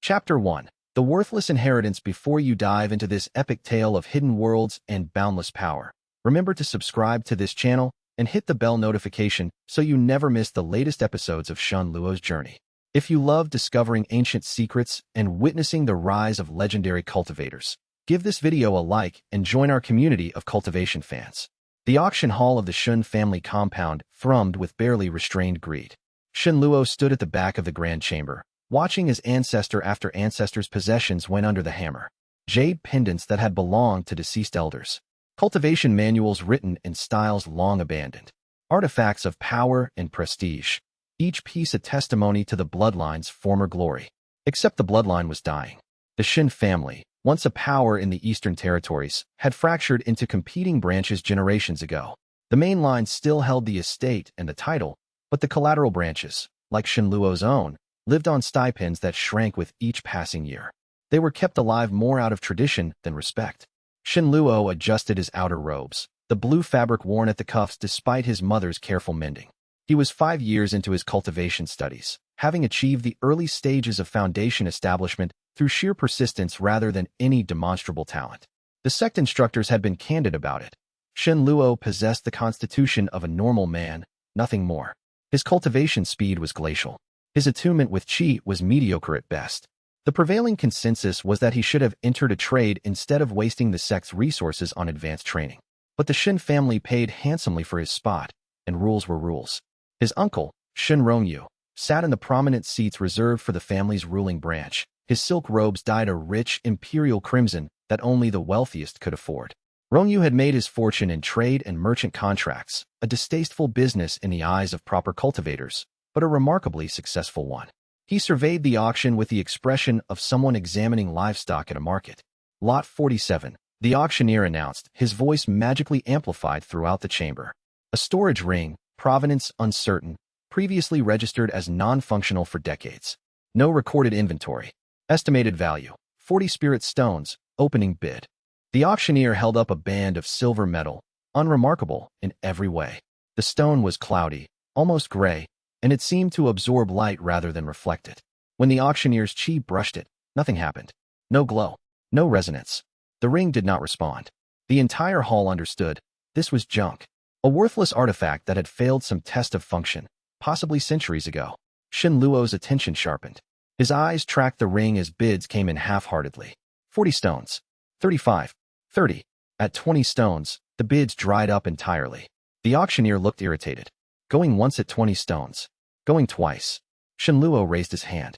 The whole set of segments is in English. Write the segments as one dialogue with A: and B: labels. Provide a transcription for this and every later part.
A: Chapter 1. The Worthless Inheritance. Before you dive into this epic tale of hidden worlds and boundless power, remember to subscribe to this channel and hit the bell notification so you never miss the latest episodes of Xianluo's journey. If you love discovering ancient secrets and witnessing the rise of legendary cultivators, give this video a like and join our community of cultivation fans. The auction hall of the Shun family compound thrummed with barely restrained greed. Xianluo stood at the back of the grand chamber, watching as ancestor after ancestor's possessions went under the hammer. Jade pendants that had belonged to deceased elders. Cultivation manuals written in styles long abandoned. Artifacts of power and prestige. Each piece a testimony to the bloodline's former glory. Except the bloodline was dying. The Shin family, once a power in the Eastern Territories, had fractured into competing branches generations ago. The main line still held the estate and the title, but the collateral branches, like Xianluo's own, lived on stipends that shrank with each passing year. They were kept alive more out of tradition than respect. Xianluo adjusted his outer robes, the blue fabric worn at the cuffs despite his mother's careful mending. He was 5 years into his cultivation studies, having achieved the early stages of foundation establishment through sheer persistence rather than any demonstrable talent. The sect instructors had been candid about it. Xianluo possessed the constitution of a normal man, nothing more. His cultivation speed was glacial. His attunement with qi was mediocre at best. The prevailing consensus was that he should have entered a trade instead of wasting the sect's resources on advanced training. But the Shin family paid handsomely for his spot, and rules were rules. His uncle, Shin Rongyu, sat in the prominent seats reserved for the family's ruling branch. His silk robes dyed a rich imperial crimson that only the wealthiest could afford. Rongyu had made his fortune in trade and merchant contracts, a distasteful business in the eyes of proper cultivators, but a remarkably successful one. He surveyed the auction with the expression of someone examining livestock at a market. Lot 47, the auctioneer announced, his voice magically amplified throughout the chamber. A storage ring, provenance uncertain, previously registered as non-functional for decades. No recorded inventory. Estimated value, 40 spirit stones, opening bid. The auctioneer held up a band of silver metal, unremarkable in every way. The stone was cloudy, almost gray, and it seemed to absorb light rather than reflect it. When the auctioneer's qi brushed it, nothing happened. No glow, no resonance. The ring did not respond. The entire hall understood. This was junk. A worthless artifact that had failed some test of function, possibly centuries ago. Xianluo's attention sharpened. His eyes tracked the ring as bids came in half-heartedly. 40 stones. 35. 30. At 20 stones, the bids dried up entirely. The auctioneer looked irritated. Going once at 20 stones. Going twice. Xianluo raised his hand.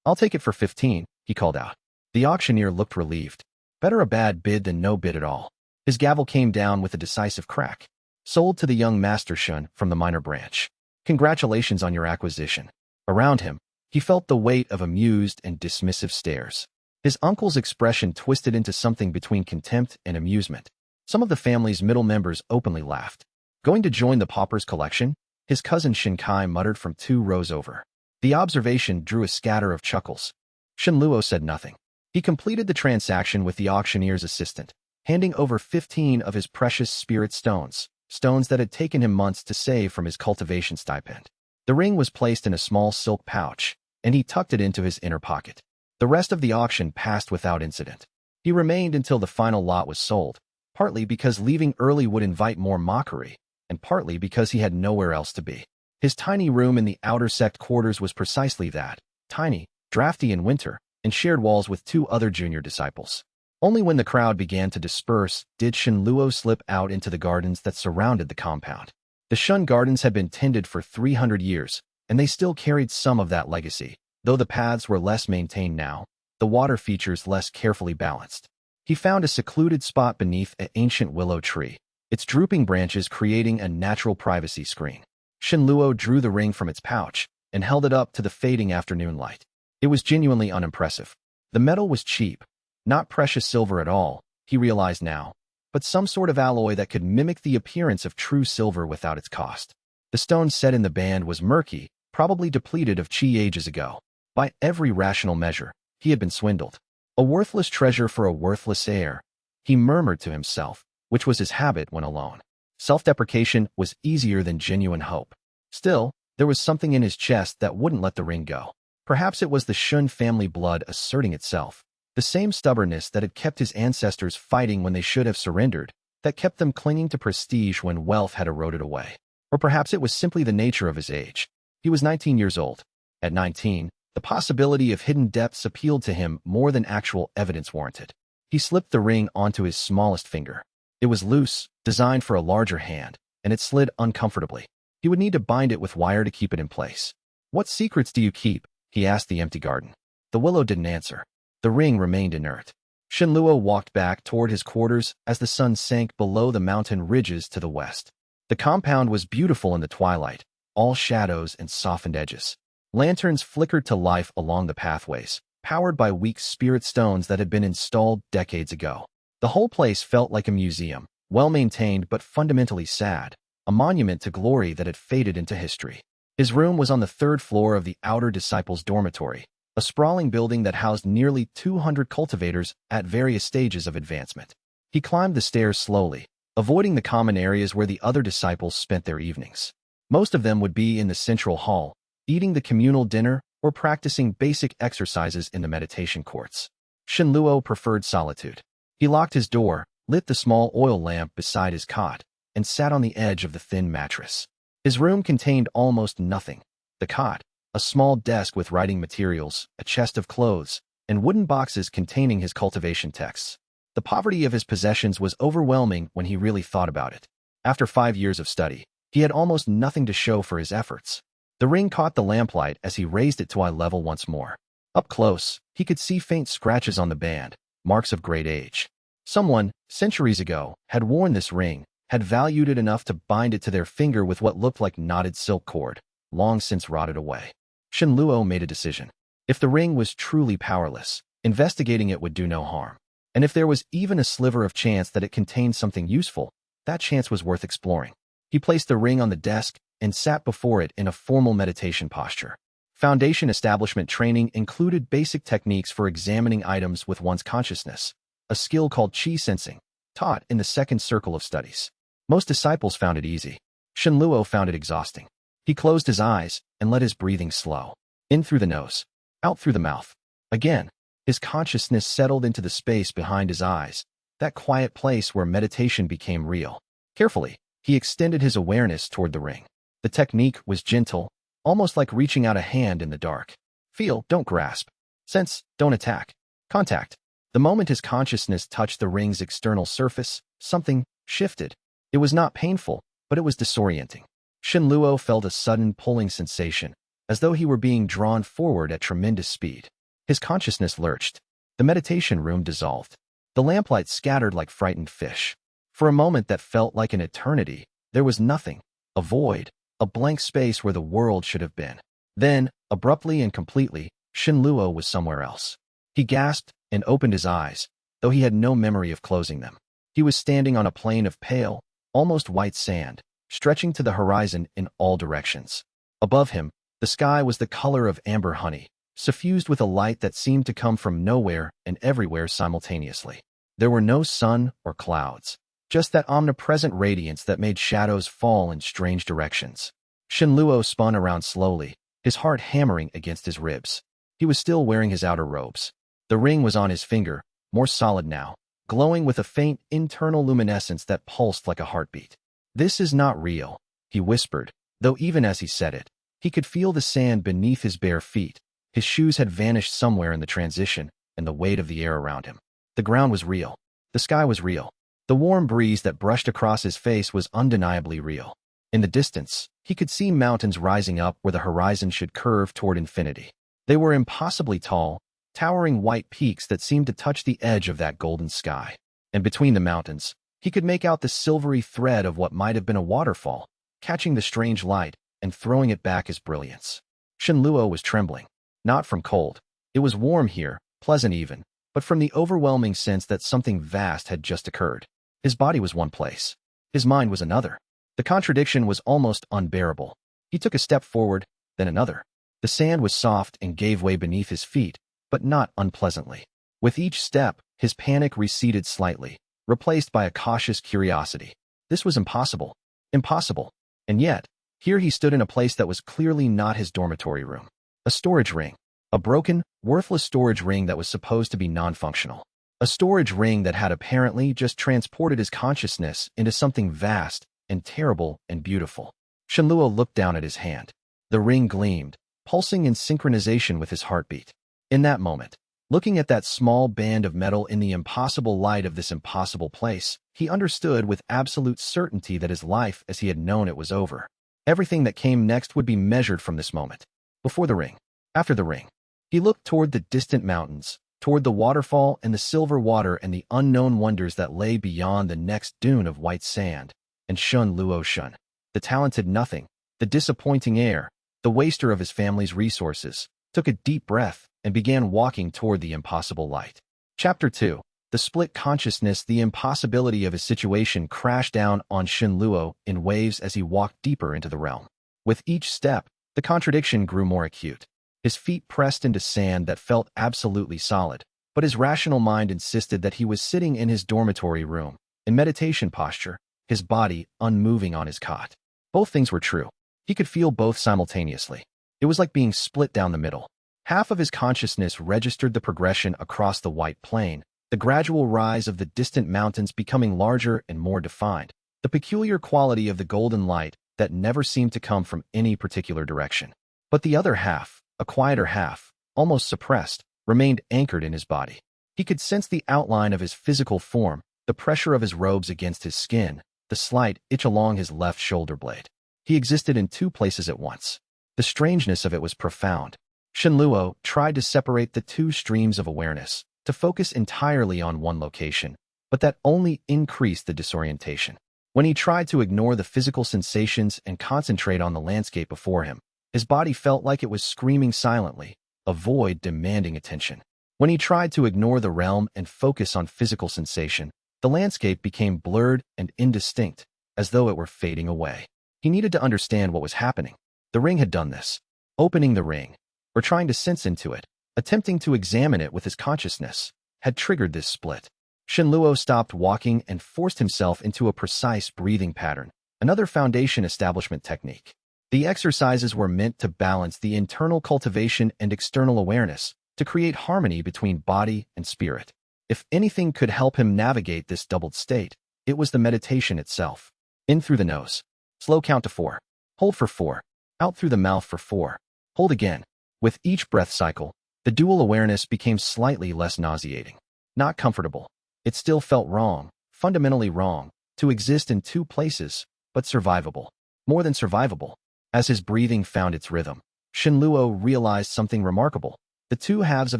A: I'll take it for 15, he called out. The auctioneer looked relieved. Better a bad bid than no bid at all. His gavel came down with a decisive crack. Sold to the young Master Shun from the minor branch. Congratulations on your acquisition. Around him, he felt the weight of amused and dismissive stares. His uncle's expression twisted into something between contempt and amusement. Some of the family's middle members openly laughed. Going to join the pauper's collection? His cousin Shinkai muttered from 2 rows over. The observation drew a scatter of chuckles. Xianluo said nothing. He completed the transaction with the auctioneer's assistant, handing over 15 of his precious spirit stones, stones that had taken him months to save from his cultivation stipend. The ring was placed in a small silk pouch, and he tucked it into his inner pocket. The rest of the auction passed without incident. He remained until the final lot was sold, partly because leaving early would invite more mockery, and partly because he had nowhere else to be. His tiny room in the outer sect quarters was precisely that, tiny, drafty in winter, and shared walls with 2 other junior disciples. Only when the crowd began to disperse did Xianluo slip out into the gardens that surrounded the compound. The Shun gardens had been tended for 300 years, and they still carried some of that legacy, though the paths were less maintained now, the water features less carefully balanced. He found a secluded spot beneath an ancient willow tree, its drooping branches creating a natural privacy screen. Xianluo drew the ring from its pouch and held it up to the fading afternoon light. It was genuinely unimpressive. The metal was cheap, not precious silver at all, he realized now, but some sort of alloy that could mimic the appearance of true silver without its cost. The stone set in the band was murky, probably depleted of qi ages ago. By every rational measure, he had been swindled. A worthless treasure for a worthless heir, he murmured to himself, which was his habit when alone. Self-deprecation was easier than genuine hope. Still, there was something in his chest that wouldn't let the ring go. Perhaps it was the Shun family blood asserting itself, the same stubbornness that had kept his ancestors fighting when they should have surrendered, that kept them clinging to prestige when wealth had eroded away. Or perhaps it was simply the nature of his age. He was 19 years old. At 19, the possibility of hidden depths appealed to him more than actual evidence warranted. He slipped the ring onto his smallest finger. It was loose, designed for a larger hand, and it slid uncomfortably. He would need to bind it with wire to keep it in place. "What secrets do you keep?" he asked the empty garden. The willow didn't answer. The ring remained inert. Shenluo walked back toward his quarters as the sun sank below the mountain ridges to the west. The compound was beautiful in the twilight, all shadows and softened edges. Lanterns flickered to life along the pathways, powered by weak spirit stones that had been installed decades ago. The whole place felt like a museum, well-maintained but fundamentally sad, a monument to glory that had faded into history. His room was on the third floor of the outer disciples' dormitory, a sprawling building that housed nearly 200 cultivators at various stages of advancement. He climbed the stairs slowly, avoiding the common areas where the other disciples spent their evenings. Most of them would be in the central hall, eating the communal dinner or practicing basic exercises in the meditation courts. Shenluo preferred solitude. He locked his door, lit the small oil lamp beside his cot, and sat on the edge of the thin mattress. His room contained almost nothing. The cot, a small desk with writing materials, a chest of clothes, and wooden boxes containing his cultivation texts. The poverty of his possessions was overwhelming when he really thought about it. After 5 years of study, he had almost nothing to show for his efforts. The ring caught the lamplight as he raised it to eye level once more. Up close, he could see faint scratches on the band, marks of great age. Someone, centuries ago, had worn this ring, had valued it enough to bind it to their finger with what looked like knotted silk cord, long since rotted away. Shenluo made a decision. If the ring was truly powerless, investigating it would do no harm. And if there was even a sliver of chance that it contained something useful, that chance was worth exploring. He placed the ring on the desk and sat before it in a formal meditation posture. Foundation establishment training included basic techniques for examining items with one's consciousness, a skill called qi sensing, taught in the second circle of studies. Most disciples found it easy. Shenluo found it exhausting. He closed his eyes and let his breathing slow. In through the nose, out through the mouth. Again, his consciousness settled into the space behind his eyes, that quiet place where meditation became real. Carefully, he extended his awareness toward the ring. The technique was gentle, almost like reaching out a hand in the dark. Feel, don't grasp. Sense, don't attack. Contact. The moment his consciousness touched the ring's external surface, something shifted. It was not painful, but it was disorienting. Shenluo felt a sudden pulling sensation, as though he were being drawn forward at tremendous speed. His consciousness lurched. The meditation room dissolved. The lamplight scattered like frightened fish. For a moment that felt like an eternity, there was nothing, a void, a blank space where the world should have been. Then, abruptly and completely, Shenluo was somewhere else. He gasped and opened his eyes, though he had no memory of closing them. He was standing on a plain of pale, almost white sand, stretching to the horizon in all directions. Above him, the sky was the color of amber honey, suffused with a light that seemed to come from nowhere and everywhere simultaneously. There were no sun or clouds, just that omnipresent radiance that made shadows fall in strange directions. Shenluo spun around slowly, his heart hammering against his ribs. He was still wearing his outer robes. The ring was on his finger, more solid now, glowing with a faint internal luminescence that pulsed like a heartbeat. "This is not real," he whispered, though even as he said it, he could feel the sand beneath his bare feet. His shoes had vanished somewhere in the transition, and the weight of the air around him. The ground was real. The sky was real. The warm breeze that brushed across his face was undeniably real. In the distance, he could see mountains rising up where the horizon should curve toward infinity. They were impossibly tall, towering white peaks that seemed to touch the edge of that golden sky. And between the mountains, he could make out the silvery thread of what might have been a waterfall, catching the strange light and throwing it back as brilliance. Shenluo was trembling. Not from cold. It was warm here, pleasant even, but from the overwhelming sense that something vast had just occurred. His body was one place. His mind was another. The contradiction was almost unbearable. He took a step forward, then another. The sand was soft and gave way beneath his feet, but not unpleasantly. With each step, his panic receded slightly, replaced by a cautious curiosity. This was impossible. Impossible. And yet, here he stood in a place that was clearly not his dormitory room. A storage ring. A broken, worthless storage ring that was supposed to be non-functional. A storage ring that had apparently just transported his consciousness into something vast and terrible and beautiful. Shenluo looked down at his hand. The ring gleamed, pulsing in synchronization with his heartbeat. In that moment, looking at that small band of metal in the impossible light of this impossible place, he understood with absolute certainty that his life as he had known it was over. Everything that came next would be measured from this moment. Before the ring. After the ring. He looked toward the distant mountains, toward the waterfall and the silver water and the unknown wonders that lay beyond the next dune of white sand. And Shenluo, the talented nothing, the disappointing heir, the waster of his family's resources, took a deep breath and began walking toward the impossible light. Chapter 2. The split consciousness. The impossibility of his situation crashed down on Shenluo in waves as he walked deeper into the realm. With each step, the contradiction grew more acute. His feet pressed into sand that felt absolutely solid, but his rational mind insisted that he was sitting in his dormitory room, in meditation posture, his body unmoving on his cot. Both things were true. He could feel both simultaneously. It was like being split down the middle. Half of his consciousness registered the progression across the white plain, the gradual rise of the distant mountains becoming larger and more defined, the peculiar quality of the golden light that never seemed to come from any particular direction. But the other half, a quieter half, almost suppressed, remained anchored in his body. He could sense the outline of his physical form, the pressure of his robes against his skin, the slight itch along his left shoulder blade. He existed in two places at once. The strangeness of it was profound. Shenluo tried to separate the two streams of awareness, to focus entirely on one location, but that only increased the disorientation. When he tried to ignore the physical sensations and concentrate on the landscape before him, his body felt like it was screaming silently, a void demanding attention. When he tried to ignore the realm and focus on physical sensation, the landscape became blurred and indistinct, as though it were fading away. He needed to understand what was happening. The ring had done this. Opening the ring, or trying to sense into it, attempting to examine it with his consciousness, had triggered this split. Shenluo stopped walking and forced himself into a precise breathing pattern, another foundation establishment technique. The exercises were meant to balance the internal cultivation and external awareness, to create harmony between body and spirit. If anything could help him navigate this doubled state, it was the meditation itself. In through the nose. Slow count to 4. Hold for 4. Out through the mouth for 4. Hold again. With each breath cycle, the dual awareness became slightly less nauseating. Not comfortable. It still felt wrong, fundamentally wrong, to exist in two places, but survivable. More than survivable. As his breathing found its rhythm, Shenluo realized something remarkable. The two halves of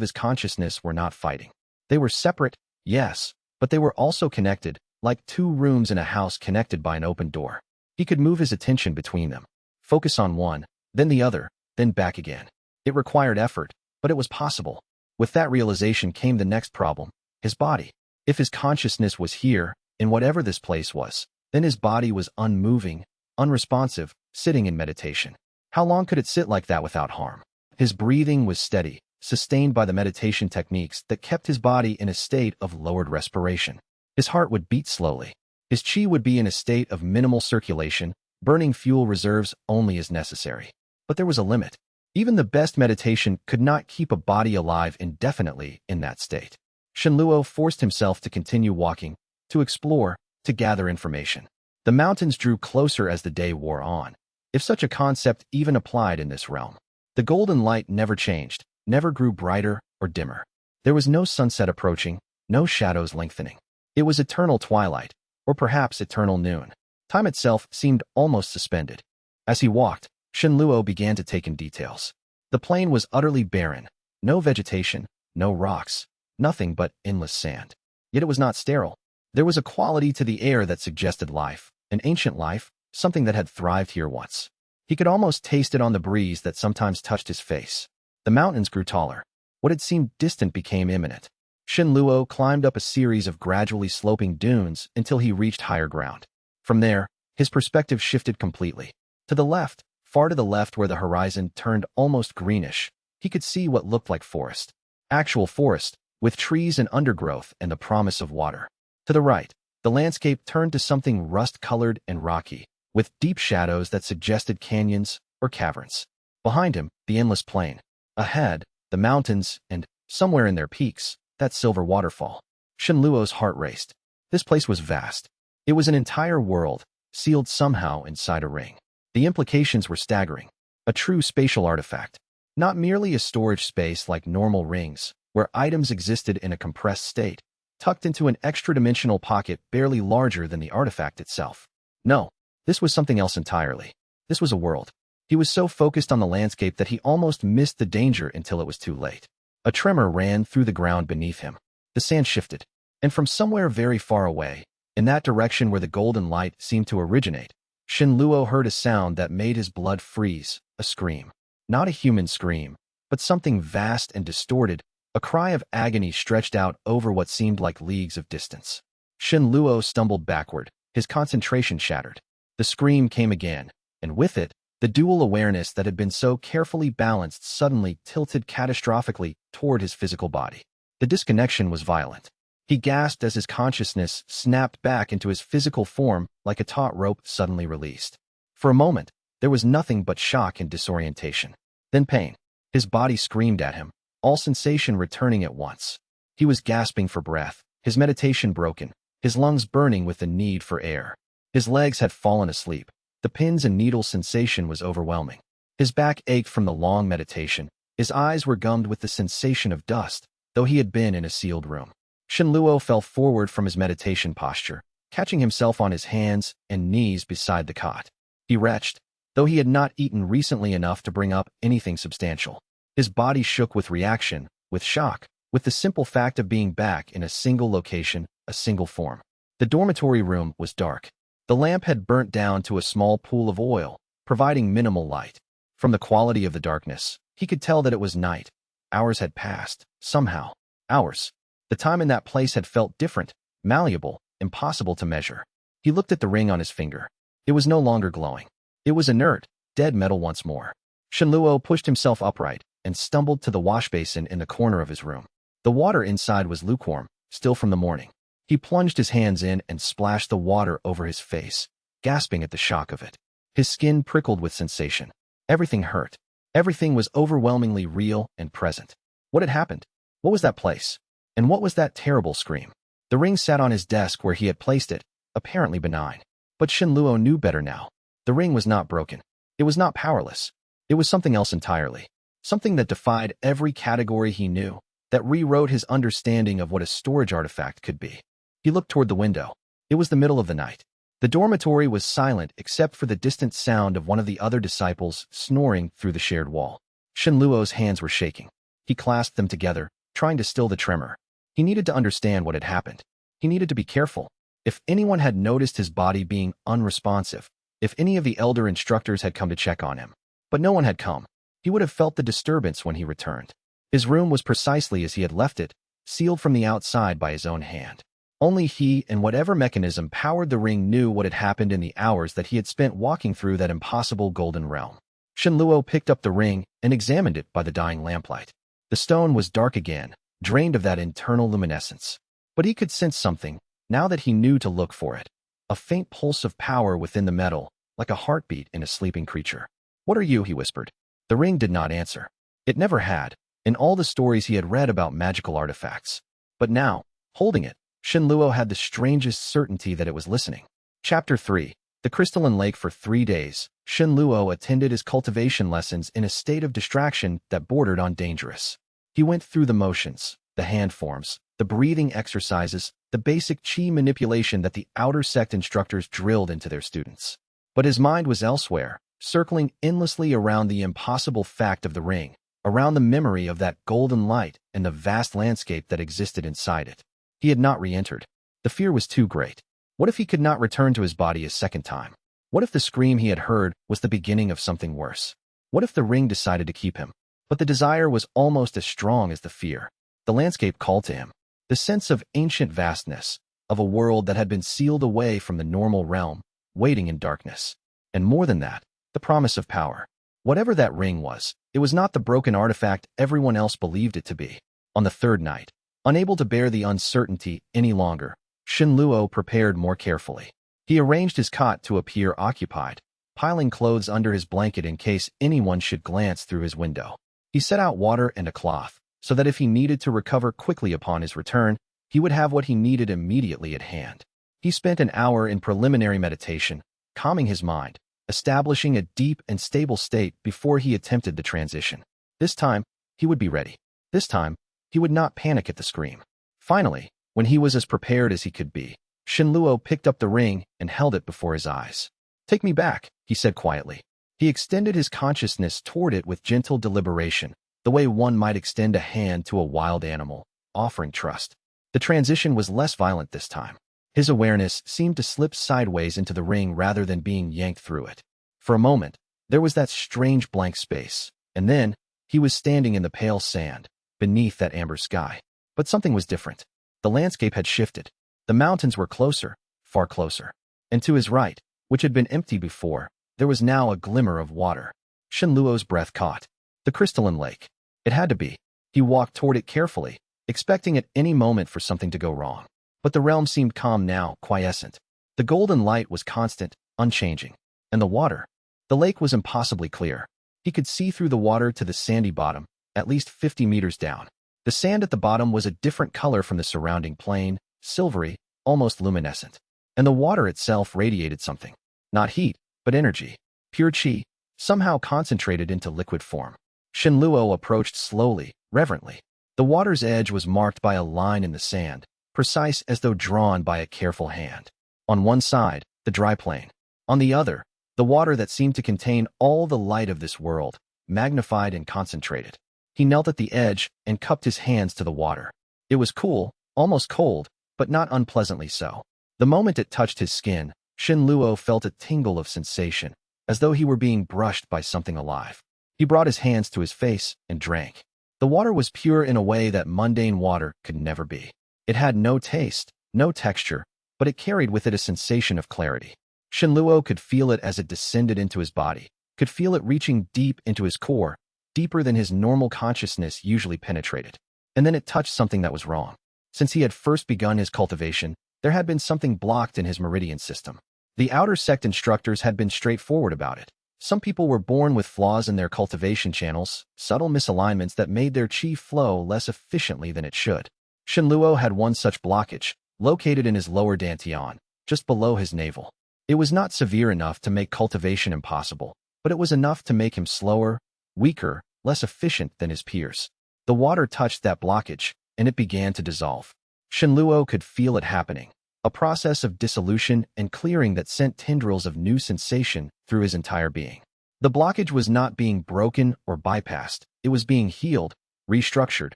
A: his consciousness were not fighting. They were separate, yes, but they were also connected, like two rooms in a house connected by an open door. He could move his attention between them, focus on one, then the other, then back again. It required effort, but it was possible. With that realization came the next problem, his body. If his consciousness was here, in whatever this place was, then his body was unmoving, unresponsive, sitting in meditation. How long could it sit like that without harm? His breathing was steady, sustained by the meditation techniques that kept his body in a state of lowered respiration. His heart would beat slowly. His qi would be in a state of minimal circulation, burning fuel reserves only as necessary. But there was a limit. Even the best meditation could not keep a body alive indefinitely in that state. Shenluo forced himself to continue walking, to explore, to gather information. The mountains drew closer as the day wore on, if such a concept even applied in this realm. The golden light never changed, never grew brighter or dimmer. There was no sunset approaching, no shadows lengthening. It was eternal twilight, or perhaps eternal noon. Time itself seemed almost suspended. As he walked, Shenluo began to take in details. The plain was utterly barren, no vegetation, no rocks, nothing but endless sand. Yet it was not sterile. There was a quality to the air that suggested life, an ancient life, something that had thrived here once. He could almost taste it on the breeze that sometimes touched his face. The mountains grew taller. What had seemed distant became imminent. Shenluo climbed up a series of gradually sloping dunes until he reached higher ground. From there, his perspective shifted completely. To the left, far to the left where the horizon turned almost greenish, he could see what looked like forest. Actual forest, with trees and undergrowth and the promise of water. To the right, the landscape turned to something rust-colored and rocky, with deep shadows that suggested canyons or caverns. Behind him, the endless plain. Ahead, the mountains, and, somewhere in their peaks, that silver waterfall. Shenluo's heart raced. This place was vast. It was an entire world, sealed somehow inside a ring. The implications were staggering. A true spatial artifact. Not merely a storage space like normal rings, where items existed in a compressed state, tucked into an extra-dimensional pocket barely larger than the artifact itself. No, this was something else entirely. This was a world. He was so focused on the landscape that he almost missed the danger until it was too late. A tremor ran through the ground beneath him. The sand shifted, and from somewhere very far away, in that direction where the golden light seemed to originate, Shenluo heard a sound that made his blood freeze, a scream. Not a human scream, but something vast and distorted, a cry of agony stretched out over what seemed like leagues of distance. Shenluo stumbled backward, his concentration shattered. The scream came again, and with it, the dual awareness that had been so carefully balanced suddenly tilted catastrophically toward his physical body. The disconnection was violent. He gasped as his consciousness snapped back into his physical form like a taut rope suddenly released. For a moment, there was nothing but shock and disorientation. Then pain. His body screamed at him, all sensation returning at once. He was gasping for breath, his meditation broken, his lungs burning with the need for air. His legs had fallen asleep. The pins and needles sensation was overwhelming. His back ached from the long meditation. His eyes were gummed with the sensation of dust, though he had been in a sealed room. Shenluo fell forward from his meditation posture, catching himself on his hands and knees beside the cot. He retched, though he had not eaten recently enough to bring up anything substantial. His body shook with reaction, with shock, with the simple fact of being back in a single location, a single form. The dormitory room was dark. The lamp had burnt down to a small pool of oil, providing minimal light. From the quality of the darkness, he could tell that it was night. Hours had passed, somehow. Hours. The time in that place had felt different, malleable, impossible to measure. He looked at the ring on his finger. It was no longer glowing. It was inert, dead metal once more. Shenluo pushed himself upright and stumbled to the wash basin in the corner of his room. The water inside was lukewarm, still from the morning. He plunged his hands in and splashed the water over his face, gasping at the shock of it. His skin prickled with sensation. Everything hurt. Everything was overwhelmingly real and present. What had happened? What was that place? And what was that terrible scream? The ring sat on his desk where he had placed it, apparently benign. But Shenluo knew better now. The ring was not broken. It was not powerless. It was something else entirely. Something that defied every category he knew, that rewrote his understanding of what a storage artifact could be. He looked toward the window. It was the middle of the night. The dormitory was silent except for the distant sound of one of the other disciples snoring through the shared wall. Shenluo's hands were shaking. He clasped them together, trying to still the tremor. He needed to understand what had happened. He needed to be careful. If anyone had noticed his body being unresponsive, if any of the elder instructors had come to check on him, but no one had come, he would have felt the disturbance when he returned. His room was precisely as he had left it, sealed from the outside by his own hand. Only he and whatever mechanism powered the ring knew what had happened in the hours that he had spent walking through that impossible golden realm. Shenluo picked up the ring and examined it by the dying lamplight. The stone was dark again, drained of that internal luminescence. But he could sense something, now that he knew to look for it. A faint pulse of power within the metal, like a heartbeat in a sleeping creature. "What are you?" he whispered. The ring did not answer. It never had, in all the stories he had read about magical artifacts. But now, holding it, Shenluo had the strangest certainty that it was listening. Chapter 3. The Crystalline Lake. For 3 days, Shenluo attended his cultivation lessons in a state of distraction that bordered on dangerous. He went through the motions, the hand forms, the breathing exercises, the basic chi manipulation that the outer sect instructors drilled into their students. But his mind was elsewhere, circling endlessly around the impossible fact of the ring, around the memory of that golden light and the vast landscape that existed inside it. He had not re-entered. The fear was too great. What if he could not return to his body a second time? What if the scream he had heard was the beginning of something worse? What if the ring decided to keep him? But the desire was almost as strong as the fear. The landscape called to him. The sense of ancient vastness, of a world that had been sealed away from the normal realm, waiting in darkness. And more than that, the promise of power. Whatever that ring was, it was not the broken artifact everyone else believed it to be. On the third night, unable to bear the uncertainty any longer, Shenluo prepared more carefully. He arranged his cot to appear occupied, piling clothes under his blanket in case anyone should glance through his window. He set out water and a cloth, so that if he needed to recover quickly upon his return, he would have what he needed immediately at hand. He spent an hour in preliminary meditation, calming his mind, establishing a deep and stable state before he attempted the transition. This time, he would be ready. This time, he would not panic at the scream. Finally, when he was as prepared as he could be, Shenluo picked up the ring and held it before his eyes. "Take me back," he said quietly. He extended his consciousness toward it with gentle deliberation, the way one might extend a hand to a wild animal, offering trust. The transition was less violent this time. His awareness seemed to slip sideways into the ring rather than being yanked through it. For a moment, there was that strange blank space, and then he was standing in the pale sand, beneath that amber sky. But something was different. The landscape had shifted. The mountains were closer, far closer. And to his right, which had been empty before, there was now a glimmer of water. Shenluo's breath caught. The crystalline lake. It had to be. He walked toward it carefully, expecting at any moment for something to go wrong. But the realm seemed calm now, quiescent. The golden light was constant, unchanging. And the water? The lake was impossibly clear. He could see through the water to the sandy bottom, at least 50 meters down. The sand at the bottom was a different color from the surrounding plain, silvery, almost luminescent. And the water itself radiated something. Not heat, but energy. Pure qi, somehow concentrated into liquid form. Shenluo approached slowly, reverently. The water's edge was marked by a line in the sand, precise as though drawn by a careful hand. On one side, the dry plain. On the other, the water that seemed to contain all the light of this world, magnified and concentrated. He knelt at the edge and cupped his hands to the water. It was cool, almost cold, but not unpleasantly so. The moment it touched his skin, Shenluo felt a tingle of sensation, as though he were being brushed by something alive. He brought his hands to his face and drank. The water was pure in a way that mundane water could never be. It had no taste, no texture, but it carried with it a sensation of clarity. Shenluo could feel it as it descended into his body, could feel it reaching deep into his core, deeper than his normal consciousness usually penetrated. And then it touched something that was wrong. Since he had first begun his cultivation, there had been something blocked in his meridian system. The outer sect instructors had been straightforward about it. Some people were born with flaws in their cultivation channels, subtle misalignments that made their qi flow less efficiently than it should. Shenluo had one such blockage, located in his lower dantian, just below his navel. It was not severe enough to make cultivation impossible, but it was enough to make him slower, weaker, less efficient than his peers. The water touched that blockage, and it began to dissolve. Shenluo could feel it happening, a process of dissolution and clearing that sent tendrils of new sensation through his entire being. The blockage was not being broken or bypassed, it was being healed, restructured,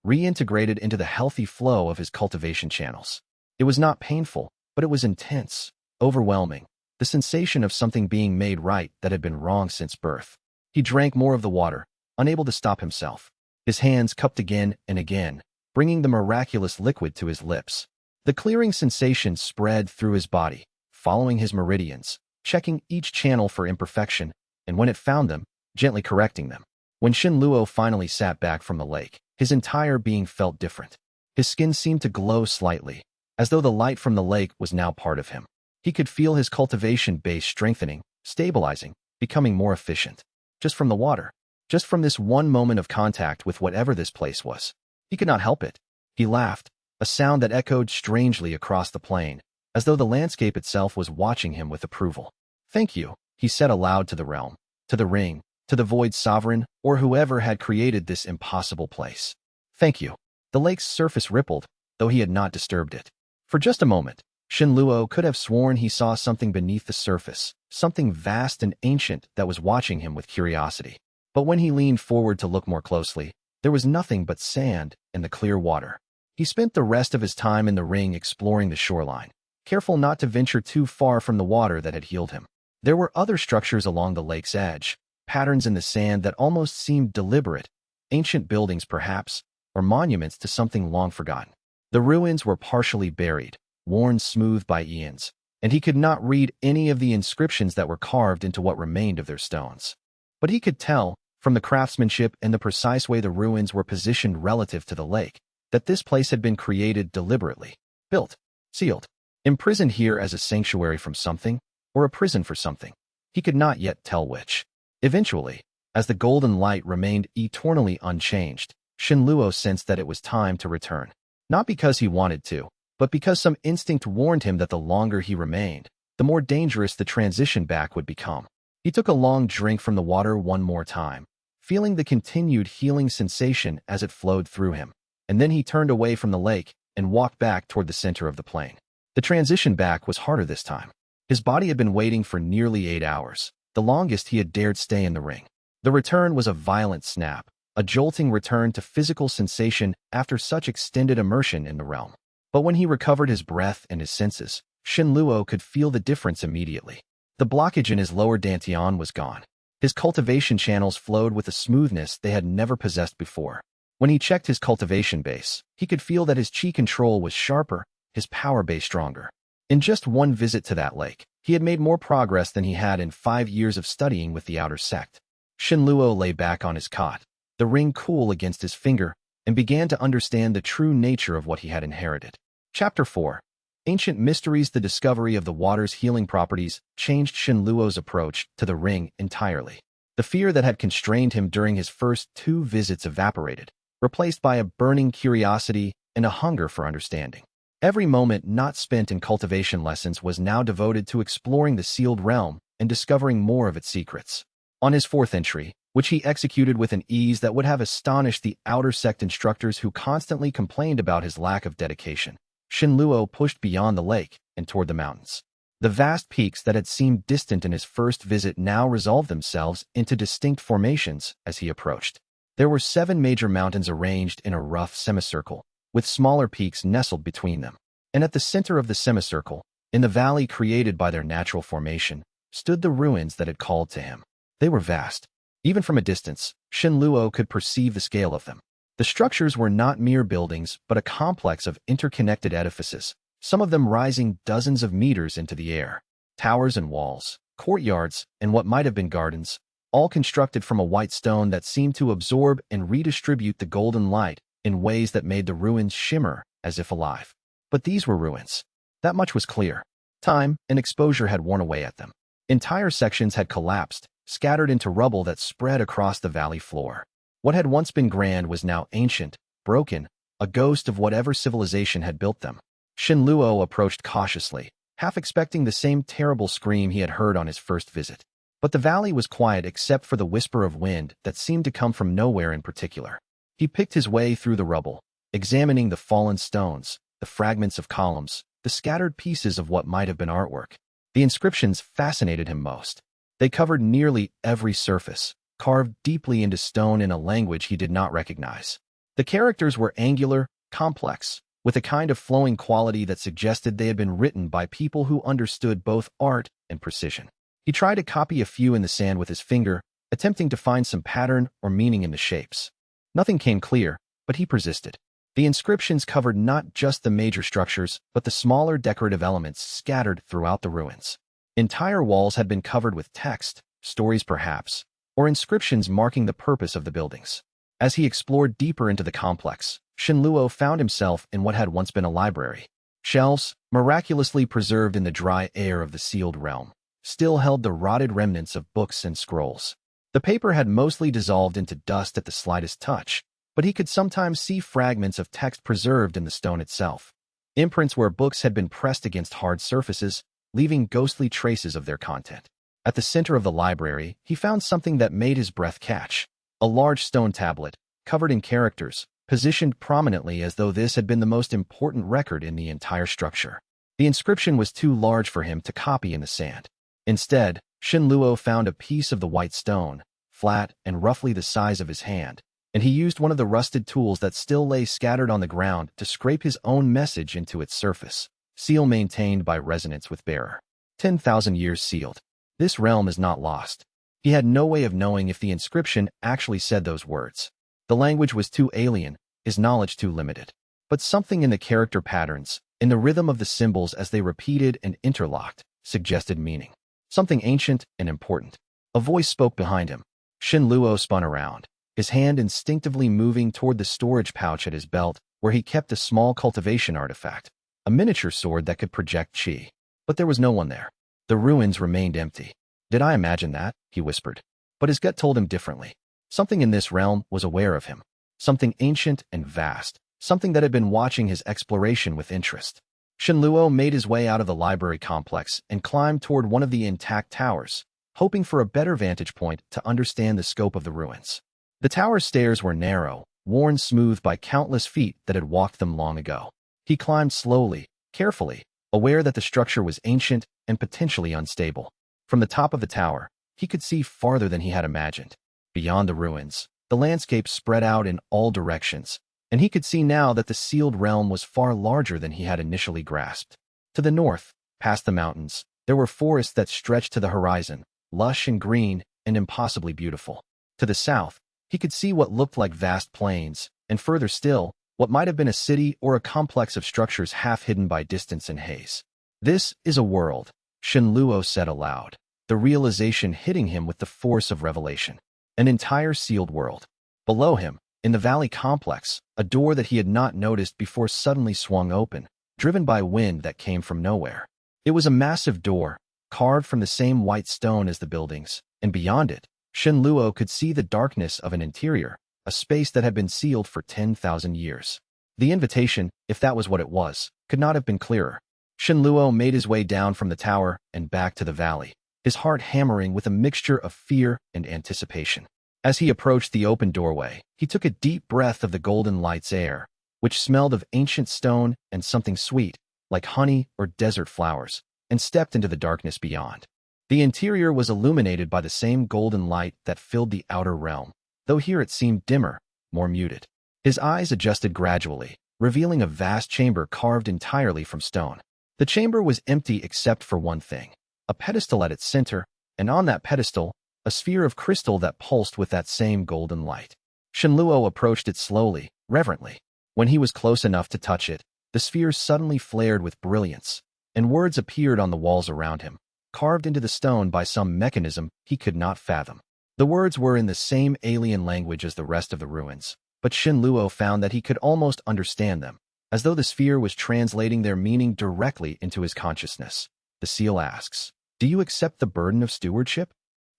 A: reintegrated into the healthy flow of his cultivation channels. It was not painful, but it was intense, overwhelming, the sensation of something being made right that had been wrong since birth. He drank more of the water, unable to stop himself. His hands cupped again and again, bringing the miraculous liquid to his lips. The clearing sensation spread through his body, following his meridians, checking each channel for imperfection, and when it found them, gently correcting them. When Shenluo finally sat back from the lake, his entire being felt different. His skin seemed to glow slightly, as though the light from the lake was now part of him. He could feel his cultivation base strengthening, stabilizing, becoming more efficient. Just from the water. Just from this one moment of contact with whatever this place was. He could not help it. He laughed, a sound that echoed strangely across the plain, as though the landscape itself was watching him with approval. "Thank you," he said aloud to the realm, to the ring, to the void sovereign, or whoever had created this impossible place. "Thank you." The lake's surface rippled, though he had not disturbed it. For just a moment, Shenluo could have sworn he saw something beneath the surface, something vast and ancient that was watching him with curiosity. But when he leaned forward to look more closely, there was nothing but sand and the clear water. He spent the rest of his time in the ring exploring the shoreline, careful not to venture too far from the water that had healed him. There were other structures along the lake's edge, patterns in the sand that almost seemed deliberate, ancient buildings perhaps, or monuments to something long forgotten. The ruins were partially buried, worn smooth by eons, and he could not read any of the inscriptions that were carved into what remained of their stones. But he could tell, from the craftsmanship and the precise way the ruins were positioned relative to the lake, that this place had been created deliberately, built, sealed, imprisoned here as a sanctuary from something, or a prison for something. He could not yet tell which. Eventually, As the golden light remained eternally unchanged, Shenluo sensed that it was time to return. Not because he wanted to, but because some instinct warned him that the longer he remained, the more dangerous the transition back would become. He took a long drink from the water one more time, feeling the continued healing sensation as it flowed through him. And then he turned away from the lake and walked back toward the center of the plain. The transition back was harder this time. His body had been waiting for nearly 8 hours, the longest he had dared stay in the ring. The return was a violent snap, a jolting return to physical sensation after such extended immersion in the realm. But when he recovered his breath and his senses, Shenluo could feel the difference immediately. The blockage in his lower dantian was gone. His cultivation channels flowed with a smoothness they had never possessed before. When he checked his cultivation base, he could feel that his chi control was sharper, his power base stronger. In just one visit to that lake, he had made more progress than he had in 5 years of studying with the outer sect. Shenluo lay back on his cot, the ring cool against his finger, and began to understand the true nature of what he had inherited. Chapter 4. Ancient Mysteries. The discovery of the water's healing properties changed Shenluo's approach to the ring entirely. The fear that had constrained him during his first 2 visits evaporated, replaced by a burning curiosity and a hunger for understanding. Every moment not spent in cultivation lessons was now devoted to exploring the sealed realm and discovering more of its secrets. On his 4th entry, which he executed with an ease that would have astonished the outer sect instructors who constantly complained about his lack of dedication, Shenluo pushed beyond the lake and toward the mountains. The vast peaks that had seemed distant in his first visit now resolved themselves into distinct formations as he approached. There were 7 major mountains arranged in a rough semicircle, with smaller peaks nestled between them. And at the center of the semicircle, in the valley created by their natural formation, stood the ruins that had called to him. They were vast. Even from a distance, Shenluo could perceive the scale of them. The structures were not mere buildings, but a complex of interconnected edifices, some of them rising dozens of meters into the air. Towers and walls, courtyards, and what might have been gardens, all constructed from a white stone that seemed to absorb and redistribute the golden light in ways that made the ruins shimmer as if alive. But these were ruins. That much was clear. Time and exposure had worn away at them. Entire sections had collapsed, scattered into rubble that spread across the valley floor. What had once been grand was now ancient, broken, a ghost of whatever civilization had built them. Shenluo approached cautiously, half expecting the same terrible scream he had heard on his first visit. But the valley was quiet except for the whisper of wind that seemed to come from nowhere in particular. He picked his way through the rubble, examining the fallen stones, the fragments of columns, the scattered pieces of what might have been artwork. The inscriptions fascinated him most. They covered nearly every surface, carved deeply into stone in a language he did not recognize. The characters were angular, complex, with a kind of flowing quality that suggested they had been written by people who understood both art and precision. He tried to copy a few in the sand with his finger, attempting to find some pattern or meaning in the shapes. Nothing came clear, but he persisted. The inscriptions covered not just the major structures, but the smaller decorative elements scattered throughout the ruins. Entire walls had been covered with text, stories perhaps, or inscriptions marking the purpose of the buildings. As he explored deeper into the complex, Shenluo found himself in what had once been a library. Shelves, miraculously preserved in the dry air of the sealed realm, still held the rotted remnants of books and scrolls. The paper had mostly dissolved into dust at the slightest touch, but he could sometimes see fragments of text preserved in the stone itself. Imprints where books had been pressed against hard surfaces, leaving ghostly traces of their content. At the center of the library, he found something that made his breath catch. A large stone tablet, covered in characters, positioned prominently as though this had been the most important record in the entire structure. The inscription was too large for him to copy in the sand. Instead, Shenluo found a piece of the white stone, flat and roughly the size of his hand, and he used one of the rusted tools that still lay scattered on the ground to scrape his own message into its surface. Seal maintained by resonance with bearer. 10,000 years sealed. This realm is not lost. He had no way of knowing if the inscription actually said those words. The language was too alien, his knowledge too limited. But something in the character patterns, in the rhythm of the symbols as they repeated and interlocked, suggested meaning. Something ancient and important. A voice spoke behind him. Shenluo spun around, his hand instinctively moving toward the storage pouch at his belt, where he kept a small cultivation artifact, a miniature sword that could project chi. But there was no one there. The ruins remained empty. Did I imagine that? He whispered. But his gut told him differently. Something in this realm was aware of him. Something ancient and vast. Something that had been watching his exploration with interest. Shenluo made his way out of the library complex and climbed toward one of the intact towers, hoping for a better vantage point to understand the scope of the ruins. The tower's stairs were narrow, worn smooth by countless feet that had walked them long ago. He climbed slowly, carefully, aware that the structure was ancient and potentially unstable. From the top of the tower, he could see farther than he had imagined. Beyond the ruins, the landscape spread out in all directions, and he could see now that the sealed realm was far larger than he had initially grasped. To the north, past the mountains, there were forests that stretched to the horizon, lush and green and impossibly beautiful. To the south, he could see what looked like vast plains, and further still, what might have been a city or a complex of structures half hidden by distance and haze. This is a world, Shenluo said aloud, the realization hitting him with the force of revelation. An entire sealed world. Below him, in the valley complex, a door that he had not noticed before suddenly swung open, driven by wind that came from nowhere. It was a massive door, carved from the same white stone as the buildings, and beyond it, Shenluo could see the darkness of an interior, a space that had been sealed for 10,000 years. The invitation, if that was what it was, could not have been clearer. Shenluo made his way down from the tower and back to the valley, his heart hammering with a mixture of fear and anticipation. As he approached the open doorway, he took a deep breath of the golden light's air, which smelled of ancient stone and something sweet, like honey or desert flowers, and stepped into the darkness beyond. The interior was illuminated by the same golden light that filled the outer realm, though here it seemed dimmer, more muted. His eyes adjusted gradually, revealing a vast chamber carved entirely from stone. The chamber was empty except for one thing, a pedestal at its center, and on that pedestal, a sphere of crystal that pulsed with that same golden light. Shenluo approached it slowly, reverently. When he was close enough to touch it, the sphere suddenly flared with brilliance, and words appeared on the walls around him, carved into the stone by some mechanism he could not fathom. The words were in the same alien language as the rest of the ruins, but Shenluo found that he could almost understand them, as though the sphere was translating their meaning directly into his consciousness. The seal asks, "Do you accept the burden of stewardship?"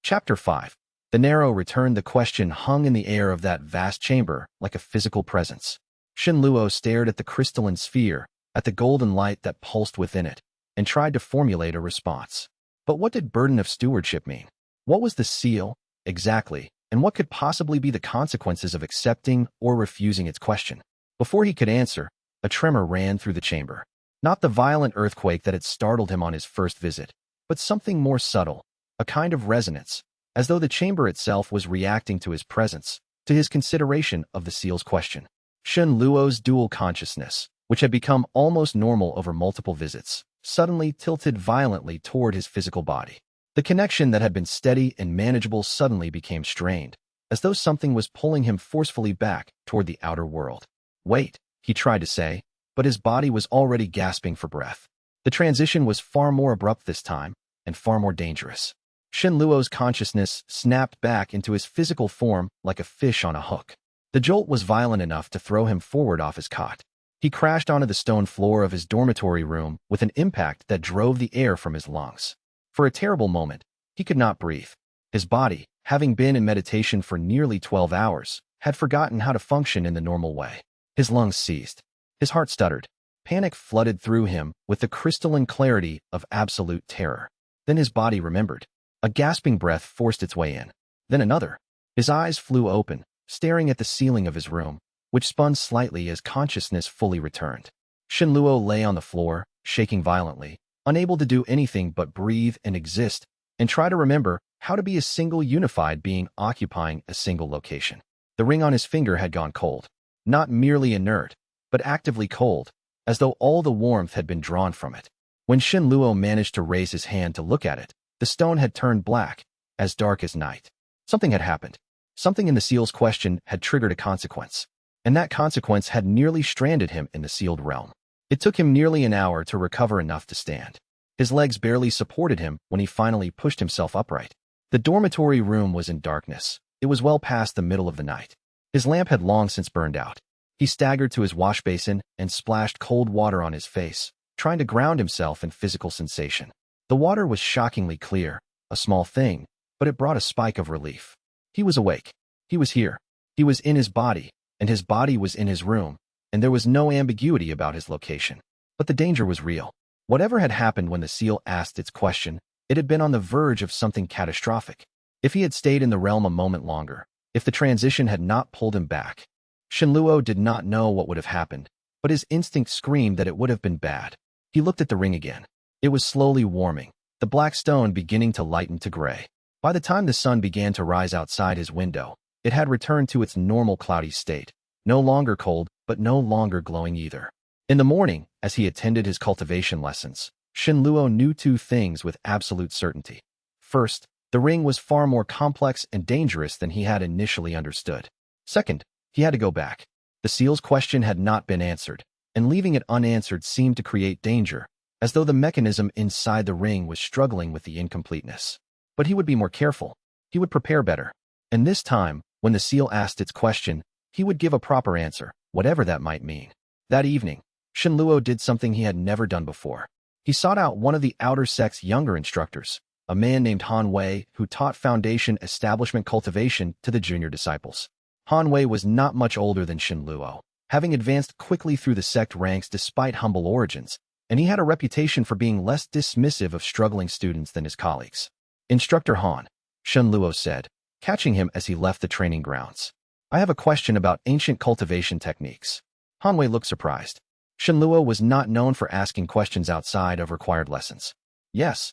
A: Chapter 5. The narrow returned the question hung in the air of that vast chamber like a physical presence. Shenluo stared at the crystalline sphere, at the golden light that pulsed within it, and tried to formulate a response. But what did burden of stewardship mean? What was the seal, exactly, and what could possibly be the consequences of accepting or refusing its question? Before he could answer, a tremor ran through the chamber. Not the violent earthquake that had startled him on his first visit, but something more subtle, a kind of resonance, as though the chamber itself was reacting to his presence, to his consideration of the seal's question. Shenluo's dual consciousness, which had become almost normal over multiple visits, suddenly tilted violently toward his physical body. The connection that had been steady and manageable suddenly became strained, as though something was pulling him forcefully back toward the outer world. "Wait," he tried to say, but his body was already gasping for breath. The transition was far more abrupt this time, and far more dangerous. Shenluo's consciousness snapped back into his physical form like a fish on a hook. The jolt was violent enough to throw him forward off his cot. He crashed onto the stone floor of his dormitory room with an impact that drove the air from his lungs. For a terrible moment, he could not breathe. His body, having been in meditation for nearly 12 hours, had forgotten how to function in the normal way. His lungs seized. His heart stuttered. Panic flooded through him with the crystalline clarity of absolute terror. Then his body remembered. A gasping breath forced its way in. Then another. His eyes flew open, staring at the ceiling of his room, which spun slightly as consciousness fully returned. Shenluo lay on the floor, shaking violently, unable to do anything but breathe and exist, and try to remember how to be a single unified being occupying a single location. The ring on his finger had gone cold. Not merely inert, but actively cold, as though all the warmth had been drawn from it. When Shenluo managed to raise his hand to look at it, the stone had turned black, as dark as night. Something had happened. Something in the seal's question had triggered a consequence, and that consequence had nearly stranded him in the sealed realm. It took him nearly an hour to recover enough to stand. His legs barely supported him when he finally pushed himself upright. The dormitory room was in darkness. It was well past the middle of the night. His lamp had long since burned out. He staggered to his wash basin and splashed cold water on his face, trying to ground himself in physical sensation. The water was shockingly clear, a small thing, but it brought a spike of relief. He was awake. He was here. He was in his body, and his body was in his room, and there was no ambiguity about his location. But the danger was real. Whatever had happened when the seal asked its question, it had been on the verge of something catastrophic. If he had stayed in the realm a moment longer, if the transition had not pulled him back, Shenluo did not know what would have happened, but his instinct screamed that it would have been bad. He looked at the ring again. It was slowly warming, the black stone beginning to lighten to gray. By the time the sun began to rise outside his window, it had returned to its normal cloudy state, no longer cold, but no longer glowing either. In the morning, as he attended his cultivation lessons, Shenluo knew two things with absolute certainty. First, the ring was far more complex and dangerous than he had initially understood. Second, he had to go back. The seal's question had not been answered, and leaving it unanswered seemed to create danger, as though the mechanism inside the ring was struggling with the incompleteness. But he would be more careful. He would prepare better. And this time, when the seal asked its question, he would give a proper answer, whatever that might mean. That evening, Shenluo did something he had never done before. He sought out one of the outer sect's younger instructors, a man named Han Wei, who taught foundation establishment cultivation to the junior disciples. Han Wei was not much older than Shenluo, having advanced quickly through the sect ranks despite humble origins, and he had a reputation for being less dismissive of struggling students than his colleagues. "Instructor Han," Shenluo said, catching him as he left the training grounds. "I have a question about ancient cultivation techniques." Han Wei looked surprised. Shenluo was not known for asking questions outside of required lessons. "Yes,"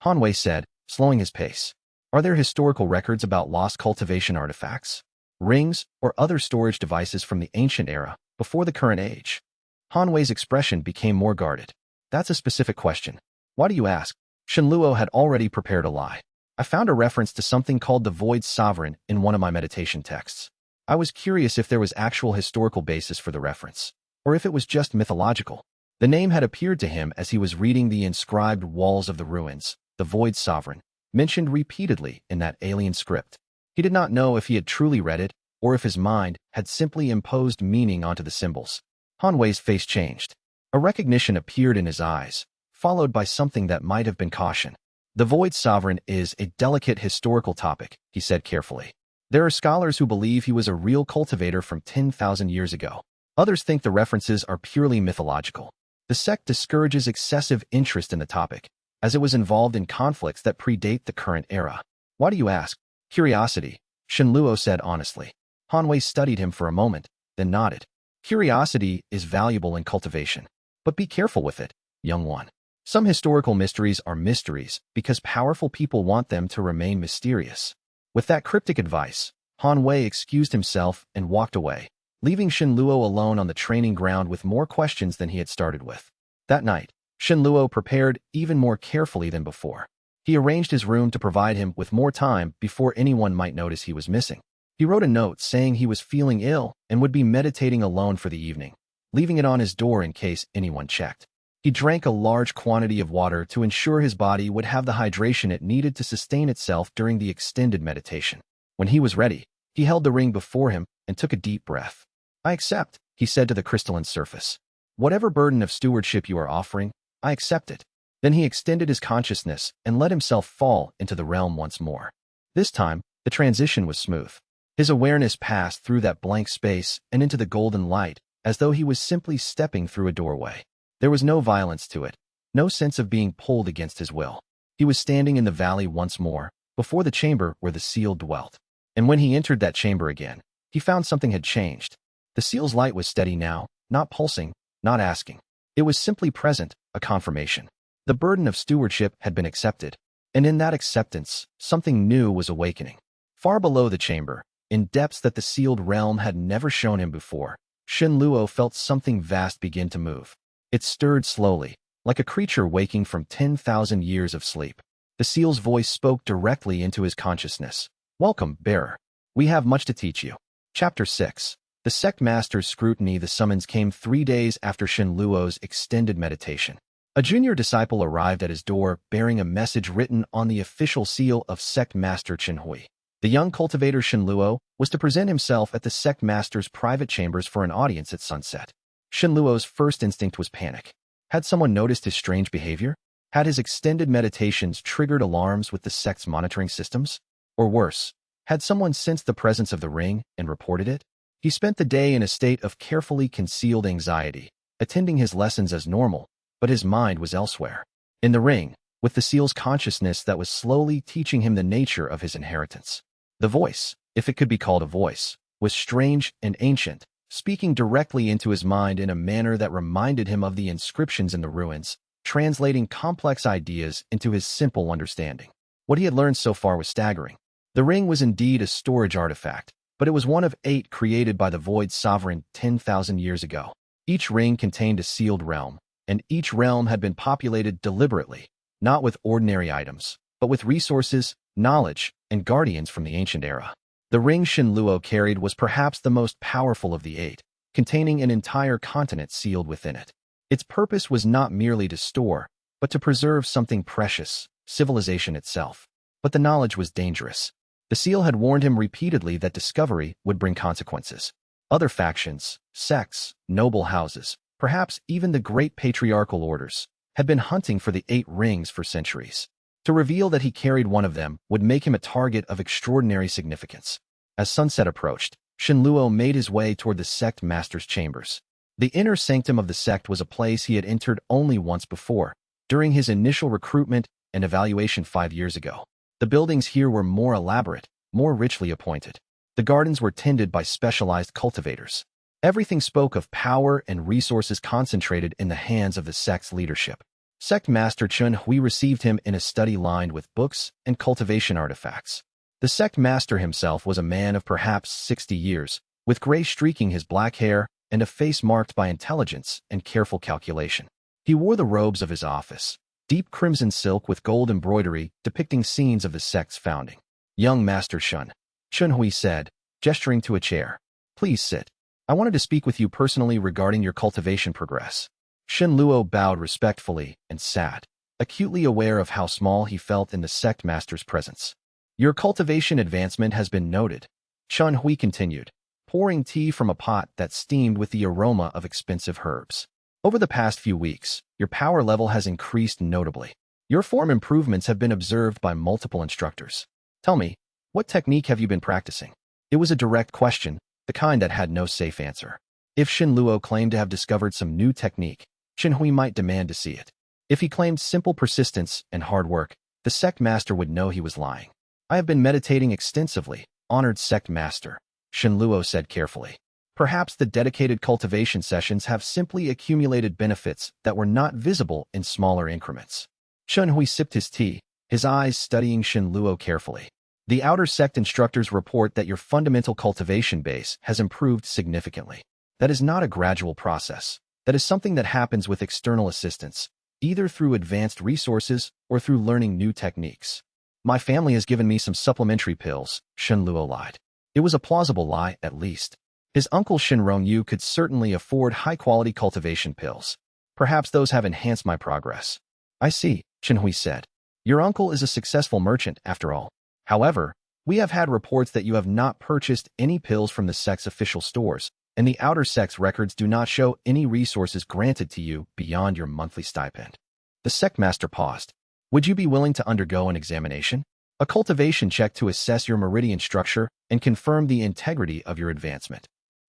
A: Han Wei said, slowing his pace. "Are there historical records about lost cultivation artifacts, rings, or other storage devices from the ancient era, before the current age?" Han Wei's expression became more guarded. "That's a specific question. Why do you ask?" Shenluo had already prepared a lie. "I found a reference to something called the Void Sovereign in one of my meditation texts. I was curious if there was actual historical basis for the reference, or if it was just mythological." The name had appeared to him as he was reading the inscribed walls of the ruins, the Void Sovereign, mentioned repeatedly in that alien script. He did not know if he had truly read it, or if his mind had simply imposed meaning onto the symbols. Han Wei's face changed. A recognition appeared in his eyes, followed by something that might have been caution. "The Void Sovereign is a delicate historical topic," he said carefully. "There are scholars who believe he was a real cultivator from 10,000 years ago. Others think the references are purely mythological. The sect discourages excessive interest in the topic, as it was involved in conflicts that predate the current era." "Why do you ask?" "Curiosity," Shenluo said honestly. Han Wei studied him for a moment, then nodded. "Curiosity is valuable in cultivation. But be careful with it, young one. Some historical mysteries are mysteries because powerful people want them to remain mysterious." With that cryptic advice, Han Wei excused himself and walked away, leaving Shenluo alone on the training ground with more questions than he had started with. That night, Shenluo prepared even more carefully than before. He arranged his room to provide him with more time before anyone might notice he was missing. He wrote a note saying he was feeling ill and would be meditating alone for the evening, leaving it on his door in case anyone checked. He drank a large quantity of water to ensure his body would have the hydration it needed to sustain itself during the extended meditation. When he was ready, he held the ring before him and took a deep breath. "I accept," he said to the crystalline surface. "Whatever burden of stewardship you are offering, I accept it." Then he extended his consciousness and let himself fall into the realm once more. This time, the transition was smooth. His awareness passed through that blank space and into the golden light, as though he was simply stepping through a doorway. There was no violence to it, no sense of being pulled against his will. He was standing in the valley once more, before the chamber where the seal dwelt. And when he entered that chamber again, he found something had changed. The seal's light was steady now, not pulsing, not asking. It was simply present, a confirmation. The burden of stewardship had been accepted, and in that acceptance, something new was awakening. Far below the chamber, in depths that the sealed realm had never shown him before, Shenluo felt something vast begin to move. It stirred slowly, like a creature waking from 10,000 years of sleep. The seal's voice spoke directly into his consciousness. "Welcome, bearer. We have much to teach you." Chapter 6. The sect master's scrutiny. The summons came 3 days after Shenluo's extended meditation. A junior disciple arrived at his door bearing a message written on the official seal of sect master Chenhui. The young cultivator Shenluo was to present himself at the sect master's private chambers for an audience at sunset. Shenluo's first instinct was panic. Had someone noticed his strange behavior? Had his extended meditations triggered alarms with the sect's monitoring systems? Or worse, had someone sensed the presence of the ring and reported it? He spent the day in a state of carefully concealed anxiety, attending his lessons as normal, but his mind was elsewhere. In the ring, with the seal's consciousness that was slowly teaching him the nature of his inheritance. The voice, if it could be called a voice, was strange and ancient, speaking directly into his mind in a manner that reminded him of the inscriptions in the ruins, translating complex ideas into his simple understanding. What he had learned so far was staggering. The ring was indeed a storage artifact, but it was one of 8 created by the Void Sovereign 10,000 years ago. Each ring contained a sealed realm, and each realm had been populated deliberately, not with ordinary items, but with resources, knowledge, and guardians from the ancient era. The ring Shen Luo carried was perhaps the most powerful of the 8, containing an entire continent sealed within it. Its purpose was not merely to store, but to preserve something precious, civilization itself. But the knowledge was dangerous. The seal had warned him repeatedly that discovery would bring consequences. Other factions, sects, noble houses, perhaps even the great patriarchal orders, had been hunting for the 8 rings for centuries. To reveal that he carried one of them would make him a target of extraordinary significance. As sunset approached, Shen Luo made his way toward the sect master's chambers. The inner sanctum of the sect was a place he had entered only once before, during his initial recruitment and evaluation 5 years ago. The buildings here were more elaborate, more richly appointed. The gardens were tended by specialized cultivators. Everything spoke of power and resources concentrated in the hands of the sect's leadership. Sect Master Chun Hui received him in a study lined with books and cultivation artifacts. The sect master himself was a man of perhaps 60 years, with gray streaking his black hair and a face marked by intelligence and careful calculation. He wore the robes of his office, deep crimson silk with gold embroidery depicting scenes of the sect's founding. "Young Master Chun," Chun Hui said, gesturing to a chair. "Please sit. I wanted to speak with you personally regarding your cultivation progress." Shen Luo bowed respectfully and sat, acutely aware of how small he felt in the sect master's presence. "Your cultivation advancement has been noted," Chun Hui continued, pouring tea from a pot that steamed with the aroma of expensive herbs. "Over the past few weeks, your power level has increased notably. Your form improvements have been observed by multiple instructors. Tell me, what technique have you been practicing?" It was a direct question, the kind that had no safe answer. If Shen Luo claimed to have discovered some new technique, Shen Hui might demand to see it. If he claimed simple persistence and hard work, the sect master would know he was lying. "I have been meditating extensively, honored sect master," Shen Luo said carefully. "Perhaps the dedicated cultivation sessions have simply accumulated benefits that were not visible in smaller increments." Chun Hui sipped his tea, his eyes studying Shen Luo carefully. "The outer sect instructors report that your fundamental cultivation base has improved significantly. That is not a gradual process. That is something that happens with external assistance, either through advanced resources or through learning new techniques." "My family has given me some supplementary pills," Shen Luo lied. It was a plausible lie, at least. His uncle Shen Rongyu could certainly afford high-quality cultivation pills. "Perhaps those have enhanced my progress." "I see," Chen Hui said. "Your uncle is a successful merchant, after all. However, we have had reports that you have not purchased any pills from the sect's official stores, and the outer sect's records do not show any resources granted to you beyond your monthly stipend." The sect master paused. "Would you be willing to undergo an examination? A cultivation check to assess your meridian structure and confirm the integrity of your advancement."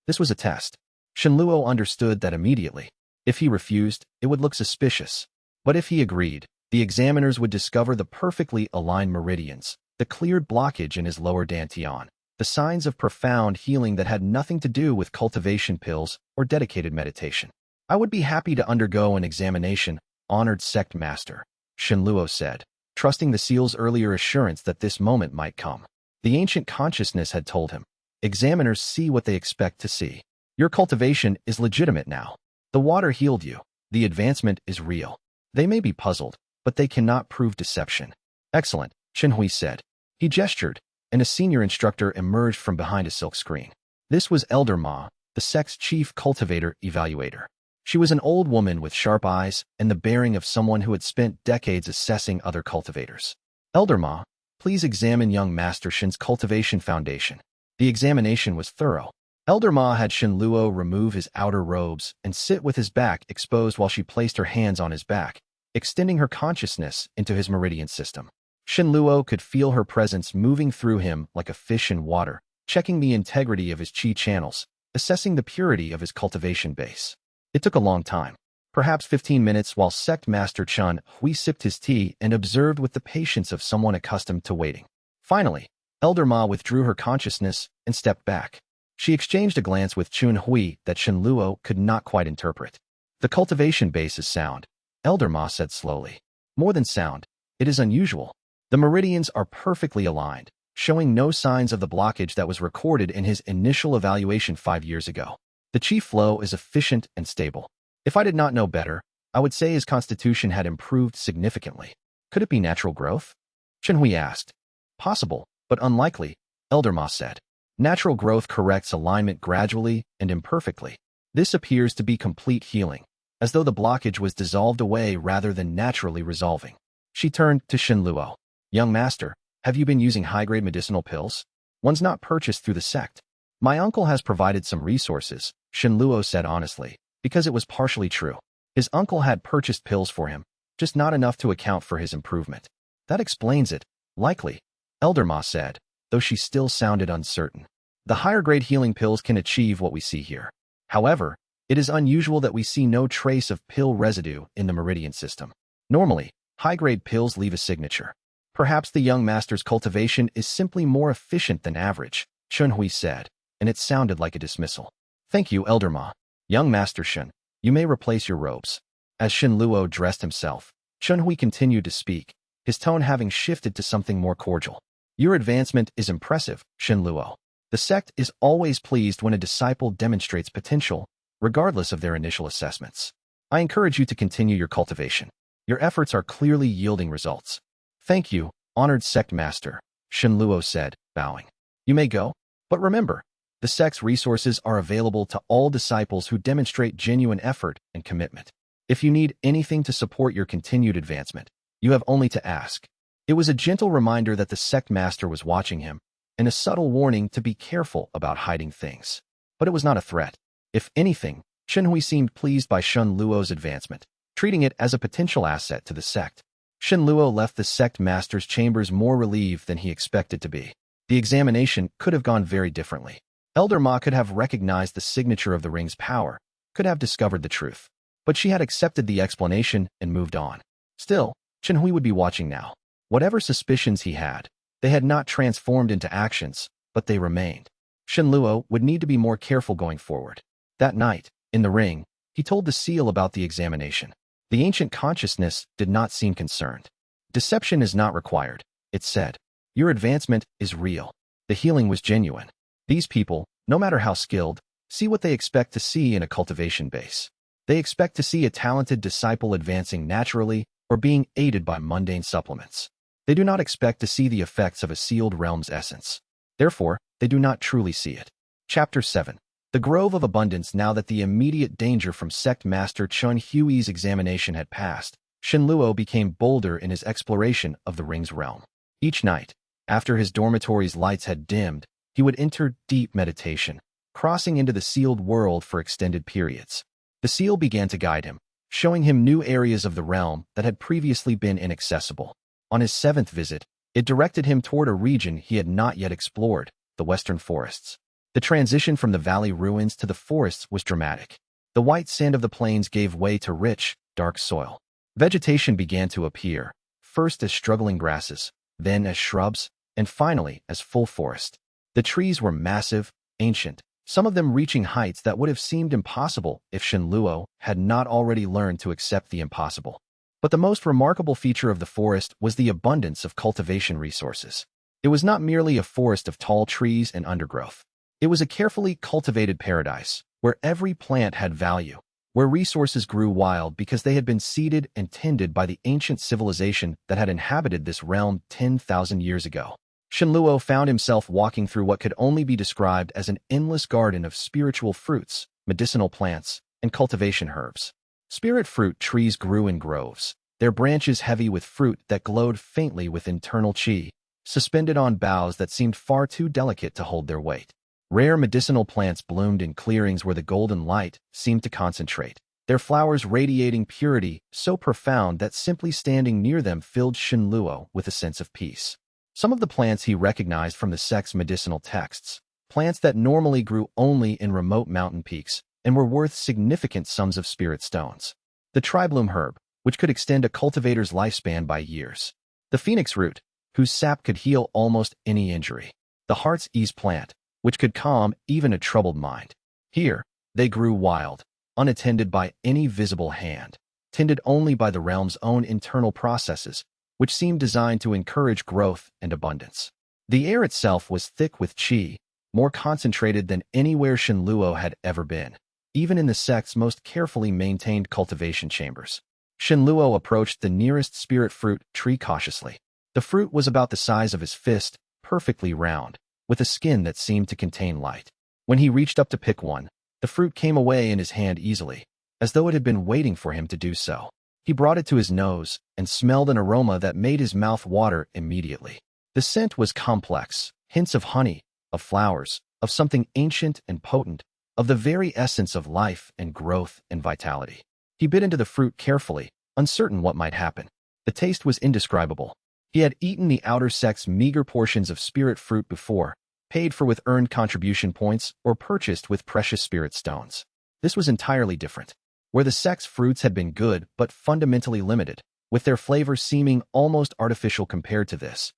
A: This was a test. Shen Luo understood that immediately. If he refused, it would look suspicious. But if he agreed, the examiners would discover the perfectly aligned meridians, the cleared blockage in his lower dantian, the signs of profound healing that had nothing to do with cultivation pills or dedicated meditation. "I would be happy to undergo an examination, honored sect master," Shen Luo said, trusting the seal's earlier assurance that this moment might come. The ancient consciousness had told him, "Examiners see what they expect to see. Your cultivation is legitimate now. The water healed you. The advancement is real. They may be puzzled, but they cannot prove deception." "Excellent," Chen Hui said. He gestured, and a senior instructor emerged from behind a silk screen. This was Elder Ma, the sect's chief cultivator evaluator. She was an old woman with sharp eyes and the bearing of someone who had spent decades assessing other cultivators. "Elder Ma, please examine young Master Shen's cultivation foundation." The examination was thorough. Elder Ma had Shen Luo remove his outer robes and sit with his back exposed while she placed her hands on his back, extending her consciousness into his meridian system. Shenluo could feel her presence moving through him like a fish in water, checking the integrity of his qi channels, assessing the purity of his cultivation base. It took a long time, perhaps 15 minutes, while Sect Master Chun Hui sipped his tea and observed with the patience of someone accustomed to waiting. Finally, Elder Ma withdrew her consciousness and stepped back. She exchanged a glance with Chun Hui that Shenluo could not quite interpret. The cultivation base is sound, Elder Ma said slowly. More than sound, it is unusual. The meridians are perfectly aligned, showing no signs of the blockage that was recorded in his initial evaluation 5 years ago. The qi flow is efficient and stable. If I did not know better, I would say his constitution had improved significantly. Could it be natural growth? Chen Hui asked. Possible, but unlikely, Elder Ma said. Natural growth corrects alignment gradually and imperfectly. This appears to be complete healing, as though the blockage was dissolved away rather than naturally resolving. She turned to Shenluo. Young master, have you been using high-grade medicinal pills? One's not purchased through the sect. My uncle has provided some resources, Shenluo said honestly, because it was partially true. His uncle had purchased pills for him, just not enough to account for his improvement. That explains it, likely, Elder Ma said, though she still sounded uncertain. The higher-grade healing pills can achieve what we see here. However, it is unusual that we see no trace of pill residue in the meridian system. Normally, high-grade pills leave a signature. Perhaps the young master's cultivation is simply more efficient than average, Chun Hui said, and it sounded like a dismissal. Thank you, Elder Ma. Young Master Shen, you may replace your robes. As Shenluo dressed himself, Chun Hui continued to speak, his tone having shifted to something more cordial. Your advancement is impressive, Shenluo. The sect is always pleased when a disciple demonstrates potential, regardless of their initial assessments. I encourage you to continue your cultivation. Your efforts are clearly yielding results. Thank you, honored sect master, Shenluo said, bowing. You may go, but remember, the sect's resources are available to all disciples who demonstrate genuine effort and commitment. If you need anything to support your continued advancement, you have only to ask. It was a gentle reminder that the sect master was watching him, and a subtle warning to be careful about hiding things. But it was not a threat. If anything, Chen Hui seemed pleased by Shenluo's advancement, treating it as a potential asset to the sect. Shenluo left the sect master's chambers more relieved than he expected to be. The examination could have gone very differently. Elder Ma could have recognized the signature of the ring's power, could have discovered the truth. But she had accepted the explanation and moved on. Still, Chen Hui would be watching now. Whatever suspicions he had, they had not transformed into actions, but they remained. Shenluo would need to be more careful going forward. That night, in the ring, he told the seal about the examination. The ancient consciousness did not seem concerned. Deception is not required, it said. Your advancement is real. The healing was genuine. These people, no matter how skilled, see what they expect to see in a cultivation base. They expect to see a talented disciple advancing naturally or being aided by mundane supplements. They do not expect to see the effects of a sealed realm's essence. Therefore, they do not truly see it. Chapter 7. The Grove of Abundance. Now that the immediate danger from Sect Master Chun Hui's examination had passed, Shenluo became bolder in his exploration of the ring's realm. Each night, after his dormitory's lights had dimmed, he would enter deep meditation, crossing into the sealed world for extended periods. The seal began to guide him, showing him new areas of the realm that had previously been inaccessible. On his 7th visit, it directed him toward a region he had not yet explored, the western forests. The transition from the valley ruins to the forests was dramatic. The white sand of the plains gave way to rich, dark soil. Vegetation began to appear, first as struggling grasses, then as shrubs, and finally as full forest. The trees were massive, ancient, some of them reaching heights that would have seemed impossible if Shenluo had not already learned to accept the impossible. But the most remarkable feature of the forest was the abundance of cultivation resources. It was not merely a forest of tall trees and undergrowth. It was a carefully cultivated paradise, where every plant had value, where resources grew wild because they had been seeded and tended by the ancient civilization that had inhabited this realm 10,000 years ago. Shenluo found himself walking through what could only be described as an endless garden of spiritual fruits, medicinal plants, and cultivation herbs. Spirit fruit trees grew in groves, their branches heavy with fruit that glowed faintly with internal qi, suspended on boughs that seemed far too delicate to hold their weight. Rare medicinal plants bloomed in clearings where the golden light seemed to concentrate, their flowers radiating purity so profound that simply standing near them filled Shenluo with a sense of peace. Some of the plants he recognized from the sect's medicinal texts, plants that normally grew only in remote mountain peaks and were worth significant sums of spirit stones. The tribloom herb, which could extend a cultivator's lifespan by years. The phoenix root, whose sap could heal almost any injury. The heart's ease plant, which could calm even a troubled mind. Here, they grew wild, unattended by any visible hand, tended only by the realm's own internal processes, which seemed designed to encourage growth and abundance. The air itself was thick with qi, more concentrated than anywhere Shenluo had ever been, even in the sect's most carefully maintained cultivation chambers. Shenluo approached the nearest spirit fruit tree cautiously. The fruit was about the size of his fist, perfectly round, with a skin that seemed to contain light. When he reached up to pick one, the fruit came away in his hand easily, as though it had been waiting for him to do so. He brought it to his nose and smelled an aroma that made his mouth water immediately. The scent was complex, hints of honey, of flowers, of something ancient and potent, of the very essence of life and growth and vitality. He bit into the fruit carefully, uncertain what might happen. The taste was indescribable. He had eaten the outer sect's meager portions of spirit fruit before, paid for with earned contribution points or purchased with precious spirit stones. This was entirely different. Where the sect's fruits had been good but fundamentally limited, with their flavor seeming almost artificial compared to this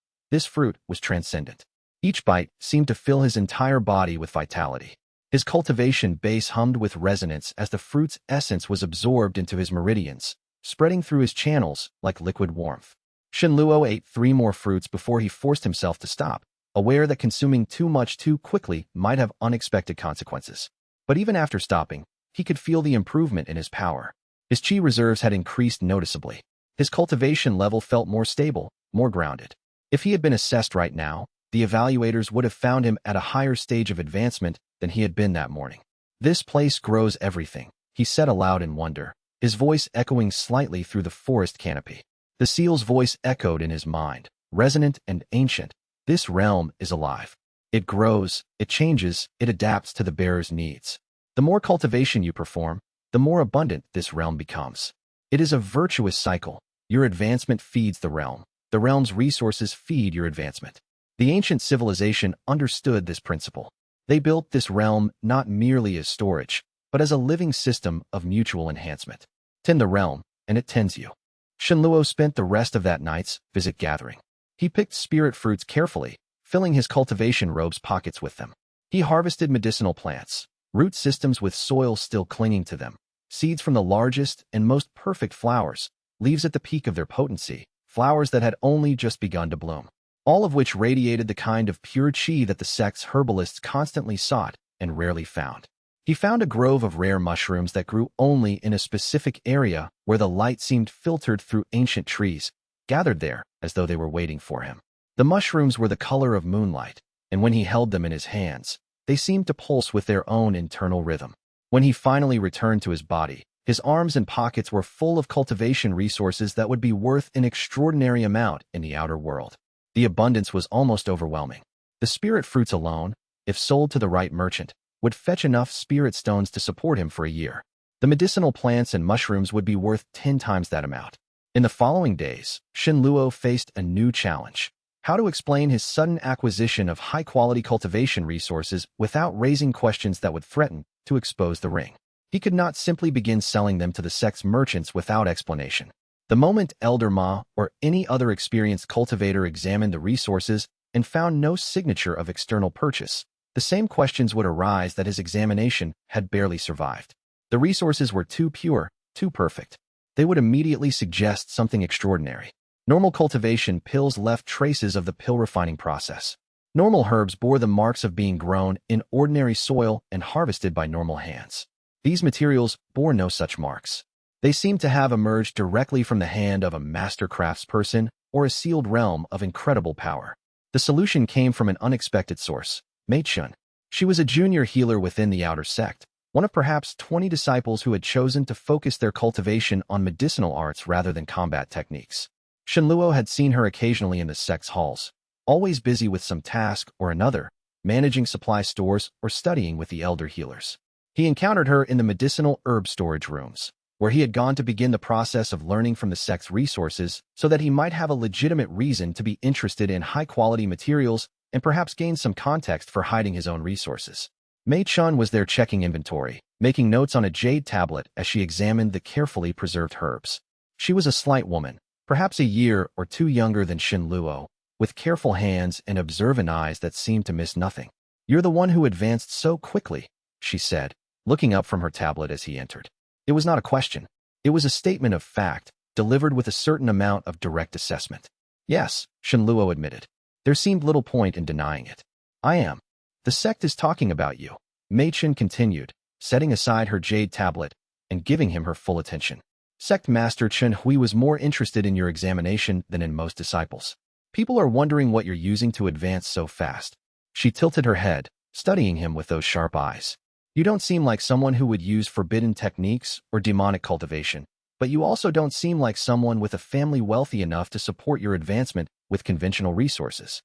A: fruit was transcendent. Each bite seemed to fill his entire body with vitality. His cultivation base hummed with resonance as the fruit's essence was absorbed into his meridians, spreading through his channels like liquid warmth. Shenluo ate 3 more fruits before he forced himself to stop, aware that consuming too much too quickly might have unexpected consequences. But even after stopping, he could feel the improvement in his power. His qi reserves had increased noticeably. His cultivation level felt more stable, more grounded. If he had been assessed right now, the evaluators would have found him at a higher stage of advancement than he had been that morning. "This place grows everything," he said aloud in wonder, his voice echoing slightly through the forest canopy. The seal's voice echoed in his mind, resonant and ancient. "This realm is alive. It grows, it changes, it adapts to the bearer's needs. The more cultivation you perform, the more abundant this realm becomes. It is a virtuous cycle. Your advancement feeds the realm's resources feed your advancement." The ancient civilization understood this principle. They built this realm not merely as storage, but as a living system of mutual enhancement. Tend the realm, and it tends you. Shenluo spent the rest of that night's visit gathering. He picked spirit fruits carefully, filling his cultivation robe's pockets with them. He harvested medicinal plants, root systems with soil still clinging to them, seeds from the largest and most perfect flowers, leaves at the peak of their potency, flowers that had only just begun to bloom, all of which radiated the kind of pure qi that the sect's herbalists constantly sought and rarely found. He found a grove of rare mushrooms that grew only in a specific area where the light seemed filtered through ancient trees, gathered there as though they were waiting for him. The mushrooms were the color of moonlight, and when he held them in his hands, they seemed to pulse with their own internal rhythm. When he finally returned to his body, his arms and pockets were full of cultivation resources that would be worth an extraordinary amount in the outer world. The abundance was almost overwhelming. The spirit fruits alone, if sold to the right merchant, would fetch enough spirit stones to support him for a year. The medicinal plants and mushrooms would be worth 10 times that amount. In the following days, Shenluo faced a new challenge: how to explain his sudden acquisition of high-quality cultivation resources without raising questions that would threaten to expose the ring. He could not simply begin selling them to the sect's merchants without explanation. The moment Elder Ma or any other experienced cultivator examined the resources and found no signature of external purchase, the same questions would arise that his examination had barely survived. The resources were too pure, too perfect. They would immediately suggest something extraordinary. Normal cultivation pills left traces of the pill refining process. Normal herbs bore the marks of being grown in ordinary soil and harvested by normal hands. These materials bore no such marks. They seemed to have emerged directly from the hand of a master craftsperson or a sealed realm of incredible power. The solution came from an unexpected source: Mei-chun. She was a junior healer within the outer sect, one of perhaps 20 disciples who had chosen to focus their cultivation on medicinal arts rather than combat techniques. Shenluo had seen her occasionally in the sect's halls, always busy with some task or another, managing supply stores or studying with the elder healers. He encountered her in the medicinal herb storage rooms, where he had gone to begin the process of learning from the sect's resources so that he might have a legitimate reason to be interested in high-quality materials and perhaps gain some context for hiding his own resources. Mei Chun was there checking inventory, making notes on a jade tablet as she examined the carefully preserved herbs. She was a slight woman, perhaps a year or two younger than Xin Luo, with careful hands and observant eyes that seemed to miss nothing. "You're the one who advanced so quickly," she said, looking up from her tablet as he entered. It was not a question. It was a statement of fact, delivered with a certain amount of direct assessment. "Yes," Xin Luo admitted. There seemed little point in denying it. "I am. The sect is talking about you," Mei Chen continued, setting aside her jade tablet and giving him her full attention. "Sect Master Chen Hui was more interested in your examination than in most disciples. People are wondering what you're using to advance so fast." She tilted her head, studying him with those sharp eyes. "You don't seem like someone who would use forbidden techniques or demonic cultivation, but you also don't seem like someone with a family wealthy enough to support your advancement with conventional resources."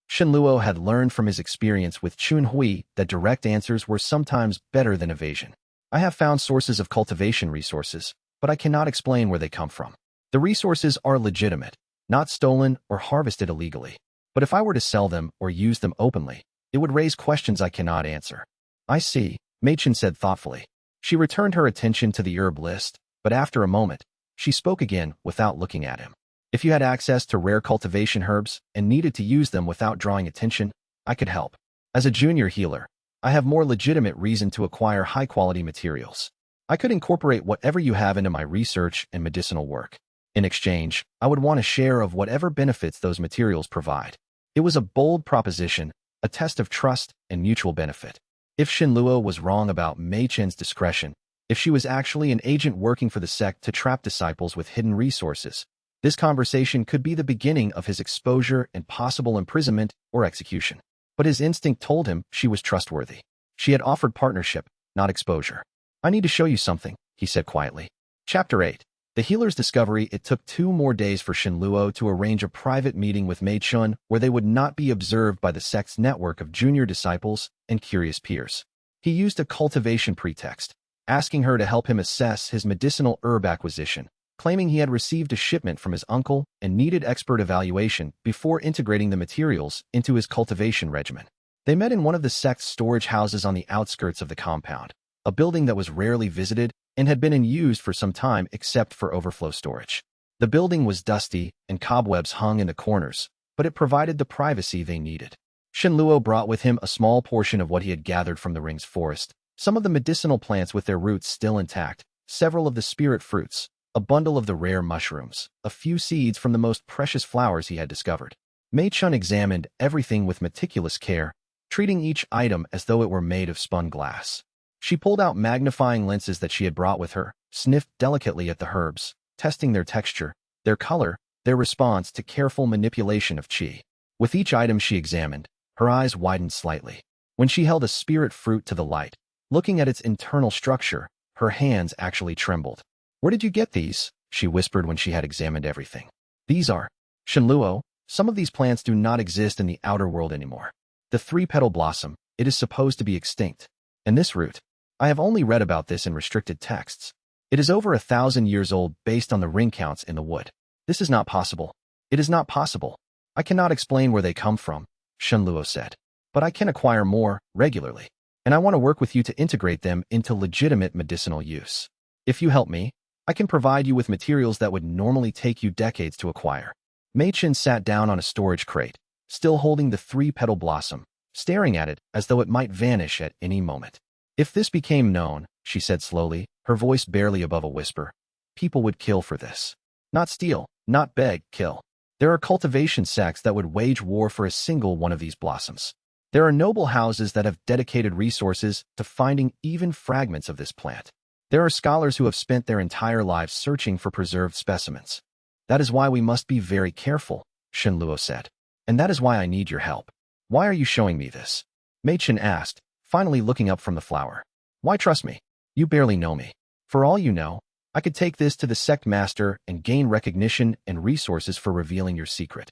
A: Xin Luo had learned from his experience with Chun Hui that direct answers were sometimes better than evasion. "I have found sources of cultivation resources, but I cannot explain where they come from. The resources are legitimate, not stolen or harvested illegally. But if I were to sell them or use them openly, it would raise questions I cannot answer." "I see," Mei Chen said thoughtfully. She returned her attention to the herb list, but after a moment, she spoke again without looking at him. "If you had access to rare cultivation herbs and needed to use them without drawing attention, I could help. As a junior healer, I have more legitimate reason to acquire high-quality materials. I could incorporate whatever you have into my research and medicinal work. In exchange, I would want a share of whatever benefits those materials provide." It was a bold proposition, a test of trust and mutual benefit. If Xin Luo was wrong about Mei Chen's discretion, if she was actually an agent working for the sect to trap disciples with hidden resources, this conversation could be the beginning of his exposure and possible imprisonment or execution. But his instinct told him she was trustworthy. She had offered partnership, not exposure. "I need to show you something," he said quietly. Chapter 8. The healer's discovery. It took 2 more days for Xin Luo to arrange a private meeting with Mei Chun where they would not be observed by the sect's network of junior disciples and curious peers. He used a cultivation pretext, asking her to help him assess his medicinal herb acquisition, claiming he had received a shipment from his uncle and needed expert evaluation before integrating the materials into his cultivation regimen. They met in one of the sect's storage houses on the outskirts of the compound, a building that was rarely visited and had been in use for some time except for overflow storage. The building was dusty and cobwebs hung in the corners, but it provided the privacy they needed. Xin Luo brought with him a small portion of what he had gathered from the ring's forest, some of the medicinal plants with their roots still intact, several of the spirit fruits, a bundle of the rare mushrooms, a few seeds from the most precious flowers he had discovered. Mei Chun examined everything with meticulous care, treating each item as though it were made of spun glass. She pulled out magnifying lenses that she had brought with her, sniffed delicately at the herbs, testing their texture, their color, their response to careful manipulation of qi. With each item she examined, her eyes widened slightly. When she held a spirit fruit to the light, looking at its internal structure, her hands actually trembled. "Where did you get these?" she whispered when she had examined everything. "These are Xin Luo. Some of these plants do not exist in the outer world anymore. The 3-petal blossom, it is supposed to be extinct. And this root, I have only read about this in restricted texts. It is over 1,000 years old based on the ring counts in the wood. This is not possible. It is not possible. I cannot explain where they come from," Xin Luo said. "But I can acquire more regularly, and I want to work with you to integrate them into legitimate medicinal use. If you help me, I can provide you with materials that would normally take you decades to acquire." Mei Chen sat down on a storage crate, still holding the 3-petal blossom, staring at it as though it might vanish at any moment. "If this became known," she said slowly, her voice barely above a whisper, "people would kill for this. Not steal, not beg, kill. There are cultivation sects that would wage war for a single one of these blossoms. There are noble houses that have dedicated resources to finding even fragments of this plant. There are scholars who have spent their entire lives searching for preserved specimens. That is why we must be very careful," Xin Luo said. "And that is why I need your help." "Why are you showing me this?" Mei Chen asked, finally looking up from the flower. "Why trust me? You barely know me. For all you know, I could take this to the sect master and gain recognition and resources for revealing your secret."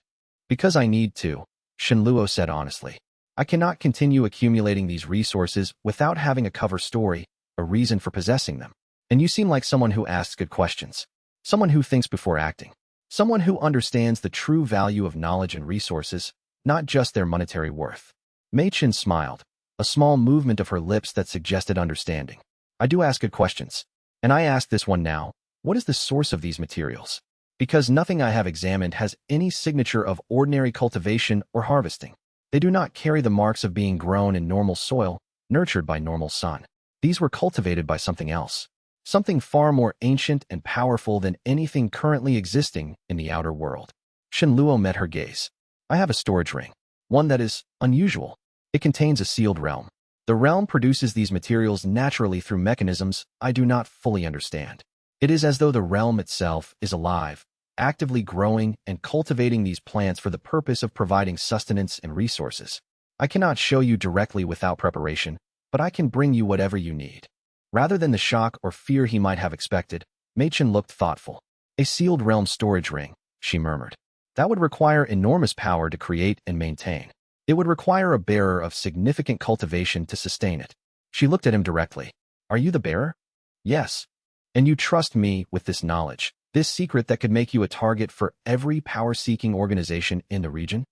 A: "Because I need to," Xin Luo said honestly. "I cannot continue accumulating these resources without having a cover story, a reason for possessing them. And you seem like someone who asks good questions, someone who thinks before acting, someone who understands the true value of knowledge and resources, not just their monetary worth. Mei Chen smiled, a small movement of her lips that suggested understanding. I do ask good questions. And I ask this one now, what is the source of these materials? Because nothing I have examined has any signature of ordinary cultivation or harvesting. They do not carry the marks of being grown in normal soil, nurtured by normal sun. These were cultivated by something else, something far more ancient and powerful than anything currently existing in the outer world. Shen Luo met her gaze. I have a storage ring, one that is unusual. It contains a sealed realm. The realm produces these materials naturally through mechanisms I do not fully understand. It is as though the realm itself is alive, actively growing and cultivating these plants for the purpose of providing sustenance and resources. I cannot show you directly without preparation, but I can bring you whatever you need. Rather than the shock or fear he might have expected, Mei Chen looked thoughtful. A sealed realm storage ring, she murmured. That would require enormous power to create and maintain. It would require a bearer of significant cultivation to sustain it. She looked at him directly. Are you the bearer? Yes. And you trust me with this knowledge, this secret that could make you a target for every power-seeking organization in the region?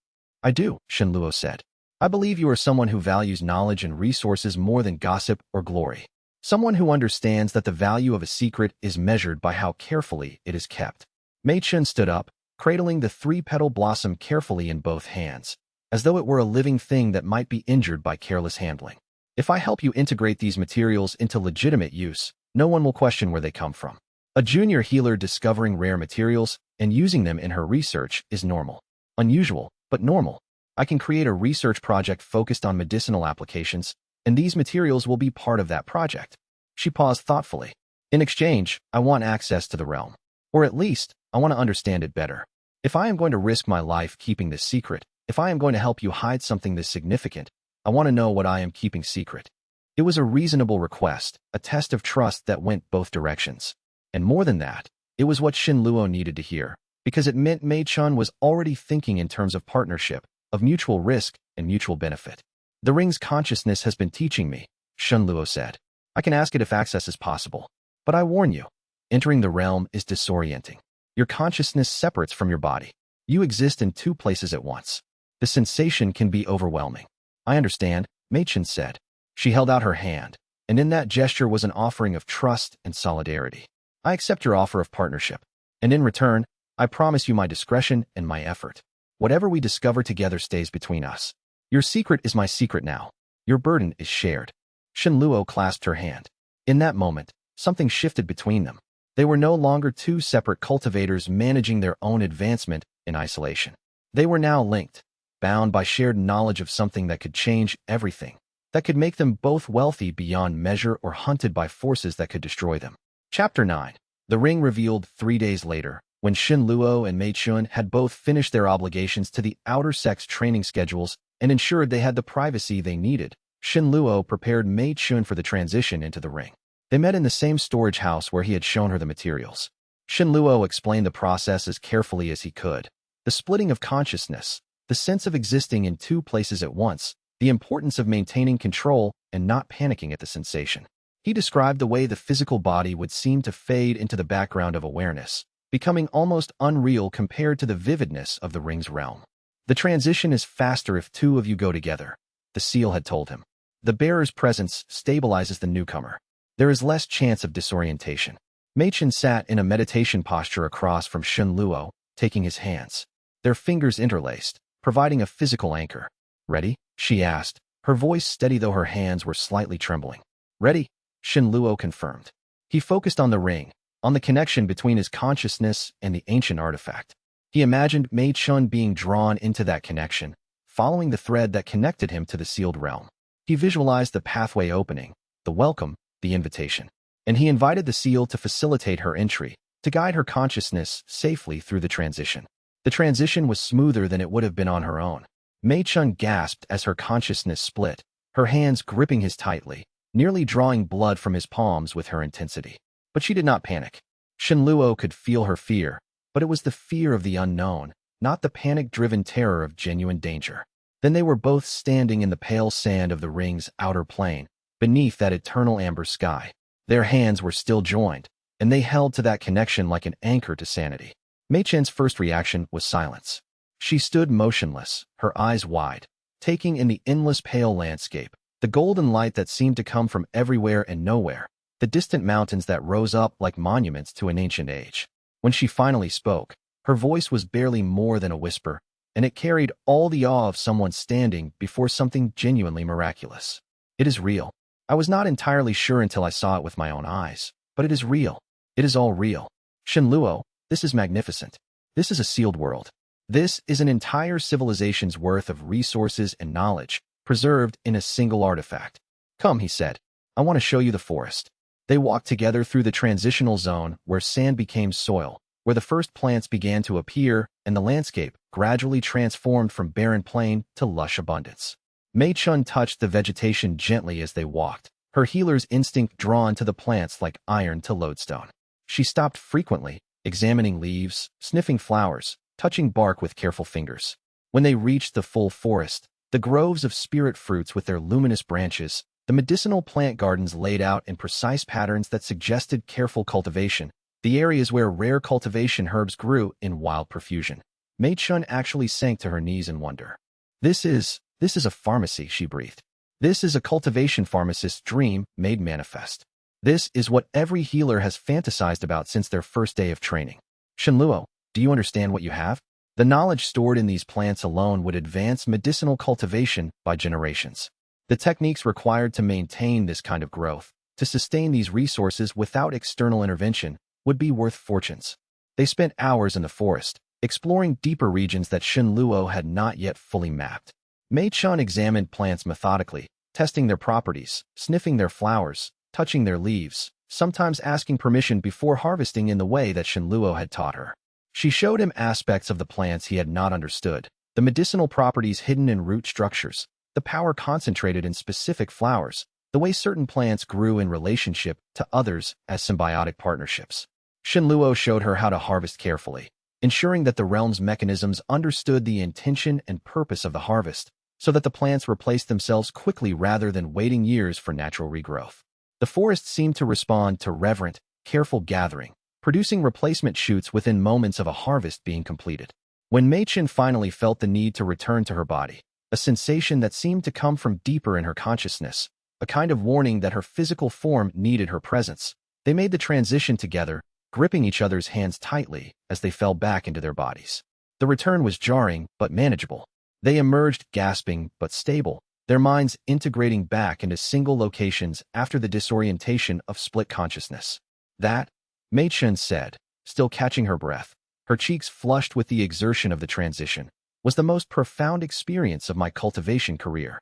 A: I do, Shen Luo said. I believe you are someone who values knowledge and resources more than gossip or glory. Someone who understands that the value of a secret is measured by how carefully it is kept. Mei Chen stood up, cradling the three-petal blossom carefully in both hands, as though it were a living thing that might be injured by careless handling. If I help you integrate these materials into legitimate use, no one will question where they come from. A junior healer discovering rare materials and using them in her research is normal. Unusual, but normal. I can create a research project focused on medicinal applications, and these materials will be part of that project. She paused thoughtfully. In exchange, I want access to the realm. Or at least, I want to understand it better. If I am going to risk my life keeping this secret, if I am going to help you hide something this significant, I want to know what I am keeping secret. It was a reasonable request, a test of trust that went both directions. And more than that, it was what Shen Luo needed to hear, because it meant Mei Chen was already thinking in terms of partnership, of mutual risk and mutual benefit. The ring's consciousness has been teaching me, Shen Luo said. I can ask it if access is possible. But I warn you, entering the realm is disorienting. Your consciousness separates from your body. You exist in two places at once. The sensation can be overwhelming. I understand, Mei Chen said. She held out her hand, and in that gesture was an offering of trust and solidarity. I accept your offer of partnership, and in return, I promise you my discretion and my effort. Whatever we discover together stays between us. Your secret is my secret now. Your burden is shared. Shen Luo clasped her hand. In that moment, something shifted between them. They were no longer two separate cultivators managing their own advancement in isolation. They were now linked, bound by shared knowledge of something that could change everything, that could make them both wealthy beyond measure or hunted by forces that could destroy them. Chapter 9. The ring revealed 3 days later, when Shen Luo and Mei Chen had both finished their obligations to the outer sect's training schedules and ensured they had the privacy they needed. Shen Luo prepared Mei Chen for the transition into the ring. They met in the same storage house where he had shown her the materials. Shen Luo explained the process as carefully as he could. The splitting of consciousness, the sense of existing in two places at once, the importance of maintaining control and not panicking at the sensation. He described the way the physical body would seem to fade into the background of awareness, becoming almost unreal compared to the vividness of the ring's realm. The transition is faster if two of you go together, the seal had told him. The bearer's presence stabilizes the newcomer. There is less chance of disorientation. Mei Chen sat in a meditation posture across from Shen Luo, taking his hands. Their fingers interlaced, providing a physical anchor. Ready? She asked, her voice steady though her hands were slightly trembling. Ready? Shen Luo confirmed. He focused on the ring, on the connection between his consciousness and the ancient artifact. He imagined Mei Chen being drawn into that connection, following the thread that connected him to the sealed realm. He visualized the pathway opening, the welcome, the invitation. And he invited the seal to facilitate her entry, to guide her consciousness safely through the transition. The transition was smoother than it would have been on her own. Mei Chen gasped as her consciousness split, her hands gripping his tightly, nearly drawing blood from his palms with her intensity. But she did not panic. Shen Luo could feel her fear, but it was the fear of the unknown, not the panic-driven terror of genuine danger. Then they were both standing in the pale sand of the ring's outer plane, beneath that eternal amber sky. Their hands were still joined, and they held to that connection like an anchor to sanity. Mei Chen's first reaction was silence. She stood motionless, her eyes wide, taking in the endless pale landscape, the golden light that seemed to come from everywhere and nowhere, the distant mountains that rose up like monuments to an ancient age. When she finally spoke, her voice was barely more than a whisper, and it carried all the awe of someone standing before something genuinely miraculous. It is real. I was not entirely sure until I saw it with my own eyes, but it is real. It is all real. Shenluo, this is magnificent. This is a sealed world. This is an entire civilization's worth of resources and knowledge, preserved in a single artifact. Come, he said. I want to show you the forest. They walked together through the transitional zone where sand became soil, where the first plants began to appear, and the landscape gradually transformed from barren plain to lush abundance. Mei Chun touched the vegetation gently as they walked, her healer's instinct drawn to the plants like iron to lodestone. She stopped frequently, examining leaves, sniffing flowers, touching bark with careful fingers. When they reached the full forest, the groves of spirit fruits with their luminous branches, the medicinal plant gardens laid out in precise patterns that suggested careful cultivation, the areas where rare cultivation herbs grew in wild profusion. Mei Chun actually sank to her knees in wonder. This is a pharmacy, she breathed. This is a cultivation pharmacist's dream made manifest. This is what every healer has fantasized about since their first day of training. Shenluo, do you understand what you have? The knowledge stored in these plants alone would advance medicinal cultivation by generations. The techniques required to maintain this kind of growth, to sustain these resources without external intervention, would be worth fortunes. They spent hours in the forest, exploring deeper regions that Shenluo had not yet fully mapped. Mei Chun examined plants methodically, testing their properties, sniffing their flowers, touching their leaves, sometimes asking permission before harvesting in the way that Shenluo had taught her. She showed him aspects of the plants he had not understood, the medicinal properties hidden in root structures, the power concentrated in specific flowers, the way certain plants grew in relationship to others as symbiotic partnerships. Shenluo showed her how to harvest carefully, ensuring that the realm's mechanisms understood the intention and purpose of the harvest, so that the plants replaced themselves quickly rather than waiting years for natural regrowth. The forest seemed to respond to reverent, careful gathering, producing replacement shoots within moments of a harvest being completed. When Mei Chun finally felt the need to return to her body, a sensation that seemed to come from deeper in her consciousness, a kind of warning that her physical form needed her presence, they made the transition together, gripping each other's hands tightly as they fell back into their bodies. The return was jarring but manageable. They emerged gasping but stable, their minds integrating back into single locations after the disorientation of split consciousness. That, Mei Chun said, still catching her breath, her cheeks flushed with the exertion of the transition, was the most profound experience of my cultivation career.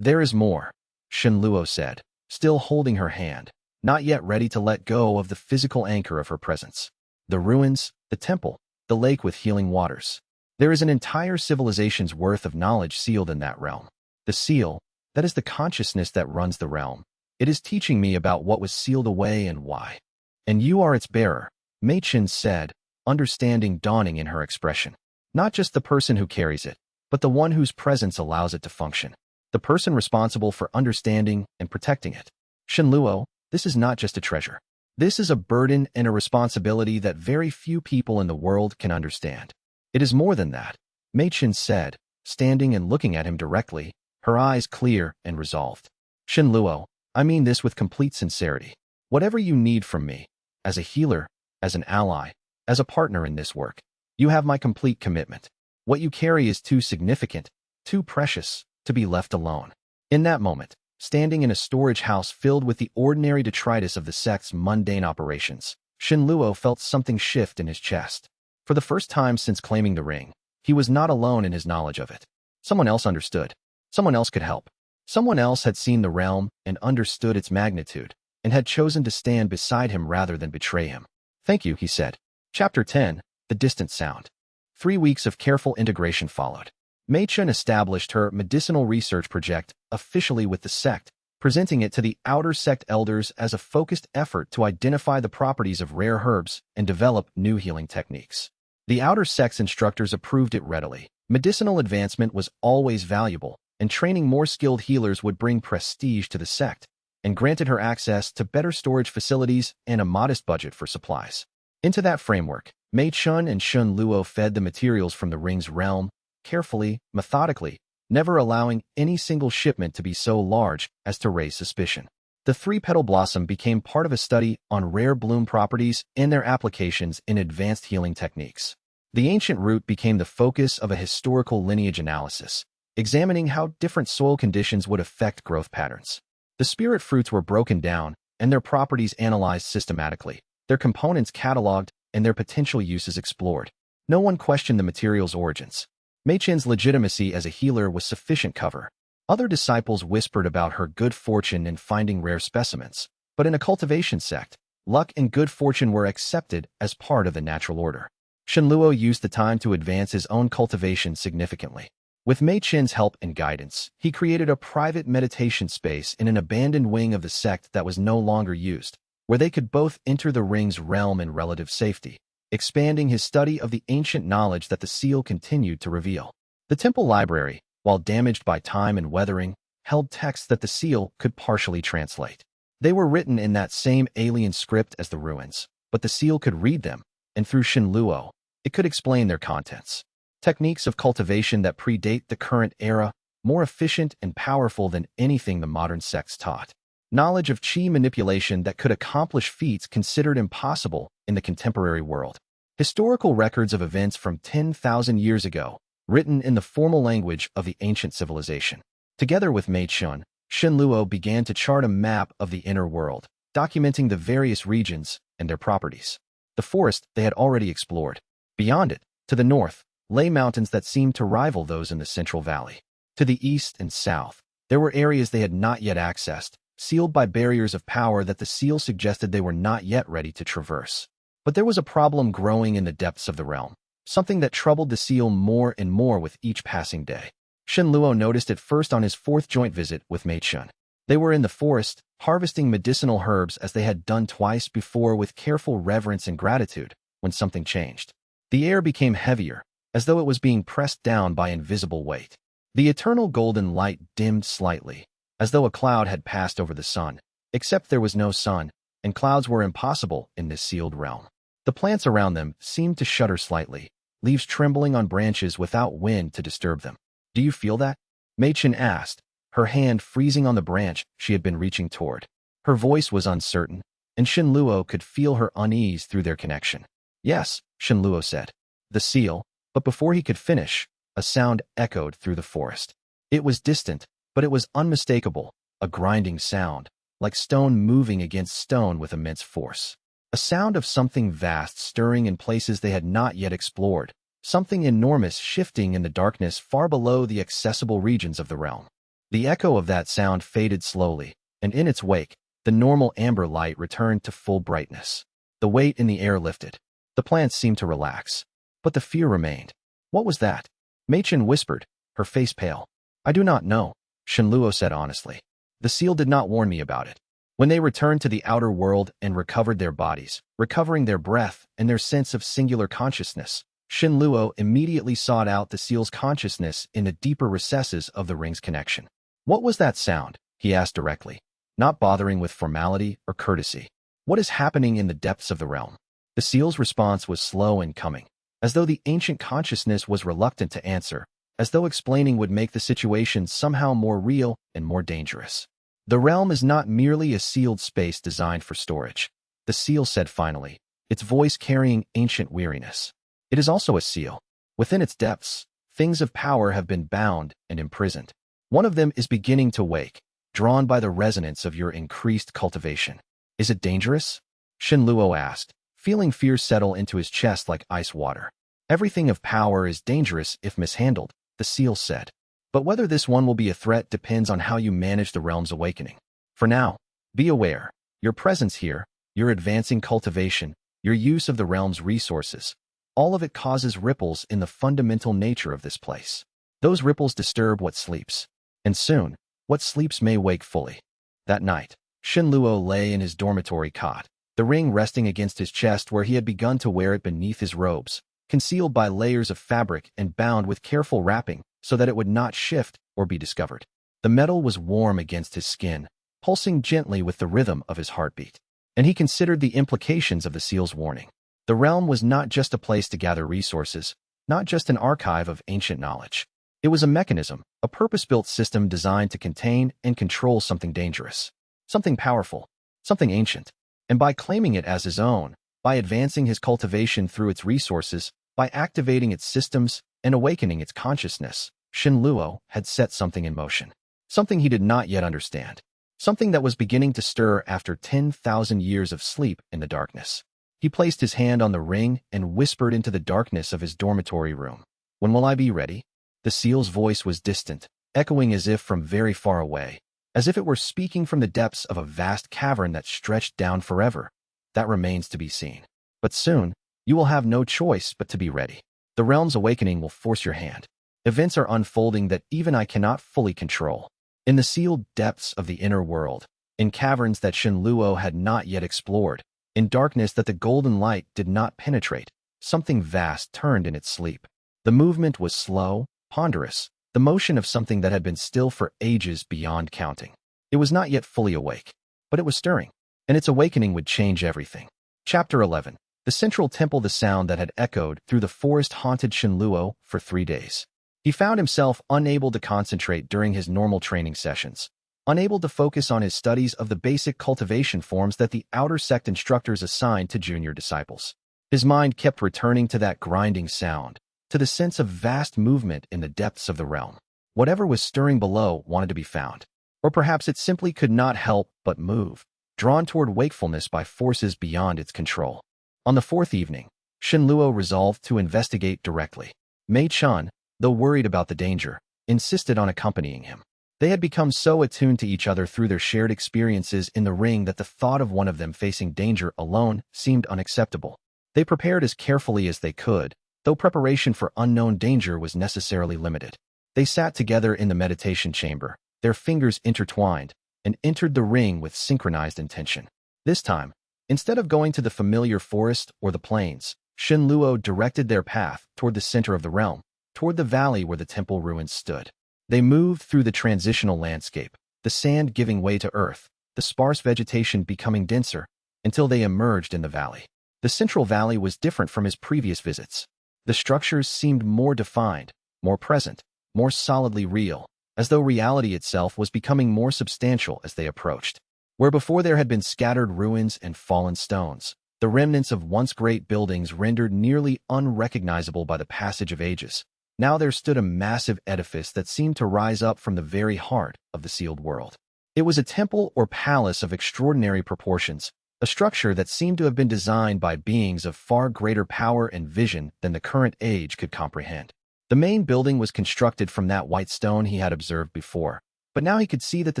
A: There is more, Shenluo said, still holding her hand, not yet ready to let go of the physical anchor of her presence. The ruins, the temple, the lake with healing waters. There is an entire civilization's worth of knowledge sealed in that realm. The seal, that is the consciousness that runs the realm. It is teaching me about what was sealed away and why. And you are its bearer, Mei Chun said, understanding dawning in her expression. Not just the person who carries it, but the one whose presence allows it to function. The person responsible for understanding and protecting it. Shenluo, this is not just a treasure. This is a burden and a responsibility that very few people in the world can understand. It is more than that, Mei Chun said, standing and looking at him directly, her eyes clear and resolved. Shenluo, I mean this with complete sincerity. Whatever you need from me, as a healer, as an ally, as a partner in this work, you have my complete commitment. What you carry is too significant, too precious, to be left alone. In that moment, standing in a storage house filled with the ordinary detritus of the sect's mundane operations, Shenluo felt something shift in his chest. For the first time since claiming the ring, he was not alone in his knowledge of it. Someone else understood. Someone else could help. Someone else had seen the realm and understood its magnitude, and had chosen to stand beside him rather than betray him. Thank you, he said. Chapter 10, The Distant Sound. 3 weeks of careful integration followed. Mei Chun established her medicinal research project officially with the sect, presenting it to the outer sect elders as a focused effort to identify the properties of rare herbs and develop new healing techniques. The outer sect's instructors approved it readily. Medicinal advancement was always valuable, and training more skilled healers would bring prestige to the sect. and granted her access to better storage facilities and a modest budget for supplies. Into that framework, Mei Chun and Shun Luo fed the materials from the ring's realm, carefully, methodically, never allowing any single shipment to be so large as to raise suspicion. The three-petal blossom became part of a study on rare bloom properties and their applications in advanced healing techniques. The ancient root became the focus of a historical lineage analysis, examining how different soil conditions would affect growth patterns. The spirit fruits were broken down and their properties analyzed systematically, their components cataloged, and their potential uses explored. No one questioned the material's origins. Mei Chun's legitimacy as a healer was sufficient cover. Other disciples whispered about her good fortune in finding rare specimens, but in a cultivation sect, luck and good fortune were accepted as part of the natural order. Shun Luo used the time to advance his own cultivation significantly. With Mei Chun's help and guidance, he created a private meditation space in an abandoned wing of the sect that was no longer used, where they could both enter the ring's realm in relative safety, expanding his study of the ancient knowledge that the seal continued to reveal. The temple library, while damaged by time and weathering, held texts that the seal could partially translate. They were written in that same alien script as the ruins, but the seal could read them, and through Shun Luo, it could explain their contents. Techniques of cultivation that predate the current era, more efficient and powerful than anything the modern sects taught. Knowledge of qi manipulation that could accomplish feats considered impossible in the contemporary world. Historical records of events from 10,000 years ago, written in the formal language of the ancient civilization. Together with Mei Chun, Shun Luo began to chart a map of the inner world, documenting the various regions and their properties. The forest they had already explored. Beyond it, to the north, lay mountains that seemed to rival those in the Central Valley. To the east and south, there were areas they had not yet accessed, sealed by barriers of power that the seal suggested they were not yet ready to traverse. But there was a problem growing in the depths of the realm, something that troubled the seal more and more with each passing day. Shun Luo noticed it first on his fourth joint visit with Mei Chun. They were in the forest, harvesting medicinal herbs as they had done twice before with careful reverence and gratitude, when something changed. The air became heavier, as though it was being pressed down by invisible weight. The eternal golden light dimmed slightly, as though a cloud had passed over the sun, except there was no sun, and clouds were impossible in this sealed realm. The plants around them seemed to shudder slightly, leaves trembling on branches without wind to disturb them. "Do you feel that?" Mei Chun asked, her hand freezing on the branch she had been reaching toward. Her voice was uncertain, and Shun Luo could feel her unease through their connection. "Yes," Shun Luo said. The seal, but before he could finish, a sound echoed through the forest. It was distant, but it was unmistakable, a grinding sound, like stone moving against stone with immense force. A sound of something vast stirring in places they had not yet explored, something enormous shifting in the darkness far below the accessible regions of the realm. The echo of that sound faded slowly, and in its wake, the normal amber light returned to full brightness. The weight in the air lifted. The plants seemed to relax. But the fear remained. "What was that?" Mei Chun whispered, her face pale. "I do not know," Shun Luo said honestly. "The seal did not warn me about it." When they returned to the outer world and recovered their bodies, recovering their breath and their sense of singular consciousness, Shun Luo immediately sought out the seal's consciousness in the deeper recesses of the ring's connection. "What was that sound?" he asked directly, not bothering with formality or courtesy. "What is happening in the depths of the realm?" The seal's response was slow in coming, as though the ancient consciousness was reluctant to answer, as though explaining would make the situation somehow more real and more dangerous. "The realm is not merely a sealed space designed for storage," the seal said finally, its voice carrying ancient weariness. "It is also a seal. Within its depths, things of power have been bound and imprisoned. One of them is beginning to wake, drawn by the resonance of your increased cultivation." "Is it dangerous?" Shun Luo asked, feeling fear settle into his chest like ice water. "Everything of power is dangerous if mishandled," the seal said. "But whether this one will be a threat depends on how you manage the realm's awakening. For now, be aware. Your presence here, your advancing cultivation, your use of the realm's resources, all of it causes ripples in the fundamental nature of this place. Those ripples disturb what sleeps. And soon, what sleeps may wake fully." That night, Shun Luo lay in his dormitory cot, the ring resting against his chest where he had begun to wear it beneath his robes, concealed by layers of fabric and bound with careful wrapping so that it would not shift or be discovered. The metal was warm against his skin, pulsing gently with the rhythm of his heartbeat. And he considered the implications of the seal's warning. The realm was not just a place to gather resources, not just an archive of ancient knowledge. It was a mechanism, a purpose-built system designed to contain and control something dangerous, something powerful, something ancient. And by claiming it as his own, by advancing his cultivation through its resources, by activating its systems and awakening its consciousness, Shenluo had set something in motion. Something he did not yet understand. Something that was beginning to stir after 10,000 years of sleep in the darkness. He placed his hand on the ring and whispered into the darkness of his dormitory room. "When will I be ready?" The seal's voice was distant, echoing as if from very far away, as if it were speaking from the depths of a vast cavern that stretched down forever. "That remains to be seen. But soon, you will have no choice but to be ready. The realm's awakening will force your hand. Events are unfolding that even I cannot fully control. In the sealed depths of the inner world, in caverns that Shenluo had not yet explored, in darkness that the golden light did not penetrate, something vast turned in its sleep. The movement was slow, ponderous, the motion of something that had been still for ages beyond counting. It was not yet fully awake, but it was stirring, and its awakening would change everything. Chapter 11. The central temple. The sound that had echoed through the forest haunted Shenluo for 3 days. He found himself unable to concentrate during his normal training sessions, unable to focus on his studies of the basic cultivation forms that the outer sect instructors assigned to junior disciples. His mind kept returning to that grinding sound, to the sense of vast movement in the depths of the realm. Whatever was stirring below wanted to be found. Or perhaps it simply could not help but move, drawn toward wakefulness by forces beyond its control. On the 4th evening, Shenluo resolved to investigate directly. Mei Chun, though worried about the danger, insisted on accompanying him. They had become so attuned to each other through their shared experiences in the ring that the thought of one of them facing danger alone seemed unacceptable. They prepared as carefully as they could, though preparation for unknown danger was necessarily limited. They sat together in the meditation chamber, their fingers intertwined, and entered the ring with synchronized intention. This time, instead of going to the familiar forest or the plains, Shenluo directed their path toward the center of the realm, toward the valley where the temple ruins stood. They moved through the transitional landscape, the sand giving way to earth, the sparse vegetation becoming denser, until they emerged in the valley. The central valley was different from his previous visits. The structures seemed more defined, more present, more solidly real, as though reality itself was becoming more substantial as they approached. Where before there had been scattered ruins and fallen stones, the remnants of once great buildings rendered nearly unrecognizable by the passage of ages, now there stood a massive edifice that seemed to rise up from the very heart of the sealed world. It was a temple or palace of extraordinary proportions, a structure that seemed to have been designed by beings of far greater power and vision than the current age could comprehend. The main building was constructed from that white stone he had observed before, but now he could see that the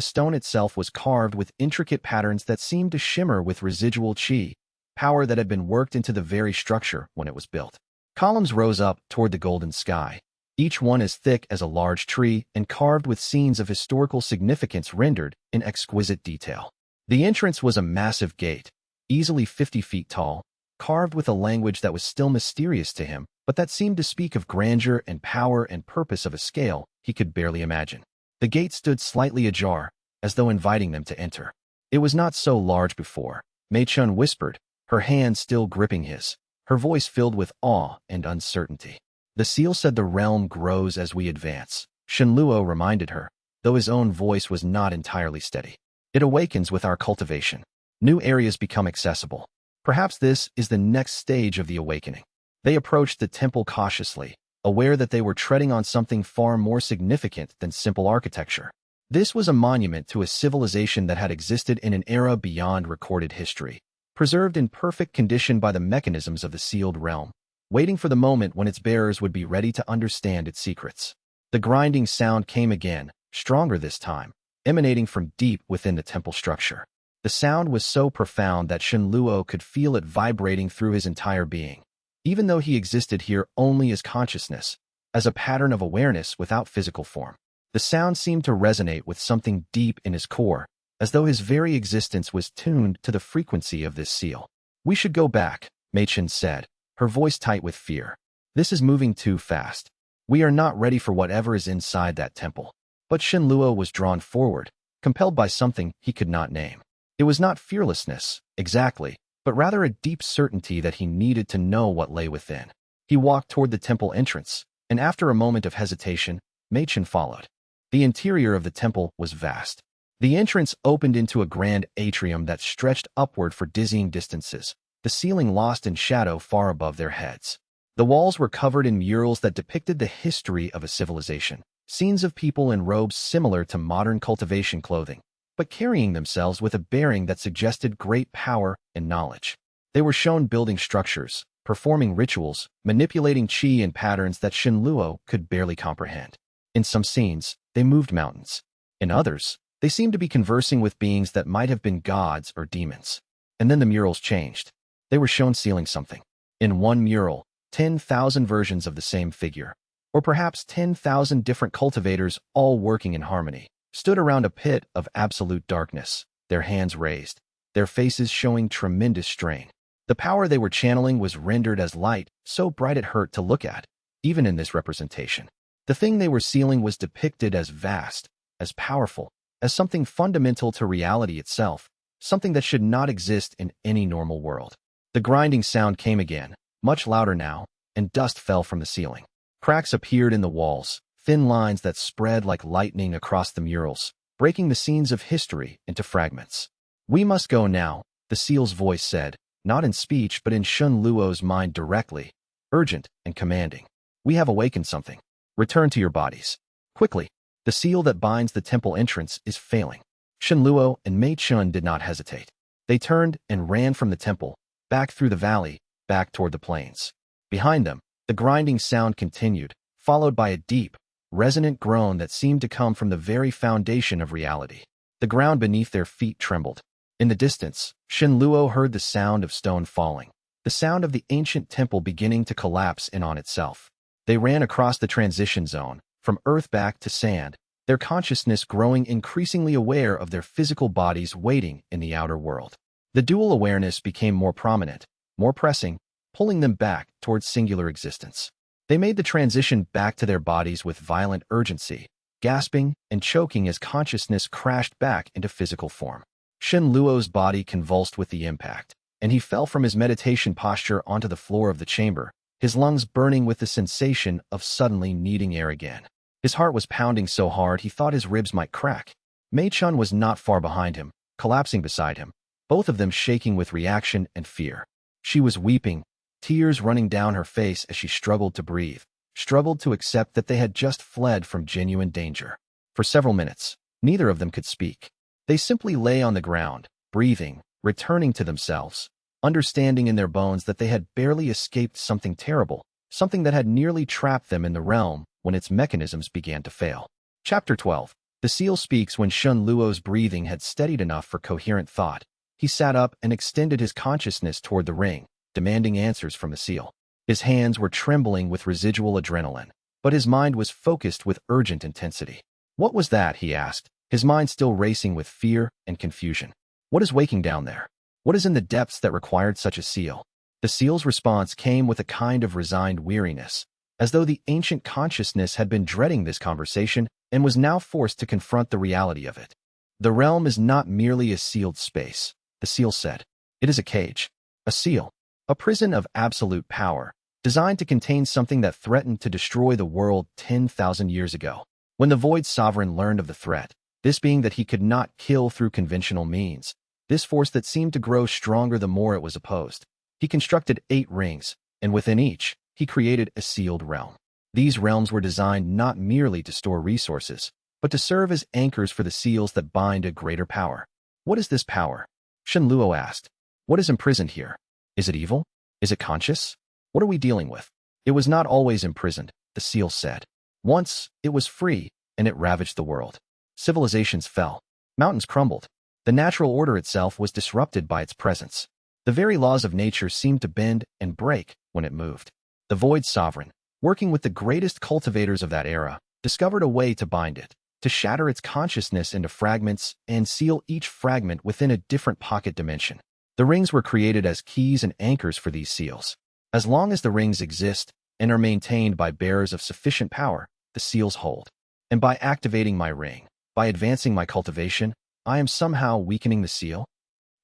A: stone itself was carved with intricate patterns that seemed to shimmer with residual qi, power that had been worked into the very structure when it was built. Columns rose up toward the golden sky, each one as thick as a large tree and carved with scenes of historical significance rendered in exquisite detail. The entrance was a massive gate, easily 50 feet tall, carved with a language that was still mysterious to him, but that seemed to speak of grandeur and power and purpose of a scale he could barely imagine. The gate stood slightly ajar, as though inviting them to enter. It was not so large before, Mei Chun whispered, her hand still gripping his, her voice filled with awe and uncertainty. "The seal said the realm grows as we advance," Shenluo reminded her, though his own voice was not entirely steady. "It awakens with our cultivation. New areas become accessible. Perhaps this is the next stage of the awakening." They approached the temple cautiously, aware that they were treading on something far more significant than simple architecture. This was a monument to a civilization that had existed in an era beyond recorded history, preserved in perfect condition by the mechanisms of the sealed realm, waiting for the moment when its bearers would be ready to understand its secrets. The grinding sound came again, stronger this time, emanating from deep within the temple structure. The sound was so profound that Shenluo could feel it vibrating through his entire being, even though he existed here only as consciousness, as a pattern of awareness without physical form. The sound seemed to resonate with something deep in his core, as though his very existence was tuned to the frequency of this seal. "We should go back," Mei Chun said, her voice tight with fear. "This is moving too fast. We are not ready for whatever is inside that temple." But Shenluo was drawn forward, compelled by something he could not name. It was not fearlessness, exactly, but rather a deep certainty that he needed to know what lay within. He walked toward the temple entrance, and after a moment of hesitation, Machen followed. The interior of the temple was vast. The entrance opened into a grand atrium that stretched upward for dizzying distances, the ceiling lost in shadow far above their heads. The walls were covered in murals that depicted the history of a civilization, scenes of people in robes similar to modern cultivation clothing, but carrying themselves with a bearing that suggested great power and knowledge. They were shown building structures, performing rituals, manipulating qi in patterns that Shenluo could barely comprehend. In some scenes, they moved mountains. In others, they seemed to be conversing with beings that might have been gods or demons. And then the murals changed. They were shown sealing something. In one mural, 10,000 versions of the same figure, or perhaps 10,000 different cultivators all working in harmony, stood around a pit of absolute darkness, their hands raised, their faces showing tremendous strain. The power they were channeling was rendered as light, so bright it hurt to look at, even in this representation. The thing they were sealing was depicted as vast, as powerful, as something fundamental to reality itself, something that should not exist in any normal world. The grinding sound came again, much louder now, and dust fell from the ceiling. Cracks appeared in the walls, thin lines that spread like lightning across the murals, breaking the scenes of history into fragments. "We must go now," the seal's voice said, not in speech but in Shenluo's mind directly, urgent and commanding. "We have awakened something. Return to your bodies. Quickly. The seal that binds the temple entrance is failing." Shenluo and Mei Chun did not hesitate. They turned and ran from the temple, back through the valley, back toward the plains. Behind them, the grinding sound continued, followed by a deep, resonant groan that seemed to come from the very foundation of reality. The ground beneath their feet trembled. In the distance, Shenluo heard the sound of stone falling, the sound of the ancient temple beginning to collapse in on itself. They ran across the transition zone, from earth back to sand, their consciousness growing increasingly aware of their physical bodies waiting in the outer world. The dual awareness became more prominent, more pressing, pulling them back towards singular existence. They made the transition back to their bodies with violent urgency, gasping and choking as consciousness crashed back into physical form. Shenluo's body convulsed with the impact, and he fell from his meditation posture onto the floor of the chamber, his lungs burning with the sensation of suddenly needing air again. His heart was pounding so hard he thought his ribs might crack. Mei Chun was not far behind him, collapsing beside him, both of them shaking with reaction and fear. She was weeping, tears running down her face as she struggled to breathe, struggled to accept that they had just fled from genuine danger. For several minutes, neither of them could speak. They simply lay on the ground, breathing, returning to themselves, understanding in their bones that they had barely escaped something terrible, something that had nearly trapped them in the realm when its mechanisms began to fail. Chapter 12. The seal speaks. When Shenluo's breathing had steadied enough for coherent thought, he sat up and extended his consciousness toward the ring, demanding answers from the seal. His hands were trembling with residual adrenaline, but his mind was focused with urgent intensity. "What was that?" he asked, his mind still racing with fear and confusion. "What is waking down there? What is in the depths that required such a seal?" The seal's response came with a kind of resigned weariness, as though the ancient consciousness had been dreading this conversation and was now forced to confront the reality of it. "The realm is not merely a sealed space," the seal said. "It is a cage, a seal, a prison of absolute power, designed to contain something that threatened to destroy the world 10,000 years ago. When the Void Sovereign learned of the threat, this being that he could not kill through conventional means, this force that seemed to grow stronger the more it was opposed, he constructed 8 rings, and within each, he created a sealed realm. These realms were designed not merely to store resources, but to serve as anchors for the seals that bind a greater power. "What is this power?" Shenluo asked. "What is imprisoned here? Is it evil? Is it conscious? What are we dealing with?" "It was not always imprisoned," the seal said. "Once, it was free, and it ravaged the world. Civilizations fell. Mountains crumbled. The natural order itself was disrupted by its presence. The very laws of nature seemed to bend and break when it moved. The Void Sovereign, working with the greatest cultivators of that era, discovered a way to bind it, to shatter its consciousness into fragments and seal each fragment within a different pocket dimension. The rings were created as keys and anchors for these seals. As long as the rings exist and are maintained by bearers of sufficient power, the seals hold. And by activating my ring, By advancing my cultivation, I am somehow weakening the seal?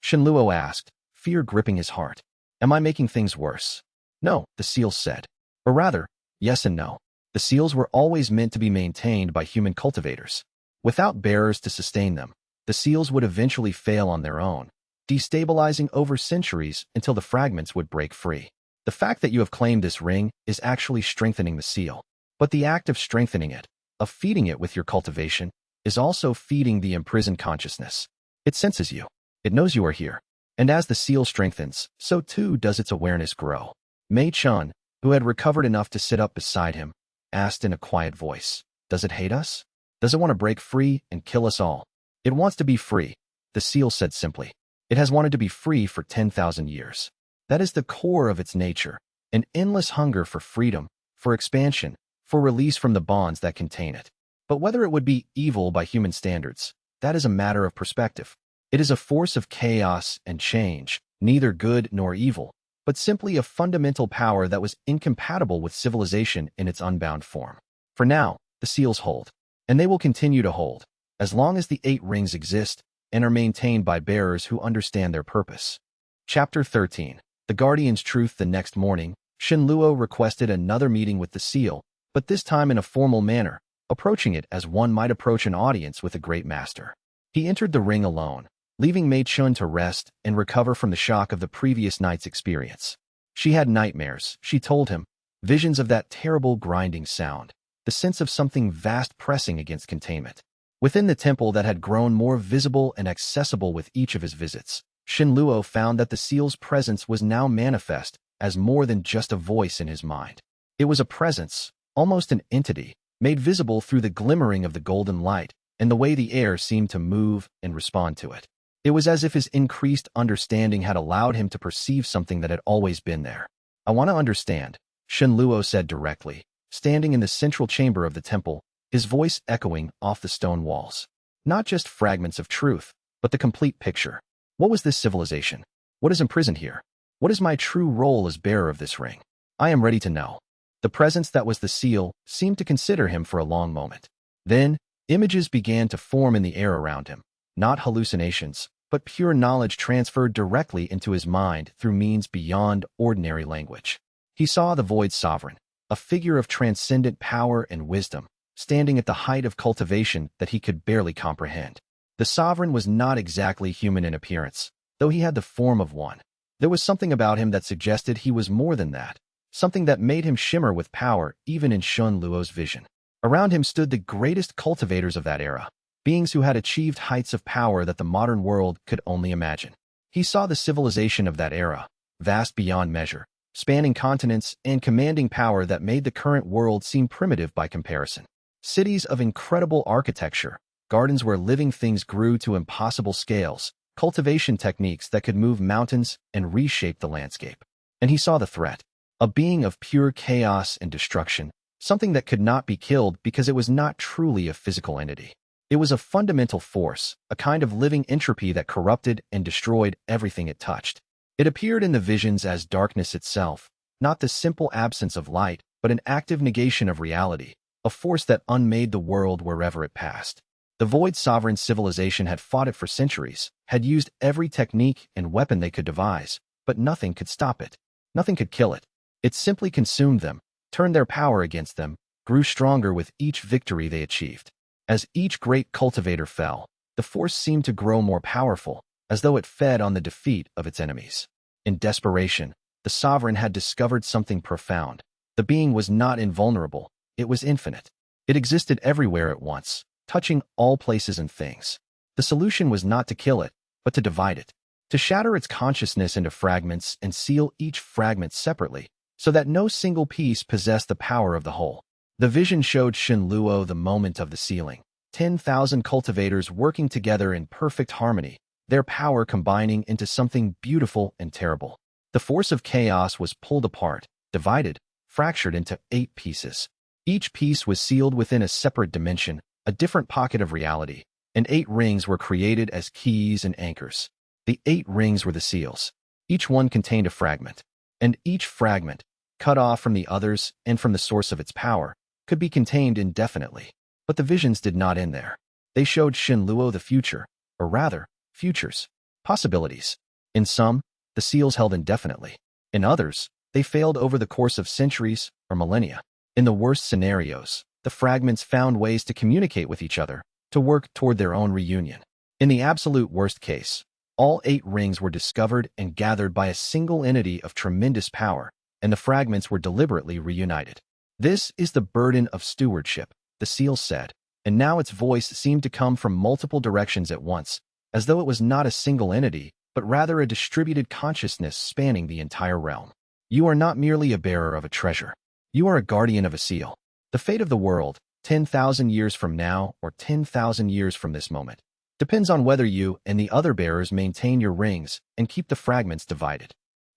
A: Shenluo asked, fear gripping his heart. Am I making things worse? No, the seals said. Or rather, yes and no. The seals were always meant to be maintained by human cultivators. Without bearers to sustain them, the seals would eventually fail on their own, destabilizing over centuries until the fragments would break free. The fact that you have claimed this ring is actually strengthening the seal. But the act of strengthening it, of feeding it with your cultivation, is also feeding the imprisoned consciousness. It senses you. It knows you are here. And as the seal strengthens, so too does its awareness grow. Mei Chun, who had recovered enough to sit up beside him, asked in a quiet voice, does it hate us? Does it want to break free and kill us all? It wants to be free, the seal said simply. It has wanted to be free for 10,000 years. That is the core of its nature, an endless hunger for freedom, for expansion, for release from the bonds that contain it. But whether it would be evil by human standards, that is a matter of perspective. It is a force of chaos and change, neither good nor evil, but simply a fundamental power that was incompatible with civilization in its unbound form. For now, the seals hold, and they will continue to hold, as long as the 8 rings exist and are maintained by bearers who understand their purpose. Chapter 13. The Guardian's Truth. The next morning, Shenluo requested another meeting with the seal, but this time in a formal manner, approaching it as one might approach an audience with a great master. He entered the ring alone, leaving Mei Chun to rest and recover from the shock of the previous night's experience. She had nightmares, she told him, visions of that terrible grinding sound, the sense of something vast pressing against containment. Within the temple that had grown more visible and accessible with each of his visits, Shenluo found that the seal's presence was now manifest as more than just a voice in his mind. It was a presence, almost an entity, made visible through the glimmering of the golden light and the way the air seemed to move and respond to it. It was as if his increased understanding had allowed him to perceive something that had always been there. I want to understand, Shenluo said directly, standing in the central chamber of the temple, his voice echoing off the stone walls. Not just fragments of truth, but the complete picture. What was this civilization? What is imprisoned here? What is my true role as bearer of this ring? I am ready to know. The presence that was the seal seemed to consider him for a long moment. Then, images began to form in the air around him, not hallucinations, but pure knowledge transferred directly into his mind through means beyond ordinary language. He saw the Void Sovereign, a figure of transcendent power and wisdom, standing at the height of cultivation that he could barely comprehend. The Sovereign was not exactly human in appearance, though he had the form of one. There was something about him that suggested he was more than that, something that made him shimmer with power even in Shenluo's vision. Around him stood the greatest cultivators of that era, beings who had achieved heights of power that the modern world could only imagine. He saw the civilization of that era, vast beyond measure, spanning continents and commanding power that made the current world seem primitive by comparison. Cities of incredible architecture, gardens where living things grew to impossible scales, cultivation techniques that could move mountains and reshape the landscape. And he saw the threat, a being of pure chaos and destruction, something that could not be killed because it was not truly a physical entity. It was a fundamental force, a kind of living entropy that corrupted and destroyed everything it touched. It appeared in the visions as darkness itself, not the simple absence of light, but an active negation of reality, a force that unmade the world wherever it passed. The Void Sovereign civilization had fought it for centuries, had used every technique and weapon they could devise, but nothing could stop it. Nothing could kill it. It simply consumed them, turned their power against them, grew stronger with each victory they achieved. As each great cultivator fell, the force seemed to grow more powerful, as though it fed on the defeat of its enemies. In desperation, the Sovereign had discovered something profound. The being was not invulnerable, it was infinite. It existed everywhere at once, touching all places and things. The solution was not to kill it, but to divide it, to shatter its consciousness into fragments and seal each fragment separately, so that no single piece possessed the power of the whole. The vision showed Shenluo the moment of the sealing, 10,000 cultivators working together in perfect harmony, their power combining into something beautiful and terrible. The force of chaos was pulled apart, divided, fractured into 8 pieces. Each piece was sealed within a separate dimension, a different pocket of reality, and 8 rings were created as keys and anchors. The 8 rings were the seals. Each one contained a fragment, and each fragment, cut off from the others and from the source of its power, could be contained indefinitely. But the visions did not end there. They showed Shenluo the future, or rather, futures, possibilities. In some, the seals held indefinitely. In others, they failed over the course of centuries or millennia. In the worst scenarios, the fragments found ways to communicate with each other, to work toward their own reunion. In the absolute worst case, all 8 rings were discovered and gathered by a single entity of tremendous power, and the fragments were deliberately reunited. This is the burden of stewardship, the seal said, and now its voice seemed to come from multiple directions at once, as though it was not a single entity, but rather a distributed consciousness spanning the entire realm. You are not merely a bearer of a treasure. You are a guardian of a seal. The fate of the world, 10,000 years from now or 10,000 years from this moment, depends on whether you and the other bearers maintain your rings and keep the fragments divided.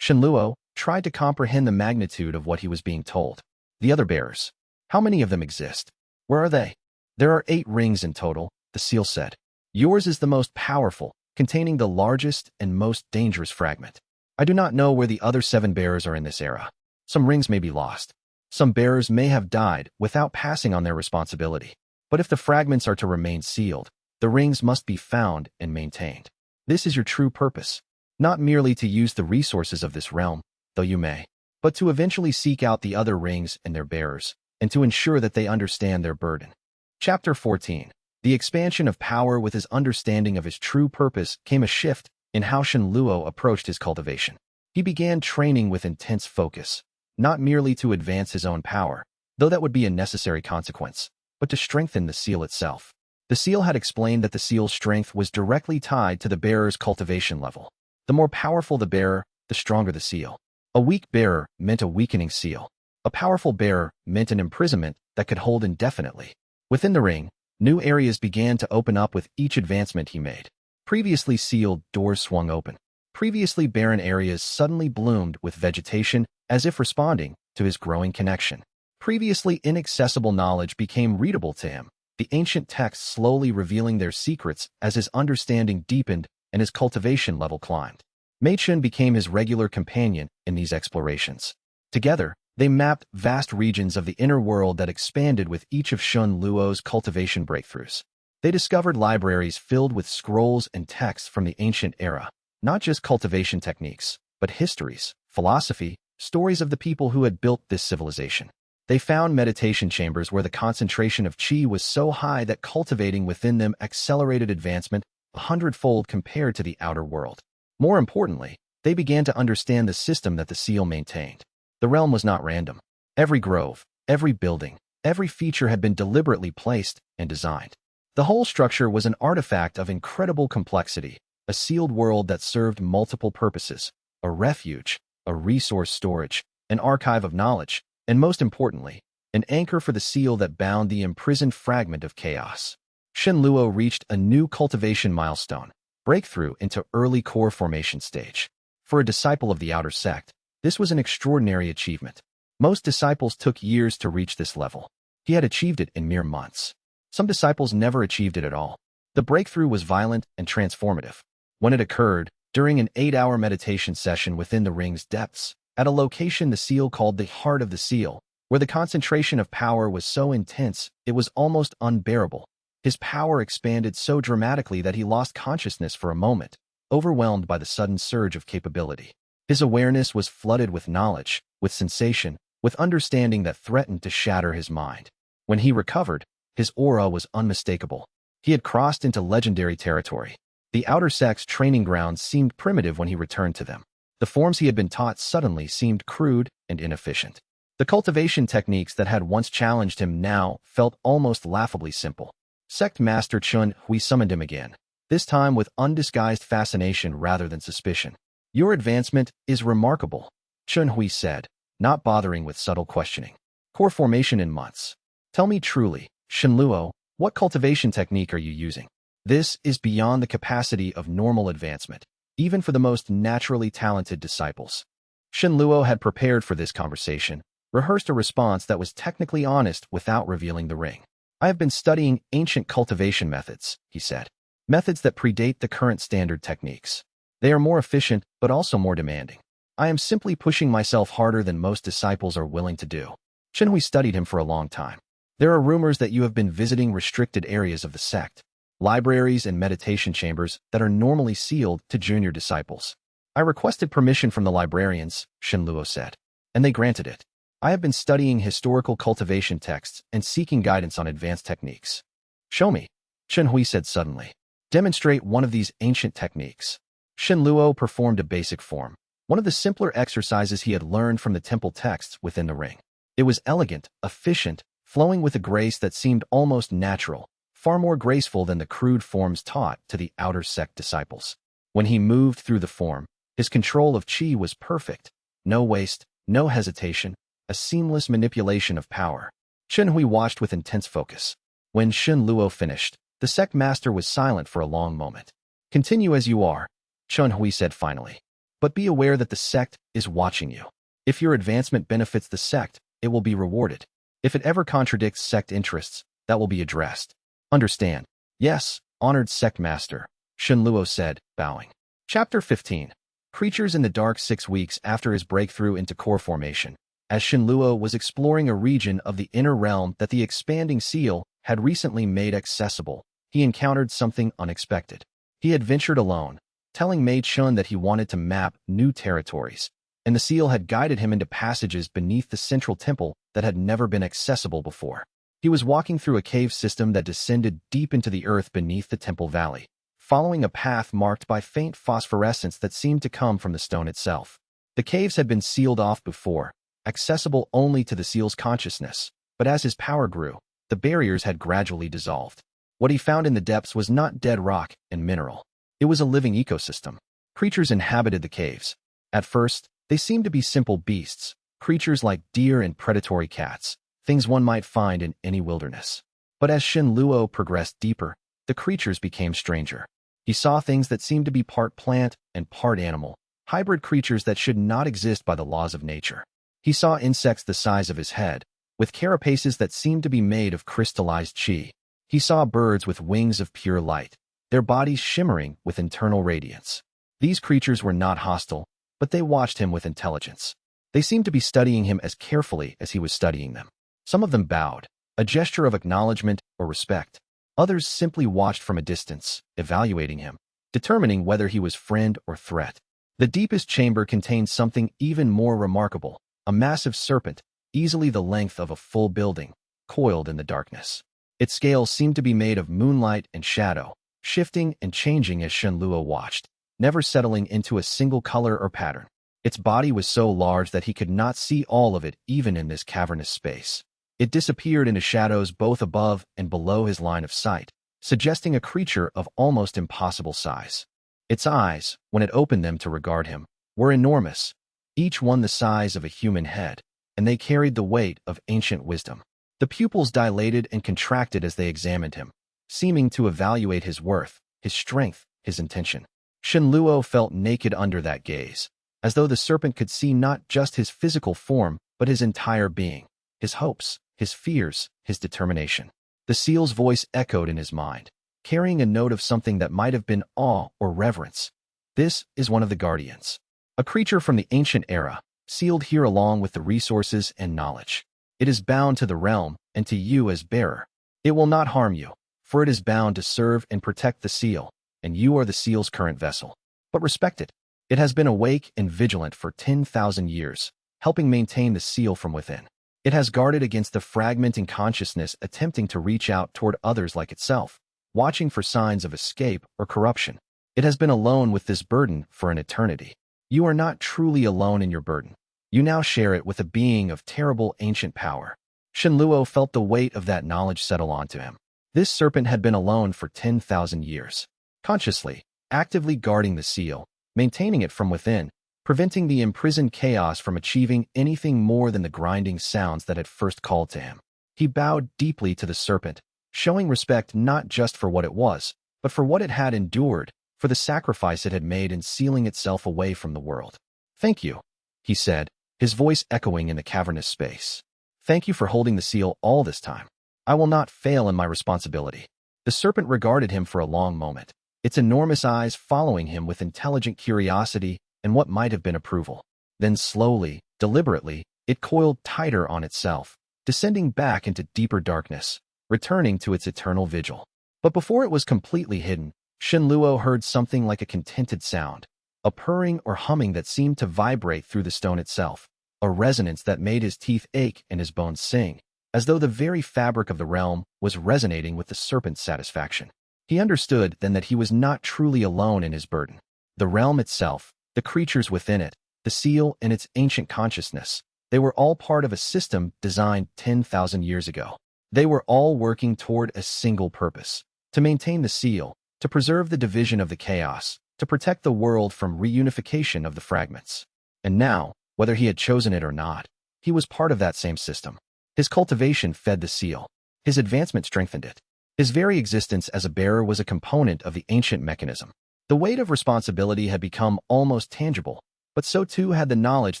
A: Shenluo tried to comprehend the magnitude of what he was being told. The other bearers. How many of them exist? Where are they? There are 8 rings in total, the seal said. Yours is the most powerful, containing the largest and most dangerous fragment. I do not know where the other 7 bearers are in this era. Some rings may be lost. Some bearers may have died without passing on their responsibility. But if the fragments are to remain sealed, the rings must be found and maintained. This is your true purpose. Not merely to use the resources of this realm, though you may, but to eventually seek out the other rings and their bearers, and to ensure that they understand their burden. Chapter 14. The expansion of power. With his understanding of his true purpose came a shift in how Shenluo approached his cultivation. He began training with intense focus, not merely to advance his own power, though that would be a necessary consequence, but to strengthen the seal itself. The seal had explained that the seal's strength was directly tied to the bearer's cultivation level. The more powerful the bearer, the stronger the seal. A weak bearer meant a weakening seal. A powerful bearer meant an imprisonment that could hold indefinitely. Within the ring, new areas began to open up with each advancement he made. Previously sealed doors swung open. Previously barren areas suddenly bloomed with vegetation, as if responding to his growing connection. Previously inaccessible knowledge became readable to him, the ancient texts slowly revealing their secrets as his understanding deepened and his cultivation level climbed. Mei-Chun became his regular companion in these explorations. Together, they mapped vast regions of the inner world that expanded with each of Shenluo's cultivation breakthroughs. They discovered libraries filled with scrolls and texts from the ancient era, not just cultivation techniques, but histories, philosophy, stories of the people who had built this civilization. They found meditation chambers where the concentration of qi was so high that cultivating within them accelerated advancement 100-fold compared to the outer world. More importantly, they began to understand the system that the seal maintained. The realm was not random. Every grove, every building, every feature had been deliberately placed and designed. The whole structure was an artifact of incredible complexity, a sealed world that served multiple purposes, a refuge, a resource storage, an archive of knowledge, and most importantly, an anchor for the seal that bound the imprisoned fragment of chaos. Shenluo reached a new cultivation milestone, breakthrough into early core formation stage. For a disciple of the outer sect, this was an extraordinary achievement. Most disciples took years to reach this level. He had achieved it in mere months. Some disciples never achieved it at all. The breakthrough was violent and transformative. When it occurred, during an 8-hour meditation session within the ring's depths, at a location the seal called the heart of the seal, where the concentration of power was so intense it was almost unbearable. His power expanded so dramatically that he lost consciousness for a moment, overwhelmed by the sudden surge of capability. His awareness was flooded with knowledge, with sensation, with understanding that threatened to shatter his mind. When he recovered, his aura was unmistakable. He had crossed into legendary territory. The outer sect's training grounds seemed primitive when he returned to them. The forms he had been taught suddenly seemed crude and inefficient. The cultivation techniques that had once challenged him now felt almost laughably simple. Sect Master Chun Hui summoned him again, this time with undisguised fascination rather than suspicion. Your advancement is remarkable, Chun Hui said, not bothering with subtle questioning. Core formation in months. Tell me truly, Shenluo, what cultivation technique are you using? This is beyond the capacity of normal advancement, even for the most naturally talented disciples. Shenluo had prepared for this conversation, rehearsed a response that was technically honest without revealing the ring. I have been studying ancient cultivation methods, he said. Methods that predate the current standard techniques. They are more efficient, but also more demanding. I am simply pushing myself harder than most disciples are willing to do. Shenhui studied him for a long time. There are rumors that you have been visiting restricted areas of the sect. libraries and meditation chambers that are normally sealed to junior disciples. I requested permission from the librarians, Xianluo said, and they granted it. I have been studying historical cultivation texts and seeking guidance on advanced techniques. Show me, Chen said suddenly. Demonstrate one of these ancient techniques. Xianluo performed a basic form, one of the simpler exercises he had learned from the temple texts within the ring. It was elegant, efficient, flowing with a grace that seemed almost natural, far more graceful than the crude forms taught to the outer sect disciples. When he moved through the form, his control of qi was perfect. No waste, no hesitation, a seamless manipulation of power. Chen watched with intense focus. When Xianluo finished, the sect master was silent for a long moment. Continue as you are, Chen said finally. But be aware that the sect is watching you. If your advancement benefits the sect, it will be rewarded. If it ever contradicts sect interests, that will be addressed. Understand? Yes, honored sect master, Xianluo said, bowing. Chapter 15. Creatures in the Dark 6 weeks after his breakthrough into core formation. As Xianluo was exploring a region of the inner realm that the expanding seal had recently made accessible, he encountered something unexpected. He had ventured alone, telling Mei Chun that he wanted to map new territories, and the seal had guided him into passages beneath the central temple that had never been accessible before. He was walking through a cave system that descended deep into the earth beneath the temple valley, following a path marked by faint phosphorescence that seemed to come from the stone itself. The caves had been sealed off before, accessible only to the seal's consciousness, but as his power grew, the barriers had gradually dissolved. What he found in the depths was not dead rock and mineral. It was a living ecosystem. Creatures inhabited the caves. At first, they seemed to be simple beasts, creatures like deer and predatory cats, things one might find in any wilderness. But as Xianluo progressed deeper, the creatures became stranger. He saw things that seemed to be part plant and part animal, hybrid creatures that should not exist by the laws of nature. He saw insects the size of his head, with carapaces that seemed to be made of crystallized qi. He saw birds with wings of pure light, their bodies shimmering with internal radiance. These creatures were not hostile, but they watched him with intelligence. They seemed to be studying him as carefully as he was studying them. Some of them bowed, a gesture of acknowledgement or respect. Others simply watched from a distance, evaluating him, determining whether he was friend or threat. The deepest chamber contained something even more remarkable, a massive serpent, easily the length of a full building, coiled in the darkness. Its scales seemed to be made of moonlight and shadow, shifting and changing as Xianluo watched, never settling into a single color or pattern. Its body was so large that he could not see all of it even in this cavernous space. It disappeared into shadows both above and below his line of sight, suggesting a creature of almost impossible size. Its eyes, when it opened them to regard him, were enormous, each one the size of a human head, and they carried the weight of ancient wisdom. The pupils dilated and contracted as they examined him, seeming to evaluate his worth, his strength, his intention. Xianluo felt naked under that gaze, as though the serpent could see not just his physical form, but his entire being, his hopes, his fears, his determination. The seal's voice echoed in his mind, carrying a note of something that might have been awe or reverence. This is one of the guardians, a creature from the ancient era, sealed here along with the resources and knowledge. It is bound to the realm and to you as bearer. It will not harm you, for it is bound to serve and protect the seal, and you are the seal's current vessel. But respect it. It has been awake and vigilant for 10,000 years, helping maintain the seal from within. It has guarded against the fragmenting consciousness attempting to reach out toward others like itself, watching for signs of escape or corruption. It has been alone with this burden for an eternity. You are not truly alone in your burden. You now share it with a being of terrible ancient power. Xianluo felt the weight of that knowledge settle onto him. This serpent had been alone for 10,000 years, consciously, actively guarding the seal, maintaining it from within, preventing the imprisoned chaos from achieving anything more than the grinding sounds that had first called to him. He bowed deeply to the serpent, showing respect not just for what it was, but for what it had endured, for the sacrifice it had made in sealing itself away from the world. "Thank you," he said, his voice echoing in the cavernous space. "Thank you for holding the seal all this time. I will not fail in my responsibility." The serpent regarded him for a long moment, its enormous eyes following him with intelligent curiosity and what might have been approval. Then slowly, deliberately, it coiled tighter on itself, descending back into deeper darkness, returning to its eternal vigil. But before it was completely hidden, Shen Luo heard something like a contented sound, a purring or humming that seemed to vibrate through the stone itself, a resonance that made his teeth ache and his bones sing, as though the very fabric of the realm was resonating with the serpent's satisfaction. He understood then that he was not truly alone in his burden. The realm itself, the creatures within it, the seal and its ancient consciousness, they were all part of a system designed 10,000 years ago. They were all working toward a single purpose: to maintain the seal, to preserve the division of the chaos, to protect the world from reunification of the fragments. And now, whether he had chosen it or not, he was part of that same system. His cultivation fed the seal. His advancement strengthened it. His very existence as a bearer was a component of the ancient mechanism. The weight of responsibility had become almost tangible, but so too had the knowledge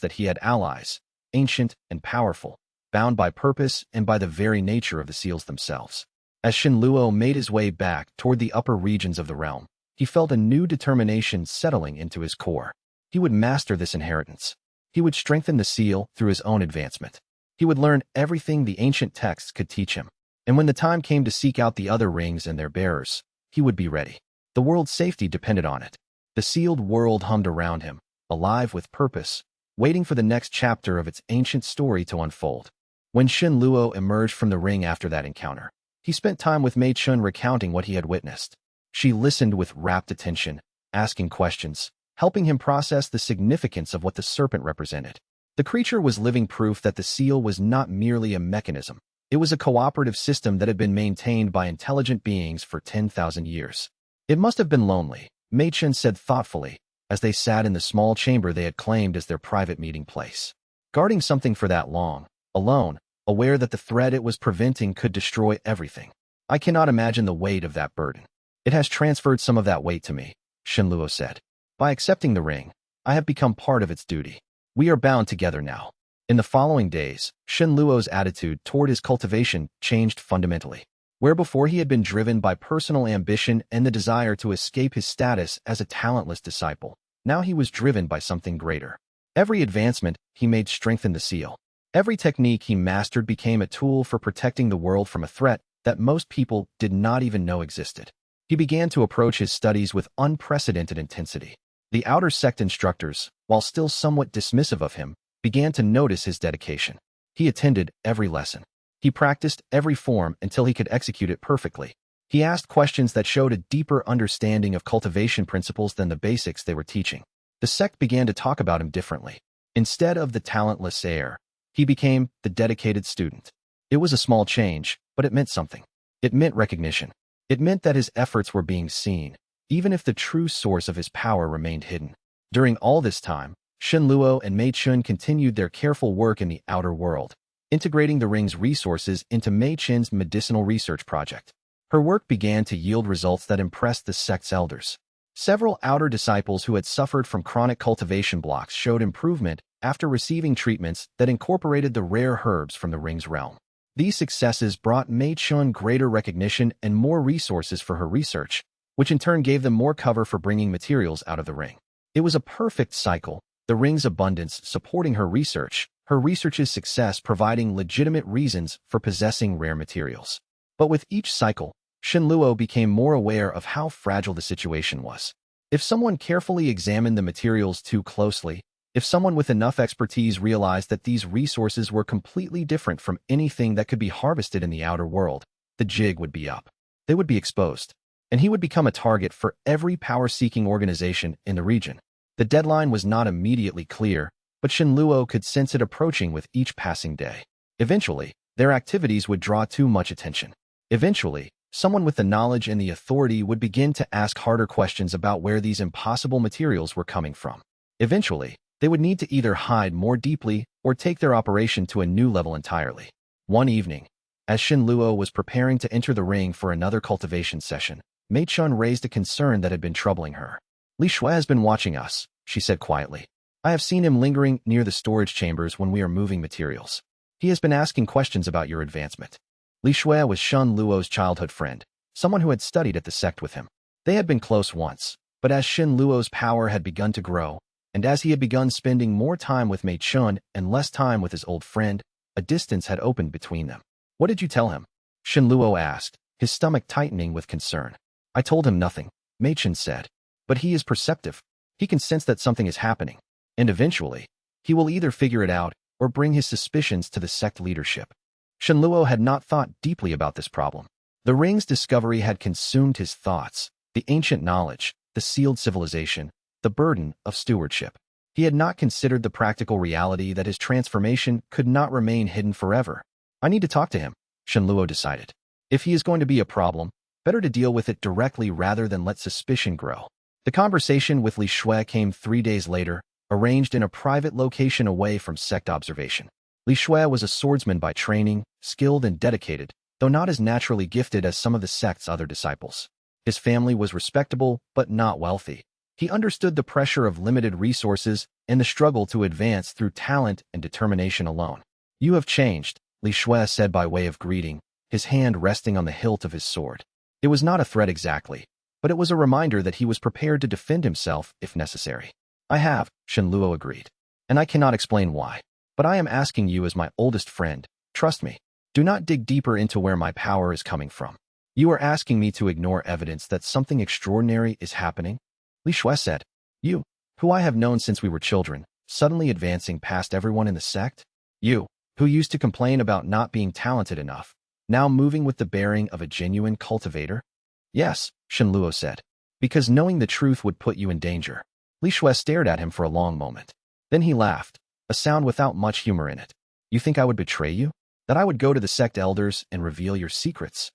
A: that he had allies, ancient and powerful, bound by purpose and by the very nature of the seals themselves. As Shen Luo made his way back toward the upper regions of the realm, he felt a new determination settling into his core. He would master this inheritance. He would strengthen the seal through his own advancement. He would learn everything the ancient texts could teach him. And when the time came to seek out the other rings and their bearers, he would be ready. The world's safety depended on it. The sealed world hummed around him, alive with purpose, waiting for the next chapter of its ancient story to unfold. When Shen Luo emerged from the ring after that encounter, he spent time with Mei Chun recounting what he had witnessed. She listened with rapt attention, asking questions, helping him process the significance of what the serpent represented. The creature was living proof that the seal was not merely a mechanism. It was a cooperative system that had been maintained by intelligent beings for 10,000 years. It must have been lonely, Mei Chun said thoughtfully, as they sat in the small chamber they had claimed as their private meeting place. Guarding something for that long, alone, aware that the threat it was preventing could destroy everything. I cannot imagine the weight of that burden. It has transferred some of that weight to me, Shen Luo said. By accepting the ring, I have become part of its duty. We are bound together now. In the following days, Shen Luo's attitude toward his cultivation changed fundamentally. Where before he had been driven by personal ambition and the desire to escape his status as a talentless disciple, now he was driven by something greater. Every advancement he made strengthened the seal. Every technique he mastered became a tool for protecting the world from a threat that most people did not even know existed. He began to approach his studies with unprecedented intensity. The outer sect instructors, while still somewhat dismissive of him, began to notice his dedication. He attended every lesson. He practiced every form until he could execute it perfectly. He asked questions that showed a deeper understanding of cultivation principles than the basics they were teaching. The sect began to talk about him differently. Instead of the talentless heir, he became the dedicated student. It was a small change, but it meant something. It meant recognition. It meant that his efforts were being seen, even if the true source of his power remained hidden. During all this time, Shen Luo and Mei Chun continued their careful work in the outer world, integrating the ring's resources into Mei Chun's medicinal research project. Her work began to yield results that impressed the sect's elders. Several outer disciples who had suffered from chronic cultivation blocks showed improvement after receiving treatments that incorporated the rare herbs from the ring's realm. These successes brought Mei Chun greater recognition and more resources for her research, which in turn gave them more cover for bringing materials out of the ring. It was a perfect cycle, the ring's abundance supporting her research's success providing legitimate reasons for possessing rare materials. But with each cycle, Shen Luo became more aware of how fragile the situation was. If someone carefully examined the materials too closely, if someone with enough expertise realized that these resources were completely different from anything that could be harvested in the outer world, the jig would be up. They would be exposed, and he would become a target for every power-seeking organization in the region. The deadline was not immediately clear, but Shen Luo could sense it approaching with each passing day. Eventually, their activities would draw too much attention. Eventually, someone with the knowledge and the authority would begin to ask harder questions about where these impossible materials were coming from. Eventually, they would need to either hide more deeply or take their operation to a new level entirely. One evening, as Shen Luo was preparing to enter the ring for another cultivation session, Mei Chun raised a concern that had been troubling her. Li Shui has been watching us, she said quietly. I have seen him lingering near the storage chambers when we are moving materials. He has been asking questions about your advancement. Li Shui was Shen Luo's childhood friend, someone who had studied at the sect with him. They had been close once, but as Shen Luo's power had begun to grow, and as he had begun spending more time with Mei Chun and less time with his old friend, a distance had opened between them. What did you tell him? Shen Luo asked, his stomach tightening with concern. I told him nothing, Machen said. But he is perceptive. He can sense that something is happening. And eventually, he will either figure it out or bring his suspicions to the sect leadership. Shenluo had not thought deeply about this problem. The ring's discovery had consumed his thoughts, the ancient knowledge, the sealed civilization, the burden of stewardship. He had not considered the practical reality that his transformation could not remain hidden forever. I need to talk to him, Shenluo decided. If he is going to be a problem, better to deal with it directly rather than let suspicion grow. The conversation with Li Shui came 3 days later, arranged in a private location away from sect observation. Li Shui was a swordsman by training, skilled and dedicated, though not as naturally gifted as some of the sect's other disciples. His family was respectable, but not wealthy. He understood the pressure of limited resources and the struggle to advance through talent and determination alone. "You have changed," Li Shui said by way of greeting, his hand resting on the hilt of his sword. It was not a threat exactly, but it was a reminder that he was prepared to defend himself if necessary. "I have," Shenluo agreed. "And I cannot explain why. But I am asking you as my oldest friend, trust me. Do not dig deeper into where my power is coming from. You are asking me to ignore evidence that something extraordinary is happening?" Li Shui said. "You, who I have known since we were children, suddenly advancing past everyone in the sect? You, who used to complain about not being talented enough, now moving with the bearing of a genuine cultivator?" "Yes," Shenluo said, "because knowing the truth would put you in danger." Li Shui stared at him for a long moment. Then he laughed, a sound without much humor in it. "You think I would betray you? That I would go to the sect elders and reveal your secrets?"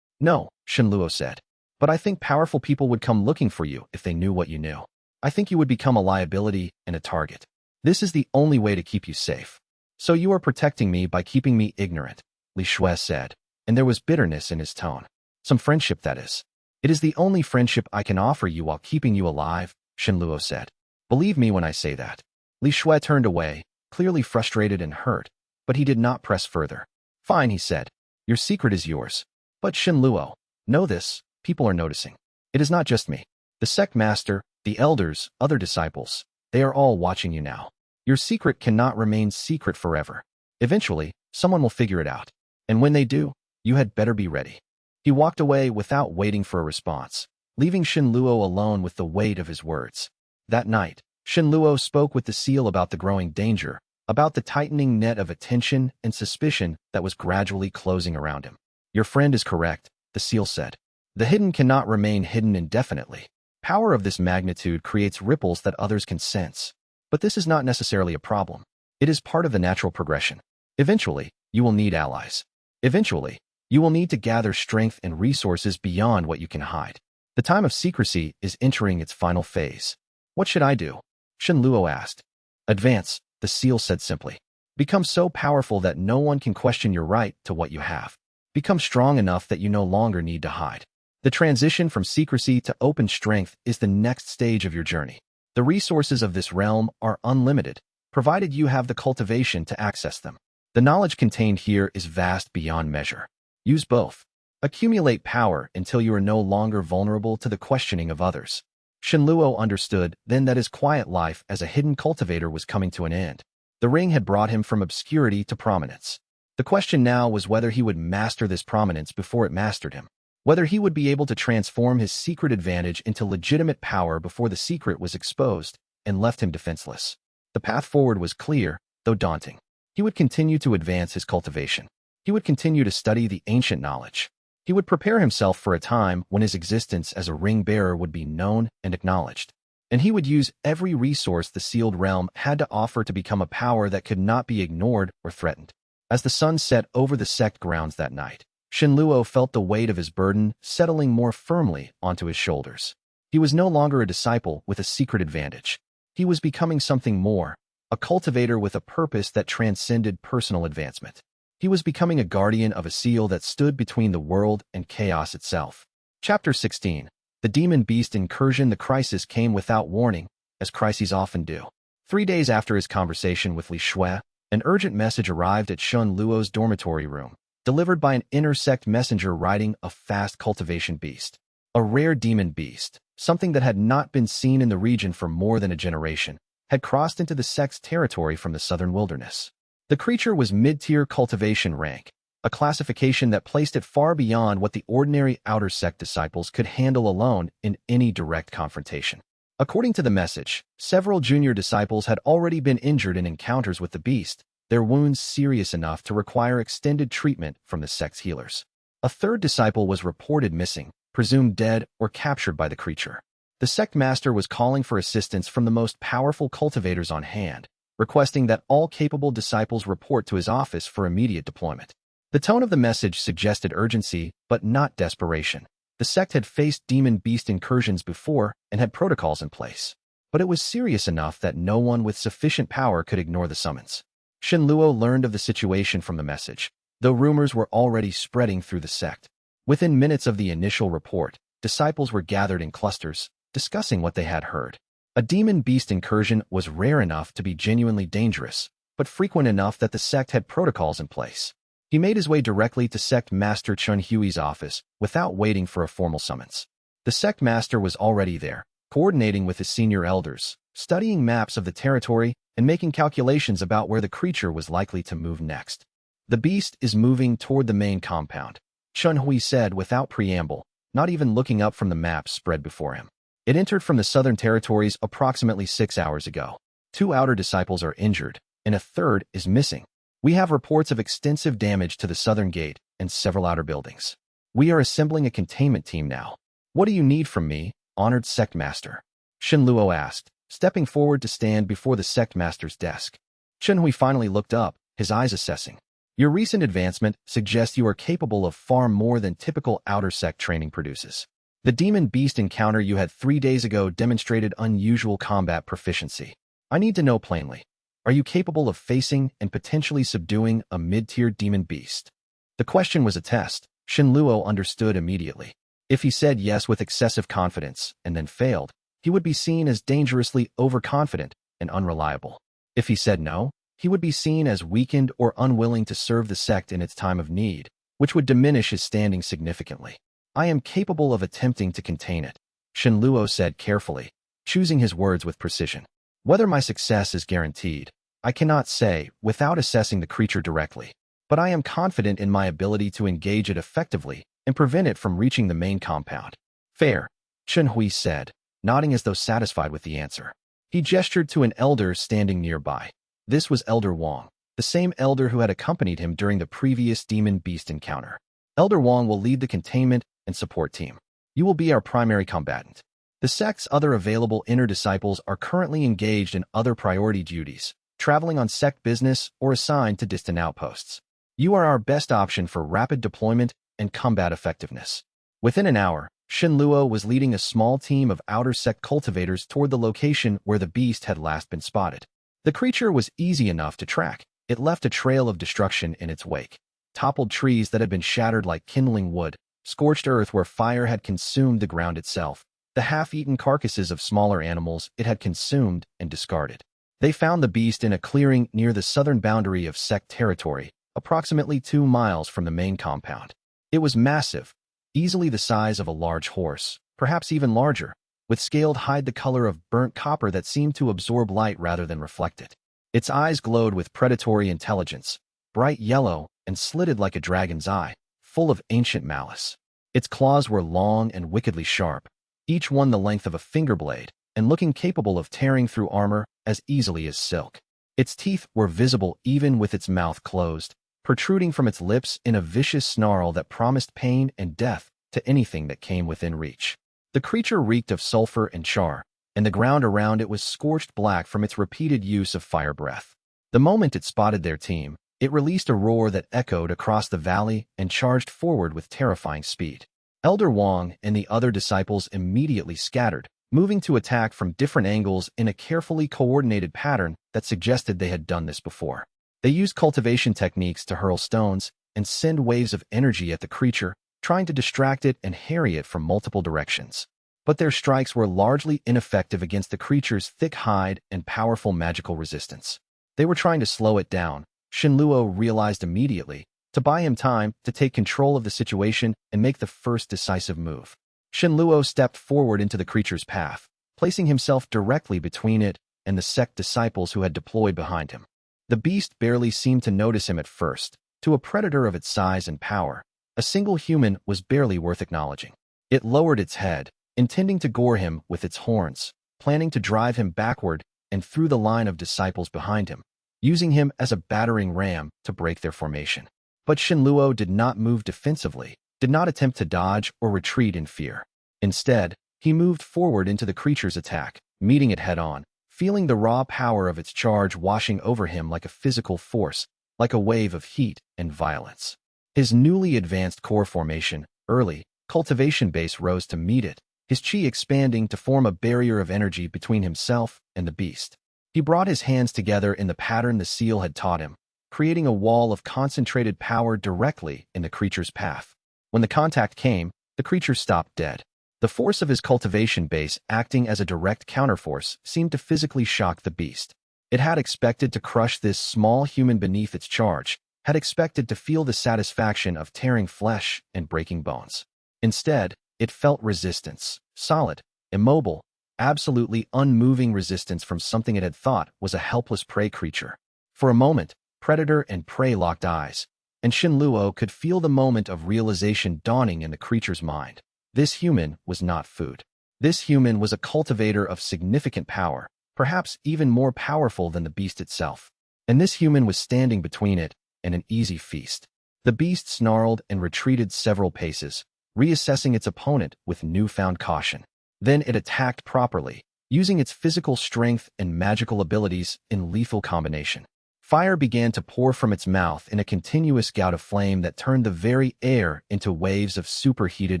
A: "No," Shenluo said, "but I think powerful people would come looking for you if they knew what you knew. I think you would become a liability and a target. This is the only way to keep you safe. So you are protecting me by keeping me ignorant," Li Shui said, and there was bitterness in his tone. "Some friendship, that is." "It is the only friendship I can offer you while keeping you alive," Shenluo said. "Believe me when I say that." Li Shui turned away, clearly frustrated and hurt, but he did not press further. "Fine," he said. "Your secret is yours. But Shenluo, know this, people are noticing. It is not just me. The sect master, the elders, other disciples, they are all watching you now. Your secret cannot remain secret forever. Eventually, someone will figure it out. And when they do, you had better be ready." He walked away without waiting for a response, leaving Shenluo alone with the weight of his words. That night, Shenluo spoke with the seal about the growing danger, about the tightening net of attention and suspicion that was gradually closing around him. "Your friend is correct," the seal said. "The hidden cannot remain hidden indefinitely. Power of this magnitude creates ripples that others can sense. But this is not necessarily a problem. It is part of the natural progression. Eventually, you will need allies. Eventually, you will need to gather strength and resources beyond what you can hide. The time of secrecy is entering its final phase." "What should I do?" Shenluo asked. "Advance," the seal said simply. "Become so powerful that no one can question your right to what you have. Become strong enough that you no longer need to hide. The transition from secrecy to open strength is the next stage of your journey. The resources of this realm are unlimited, provided you have the cultivation to access them. The knowledge contained here is vast beyond measure. Use both. Accumulate power until you are no longer vulnerable to the questioning of others." Shenluo understood then that his quiet life as a hidden cultivator was coming to an end. The ring had brought him from obscurity to prominence. The question now was whether he would master this prominence before it mastered him, whether he would be able to transform his secret advantage into legitimate power before the secret was exposed and left him defenseless. The path forward was clear, though daunting. He would continue to advance his cultivation. He would continue to study the ancient knowledge. He would prepare himself for a time when his existence as a ring bearer would be known and acknowledged. And he would use every resource the sealed realm had to offer to become a power that could not be ignored or threatened. As the sun set over the sect grounds that night, Shenluo felt the weight of his burden settling more firmly onto his shoulders. He was no longer a disciple with a secret advantage. He was becoming something more, a cultivator with a purpose that transcended personal advancement. He was becoming a guardian of a seal that stood between the world and chaos itself. Chapter 16. The Demon Beast Incursion. The crisis came without warning, as crises often do. 3 days after his conversation with Li Shui, an urgent message arrived at Shenluo's dormitory room, delivered by an intersect messenger riding a fast cultivation beast. A rare demon beast, something that had not been seen in the region for more than a generation, had crossed into the sect's territory from the southern wilderness. The creature was mid-tier cultivation rank, a classification that placed it far beyond what the ordinary outer sect disciples could handle alone in any direct confrontation. According to the message, several junior disciples had already been injured in encounters with the beast, their wounds serious enough to require extended treatment from the sect's healers. A third disciple was reported missing, presumed dead or captured by the creature. The sect master was calling for assistance from the most powerful cultivators on hand, requesting that all capable disciples report to his office for immediate deployment. The tone of the message suggested urgency, but not desperation. The sect had faced demon beast incursions before and had protocols in place, but it was serious enough that no one with sufficient power could ignore the summons. Shenluo learned of the situation from the message, though rumors were already spreading through the sect. Within minutes of the initial report, disciples were gathered in clusters, discussing what they had heard. A demon beast incursion was rare enough to be genuinely dangerous, but frequent enough that the sect had protocols in place. He made his way directly to Sect Master Chun Hui's office without waiting for a formal summons. The Sect Master was already there, coordinating with his senior elders, studying maps of the territory and making calculations about where the creature was likely to move next. The beast is moving toward the main compound, Chun Hui said without preamble, not even looking up from the map spread before him. It entered from the southern territories approximately 6 hours ago. 2 outer disciples are injured, and a third is missing. We have reports of extensive damage to the southern gate and several outer buildings. We are assembling a containment team now. What do you need from me, honored sect master? Shenluo asked, stepping forward to stand before the sect master's desk. Chun Hui finally looked up, his eyes assessing. Your recent advancement suggests you are capable of far more than typical outer sect training produces. The demon beast encounter you had 3 days ago demonstrated unusual combat proficiency. I need to know plainly. Are you capable of facing and potentially subduing a mid-tier demon beast? The question was a test. Shenluo understood immediately. If he said yes with excessive confidence and then failed, he would be seen as dangerously overconfident and unreliable. If he said no, he would be seen as weakened or unwilling to serve the sect in its time of need, which would diminish his standing significantly. I am capable of attempting to contain it, Shenluo said carefully, choosing his words with precision. Whether my success is guaranteed, I cannot say without assessing the creature directly, but I am confident in my ability to engage it effectively and prevent it from reaching the main compound. Fair, Chun Hui said, nodding as though satisfied with the answer. He gestured to an elder standing nearby. This was Elder Wang, the same elder who had accompanied him during the previous demon beast encounter. Elder Wang will lead the containment and support team. You will be our primary combatant. The sect's other available inner disciples are currently engaged in other priority duties, traveling on sect business or assigned to distant outposts. You are our best option for rapid deployment and combat effectiveness. Within an hour, Shenluo was leading a small team of outer sect cultivators toward the location where the beast had last been spotted. The creature was easy enough to track. It left a trail of destruction in its wake. Toppled trees that had been shattered like kindling wood, scorched earth where fire had consumed the ground itself, the half-eaten carcasses of smaller animals it had consumed and discarded. They found the beast in a clearing near the southern boundary of sect territory, approximately 2 miles from the main compound. It was massive, easily the size of a large horse, perhaps even larger, with scaled hide the color of burnt copper that seemed to absorb light rather than reflect it. Its eyes glowed with predatory intelligence, bright yellow and slitted like a dragon's eye, full of ancient malice. Its claws were long and wickedly sharp, each one the length of a finger blade, and looking capable of tearing through armor as easily as silk. Its teeth were visible even with its mouth closed, protruding from its lips in a vicious snarl that promised pain and death to anything that came within reach. The creature reeked of sulfur and char, and the ground around it was scorched black from its repeated use of fire breath. The moment it spotted their team, it released a roar that echoed across the valley and charged forward with terrifying speed. Elder Wang and the other disciples immediately scattered, moving to attack from different angles in a carefully coordinated pattern that suggested they had done this before. They used cultivation techniques to hurl stones and send waves of energy at the creature, trying to distract it and harry it from multiple directions. But their strikes were largely ineffective against the creature's thick hide and powerful magical resistance. They were trying to slow it down, Shenluo realized immediately, to buy him time to take control of the situation and make the first decisive move. Shenluo stepped forward into the creature's path, placing himself directly between it and the sect disciples who had deployed behind him. The beast barely seemed to notice him at first, To a predator of its size and power, a single human was barely worth acknowledging. It lowered its head, intending to gore him with its horns, planning to drive him backward and through the line of disciples behind him, using him as a battering ram to break their formation. But Shenluo did not move defensively, did not attempt to dodge or retreat in fear. Instead, he moved forward into the creature's attack, meeting it head-on, feeling the raw power of its charge washing over him like a physical force, like a wave of heat and violence. His newly advanced core formation, early, cultivation base rose to meet it, his chi expanding to form a barrier of energy between himself and the beast. He brought his hands together in the pattern the seal had taught him, creating a wall of concentrated power directly in the creature's path. When the contact came, the creature stopped dead. The force of his cultivation base acting as a direct counterforce seemed to physically shock the beast. It had expected to crush this small human beneath its charge, had expected to feel the satisfaction of tearing flesh and breaking bones. Instead, it felt resistance, solid, immobile, absolutely unmoving resistance from something it had thought was a helpless prey creature. For a moment, predator and prey locked eyes, and Shenluo could feel the moment of realization dawning in the creature's mind. This human was not food. This human was a cultivator of significant power, perhaps even more powerful than the beast itself. And this human was standing between it and an easy feast. The beast snarled and retreated several paces, reassessing its opponent with newfound caution. Then it attacked properly, using its physical strength and magical abilities in lethal combination. Fire began to pour from its mouth in a continuous gout of flame that turned the very air into waves of superheated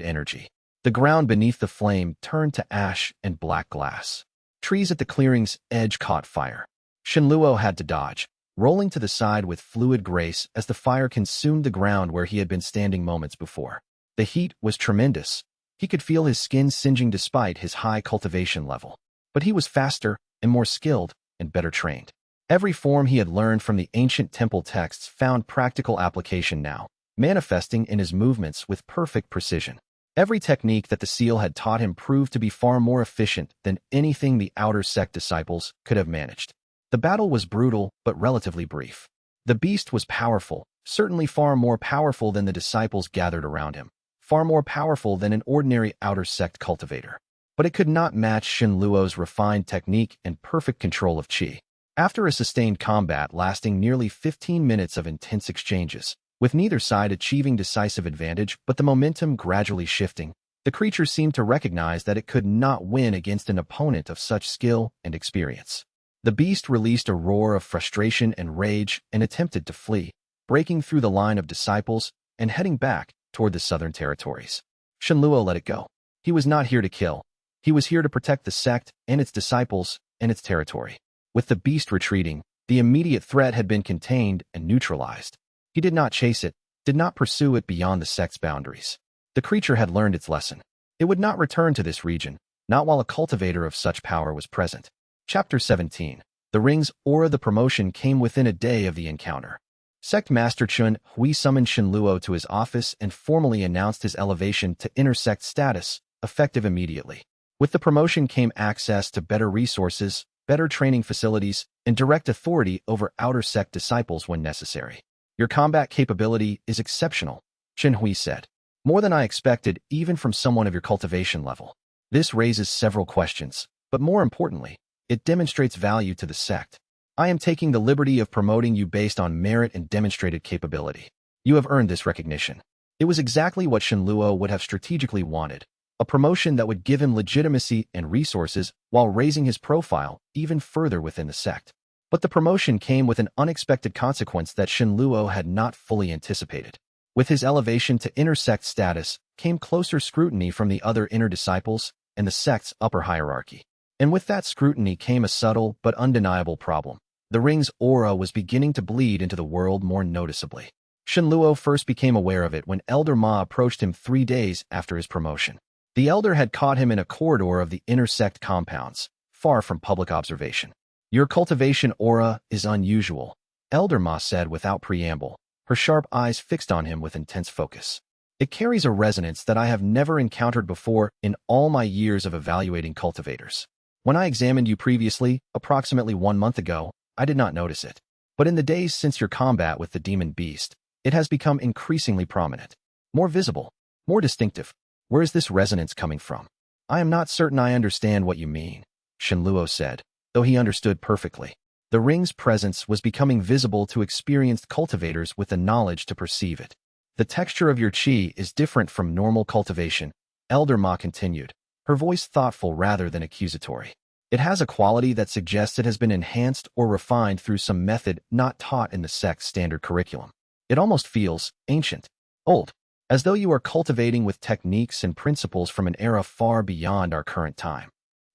A: energy. The ground beneath the flame turned to ash and black glass. Trees at the clearing's edge caught fire. Shenluo had to dodge, rolling to the side with fluid grace as the fire consumed the ground where he had been standing moments before. The heat was tremendous. He could feel his skin singeing despite his high cultivation level. But he was faster and more skilled and better trained. Every form he had learned from the ancient temple texts found practical application now, manifesting in his movements with perfect precision. Every technique that the seal had taught him proved to be far more efficient than anything the outer sect disciples could have managed. The battle was brutal but relatively brief. The beast was powerful, certainly far more powerful than the disciples gathered around him, far more powerful than an ordinary outer sect cultivator. But it could not match Shenluo's refined technique and perfect control of chi. After a sustained combat lasting nearly 15 minutes of intense exchanges, with neither side achieving decisive advantage but the momentum gradually shifting, the creature seemed to recognize that it could not win against an opponent of such skill and experience. The beast released a roar of frustration and rage and attempted to flee, breaking through the line of disciples and heading back toward the southern territories. Shenluo let it go. He was not here to kill. He was here to protect the sect and its disciples and its territory. With the beast retreating, the immediate threat had been contained and neutralized. He did not chase it, did not pursue it beyond the sect's boundaries. The creature had learned its lesson. It would not return to this region, not while a cultivator of such power was present. Chapter 17. The ring's aura. The promotion came within a day of the encounter. Sect Master Chun Hui summoned Shenluo to his office and formally announced his elevation to inner sect status, effective immediately. With the promotion came access to better resources, better training facilities, and direct authority over outer sect disciples when necessary. Your combat capability is exceptional, Chen Hui said. More than I expected, even from someone of your cultivation level. This raises several questions, but more importantly, it demonstrates value to the sect. I am taking the liberty of promoting you based on merit and demonstrated capability. You have earned this recognition. It was exactly what Shenluo would have strategically wanted. A promotion that would give him legitimacy and resources while raising his profile even further within the sect. But the promotion came with an unexpected consequence that Shenluo had not fully anticipated. With his elevation to inner sect status came closer scrutiny from the other inner disciples and the sect's upper hierarchy. And with that scrutiny came a subtle but undeniable problem. The ring's aura was beginning to bleed into the world more noticeably. Shenluo first became aware of it when Elder Ma approached him 3 days after his promotion. The elder had caught him in a corridor of the inner sect compounds, far from public observation. Your cultivation aura is unusual, Elder Ma said without preamble, her sharp eyes fixed on him with intense focus. It carries a resonance that I have never encountered before in all my years of evaluating cultivators. When I examined you previously, approximately 1 month ago, I did not notice it. But in the days since your combat with the demon beast, It has become increasingly prominent, more visible, more distinctive. Where is this resonance coming from? I am not certain I understand what you mean, Shenluo said, though he understood perfectly. The ring's presence was becoming visible to experienced cultivators with the knowledge to perceive it. The texture of your qi is different from normal cultivation, Elder Ma continued, her voice thoughtful rather than accusatory. It has a quality that suggests it has been enhanced or refined through some method not taught in the sect's standard curriculum. It almost feels ancient, old, as though you are cultivating with techniques and principles from an era far beyond our current time.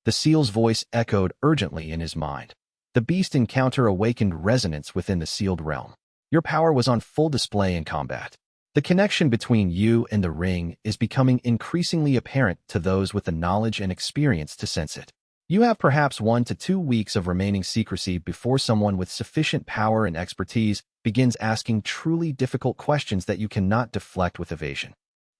A: The seal's voice echoed urgently in his mind. The beast encounter awakened resonance within the sealed realm. Your power was on full display in combat. The connection between you and the ring is becoming increasingly apparent to those with the knowledge and experience to sense it. You have perhaps 1 to 2 weeks of remaining secrecy before someone with sufficient power and expertise begins asking truly difficult questions that you cannot deflect with evasion.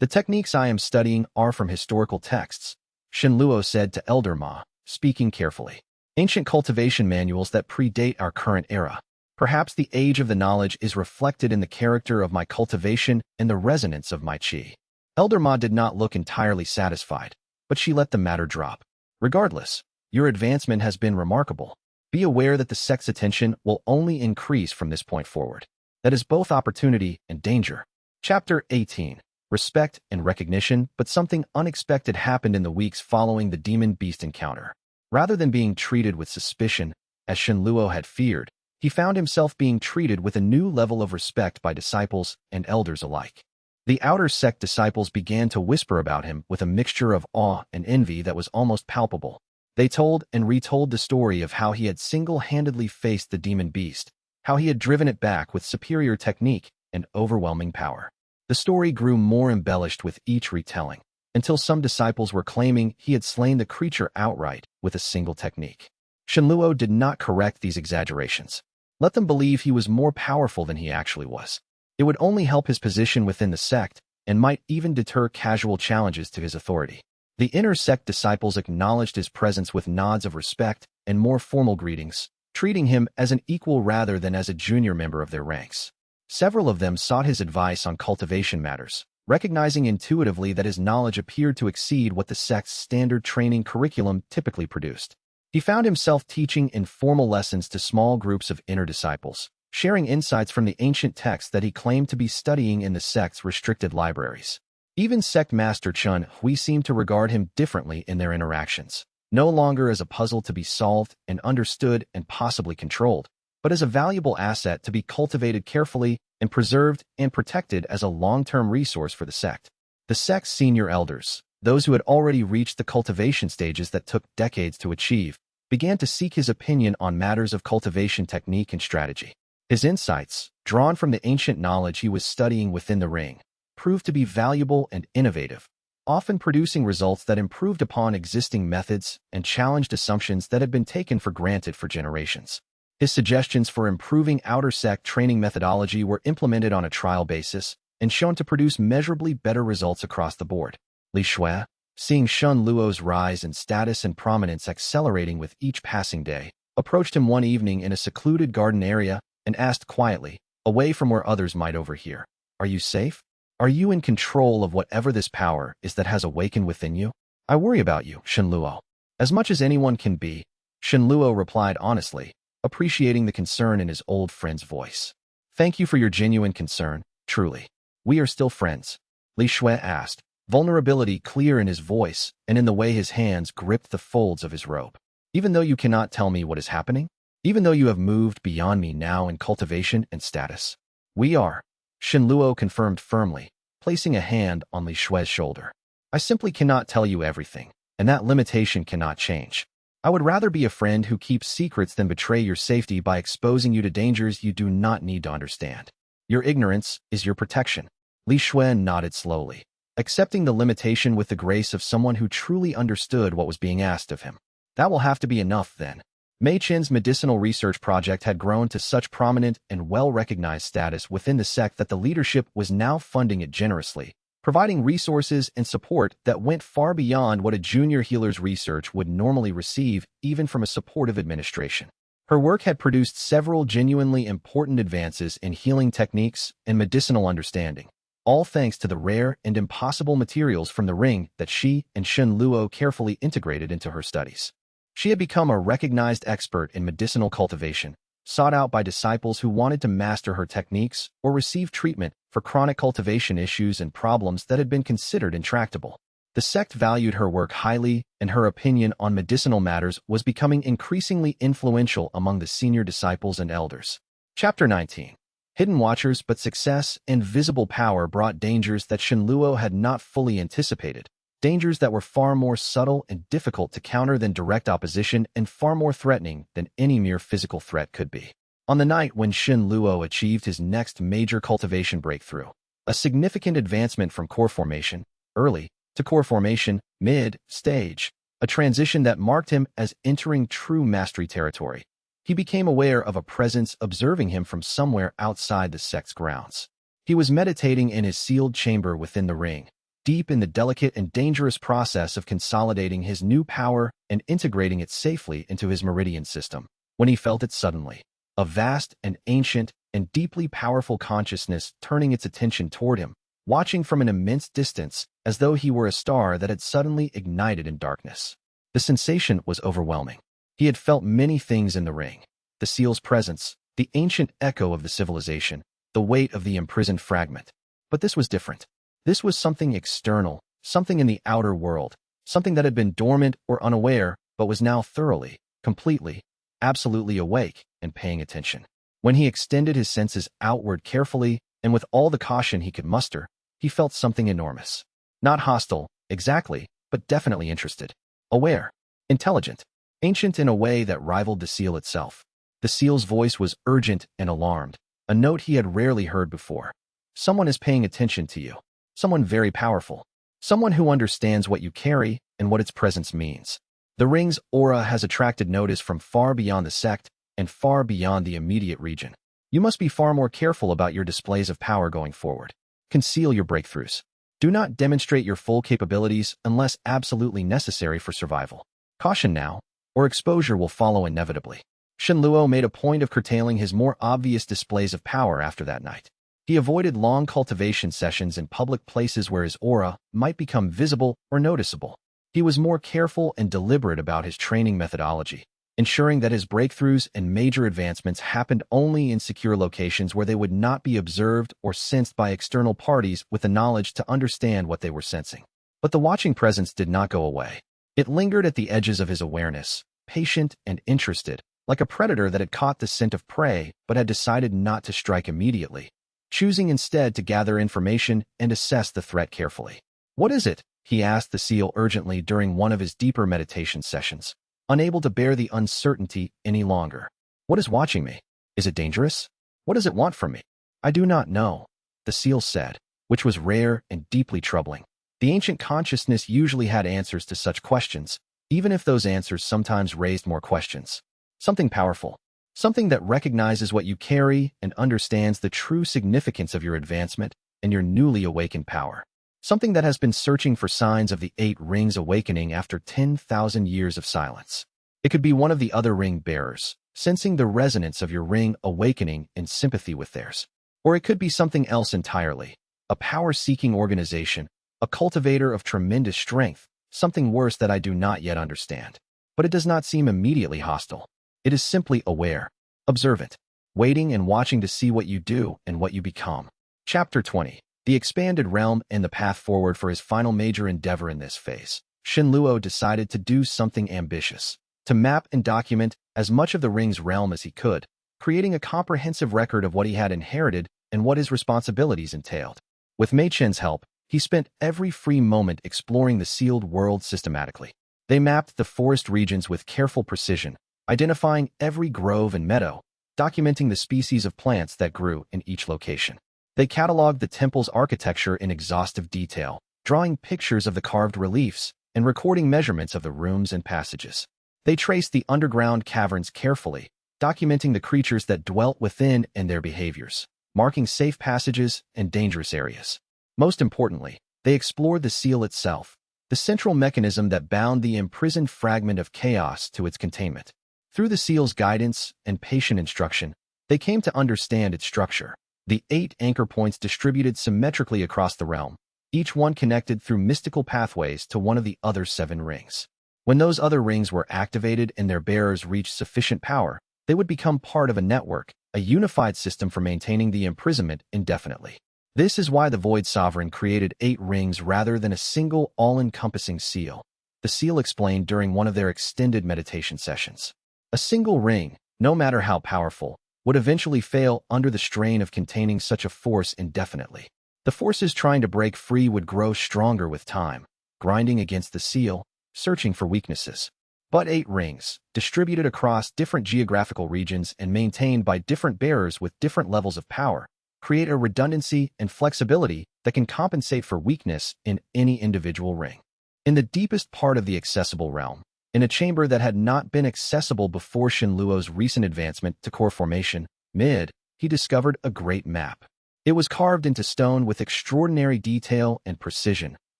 A: The techniques I am studying are from historical texts, Shenluo said to Elder Ma, speaking carefully. Ancient cultivation manuals that predate our current era. Perhaps the age of the knowledge is reflected in the character of my cultivation and the resonance of my qi. Elder Ma did not look entirely satisfied, but she let the matter drop. Regardless, your advancement has been remarkable. Be aware that the sect's attention will only increase from this point forward. That is both opportunity and danger. Chapter 18. Respect and recognition, but something unexpected happened in the weeks following the demon beast encounter. Rather than being treated with suspicion, as Shenluo had feared, he found himself being treated with a new level of respect by disciples and elders alike. The outer sect disciples began to whisper about him with a mixture of awe and envy that was almost palpable. They told and retold the story of how he had single-handedly faced the demon beast, how he had driven it back with superior technique and overwhelming power. The story grew more embellished with each retelling, until some disciples were claiming he had slain the creature outright with a single technique. Shenluo did not correct these exaggerations. Let them believe he was more powerful than he actually was. It would only help his position within the sect and might even deter casual challenges to his authority. The inner sect disciples acknowledged his presence with nods of respect and more formal greetings, treating him as an equal rather than as a junior member of their ranks. Several of them sought his advice on cultivation matters, recognizing intuitively that his knowledge appeared to exceed what the sect's standard training curriculum typically produced. He found himself teaching informal lessons to small groups of inner disciples, sharing insights from the ancient texts that he claimed to be studying in the sect's restricted libraries. Even Sect Master Chun Hui seemed to regard him differently in their interactions, no longer as a puzzle to be solved and understood and possibly controlled, but as a valuable asset to be cultivated carefully and preserved and protected as a long-term resource for the sect. The sect's senior elders, those who had already reached the cultivation stages that took decades to achieve, began to seek his opinion on matters of cultivation technique and strategy. His insights, drawn from the ancient knowledge he was studying within the ring, proved to be valuable and innovative, often producing results that improved upon existing methods and challenged assumptions that had been taken for granted for generations. His suggestions for improving outer sect training methodology were implemented on a trial basis and shown to produce measurably better results across the board. Li Shui, seeing Shenluo's rise in status and prominence accelerating with each passing day, approached him one evening in a secluded garden area and asked quietly, away from where others might overhear, "Are you safe? Are you in control of whatever this power is that has awakened within you?" "I worry about you, Shenluo." "As much as anyone can be," Shenluo replied honestly, appreciating the concern in his old friend's voice. "Thank you for your genuine concern, truly. We are still friends?" Li Shui asked, vulnerability clear in his voice and in the way his hands gripped the folds of his robe. "Even though you cannot tell me what is happening? Even though you have moved beyond me now in cultivation and status?" "We are," Shenluo confirmed firmly, placing a hand on Li Shui's shoulder. "I simply cannot tell you everything, and that limitation cannot change. I would rather be a friend who keeps secrets than betray your safety by exposing you to dangers you do not need to understand. Your ignorance is your protection." Li Shui nodded slowly, accepting the limitation with the grace of someone who truly understood what was being asked of him. "That will have to be enough then." Mei Qin's medicinal research project had grown to such prominent and well-recognized status within the sect that the leadership was now funding it generously, providing resources and support that went far beyond what a junior healer's research would normally receive even from a supportive administration. Her work had produced several genuinely important advances in healing techniques and medicinal understanding, all thanks to the rare and impossible materials from the ring that she and Shen Luo carefully integrated into her studies. She had become a recognized expert in medicinal cultivation, sought out by disciples who wanted to master her techniques or receive treatment for chronic cultivation issues and problems that had been considered intractable. The sect valued her work highly, and her opinion on medicinal matters was becoming increasingly influential among the senior disciples and elders. Chapter 19. Hidden Watchers. But success and visible power brought dangers that Shen Luo had not fully anticipated, dangers that were far more subtle and difficult to counter than direct opposition and far more threatening than any mere physical threat could be. On the night when Shen Luo achieved his next major cultivation breakthrough, a significant advancement from core formation, early, to core formation, mid-stage, a transition that marked him as entering true mastery territory, he became aware of a presence observing him from somewhere outside the sect's grounds. He was meditating in his sealed chamber within the ring, deep in the delicate and dangerous process of consolidating his new power and integrating it safely into his meridian system, when he felt it suddenly. A vast and ancient and deeply powerful consciousness turning its attention toward him, watching from an immense distance as though he were a star that had suddenly ignited in darkness. The sensation was overwhelming. He had felt many things in the ring: the seal's presence, the ancient echo of the civilization, the weight of the imprisoned fragment. But this was different. This was something external, something in the outer world, something that had been dormant or unaware, but was now thoroughly, completely, absolutely awake and paying attention. When he extended his senses outward carefully and with all the caution he could muster, he felt something enormous. Not hostile, exactly, but definitely interested. Aware. Intelligent. Ancient in a way that rivaled the seal itself. The seal's voice was urgent and alarmed, a note he had rarely heard before. Someone is paying attention to you. Someone very powerful. Someone who understands what you carry and what its presence means. The ring's aura has attracted notice from far beyond the sect and far beyond the immediate region. You must be far more careful about your displays of power going forward. Conceal your breakthroughs. Do not demonstrate your full capabilities unless absolutely necessary for survival. Caution now, or exposure will follow inevitably. Shen Luo made a point of curtailing his more obvious displays of power after that night. He avoided long cultivation sessions in public places where his aura might become visible or noticeable. He was more careful and deliberate about his training methodology, ensuring that his breakthroughs and major advancements happened only in secure locations where they would not be observed or sensed by external parties with the knowledge to understand what they were sensing. But the watching presence did not go away. It lingered at the edges of his awareness, patient and interested, like a predator that had caught the scent of prey but had decided not to strike immediately, choosing instead to gather information and assess the threat carefully. "What is it?" he asked the seal urgently during one of his deeper meditation sessions, unable to bear the uncertainty any longer. "What is watching me? Is it dangerous? What does it want from me?" "I do not know," the seal said, which was rare and deeply troubling. The ancient consciousness usually had answers to such questions, even if those answers sometimes raised more questions. Something powerful. Something that recognizes what you carry and understands the true significance of your advancement and your newly awakened power. Something that has been searching for signs of the 8 rings awakening after 10,000 years of silence. It could be one of the other ring bearers, sensing the resonance of your ring awakening in sympathy with theirs. Or it could be something else entirely, a power-seeking organization, a cultivator of tremendous strength, something worse that I do not yet understand. But it does not seem immediately hostile. It is simply aware, observant, waiting and watching to see what you do and what you become. Chapter 20. The Expanded Realm and the Path Forward. For his final major endeavor in this phase, Shen Luo decided to do something ambitious, to map and document as much of the ring's realm as he could, creating a comprehensive record of what he had inherited and what his responsibilities entailed. With Mei Chen's help, he spent every free moment exploring the sealed world systematically. They mapped the forest regions with careful precision, identifying every grove and meadow, documenting the species of plants that grew in each location. They cataloged the temple's architecture in exhaustive detail, drawing pictures of the carved reliefs and recording measurements of the rooms and passages. They traced the underground caverns carefully, documenting the creatures that dwelt within and their behaviors, marking safe passages and dangerous areas. Most importantly, they explored the seal itself, the central mechanism that bound the imprisoned fragment of chaos to its containment. Through the seal's guidance and patient instruction, they came to understand its structure. The 8 anchor points distributed symmetrically across the realm, each one connected through mystical pathways to one of the other 7 rings. When those other rings were activated and their bearers reached sufficient power, they would become part of a network, a unified system for maintaining the imprisonment indefinitely. This is why the Void Sovereign created 8 rings rather than a single all-encompassing seal. The seal explained during one of their extended meditation sessions. A single ring, no matter how powerful, would eventually fail under the strain of containing such a force indefinitely. The forces trying to break free would grow stronger with time, grinding against the seal, searching for weaknesses. But 8 rings, distributed across different geographical regions and maintained by different bearers with different levels of power, create a redundancy and flexibility that can compensate for weakness in any individual ring. In the deepest part of the accessible realm, in a chamber that had not been accessible before Shenluo's recent advancement to core formation, he discovered a great map. It was carved into stone with extraordinary detail and precision,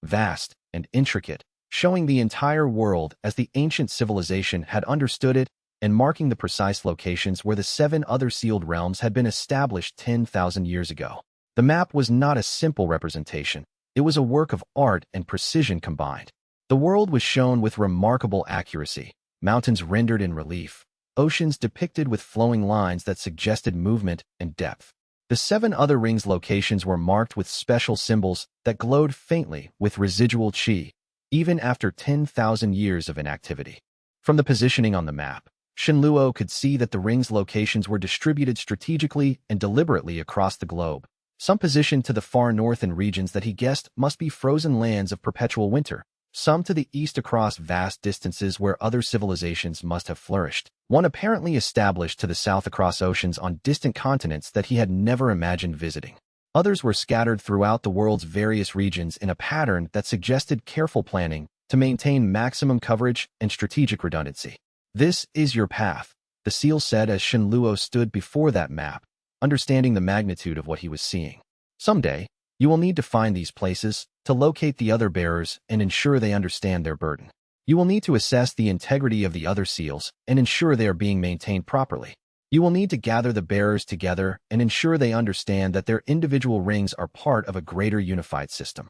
A: vast and intricate, showing the entire world as the ancient civilization had understood it and marking the precise locations where the 7 other sealed realms had been established 10,000 years ago. The map was not a simple representation. It was a work of art and precision combined. The world was shown with remarkable accuracy, mountains rendered in relief, oceans depicted with flowing lines that suggested movement and depth. The 7 other rings' locations were marked with special symbols that glowed faintly with residual qi, even after 10,000 years of inactivity. From the positioning on the map, Shenluo could see that the rings' locations were distributed strategically and deliberately across the globe, some positioned to the far north in regions that he guessed must be frozen lands of perpetual winter, some to the east across vast distances where other civilizations must have flourished, one apparently established to the south across oceans on distant continents that he had never imagined visiting. Others were scattered throughout the world's various regions in a pattern that suggested careful planning to maintain maximum coverage and strategic redundancy. "This is your path," the seal said as Shenluo stood before that map, understanding the magnitude of what he was seeing. "Someday, you will need to find these places, to locate the other bearers and ensure they understand their burden. You will need to assess the integrity of the other seals and ensure they are being maintained properly. You will need to gather the bearers together and ensure they understand that their individual rings are part of a greater unified system."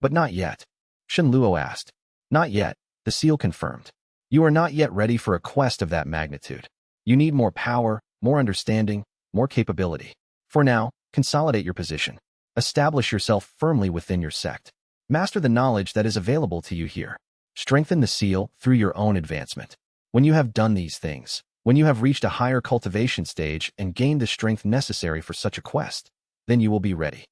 A: "But not yet?" Shenluo asked. "Not yet," the seal confirmed. "You are not yet ready for a quest of that magnitude. You need more power, more understanding, more capability. For now, consolidate your position. Establish yourself firmly within your sect. Master the knowledge that is available to you here. Strengthen the seal through your own advancement. When you have done these things, when you have reached a higher cultivation stage and gained the strength necessary for such a quest, then you will be ready."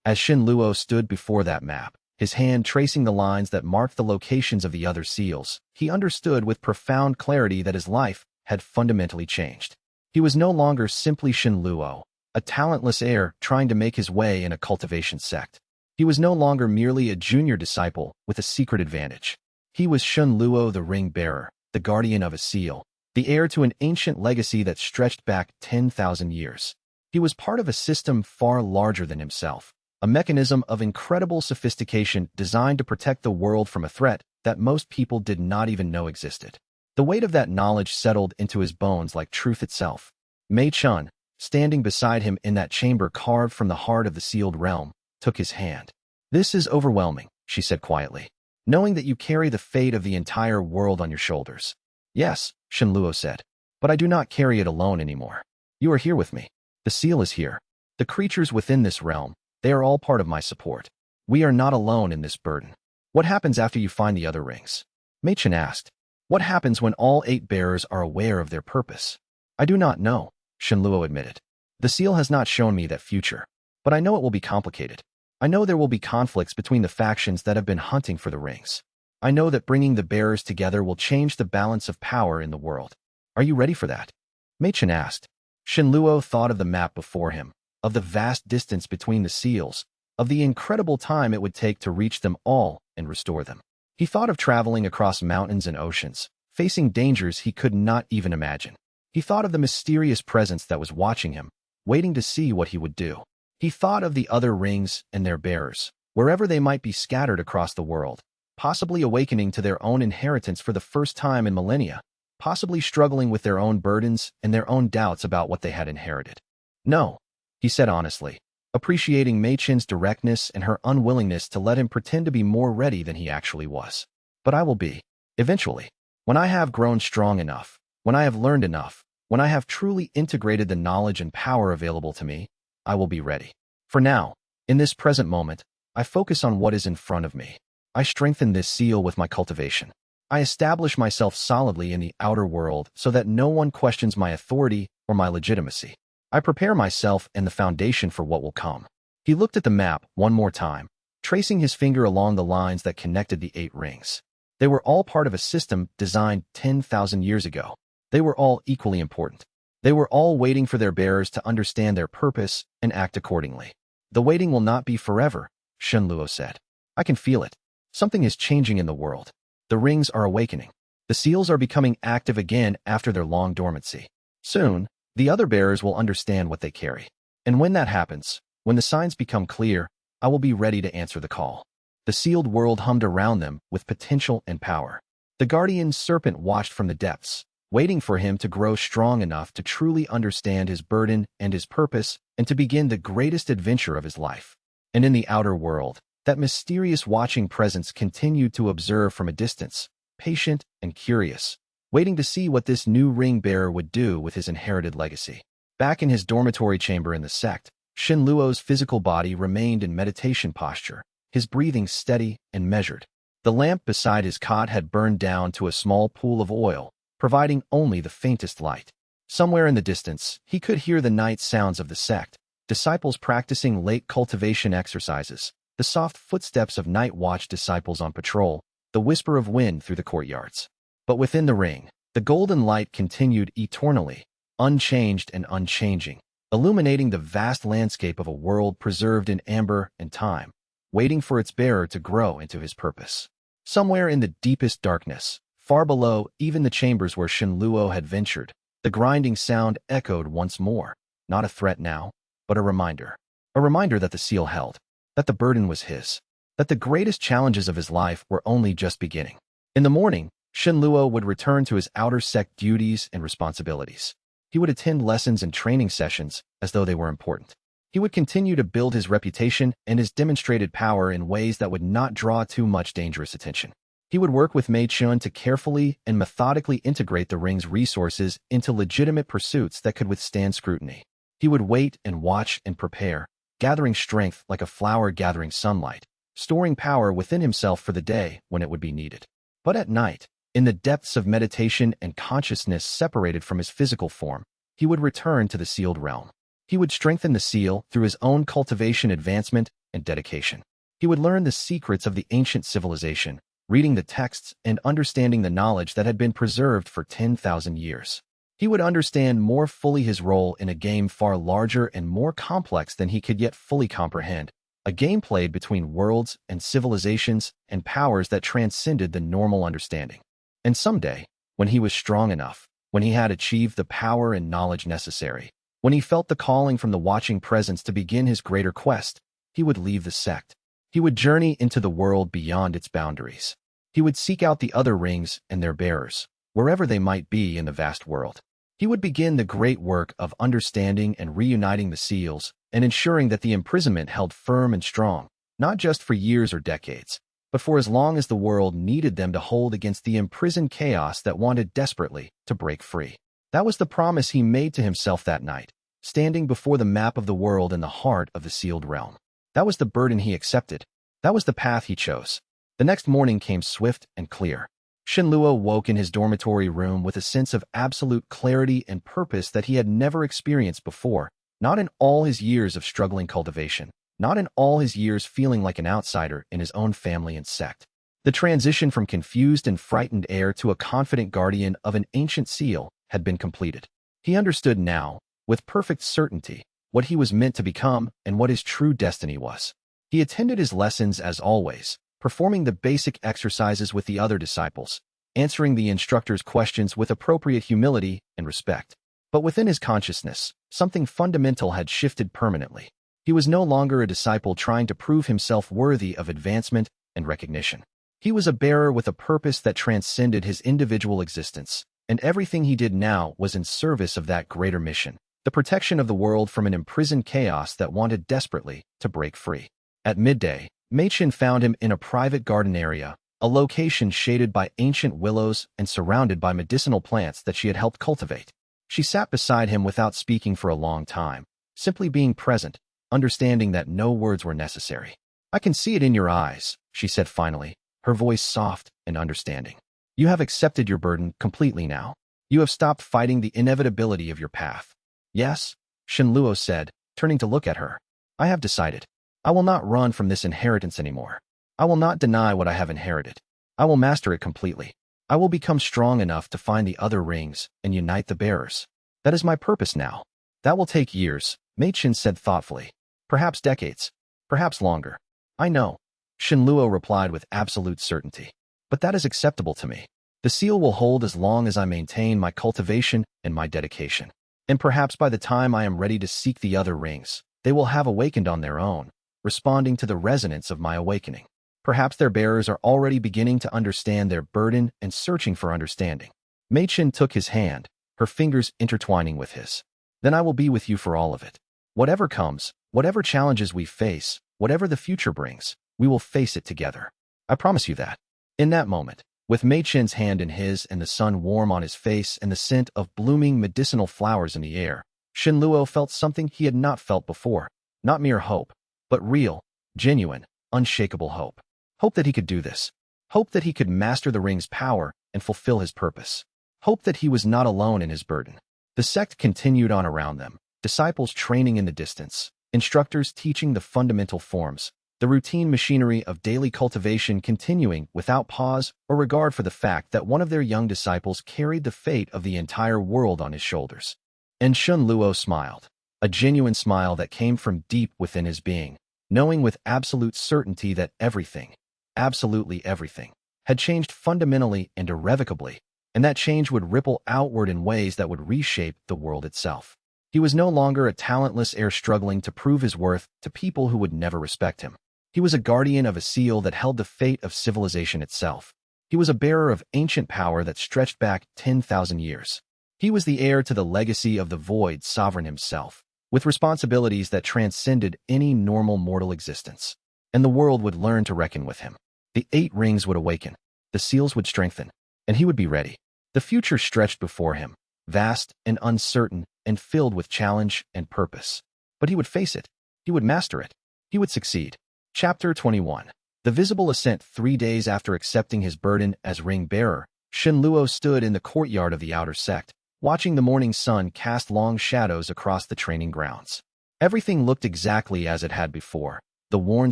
A: As Shenluo stood before that map, his hand tracing the lines that marked the locations of the other seals, he understood with profound clarity that his life had fundamentally changed. He was no longer simply Shenluo, a talentless heir trying to make his way in a cultivation sect. He was no longer merely a junior disciple with a secret advantage. He was Shenluo, the ring bearer, the guardian of a seal, the heir to an ancient legacy that stretched back 10,000 years. He was part of a system far larger than himself, a mechanism of incredible sophistication designed to protect the world from a threat that most people did not even know existed. The weight of that knowledge settled into his bones like truth itself. Mei Chun, standing beside him in that chamber carved from the heart of the sealed realm, took his hand. "This is overwhelming," she said quietly, "knowing that you carry the fate of the entire world on your shoulders." "Yes," Shenluo said, "but I do not carry it alone anymore. You are here with me. The seal is here. The creatures within this realm, they are all part of my support. We are not alone in this burden." "What happens after you find the other rings?" Mei Chun asked. "What happens when all 8 bearers are aware of their purpose?" "I do not know," Shenluo admitted. "The seal has not shown me that future, but I know it will be complicated. I know there will be conflicts between the factions that have been hunting for the rings. I know that bringing the bearers together will change the balance of power in the world. Are you ready for that?" Mei Chun asked. Shenluo thought of the map before him, of the vast distance between the seals, of the incredible time it would take to reach them all and restore them. He thought of traveling across mountains and oceans, facing dangers he could not even imagine. He thought of the mysterious presence that was watching him, waiting to see what he would do. He thought of the other rings and their bearers, wherever they might be scattered across the world, possibly awakening to their own inheritance for the first time in millennia, possibly struggling with their own burdens and their own doubts about what they had inherited. No, he said honestly, appreciating Mei Qin's directness and her unwillingness to let him pretend to be more ready than he actually was. But I will be, eventually, when I have grown strong enough, when I have learned enough, when I have truly integrated the knowledge and power available to me, I will be ready. For now, in this present moment, I focus on what is in front of me. I strengthen this seal with my cultivation. I establish myself solidly in the outer world so that no one questions my authority or my legitimacy. I prepare myself and the foundation for what will come. He looked at the map one more time, tracing his finger along the lines that connected the 8 rings. They were all part of a system designed 10,000 years ago. They were all equally important. They were all waiting for their bearers to understand their purpose and act accordingly. The waiting will not be forever, Shenluo said. I can feel it. Something is changing in the world. The rings are awakening. The seals are becoming active again after their long dormancy. Soon, the other bearers will understand what they carry. And when that happens, when the signs become clear, I will be ready to answer the call. The sealed world hummed around them with potential and power. The guardian serpent watched from the depths, waiting for him to grow strong enough to truly understand his burden and his purpose and to begin the greatest adventure of his life. And in the outer world, that mysterious watching presence continued to observe from a distance, patient and curious, waiting to see what this new ring-bearer would do with his inherited legacy. Back in his dormitory chamber in the sect, Shenluo's physical body remained in meditation posture, his breathing steady and measured. The lamp beside his cot had burned down to a small pool of oil, providing only the faintest light. Somewhere in the distance, he could hear the night sounds of the sect, disciples practicing late cultivation exercises, the soft footsteps of night watch disciples on patrol, the whisper of wind through the courtyards. But within the ring, the golden light continued eternally, unchanged and unchanging, illuminating the vast landscape of a world preserved in amber and time, waiting for its bearer to grow into his purpose. Somewhere in the deepest darkness, far below even the chambers where Shenluo had ventured, the grinding sound echoed once more, not a threat now, but a reminder. A reminder that the seal held, that the burden was his, that the greatest challenges of his life were only just beginning. In the morning, Shenluo would return to his outer sect duties and responsibilities. He would attend lessons and training sessions as though they were important. He would continue to build his reputation and his demonstrated power in ways that would not draw too much dangerous attention. He would work with Mei Qin to carefully and methodically integrate the ring's resources into legitimate pursuits that could withstand scrutiny. He would wait and watch and prepare, gathering strength like a flower gathering sunlight, storing power within himself for the day when it would be needed. But at night, in the depths of meditation and consciousness separated from his physical form, he would return to the sealed realm. He would strengthen the seal through his own cultivation, advancement, and dedication. He would learn the secrets of the ancient civilization, reading the texts and understanding the knowledge that had been preserved for 10,000 years. He would understand more fully his role in a game far larger and more complex than he could yet fully comprehend, a game played between worlds and civilizations and powers that transcended the normal understanding. And someday, when he was strong enough, when he had achieved the power and knowledge necessary, when he felt the calling from the watching presence to begin his greater quest, he would leave the sect. He would journey into the world beyond its boundaries. He would seek out the other rings and their bearers, wherever they might be in the vast world. He would begin the great work of understanding and reuniting the seals and ensuring that the imprisonment held firm and strong, not just for years or decades, but for as long as the world needed them to hold against the imprisoned chaos that wanted desperately to break free. That was the promise he made to himself that night, standing before the map of the world in the heart of the sealed realm. That was the burden he accepted. That was the path he chose. The next morning came swift and clear. Shenluo woke in his dormitory room with a sense of absolute clarity and purpose that he had never experienced before, not in all his years of struggling cultivation, not in all his years feeling like an outsider in his own family and sect. The transition from confused and frightened heir to a confident guardian of an ancient seal had been completed. He understood now, with perfect certainty, what he was meant to become and what his true destiny was. He attended his lessons as always, performing the basic exercises with the other disciples, answering the instructor's questions with appropriate humility and respect. But within his consciousness, something fundamental had shifted permanently. He was no longer a disciple trying to prove himself worthy of advancement and recognition. He was a bearer with a purpose that transcended his individual existence, and everything he did now was in service of that greater mission, the protection of the world from an imprisoned chaos that wanted desperately to break free. At midday, Machen found him in a private garden area, a location shaded by ancient willows and surrounded by medicinal plants that she had helped cultivate. She sat beside him without speaking for a long time, simply being present, understanding that no words were necessary. "I can see it in your eyes," she said finally, her voice soft and understanding. "You have accepted your burden completely now. You have stopped fighting the inevitability of your path." "Yes," Shenluo said, turning to look at her. "I have decided. I will not run from this inheritance anymore. I will not deny what I have inherited. I will master it completely. I will become strong enough to find the other rings and unite the bearers. That is my purpose now. That will take years," Machen said thoughtfully. "Perhaps decades. Perhaps longer. I know," Shenluo replied with absolute certainty. "But that is acceptable to me. The seal will hold as long as I maintain my cultivation and my dedication. And perhaps by the time I am ready to seek the other rings, they will have awakened on their own, responding to the resonance of my awakening. Perhaps their bearers are already beginning to understand their burden and searching for understanding." Machen took his hand, her fingers intertwining with his. "Then I will be with you for all of it. Whatever comes, whatever challenges we face, whatever the future brings, we will face it together. I promise you that." In that moment, with Machen's hand in his and the sun warm on his face and the scent of blooming medicinal flowers in the air, Shenluo felt something he had not felt before. Not mere hope, but real, genuine, unshakable hope. Hope that he could do this. Hope that he could master the ring's power and fulfill his purpose. Hope that he was not alone in his burden. The sect continued on around them, disciples training in the distance, instructors teaching the fundamental forms, the routine machinery of daily cultivation continuing without pause or regard for the fact that one of their young disciples carried the fate of the entire world on his shoulders. And Shenluo smiled, a genuine smile that came from deep within his being, knowing with absolute certainty that everything, absolutely everything, had changed fundamentally and irrevocably, and that change would ripple outward in ways that would reshape the world itself. He was no longer a talentless heir struggling to prove his worth to people who would never respect him. He was a guardian of a seal that held the fate of civilization itself. He was a bearer of ancient power that stretched back 10,000 years. He was the heir to the legacy of the void sovereign himself, with responsibilities that transcended any normal mortal existence. And the world would learn to reckon with him. The 8 rings would awaken, the seals would strengthen, and he would be ready. The future stretched before him, vast and uncertain and filled with challenge and purpose. But he would face it. He would master it. He would succeed. Chapter 21. The visible ascent. 3 days after accepting his burden as ring-bearer, Shenluo stood in the courtyard of the outer sect, watching the morning sun cast long shadows across the training grounds. Everything looked exactly as it had before. The worn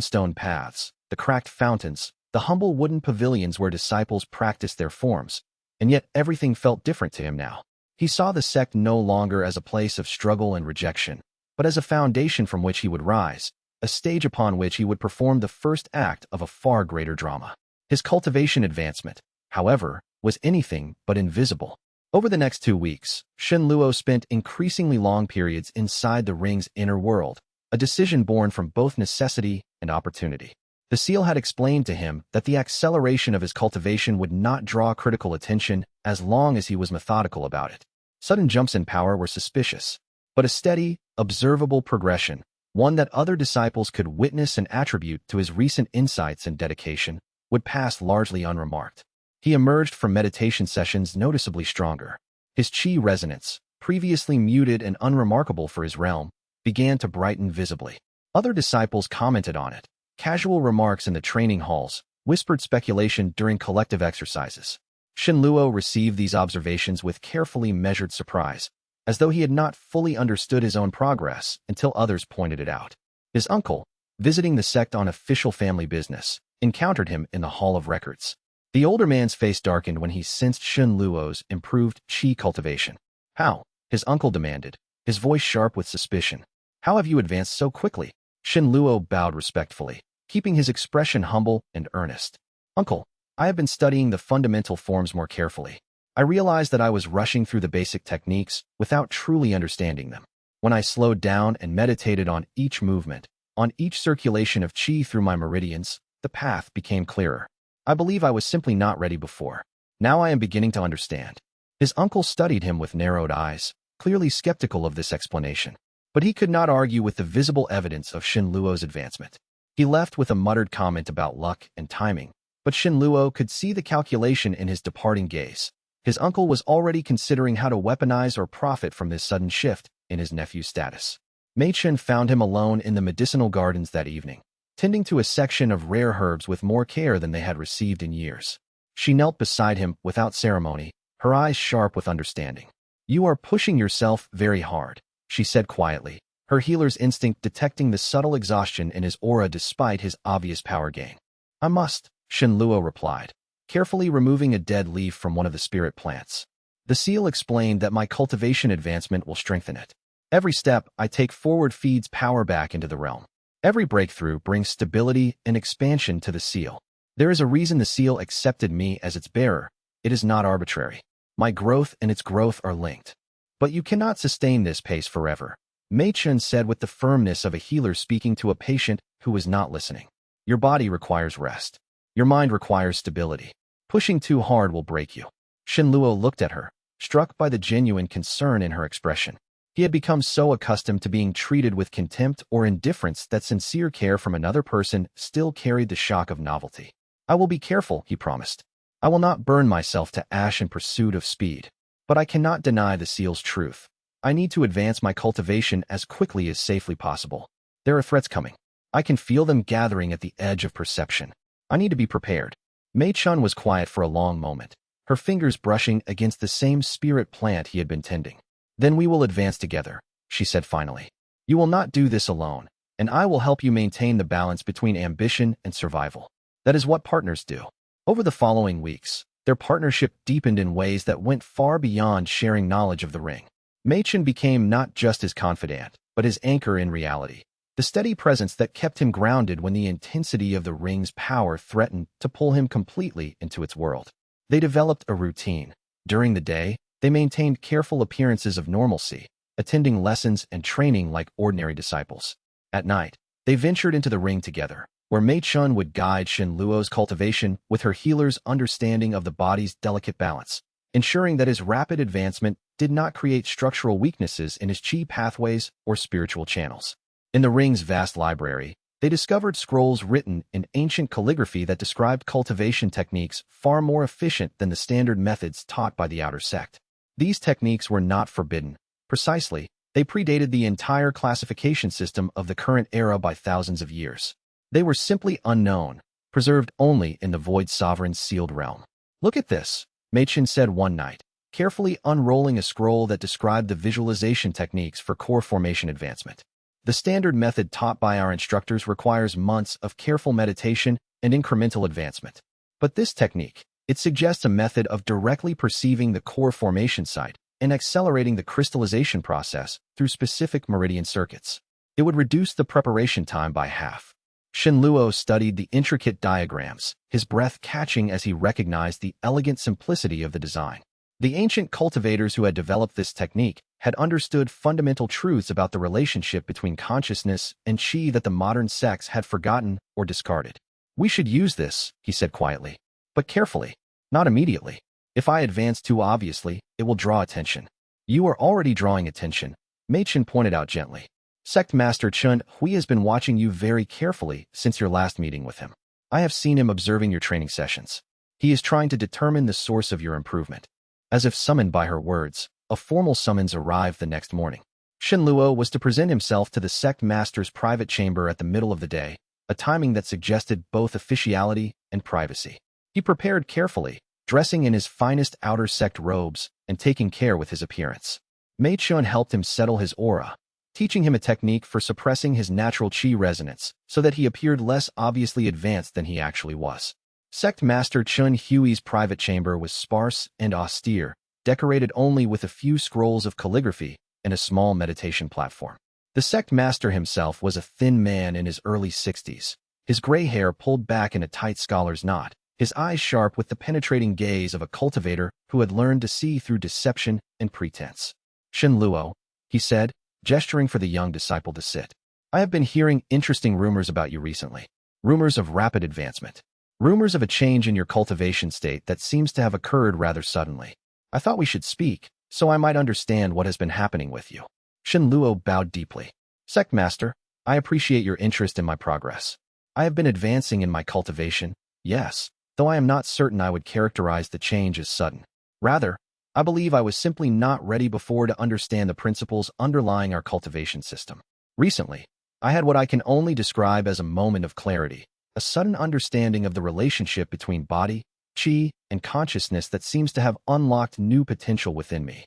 A: stone paths, the cracked fountains, the humble wooden pavilions where disciples practiced their forms. And yet everything felt different to him now. He saw the sect no longer as a place of struggle and rejection, but as a foundation from which he would rise, a stage upon which he would perform the first act of a far greater drama. His cultivation advancement, however, was anything but invisible. Over the next 2 weeks, Shenluo spent increasingly long periods inside the ring's inner world, a decision born from both necessity and opportunity. The seal had explained to him that the acceleration of his cultivation would not draw critical attention as long as he was methodical about it. Sudden jumps in power were suspicious, but a steady, observable progression, one that other disciples could witness and attribute to his recent insights and dedication, would pass largely unremarked. He emerged from meditation sessions noticeably stronger. His chi resonance, previously muted and unremarkable for his realm, began to brighten visibly. Other disciples commented on it. Casual remarks in the training halls, whispered speculation during collective exercises. Shenluo received these observations with carefully measured surprise, as though he had not fully understood his own progress until others pointed it out. His uncle, visiting the sect on official family business, encountered him in the Hall of Records. The older man's face darkened when he sensed Shenluo's improved chi cultivation. "How?" his uncle demanded, his voice sharp with suspicion. "How have you advanced so quickly?" Shenluo bowed respectfully, keeping his expression humble and earnest. "Uncle, I have been studying the fundamental forms more carefully. I realized that I was rushing through the basic techniques without truly understanding them. When I slowed down and meditated on each movement, on each circulation of chi through my meridians, the path became clearer. I believe I was simply not ready before. Now I am beginning to understand." His uncle studied him with narrowed eyes, clearly skeptical of this explanation. But he could not argue with the visible evidence of Xin Luo's advancement. He left with a muttered comment about luck and timing, but Xin Luo could see the calculation in his departing gaze. His uncle was already considering how to weaponize or profit from this sudden shift in his nephew's status. Mei Chen found him alone in the medicinal gardens that evening, tending to a section of rare herbs with more care than they had received in years. She knelt beside him without ceremony, her eyes sharp with understanding. "You are pushing yourself very hard," she said quietly, her healer's instinct detecting the subtle exhaustion in his aura despite his obvious power gain. "I must," Xin Luo replied, carefully removing a dead leaf from one of the spirit plants. "The seal explained that my cultivation advancement will strengthen it. Every step I take forward feeds power back into the realm. Every breakthrough brings stability and expansion to the seal. There is a reason the seal accepted me as its bearer. It is not arbitrary. My growth and its growth are linked. But you cannot sustain this pace forever," Mei Chen said with the firmness of a healer speaking to a patient who was not listening. "Your body requires rest. Your mind requires stability. Pushing too hard will break you." Xin Luo looked at her, struck by the genuine concern in her expression. He had become so accustomed to being treated with contempt or indifference that sincere care from another person still carried the shock of novelty. "I will be careful," he promised. "I will not burn myself to ash in pursuit of speed. But I cannot deny the seal's truth. I need to advance my cultivation as quickly as safely possible. There are threats coming. I can feel them gathering at the edge of perception. I need to be prepared." Mei Chun was quiet for a long moment, her fingers brushing against the same spirit plant he had been tending. "Then we will advance together," she said finally. "You will not do this alone, and I will help you maintain the balance between ambition and survival. That is what partners do." Over the following weeks, their partnership deepened in ways that went far beyond sharing knowledge of the ring. Mei Chen became not just his confidant, but his anchor in reality, the steady presence that kept him grounded when the intensity of the ring's power threatened to pull him completely into its world. They developed a routine. During the day, they maintained careful appearances of normalcy, attending lessons and training like ordinary disciples. At night, they ventured into the ring together, where Mei Chun would guide Xin Luo's cultivation with her healer's understanding of the body's delicate balance, ensuring that his rapid advancement did not create structural weaknesses in his qi pathways or spiritual channels. In the ring's vast library, they discovered scrolls written in ancient calligraphy that described cultivation techniques far more efficient than the standard methods taught by the outer sect. These techniques were not forbidden. Precisely, they predated the entire classification system of the current era by thousands of years. They were simply unknown, preserved only in the Void Sovereign's sealed realm. "Look at this," Mei Chen said one night, carefully unrolling a scroll that described the visualization techniques for core formation advancement. "The standard method taught by our instructors requires months of careful meditation and incremental advancement. But this technique, it suggests a method of directly perceiving the core formation site and accelerating the crystallization process through specific meridian circuits. It would reduce the preparation time by half." Xin Luo studied the intricate diagrams, his breath catching as he recognized the elegant simplicity of the design. The ancient cultivators who had developed this technique had understood fundamental truths about the relationship between consciousness and qi that the modern sects had forgotten or discarded. "We should use this," he said quietly, "but carefully, not immediately. If I advance too obviously, it will draw attention." "You are already drawing attention," Mei Chen pointed out gently. "Sect Master Chun Hui has been watching you very carefully since your last meeting with him. I have seen him observing your training sessions. He is trying to determine the source of your improvement." As if summoned by her words, a formal summons arrived the next morning. Xin Luo was to present himself to the sect master's private chamber at the middle of the day, a timing that suggested both officiality and privacy. He prepared carefully, dressing in his finest outer sect robes and taking care with his appearance. Mei Chun helped him settle his aura, teaching him a technique for suppressing his natural qi resonance so that he appeared less obviously advanced than he actually was. Sect Master Chun Hui's private chamber was sparse and austere, decorated only with a few scrolls of calligraphy and a small meditation platform. The sect master himself was a thin man in his early 60s, his gray hair pulled back in a tight scholar's knot, his eyes sharp with the penetrating gaze of a cultivator who had learned to see through deception and pretense. "Xin Luo," he said, gesturing for the young disciple to sit. "I have been hearing interesting rumors about you recently. Rumors of rapid advancement. Rumors of a change in your cultivation state that seems to have occurred rather suddenly. I thought we should speak, so I might understand what has been happening with you. Shen Luo bowed deeply. Sect Master, I appreciate your interest in my progress. I have been advancing in my cultivation, yes, though I am not certain I would characterize the change as sudden. Rather, I believe I was simply not ready before to understand the principles underlying our cultivation system. Recently, I had what I can only describe as a moment of clarity, a sudden understanding of the relationship between body, qi, and consciousness that seems to have unlocked new potential within me.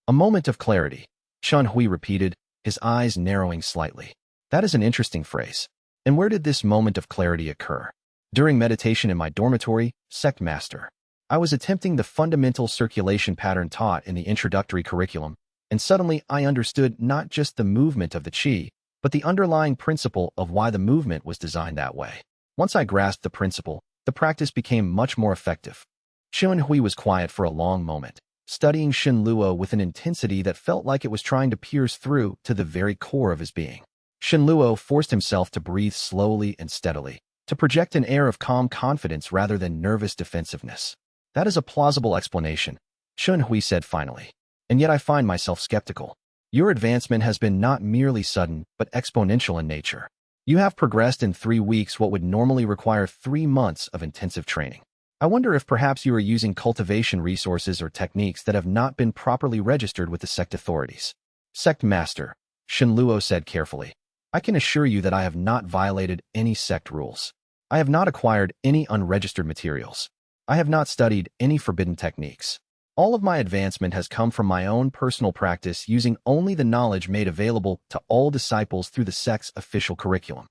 A: A moment of clarity, Chun Hui repeated, his eyes narrowing slightly. That is an interesting phrase. And where did this moment of clarity occur? During meditation in my dormitory, Sect Master. I was attempting the fundamental circulation pattern taught in the introductory curriculum, and suddenly I understood not just the movement of the qi, but the underlying principle of why the movement was designed that way. Once I grasped the principle, the practice became much more effective. Chun Hui was quiet for a long moment, studying Shen Luo with an intensity that felt like it was trying to pierce through to the very core of his being. Shen Luo forced himself to breathe slowly and steadily, to project an air of calm confidence rather than nervous defensiveness. That is a plausible explanation, Chun Hui said finally. And yet I find myself skeptical. Your advancement has been not merely sudden, but exponential in nature. You have progressed in 3 weeks what would normally require 3 months of intensive training. I wonder if perhaps you are using cultivation resources or techniques that have not been properly registered with the sect authorities. Sect Master, Shen Luo said carefully. I can assure you that I have not violated any sect rules. I have not acquired any unregistered materials. I have not studied any forbidden techniques. All of my advancement has come from my own personal practice using only the knowledge made available to all disciples through the sect's official curriculum.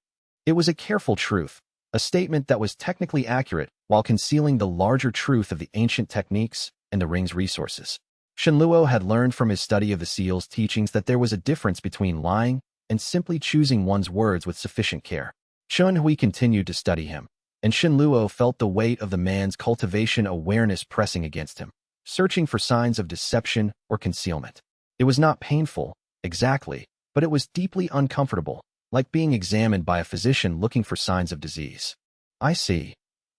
A: It was a careful truth, a statement that was technically accurate while concealing the larger truth of the ancient techniques and the ring's resources. Shen Luo had learned from his study of the seal's teachings that there was a difference between lying and simply choosing one's words with sufficient care. Chun Hui continued to study him, and Shen Luo felt the weight of the man's cultivation awareness pressing against him, searching for signs of deception or concealment. It was not painful, exactly, but it was deeply uncomfortable, like being examined by a physician looking for signs of disease. I see,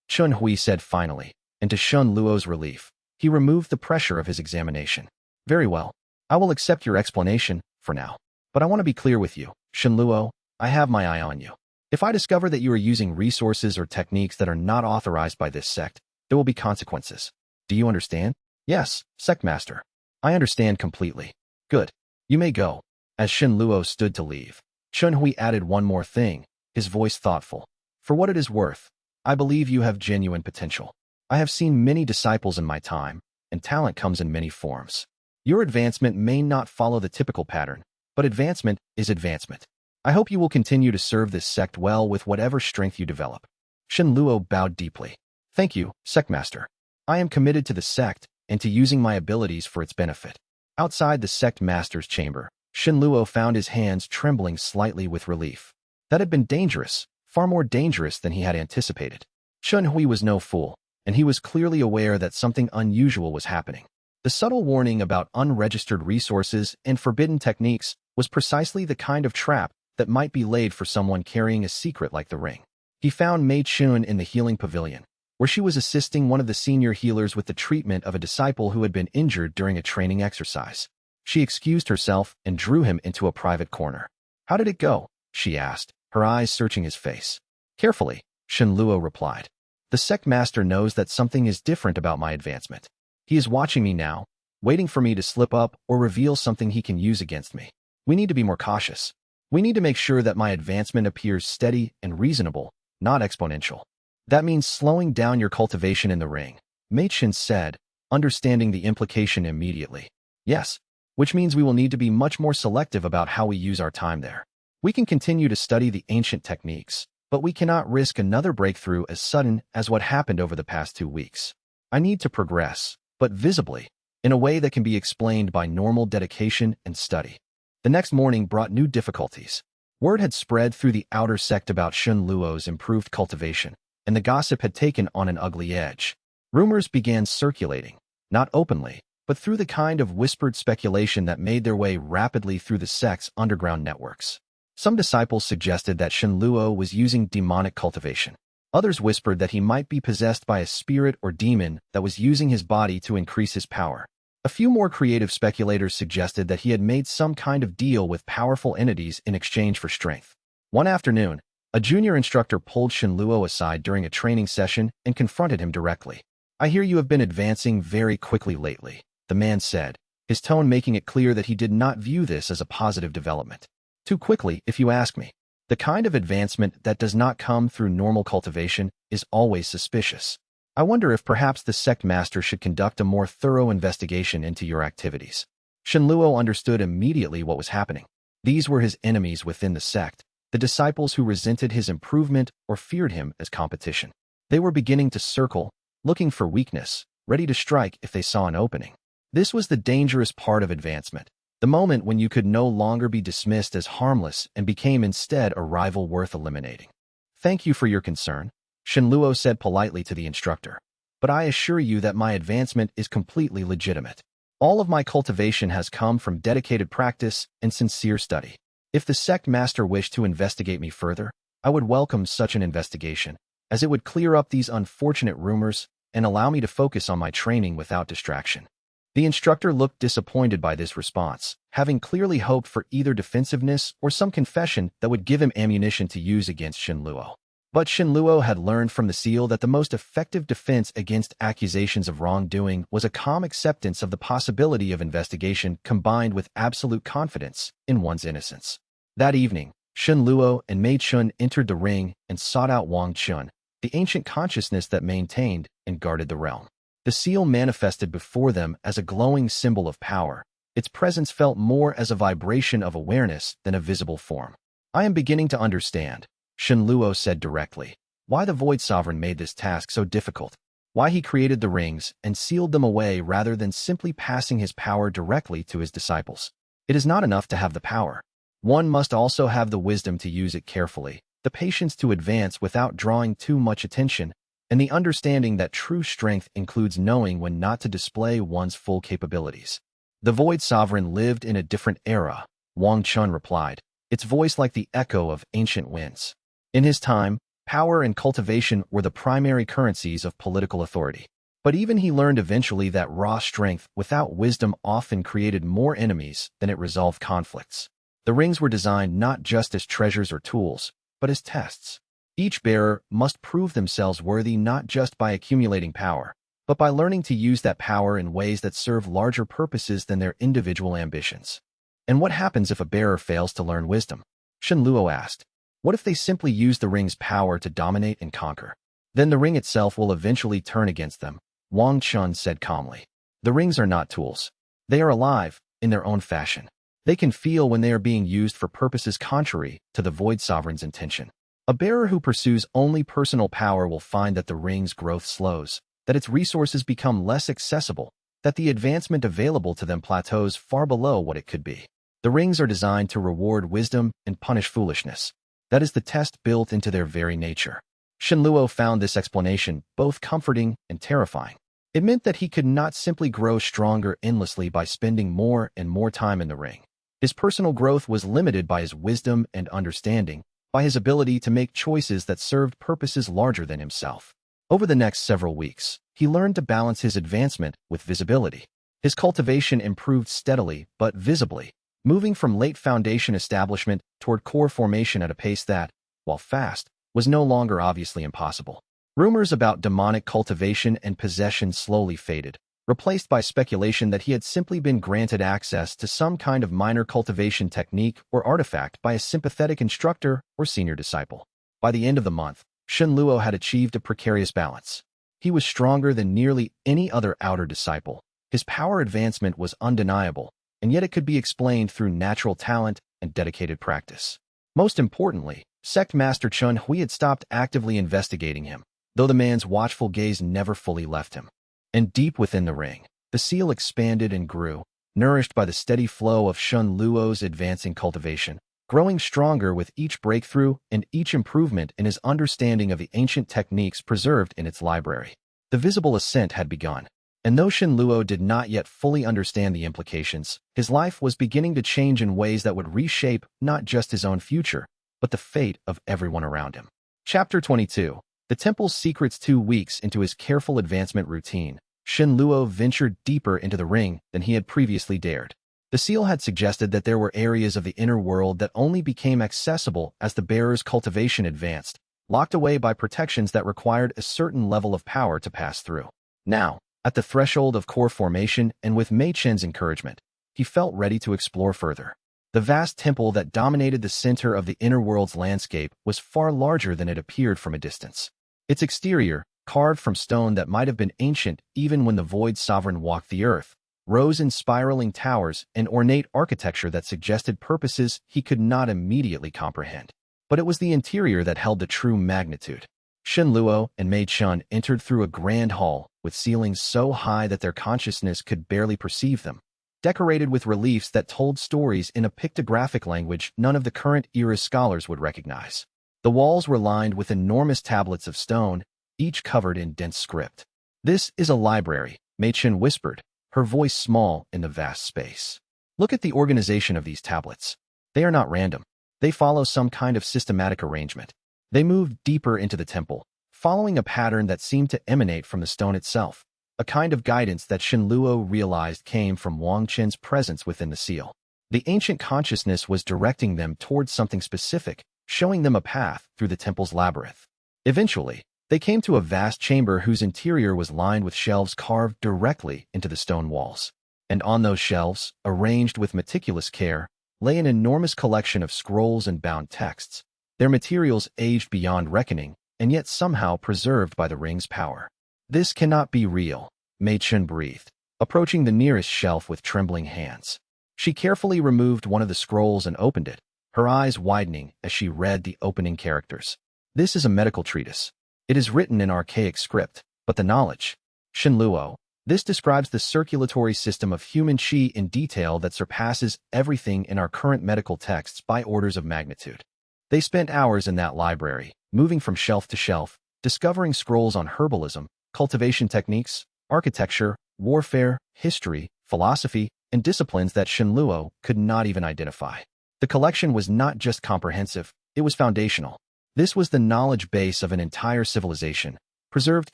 A: Chun Hui said finally, and to Shen Luo's relief, he removed the pressure of his examination. Very well, I will accept your explanation, for now. But I want to be clear with you, Shen Luo, I have my eye on you. If I discover that you are using resources or techniques that are not authorized by this sect, there will be consequences. Do you understand? Yes, Sect Master. I understand completely. Good. You may go. As Shen Luo stood to leave, Chun Hui added one more thing, his voice thoughtful. For what it is worth, I believe you have genuine potential. I have seen many disciples in my time, and talent comes in many forms. Your advancement may not follow the typical pattern, but advancement is advancement. I hope you will continue to serve this sect well with whatever strength you develop. Shen Luo bowed deeply. Thank you, Sect Master. I am committed to the sect and to using my abilities for its benefit. Outside the sect master's chamber, Shen Luo found his hands trembling slightly with relief. That had been dangerous, far more dangerous than he had anticipated. Chun Hui was no fool, and he was clearly aware that something unusual was happening. The subtle warning about unregistered resources and forbidden techniques was precisely the kind of trap that might be laid for someone carrying a secret like the ring. He found Mei Chun in the healing pavilion, where she was assisting one of the senior healers with the treatment of a disciple who had been injured during a training exercise. She excused herself and drew him into a private corner. How did it go? She asked, her eyes searching his face. Carefully, Shen Luo replied. The sect master knows that something is different about my advancement. He is watching me now, waiting for me to slip up or reveal something he can use against me. We need to be more cautious. We need to make sure that my advancement appears steady and reasonable, not exponential. That means slowing down your cultivation in the ring, Mei Chen said, understanding the implication immediately. Yes, which means we will need to be much more selective about how we use our time there. We can continue to study the ancient techniques, but we cannot risk another breakthrough as sudden as what happened over the past 2 weeks. I need to progress, but visibly, in a way that can be explained by normal dedication and study. The next morning brought new difficulties. Word had spread through the outer sect about Shen Luo's improved cultivation, and the gossip had taken on an ugly edge. Rumors began circulating, not openly, but through the kind of whispered speculation that made their way rapidly through the sect's underground networks. Some disciples suggested that Shen Luo was using demonic cultivation. Others whispered that he might be possessed by a spirit or demon that was using his body to increase his power. A few more creative speculators suggested that he had made some kind of deal with powerful entities in exchange for strength. One afternoon, a junior instructor pulled Shenluo aside during a training session and confronted him directly. "I hear you have been advancing very quickly lately," the man said, his tone making it clear that he did not view this as a positive development. "Too quickly, if you ask me. The kind of advancement that does not come through normal cultivation is always suspicious. I wonder if perhaps the sect master should conduct a more thorough investigation into your activities." Shenluo understood immediately what was happening. These were his enemies within the sect, the disciples who resented his improvement or feared him as competition. They were beginning to circle, looking for weakness, ready to strike if they saw an opening. This was the dangerous part of advancement, the moment when you could no longer be dismissed as harmless and became instead a rival worth eliminating. "Thank you for your concern," Shenluo said politely to the instructor, "but I assure you that my advancement is completely legitimate. All of my cultivation has come from dedicated practice and sincere study. If the sect master wished to investigate me further, I would welcome such an investigation, as it would clear up these unfortunate rumors and allow me to focus on my training without distraction." The instructor looked disappointed by this response, having clearly hoped for either defensiveness or some confession that would give him ammunition to use against Shenluo. But Shenluo had learned from the seal that the most effective defense against accusations of wrongdoing was a calm acceptance of the possibility of investigation combined with absolute confidence in one's innocence. That evening, Shenluo and Mei Chun entered the ring and sought out Wang Chun, the ancient consciousness that maintained and guarded the realm. The seal manifested before them as a glowing symbol of power. Its presence felt more as a vibration of awareness than a visible form. "I am beginning to understand," Shenluo said directly, "why the Void Sovereign made this task so difficult, why he created the rings and sealed them away rather than simply passing his power directly to his disciples. It is not enough to have the power. One must also have the wisdom to use it carefully, the patience to advance without drawing too much attention, and the understanding that true strength includes knowing when not to display one's full capabilities." "The Void Sovereign lived in a different era," Wang Chun replied, its voice like the echo of ancient winds. "In his time, power and cultivation were the primary currencies of political authority. But even he learned eventually that raw strength without wisdom often created more enemies than it resolved conflicts. The rings were designed not just as treasures or tools, but as tests. Each bearer must prove themselves worthy not just by accumulating power, but by learning to use that power in ways that serve larger purposes than their individual ambitions." "And what happens if a bearer fails to learn wisdom?" Shenluo asked. "What if they simply use the ring's power to dominate and conquer? Then the ring itself will eventually turn against them," Wang Chun said calmly. "The rings are not tools. They are alive, in their own fashion. They can feel when they are being used for purposes contrary to the Void Sovereign's intention. A bearer who pursues only personal power will find that the ring's growth slows, that its resources become less accessible, that the advancement available to them plateaus far below what it could be. The rings are designed to reward wisdom and punish foolishness. That is the test built into their very nature." Shenluo found this explanation both comforting and terrifying. It meant that he could not simply grow stronger endlessly by spending more and more time in the ring. His personal growth was limited by his wisdom and understanding, by his ability to make choices that served purposes larger than himself. Over the next several weeks, he learned to balance his advancement with visibility. His cultivation improved steadily but visibly, moving from late foundation establishment toward core formation at a pace that, while fast, was no longer obviously impossible. Rumors about demonic cultivation and possession slowly faded, replaced by speculation that he had simply been granted access to some kind of minor cultivation technique or artifact by a sympathetic instructor or senior disciple. By the end of the month, Shenluo had achieved a precarious balance. He was stronger than nearly any other outer disciple. His power advancement was undeniable, and yet it could be explained through natural talent and dedicated practice. Most importantly, Sect Master Chun Hui had stopped actively investigating him, though the man's watchful gaze never fully left him. And deep within the ring, the seal expanded and grew, nourished by the steady flow of Shenluo's advancing cultivation, growing stronger with each breakthrough and each improvement in his understanding of the ancient techniques preserved in its library. The visible ascent had begun, and though Shenluo did not yet fully understand the implications, his life was beginning to change in ways that would reshape not just his own future, but the fate of everyone around him. Chapter 22. The Temple's Secrets. 2 weeks into his careful advancement routine, Shen Luo ventured deeper into the ring than he had previously dared. The seal had suggested that there were areas of the inner world that only became accessible as the bearer's cultivation advanced, locked away by protections that required a certain level of power to pass through. Now, at the threshold of core formation and with Mei Chen's encouragement, he felt ready to explore further. The vast temple that dominated the center of the inner world's landscape was far larger than it appeared from a distance. Its exterior, carved from stone that might have been ancient even when the Void Sovereign walked the earth, rose in spiraling towers and ornate architecture that suggested purposes he could not immediately comprehend. But it was the interior that held the true magnitude. Shen Luo and Mei Chen entered through a grand hall with ceilings so high that their consciousness could barely perceive them, decorated with reliefs that told stories in a pictographic language none of the current era's scholars would recognize. The walls were lined with enormous tablets of stone, each covered in dense script. "This is a library," Mei Chen whispered, her voice small in the vast space. "Look at the organization of these tablets. They are not random. They follow some kind of systematic arrangement." They moved deeper into the temple, following a pattern that seemed to emanate from the stone itself, a kind of guidance that Shen Luo realized came from Wang Chen's presence within the seal. The ancient consciousness was directing them towards something specific, showing them a path through the temple's labyrinth. Eventually, they came to a vast chamber whose interior was lined with shelves carved directly into the stone walls. And on those shelves, arranged with meticulous care, lay an enormous collection of scrolls and bound texts, their materials aged beyond reckoning, and yet somehow preserved by the ring's power. "This cannot be real," Mei Chen breathed, approaching the nearest shelf with trembling hands. She carefully removed one of the scrolls and opened it, her eyes widening as she read the opening characters. "This is a medical treatise. It is written in archaic script, but the knowledge." Shen Luo, "This describes the circulatory system of human qi in detail that surpasses everything in our current medical texts by orders of magnitude." They spent hours in that library, moving from shelf to shelf, discovering scrolls on herbalism, cultivation techniques, architecture, warfare, history, philosophy, and disciplines that Shen Luo could not even identify. The collection was not just comprehensive, it was foundational. This was the knowledge base of an entire civilization, preserved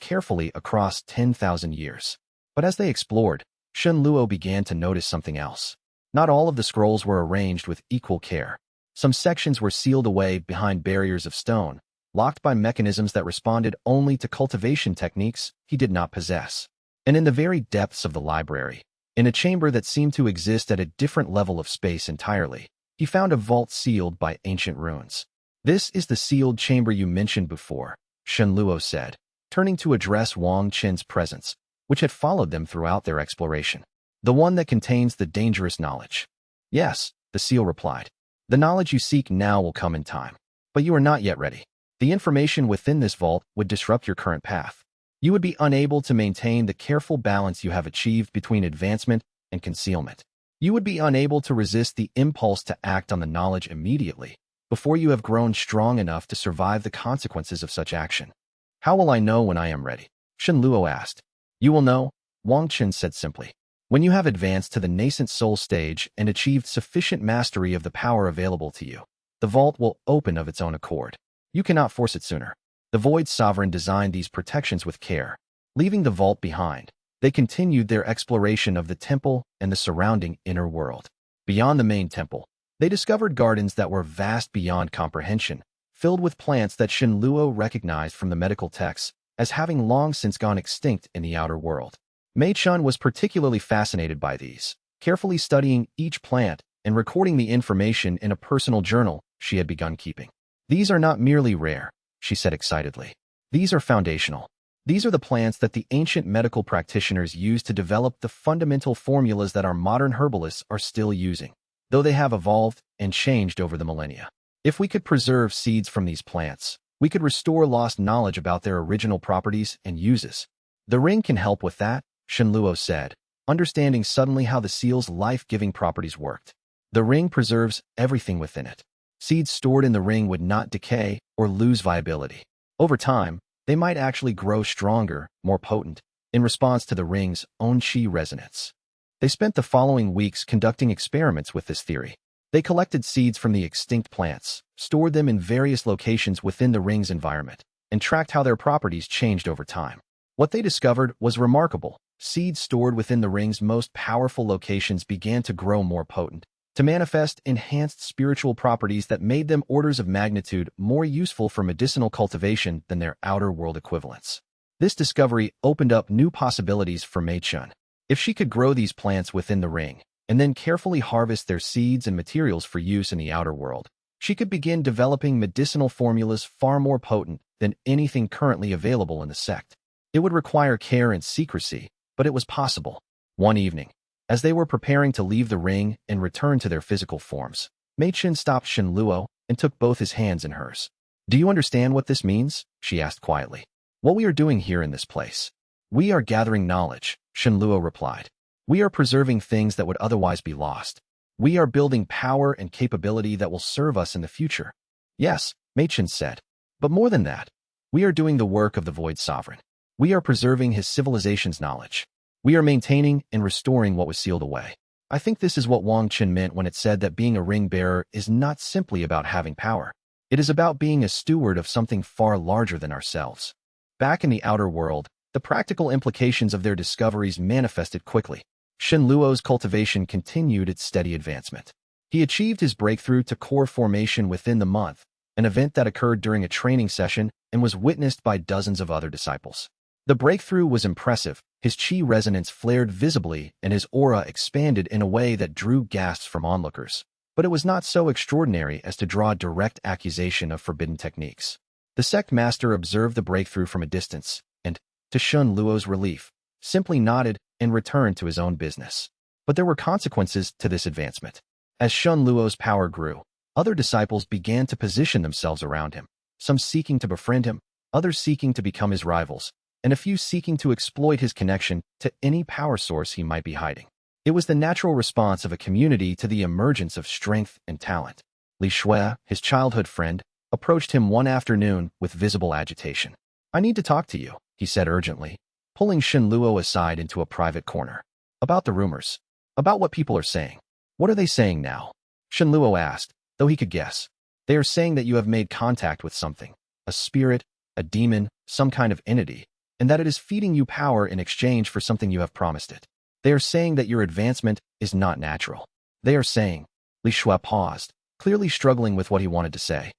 A: carefully across 10,000 years. But as they explored, Shen Luo began to notice something else. Not all of the scrolls were arranged with equal care. Some sections were sealed away behind barriers of stone, locked by mechanisms that responded only to cultivation techniques he did not possess. And in the very depths of the library, in a chamber that seemed to exist at a different level of space entirely, he found a vault sealed by ancient runes. "This is the sealed chamber you mentioned before," Shen Luo said, turning to address Wang Chen's presence, which had followed them throughout their exploration. "The one that contains the dangerous knowledge." "Yes," the seal replied. "The knowledge you seek now will come in time, but you are not yet ready. The information within this vault would disrupt your current path. You would be unable to maintain the careful balance you have achieved between advancement and concealment. You would be unable to resist the impulse to act on the knowledge immediately, before you have grown strong enough to survive the consequences of such action." "How will I know when I am ready?" Shen Luo asked. "You will know," Wang Chen said simply, "when you have advanced to the nascent soul stage and achieved sufficient mastery of the power available to you. The vault will open of its own accord. You cannot force it sooner." The Void Sovereign designed these protections with care. Leaving the vault behind, they continued their exploration of the temple and the surrounding inner world. Beyond the main temple, they discovered gardens that were vast beyond comprehension, filled with plants that Shen Luo recognized from the medical texts as having long since gone extinct in the outer world. Mei Chen was particularly fascinated by these, carefully studying each plant and recording the information in a personal journal she had begun keeping. "These are not merely rare," she said excitedly. "These are foundational. These are the plants that the ancient medical practitioners used to develop the fundamental formulas that our modern herbalists are still using, though they have evolved and changed over the millennia. If we could preserve seeds from these plants, we could restore lost knowledge about their original properties and uses." "The ring can help with that," Shen Luo said, understanding suddenly how the seal's life-giving properties worked. "The ring preserves everything within it. Seeds stored in the ring would not decay or lose viability. Over time, they might actually grow stronger, more potent, in response to the ring's own qi resonance." They spent the following weeks conducting experiments with this theory. They collected seeds from the extinct plants, stored them in various locations within the ring's environment, and tracked how their properties changed over time. What they discovered was remarkable. seeds stored within the ring's most powerful locations began to grow more potent, to manifest enhanced spiritual properties that made them orders of magnitude more useful for medicinal cultivation than their outer world equivalents. This discovery opened up new possibilities for Mei Chun. If she could grow these plants within the ring, and then carefully harvest their seeds and materials for use in the outer world, she could begin developing medicinal formulas far more potent than anything currently available in the sect. It would require care and secrecy, but it was possible. One evening, as they were preparing to leave the ring and return to their physical forms, Mei Chun stopped Shen Luo and took both his hands in hers. "Do you understand what this means?" she asked quietly. "What we are doing here in this place?" "We are gathering knowledge," Shen Luo replied. "We are preserving things that would otherwise be lost. We are building power and capability that will serve us in the future." "Yes," Mei Chun said. "But more than that, we are doing the work of the Void Sovereign. We are preserving his civilization's knowledge. We are maintaining and restoring what was sealed away." I think this is what Wang Qin meant when it said that being a ring bearer is not simply about having power. It is about being a steward of something far larger than ourselves. Back in the outer world, the practical implications of their discoveries manifested quickly. Shen Luo's cultivation continued its steady advancement. He achieved his breakthrough to core formation within the month, an event that occurred during a training session and was witnessed by dozens of other disciples. The breakthrough was impressive. His chi resonance flared visibly and his aura expanded in a way that drew gasps from onlookers. But it was not so extraordinary as to draw direct accusation of forbidden techniques. The sect master observed the breakthrough from a distance and, to Shen Luo's relief, simply nodded and returned to his own business. But there were consequences to this advancement. As Shen Luo's power grew, other disciples began to position themselves around him, some seeking to befriend him, others seeking to become his rivals, and a few seeking to exploit his connection to any power source he might be hiding. It was the natural response of a community to the emergence of strength and talent. Li Shui, his childhood friend, approached him one afternoon with visible agitation. "I need to talk to you," he said urgently, pulling Shen Luo aside into a private corner. "About the rumors. About what people are saying." "What are they saying now?" Shen Luo asked, though he could guess. "They are saying that you have made contact with something, a spirit, a demon, some kind of entity, and that it is feeding you power in exchange for something you have promised it. They are saying that your advancement is not natural. They are saying—" Li Shui paused, clearly struggling with what he wanted to say.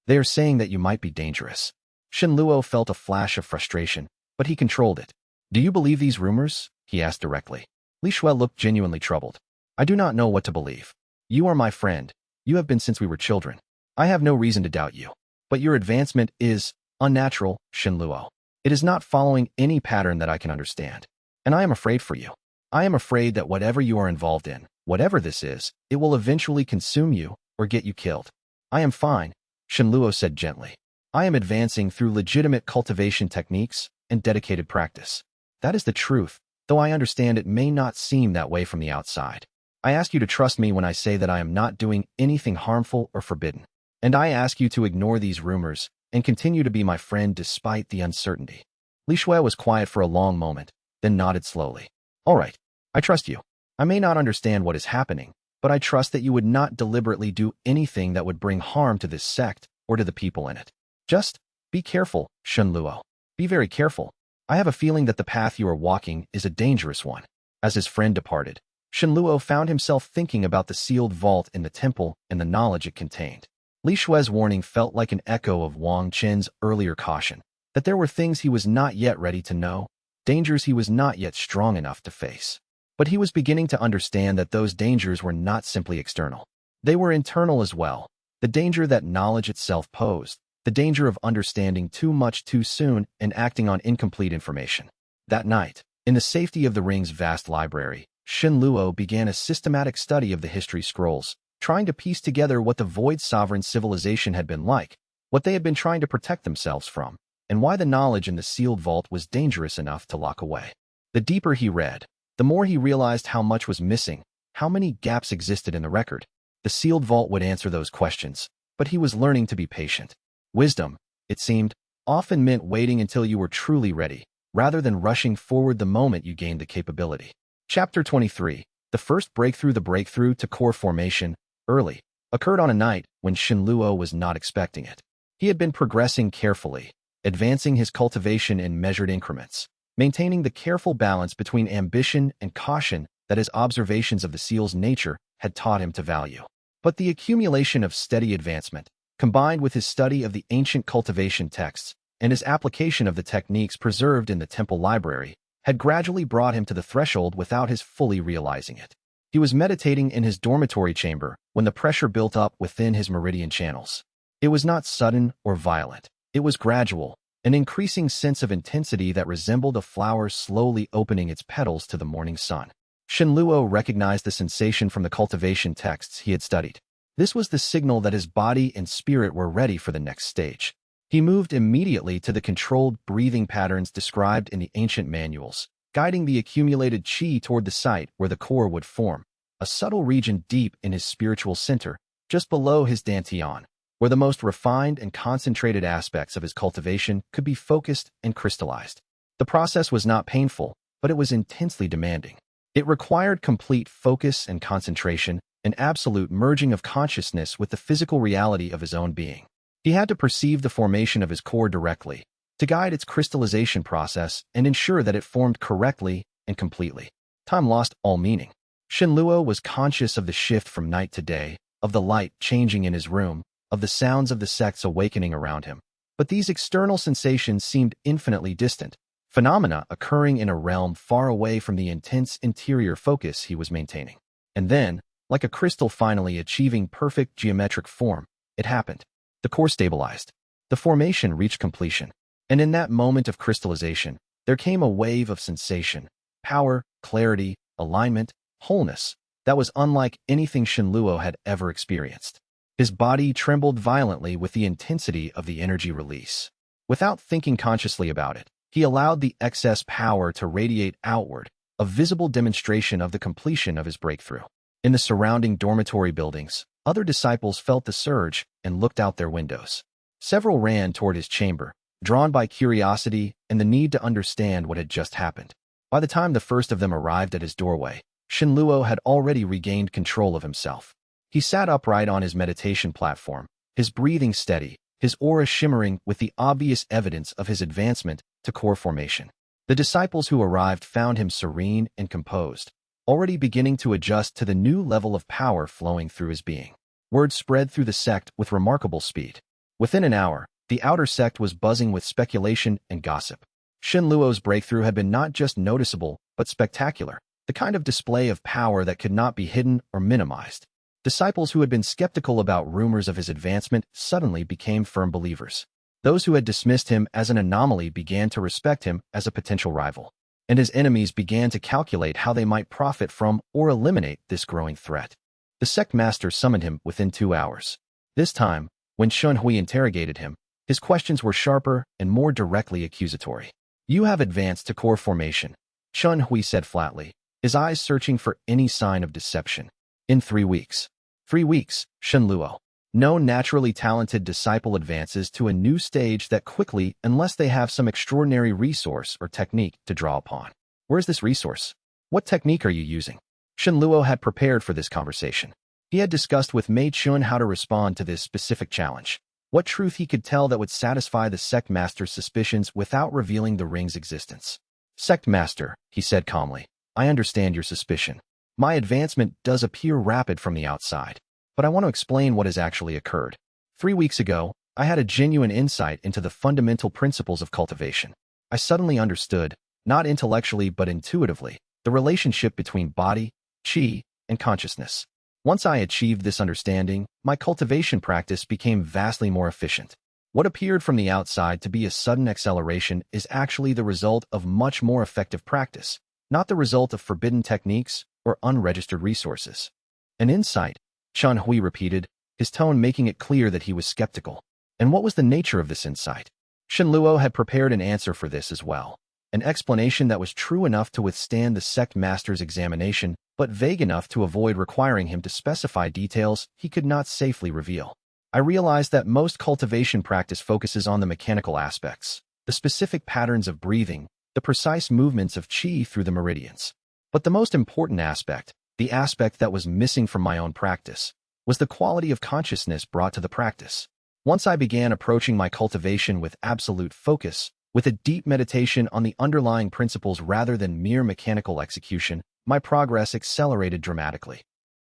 A: "They are saying that you might be dangerous." Shen Luo felt a flash of frustration, but he controlled it. "Do you believe these rumors?" he asked directly. Li Shui looked genuinely troubled. "I do not know what to believe. You are my friend. You have been since we were children. I have no reason to doubt you. But your advancement is unnatural, Shen Luo. It is not following any pattern that I can understand. And I am afraid for you. I am afraid that whatever you are involved in, whatever this is, it will eventually consume you or get you killed." "I am fine," Shen Luo said gently. "I am advancing through legitimate cultivation techniques and dedicated practice. That is the truth, though I understand it may not seem that way from the outside. I ask you to trust me when I say that I am not doing anything harmful or forbidden. And I ask you to ignore these rumors and continue to be my friend despite the uncertainty." Li Shui was quiet for a long moment, then nodded slowly. "All right, I trust you. I may not understand what is happening, but I trust that you would not deliberately do anything that would bring harm to this sect or to the people in it. Just be careful, Shen Luo. Be very careful. I have a feeling that the path you are walking is a dangerous one." As his friend departed, Shen Luo found himself thinking about the sealed vault in the temple and the knowledge it contained. Li Shui's warning felt like an echo of Wang Qin's earlier caution, that there were things he was not yet ready to know, dangers he was not yet strong enough to face. But he was beginning to understand that those dangers were not simply external. They were internal as well. The danger that knowledge itself posed, the danger of understanding too much too soon and acting on incomplete information. That night, in the safety of the ring's vast library, Shen Luo began a systematic study of the history scrolls, trying to piece together what the Void Sovereign civilization had been like, what they had been trying to protect themselves from, and why the knowledge in the sealed vault was dangerous enough to lock away. The deeper he read, the more he realized how much was missing, how many gaps existed in the record. The sealed vault would answer those questions, but he was learning to be patient. Wisdom, it seemed, often meant waiting until you were truly ready, rather than rushing forward the moment you gained the capability. Chapter 23. The first breakthrough. The breakthrough to core formation, early, occurred on a night when Shen Luo was not expecting it. He had been progressing carefully, advancing his cultivation in measured increments, maintaining the careful balance between ambition and caution that his observations of the seal's nature had taught him to value. But the accumulation of steady advancement, combined with his study of the ancient cultivation texts and his application of the techniques preserved in the temple library, had gradually brought him to the threshold without his fully realizing it. He was meditating in his dormitory chamber when the pressure built up within his meridian channels. It was not sudden or violent. It was gradual, an increasing sense of intensity that resembled a flower slowly opening its petals to the morning sun. Shenluo recognized the sensation from the cultivation texts he had studied. This was the signal that his body and spirit were ready for the next stage. He moved immediately to the controlled breathing patterns described in the ancient manuals, guiding the accumulated qi toward the site where the core would form, a subtle region deep in his spiritual center, just below his dantian, where the most refined and concentrated aspects of his cultivation could be focused and crystallized. The process was not painful, but it was intensely demanding. It required complete focus and concentration, an absolute merging of consciousness with the physical reality of his own being. He had to perceive the formation of his core directly, to guide its crystallization process and ensure that it formed correctly and completely. Time lost all meaning. Shenluo was conscious of the shift from night to day, of the light changing in his room, of the sounds of the sects awakening around him. But these external sensations seemed infinitely distant, phenomena occurring in a realm far away from the intense interior focus he was maintaining. And then, like a crystal finally achieving perfect geometric form, it happened. The core stabilized. The formation reached completion. And in that moment of crystallization, there came a wave of sensation, power, clarity, alignment, wholeness, that was unlike anything Shenluo had ever experienced. His body trembled violently with the intensity of the energy release. Without thinking consciously about it, he allowed the excess power to radiate outward, a visible demonstration of the completion of his breakthrough. In the surrounding dormitory buildings, other disciples felt the surge and looked out their windows. Several ran toward his chamber, drawn by curiosity and the need to understand what had just happened. By the time the first of them arrived at his doorway, Shenluo had already regained control of himself. He sat upright on his meditation platform, his breathing steady, his aura shimmering with the obvious evidence of his advancement to core formation. The disciples who arrived found him serene and composed, already beginning to adjust to the new level of power flowing through his being. Word spread through the sect with remarkable speed. Within an hour, the outer sect was buzzing with speculation and gossip. Shenluo's breakthrough had been not just noticeable, but spectacular, the kind of display of power that could not be hidden or minimized. Disciples who had been skeptical about rumors of his advancement suddenly became firm believers. Those who had dismissed him as an anomaly began to respect him as a potential rival, and his enemies began to calculate how they might profit from or eliminate this growing threat. The sect master summoned him within 2 hours. This time, when Shunhui interrogated him, his questions were sharper and more directly accusatory. "You have advanced to core formation," Shunhui said flatly, his eyes searching for any sign of deception. "In 3 weeks. 3 weeks, Shenluo. No naturally talented disciple advances to a new stage that quickly unless they have some extraordinary resource or technique to draw upon. Where's this resource? What technique are you using?" Shenluo had prepared for this conversation. He had discussed with Mei Chun how to respond to this specific challenge, what truth he could tell that would satisfy the sect master's suspicions without revealing the ring's existence. "Sect master," he said calmly, "I understand your suspicion. My advancement does appear rapid from the outside, but I want to explain what has actually occurred. 3 weeks ago, I had a genuine insight into the fundamental principles of cultivation. I suddenly understood, not intellectually but intuitively, the relationship between body, qi, and consciousness. Once I achieved this understanding, my cultivation practice became vastly more efficient. What appeared from the outside to be a sudden acceleration is actually the result of much more effective practice, not the result of forbidden techniques or unregistered resources." "An insight," Chan Hui repeated, his tone making it clear that he was skeptical. "And what was the nature of this insight?" Shenluo had prepared an answer for this as well, an explanation that was true enough to withstand the sect master's examination, but vague enough to avoid requiring him to specify details he could not safely reveal. "I realized that most cultivation practice focuses on the mechanical aspects, the specific patterns of breathing, the precise movements of qi through the meridians. But the most important aspect, the aspect that was missing from my own practice, was the quality of consciousness brought to the practice. Once I began approaching my cultivation with absolute focus, With a deep meditation on the underlying principles rather than mere mechanical execution, my progress accelerated dramatically.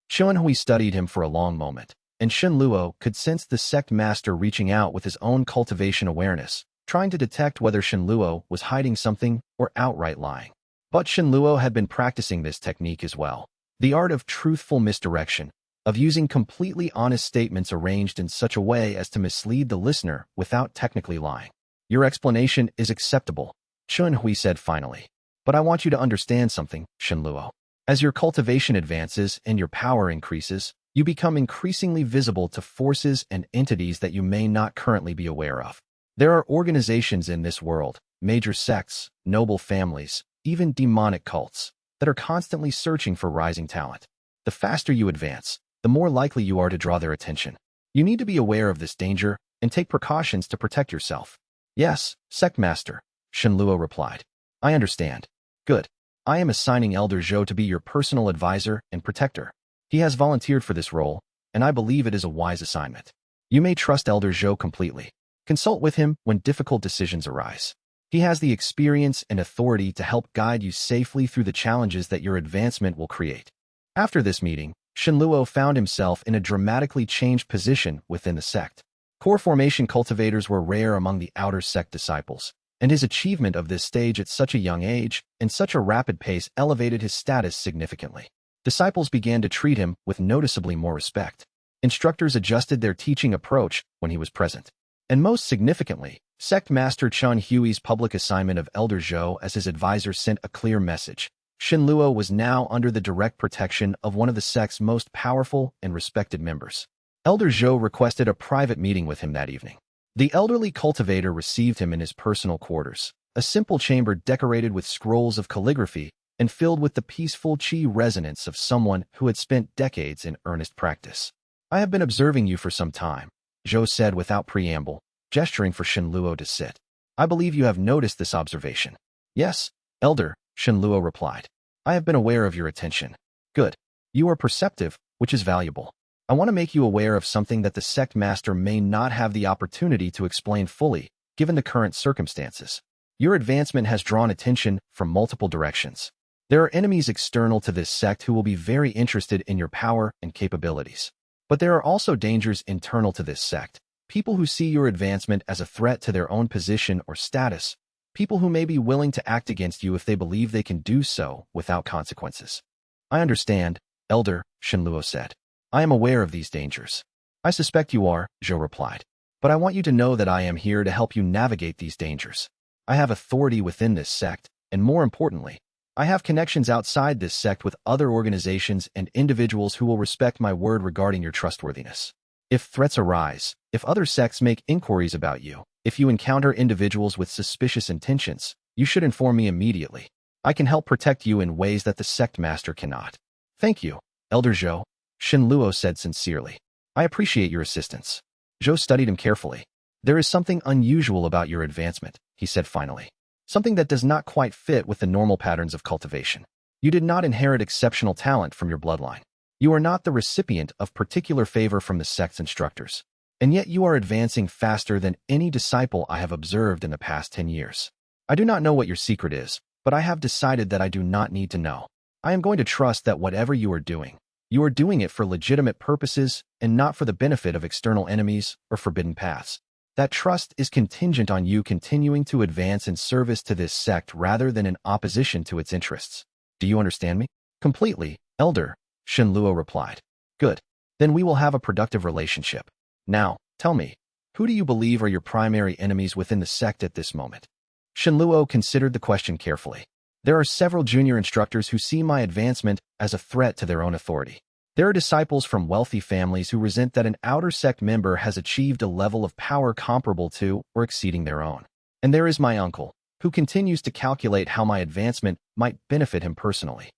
A: Xianhui studied him for a long moment, and Shenluo could sense the sect master reaching out with his own cultivation awareness, trying to detect whether Shenluo was hiding something or outright lying. But Shenluo had been practicing this technique as well. The art of truthful misdirection, of using completely honest statements arranged in such a way as to mislead the listener without technically lying. Your explanation is acceptable, Xianhui said finally. But I want you to understand something, Shenluo. As your cultivation advances and your power increases, you become increasingly visible to forces and entities that you may not currently be aware of. There are organizations in this world, major sects, noble families, even demonic cults, that are constantly searching for rising talent. The faster you advance, the more likely you are to draw their attention. You need to be aware of this danger and take precautions to protect yourself. Yes, sect master, Shenluo replied. I understand. Good. I am assigning Elder Zhou to be your personal advisor and protector. He has volunteered for this role, and I believe it is a wise assignment. You may trust Elder Zhou completely. Consult with him when difficult decisions arise. He has the experience and authority to help guide you safely through the challenges that your advancement will create. After this meeting, Shenluo found himself in a dramatically changed position within the sect. Core formation cultivators were rare among the outer sect disciples, and his achievement of this stage at such a young age and such a rapid pace elevated his status significantly. Disciples began to treat him with noticeably more respect. Instructors adjusted their teaching approach when he was present. And most significantly, Sect Master Chen Hui's public assignment of Elder Zhou as his advisor sent a clear message. Shenluo was now under the direct protection of one of the sect's most powerful and respected members. Elder Zhou requested a private meeting with him that evening. The elderly cultivator received him in his personal quarters, a simple chamber decorated with scrolls of calligraphy and filled with the peaceful qi resonance of someone who had spent decades in earnest practice. I have been observing you for some time, Zhou said without preamble, gesturing for Shenluo to sit. I believe you have noticed this observation. Yes, Elder, Shenluo replied. I have been aware of your attention. Good. You are perceptive, which is valuable. I want to make you aware of something that the sect master may not have the opportunity to explain fully, given the current circumstances. Your advancement has drawn attention from multiple directions. There are enemies external to this sect who will be very interested in your power and capabilities. But there are also dangers internal to this sect, people who see your advancement as a threat to their own position or status, people who may be willing to act against you if they believe they can do so without consequences. I understand, Elder, Shenluo said. I am aware of these dangers. I suspect you are, Zhou replied. But I want you to know that I am here to help you navigate these dangers. I have authority within this sect, and more importantly, I have connections outside this sect with other organizations and individuals who will respect my word regarding your trustworthiness. If threats arise, if other sects make inquiries about you, if you encounter individuals with suspicious intentions, you should inform me immediately. I can help protect you in ways that the sect master cannot. Thank you, Elder Zhou, Shenluo said sincerely. I appreciate your assistance. Zhou studied him carefully. There is something unusual about your advancement, he said finally. Something that does not quite fit with the normal patterns of cultivation. You did not inherit exceptional talent from your bloodline. You are not the recipient of particular favor from the sect's instructors. And yet you are advancing faster than any disciple I have observed in the past 10 years. I do not know what your secret is, but I have decided that I do not need to know. I am going to trust that whatever you are doing it for legitimate purposes and not for the benefit of external enemies or forbidden paths. That trust is contingent on you continuing to advance in service to this sect rather than in opposition to its interests. Do you understand me? Completely, Elder, Shenluo replied. Good. Then we will have a productive relationship. Now, tell me, who do you believe are your primary enemies within the sect at this moment? Shenluo considered the question carefully. There are several junior instructors who see my advancement as a threat to their own authority. There are disciples from wealthy families who resent that an outer sect member has achieved a level of power comparable to or exceeding their own. And there is my uncle, who continues to calculate how my advancement might benefit him personally.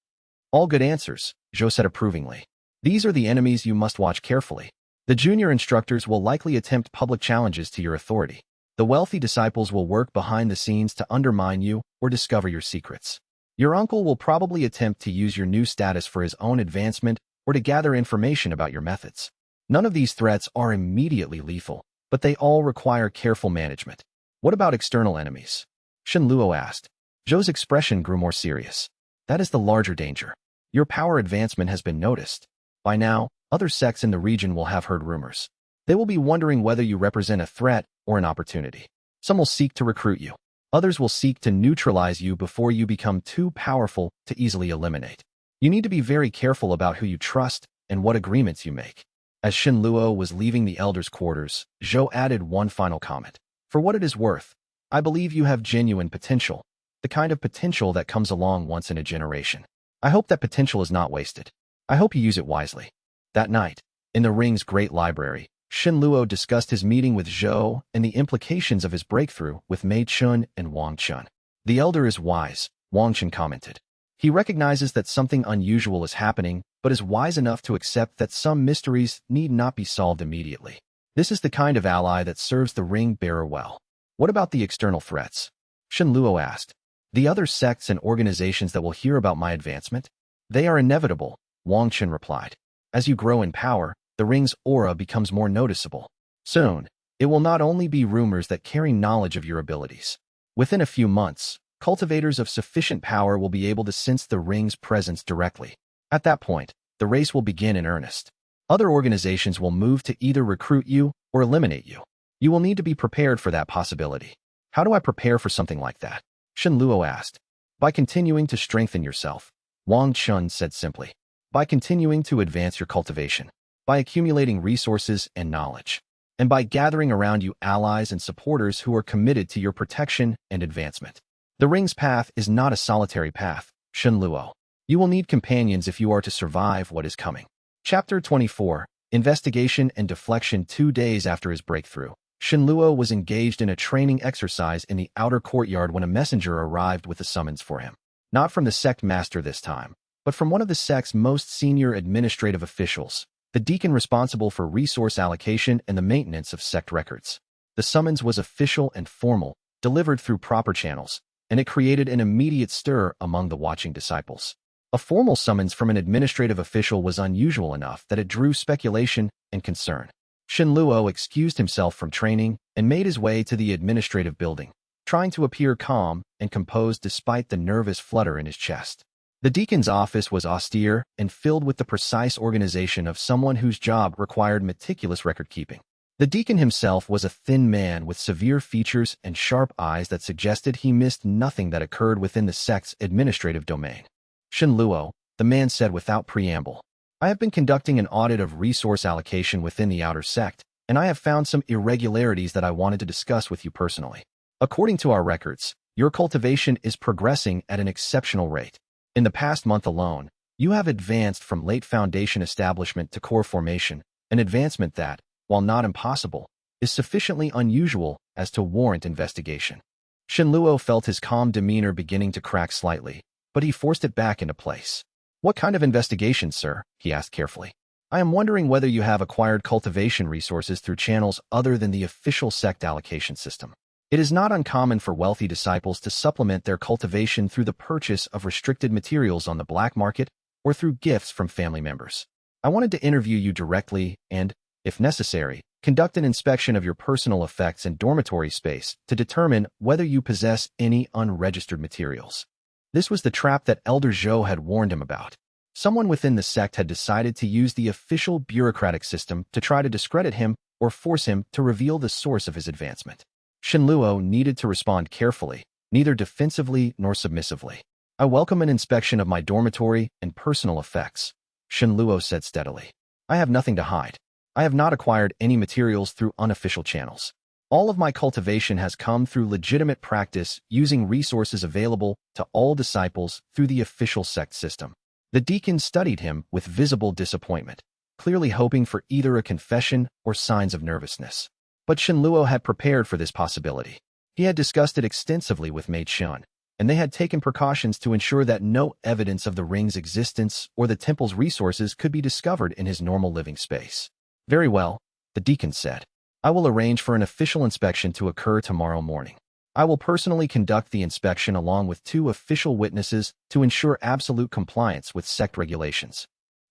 A: All good answers, Zhou said approvingly. These are the enemies you must watch carefully. The junior instructors will likely attempt public challenges to your authority. The wealthy disciples will work behind the scenes to undermine you or discover your secrets. Your uncle will probably attempt to use your new status for his own advancement or to gather information about your methods. None of these threats are immediately lethal, but they all require careful management. What about external enemies? Shen Luo asked. Zhou's expression grew more serious. That is the larger danger. Your power advancement has been noticed. By now, other sects in the region will have heard rumors. They will be wondering whether you represent a threat or an opportunity. Some will seek to recruit you. Others will seek to neutralize you before you become too powerful to easily eliminate. You need to be very careful about who you trust and what agreements you make. As Shen Luo was leaving the elders' quarters, Zhou added one final comment. For what it is worth, I believe you have genuine potential, the kind of potential that comes along once in a generation. I hope that potential is not wasted. I hope you use it wisely. That night, in the ring's great library, Shen Luo discussed his meeting with Zhou and the implications of his breakthrough with Mei Chun and Wang Chun. The elder is wise, Wang Chun commented. He recognizes that something unusual is happening, but is wise enough to accept that some mysteries need not be solved immediately. This is the kind of ally that serves the ring bearer well. What about the external threats? Shen Luo asked. The other sects and organizations that will hear about my advancement? They are inevitable, Wang Chun replied. As you grow in power, the ring's aura becomes more noticeable. Soon, it will not only be rumors that carry knowledge of your abilities. Within a few months, cultivators of sufficient power will be able to sense the ring's presence directly. At that point, the race will begin in earnest. Other organizations will move to either recruit you or eliminate you. You will need to be prepared for that possibility. How do I prepare for something like that? Shen Luo asked. By continuing to strengthen yourself, Wang Chun said simply. By continuing to advance your cultivation. By accumulating resources and knowledge. And by gathering around you allies and supporters who are committed to your protection and advancement. The ring's path is not a solitary path, Shen Luo. You will need companions if you are to survive what is coming. Chapter 24, Investigation and Deflection. 2 days after his breakthrough, Shen Luo was engaged in a training exercise in the outer courtyard when a messenger arrived with a summons for him. Not from the sect master this time, but from one of the sect's most senior administrative officials, the deacon responsible for resource allocation and the maintenance of sect records. The summons was official and formal, delivered through proper channels, and it created an immediate stir among the watching disciples. A formal summons from an administrative official was unusual enough that it drew speculation and concern. Shen Luo excused himself from training and made his way to the administrative building, trying to appear calm and composed despite the nervous flutter in his chest. The deacon's office was austere and filled with the precise organization of someone whose job required meticulous record-keeping. The deacon himself was a thin man with severe features and sharp eyes that suggested he missed nothing that occurred within the sect's administrative domain. Shen Luo, the man said without preamble. I have been conducting an audit of resource allocation within the outer sect, and I have found some irregularities that I wanted to discuss with you personally. According to our records, your cultivation is progressing at an exceptional rate. In the past month alone, you have advanced from late foundation establishment to core formation, an advancement that, while not impossible, is sufficiently unusual as to warrant investigation. Shen Luo felt his calm demeanor beginning to crack slightly, but he forced it back into place. What kind of investigation, sir? He asked carefully. I am wondering whether you have acquired cultivation resources through channels other than the official sect allocation system. It is not uncommon for wealthy disciples to supplement their cultivation through the purchase of restricted materials on the black market or through gifts from family members. I wanted to interview you directly and, if necessary, conduct an inspection of your personal effects and dormitory space to determine whether you possess any unregistered materials. This was the trap that Elder Zhou had warned him about. Someone within the sect had decided to use the official bureaucratic system to try to discredit him or force him to reveal the source of his advancement. Shen Luo needed to respond carefully, neither defensively nor submissively. I welcome an inspection of my dormitory and personal effects, Shen Luo said steadily. I have nothing to hide. I have not acquired any materials through unofficial channels. All of my cultivation has come through legitimate practice using resources available to all disciples through the official sect system. The deacon studied him with visible disappointment, clearly hoping for either a confession or signs of nervousness. But Shen Luo had prepared for this possibility. He had discussed it extensively with Mei Chun, and they had taken precautions to ensure that no evidence of the ring's existence or the temple's resources could be discovered in his normal living space. Very well, the deacon said. I will arrange for an official inspection to occur tomorrow morning. I will personally conduct the inspection along with 2 official witnesses to ensure absolute compliance with sect regulations.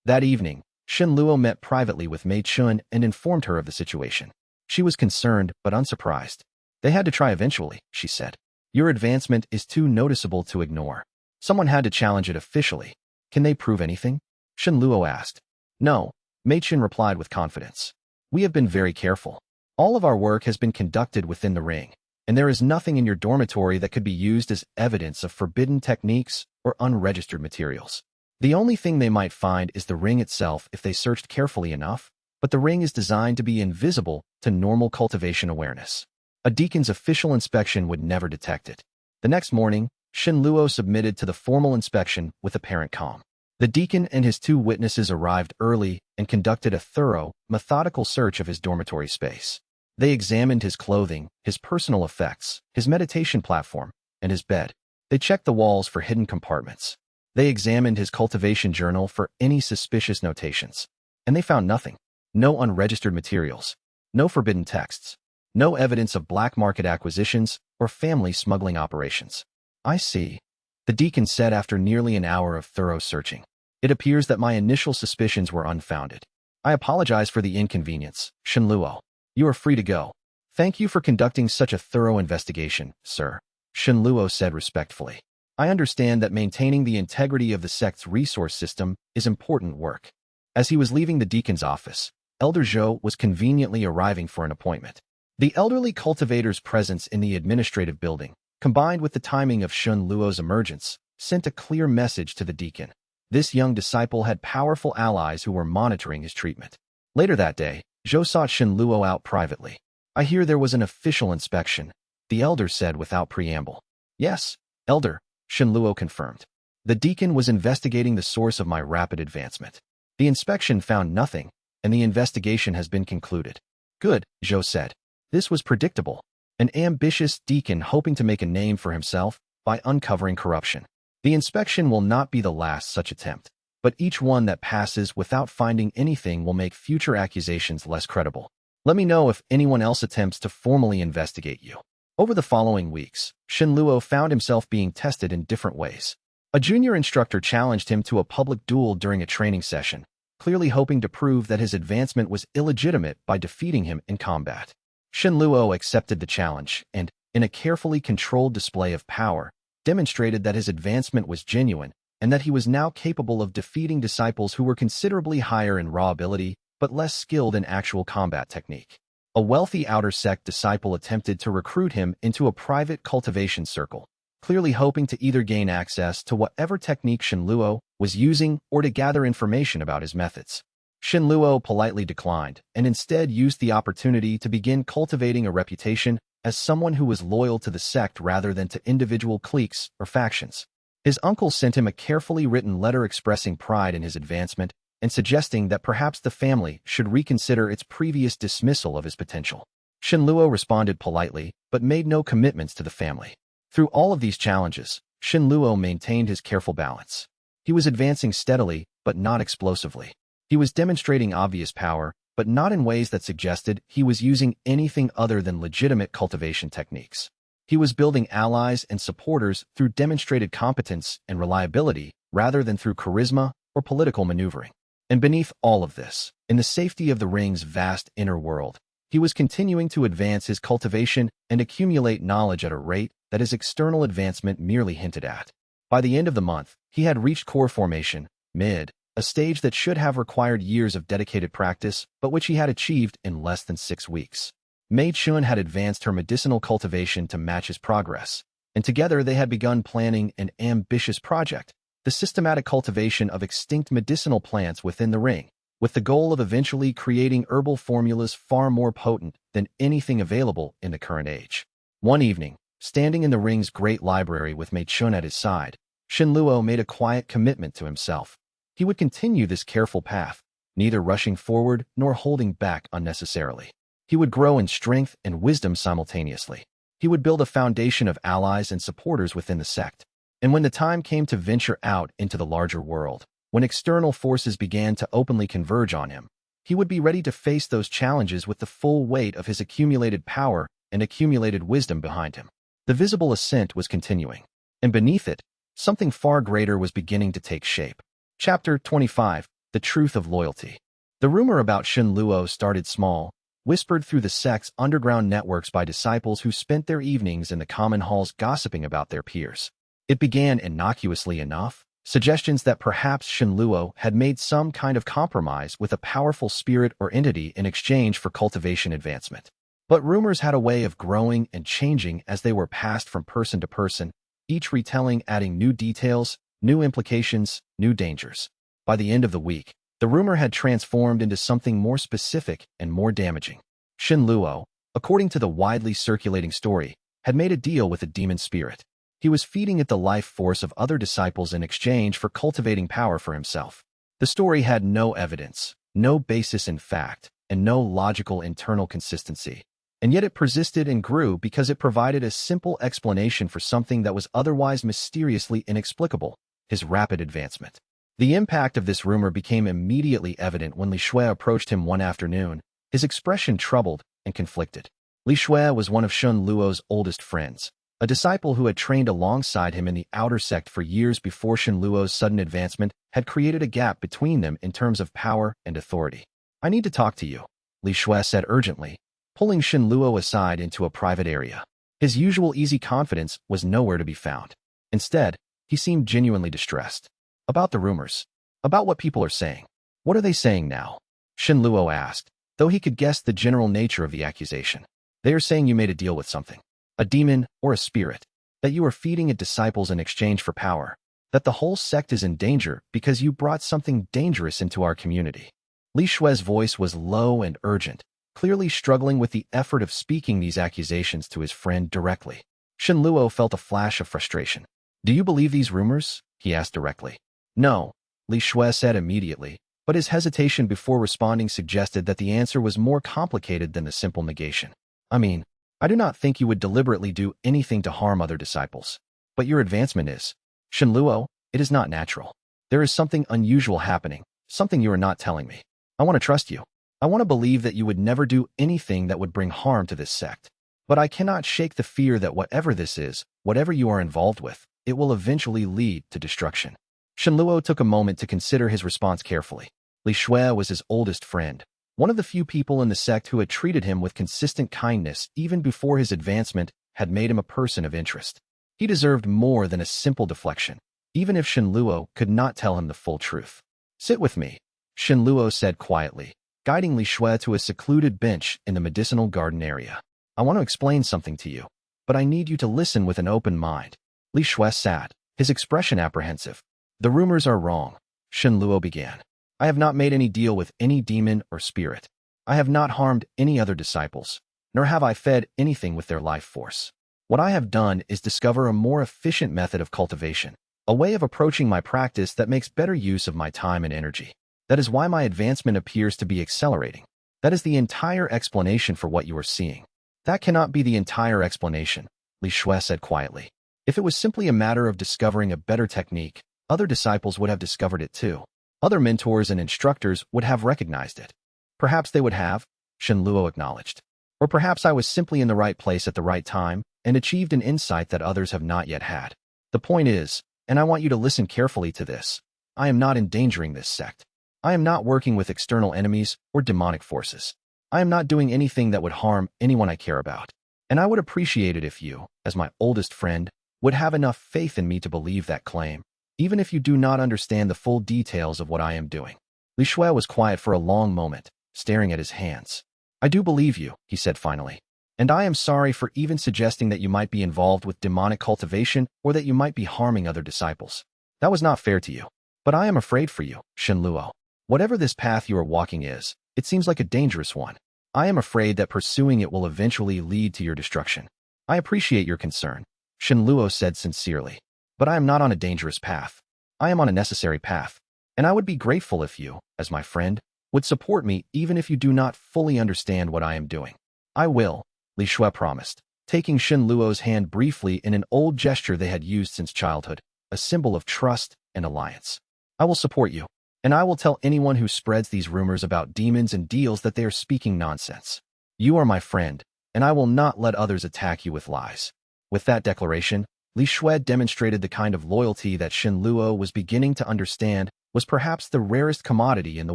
A: That evening, Shen Luo met privately with Mei Chun and informed her of the situation. She was concerned but unsurprised. They had to try eventually, she said. Your advancement is too noticeable to ignore. Someone had to challenge it officially. Can they prove anything? Shen Luo asked. No, Mei Chun replied with confidence. We have been very careful. All of our work has been conducted within the ring, and there is nothing in your dormitory that could be used as evidence of forbidden techniques or unregistered materials. The only thing they might find is the ring itself if they searched carefully enough, but the ring is designed to be invisible to normal cultivation awareness. A deacon's official inspection would never detect it. The next morning, Shen Luo submitted to the formal inspection with apparent calm. The deacon and his 2 witnesses arrived early and conducted a thorough, methodical search of his dormitory space. They examined his clothing, his personal effects, his meditation platform, and his bed. They checked the walls for hidden compartments. They examined his cultivation journal for any suspicious notations. And they found nothing. No unregistered materials. No forbidden texts. No evidence of black market acquisitions or family smuggling operations. I see, the deacon said after nearly an hour of thorough searching. It appears that my initial suspicions were unfounded. I apologize for the inconvenience, Shen Luo. You are free to go. Thank you for conducting such a thorough investigation, sir, Shen Luo said respectfully. I understand that maintaining the integrity of the sect's resource system is important work. As he was leaving the deacon's office, Elder Zhou was conveniently arriving for an appointment. The elderly cultivator's presence in the administrative building, combined with the timing of Shen Luo's emergence, sent a clear message to the deacon. This young disciple had powerful allies who were monitoring his treatment. Later that day, Zhou sought Shen Luo out privately. I hear there was an official inspection, the elder said without preamble. Yes, elder, Shen Luo confirmed. The deacon was investigating the source of my rapid advancement. The inspection found nothing, and the investigation has been concluded. Good, Zhou said. This was predictable. An ambitious deacon hoping to make a name for himself by uncovering corruption. The inspection will not be the last such attempt, but each one that passes without finding anything will make future accusations less credible. Let me know if anyone else attempts to formally investigate you. Over the following weeks, Shen Luo found himself being tested in different ways. A junior instructor challenged him to a public duel during a training session, clearly hoping to prove that his advancement was illegitimate by defeating him in combat. Shen Luo accepted the challenge and, in a carefully controlled display of power, demonstrated that his advancement was genuine and that he was now capable of defeating disciples who were considerably higher in raw ability but less skilled in actual combat technique. A wealthy outer sect disciple attempted to recruit him into a private cultivation circle, clearly hoping to either gain access to whatever technique Shen Luo was using or to gather information about his methods. Shen Luo politely declined and instead used the opportunity to begin cultivating a reputation as someone who was loyal to the sect rather than to individual cliques or factions. His uncle sent him a carefully written letter expressing pride in his advancement and suggesting that perhaps the family should reconsider its previous dismissal of his potential. Shen Luo responded politely, but made no commitments to the family. Through all of these challenges, Shen Luo maintained his careful balance. He was advancing steadily, but not explosively. He was demonstrating obvious power, but not in ways that suggested he was using anything other than legitimate cultivation techniques. He was building allies and supporters through demonstrated competence and reliability rather than through charisma or political maneuvering. And beneath all of this, in the safety of the ring's vast inner world, he was continuing to advance his cultivation and accumulate knowledge at a rate that his external advancement merely hinted at. By the end of the month, he had reached core formation, mid, a stage that should have required years of dedicated practice, but which he had achieved in less than 6 weeks. Mei Chun had advanced her medicinal cultivation to match his progress, and together they had begun planning an ambitious project, the systematic cultivation of extinct medicinal plants within the ring, with the goal of eventually creating herbal formulas far more potent than anything available in the current age. One evening, standing in the ring's great library with Mei Chun at his side, Shen Luo made a quiet commitment to himself. He would continue this careful path, neither rushing forward nor holding back unnecessarily. He would grow in strength and wisdom simultaneously. He would build a foundation of allies and supporters within the sect. And when the time came to venture out into the larger world, when external forces began to openly converge on him, he would be ready to face those challenges with the full weight of his accumulated power and accumulated wisdom behind him. The visible ascent was continuing, and beneath it, something far greater was beginning to take shape. Chapter 25, The Truth of Loyalty. The rumor about Shen Luo started small, whispered through the sect's underground networks by disciples who spent their evenings in the common halls gossiping about their peers. It began innocuously enough, suggestions that perhaps Shenluo had made some kind of compromise with a powerful spirit or entity in exchange for cultivation advancement. But rumors had a way of growing and changing as they were passed from person to person, each retelling adding new details, new implications, new dangers. By the end of the week, the rumor had transformed into something more specific and more damaging. Shenluo, according to the widely circulating story, had made a deal with a demon spirit. He was feeding it the life force of other disciples in exchange for cultivating power for himself. The story had no evidence, no basis in fact, and no logical internal consistency. And yet it persisted and grew because it provided a simple explanation for something that was otherwise mysteriously inexplicable: his rapid advancement. The impact of this rumor became immediately evident when Li Shui approached him one afternoon, his expression troubled and conflicted. Li Shui was one of Shenluo's oldest friends, a disciple who had trained alongside him in the outer sect for years before Shenluo's sudden advancement had created a gap between them in terms of power and authority. "I need to talk to you," Li Shui said urgently, pulling Shenluo aside into a private area. His usual easy confidence was nowhere to be found. Instead, he seemed genuinely distressed. "About the rumors. About what people are saying." "What are they saying now?" Shenluo asked, though he could guess the general nature of the accusation. "They are saying you made a deal with something. A demon or a spirit. That you are feeding it disciples in exchange for power. That the whole sect is in danger because you brought something dangerous into our community." Li Shui's voice was low and urgent, clearly struggling with the effort of speaking these accusations to his friend directly. Shenluo felt a flash of frustration. "Do you believe these rumors?" he asked directly. "No," Li Shui said immediately, but his hesitation before responding suggested that the answer was more complicated than the simple negation. "I mean, I do not think you would deliberately do anything to harm other disciples. But your advancement is. Shenluo, it is not natural. There is something unusual happening, something you are not telling me. I want to trust you. I want to believe that you would never do anything that would bring harm to this sect. But I cannot shake the fear that whatever this is, whatever you are involved with, it will eventually lead to destruction." Shenluo took a moment to consider his response carefully. Li Shui was his oldest friend, one of the few people in the sect who had treated him with consistent kindness even before his advancement had made him a person of interest. He deserved more than a simple deflection, even if Shenluo could not tell him the full truth. "Sit with me," Shenluo said quietly, guiding Li Shui to a secluded bench in the medicinal garden area. "I want to explain something to you, but I need you to listen with an open mind." Li Shui sat, his expression apprehensive. "The rumors are wrong," Shenluo began. "I have not made any deal with any demon or spirit. I have not harmed any other disciples, nor have I fed anything with their life force. What I have done is discover a more efficient method of cultivation, a way of approaching my practice that makes better use of my time and energy. That is why my advancement appears to be accelerating. That is the entire explanation for what you are seeing." "That cannot be the entire explanation," Li Shui said quietly. "If it was simply a matter of discovering a better technique, other disciples would have discovered it too. Other mentors and instructors would have recognized it." "Perhaps they would have," Shenluo acknowledged. "Or perhaps I was simply in the right place at the right time and achieved an insight that others have not yet had. The point is, and I want you to listen carefully to this, I am not endangering this sect. I am not working with external enemies or demonic forces. I am not doing anything that would harm anyone I care about. And I would appreciate it if you, as my oldest friend, would have enough faith in me to believe that claim, even if you do not understand the full details of what I am doing." Li Shui was quiet for a long moment, staring at his hands. "I do believe you," he said finally. "And I am sorry for even suggesting that you might be involved with demonic cultivation or that you might be harming other disciples. That was not fair to you. But I am afraid for you, Shenluo. Whatever this path you are walking is, it seems like a dangerous one. I am afraid that pursuing it will eventually lead to your destruction. I appreciate your concern," Shenluo said sincerely. "But I am not on a dangerous path. I am on a necessary path. And I would be grateful if you, as my friend, would support me even if you do not fully understand what I am doing." "I will," Li Shui promised, taking Shenluo's hand briefly in an old gesture they had used since childhood, a symbol of trust and alliance. "I will support you. And I will tell anyone who spreads these rumors about demons and deals that they are speaking nonsense. You are my friend, and I will not let others attack you with lies." With that declaration, Li Shui demonstrated the kind of loyalty that Shenluo was beginning to understand was perhaps the rarest commodity in the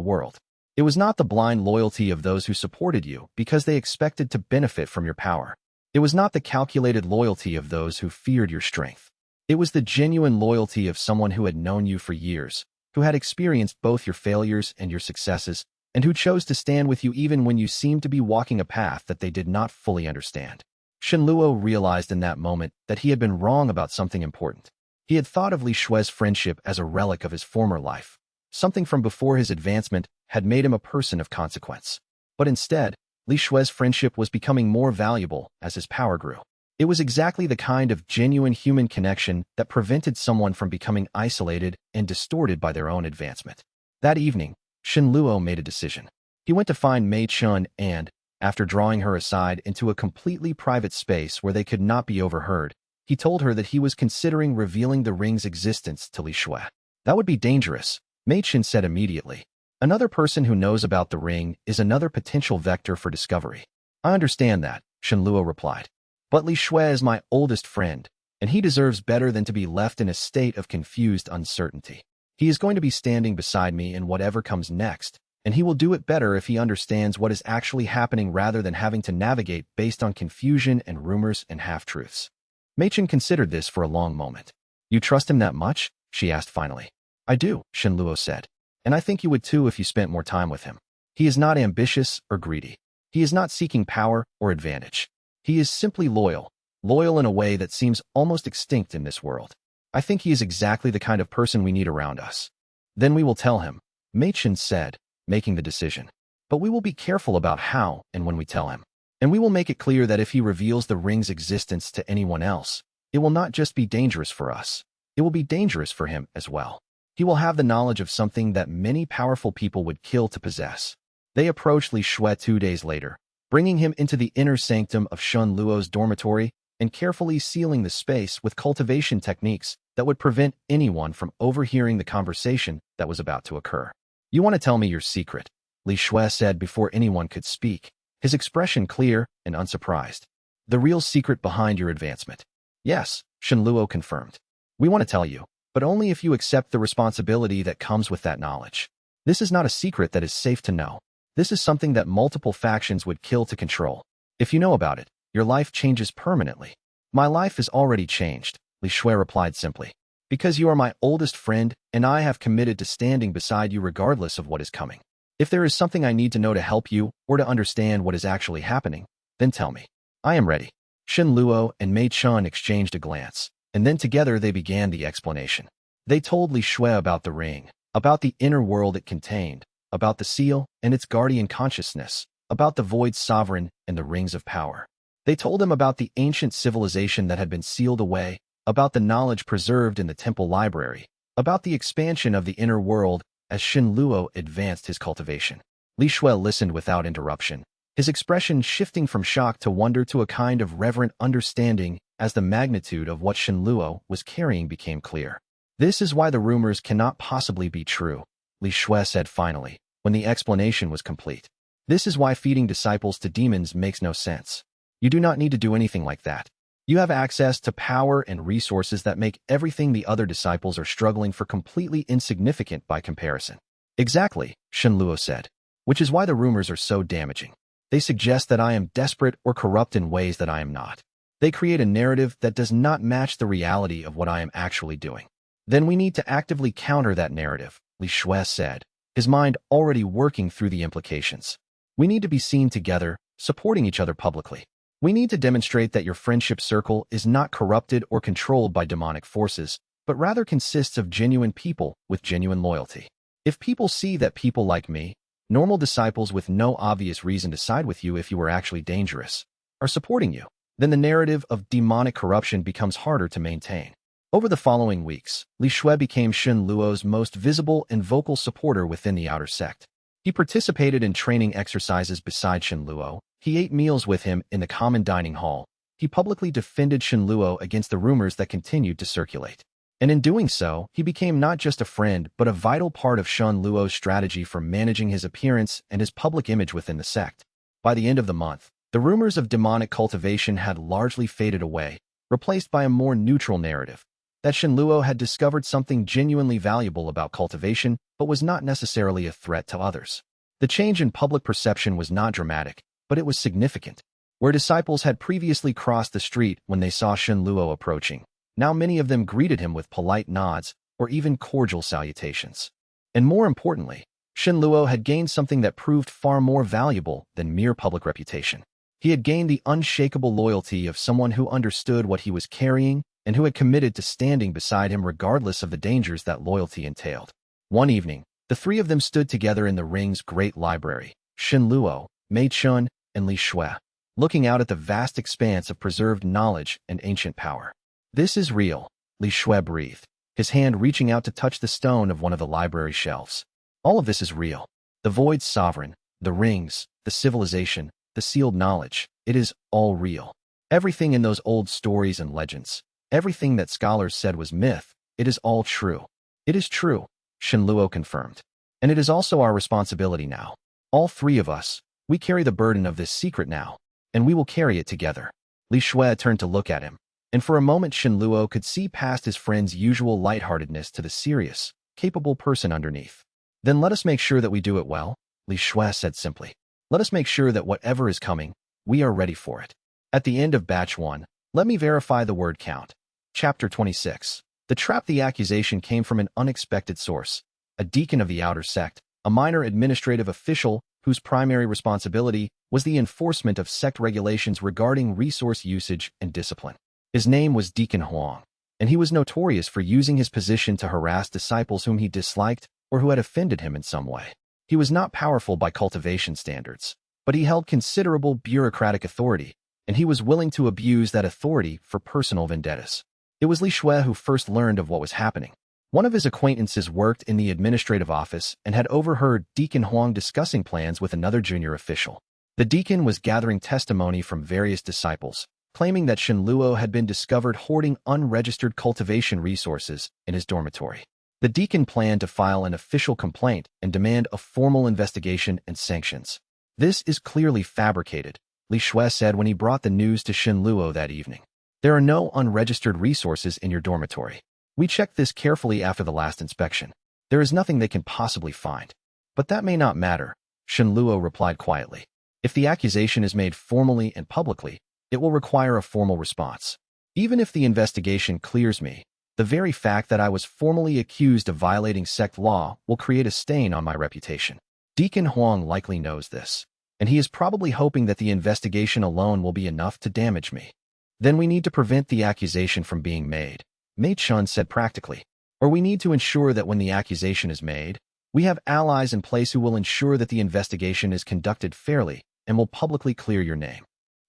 A: world. It was not the blind loyalty of those who supported you because they expected to benefit from your power. It was not the calculated loyalty of those who feared your strength. It was the genuine loyalty of someone who had known you for years, who had experienced both your failures and your successes, and who chose to stand with you even when you seemed to be walking a path that they did not fully understand. Shenluo realized in that moment that he had been wrong about something important. He had thought of Li Shui's friendship as a relic of his former life. Something from before his advancement had made him a person of consequence. But instead, Li Shui's friendship was becoming more valuable as his power grew. It was exactly the kind of genuine human connection that prevented someone from becoming isolated and distorted by their own advancement. That evening, Shenluo made a decision. He went to find Mei Chun and, after drawing her aside into a completely private space where they could not be overheard, he told her that he was considering revealing the ring's existence to Li Shui. That would be dangerous, Mei Chun said immediately. Another person who knows about the ring is another potential vector for discovery. I understand that, Shenluo replied. But Li Shui is my oldest friend, and he deserves better than to be left in a state of confused uncertainty. He is going to be standing beside me in whatever comes next, and he will do it better if he understands what is actually happening rather than having to navigate based on confusion and rumors and half-truths. Mei Chun considered this for a long moment. You trust him that much? She asked finally. I do, Shenluo said. And I think you would too if you spent more time with him. He is not ambitious or greedy. He is not seeking power or advantage. He is simply loyal in a way that seems almost extinct in this world. I think he is exactly the kind of person we need around us. Then we will tell him, Mei Chun said, making the decision. But we will be careful about how and when we tell him. And we will make it clear that if he reveals the ring's existence to anyone else, it will not just be dangerous for us. It will be dangerous for him as well. He will have the knowledge of something that many powerful people would kill to possess. They approached Li Shui 2 days later, bringing him into the inner sanctum of Shenluo's dormitory and carefully sealing the space with cultivation techniques that would prevent anyone from overhearing the conversation that was about to occur. You want to tell me your secret? Li Shui said before anyone could speak, his expression clear and unsurprised. The real secret behind your advancement. Yes, Shenluo confirmed. We want to tell you, but only if you accept the responsibility that comes with that knowledge. This is not a secret that is safe to know. This is something that multiple factions would kill to control. If you know about it, your life changes permanently. My life is already changed, Li Shui replied simply. Because you are my oldest friend, and I have committed to standing beside you regardless of what is coming. If there is something I need to know to help you or to understand what is actually happening, then tell me. I am ready. Shenluo and Mei Chun exchanged a glance, and then together they began the explanation. They told Li Shui about the ring, about the inner world it contained, about the seal and its guardian consciousness, about the void's sovereign and the rings of power. They told him about the ancient civilization that had been sealed away, about the knowledge preserved in the temple library, about the expansion of the inner world as Shenluo advanced his cultivation. Li Shui listened without interruption, his expression shifting from shock to wonder to a kind of reverent understanding as the magnitude of what Shenluo was carrying became clear. This is why the rumors cannot possibly be true, Li Shui said finally, when the explanation was complete. This is why feeding disciples to demons makes no sense. You do not need to do anything like that. You have access to power and resources that make everything the other disciples are struggling for completely insignificant by comparison. Exactly, Shenluo said, which is why the rumors are so damaging. They suggest that I am desperate or corrupt in ways that I am not. They create a narrative that does not match the reality of what I am actually doing. Then we need to actively counter that narrative, Li Shui said, his mind already working through the implications. We need to be seen together, supporting each other publicly. We need to demonstrate that your friendship circle is not corrupted or controlled by demonic forces, but rather consists of genuine people with genuine loyalty. If people see that people like me, normal disciples with no obvious reason to side with you if you were actually dangerous, are supporting you, then the narrative of demonic corruption becomes harder to maintain. Over the following weeks, Li Shui became Shenluo's most visible and vocal supporter within the outer sect. He participated in training exercises beside Shenluo. He ate meals with him in the common dining hall. He publicly defended Shenluo against the rumors that continued to circulate. And in doing so, he became not just a friend, but a vital part of Shenluo's strategy for managing his appearance and his public image within the sect. By the end of the month, the rumors of demonic cultivation had largely faded away, replaced by a more neutral narrative, that Shenluo had discovered something genuinely valuable about cultivation, but was not necessarily a threat to others. The change in public perception was not dramatic, but it was significant. Where disciples had previously crossed the street when they saw Shen Luo approaching, now many of them greeted him with polite nods or even cordial salutations. And more importantly, Shen Luo had gained something that proved far more valuable than mere public reputation. He had gained the unshakable loyalty of someone who understood what he was carrying and who had committed to standing beside him regardless of the dangers that loyalty entailed. One evening, the three of them stood together in the ring's great library, Shen Luo, Mei Chun, and Li Shui, looking out at the vast expanse of preserved knowledge and ancient power. "This is real," Li Shui breathed, his hand reaching out to touch the stone of one of the library shelves. "All of this is real. The void's sovereign, the rings, the civilization, the sealed knowledge. It is all real. Everything in those old stories and legends, everything that scholars said was myth, it is all true." "It is true," Shen Luo confirmed. "And it is also our responsibility now. All three of us, we carry the burden of this secret now, and we will carry it together." Li Shui turned to look at him, and for a moment Shen Luo could see past his friend's usual lightheartedness to the serious, capable person underneath. "Then let us make sure that we do it well," Li Shui said simply. "Let us make sure that whatever is coming, we are ready for it." At the end of Batch 1, let me verify the word count. Chapter 26. The trap. The accusation came from an unexpected source, a deacon of the outer sect, a minor administrative official whose primary responsibility was the enforcement of sect regulations regarding resource usage and discipline. His name was Deacon Huang, and he was notorious for using his position to harass disciples whom he disliked or who had offended him in some way. He was not powerful by cultivation standards, but he held considerable bureaucratic authority, and he was willing to abuse that authority for personal vendettas. It was Li Shui who first learned of what was happening. One of his acquaintances worked in the administrative office and had overheard Deacon Huang discussing plans with another junior official. The deacon was gathering testimony from various disciples, claiming that Shen Luo had been discovered hoarding unregistered cultivation resources in his dormitory. The deacon planned to file an official complaint and demand a formal investigation and sanctions. "This is clearly fabricated," Li Shui said when he brought the news to Shen Luo that evening. "There are no unregistered resources in your dormitory. We checked this carefully after the last inspection. There is nothing they can possibly find." "But that may not matter," Shen Luo replied quietly. "If the accusation is made formally and publicly, it will require a formal response. Even if the investigation clears me, the very fact that I was formally accused of violating sect law will create a stain on my reputation. Deacon Huang likely knows this, and he is probably hoping that the investigation alone will be enough to damage me. Then we need to prevent the accusation from being made," Mei Chun said practically. "Or we need to ensure that when the accusation is made, we have allies in place who will ensure that the investigation is conducted fairly and will publicly clear your name."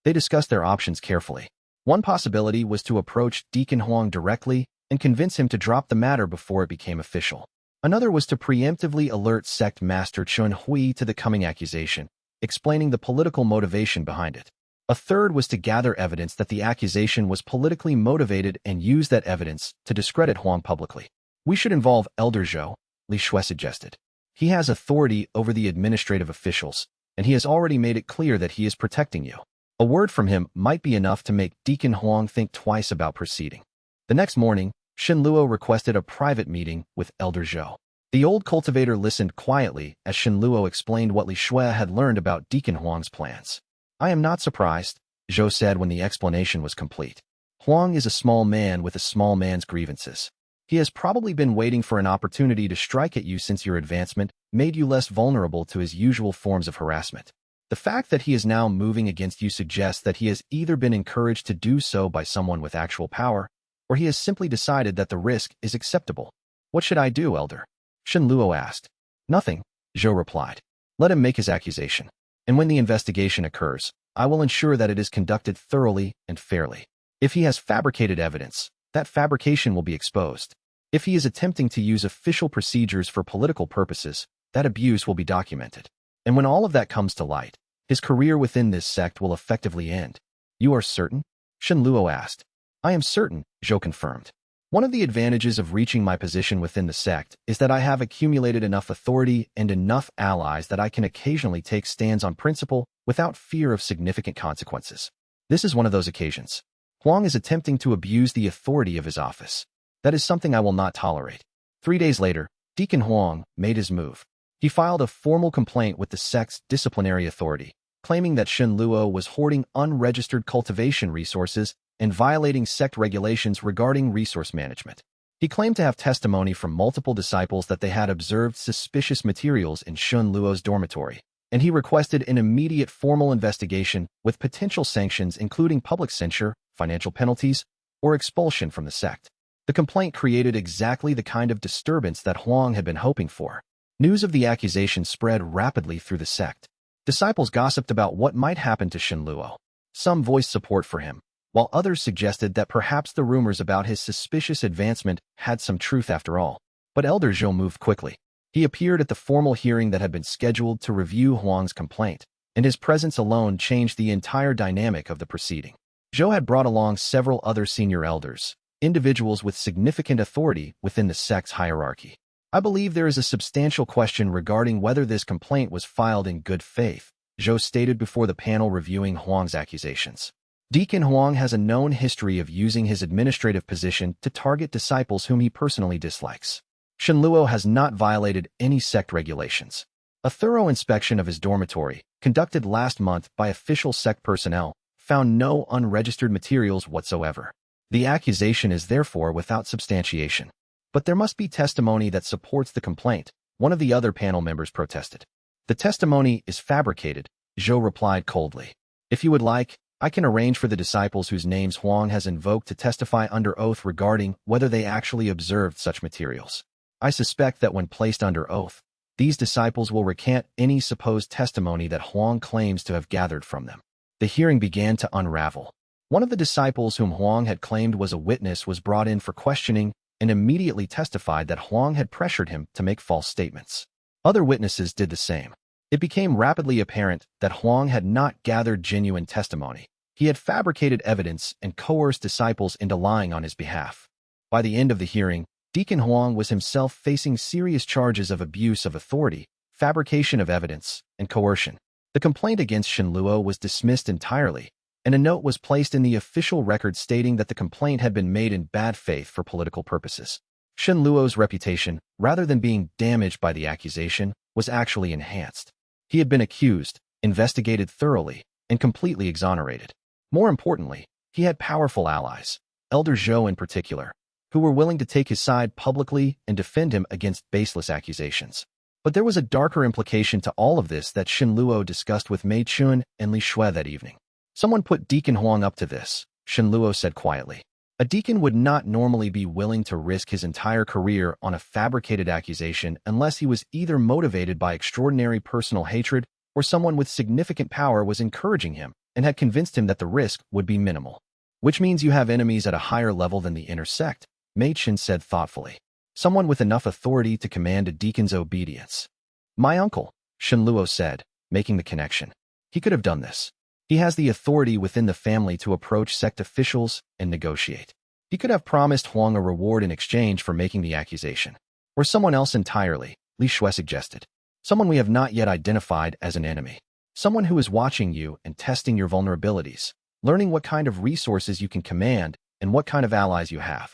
A: They discussed their options carefully. One possibility was to approach Deacon Huang directly and convince him to drop the matter before it became official. Another was to preemptively alert sect master Chun Hui to the coming accusation, explaining the political motivation behind it. A third was to gather evidence that the accusation was politically motivated and use that evidence to discredit Huang publicly. "We should involve Elder Zhou," Li Shui suggested. "He has authority over the administrative officials, and he has already made it clear that he is protecting you. A word from him might be enough to make Deacon Huang think twice about proceeding." The next morning, Shen Luo requested a private meeting with Elder Zhou. The old cultivator listened quietly as Shen Luo explained what Li Shui had learned about Deacon Huang's plans. "I am not surprised," Zhou said when the explanation was complete. "Huang is a small man with a small man's grievances. He has probably been waiting for an opportunity to strike at you since your advancement made you less vulnerable to his usual forms of harassment. The fact that he is now moving against you suggests that he has either been encouraged to do so by someone with actual power, or he has simply decided that the risk is acceptable." "What should I do, Elder?" Shen Luo asked. "Nothing," Zhou replied. "Let him make his accusation. And when the investigation occurs, I will ensure that it is conducted thoroughly and fairly. If he has fabricated evidence, that fabrication will be exposed. If he is attempting to use official procedures for political purposes, that abuse will be documented. And when all of that comes to light, his career within this sect will effectively end." "You are certain?" Shen Luo asked. "I am certain," Zhou confirmed. "One of the advantages of reaching my position within the sect is that I have accumulated enough authority and enough allies that I can occasionally take stands on principle without fear of significant consequences. This is one of those occasions. Huang is attempting to abuse the authority of his office. That is something I will not tolerate." 3 days later, Deacon Huang made his move. He filed a formal complaint with the sect's disciplinary authority, claiming that Shen Luo was hoarding unregistered cultivation resources and violating sect regulations regarding resource management. He claimed to have testimony from multiple disciples that they had observed suspicious materials in Shen Luo's dormitory, and he requested an immediate formal investigation with potential sanctions including public censure, financial penalties, or expulsion from the sect. The complaint created exactly the kind of disturbance that Huang had been hoping for. News of the accusation spread rapidly through the sect. Disciples gossiped about what might happen to Shen Luo. Some voiced support for him, while others suggested that perhaps the rumors about his suspicious advancement had some truth after all. But Elder Zhou moved quickly. He appeared at the formal hearing that had been scheduled to review Huang's complaint, and his presence alone changed the entire dynamic of the proceeding. Zhou had brought along several other senior elders, individuals with significant authority within the sect's hierarchy. I believe there is a substantial question regarding whether this complaint was filed in good faith, Zhou stated before the panel reviewing Huang's accusations. Deacon Huang has a known history of using his administrative position to target disciples whom he personally dislikes. Shen Luo has not violated any sect regulations. A thorough inspection of his dormitory, conducted last month by official sect personnel, found no unregistered materials whatsoever. The accusation is therefore without substantiation. But there must be testimony that supports the complaint, one of the other panel members protested. The testimony is fabricated, Zhou replied coldly. If you would like, I can arrange for the disciples whose names Huang has invoked to testify under oath regarding whether they actually observed such materials. I suspect that when placed under oath, these disciples will recant any supposed testimony that Huang claims to have gathered from them. The hearing began to unravel. One of the disciples whom Huang had claimed was a witness was brought in for questioning and immediately testified that Huang had pressured him to make false statements. Other witnesses did the same. It became rapidly apparent that Huang had not gathered genuine testimony. He had fabricated evidence and coerced disciples into lying on his behalf. By the end of the hearing, Deacon Huang was himself facing serious charges of abuse of authority, fabrication of evidence, and coercion. The complaint against Shen Luo was dismissed entirely, and a note was placed in the official record stating that the complaint had been made in bad faith for political purposes. Shen Luo's reputation, rather than being damaged by the accusation, was actually enhanced. He had been accused, investigated thoroughly, and completely exonerated. More importantly, he had powerful allies, Elder Zhou in particular, who were willing to take his side publicly and defend him against baseless accusations. But there was a darker implication to all of this that Shen Luo discussed with Mei Chun and Li Shui that evening. Someone put Deacon Huang up to this, Shen Luo said quietly. A deacon would not normally be willing to risk his entire career on a fabricated accusation unless he was either motivated by extraordinary personal hatred or someone with significant power was encouraging him and had convinced him that the risk would be minimal. Which means you have enemies at a higher level than the inner sect, Mei Chun said thoughtfully. Someone with enough authority to command a deacon's obedience. My uncle, Shen Luo said, making the connection. He could have done this. He has the authority within the family to approach sect officials and negotiate. He could have promised Huang a reward in exchange for making the accusation. Or someone else entirely, Li Shui suggested. Someone we have not yet identified as an enemy. Someone who is watching you and testing your vulnerabilities, learning what kind of resources you can command and what kind of allies you have.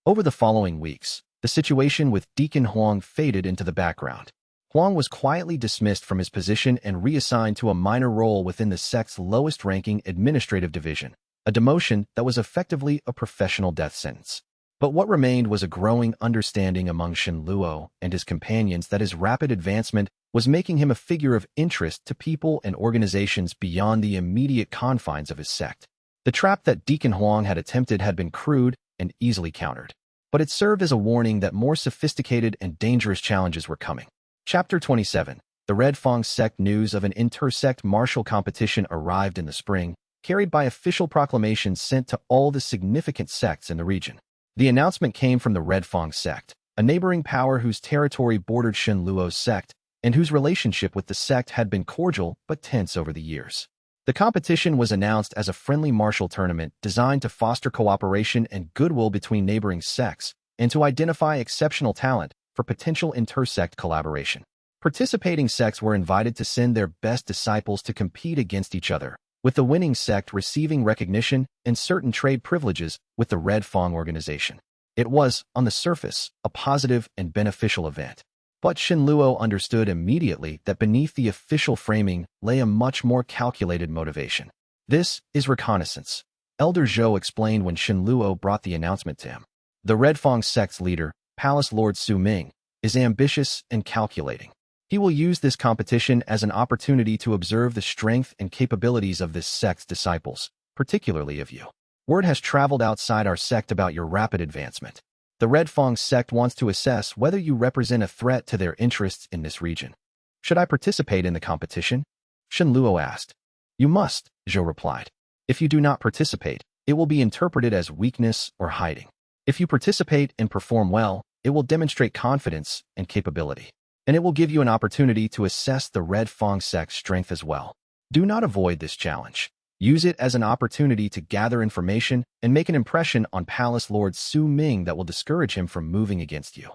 A: Over the following weeks, the situation with Deacon Huang faded into the background. Huang was quietly dismissed from his position and reassigned to a minor role within the sect's lowest-ranking administrative division, a demotion that was effectively a professional death sentence. But what remained was a growing understanding among Shen Luo and his companions that his rapid advancement was making him a figure of interest to people and organizations beyond the immediate confines of his sect. The trap that Deacon Huang had attempted had been crude and easily countered, but it served as a warning that more sophisticated and dangerous challenges were coming. Chapter 27. The Red Fang sect. News of an inter-sect martial competition arrived in the spring, carried by official proclamations sent to all the significant sects in the region. The announcement came from the Red Fang sect, a neighboring power whose territory bordered Shen Luo's sect, and whose relationship with the sect had been cordial but tense over the years. The competition was announced as a friendly martial tournament designed to foster cooperation and goodwill between neighboring sects, and to identify exceptional talent for potential inter-sect collaboration. Participating sects were invited to send their best disciples to compete against each other, with the winning sect receiving recognition and certain trade privileges with the Red Fang organization. It was, on the surface, a positive and beneficial event. But Shen Luo understood immediately that beneath the official framing lay a much more calculated motivation. This is reconnaissance, Elder Zhou explained when Shen Luo brought the announcement to him. The Red Fang sect's leader, Palace Lord Su Ming, is ambitious and calculating. He will use this competition as an opportunity to observe the strength and capabilities of this sect's disciples, particularly of you. Word has traveled outside our sect about your rapid advancement. The Red Fang sect wants to assess whether you represent a threat to their interests in this region. Should I participate in the competition? Shen Luo asked. You must, Zhou replied. If you do not participate, it will be interpreted as weakness or hiding. If you participate and perform well, it will demonstrate confidence and capability. And it will give you an opportunity to assess the Red Fang sect's strength as well. Do not avoid this challenge. Use it as an opportunity to gather information and make an impression on Palace Lord Su Ming that will discourage him from moving against you.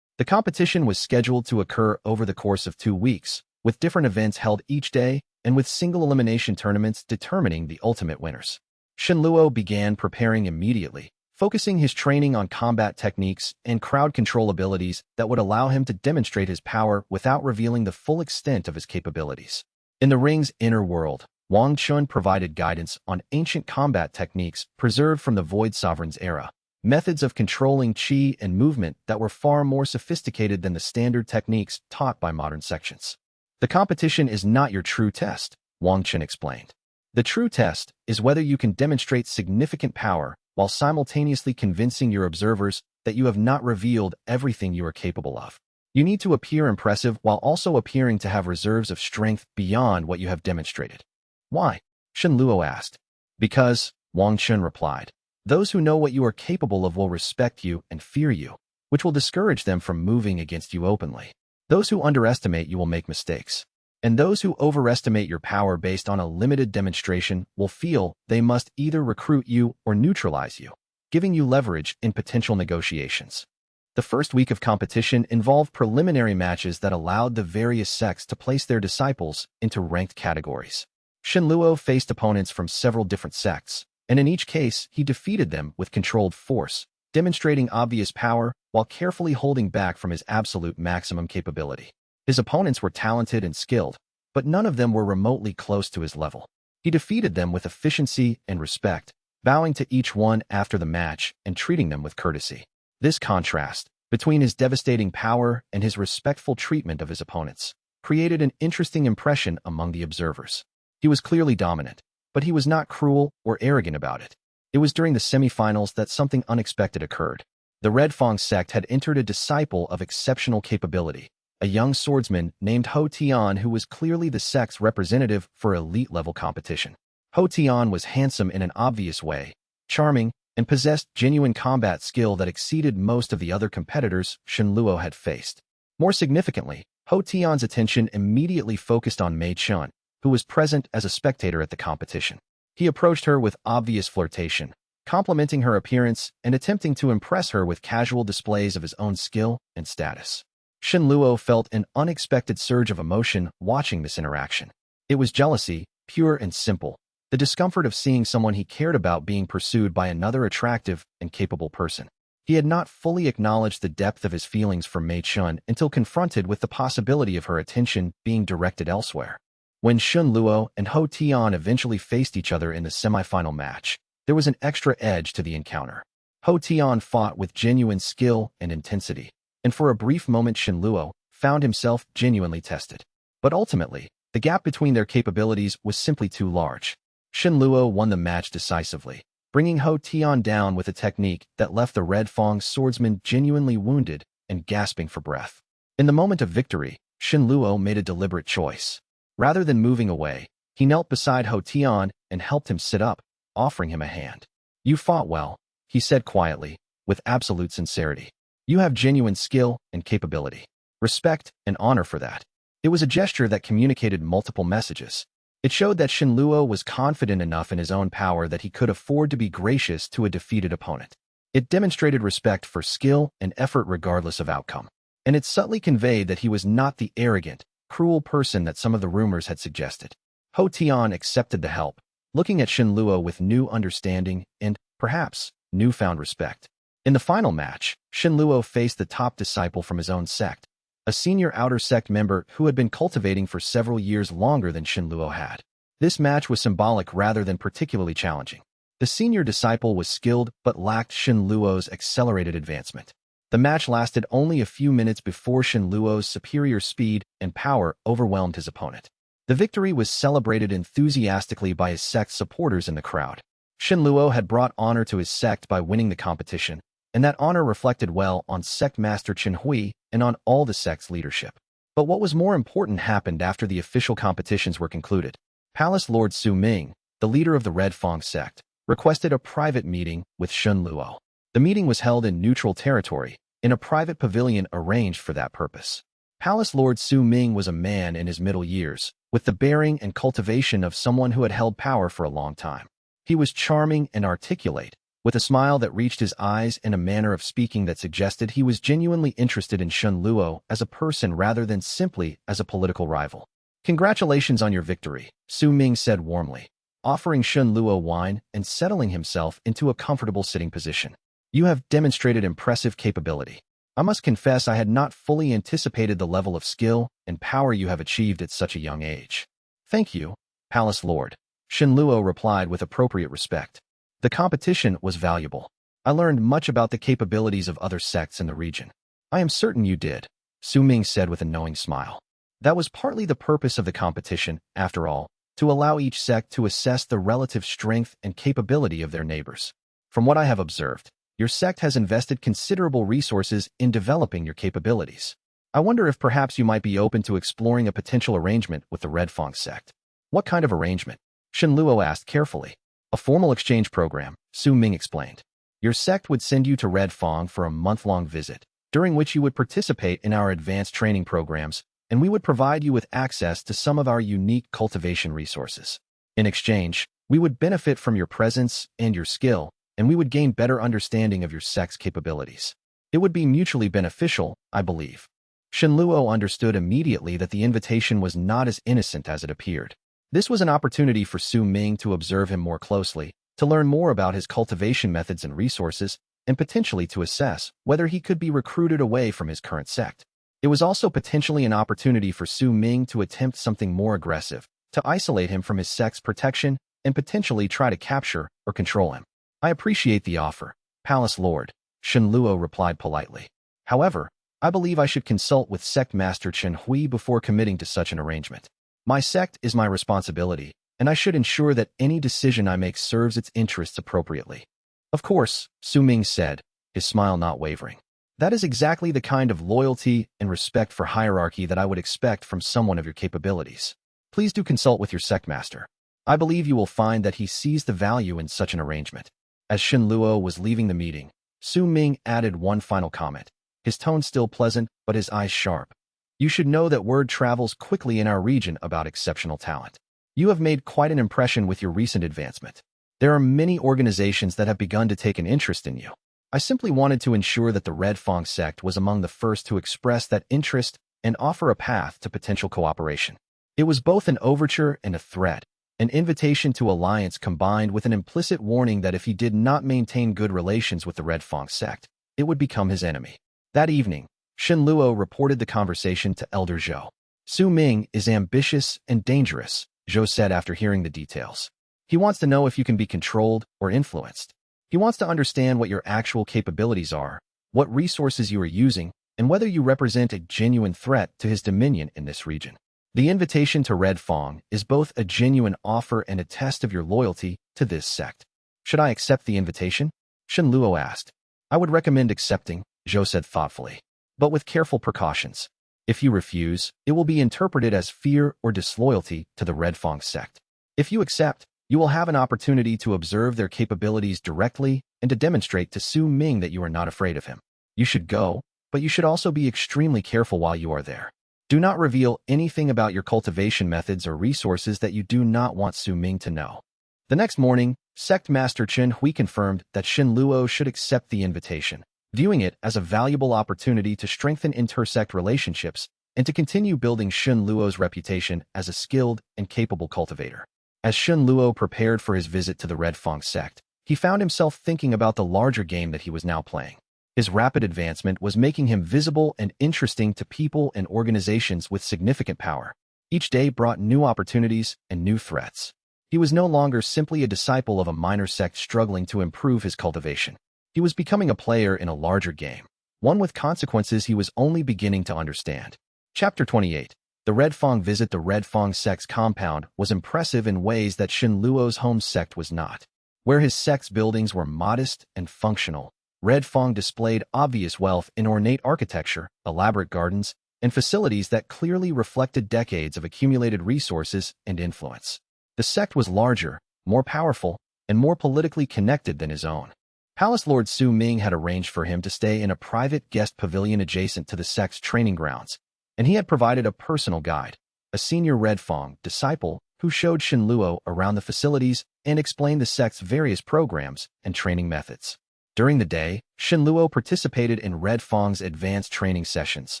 A: The competition was scheduled to occur over the course of 2 weeks, with different events held each day and with single elimination tournaments determining the ultimate winners. Shen Luo began preparing immediately, focusing his training on combat techniques and crowd control abilities that would allow him to demonstrate his power without revealing the full extent of his capabilities. In the ring's inner world, Wang Chun provided guidance on ancient combat techniques preserved from the Void Sovereign's era, methods of controlling qi and movement that were far more sophisticated than the standard techniques taught by modern sections. The competition is not your true test, Wang Chun explained. The true test is whether you can demonstrate significant power while simultaneously convincing your observers that you have not revealed everything you are capable of. You need to appear impressive while also appearing to have reserves of strength beyond what you have demonstrated. Why? Shen Luo asked. Because, Wang Chun replied, those who know what you are capable of will respect you and fear you, which will discourage them from moving against you openly. Those who underestimate you will make mistakes. And those who overestimate your power based on a limited demonstration will feel they must either recruit you or neutralize you, giving you leverage in potential negotiations. The first week of competition involved preliminary matches that allowed the various sects to place their disciples into ranked categories. Shen Luo faced opponents from several different sects, and in each case, he defeated them with controlled force, demonstrating obvious power while carefully holding back from his absolute maximum capability. His opponents were talented and skilled, but none of them were remotely close to his level. He defeated them with efficiency and respect, bowing to each one after the match and treating them with courtesy. This contrast between his devastating power and his respectful treatment of his opponents created an interesting impression among the observers. He was clearly dominant, but he was not cruel or arrogant about it. It was during the semifinals that something unexpected occurred. The Red Fang sect had entered a disciple of exceptional capability, a young swordsman named Ho Tian who was clearly the sect's representative for elite-level competition. Ho Tian was handsome in an obvious way, charming, and possessed genuine combat skill that exceeded most of the other competitors Shen Luo had faced. More significantly, Ho Tian's attention immediately focused on Mei Chun, who was present as a spectator at the competition. He approached her with obvious flirtation, complimenting her appearance and attempting to impress her with casual displays of his own skill and status. Shen Luo felt an unexpected surge of emotion watching this interaction. It was jealousy, pure and simple, the discomfort of seeing someone he cared about being pursued by another attractive and capable person. He had not fully acknowledged the depth of his feelings for Mei Chun until confronted with the possibility of her attention being directed elsewhere. When Shen Luo and Ho Tian eventually faced each other in the semifinal match, there was an extra edge to the encounter. Ho Tian fought with genuine skill and intensity, and for a brief moment Shen Luo found himself genuinely tested. But ultimately, the gap between their capabilities was simply too large. Shen Luo won the match decisively, bringing Ho Tian down with a technique that left the Red Fang swordsman genuinely wounded and gasping for breath. In the moment of victory, Shen Luo made a deliberate choice. Rather than moving away, he knelt beside Ho Tian and helped him sit up, offering him a hand. You fought well, he said quietly, with absolute sincerity. You have genuine skill and capability. Respect and honor for that. It was a gesture that communicated multiple messages. It showed that Shen Luo was confident enough in his own power that he could afford to be gracious to a defeated opponent. It demonstrated respect for skill and effort regardless of outcome. And it subtly conveyed that he was not the arrogant, cruel person that some of the rumors had suggested. Ho Tian accepted the help, looking at Shen Luo with new understanding and, perhaps, newfound respect. In the final match, Shen Luo faced the top disciple from his own sect, a senior outer sect member who had been cultivating for several years longer than Shenluo had. This match was symbolic rather than particularly challenging. The senior disciple was skilled but lacked Shenluo's accelerated advancement. The match lasted only a few minutes before Shenluo's superior speed and power overwhelmed his opponent. The victory was celebrated enthusiastically by his sect's supporters in the crowd. Shenluo had brought honor to his sect by winning the competition, and that honor reflected well on Sect Master Chen Hui and on all the sect's leadership. But what was more important happened after the official competitions were concluded. Palace Lord Su Ming, the leader of the Red Fang sect, requested a private meeting with Shenluo. The meeting was held in neutral territory, in a private pavilion arranged for that purpose. Palace Lord Su Ming was a man in his middle years, with the bearing and cultivation of someone who had held power for a long time. He was charming and articulate, with a smile that reached his eyes and a manner of speaking that suggested he was genuinely interested in Shenluo as a person rather than simply as a political rival. "Congratulations on your victory," Su Ming said warmly, offering Shenluo wine and settling himself into a comfortable sitting position. "You have demonstrated impressive capability. I must confess I had not fully anticipated the level of skill and power you have achieved at such a young age." "Thank you, Palace Lord," Shenluo replied with appropriate respect. "The competition was valuable. I learned much about the capabilities of other sects in the region." "I am certain you did," Su Ming said with a knowing smile. "That was partly the purpose of the competition, after all, to allow each sect to assess the relative strength and capability of their neighbors. From what I have observed, your sect has invested considerable resources in developing your capabilities. I wonder if perhaps you might be open to exploring a potential arrangement with the Red Fang sect." "What kind of arrangement?" Shenluo asked carefully. "A formal exchange program," Su Ming explained. "Your sect would send you to Red Fang for a month-long visit, during which you would participate in our advanced training programs, and we would provide you with access to some of our unique cultivation resources. In exchange, we would benefit from your presence and your skill, and we would gain better understanding of your sect's capabilities. It would be mutually beneficial, I believe." Shenluo understood immediately that the invitation was not as innocent as it appeared. This was an opportunity for Su Ming to observe him more closely, to learn more about his cultivation methods and resources, and potentially to assess whether he could be recruited away from his current sect. It was also potentially an opportunity for Su Ming to attempt something more aggressive, to isolate him from his sect's protection and potentially try to capture or control him. "I appreciate the offer, Palace Lord," Shenluo replied politely. "However, I believe I should consult with Sect Master Chen Hui before committing to such an arrangement. My sect is my responsibility, and I should ensure that any decision I make serves its interests appropriately." "Of course," Su Ming said, his smile not wavering. "That is exactly the kind of loyalty and respect for hierarchy that I would expect from someone of your capabilities. Please do consult with your sect master. I believe you will find that he sees the value in such an arrangement." As Shenluo was leaving the meeting, Su Ming added one final comment, his tone still pleasant but his eyes sharp. "You should know that word travels quickly in our region about exceptional talent. You have made quite an impression with your recent advancement. There are many organizations that have begun to take an interest in you. I simply wanted to ensure that the Red Fang sect was among the first to express that interest and offer a path to potential cooperation." It was both an overture and a threat, an invitation to alliance combined with an implicit warning that if he did not maintain good relations with the Red Fang sect, it would become his enemy. That evening, Shenluo reported the conversation to Elder Zhou. "Su Ming is ambitious and dangerous," Zhou said after hearing the details. "He wants to know if you can be controlled or influenced. He wants to understand what your actual capabilities are, what resources you are using, and whether you represent a genuine threat to his dominion in this region. The invitation to Red Fang is both a genuine offer and a test of your loyalty to this sect." "Should I accept the invitation?" Shenluo asked. "I would recommend accepting," Zhou said thoughtfully, "but with careful precautions. If you refuse, it will be interpreted as fear or disloyalty to the Red Fang sect. If you accept, you will have an opportunity to observe their capabilities directly and to demonstrate to Su Ming that you are not afraid of him. You should go, but you should also be extremely careful while you are there. Do not reveal anything about your cultivation methods or resources that you do not want Su Ming to know." The next morning, Sect Master Chen Hui confirmed that Shenluo should accept the invitation, viewing it as a valuable opportunity to strengthen inter-sect relationships and to continue building Shenluo's reputation as a skilled and capable cultivator. As Shenluo prepared for his visit to the Red Fang sect, he found himself thinking about the larger game that he was now playing. His rapid advancement was making him visible and interesting to people and organizations with significant power. Each day brought new opportunities and new threats. He was no longer simply a disciple of a minor sect struggling to improve his cultivation. He was becoming a player in a larger game, one with consequences he was only beginning to understand. Chapter 28. The Red Fang visit. The Red Fang sect's compound was impressive in ways that Shen Luo's home sect was not. Where his sect's buildings were modest and functional, Red Fang displayed obvious wealth in ornate architecture, elaborate gardens, and facilities that clearly reflected decades of accumulated resources and influence. The sect was larger, more powerful, and more politically connected than his own. Palace Lord Su Ming had arranged for him to stay in a private guest pavilion adjacent to the sect's training grounds, and he had provided a personal guide, a senior Red Fang disciple who showed Shen Luo around the facilities and explained the sect's various programs and training methods. During the day, Shen Luo participated in Red Fang's advanced training sessions,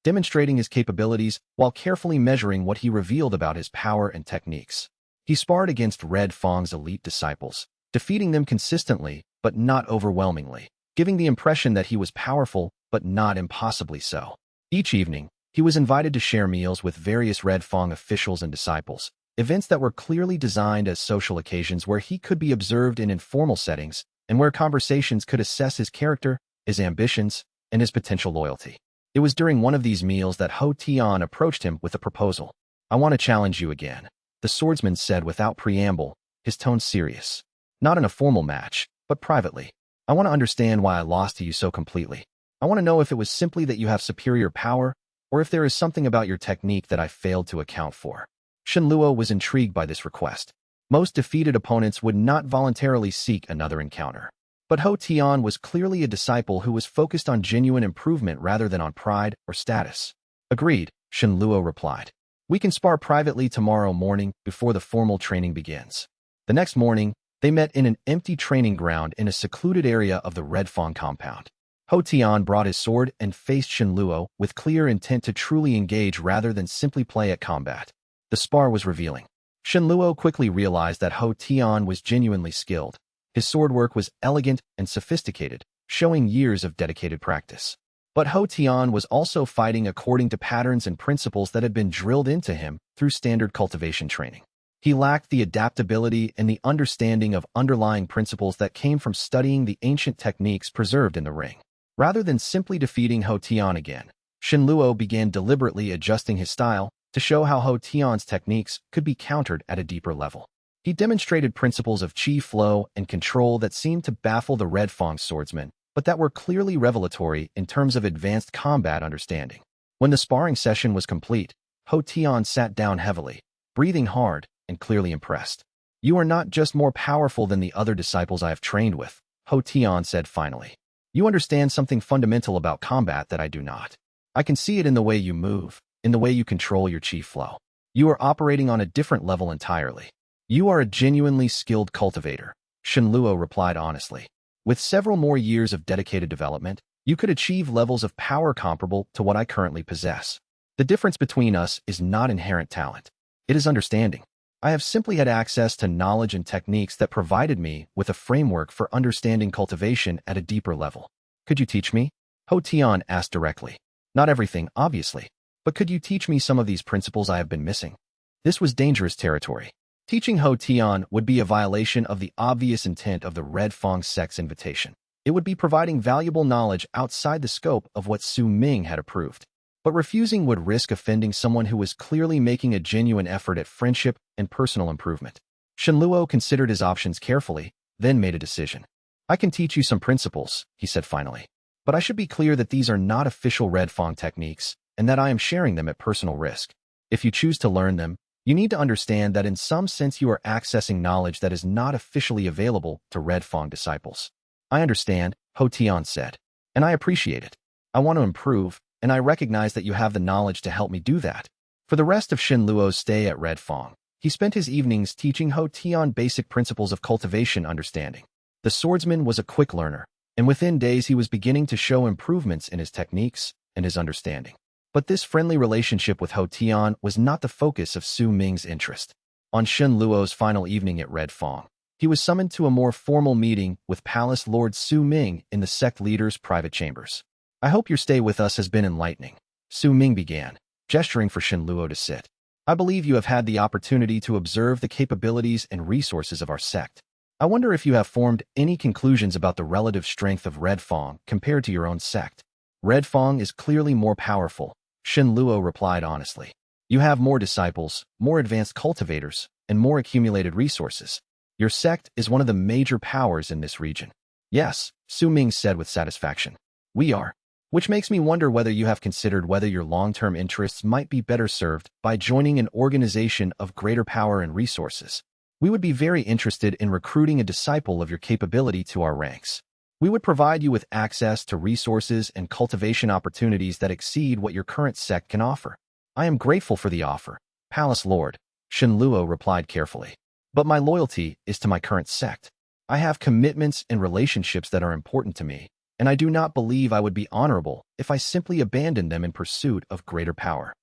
A: demonstrating his capabilities while carefully measuring what he revealed about his power and techniques. He sparred against Red Fang's elite disciples, defeating them consistently but not overwhelmingly, giving the impression that he was powerful but not impossibly so. Each evening, he was invited to share meals with various Red Fang officials and disciples, events that were clearly designed as social occasions where he could be observed in informal settings and where conversations could assess his character, his ambitions, and his potential loyalty. It was during one of these meals that Ho Tian approached him with a proposal. "I want to challenge you again," the swordsman said without preamble, his tone serious. "Not in a formal match, but privately. I want to understand why I lost to you so completely. I want to know if it was simply that you have superior power, or if there is something about your technique that I failed to account for." Shen Luo was intrigued by this request. Most defeated opponents would not voluntarily seek another encounter. But Ho Tian was clearly a disciple who was focused on genuine improvement rather than on pride or status. "Agreed," Shen Luo replied. "We can spar privately tomorrow morning before the formal training begins." The next morning, they met in an empty training ground in a secluded area of the Red Fang compound. Ho Tian brought his sword and faced Shen Luo with clear intent to truly engage rather than simply play at combat. The spar was revealing. Shen Luo quickly realized that Ho Tian was genuinely skilled. His sword work was elegant and sophisticated, showing years of dedicated practice. But Ho Tian was also fighting according to patterns and principles that had been drilled into him through standard cultivation training. He lacked the adaptability and the understanding of underlying principles that came from studying the ancient techniques preserved in the ring. Rather than simply defeating Ho Tian again, Shen Luo began deliberately adjusting his style to show how Ho Tian's techniques could be countered at a deeper level. He demonstrated principles of qi flow and control that seemed to baffle the Red Fang swordsman, but that were clearly revelatory in terms of advanced combat understanding. When the sparring session was complete, Ho Tian sat down heavily, breathing hard and clearly impressed. "You are not just more powerful than the other disciples I have trained with," Ho Tian said finally. "You understand something fundamental about combat that I do not. I can see it in the way you move, in the way you control your qi flow. You are operating on a different level entirely. You are a genuinely skilled cultivator," Shen Luo replied honestly. "With several more years of dedicated development, you could achieve levels of power comparable to what I currently possess. The difference between us is not inherent talent. It is understanding. I have simply had access to knowledge and techniques that provided me with a framework for understanding cultivation at a deeper level. Could you teach me?" Ho Tian asked directly. "Not everything, obviously, but could you teach me some of these principles I have been missing?" This was dangerous territory. Teaching Ho Tian would be a violation of the obvious intent of the Red Fang sect's invitation. It would be providing valuable knowledge outside the scope of what Su Ming had approved. But refusing would risk offending someone who was clearly making a genuine effort at friendship and personal improvement. Shen Luo considered his options carefully, then made a decision. "I can teach you some principles," he said finally. "But I should be clear that these are not official Red Fang techniques, and that I am sharing them at personal risk. If you choose to learn them, you need to understand that in some sense you are accessing knowledge that is not officially available to Red Fang disciples." "I understand," Ho Tian said, "and I appreciate it. I want to improve, and I recognize that you have the knowledge to help me do that." For the rest of Shen Luo's stay at Red Fang, he spent his evenings teaching Ho Tian basic principles of cultivation understanding. The swordsman was a quick learner, and within days he was beginning to show improvements in his techniques and his understanding. But this friendly relationship with Ho Tian was not the focus of Su Ming's interest. On Shen Luo's final evening at Red Fang, He was summoned to a more formal meeting with Palace Lord Su Ming in the sect leader's private chambers. I hope your stay with us has been enlightening, Su Ming began, gesturing for Shen Luo to sit. I believe you have had the opportunity to observe the capabilities and resources of our sect. I wonder if you have formed any conclusions about the relative strength of Red Fang compared to your own sect. Red Fang is clearly more powerful, Shen Luo replied honestly. You have more disciples, more advanced cultivators, and more accumulated resources. Your sect is one of the major powers in this region. Yes, Su Ming said with satisfaction. We are. Which makes me wonder whether you have considered whether your long-term interests might be better served by joining an organization of greater power and resources. We would be very interested in recruiting a disciple of your capability to our ranks. We would provide you with access to resources and cultivation opportunities that exceed what your current sect can offer. I am grateful for the offer, Palace Lord, Shen Luo replied carefully. But my loyalty is to my current sect. I have commitments and relationships that are important to me, and I do not believe I would be honorable if I simply abandoned them in pursuit of greater power.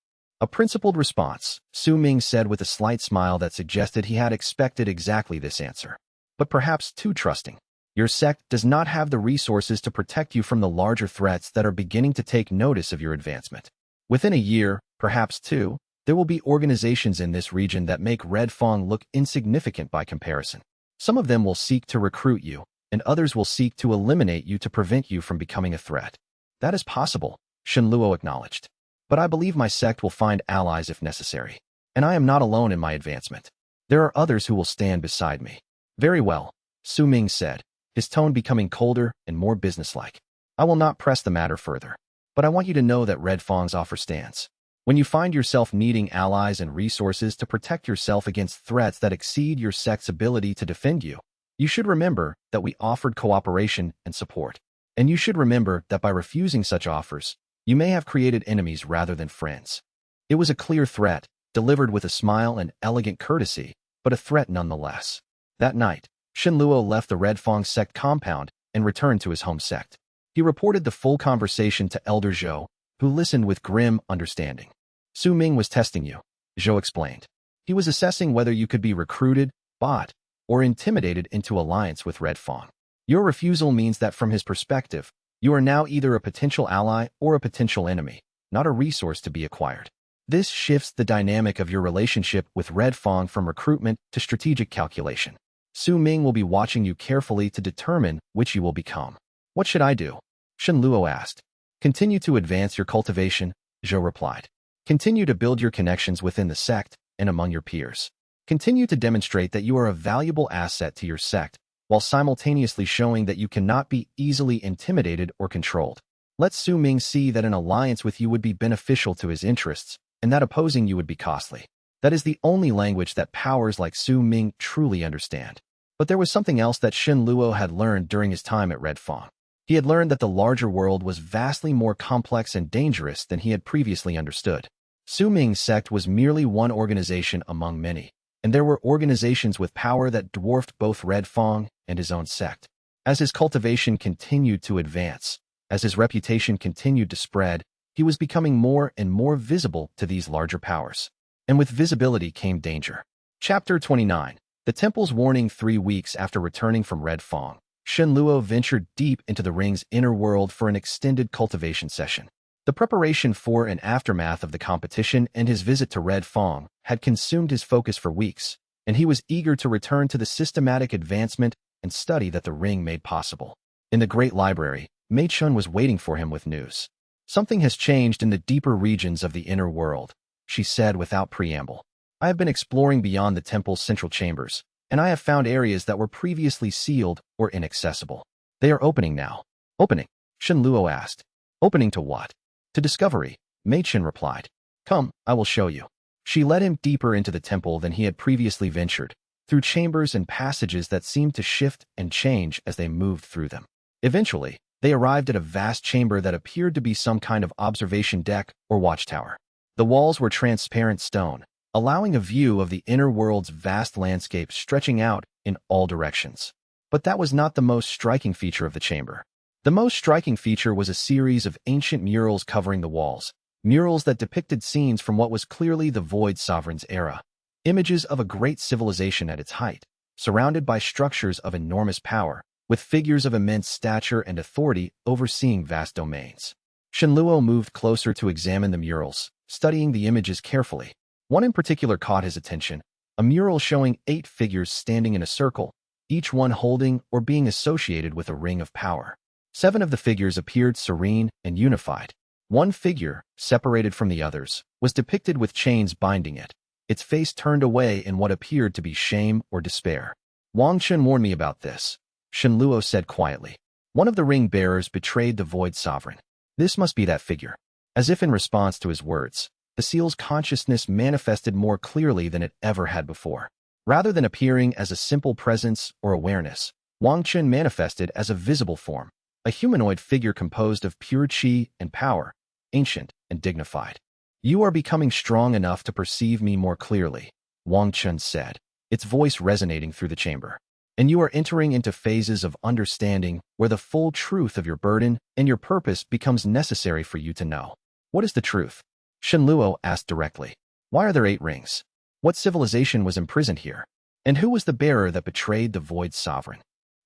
A: A principled response, Su Ming said with a slight smile that suggested he had expected exactly this answer. But perhaps too trusting. Your sect does not have the resources to protect you from the larger threats that are beginning to take notice of your advancement. Within a year, perhaps two, there will be organizations in this region that make Red Fang look insignificant by comparison. Some of them will seek to recruit you, and others will seek to eliminate you to prevent you from becoming a threat. That is possible, Shen Luo acknowledged. But I believe my sect will find allies if necessary. And I am not alone in my advancement. There are others who will stand beside me. Very well, Su Ming said, his tone becoming colder and more businesslike. I will not press the matter further. But I want you to know that Red Fang's offer stands. When you find yourself needing allies and resources to protect yourself against threats that exceed your sect's ability to defend you, you should remember that we offered cooperation and support. And you should remember that by refusing such offers, you may have created enemies rather than friends. It was a clear threat, delivered with a smile and elegant courtesy, but a threat nonetheless. That night, Shen Luo left the Red Fang sect compound and returned to his home sect. He reported the full conversation to Elder Zhou, who listened with grim understanding. Su Ming was testing you, Zhou explained. He was assessing whether you could be recruited, bought, or intimidated into alliance with Red Fang. Your refusal means that from his perspective, you are now either a potential ally or a potential enemy, not a resource to be acquired. This shifts the dynamic of your relationship with Red Fang from recruitment to strategic calculation. Su Ming will be watching you carefully to determine which you will become. What should I do? Shen Luo asked. Continue to advance your cultivation, Zhou replied. Continue to build your connections within the sect and among your peers. Continue to demonstrate that you are a valuable asset to your sect, while simultaneously showing that you cannot be easily intimidated or controlled. Let Su Ming see that an alliance with you would be beneficial to his interests, and that opposing you would be costly. That is the only language that powers like Su Ming truly understand. But there was something else that Shen Luo had learned during his time at Red Fang. He had learned that the larger world was vastly more complex and dangerous than he had previously understood. Su Ming's sect was merely one organization among many, and there were organizations with power that dwarfed both Red Fang and his own sect. As his cultivation continued to advance, as his reputation continued to spread, he was becoming more and more visible to these larger powers. And with visibility came danger. Chapter 29. The Temple's warning. 3 weeks after returning from Red Fang, Shen Luo ventured deep into the ring's inner world for an extended cultivation session. The preparation for and aftermath of the competition and his visit to Red Fang had consumed his focus for weeks, and he was eager to return to the systematic advancement and study that the ring made possible. In the great library, Mei Chun was waiting for him with news. Something has changed in the deeper regions of the inner world, she said without preamble. I have been exploring beyond the temple's central chambers, and I have found areas that were previously sealed or inaccessible. They are opening now. Opening? Shen Luo asked. Opening to what? To discovery, Mei Chun replied. Come, I will show you. She led him deeper into the temple than he had previously ventured, through chambers and passages that seemed to shift and change as they moved through them. Eventually, they arrived at a vast chamber that appeared to be some kind of observation deck or watchtower. The walls were transparent stone, allowing a view of the inner world's vast landscape stretching out in all directions. But that was not the most striking feature of the chamber. The most striking feature was a series of ancient murals covering the walls, murals that depicted scenes from what was clearly the Void Sovereign's era, images of a great civilization at its height. surrounded by structures of enormous power, with figures of immense stature and authority overseeing vast domains. Shenluo moved closer to examine the murals, studying the images carefully. One in particular caught his attention, a mural showing 8 figures standing in a circle, each one holding or being associated with a ring of power. 7 of the figures appeared serene and unified. One figure, separated from the others, was depicted with chains binding it, its face turned away in what appeared to be shame or despair. Wang Chun warned me about this, Shenluo said quietly. One of the ring bearers betrayed the Void Sovereign. This must be that figure. As if in response to his words, the seal's consciousness manifested more clearly than it ever had before. Rather than appearing as a simple presence or awareness, Wang Chun manifested as a visible form, a humanoid figure composed of pure qi and power, ancient and dignified. You are becoming strong enough to perceive me more clearly, Wang Chun said, its voice resonating through the chamber. And you are entering into phases of understanding where the full truth of your burden and your purpose becomes necessary for you to know. What is the truth? Shenluo asked directly. Why are there 8 rings? What civilization was imprisoned here? And who was the bearer that betrayed the Void Sovereign?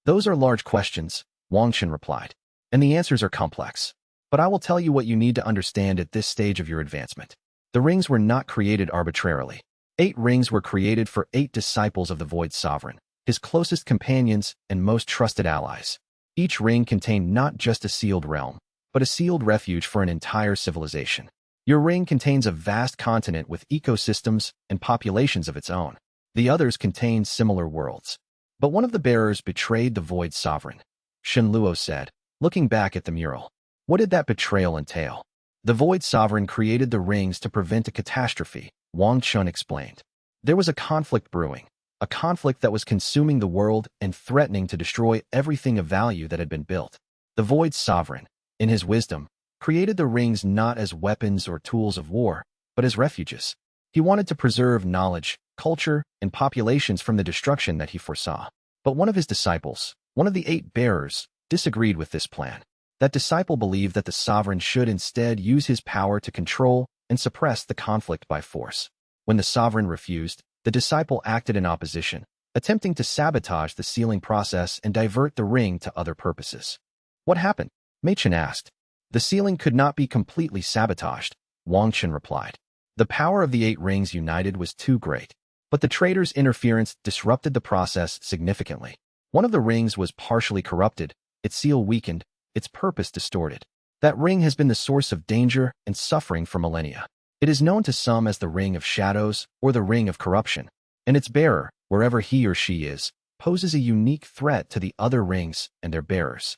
A: Those are large questions, Wang Chun replied, and the answers are complex. But I will tell you what you need to understand at this stage of your advancement. The rings were not created arbitrarily. 8 rings were created for 8 disciples of the Void Sovereign, his closest companions and most trusted allies. Each ring contained not just a sealed realm, but a sealed refuge for an entire civilization. Your ring contains a vast continent with ecosystems and populations of its own. The others contain similar worlds. But one of the bearers betrayed the Void Sovereign, Shenluo said, looking back at the mural. What did that betrayal entail? The Void Sovereign created the rings to prevent a catastrophe, Wang Chun explained. There was a conflict brewing, a conflict that was consuming the world and threatening to destroy everything of value that had been built. The Void Sovereign, in his wisdom, created the rings not as weapons or tools of war, but as refuges. He wanted to preserve knowledge, culture, and populations from the destruction that he foresaw. But one of his disciples, one of the 8 bearers, disagreed with this plan. That disciple believed that the sovereign should instead use his power to control and suppress the conflict by force. When the sovereign refused, the disciple acted in opposition, attempting to sabotage the sealing process and divert the ring to other purposes. What happened? Mei Chen asked. The sealing could not be completely sabotaged, Wang Chun replied. The power of the 8 rings united was too great, but the traitor's interference disrupted the process significantly. One of the rings was partially corrupted, its seal weakened, its purpose distorted. That ring has been the source of danger and suffering for millennia. It is known to some as the Ring of Shadows or the Ring of Corruption, and its bearer, wherever he or she is, poses a unique threat to the other rings and their bearers.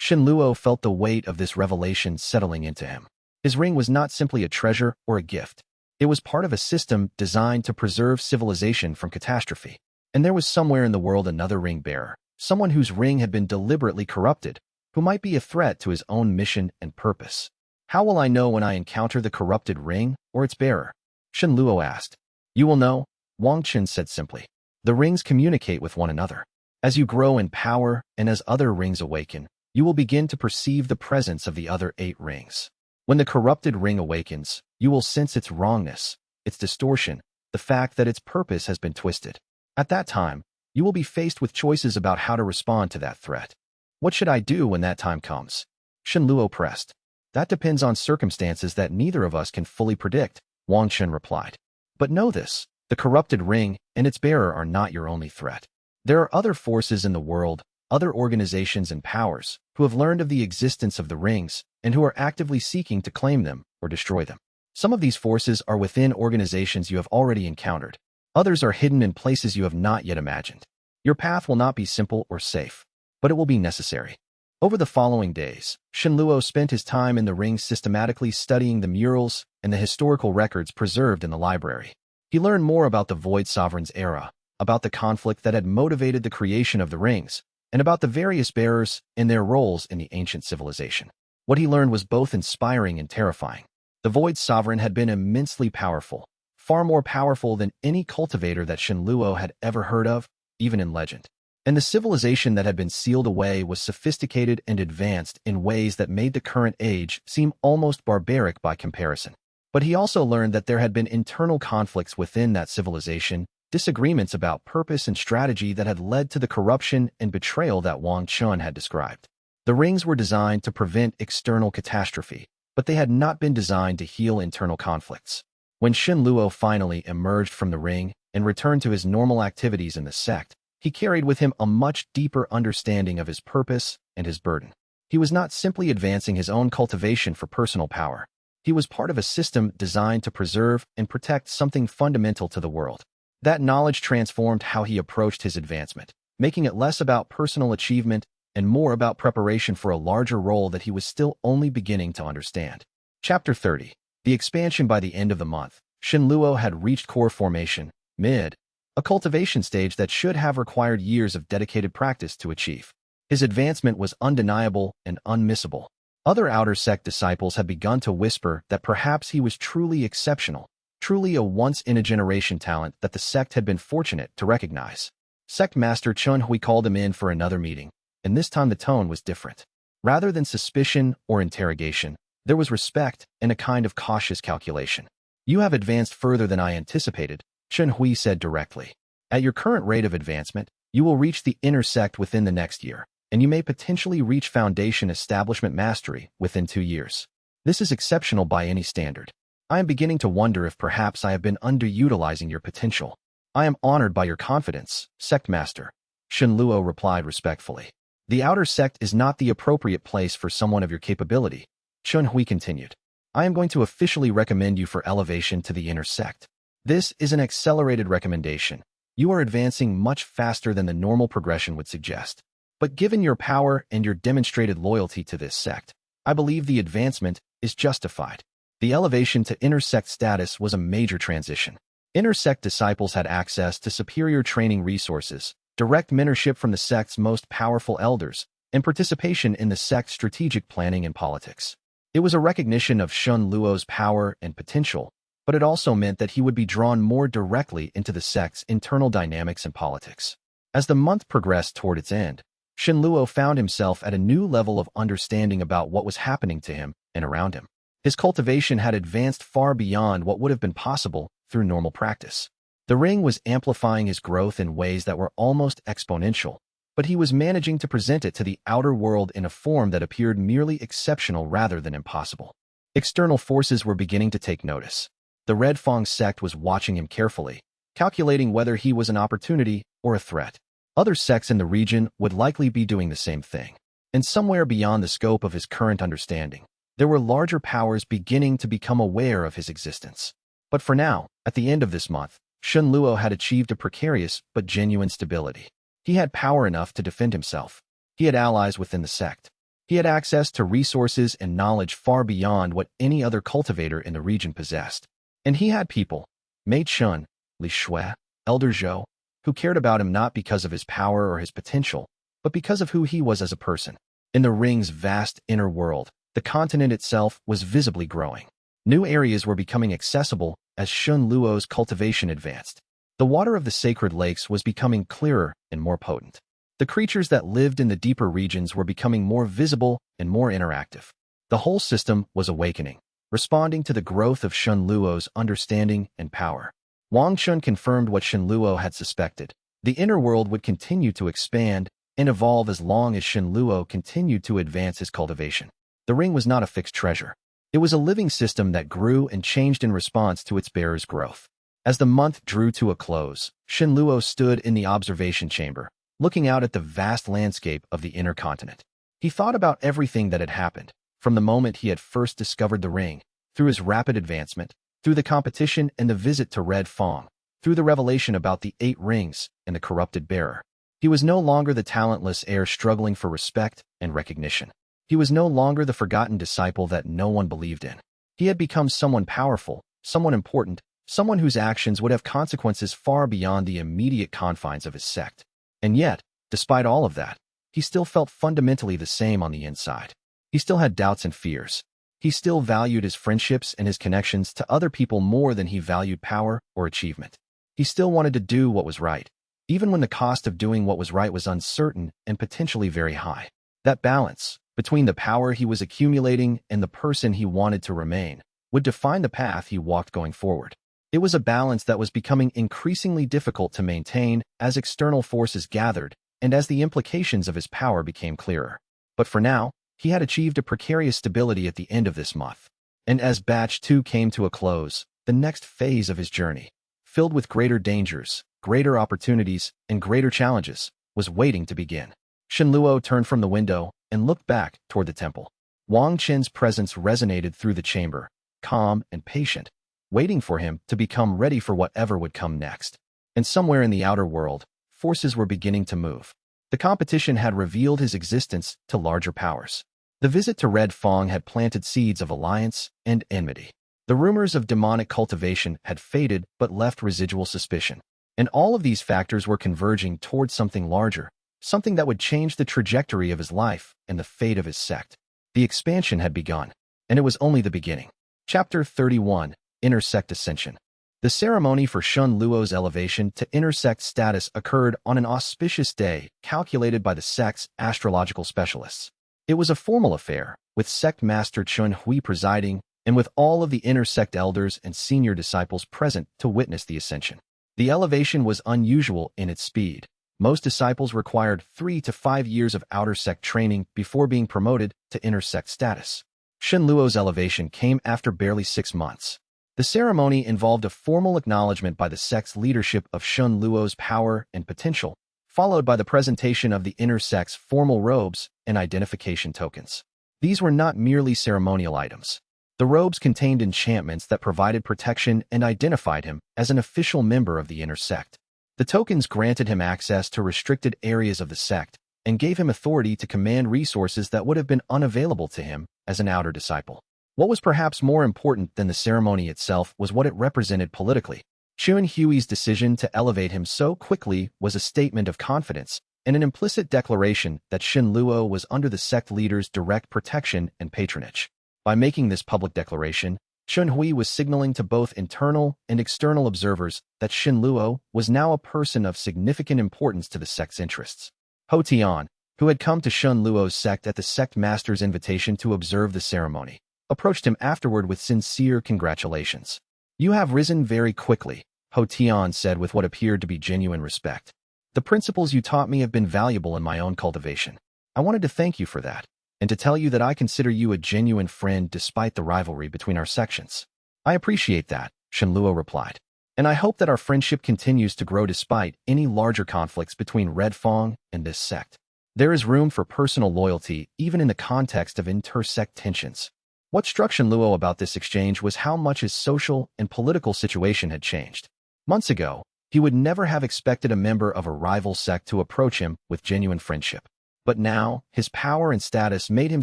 A: Shenluo felt the weight of this revelation settling into him. His ring was not simply a treasure or a gift. It was part of a system designed to preserve civilization from catastrophe. And there was somewhere in the world another ring bearer, someone whose ring had been deliberately corrupted, who might be a threat to his own mission and purpose. How will I know when I encounter the corrupted ring or its bearer? Shenluo asked. You will know, Wang Chun said simply. The rings communicate with one another. As you grow in power and as other rings awaken, you will begin to perceive the presence of the other 8 rings. When the corrupted ring awakens, you will sense its wrongness, its distortion, the fact that its purpose has been twisted. At that time, you will be faced with choices about how to respond to that threat. What should I do when that time comes? Shenluo pressed. That depends on circumstances that neither of us can fully predict, Wang Chun replied. But know this, the corrupted ring and its bearer are not your only threat. There are other forces in the world, other organizations and powers, who have learned of the existence of the rings and who are actively seeking to claim them or destroy them. Some of these forces are within organizations you have already encountered. Others are hidden in places you have not yet imagined. Your path will not be simple or safe, but it will be necessary. Over the following days, Shenluo spent his time in the rings systematically studying the murals and the historical records preserved in the library. He learned more about the Void Sovereign's era, about the conflict that had motivated the creation of the rings, and about the various bearers and their roles in the ancient civilization. What he learned was both inspiring and terrifying. The Void Sovereign had been immensely powerful, far more powerful than any cultivator that Shenluo had ever heard of, even in legend. And the civilization that had been sealed away was sophisticated and advanced in ways that made the current age seem almost barbaric by comparison. But he also learned that there had been internal conflicts within that civilization disagreements about purpose and strategy that had led to the corruption and betrayal that Wang Chun had described. The rings were designed to prevent external catastrophe, but they had not been designed to heal internal conflicts. When Shen Luo finally emerged from the ring and returned to his normal activities in the sect, he carried with him a much deeper understanding of his purpose and his burden. He was not simply advancing his own cultivation for personal power. He was part of a system designed to preserve and protect something fundamental to the world. That knowledge transformed how he approached his advancement, making it less about personal achievement and more about preparation for a larger role that he was still only beginning to understand. Chapter 30. The expansion. By the end of the month, Shen Luo had reached core formation, mid, a cultivation stage that should have required years of dedicated practice to achieve. His advancement was undeniable and unmissable. Other outer sect disciples had begun to whisper that perhaps he was truly exceptional, truly a once-in-a-generation talent that the sect had been fortunate to recognize. Sect Master Chun Hui called him in for another meeting, and this time the tone was different. Rather than suspicion or interrogation, there was respect and a kind of cautious calculation. "You have advanced further than I anticipated," Chun Hui said directly. "At your current rate of advancement, you will reach the inner sect within the next year, and you may potentially reach foundation establishment mastery within 2 years. This is exceptional by any standard. I am beginning to wonder if perhaps I have been underutilizing your potential." "I am honored by your confidence, Sect Master," Shen Luo replied respectfully. "The outer sect is not the appropriate place for someone of your capability," Chun Hui continued. "I am going to officially recommend you for elevation to the inner sect. This is an accelerated recommendation. You are advancing much faster than the normal progression would suggest. But given your power and your demonstrated loyalty to this sect, I believe the advancement is justified." The elevation to inner sect status was a major transition. Inner sect disciples had access to superior training resources, direct mentorship from the sect's most powerful elders, and participation in the sect's strategic planning and politics. It was a recognition of Shen Luo's power and potential, but it also meant that he would be drawn more directly into the sect's internal dynamics and politics. As the month progressed toward its end, Shen Luo found himself at a new level of understanding about what was happening to him and around him. His cultivation had advanced far beyond what would have been possible through normal practice. The ring was amplifying his growth in ways that were almost exponential, but he was managing to present it to the outer world in a form that appeared merely exceptional rather than impossible. External forces were beginning to take notice. The Red Fang sect was watching him carefully, calculating whether he was an opportunity or a threat. Other sects in the region would likely be doing the same thing. And somewhere beyond the scope of his current understanding, there were larger powers beginning to become aware of his existence. But for now, at the end of this month, Shen Luo had achieved a precarious but genuine stability. He had power enough to defend himself. He had allies within the sect. He had access to resources and knowledge far beyond what any other cultivator in the region possessed. And he had people, Mei Chun, Li Shui, Elder Zhou, who cared about him not because of his power or his potential, but because of who he was as a person. In the ring's vast inner world, the continent itself was visibly growing. New areas were becoming accessible as Shen Luo's cultivation advanced. The water of the sacred lakes was becoming clearer and more potent. The creatures that lived in the deeper regions were becoming more visible and more interactive. The whole system was awakening, responding to the growth of Shen Luo's understanding and power. Wang Chun confirmed what Shen Luo had suspected. The inner world would continue to expand and evolve as long as Shen Luo continued to advance his cultivation. The ring was not a fixed treasure. It was a living system that grew and changed in response to its bearer's growth. As the month drew to a close, Shen Luo stood in the observation chamber, looking out at the vast landscape of the inner continent. He thought about everything that had happened, from the moment he had first discovered the ring, through his rapid advancement, through the competition and the visit to Red Fang, through the revelation about the 8 rings and the corrupted bearer. He was no longer the talentless heir struggling for respect and recognition. He was no longer the forgotten disciple that no one believed in. He had become someone powerful, someone important, someone whose actions would have consequences far beyond the immediate confines of his sect. And yet, despite all of that, he still felt fundamentally the same on the inside. He still had doubts and fears. He still valued his friendships and his connections to other people more than he valued power or achievement. He still wanted to do what was right, even when the cost of doing what was right was uncertain and potentially very high. That balance, between the power he was accumulating and the person he wanted to remain, would define the path he walked going forward. It was a balance that was becoming increasingly difficult to maintain as external forces gathered and as the implications of his power became clearer. But for now, he had achieved a precarious stability at the end of this month. And as Batch 2 came to a close, the next phase of his journey, filled with greater dangers, greater opportunities, and greater challenges, was waiting to begin. Shenluo turned from the window and looked back toward the temple. Wang Qin's presence resonated through the chamber, calm and patient, waiting for him to become ready for whatever would come next. And somewhere in the outer world, forces were beginning to move. The competition had revealed his existence to larger powers. The visit to Red Fong had planted seeds of alliance and enmity. The rumors of demonic cultivation had faded but left residual suspicion. And all of these factors were converging toward something larger, something that would change the trajectory of his life and the fate of his sect. The expansion had begun, and it was only the beginning. Chapter 31, Inner Sect Ascension. The ceremony for Shun Luo's elevation to inner sect status occurred on an auspicious day calculated by the sect's astrological specialists. It was a formal affair, with sect master Chun Hui presiding, and with all of the inner sect elders and senior disciples present to witness the ascension. The elevation was unusual in its speed. Most disciples required 3 to 5 years of outer sect training before being promoted to inner sect status. Shun Luo's elevation came after barely 6 months. The ceremony involved a formal acknowledgement by the sect's leadership of Shun Luo's power and potential, followed by the presentation of the inner sect's formal robes and identification tokens. These were not merely ceremonial items. The robes contained enchantments that provided protection and identified him as an official member of the inner sect. The tokens granted him access to restricted areas of the sect and gave him authority to command resources that would have been unavailable to him as an outer disciple. What was perhaps more important than the ceremony itself was what it represented politically. Chun Hui's decision to elevate him so quickly was a statement of confidence and an implicit declaration that Shun Luo was under the sect leader's direct protection and patronage. By making this public declaration, Chun Hui was signaling to both internal and external observers that Shun Luo was now a person of significant importance to the sect's interests. Ho Tian, who had come to Shun Luo's sect at the sect master's invitation to observe the ceremony, approached him afterward with sincere congratulations. "You have risen very quickly," Ho Tian said with what appeared to be genuine respect. "The principles you taught me have been valuable in my own cultivation. I wanted to thank you for that, and to tell you that I consider you a genuine friend despite the rivalry between our sections." "I appreciate that," Shun Luo replied, "and I hope that our friendship continues to grow despite any larger conflicts between Red Fong and this sect. There is room for personal loyalty even in the context of inter-sect tensions." What struck Shun Luo about this exchange was how much his social and political situation had changed. Months ago, he would never have expected a member of a rival sect to approach him with genuine friendship. But now, his power and status made him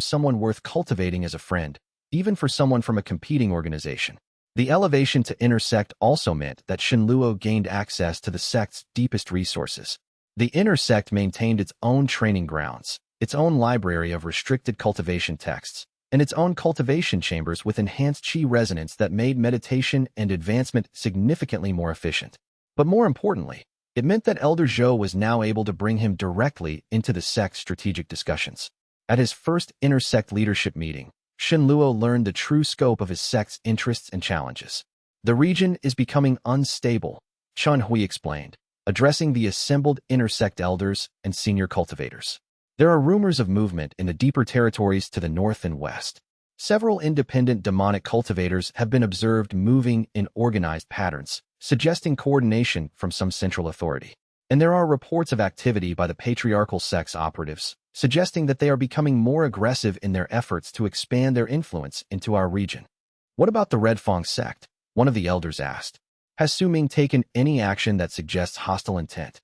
A: someone worth cultivating as a friend, even for someone from a competing organization. The elevation to inner sect also meant that Shun Luo gained access to the sect's deepest resources. The inner sect maintained its own training grounds, its own library of restricted cultivation texts, and its own cultivation chambers with enhanced qi resonance that made meditation and advancement significantly more efficient. But more importantly, it meant that Elder Zhou was now able to bring him directly into the sect's strategic discussions. At his first inter-sect leadership meeting, Shun Luo learned the true scope of his sect's interests and challenges. "The region is becoming unstable," Chun Hui explained, addressing the assembled inter-sect elders and senior cultivators. "There are rumors of movement in the deeper territories to the north and west. Several independent demonic cultivators have been observed moving in organized patterns, suggesting coordination from some central authority. And there are reports of activity by the patriarchal sect's operatives, suggesting that they are becoming more aggressive in their efforts to expand their influence into our region." "What about the Red Fong sect?" one of the elders asked. "Has Su Ming taken any action that suggests hostile intent?"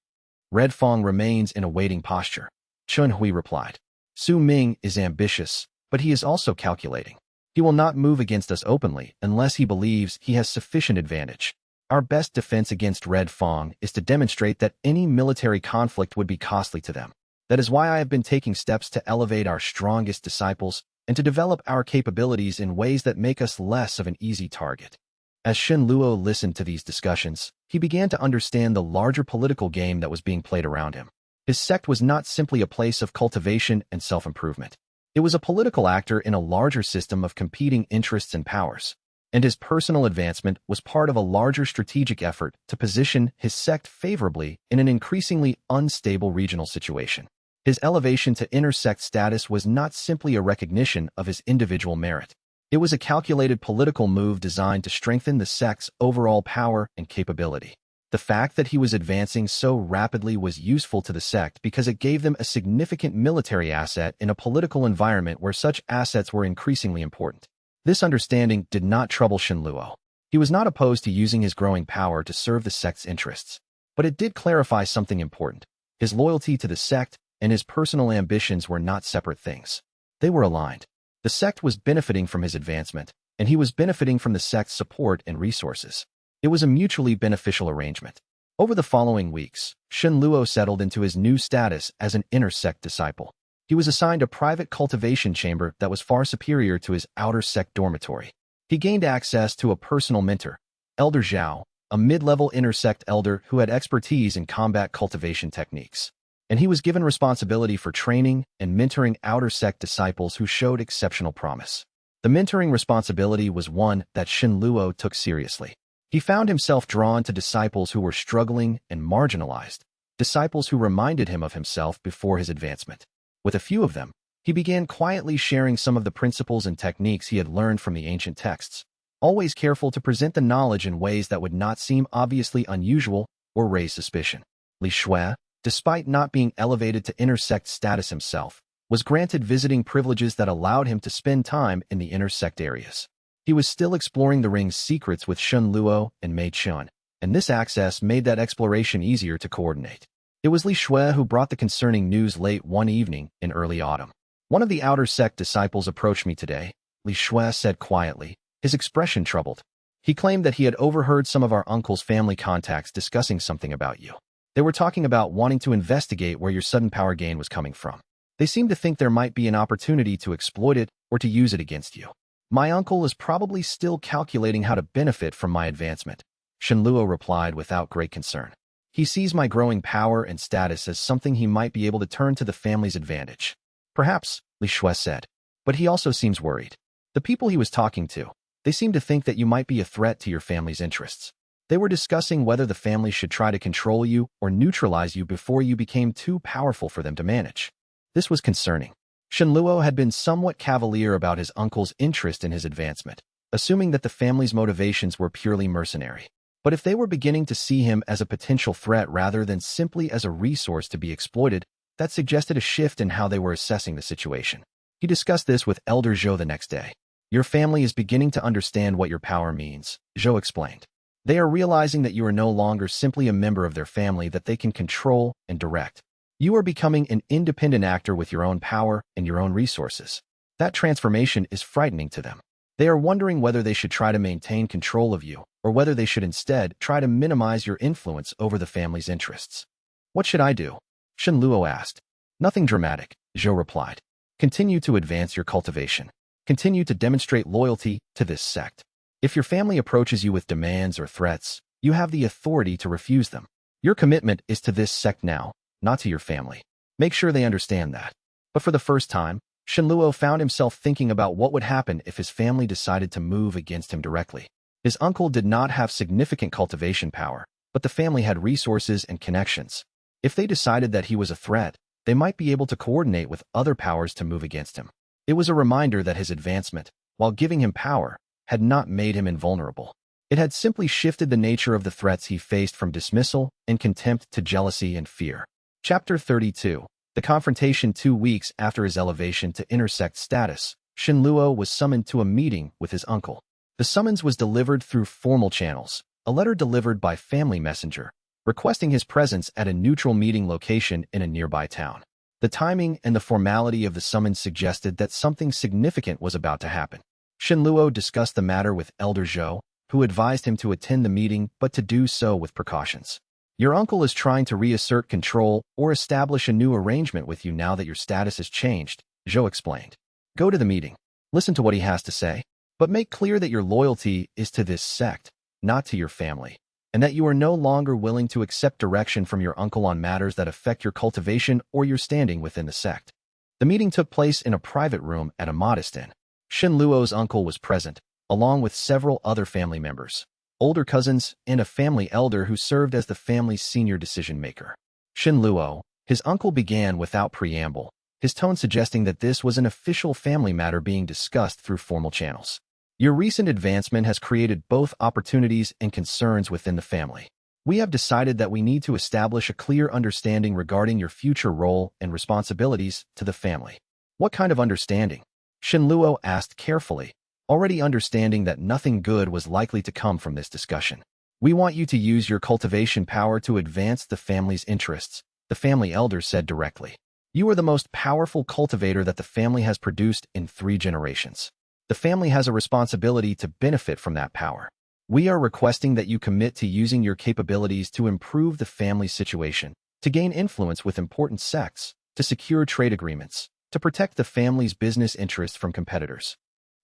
A: "Red Fong remains in a waiting posture," Chun Hui replied. "Su Ming is ambitious, but he is also calculating. He will not move against us openly unless he believes he has sufficient advantage. Our best defense against Red Fong is to demonstrate that any military conflict would be costly to them. That is why I have been taking steps to elevate our strongest disciples and to develop our capabilities in ways that make us less of an easy target." As Shun Luo listened to these discussions, he began to understand the larger political game that was being played around him. His sect was not simply a place of cultivation and self-improvement. It was a political actor in a larger system of competing interests and powers. and his personal advancement was part of a larger strategic effort to position his sect favorably in an increasingly unstable regional situation. His elevation to inner sect status was not simply a recognition of his individual merit. It was a calculated political move designed to strengthen the sect's overall power and capability. The fact that he was advancing so rapidly was useful to the sect because it gave them a significant military asset in a political environment where such assets were increasingly important. This understanding did not trouble Shenluo. He was not opposed to using his growing power to serve the sect's interests. But it did clarify something important. His loyalty to the sect and his personal ambitions were not separate things. They were aligned. The sect was benefiting from his advancement, and he was benefiting from the sect's support and resources. It was a mutually beneficial arrangement. Over the following weeks, Shenluo settled into his new status as an inner sect disciple. He was assigned a private cultivation chamber that was far superior to his outer sect dormitory. He gained access to a personal mentor, Elder Zhao, a mid-level inner sect elder who had expertise in combat cultivation techniques. And he was given responsibility for training and mentoring outer sect disciples who showed exceptional promise. The mentoring responsibility was one that Shenluo took seriously. He found himself drawn to disciples who were struggling and marginalized, disciples who reminded him of himself before his advancement. With a few of them, he began quietly sharing some of the principles and techniques he had learned from the ancient texts, always careful to present the knowledge in ways that would not seem obviously unusual or raise suspicion. Li Shui, despite not being elevated to inner sect status himself, was granted visiting privileges that allowed him to spend time in the inner sect areas. He was still exploring the ring's secrets with Shenluo and Mei Chun, and this access made that exploration easier to coordinate. It was Li Shui who brought the concerning news late one evening in early autumn. One of the outer sect disciples approached me today, Li Shui said quietly, his expression troubled. He claimed that he had overheard some of our uncle's family contacts discussing something about you. They were talking about wanting to investigate where your sudden power gain was coming from. They seemed to think there might be an opportunity to exploit it or to use it against you. My uncle is probably still calculating how to benefit from my advancement, Shenluo replied without great concern. He sees my growing power and status as something he might be able to turn to the family's advantage. Perhaps, Li Shui said, but he also seems worried. The people he was talking to, they seem to think that you might be a threat to your family's interests. They were discussing whether the family should try to control you or neutralize you before you became too powerful for them to manage. This was concerning. Shenluo had been somewhat cavalier about his uncle's interest in his advancement, assuming that the family's motivations were purely mercenary. But if they were beginning to see him as a potential threat rather than simply as a resource to be exploited, that suggested a shift in how they were assessing the situation. He discussed this with Elder Zhou the next day. Your family is beginning to understand what your power means, Zhou explained. They are realizing that you are no longer simply a member of their family that they can control and direct. You are becoming an independent actor with your own power and your own resources. That transformation is frightening to them. They are wondering whether they should try to maintain control of you or whether they should instead try to minimize your influence over the family's interests. What should I do? Shenluo asked. Nothing dramatic, Zhou replied. Continue to advance your cultivation. Continue to demonstrate loyalty to this sect. If your family approaches you with demands or threats, you have the authority to refuse them. Your commitment is to this sect now, not to your family. Make sure they understand that. But for the first time, Shenluo found himself thinking about what would happen if his family decided to move against him directly. His uncle did not have significant cultivation power, but the family had resources and connections. If they decided that he was a threat, they might be able to coordinate with other powers to move against him. It was a reminder that his advancement, while giving him power, had not made him invulnerable. It had simply shifted the nature of the threats he faced from dismissal and contempt to jealousy and fear. Chapter 32. The confrontation 2 weeks after his elevation to inner sect status, Shenluo was summoned to a meeting with his uncle. The summons was delivered through formal channels, a letter delivered by family messenger, requesting his presence at a neutral meeting location in a nearby town. The timing and the formality of the summons suggested that something significant was about to happen. Shenluo discussed the matter with Elder Zhou, who advised him to attend the meeting but to do so with precautions. Your uncle is trying to reassert control or establish a new arrangement with you now that your status has changed, Zhou explained. Go to the meeting. Listen to what he has to say, but make clear that your loyalty is to this sect, not to your family, and that you are no longer willing to accept direction from your uncle on matters that affect your cultivation or your standing within the sect. The meeting took place in a private room at a modest inn. Shenluo's uncle was present, along with several other family members, older cousins, and a family elder who served as the family's senior decision-maker. Shenluo, his uncle, began without preamble, his tone suggesting that this was an official family matter being discussed through formal channels. Your recent advancement has created both opportunities and concerns within the family. We have decided that we need to establish a clear understanding regarding your future role and responsibilities to the family. What kind of understanding? Shenluo asked carefully, already understanding that nothing good was likely to come from this discussion. We want you to use your cultivation power to advance the family's interests, the family elder said directly. You are the most powerful cultivator that the family has produced in 3 generations. The family has a responsibility to benefit from that power. We are requesting that you commit to using your capabilities to improve the family's situation, to gain influence with important sects, to secure trade agreements, to protect the family's business interests from competitors.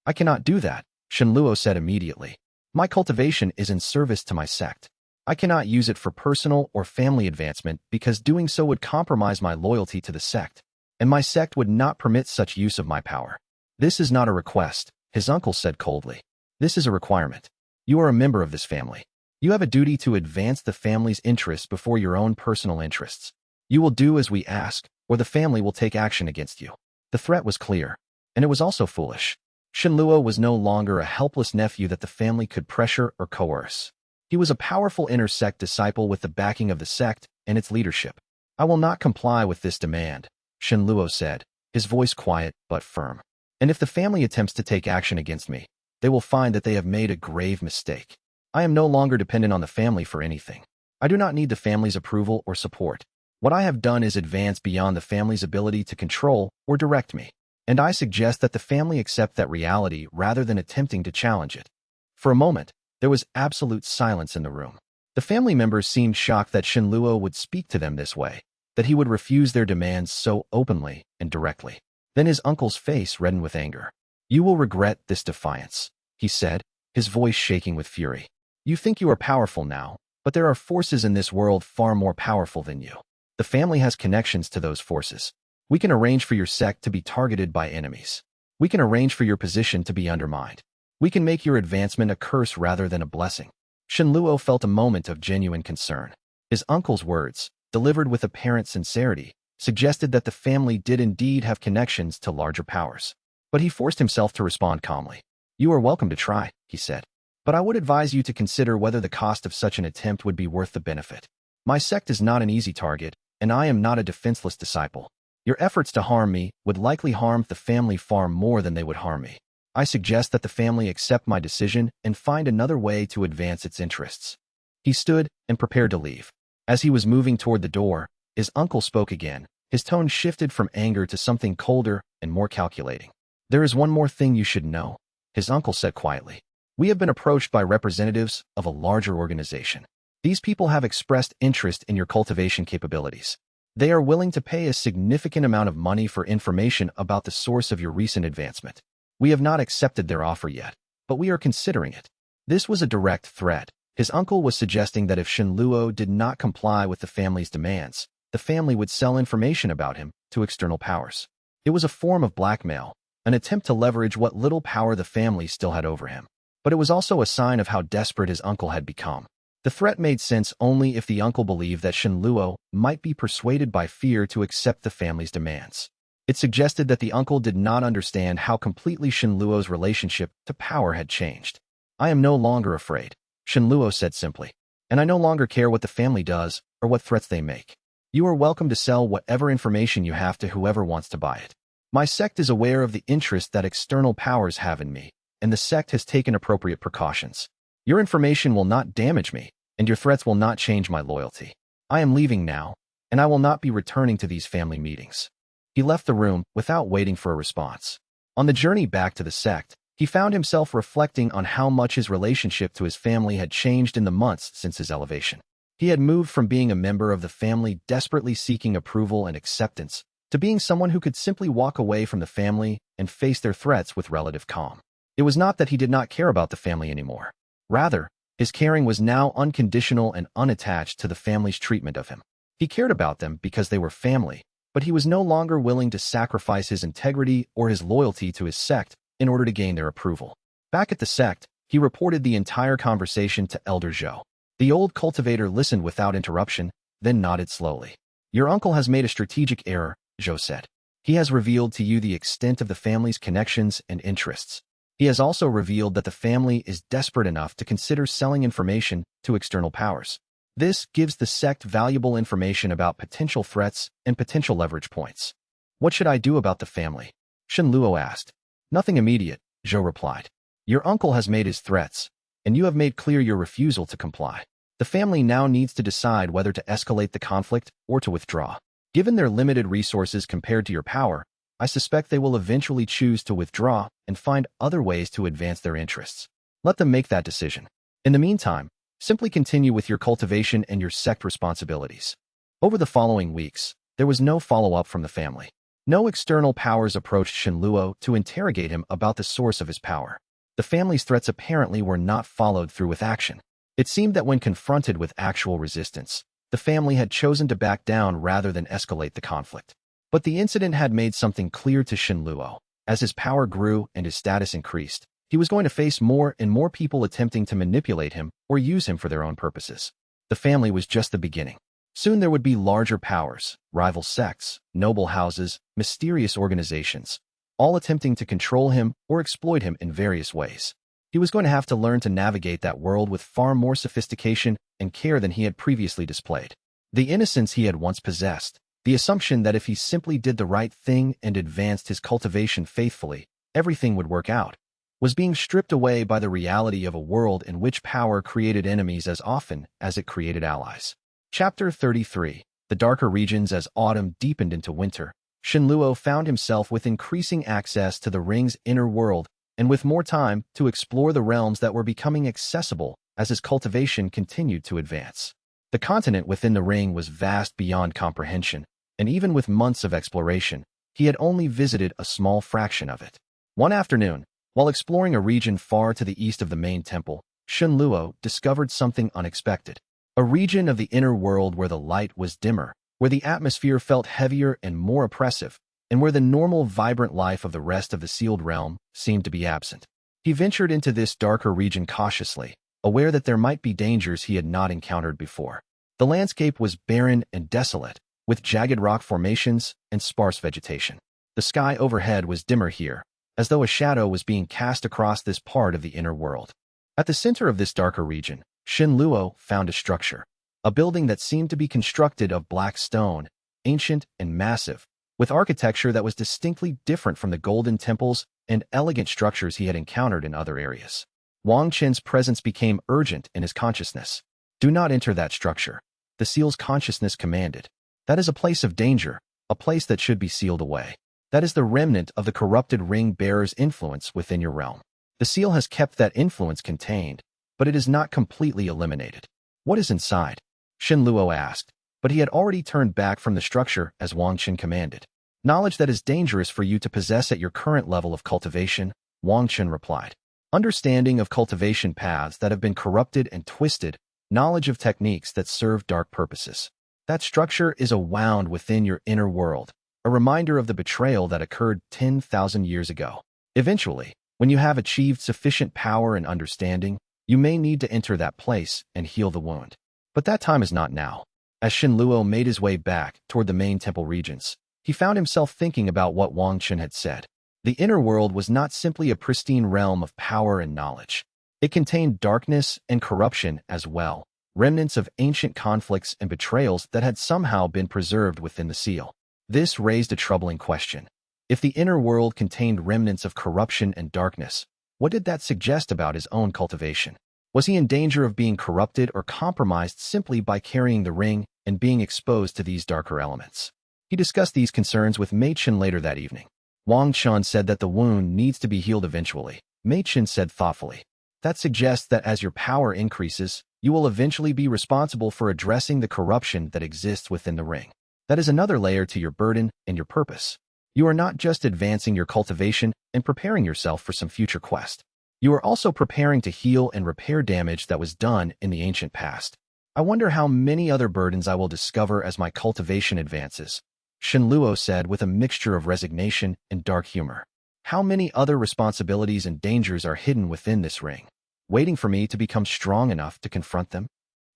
A: I cannot do that, Shenluo said immediately. My cultivation is in service to my sect. I cannot use it for personal or family advancement because doing so would compromise my loyalty to the sect, and my sect would not permit such use of my power. This is not a request, his uncle said coldly. This is a requirement. You are a member of this family. You have a duty to advance the family's interests before your own personal interests. You will do as we ask, or the family will take action against you. The threat was clear, and it was also foolish. Shenluo was no longer a helpless nephew that the family could pressure or coerce. He was a powerful inner sect disciple with the backing of the sect and its leadership. I will not comply with this demand, Shenluo said, his voice quiet but firm. And if the family attempts to take action against me, they will find that they have made a grave mistake. I am no longer dependent on the family for anything. I do not need the family's approval or support. What I have done is advance beyond the family's ability to control or direct me. And I suggest that the family accept that reality rather than attempting to challenge it. For a moment, there was absolute silence in the room. The family members seemed shocked that Shenluo would speak to them this way, that he would refuse their demands so openly and directly. Then his uncle's face reddened with anger. You will regret this defiance, he said, his voice shaking with fury. You think you are powerful now, but there are forces in this world far more powerful than you. The family has connections to those forces. We can arrange for your sect to be targeted by enemies. We can arrange for your position to be undermined. We can make your advancement a curse rather than a blessing. Shenluo felt a moment of genuine concern. His uncle's words, delivered with apparent sincerity, suggested that the family did indeed have connections to larger powers. But he forced himself to respond calmly. You are welcome to try, he said. But I would advise you to consider whether the cost of such an attempt would be worth the benefit. My sect is not an easy target, and I am not a defenseless disciple. Your efforts to harm me would likely harm the family far more than they would harm me. I suggest that the family accept my decision and find another way to advance its interests. He stood and prepared to leave. As he was moving toward the door, his uncle spoke again. His tone shifted from anger to something colder and more calculating. There is one more thing you should know, his uncle said quietly. We have been approached by representatives of a larger organization. These people have expressed interest in your cultivation capabilities. They are willing to pay a significant amount of money for information about the source of your recent advancement. We have not accepted their offer yet, but we are considering it. This was a direct threat. His uncle was suggesting that if Shenluo did not comply with the family's demands, the family would sell information about him to external powers. It was a form of blackmail, an attempt to leverage what little power the family still had over him. But it was also a sign of how desperate his uncle had become. The threat made sense only if the uncle believed that Shenluo might be persuaded by fear to accept the family's demands. It suggested that the uncle did not understand how completely Shenluo's relationship to power had changed. I am no longer afraid, Shenluo said simply, and I no longer care what the family does or what threats they make. You are welcome to sell whatever information you have to whoever wants to buy it. My sect is aware of the interest that external powers have in me, and the sect has taken appropriate precautions. Your information will not damage me, and your threats will not change my loyalty. I am leaving now, and I will not be returning to these family meetings. He left the room without waiting for a response. On the journey back to the sect, he found himself reflecting on how much his relationship to his family had changed in the months since his elevation. He had moved from being a member of the family desperately seeking approval and acceptance to being someone who could simply walk away from the family and face their threats with relative calm. It was not that he did not care about the family anymore. Rather, his caring was now unconditional and unattached to the family's treatment of him. He cared about them because they were family, but he was no longer willing to sacrifice his integrity or his loyalty to his sect in order to gain their approval. Back at the sect, he reported the entire conversation to Elder Zhou. The old cultivator listened without interruption, then nodded slowly. Your uncle has made a strategic error, Zhou said. He has revealed to you the extent of the family's connections and interests. He has also revealed that the family is desperate enough to consider selling information to external powers. This gives the sect valuable information about potential threats and potential leverage points. What should I do about the family? Shen Luo asked. Nothing immediate, Zhou replied. Your uncle has made his threats, and you have made clear your refusal to comply. The family now needs to decide whether to escalate the conflict or to withdraw. Given their limited resources compared to your power, I suspect they will eventually choose to withdraw and find other ways to advance their interests. Let them make that decision. In the meantime, simply continue with your cultivation and your sect responsibilities. Over the following weeks, there was no follow-up from the family. No external powers approached Shen Luo to interrogate him about the source of his power. The family's threats apparently were not followed through with action. It seemed that when confronted with actual resistance, the family had chosen to back down rather than escalate the conflict. But the incident had made something clear to Shen Luo. As his power grew and his status increased, he was going to face more and more people attempting to manipulate him or use him for their own purposes. The family was just the beginning. Soon there would be larger powers, rival sects, noble houses, mysterious organizations, all attempting to control him or exploit him in various ways. He was going to have to learn to navigate that world with far more sophistication and care than he had previously displayed. The innocence he had once possessed, the assumption that if he simply did the right thing and advanced his cultivation faithfully, everything would work out, was being stripped away by the reality of a world in which power created enemies as often as it created allies. Chapter 33. The darker regions. As autumn deepened into winter, Shen Luo found himself with increasing access to the ring's inner world and with more time to explore the realms that were becoming accessible as his cultivation continued to advance. The continent within the ring was vast beyond comprehension, and even with months of exploration, he had only visited a small fraction of it. One afternoon, while exploring a region far to the east of the main temple, Shen Luo discovered something unexpected. A region of the inner world where the light was dimmer, where the atmosphere felt heavier and more oppressive, and where the normal, vibrant life of the rest of the sealed realm seemed to be absent. He ventured into this darker region cautiously, aware that there might be dangers he had not encountered before. The landscape was barren and desolate, with jagged rock formations and sparse vegetation. The sky overhead was dimmer here, as though a shadow was being cast across this part of the inner world. At the center of this darker region, Shen Luo found a structure, a building that seemed to be constructed of black stone, ancient and massive, with architecture that was distinctly different from the golden temples and elegant structures he had encountered in other areas. Wang Qin's presence became urgent in his consciousness. Do not enter that structure, the seal's consciousness commanded. That is a place of danger, a place that should be sealed away. That is the remnant of the corrupted ring-bearer's influence within your realm. The seal has kept that influence contained, but it is not completely eliminated. What is inside? Shen Luo asked, but he had already turned back from the structure as Wang Qin commanded. Knowledge that is dangerous for you to possess at your current level of cultivation, Wang Qin replied. Understanding of cultivation paths that have been corrupted and twisted, knowledge of techniques that serve dark purposes. That structure is a wound within your inner world, a reminder of the betrayal that occurred 10,000 years ago. Eventually, when you have achieved sufficient power and understanding, you may need to enter that place and heal the wound. But that time is not now. As Shen Luo made his way back toward the main temple regions, he found himself thinking about what Wang Qin had said. The inner world was not simply a pristine realm of power and knowledge. It contained darkness and corruption as well, remnants of ancient conflicts and betrayals that had somehow been preserved within the seal. This raised a troubling question. If the inner world contained remnants of corruption and darkness, what did that suggest about his own cultivation? Was he in danger of being corrupted or compromised simply by carrying the ring and being exposed to these darker elements? He discussed these concerns with Mei Qin later that evening. Wang Qin said that the wound needs to be healed eventually. Mei Qin said thoughtfully, that suggests that as your power increases, you will eventually be responsible for addressing the corruption that exists within the ring. That is another layer to your burden and your purpose. You are not just advancing your cultivation and preparing yourself for some future quest. You are also preparing to heal and repair damage that was done in the ancient past. I wonder how many other burdens I will discover as my cultivation advances, Shen Luo said with a mixture of resignation and dark humor. How many other responsibilities and dangers are hidden within this ring, waiting for me to become strong enough to confront them?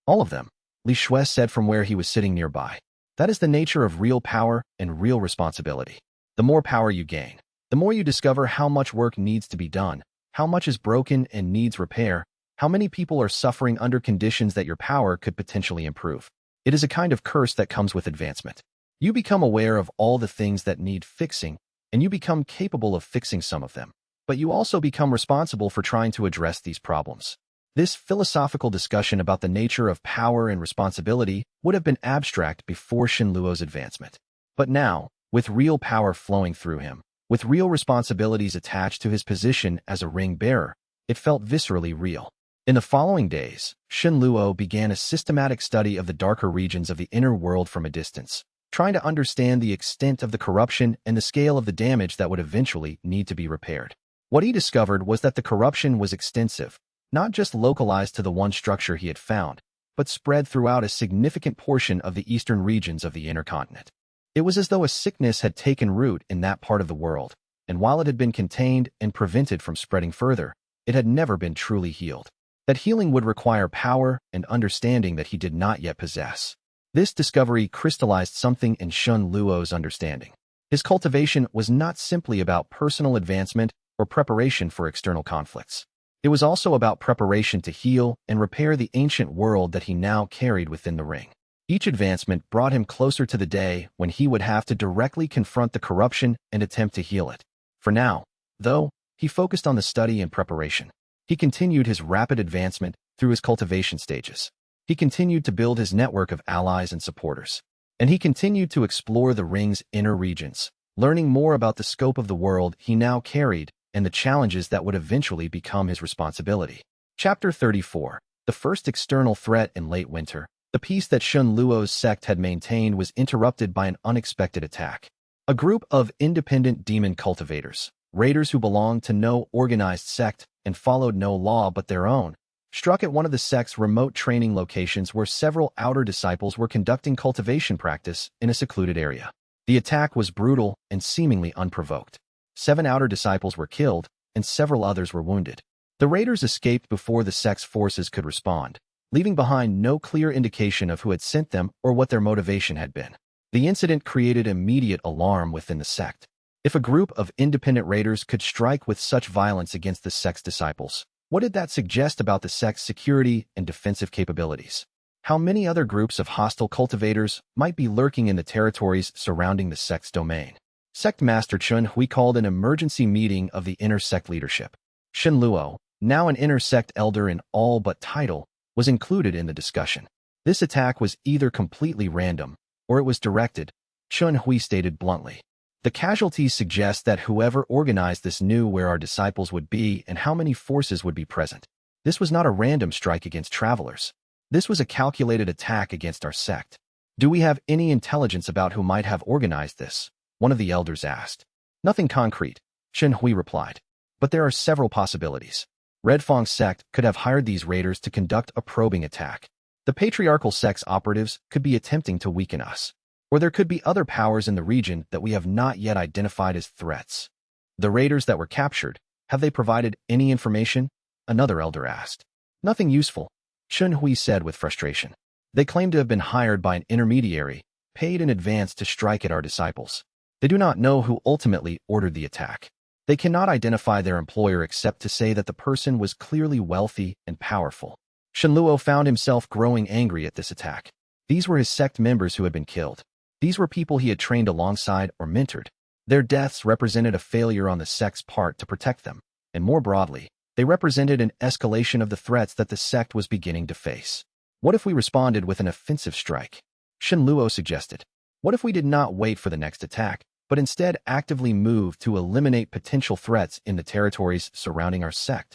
A: All of them, Li Shui said from where he was sitting nearby. That is the nature of real power and real responsibility. The more power you gain, the more you discover how much work needs to be done, how much is broken and needs repair, how many people are suffering under conditions that your power could potentially improve. It is a kind of curse that comes with advancement. You become aware of all the things that need fixing, and you become capable of fixing some of them. But you also become responsible for trying to address these problems. This philosophical discussion about the nature of power and responsibility would have been abstract before Shen Luo's advancement. But now, with real power flowing through him, with real responsibilities attached to his position as a ring bearer, it felt viscerally real. In the following days, Shen Luo began a systematic study of the darker regions of the inner world from a distance, trying to understand the extent of the corruption and the scale of the damage that would eventually need to be repaired. What he discovered was that the corruption was extensive, not just localized to the one structure he had found, but spread throughout a significant portion of the eastern regions of the inner continent. It was as though a sickness had taken root in that part of the world, and while it had been contained and prevented from spreading further, it had never been truly healed. That healing would require power and understanding that he did not yet possess. This discovery crystallized something in Shen Luo's understanding. His cultivation was not simply about personal advancement or preparation for external conflicts. It was also about preparation to heal and repair the ancient world that he now carried within the ring. Each advancement brought him closer to the day when he would have to directly confront the corruption and attempt to heal it. For now, though, he focused on the study and preparation. He continued his rapid advancement through his cultivation stages. He continued to build his network of allies and supporters. And he continued to explore the ring's inner regions, learning more about the scope of the world he now carried and the challenges that would eventually become his responsibility. Chapter 34. The first external threat in late winter. The peace that Shen Luo's sect had maintained was interrupted by an unexpected attack. A group of independent demon cultivators, raiders who belonged to no organized sect and followed no law but their own, struck at one of the sect's remote training locations where several outer disciples were conducting cultivation practice in a secluded area. The attack was brutal and seemingly unprovoked. 7 outer disciples were killed, and several others were wounded. The raiders escaped before the sect's forces could respond, leaving behind no clear indication of who had sent them or what their motivation had been. The incident created immediate alarm within the sect. If a group of independent raiders could strike with such violence against the sect's disciples, what did that suggest about the sect's security and defensive capabilities? How many other groups of hostile cultivators might be lurking in the territories surrounding the sect's domain? Sect Master Chun Hui called an emergency meeting of the inner sect leadership. Shen Luo, now an inner sect elder in all but title, was included in the discussion. This attack was either completely random, or it was directed, Chun Hui stated bluntly. The casualties suggest that whoever organized this knew where our disciples would be and how many forces would be present. This was not a random strike against travelers. This was a calculated attack against our sect. Do we have any intelligence about who might have organized this? One of the elders asked. Nothing concrete, Shen Hui replied. But there are several possibilities. Red Fong's sect could have hired these raiders to conduct a probing attack. The patriarchal sect's operatives could be attempting to weaken us. Or there could be other powers in the region that we have not yet identified as threats. The raiders that were captured, have they provided any information? Another elder asked. Nothing useful, Shen Hui said with frustration. They claim to have been hired by an intermediary, paid in advance to strike at our disciples. They do not know who ultimately ordered the attack. They cannot identify their employer except to say that the person was clearly wealthy and powerful. Shen Luo found himself growing angry at this attack. These were his sect members who had been killed. These were people he had trained alongside or mentored. Their deaths represented a failure on the sect's part to protect them, and more broadly, they represented an escalation of the threats that the sect was beginning to face. What if we responded with an offensive strike? Shen Luo suggested. What if we did not wait for the next attack, but instead actively moved to eliminate potential threats in the territories surrounding our sect?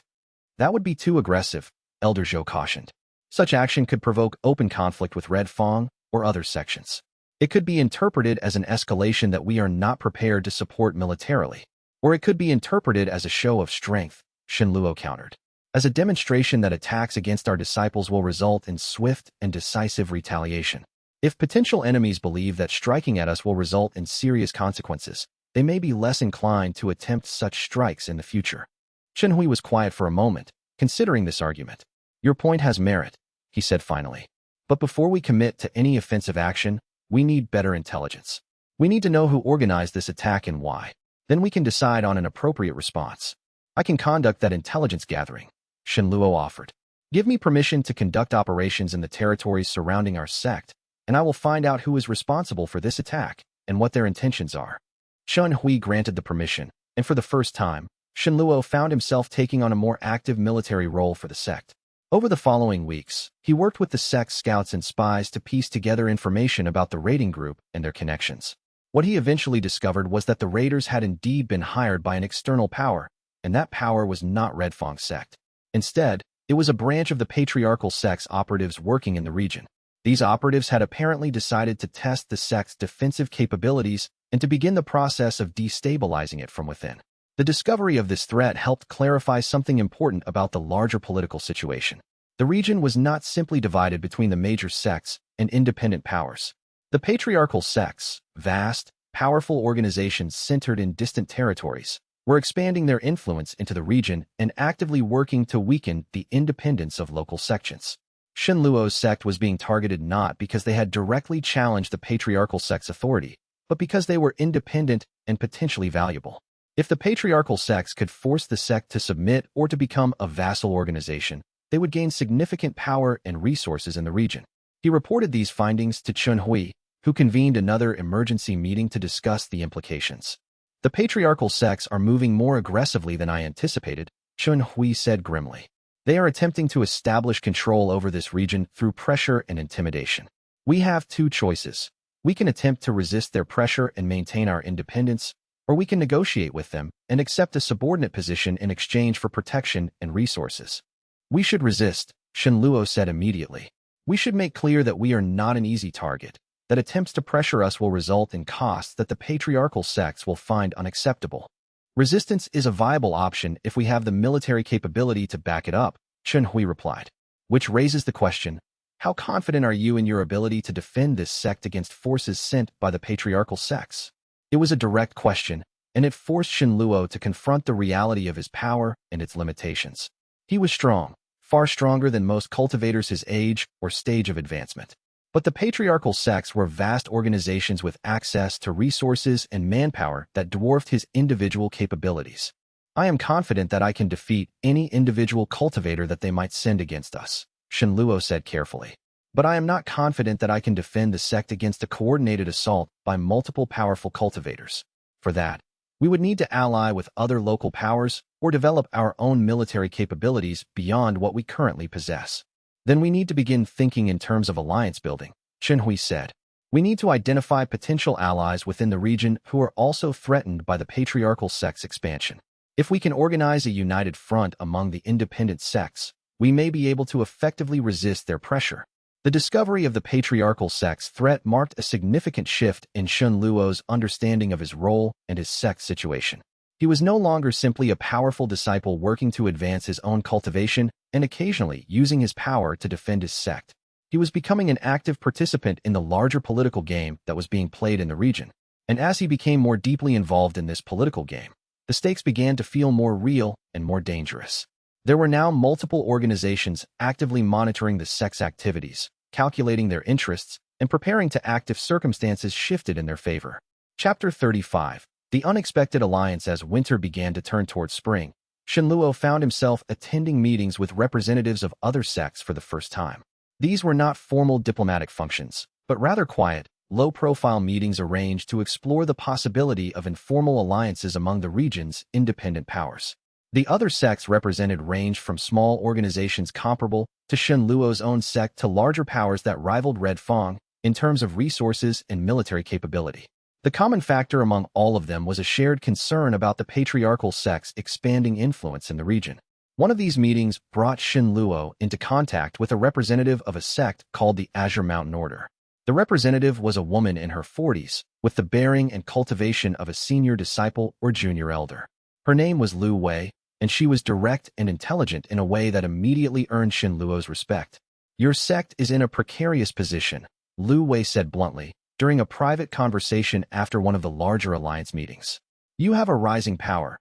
A: That would be too aggressive, Elder Zhou cautioned. Such action could provoke open conflict with Red Fong or other sections. It could be interpreted as an escalation that we are not prepared to support militarily. Or it could be interpreted as a show of strength, Shen Luo countered. As a demonstration that attacks against our disciples will result in swift and decisive retaliation. If potential enemies believe that striking at us will result in serious consequences, they may be less inclined to attempt such strikes in the future. Chen Hui was quiet for a moment, considering this argument. Your point has merit, he said finally. But before we commit to any offensive action, we need better intelligence. We need to know who organized this attack and why. Then we can decide on an appropriate response. I can conduct that intelligence gathering, Shen Luo offered. Give me permission to conduct operations in the territories surrounding our sect, and I will find out who is responsible for this attack and what their intentions are. Chen Hui granted the permission, and for the first time, Shen Luo found himself taking on a more active military role for the sect. Over the following weeks, he worked with the sect's scouts and spies to piece together information about the raiding group and their connections. What he eventually discovered was that the raiders had indeed been hired by an external power, and that power was not Redfang's sect. Instead, it was a branch of the patriarchal sect's operatives working in the region. These operatives had apparently decided to test the sect's defensive capabilities and to begin the process of destabilizing it from within. The discovery of this threat helped clarify something important about the larger political situation. The region was not simply divided between the major sects and independent powers. The patriarchal sects, vast, powerful organizations centered in distant territories, were expanding their influence into the region and actively working to weaken the independence of local sections. Shen Luo's sect was being targeted not because they had directly challenged the patriarchal sect's authority, but because they were independent and potentially valuable. If the patriarchal sects could force the sect to submit or to become a vassal organization, they would gain significant power and resources in the region. He reported these findings to Chen Hui, who convened another emergency meeting to discuss the implications. The patriarchal sects are moving more aggressively than I anticipated, Chen Hui said grimly. They are attempting to establish control over this region through pressure and intimidation. We have two choices. We can attempt to resist their pressure and maintain our independence, or we can negotiate with them and accept a subordinate position in exchange for protection and resources. We should resist, Shen Luo said immediately. We should make clear that we are not an easy target, that attempts to pressure us will result in costs that the patriarchal sects will find unacceptable. Resistance is a viable option if we have the military capability to back it up, Chen Hui replied. Which raises the question, how confident are you in your ability to defend this sect against forces sent by the patriarchal sects? It was a direct question, and it forced Shen Luo to confront the reality of his power and its limitations. He was strong, far stronger than most cultivators his age or stage of advancement. But the patriarchal sects were vast organizations with access to resources and manpower that dwarfed his individual capabilities. I am confident that I can defeat any individual cultivator that they might send against us, Shen Luo said carefully. But I am not confident that I can defend the sect against a coordinated assault by multiple powerful cultivators. For that, we would need to ally with other local powers or develop our own military capabilities beyond what we currently possess. Then we need to begin thinking in terms of alliance building, Chen Hui said. We need to identify potential allies within the region who are also threatened by the patriarchal sect's expansion. If we can organize a united front among the independent sects, we may be able to effectively resist their pressure. The discovery of the patriarchal sect's threat marked a significant shift in Shen Luo's understanding of his role and his sect's situation. He was no longer simply a powerful disciple working to advance his own cultivation and occasionally using his power to defend his sect. He was becoming an active participant in the larger political game that was being played in the region. And as he became more deeply involved in this political game, the stakes began to feel more real and more dangerous. There were now multiple organizations actively monitoring the sect's activities, calculating their interests, and preparing to act if circumstances shifted in their favor. Chapter 35. The Unexpected Alliance. As winter began to turn towards spring, Shen Luo found himself attending meetings with representatives of other sects for the first time. These were not formal diplomatic functions, but rather quiet, low-profile meetings arranged to explore the possibility of informal alliances among the region's independent powers. The other sects represented ranged from small organizations comparable to Shen Luo's own sect to larger powers that rivaled Red Fang in terms of resources and military capability. The common factor among all of them was a shared concern about the patriarchal sect's expanding influence in the region. One of these meetings brought Shen Luo into contact with a representative of a sect called the Azure Mountain Order. The representative was a woman in her 40s, with the bearing and cultivation of a senior disciple or junior elder. Her name was Lu Wei, and she was direct and intelligent in a way that immediately earned Shen Luo's respect. Your sect is in a precarious position, Lu Wei said bluntly, during a private conversation after one of the larger alliance meetings. You have a rising power.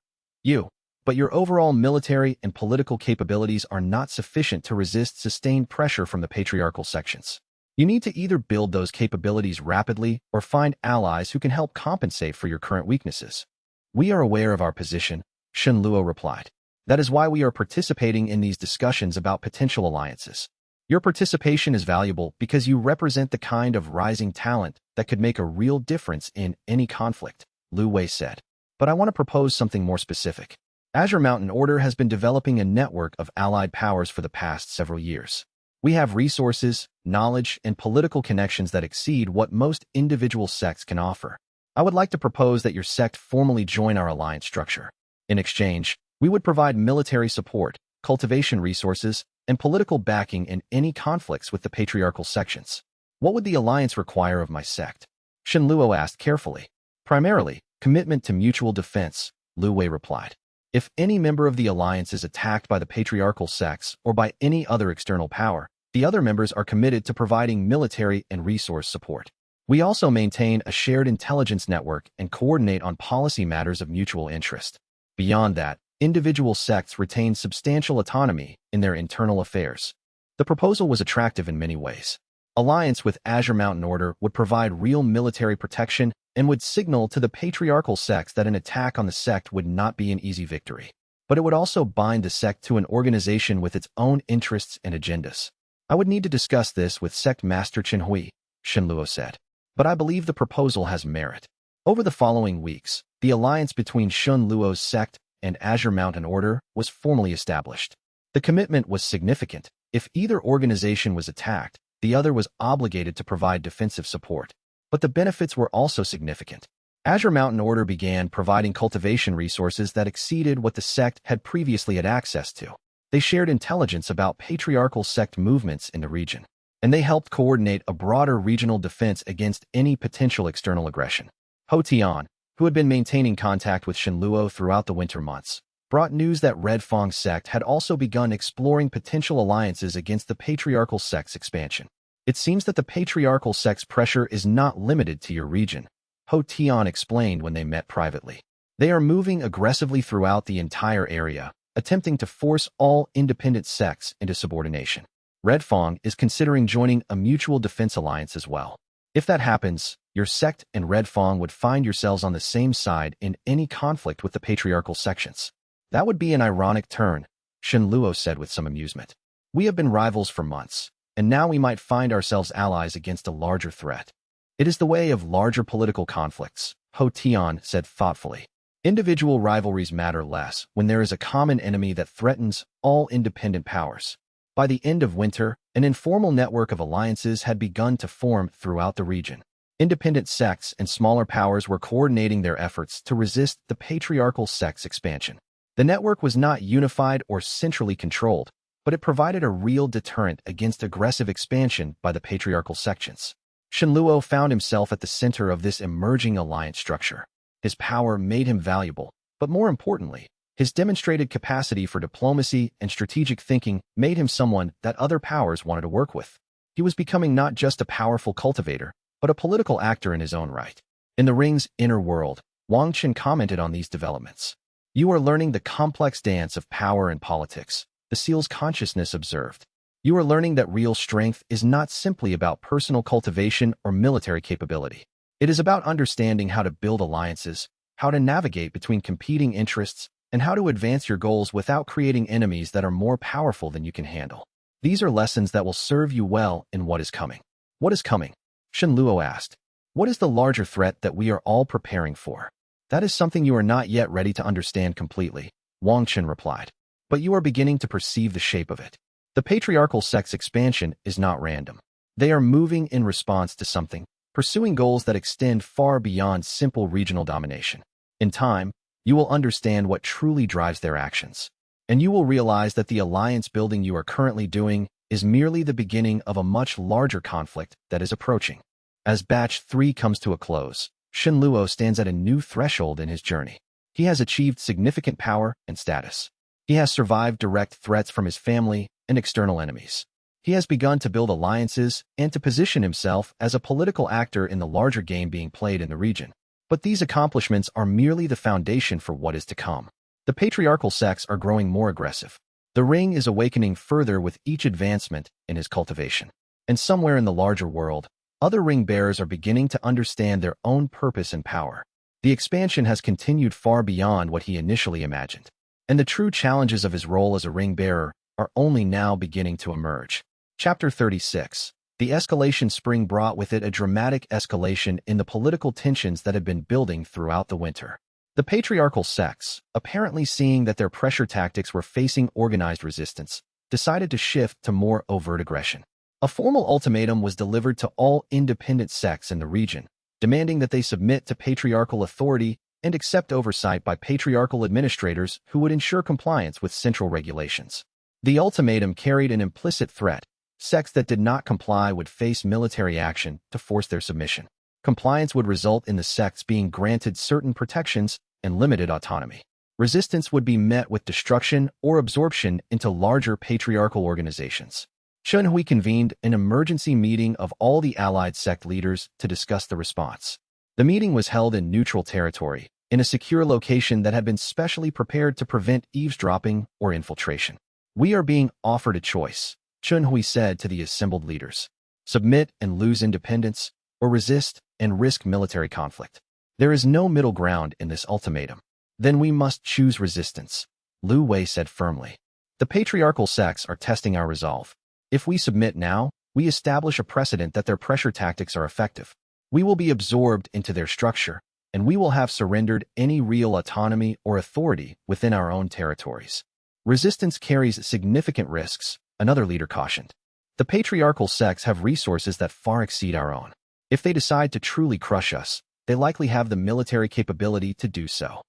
A: But your overall military and political capabilities are not sufficient to resist sustained pressure from the patriarchal sections. You need to either build those capabilities rapidly or find allies who can help compensate for your current weaknesses. We are aware of our position, Shenluo replied. That is why we are participating in these discussions about potential alliances. Your participation is valuable because you represent the kind of rising talent that could make a real difference in any conflict, Lu Wei said. But I want to propose something more specific. Azure Mountain Order has been developing a network of allied powers for the past several years. We have resources, knowledge, and political connections that exceed what most individual sects can offer. I would like to propose that your sect formally join our alliance structure. In exchange, we would provide military support, cultivation resources, and political backing in any conflicts with the patriarchal sections. What would the alliance require of my sect? Shenluo asked carefully. Primarily, commitment to mutual defense, Lu Wei replied. If any member of the alliance is attacked by the patriarchal sects or by any other external power, the other members are committed to providing military and resource support. We also maintain a shared intelligence network and coordinate on policy matters of mutual interest. Beyond that, individual sects retain substantial autonomy in their internal affairs. The proposal was attractive in many ways. Alliance with Azure Mountain Order would provide real military protection and would signal to the patriarchal sects that an attack on the sect would not be an easy victory. But it would also bind the sect to an organization with its own interests and agendas. I would need to discuss this with Sect Master Qinhui, Shenluo said. But I believe the proposal has merit. Over the following weeks, the alliance between Shenluo's sect and Azure Mountain Order was formally established. The commitment was significant. If either organization was attacked, the other was obligated to provide defensive support. But the benefits were also significant. Azure Mountain Order began providing cultivation resources that exceeded what the sect had previously had access to. They shared intelligence about patriarchal sect movements in the region, and they helped coordinate a broader regional defense against any potential external aggression. Ho Tian, who had been maintaining contact with Shenluo throughout the winter months, brought news that Red Fong sect had also begun exploring potential alliances against the patriarchal sect's expansion. It seems that the patriarchal sect's pressure is not limited to your region, Ho Tian explained when they met privately. They are moving aggressively throughout the entire area, attempting to force all independent sects into subordination. Red Fong is considering joining a mutual defense alliance as well. If that happens, your sect and Red Fong would find yourselves on the same side in any conflict with the patriarchal sections. That would be an ironic turn, Shenluo said with some amusement. We have been rivals for months, and now we might find ourselves allies against a larger threat. It is the way of larger political conflicts, Ho Tian said thoughtfully. Individual rivalries matter less when there is a common enemy that threatens all independent powers. By the end of winter, an informal network of alliances had begun to form throughout the region. Independent sects and smaller powers were coordinating their efforts to resist the patriarchal sect's expansion. The network was not unified or centrally controlled, but it provided a real deterrent against aggressive expansion by the patriarchal sections. Shenluo found himself at the center of this emerging alliance structure. His power made him valuable, but more importantly, his demonstrated capacity for diplomacy and strategic thinking made him someone that other powers wanted to work with. He was becoming not just a powerful cultivator, but a political actor in his own right. In the ring's inner world, Wang Chen commented on these developments. You are learning the complex dance of power and politics, the seal's consciousness observed. You are learning that real strength is not simply about personal cultivation or military capability. It is about understanding how to build alliances, how to navigate between competing interests, and how to advance your goals without creating enemies that are more powerful than you can handle. These are lessons that will serve you well in what is coming. What is coming? Shenluo asked. What is the larger threat that we are all preparing for? That is something you are not yet ready to understand completely, Wang Chen replied. But you are beginning to perceive the shape of it. The patriarchal sect's expansion is not random. They are moving in response to something, pursuing goals that extend far beyond simple regional domination. In time, you will understand what truly drives their actions. And you will realize that the alliance building you are currently doing is merely the beginning of a much larger conflict that is approaching. As Batch 3 comes to a close, Shenluo stands at a new threshold in his journey. He has achieved significant power and status. He has survived direct threats from his family and external enemies. He has begun to build alliances and to position himself as a political actor in the larger game being played in the region. But these accomplishments are merely the foundation for what is to come. The patriarchal sects are growing more aggressive. The ring is awakening further with each advancement in his cultivation. And somewhere in the larger world, other ring bearers are beginning to understand their own purpose and power. The expansion has continued far beyond what he initially imagined, and the true challenges of his role as a ring bearer are only now beginning to emerge. Chapter 36. The escalation spring brought with it a dramatic escalation in the political tensions that had been building throughout the winter. The patriarchal sects, apparently seeing that their pressure tactics were facing organized resistance, decided to shift to more overt aggression. A formal ultimatum was delivered to all independent sects in the region, demanding that they submit to patriarchal authority and accept oversight by patriarchal administrators who would ensure compliance with central regulations. The ultimatum carried an implicit threat. Sects that did not comply would face military action to force their submission. Compliance would result in the sects being granted certain protections and limited autonomy. Resistance would be met with destruction or absorption into larger patriarchal organizations. Shunhui convened an emergency meeting of all the allied sect leaders to discuss the response. The meeting was held in neutral territory, in a secure location that had been specially prepared to prevent eavesdropping or infiltration. "We are being offered a choice," Shunhui said to the assembled leaders. "Submit and lose independence, or resist and risk military conflict. There is no middle ground in this ultimatum. Then we must choose resistance," Lu Wei said firmly. "The patriarchal sects are testing our resolve. If we submit now, we establish a precedent that their pressure tactics are effective. We will be absorbed into their structure, and we will have surrendered any real autonomy or authority within our own territories. Resistance carries significant risks," another leader cautioned. "The patriarchal sects have resources that far exceed our own. If they decide to truly crush us, they likely have the military capability to do so."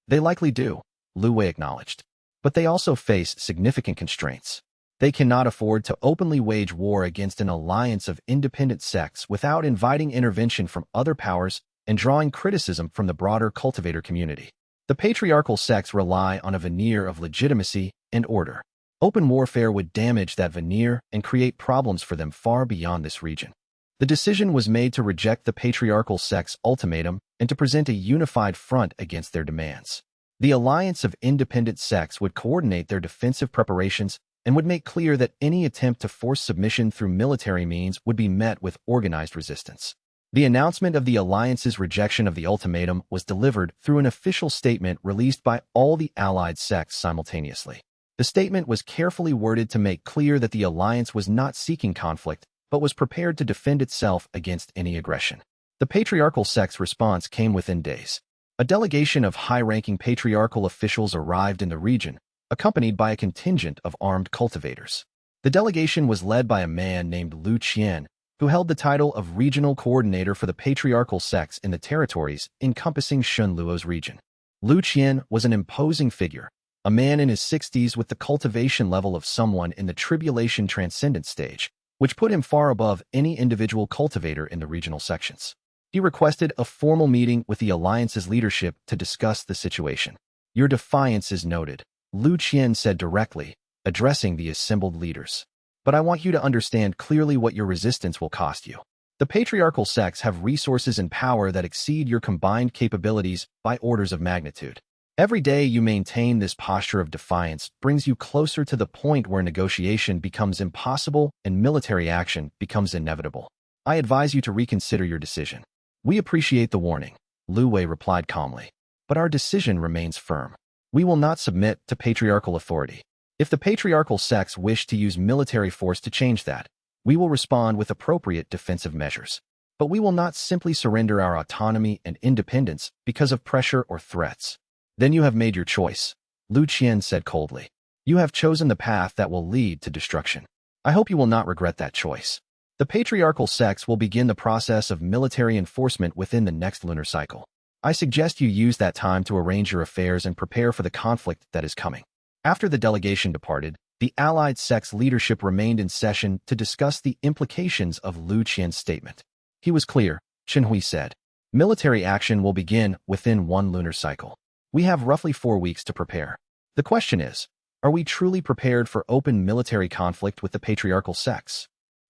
A: "They likely do," Lu Wei acknowledged. "But they also face significant constraints. They cannot afford to openly wage war against an alliance of independent sects without inviting intervention from other powers and drawing criticism from the broader cultivator community. The patriarchal sects rely on a veneer of legitimacy and order. Open warfare would damage that veneer and create problems for them far beyond this region." The decision was made to reject the patriarchal sects' ultimatum and to present a unified front against their demands. The alliance of independent sects would coordinate their defensive preparations and would make clear that any attempt to force submission through military means would be met with organized resistance. The announcement of the alliance's rejection of the ultimatum was delivered through an official statement released by all the allied sects simultaneously. The statement was carefully worded to make clear that the alliance was not seeking conflict, but was prepared to defend itself against any aggression. The patriarchal sect's response came within days. A delegation of high-ranking patriarchal officials arrived in the region, accompanied by a contingent of armed cultivators. The delegation was led by a man named Lu Qian, who held the title of regional coordinator for the patriarchal sects in the territories encompassing Shunluo's region. Lu Qian was an imposing figure, a man in his 60s with the cultivation level of someone in the tribulation transcendent stage, which put him far above any individual cultivator in the regional sections. He requested a formal meeting with the alliance's leadership to discuss the situation. "Your defiance is noted," Lu Qian said directly, addressing the assembled leaders. "But I want you to understand clearly what your resistance will cost you. The patriarchal sects have resources and power that exceed your combined capabilities by orders of magnitude. Every day you maintain this posture of defiance brings you closer to the point where negotiation becomes impossible and military action becomes inevitable. I advise you to reconsider your decision." "We appreciate the warning," Lu Wei replied calmly. "But our decision remains firm. We will not submit to patriarchal authority. If the patriarchal sects wish to use military force to change that, we will respond with appropriate defensive measures. But we will not simply surrender our autonomy and independence because of pressure or threats." "Then you have made your choice," Lu Qian said coldly. "You have chosen the path that will lead to destruction. I hope you will not regret that choice. The patriarchal sects will begin the process of military enforcement within the next lunar cycle. I suggest you use that time to arrange your affairs and prepare for the conflict that is coming." After the delegation departed, the allied sects' leadership remained in session to discuss the implications of Lu Qian's statement. He was clear, Shenhui said. "Military action will begin within one lunar cycle. We have roughly 4 weeks to prepare. The question is, are we truly prepared for open military conflict with the patriarchal sects?"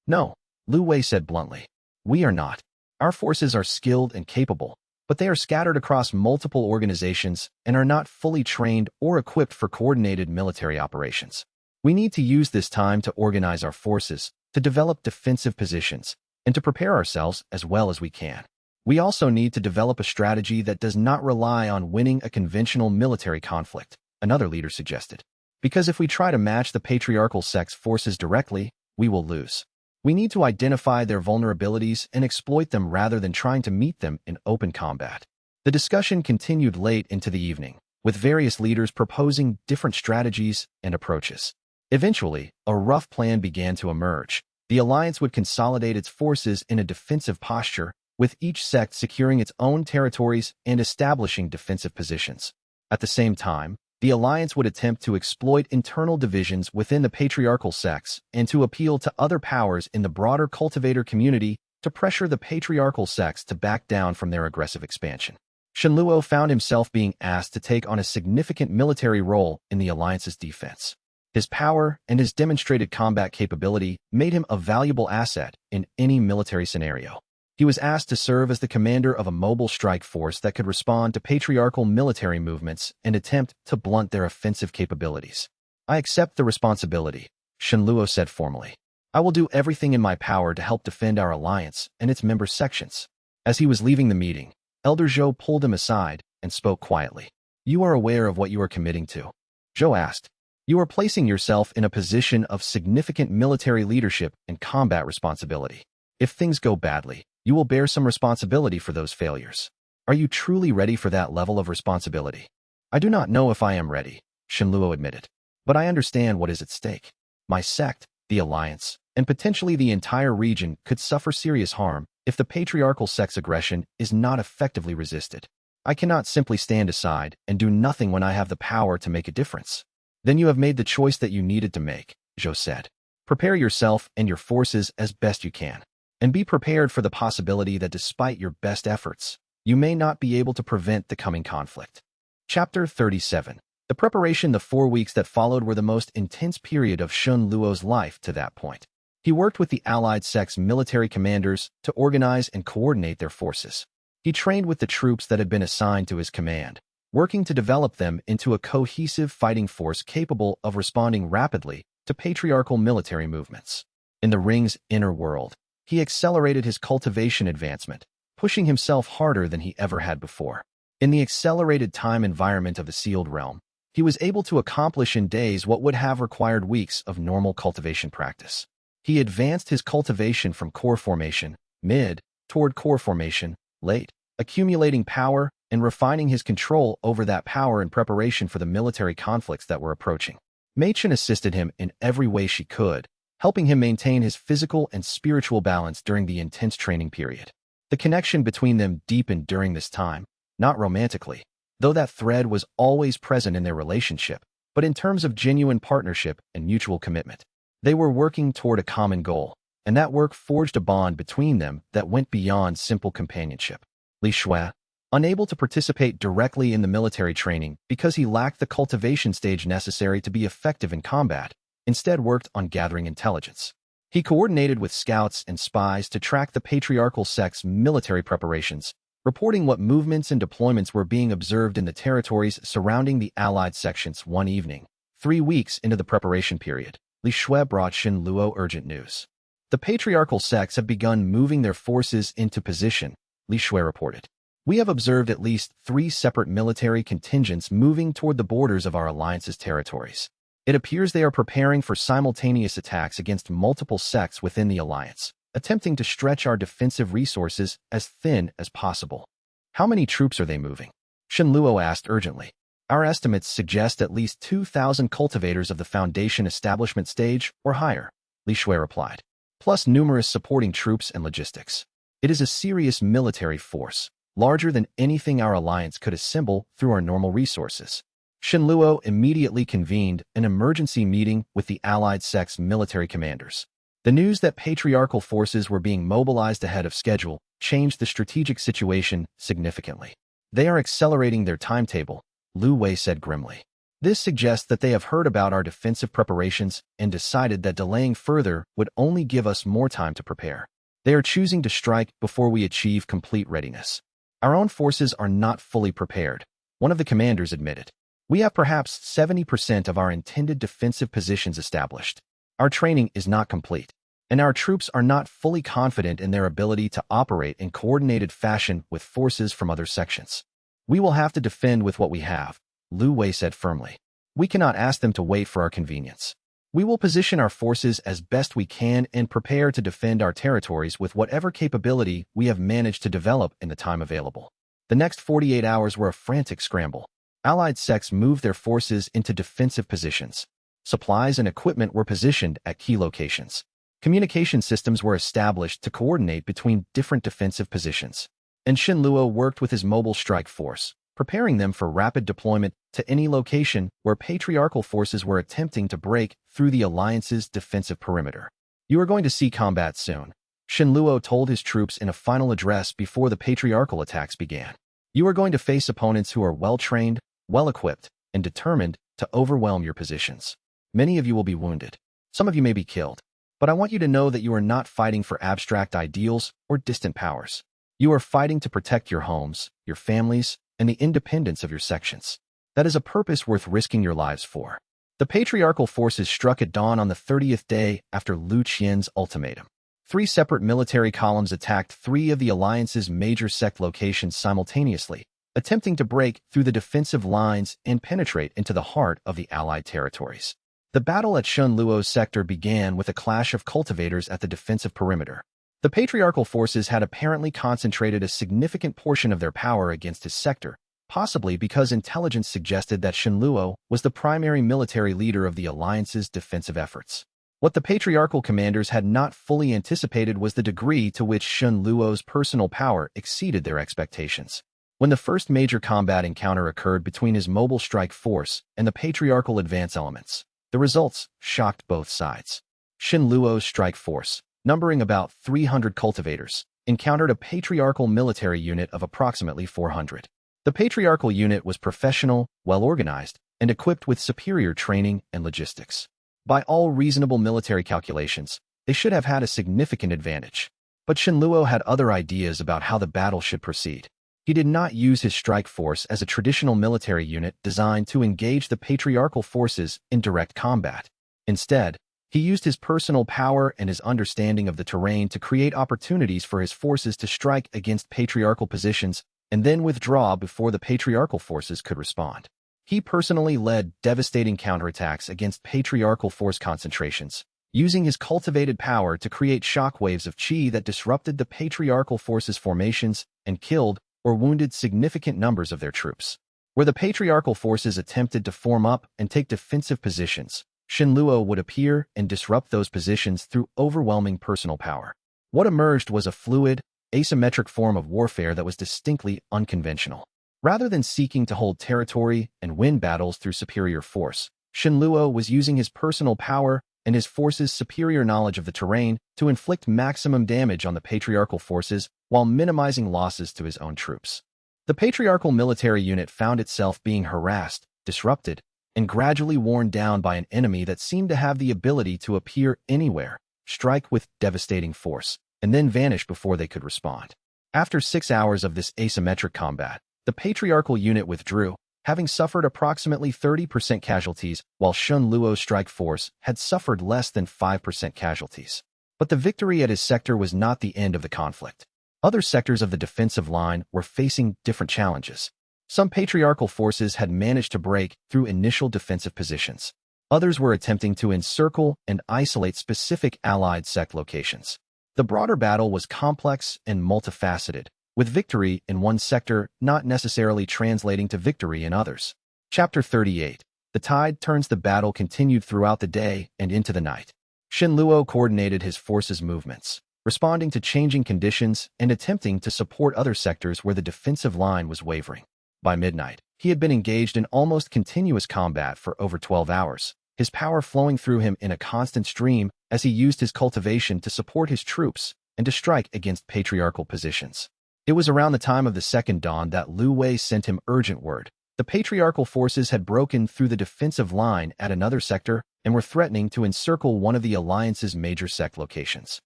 A: "No," Lu Wei said bluntly. "We are not. Our forces are skilled and capable, but they are scattered across multiple organizations and are not fully trained or equipped for coordinated military operations. We need to use this time to organize our forces, to develop defensive positions, and to prepare ourselves as well as we can. We also need to develop a strategy that does not rely on winning a conventional military conflict, another leader suggested. Because if we try to match the patriarchal sect's forces directly, we will lose. We need to identify their vulnerabilities and exploit them rather than trying to meet them in open combat. The discussion continued late into the evening, with various leaders proposing different strategies and approaches. Eventually, a rough plan began to emerge. The alliance would consolidate its forces in a defensive posture, with each sect securing its own territories and establishing defensive positions. At the same time, the alliance would attempt to exploit internal divisions within the patriarchal sects and to appeal to other powers in the broader cultivator community to pressure the patriarchal sects to back down from their aggressive expansion. Xianluo found himself being asked to take on a significant military role in the alliance's defense. His power and his demonstrated combat capability made him a valuable asset in any military scenario. He was asked to serve as the commander of a mobile strike force that could respond to patriarchal military movements and attempt to blunt their offensive capabilities. "I accept the responsibility," Xianluo said formally. "I will do everything in my power to help defend our alliance and its member sections." As he was leaving the meeting, Elder Zhou pulled him aside and spoke quietly. "You are aware of what you are committing to?" Zhou asked. "You are placing yourself in a position of significant military leadership and combat responsibility. If things go badly, you will bear some responsibility for those failures. Are you truly ready for that level of responsibility?" "I do not know if I am ready," Xianluo admitted. "But I understand what is at stake. My sect, the alliance, and potentially the entire region could suffer serious harm if the patriarchal sect's aggression is not effectively resisted. I cannot simply stand aside and do nothing when I have the power to make a difference." "Then you have made the choice that you needed to make," Zhou said. "Prepare yourself and your forces as best you can. And be prepared for the possibility that despite your best efforts, you may not be able to prevent the coming conflict." Chapter 37. The preparation. The 4 weeks that followed were the most intense period of Xianluo's life to that point. He worked with the allied sect's military commanders to organize and coordinate their forces. He trained with the troops that had been assigned to his command, working to develop them into a cohesive fighting force capable of responding rapidly to patriarchal military movements. In the ring's inner world, he accelerated his cultivation advancement, pushing himself harder than he ever had before. In the accelerated time environment of the sealed realm, he was able to accomplish in days what would have required weeks of normal cultivation practice. He advanced his cultivation from core formation, mid, toward core formation, late, accumulating power and refining his control over that power in preparation for the military conflicts that were approaching. Machen assisted him in every way she could, helping him maintain his physical and spiritual balance during the intense training period. The connection between them deepened during this time, not romantically, though that thread was always present in their relationship, but in terms of genuine partnership and mutual commitment. They were working toward a common goal, and that work forged a bond between them that went beyond simple companionship. Li Shui, unable to participate directly in the military training because he lacked the cultivation stage necessary to be effective in combat, instead worked on gathering intelligence. He coordinated with scouts and spies to track the patriarchal sect's military preparations, reporting what movements and deployments were being observed in the territories surrounding the allied sections. One evening, 3 weeks into the preparation period, Li Shui brought Xianluo urgent news. "The patriarchal sects have begun moving their forces into position," Li Shui reported. "We have observed at least 3 separate military contingents moving toward the borders of our alliance's territories. It appears they are preparing for simultaneous attacks against multiple sects within the alliance, attempting to stretch our defensive resources as thin as possible." "How many troops are they moving?" Xianluo asked urgently. "Our estimates suggest at least 2,000 cultivators of the foundation establishment stage or higher," Li Shui replied, "plus numerous supporting troops and logistics. It is a serious military force, larger than anything our alliance could assemble through our normal resources." Xianluo immediately convened an emergency meeting with the allied sect's military commanders. The news that patriarchal forces were being mobilized ahead of schedule changed the strategic situation significantly. "They are accelerating their timetable," Lu Wei said grimly. "This suggests that they have heard about our defensive preparations and decided that delaying further would only give us more time to prepare. They are choosing to strike before we achieve complete readiness." Our own forces are not fully prepared, one of the commanders admitted. We have perhaps 70% of our intended defensive positions established. Our training is not complete, and our troops are not fully confident in their ability to operate in coordinated fashion with forces from other sections. We will have to defend with what we have, Lu Wei said firmly. We cannot ask them to wait for our convenience. We will position our forces as best we can and prepare to defend our territories with whatever capability we have managed to develop in the time available. The next 48 hours were a frantic scramble. Allied sects moved their forces into defensive positions. Supplies and equipment were positioned at key locations. Communication systems were established to coordinate between different defensive positions. And Shen Luo worked with his mobile strike force, preparing them for rapid deployment to any location where patriarchal forces were attempting to break through the alliance's defensive perimeter. You are going to see combat soon, Shen Luo told his troops in a final address before the patriarchal attacks began. You are going to face opponents who are well-trained, well-equipped, and determined to overwhelm your positions. Many of you will be wounded. Some of you may be killed. But I want you to know that you are not fighting for abstract ideals or distant powers. You are fighting to protect your homes, your families, and the independence of your sections. That is a purpose worth risking your lives for. The patriarchal forces struck at dawn on the 30th day after Lu Qian's ultimatum. 3 separate military columns attacked 3 of the alliance's major sect locations simultaneously, attempting to break through the defensive lines and penetrate into the heart of the Allied territories. The battle at Shen Luo's sector began with a clash of cultivators at the defensive perimeter. The patriarchal forces had apparently concentrated a significant portion of their power against his sector, possibly because intelligence suggested that Shen Luo was the primary military leader of the alliance's defensive efforts. What the patriarchal commanders had not fully anticipated was the degree to which Shen Luo's personal power exceeded their expectations. When the first major combat encounter occurred between his mobile strike force and the patriarchal advance elements, the results shocked both sides. Shen Luo's strike force, numbering about 300 cultivators, encountered a patriarchal military unit of approximately 400. The patriarchal unit was professional, well-organized, and equipped with superior training and logistics. By all reasonable military calculations, they should have had a significant advantage. But Shen Luo had other ideas about how the battle should proceed. He did not use his strike force as a traditional military unit designed to engage the patriarchal forces in direct combat. Instead, he used his personal power and his understanding of the terrain to create opportunities for his forces to strike against patriarchal positions and then withdraw before the patriarchal forces could respond. He personally led devastating counterattacks against patriarchal force concentrations, using his cultivated power to create shockwaves of qi that disrupted the patriarchal forces' formations and killed or wounded significant numbers of their troops. Where the patriarchal forces attempted to form up and take defensive positions, Shen Luo would appear and disrupt those positions through overwhelming personal power. What emerged was a fluid, asymmetric form of warfare that was distinctly unconventional. Rather than seeking to hold territory and win battles through superior force, Shen Luo was using his personal power and his forces' superior knowledge of the terrain to inflict maximum damage on the patriarchal forces while minimizing losses to his own troops. The patriarchal military unit found itself being harassed, disrupted, and gradually worn down by an enemy that seemed to have the ability to appear anywhere, strike with devastating force, and then vanish before they could respond. After 6 hours of this asymmetric combat, the patriarchal unit withdrew, having suffered approximately 30% casualties, while Shen Luo's strike force had suffered less than 5% casualties. But the victory at his sector was not the end of the conflict. Other sectors of the defensive line were facing different challenges. Some patriarchal forces had managed to break through initial defensive positions. Others were attempting to encircle and isolate specific allied sect locations. The broader battle was complex and multifaceted, with victory in one sector not necessarily translating to victory in others. Chapter 38. The tide turns. The battle continued throughout the day and into the night. Shen Luo coordinated his forces' movements, responding to changing conditions and attempting to support other sectors where the defensive line was wavering. By midnight, he had been engaged in almost continuous combat for over 12 hours, his power flowing through him in a constant stream as he used his cultivation to support his troops and to strike against patriarchal positions. It was around the time of the second dawn that Lu Wei sent him urgent word. The patriarchal forces had broken through the defensive line at another sector and were threatening to encircle one of the alliance's major sect locations.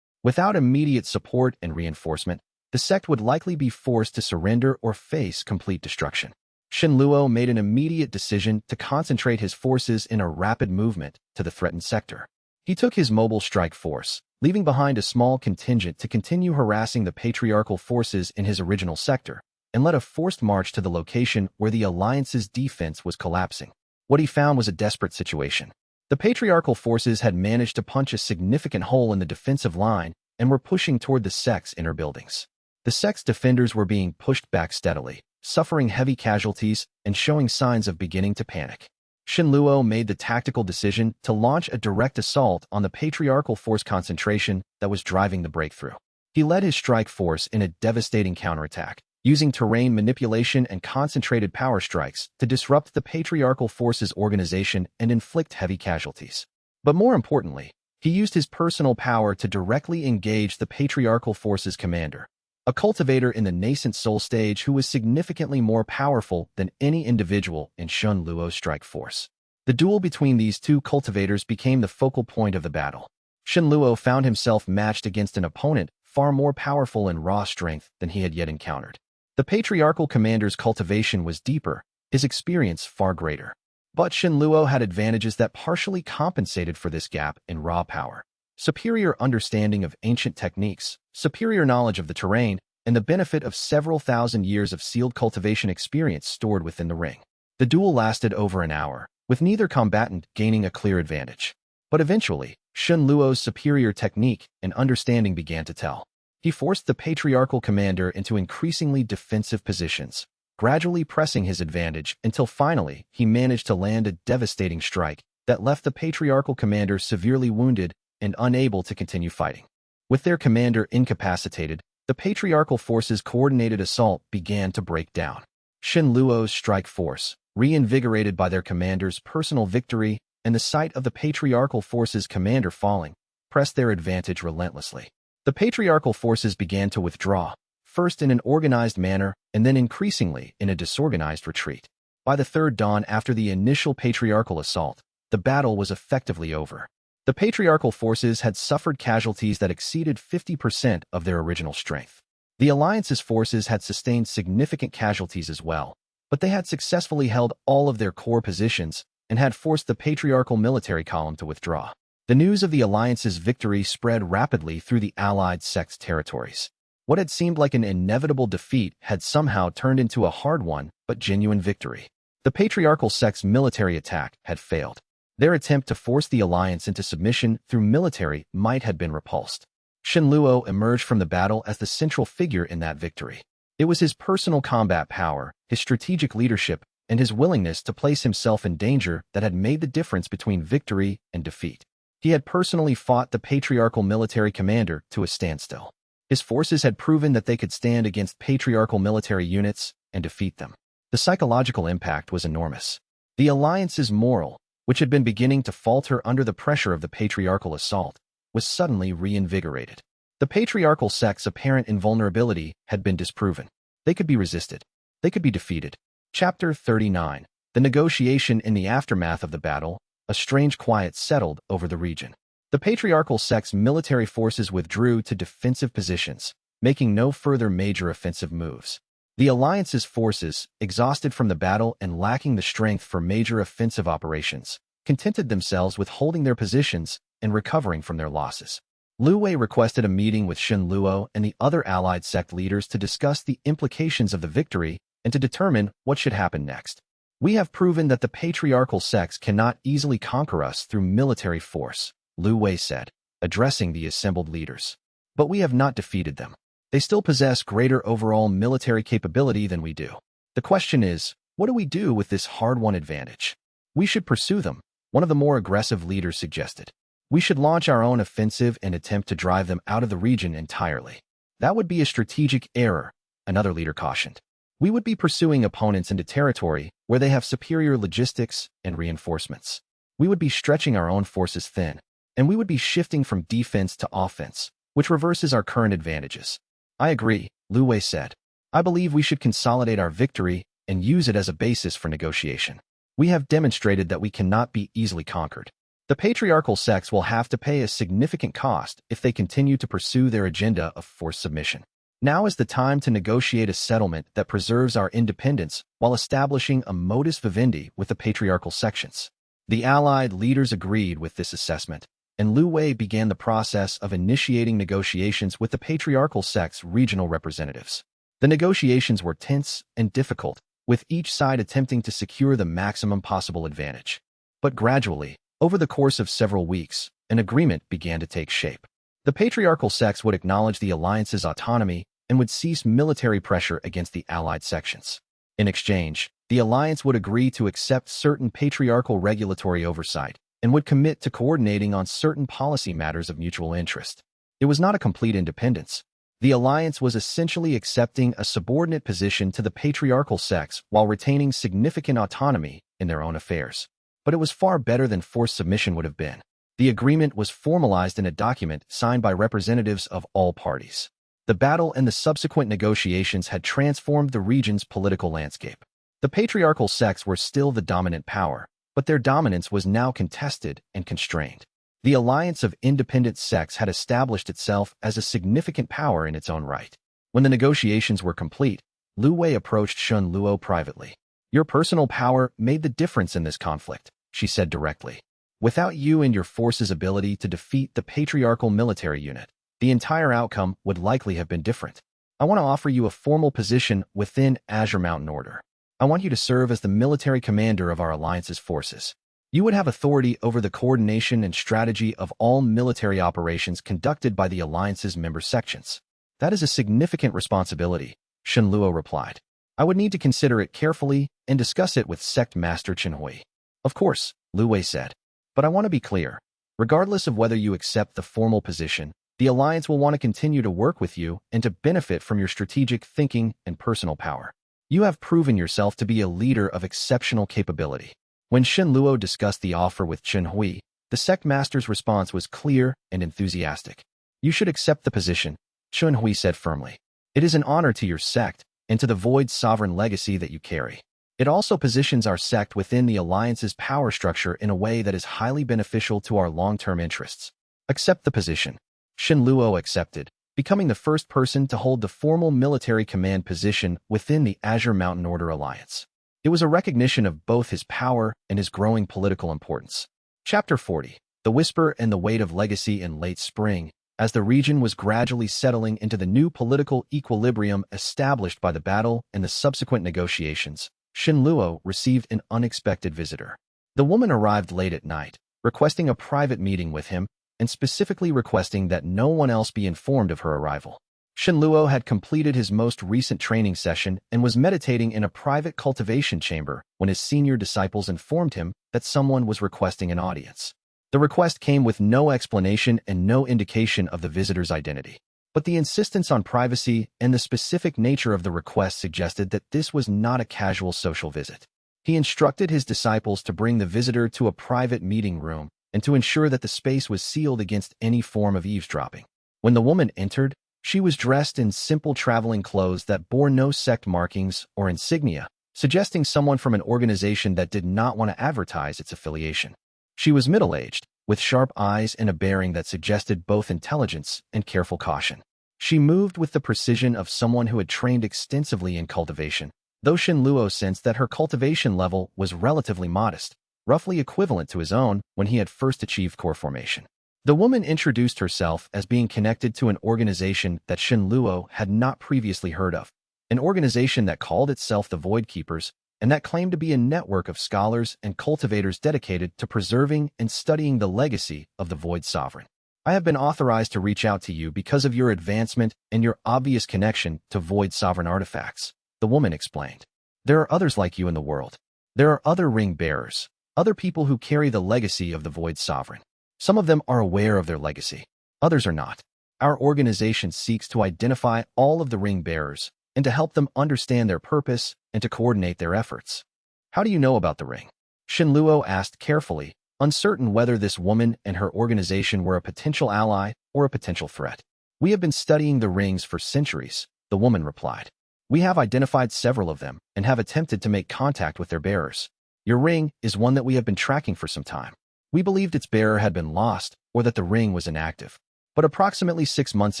A: Without immediate support and reinforcement, the sect would likely be forced to surrender or face complete destruction. Shen Luo made an immediate decision to concentrate his forces in a rapid movement to the threatened sector. He took his mobile strike force, leaving behind a small contingent to continue harassing the patriarchal forces in his original sector, and led a forced march to the location where the Alliance's defense was collapsing. What he found was a desperate situation. The patriarchal forces had managed to punch a significant hole in the defensive line and were pushing toward the sect's inner buildings. The sect's defenders were being pushed back steadily, suffering heavy casualties and showing signs of beginning to panic. Shen Luo made the tactical decision to launch a direct assault on the patriarchal force concentration that was driving the breakthrough. He led his strike force in a devastating counterattack, using terrain manipulation and concentrated power strikes to disrupt the patriarchal force's organization and inflict heavy casualties. But more importantly, he used his personal power to directly engage the patriarchal force's commander, a cultivator in the nascent soul stage who was significantly more powerful than any individual in Shen Luo's strike force. The duel between these two cultivators became the focal point of the battle. Shen Luo found himself matched against an opponent far more powerful in raw strength than he had yet encountered. The patriarchal commander's cultivation was deeper, his experience far greater. But Shen Luo had advantages that partially compensated for this gap in raw power. Superior understanding of ancient techniques, superior knowledge of the terrain, and the benefit of several thousand years of sealed cultivation experience stored within the ring. The duel lasted over an hour, with neither combatant gaining a clear advantage. But eventually, Shen Luo's superior technique and understanding began to tell. He forced the patriarchal commander into increasingly defensive positions, gradually pressing his advantage until finally he managed to land a devastating strike that left the patriarchal commander severely wounded and unable to continue fighting. With their commander incapacitated, the patriarchal force's coordinated assault began to break down. Shen Luo's strike force, reinvigorated by their commander's personal victory and the sight of the patriarchal force's commander falling, pressed their advantage relentlessly. The patriarchal forces began to withdraw, first in an organized manner and then increasingly in a disorganized retreat. By the third dawn after the initial patriarchal assault, the battle was effectively over. The patriarchal forces had suffered casualties that exceeded 50% of their original strength. The Alliance's forces had sustained significant casualties as well, but they had successfully held all of their core positions and had forced the patriarchal military column to withdraw. The news of the Alliance's victory spread rapidly through the Allied sect's territories. What had seemed like an inevitable defeat had somehow turned into a hard one but genuine victory. The patriarchal sect's military attack had failed. Their attempt to force the Alliance into submission through military might had been repulsed. Shen Luo emerged from the battle as the central figure in that victory. It was his personal combat power, his strategic leadership, and his willingness to place himself in danger that had made the difference between victory and defeat. He had personally fought the patriarchal military commander to a standstill. His forces had proven that they could stand against patriarchal military units and defeat them. The psychological impact was enormous. The Alliance's morale, which had been beginning to falter under the pressure of the patriarchal assault, was suddenly reinvigorated. The patriarchal sect's apparent invulnerability had been disproven. They could be resisted. They could be defeated. Chapter 39. The negotiation in the aftermath of the battle. A strange quiet settled over the region. The patriarchal sect's military forces withdrew to defensive positions, making no further major offensive moves. The Alliance's forces, exhausted from the battle and lacking the strength for major offensive operations, contented themselves with holding their positions and recovering from their losses. Lu Wei requested a meeting with Shen Luo and the other allied sect leaders to discuss the implications of the victory and to determine what should happen next. We have proven that the patriarchal sects cannot easily conquer us through military force, Lu Wei said, addressing the assembled leaders. But we have not defeated them. They still possess greater overall military capability than we do. The question is, what do we do with this hard-won advantage? We should pursue them, one of the more aggressive leaders suggested. We should launch our own offensive and attempt to drive them out of the region entirely. That would be a strategic error, another leader cautioned. We would be pursuing opponents into territory where they have superior logistics and reinforcements. We would be stretching our own forces thin, and we would be shifting from defense to offense, which reverses our current advantages. I agree, Lu Wei said. I believe we should consolidate our victory and use it as a basis for negotiation. We have demonstrated that we cannot be easily conquered. The patriarchal sects will have to pay a significant cost if they continue to pursue their agenda of forced submission. Now is the time to negotiate a settlement that preserves our independence while establishing a modus vivendi with the patriarchal sections. The Allied leaders agreed with this assessment, and Liu Wei began the process of initiating negotiations with the patriarchal sect's regional representatives. The negotiations were tense and difficult, with each side attempting to secure the maximum possible advantage. But gradually, over the course of several weeks, an agreement began to take shape. The patriarchal sects would acknowledge the alliance's autonomy and would cease military pressure against the Allied sections. In exchange, the alliance would agree to accept certain patriarchal regulatory oversight and would commit to coordinating on certain policy matters of mutual interest. It was not a complete independence. The alliance was essentially accepting a subordinate position to the patriarchal sects while retaining significant autonomy in their own affairs. But it was far better than forced submission would have been. The agreement was formalized in a document signed by representatives of all parties. The battle and the subsequent negotiations had transformed the region's political landscape. The patriarchal sects were still the dominant power, but their dominance was now contested and constrained. The alliance of independent sects had established itself as a significant power in its own right. When the negotiations were complete, Liu Wei approached Shun Luo privately. "Your personal power made the difference in this conflict," she said directly. "Without you and your force's ability to defeat the patriarchal military unit, the entire outcome would likely have been different. I want to offer you a formal position within Azure Mountain Order. I want you to serve as the military commander of our alliance's forces. You would have authority over the coordination and strategy of all military operations conducted by the alliance's member sections." "That is a significant responsibility," Shun Luo replied. "I would need to consider it carefully and discuss it with Sect Master Chen Hui." "Of course," Liu Wei said. "But I want to be clear. Regardless of whether you accept the formal position, the alliance will want to continue to work with you and to benefit from your strategic thinking and personal power. You have proven yourself to be a leader of exceptional capability." When Shen Luo discussed the offer with Chen Hui, the sect master's response was clear and enthusiastic. "You should accept the position," Chen Hui said firmly. "It is an honor to your sect and to the void sovereign legacy that you carry. It also positions our sect within the alliance's power structure in a way that is highly beneficial to our long-term interests. Accept the position." Shen Luo accepted, becoming the first person to hold the formal military command position within the Azure Mountain Order Alliance. It was a recognition of both his power and his growing political importance. Chapter 40. The Whisper and the Weight of Legacy in late spring. As the region was gradually settling into the new political equilibrium established by the battle and the subsequent negotiations, Shen Luo received an unexpected visitor. The woman arrived late at night, requesting a private meeting with him, and specifically requesting that no one else be informed of her arrival. Shen Luo had completed his most recent training session and was meditating in a private cultivation chamber when his senior disciples informed him that someone was requesting an audience. The request came with no explanation and no indication of the visitor's identity. But the insistence on privacy and the specific nature of the request suggested that this was not a casual social visit. He instructed his disciples to bring the visitor to a private meeting room and to ensure that the space was sealed against any form of eavesdropping. When the woman entered, she was dressed in simple traveling clothes that bore no sect markings or insignia, suggesting someone from an organization that did not want to advertise its affiliation. She was middle-aged, with sharp eyes and a bearing that suggested both intelligence and careful caution. She moved with the precision of someone who had trained extensively in cultivation, though Shen Luo sensed that her cultivation level was relatively modest, roughly equivalent to his own when he had first achieved core formation. The woman introduced herself as being connected to an organization that Shen Luo had not previously heard of, an organization that called itself the Void Keepers and that claimed to be a network of scholars and cultivators dedicated to preserving and studying the legacy of the Void Sovereign. "I have been authorized to reach out to you because of your advancement and your obvious connection to Void Sovereign artifacts," the woman explained. "There are others like you in the world. There are other ring bearers, other people who carry the legacy of the Void Sovereign. Some of them are aware of their legacy. Others are not. Our organization seeks to identify all of the ring bearers and to help them understand their purpose and to coordinate their efforts." "How do you know about the ring?" Shen Luo asked carefully, uncertain whether this woman and her organization were a potential ally or a potential threat. "We have been studying the rings for centuries," the woman replied. "We have identified several of them and have attempted to make contact with their bearers. Your ring is one that we have been tracking for some time. We believed its bearer had been lost or that the ring was inactive. But approximately 6 months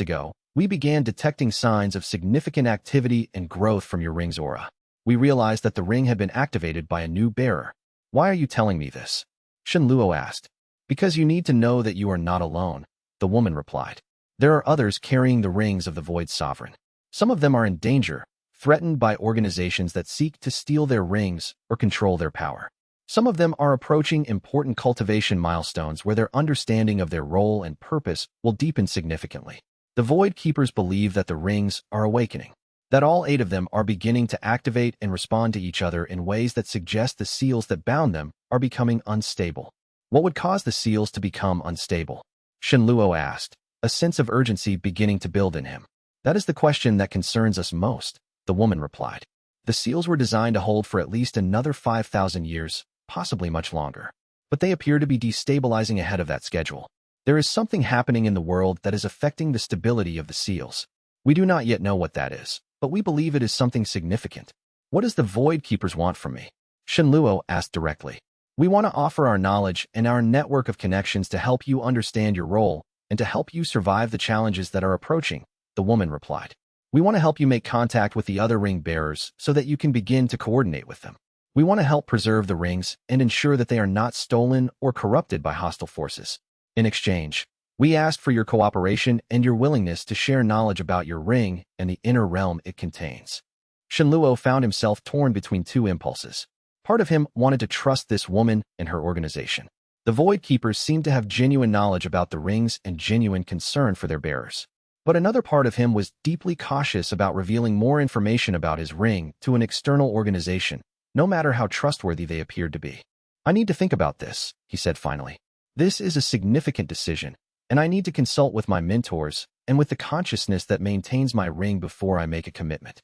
A: ago, We began detecting signs of significant activity and growth from your ring's aura. We realized that the ring had been activated by a new bearer. Why are you telling me this? Shenluo asked. Because you need to know that you are not alone, the woman replied. There are others carrying the rings of the Void Sovereign. Some of them are in danger, threatened by organizations that seek to steal their rings or control their power. Some of them are approaching important cultivation milestones where their understanding of their role and purpose will deepen significantly. The Void Keepers believe that the rings are awakening, that all 8 of them are beginning to activate and respond to each other in ways that suggest the seals that bound them are becoming unstable. What would cause the seals to become unstable? Shenluo asked, a sense of urgency beginning to build in him. That is the question that concerns us most, the woman replied. The seals were designed to hold for at least another 5,000 years, possibly much longer. But they appear to be destabilizing ahead of that schedule. There is something happening in the world that is affecting the stability of the seals. We do not yet know what that is, but we believe it is something significant. What does the Void Keepers want from me? Shenluo asked directly. We want to offer our knowledge and our network of connections to help you understand your role and to help you survive the challenges that are approaching, the woman replied. We want to help you make contact with the other ring bearers so that you can begin to coordinate with them. We want to help preserve the rings and ensure that they are not stolen or corrupted by hostile forces. In exchange, we asked for your cooperation and your willingness to share knowledge about your ring and the inner realm it contains. Shenluo found himself torn between 2 impulses. Part of him wanted to trust this woman and her organization. The Void Keepers seemed to have genuine knowledge about the rings and genuine concern for their bearers. But another part of him was deeply cautious about revealing more information about his ring to an external organization, no matter how trustworthy they appeared to be. I need to think about this, he said finally. This is a significant decision, and I need to consult with my mentors and with the consciousness that maintains my ring before I make a commitment.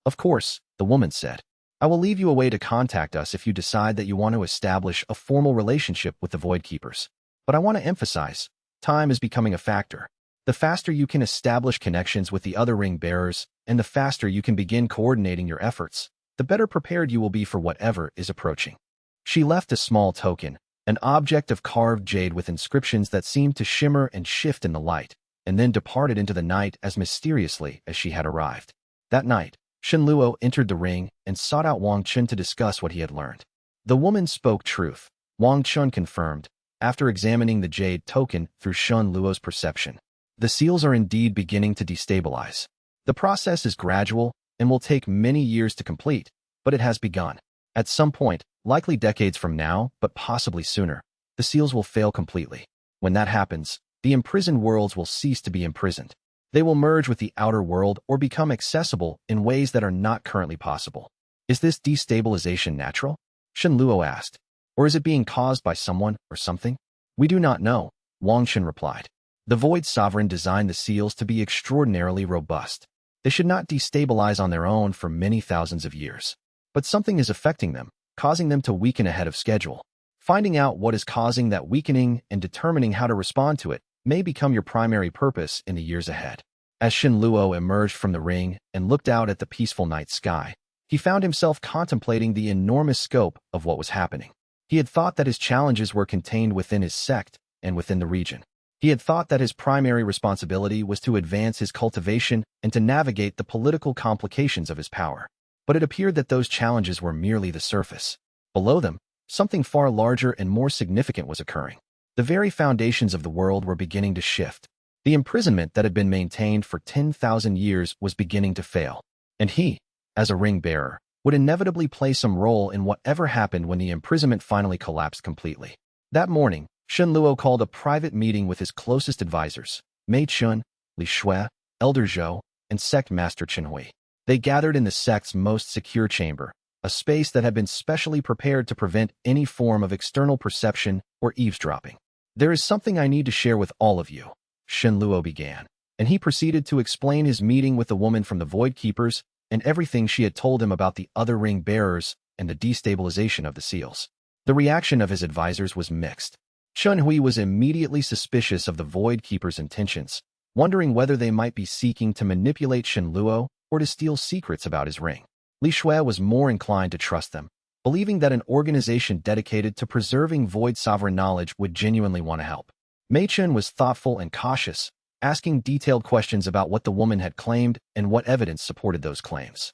A: Of course, the woman said. I will leave you a way to contact us if you decide that you want to establish a formal relationship with the Void Keepers. But I want to emphasize, time is becoming a factor. The faster you can establish connections with the other ring bearers, and the faster you can begin coordinating your efforts, the better prepared you will be for whatever is approaching. She left a small token, an object of carved jade with inscriptions that seemed to shimmer and shift in the light, and then departed into the night as mysteriously as she had arrived. That night, Shenluo entered the ring and sought out Wang Chun to discuss what he had learned. The woman spoke truth, Wang Chun confirmed, after examining the jade token through Shenluo's perception. The seals are indeed beginning to destabilize. The process is gradual and will take many years to complete, but it has begun. At some point, likely decades from now, but possibly sooner, the seals will fail completely. When that happens, the imprisoned worlds will cease to be imprisoned. They will merge with the outer world or become accessible in ways that are not currently possible. Is this destabilization natural? Shenluo asked. Or is it being caused by someone or something? We do not know, Wang Chun replied. The Void Sovereign designed the seals to be extraordinarily robust. They should not destabilize on their own for many thousands of years. But something is affecting them, causing them to weaken ahead of schedule. Finding out what is causing that weakening and determining how to respond to it may become your primary purpose in the years ahead. As Shenluo emerged from the ring and looked out at the peaceful night sky, he found himself contemplating the enormous scope of what was happening. He had thought that his challenges were contained within his sect and within the region. He had thought that his primary responsibility was to advance his cultivation and to navigate the political complications of his power. But it appeared that those challenges were merely the surface. Below them, something far larger and more significant was occurring. The very foundations of the world were beginning to shift. The imprisonment that had been maintained for 10,000 years was beginning to fail. And he, as a ring bearer, would inevitably play some role in whatever happened when the imprisonment finally collapsed completely. That morning, Shenluo called a private meeting with his closest advisors, Mei Chun, Li Shui, Elder Zhou, and Sect Master Chenhui. They gathered in the sect's most secure chamber, a space that had been specially prepared to prevent any form of external perception or eavesdropping. There is something I need to share with all of you, Shenluo began, and he proceeded to explain his meeting with the woman from the Void Keepers and everything she had told him about the other ring bearers and the destabilization of the seals. The reaction of his advisors was mixed. Chenhui was immediately suspicious of the Void Keepers' intentions, wondering whether they might be seeking to manipulate Shenluo or to steal secrets about his ring. Li Shui was more inclined to trust them, believing that an organization dedicated to preserving Void Sovereign knowledge would genuinely want to help. Mei Chun was thoughtful and cautious, asking detailed questions about what the woman had claimed and what evidence supported those claims.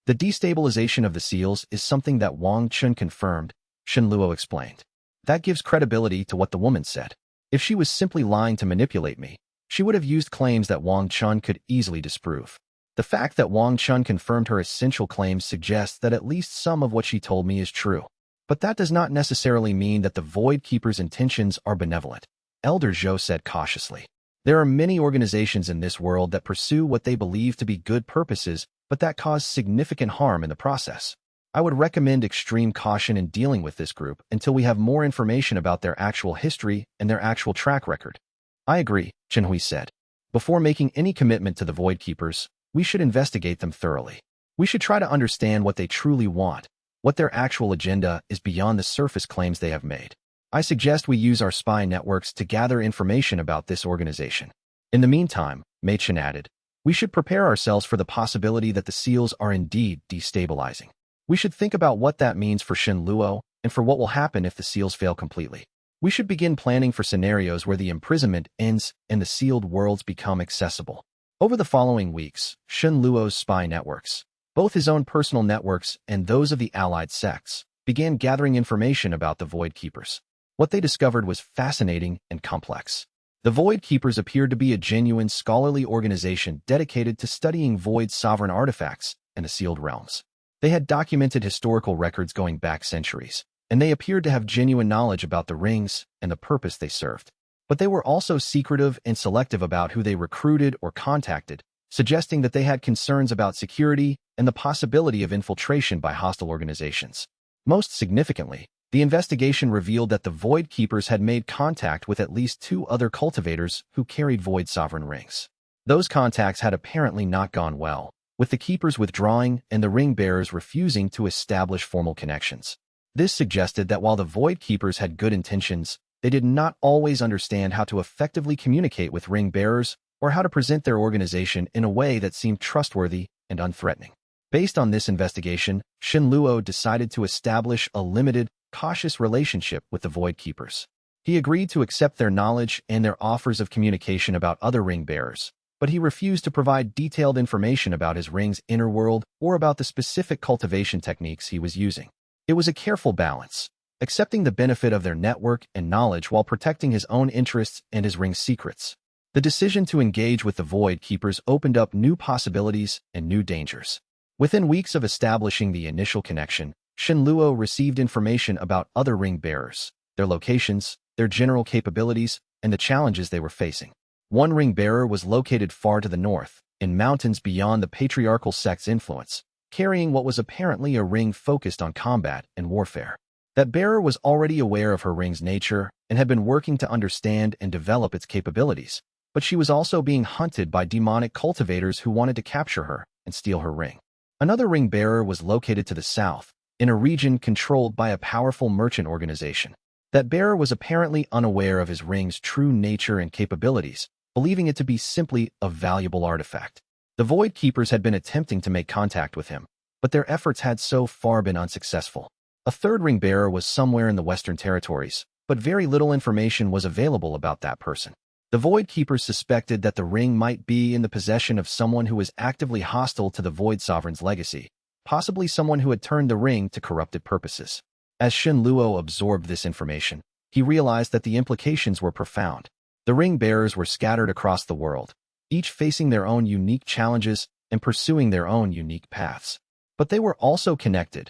A: The destabilization of the seals is something that Wang Chun confirmed, Shenluo explained. That gives credibility to what the woman said. If she was simply lying to manipulate me, she would have used claims that Wang Chun could easily disprove. The fact that Wang Chun confirmed her essential claims suggests that at least some of what she told me is true. But that does not necessarily mean that the Void Keeper's intentions are benevolent, Elder Zhou said cautiously. There are many organizations in this world that pursue what they believe to be good purposes, but that cause significant harm in the process. I would recommend extreme caution in dealing with this group until we have more information about their actual history and their actual track record. I agree, Chenhui said. Before making any commitment to the Void Keepers, we should investigate them thoroughly. We should try to understand what they truly want, what their actual agenda is beyond the surface claims they have made. I suggest we use our spy networks to gather information about this organization. In the meantime, Mei Chen added, we should prepare ourselves for the possibility that the seals are indeed destabilizing. We should think about what that means for Shenluo and for what will happen if the seals fail completely. We should begin planning for scenarios where the imprisonment ends and the sealed worlds become accessible. Over the following weeks, Shenluo's spy networks, both his own personal networks and those of the allied sects, began gathering information about the Void Keepers. What they discovered was fascinating and complex. The Void Keepers appeared to be a genuine scholarly organization dedicated to studying Void sovereign artifacts and the sealed realms. They had documented historical records going back centuries, and they appeared to have genuine knowledge about the rings and the purpose they served. But they were also secretive and selective about who they recruited or contacted, suggesting that they had concerns about security and the possibility of infiltration by hostile organizations. Most significantly, the investigation revealed that the Void Keepers had made contact with at least 2 other cultivators who carried Void sovereign rings. Those contacts had apparently not gone well, with the Keepers withdrawing and the ring bearers refusing to establish formal connections. This suggested that while the Void Keepers had good intentions, they did not always understand how to effectively communicate with ring bearers or how to present their organization in a way that seemed trustworthy and unthreatening. Based on this investigation, Shenluo decided to establish a limited, cautious relationship with the Void Keepers. He agreed to accept their knowledge and their offers of communication about other ring bearers, but he refused to provide detailed information about his ring's inner world or about the specific cultivation techniques he was using. It was a careful balance, accepting the benefit of their network and knowledge while protecting his own interests and his ring's secrets. The decision to engage with the Void Keepers opened up new possibilities and new dangers. Within weeks of establishing the initial connection, Shenluo received information about other ring bearers, their locations, their general capabilities, and the challenges they were facing. One ring bearer was located far to the north, in mountains beyond the patriarchal sect's influence, carrying what was apparently a ring focused on combat and warfare. That bearer was already aware of her ring's nature and had been working to understand and develop its capabilities, but she was also being hunted by demonic cultivators who wanted to capture her and steal her ring. Another ring bearer was located to the south, in a region controlled by a powerful merchant organization. That bearer was apparently unaware of his ring's true nature and capabilities, believing it to be simply a valuable artifact. The Void Keepers had been attempting to make contact with him, but their efforts had so far been unsuccessful. A third ring bearer was somewhere in the Western Territories, but very little information was available about that person. The Void Keepers suspected that the ring might be in the possession of someone who was actively hostile to the Void Sovereign's legacy, possibly someone who had turned the ring to corrupted purposes. As Shenluo absorbed this information, he realized that the implications were profound. The ring bearers were scattered across the world, each facing their own unique challenges and pursuing their own unique paths. But they were also connected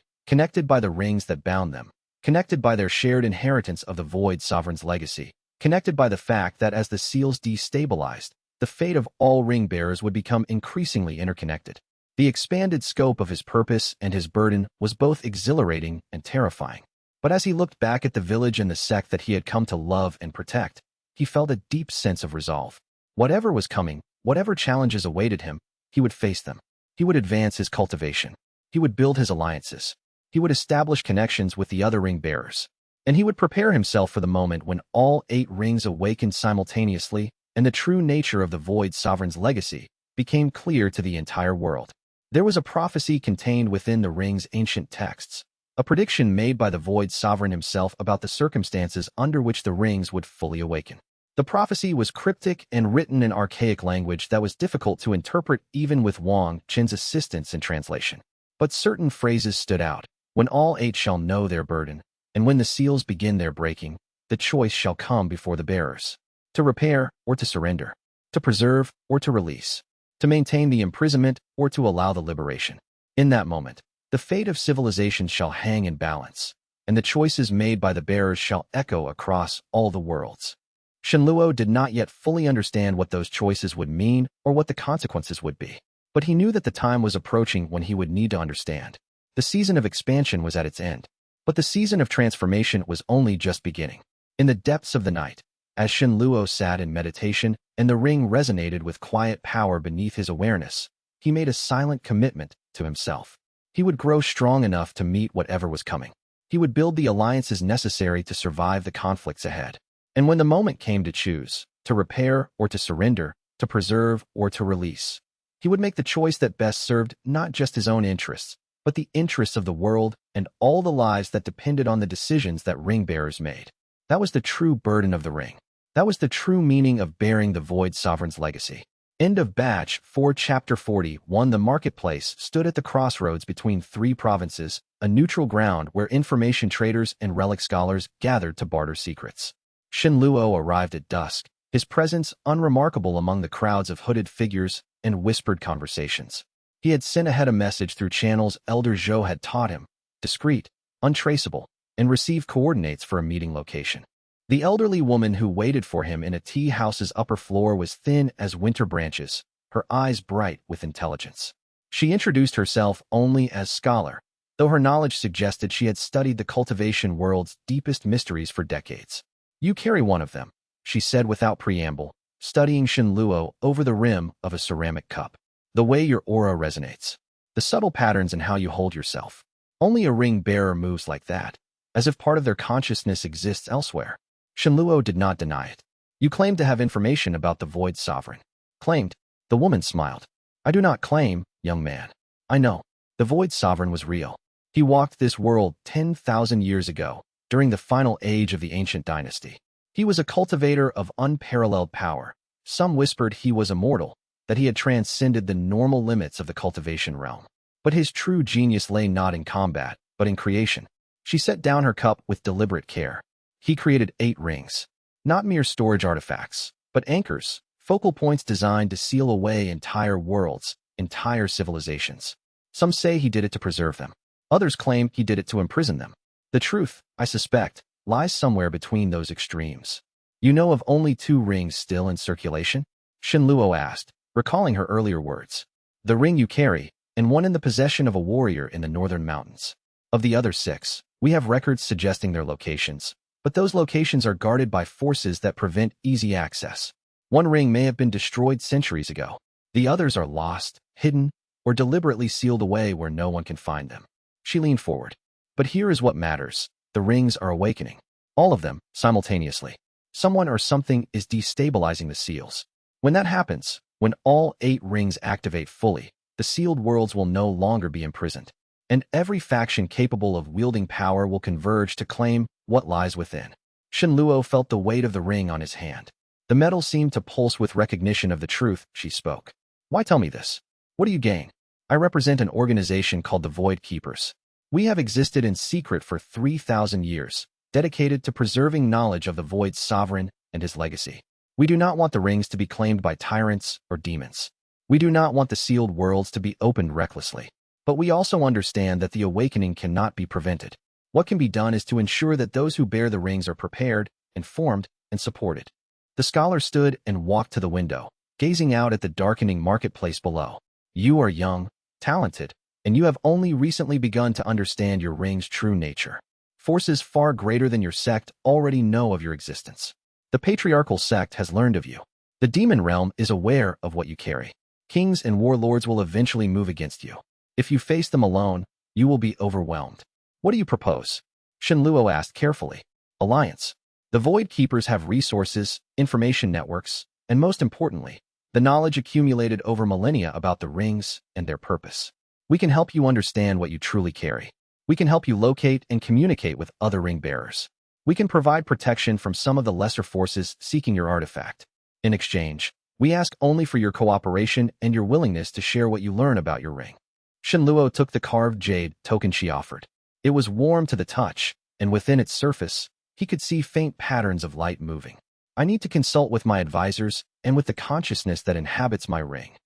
A: by the rings that bound them, connected by their shared inheritance of the Void Sovereign's legacy, connected by the fact that as the seals destabilized, the fate of all ring bearers would become increasingly interconnected. The expanded scope of his purpose and his burden was both exhilarating and terrifying. But as he looked back at the village and the sect that he had come to love and protect, he felt a deep sense of resolve. Whatever was coming, whatever challenges awaited him, he would face them. He would advance his cultivation. He would build his alliances. He would establish connections with the other ring bearers. And he would prepare himself for the moment when all 8 rings awakened simultaneously and the true nature of the Void Sovereign's legacy became clear to the entire world. There was a prophecy contained within the ring's ancient texts, a prediction made by the Void Sovereign himself about the circumstances under which the rings would fully awaken. The prophecy was cryptic and written in archaic language that was difficult to interpret even with Wang Qin's assistance in translation. But certain phrases stood out. When all 8 shall know their burden, and when the seals begin their breaking, the choice shall come before the bearers. To repair or to surrender, to preserve or to release, to maintain the imprisonment or to allow the liberation. In that moment, the fate of civilization shall hang in balance, and the choices made by the bearers shall echo across all the worlds. Shenluo did not yet fully understand what those choices would mean or what the consequences would be, but he knew that the time was approaching when he would need to understand. The season of expansion was at its end, but the season of transformation was only just beginning. In the depths of the night, as Shenluo sat in meditation and the ring resonated with quiet power beneath his awareness, he made a silent commitment to himself. He would grow strong enough to meet whatever was coming. He would build the alliances necessary to survive the conflicts ahead. And when the moment came to choose, to repair or to surrender, to preserve or to release, he would make the choice that best served not just his own interests, but the interests of the world and all the lives that depended on the decisions that ring bearers made. That was the true burden of the ring. That was the true meaning of bearing the Void Sovereign's legacy. End of Batch 4 Chapter 41. The marketplace stood at the crossroads between 3 provinces, a neutral ground where information traders and relic scholars gathered to barter secrets. Shenluo arrived at dusk, his presence unremarkable among the crowds of hooded figures and whispered conversations. He had sent ahead a message through channels Elder Zhou had taught him, discreet, untraceable, and received coordinates for a meeting location. The elderly woman who waited for him in a tea house's upper floor was thin as winter branches, her eyes bright with intelligence. She introduced herself only as scholar, though her knowledge suggested she had studied the cultivation world's deepest mysteries for decades. "You carry one of them," she said without preamble, studying Shenluo over the rim of a ceramic cup. "The way your aura resonates, the subtle patterns in how you hold yourself. Only a ring bearer moves like that, as if part of their consciousness exists elsewhere." Shenluo did not deny it. "You claim to have information about the Void Sovereign." "Claimed?" The woman smiled. "I do not claim, young man. I know. The Void Sovereign was real. He walked this world 10,000 years ago, during the final age of the ancient dynasty. He was a cultivator of unparalleled power. Some whispered he was immortal, that he had transcended the normal limits of the cultivation realm. But his true genius lay not in combat, but in creation." She set down her cup with deliberate care. "He created 8 rings. Not mere storage artifacts, but anchors, focal points designed to seal away entire worlds, entire civilizations. Some say he did it to preserve them. Others claim he did it to imprison them. The truth, I suspect, lies somewhere between those extremes." "You know of only 2 rings still in circulation?" Shenluo asked, recalling her earlier words. "The ring you carry, and one in the possession of a warrior in the northern mountains. Of the other 6, we have records suggesting their locations, but those locations are guarded by forces that prevent easy access. One ring may have been destroyed centuries ago. The others are lost, hidden, or deliberately sealed away where no one can find them." She leaned forward. "But here is what matters. The rings are awakening. All of them, simultaneously. Someone or something is destabilizing the seals. When that happens, when all 8 rings activate fully, the sealed worlds will no longer be imprisoned, and every faction capable of wielding power will converge to claim what lies within." Shenluo felt the weight of the ring on his hand. The metal seemed to pulse with recognition of the truth. She spoke. "Why tell me this? What do you gain?" "I represent an organization called the Void Keepers. We have existed in secret for 3,000 years, dedicated to preserving knowledge of the Void Sovereign and his legacy. We do not want the rings to be claimed by tyrants or demons. We do not want the sealed worlds to be opened recklessly. But we also understand that the awakening cannot be prevented. What can be done is to ensure that those who bear the rings are prepared, informed, and supported." The scholar stood and walked to the window, gazing out at the darkening marketplace below. "You are young, talented, and you have only recently begun to understand your ring's true nature. Forces far greater than your sect already know of your existence. The patriarchal sect has learned of you. The demon realm is aware of what you carry. Kings and warlords will eventually move against you. If you face them alone, you will be overwhelmed." "What do you propose?" Shenluo asked carefully. "Alliance. The Void Keepers have resources, information networks, and most importantly, the knowledge accumulated over millennia about the rings and their purpose. We can help you understand what you truly carry. We can help you locate and communicate with other ring bearers." We can provide protection from some of the lesser forces seeking your artifact. In exchange, we ask only for your cooperation and your willingness to share what you learn about your ring." Shenluo took the carved jade token she offered. It was warm to the touch, and within its surface, he could see faint patterns of light moving. "I need to consult with my advisors and with the consciousness that inhabits my ring."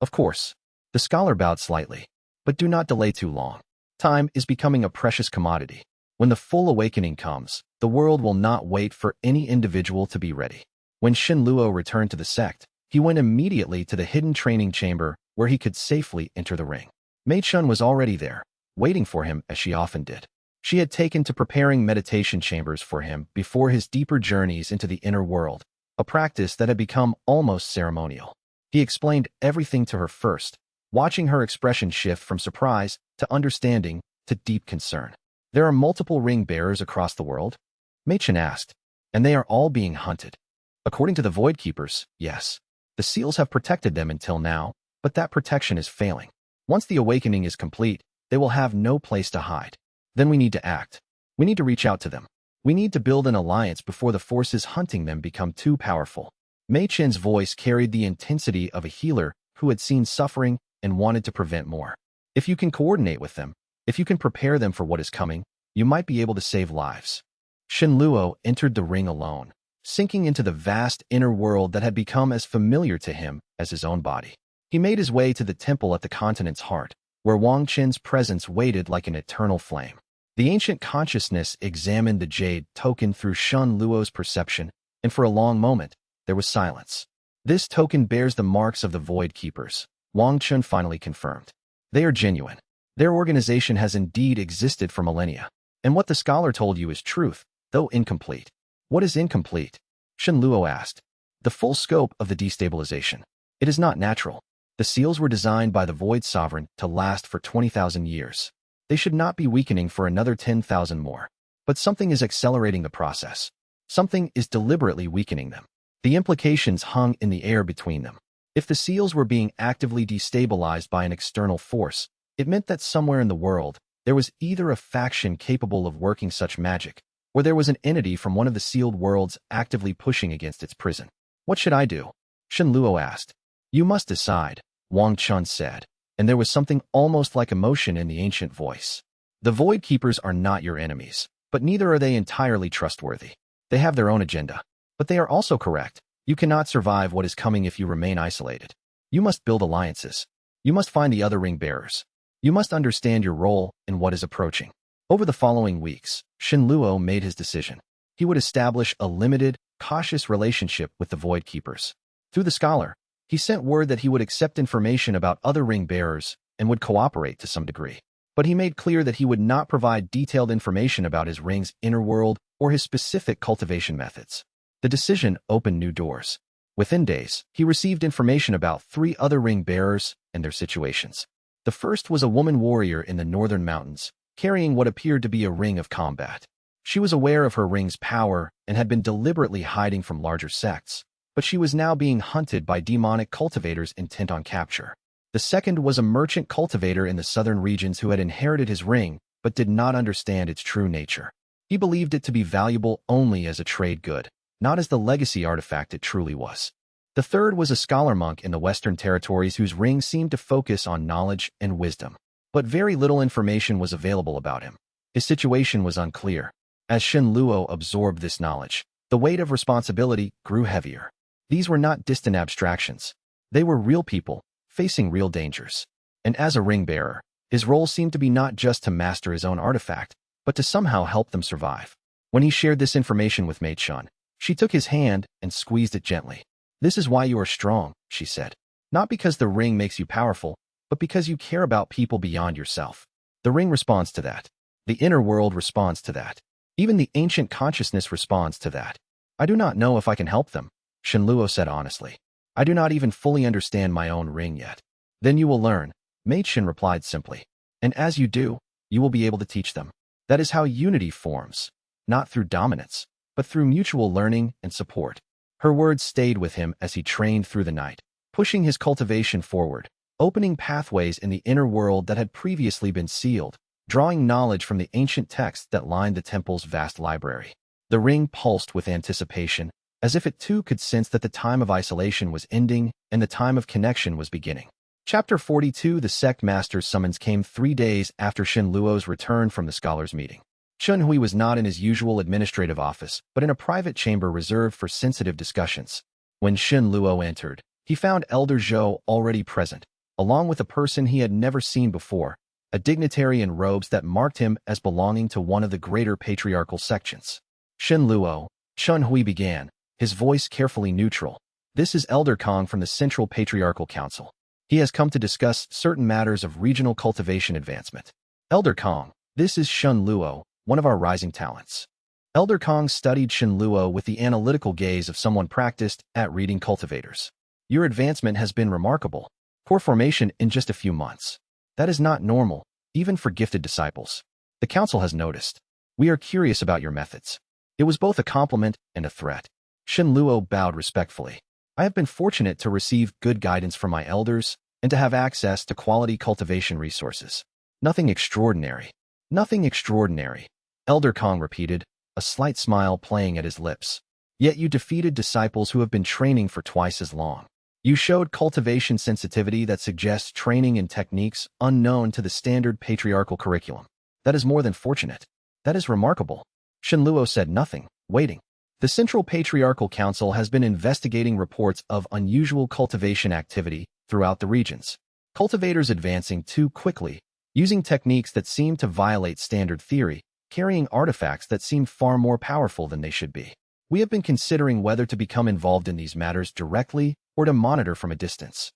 A: "Of course." The scholar bowed slightly. "But do not delay too long. Time is becoming a precious commodity. When the full awakening comes, the world will not wait for any individual to be ready." When Shenluo returned to the sect, he went immediately to the hidden training chamber where he could safely enter the ring. Mei Chun was already there, waiting for him as she often did. She had taken to preparing meditation chambers for him before his deeper journeys into the inner world, a practice that had become almost ceremonial. He explained everything to her first, watching her expression shift from surprise to understanding to deep concern. "There are multiple ring bearers across the world?" Mei Chun asked. "And they are all being hunted?" "According to the Void Keepers, yes. The seals have protected them until now, but that protection is failing. Once the awakening is complete, they will have no place to hide. Then we need to act. We need to reach out to them. We need to build an alliance before the forces hunting them become too powerful." Mei Chun's voice carried the intensity of a healer who had seen suffering and wanted to prevent more. "If you can coordinate with them, if you can prepare them for what is coming, you might be able to save lives." Shenluo entered the ring alone, sinking into the vast inner world that had become as familiar to him as his own body. He made his way to the temple at the continent's heart, where Wang Qin's presence waited like an eternal flame. The ancient consciousness examined the jade token through Shenluo's perception, and for a long moment, there was silence. "This token bears the marks of the Void Keepers," Wang Qin finally confirmed. "They are genuine. Their organization has indeed existed for millennia. And what the scholar told you is truth, though incomplete." "What is incomplete?" Shenluo asked. "The full scope of the destabilization. It is not natural. The seals were designed by the Void Sovereign to last for 20,000 years. They should not be weakening for another 10,000 more. But something is accelerating the process. Something is deliberately weakening them." The implications hung in the air between them. If the seals were being actively destabilized by an external force, it meant that somewhere in the world, there was either a faction capable of working such magic, or there was an entity from one of the sealed worlds actively pushing against its prison. "What should I do?" Shenluo asked. "You must decide," Wang Chun said, and there was something almost like emotion in the ancient voice. "The Void Keepers are not your enemies, but neither are they entirely trustworthy. They have their own agenda. But they are also correct. You cannot survive what is coming if you remain isolated. You must build alliances. You must find the other ring bearers. You must understand your role in what is approaching." Over the following weeks, Shenluo made his decision. He would establish a limited, cautious relationship with the Void Keepers. Through the scholar, he sent word that he would accept information about other ring bearers and would cooperate to some degree. But he made clear that he would not provide detailed information about his ring's inner world or his specific cultivation methods. The decision opened new doors. Within days, he received information about 3 other ring bearers and their situations. The first was a woman warrior in the northern mountains, carrying what appeared to be a ring of combat. She was aware of her ring's power and had been deliberately hiding from larger sects, but she was now being hunted by demonic cultivators intent on capture. The second was a merchant cultivator in the southern regions who had inherited his ring but did not understand its true nature. He believed it to be valuable only as a trade good, not as the legacy artifact it truly was. The third was a scholar monk in the Western territories whose ring seemed to focus on knowledge and wisdom, but very little information was available about him. His situation was unclear. As Shenluo absorbed this knowledge, the weight of responsibility grew heavier. These were not distant abstractions. They were real people, facing real dangers. And as a ring bearer, his role seemed to be not just to master his own artifact, but to somehow help them survive. When he shared this information with Mei Chun, she took his hand and squeezed it gently. "This is why you are strong," she said. "Not because the ring makes you powerful, but because you care about people beyond yourself. The ring responds to that. The inner world responds to that. Even the ancient consciousness responds to that. I do not know if I can help them," Shenluo said honestly. "I do not even fully understand my own ring yet." "Then you will learn," Mei Chun replied simply. "And as you do, you will be able to teach them. That is how unity forms, not through dominance, but through mutual learning and support." Her words stayed with him as he trained through the night, pushing his cultivation forward, opening pathways in the inner world that had previously been sealed, drawing knowledge from the ancient texts that lined the temple's vast library. The ring pulsed with anticipation, as if it too could sense that the time of isolation was ending and the time of connection was beginning. Chapter 42. The sect master's summons came 3 days after Shen Luo's return from the scholars' meeting. Shen Hui was not in his usual administrative office, but in a private chamber reserved for sensitive discussions. When Shen Luo entered, he found Elder Zhou already present, along with a person he had never seen before, a dignitary in robes that marked him as belonging to one of the greater patriarchal sections. Shen Luo, Shen Hui began, his voice carefully neutral. This is Elder Kong from the Central Patriarchal Council. He has come to discuss certain matters of regional cultivation advancement. Elder Kong, this is Shen Luo, one of our rising talents. Elder Kong studied Shen Luo with the analytical gaze of someone practiced at reading cultivators. Your advancement has been remarkable. Core formation in just a few months. That is not normal, even for gifted disciples. The council has noticed. We are curious about your methods. It was both a compliment and a threat. Shen Luo bowed respectfully. I have been fortunate to receive good guidance from my elders and to have access to quality cultivation resources. Nothing extraordinary. Nothing extraordinary. Elder Kong repeated, a slight smile playing at his lips. Yet you defeated disciples who have been training for twice as long. You showed cultivation sensitivity that suggests training in techniques unknown to the standard patriarchal curriculum. That is more than fortunate. That is remarkable. Shen Luo said nothing, waiting. The Central Patriarchal Council has been investigating reports of unusual cultivation activity throughout the regions. Cultivators advancing too quickly, using techniques that seem to violate standard theory, carrying artifacts that seem far more powerful than they should be. We have been considering whether to become involved in these matters directly or to monitor from a distance.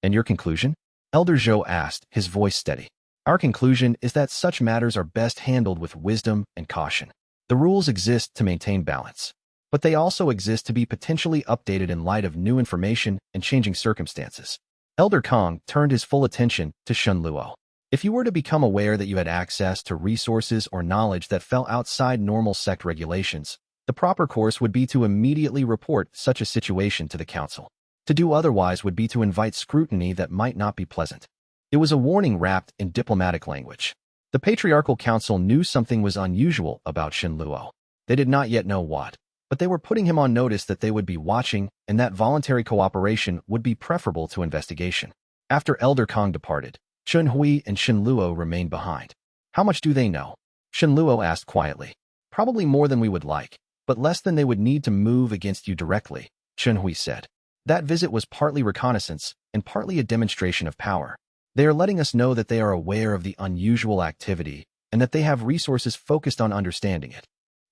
A: And your conclusion? Elder Zhou asked, his voice steady. Our conclusion is that such matters are best handled with wisdom and caution. The rules exist to maintain balance, but they also exist to be potentially updated in light of new information and changing circumstances. Elder Kong turned his full attention to Shen Luo. If you were to become aware that you had access to resources or knowledge that fell outside normal sect regulations, the proper course would be to immediately report such a situation to the council. To do otherwise would be to invite scrutiny that might not be pleasant. It was a warning wrapped in diplomatic language. The Patriarchal Council knew something was unusual about Shen Luo. They did not yet know what, but they were putting him on notice that they would be watching and that voluntary cooperation would be preferable to investigation. After Elder Kong departed, Shen Hui and Shen Luo remained behind. How much do they know? Shen Luo asked quietly. Probably more than we would like, but less than they would need to move against you directly, Shen Hui said. That visit was partly reconnaissance and partly a demonstration of power. They are letting us know that they are aware of the unusual activity and that they have resources focused on understanding it.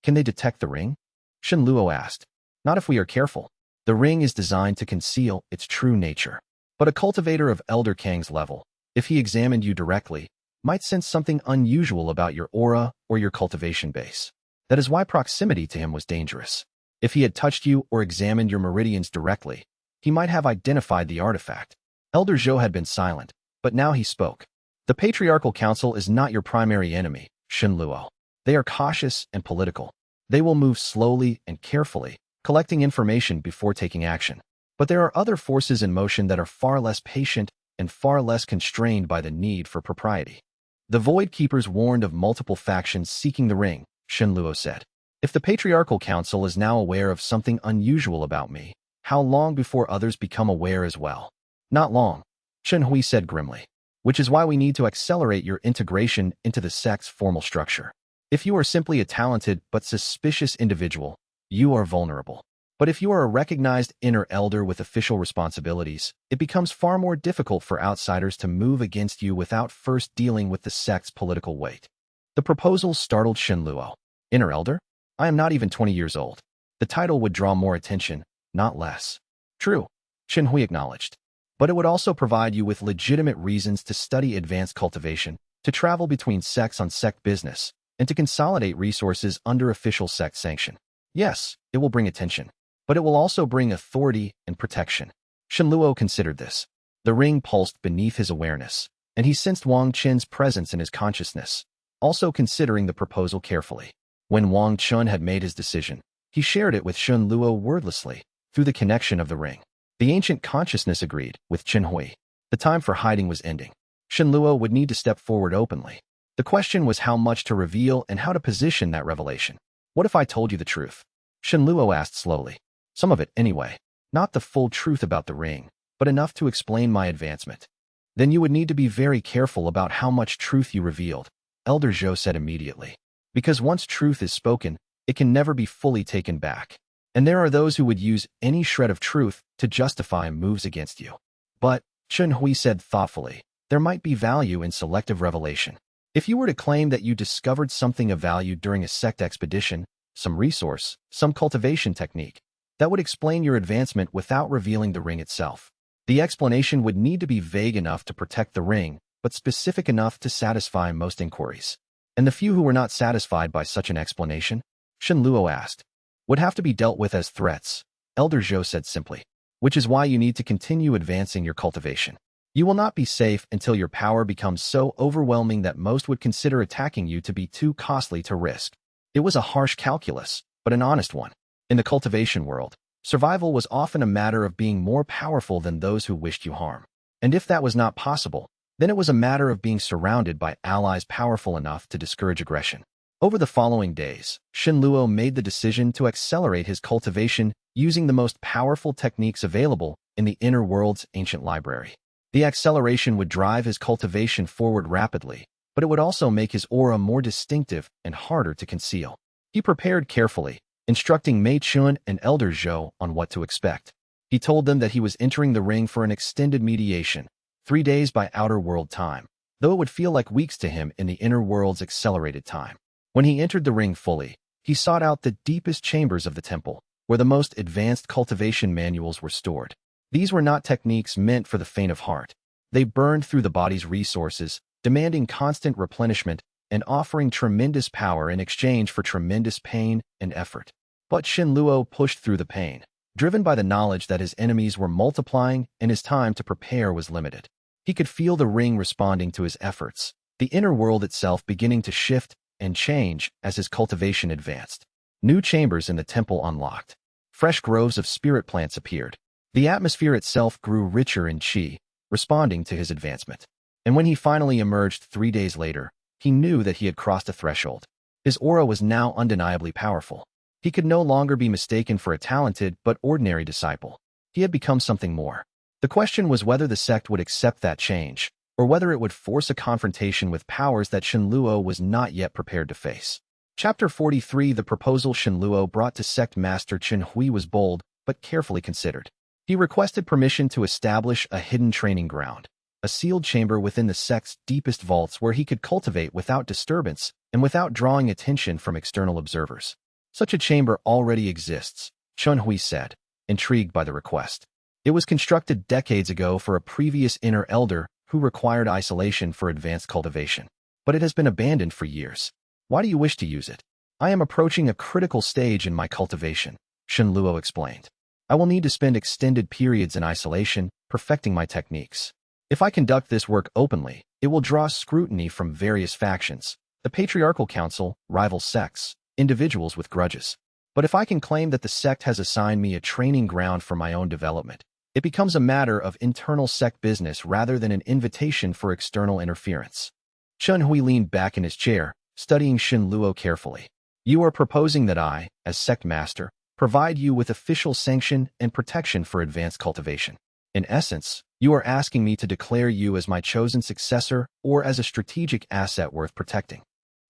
A: Can they detect the ring? Shen Luo asked. Not if we are careful. The ring is designed to conceal its true nature. But a cultivator of Elder Kang's level, if he examined you directly, might sense something unusual about your aura or your cultivation base. That is why proximity to him was dangerous. If he had touched you or examined your meridians directly, he might have identified the artifact. Elder Zhou had been silent, but now he spoke. The Patriarchal Council is not your primary enemy, Shen Luo. They are cautious and political. They will move slowly and carefully, collecting information before taking action. But there are other forces in motion that are far less patient and far less constrained by the need for propriety. The Void Keepers warned of multiple factions seeking the ring, Shen Luo said. If the Patriarchal Council is now aware of something unusual about me, how long before others become aware as well? Not long, Shen Hui said grimly. Which is why we need to accelerate your integration into the sect's formal structure. If you are simply a talented but suspicious individual, you are vulnerable. But if you are a recognized inner elder with official responsibilities, it becomes far more difficult for outsiders to move against you without first dealing with the sect's political weight. The proposal startled Shen Luo. Inner elder? I am not even 20 years old. The title would draw more attention, not less. True, Shen Hui acknowledged. But it would also provide you with legitimate reasons to study advanced cultivation, to travel between sects on sect business, and to consolidate resources under official sect sanction. Yes, it will bring attention, but it will also bring authority and protection. Shen Luo considered this. The ring pulsed beneath his awareness, and he sensed Wang Qin's presence in his consciousness, also considering the proposal carefully. When Wang Qin had made his decision, he shared it with Shen Luo wordlessly, through the connection of the ring. The ancient consciousness agreed with Shen Hui. The time for hiding was ending. Shen Luo would need to step forward openly. The question was how much to reveal and how to position that revelation. What if I told you the truth? Shenluo asked slowly. Some of it, anyway. Not the full truth about the ring, but enough to explain my advancement. Then you would need to be very careful about how much truth you revealed, Elder Zhou said immediately. Because once truth is spoken, it can never be fully taken back. And there are those who would use any shred of truth to justify moves against you. But, Chen Hui said thoughtfully, there might be value in selective revelation. If you were to claim that you discovered something of value during a sect expedition, some resource, some cultivation technique, that would explain your advancement without revealing the ring itself. The explanation would need to be vague enough to protect the ring, but specific enough to satisfy most inquiries. And the few who were not satisfied by such an explanation, Shenluo asked, would have to be dealt with as threats, Elder Zhou said simply. Which is why you need to continue advancing your cultivation. You will not be safe until your power becomes so overwhelming that most would consider attacking you to be too costly to risk. It was a harsh calculus, but an honest one. In the cultivation world, survival was often a matter of being more powerful than those who wished you harm. And if that was not possible, then it was a matter of being surrounded by allies powerful enough to discourage aggression. Over the following days, Shenluo made the decision to accelerate his cultivation using the most powerful techniques available in the inner world's ancient library. The acceleration would drive his cultivation forward rapidly, but it would also make his aura more distinctive and harder to conceal. He prepared carefully, instructing Mei Chun and Elder Zhou on what to expect. He told them that he was entering the ring for an extended mediation, 3 days by outer world time, though it would feel like weeks to him in the inner world's accelerated time. When he entered the ring fully, he sought out the deepest chambers of the temple, where the most advanced cultivation manuals were stored. These were not techniques meant for the faint of heart. They burned through the body's resources, demanding constant replenishment and offering tremendous power in exchange for tremendous pain and effort. But Shenluo pushed through the pain, driven by the knowledge that his enemies were multiplying and his time to prepare was limited. He could feel the ring responding to his efforts, the inner world itself beginning to shift and change as his cultivation advanced. New chambers in the temple unlocked. Fresh groves of spirit plants appeared. The atmosphere itself grew richer in qi, responding to his advancement. And when he finally emerged 3 days later, he knew that he had crossed a threshold. His aura was now undeniably powerful. He could no longer be mistaken for a talented but ordinary disciple. He had become something more. The question was whether the sect would accept that change, or whether it would force a confrontation with powers that Shenluo was not yet prepared to face. Chapter 43. The proposal Shenluo brought to sect master Chen Hui was bold, but carefully considered. He requested permission to establish a hidden training ground, a sealed chamber within the sect's deepest vaults where he could cultivate without disturbance and without drawing attention from external observers. Such a chamber already exists, Chen Hui said, intrigued by the request. It was constructed decades ago for a previous inner elder who required isolation for advanced cultivation. But it has been abandoned for years. Why do you wish to use it? I am approaching a critical stage in my cultivation, Shenluo explained. I will need to spend extended periods in isolation, perfecting my techniques. If I conduct this work openly, it will draw scrutiny from various factions, the patriarchal council, rival sects, individuals with grudges. But if I can claim that the sect has assigned me a training ground for my own development, it becomes a matter of internal sect business rather than an invitation for external interference. Chen Hui leaned back in his chair, studying Shenluo carefully. You are proposing that I, as sect master, provide you with official sanction and protection for advanced cultivation. In essence, you are asking me to declare you as my chosen successor or as a strategic asset worth protecting.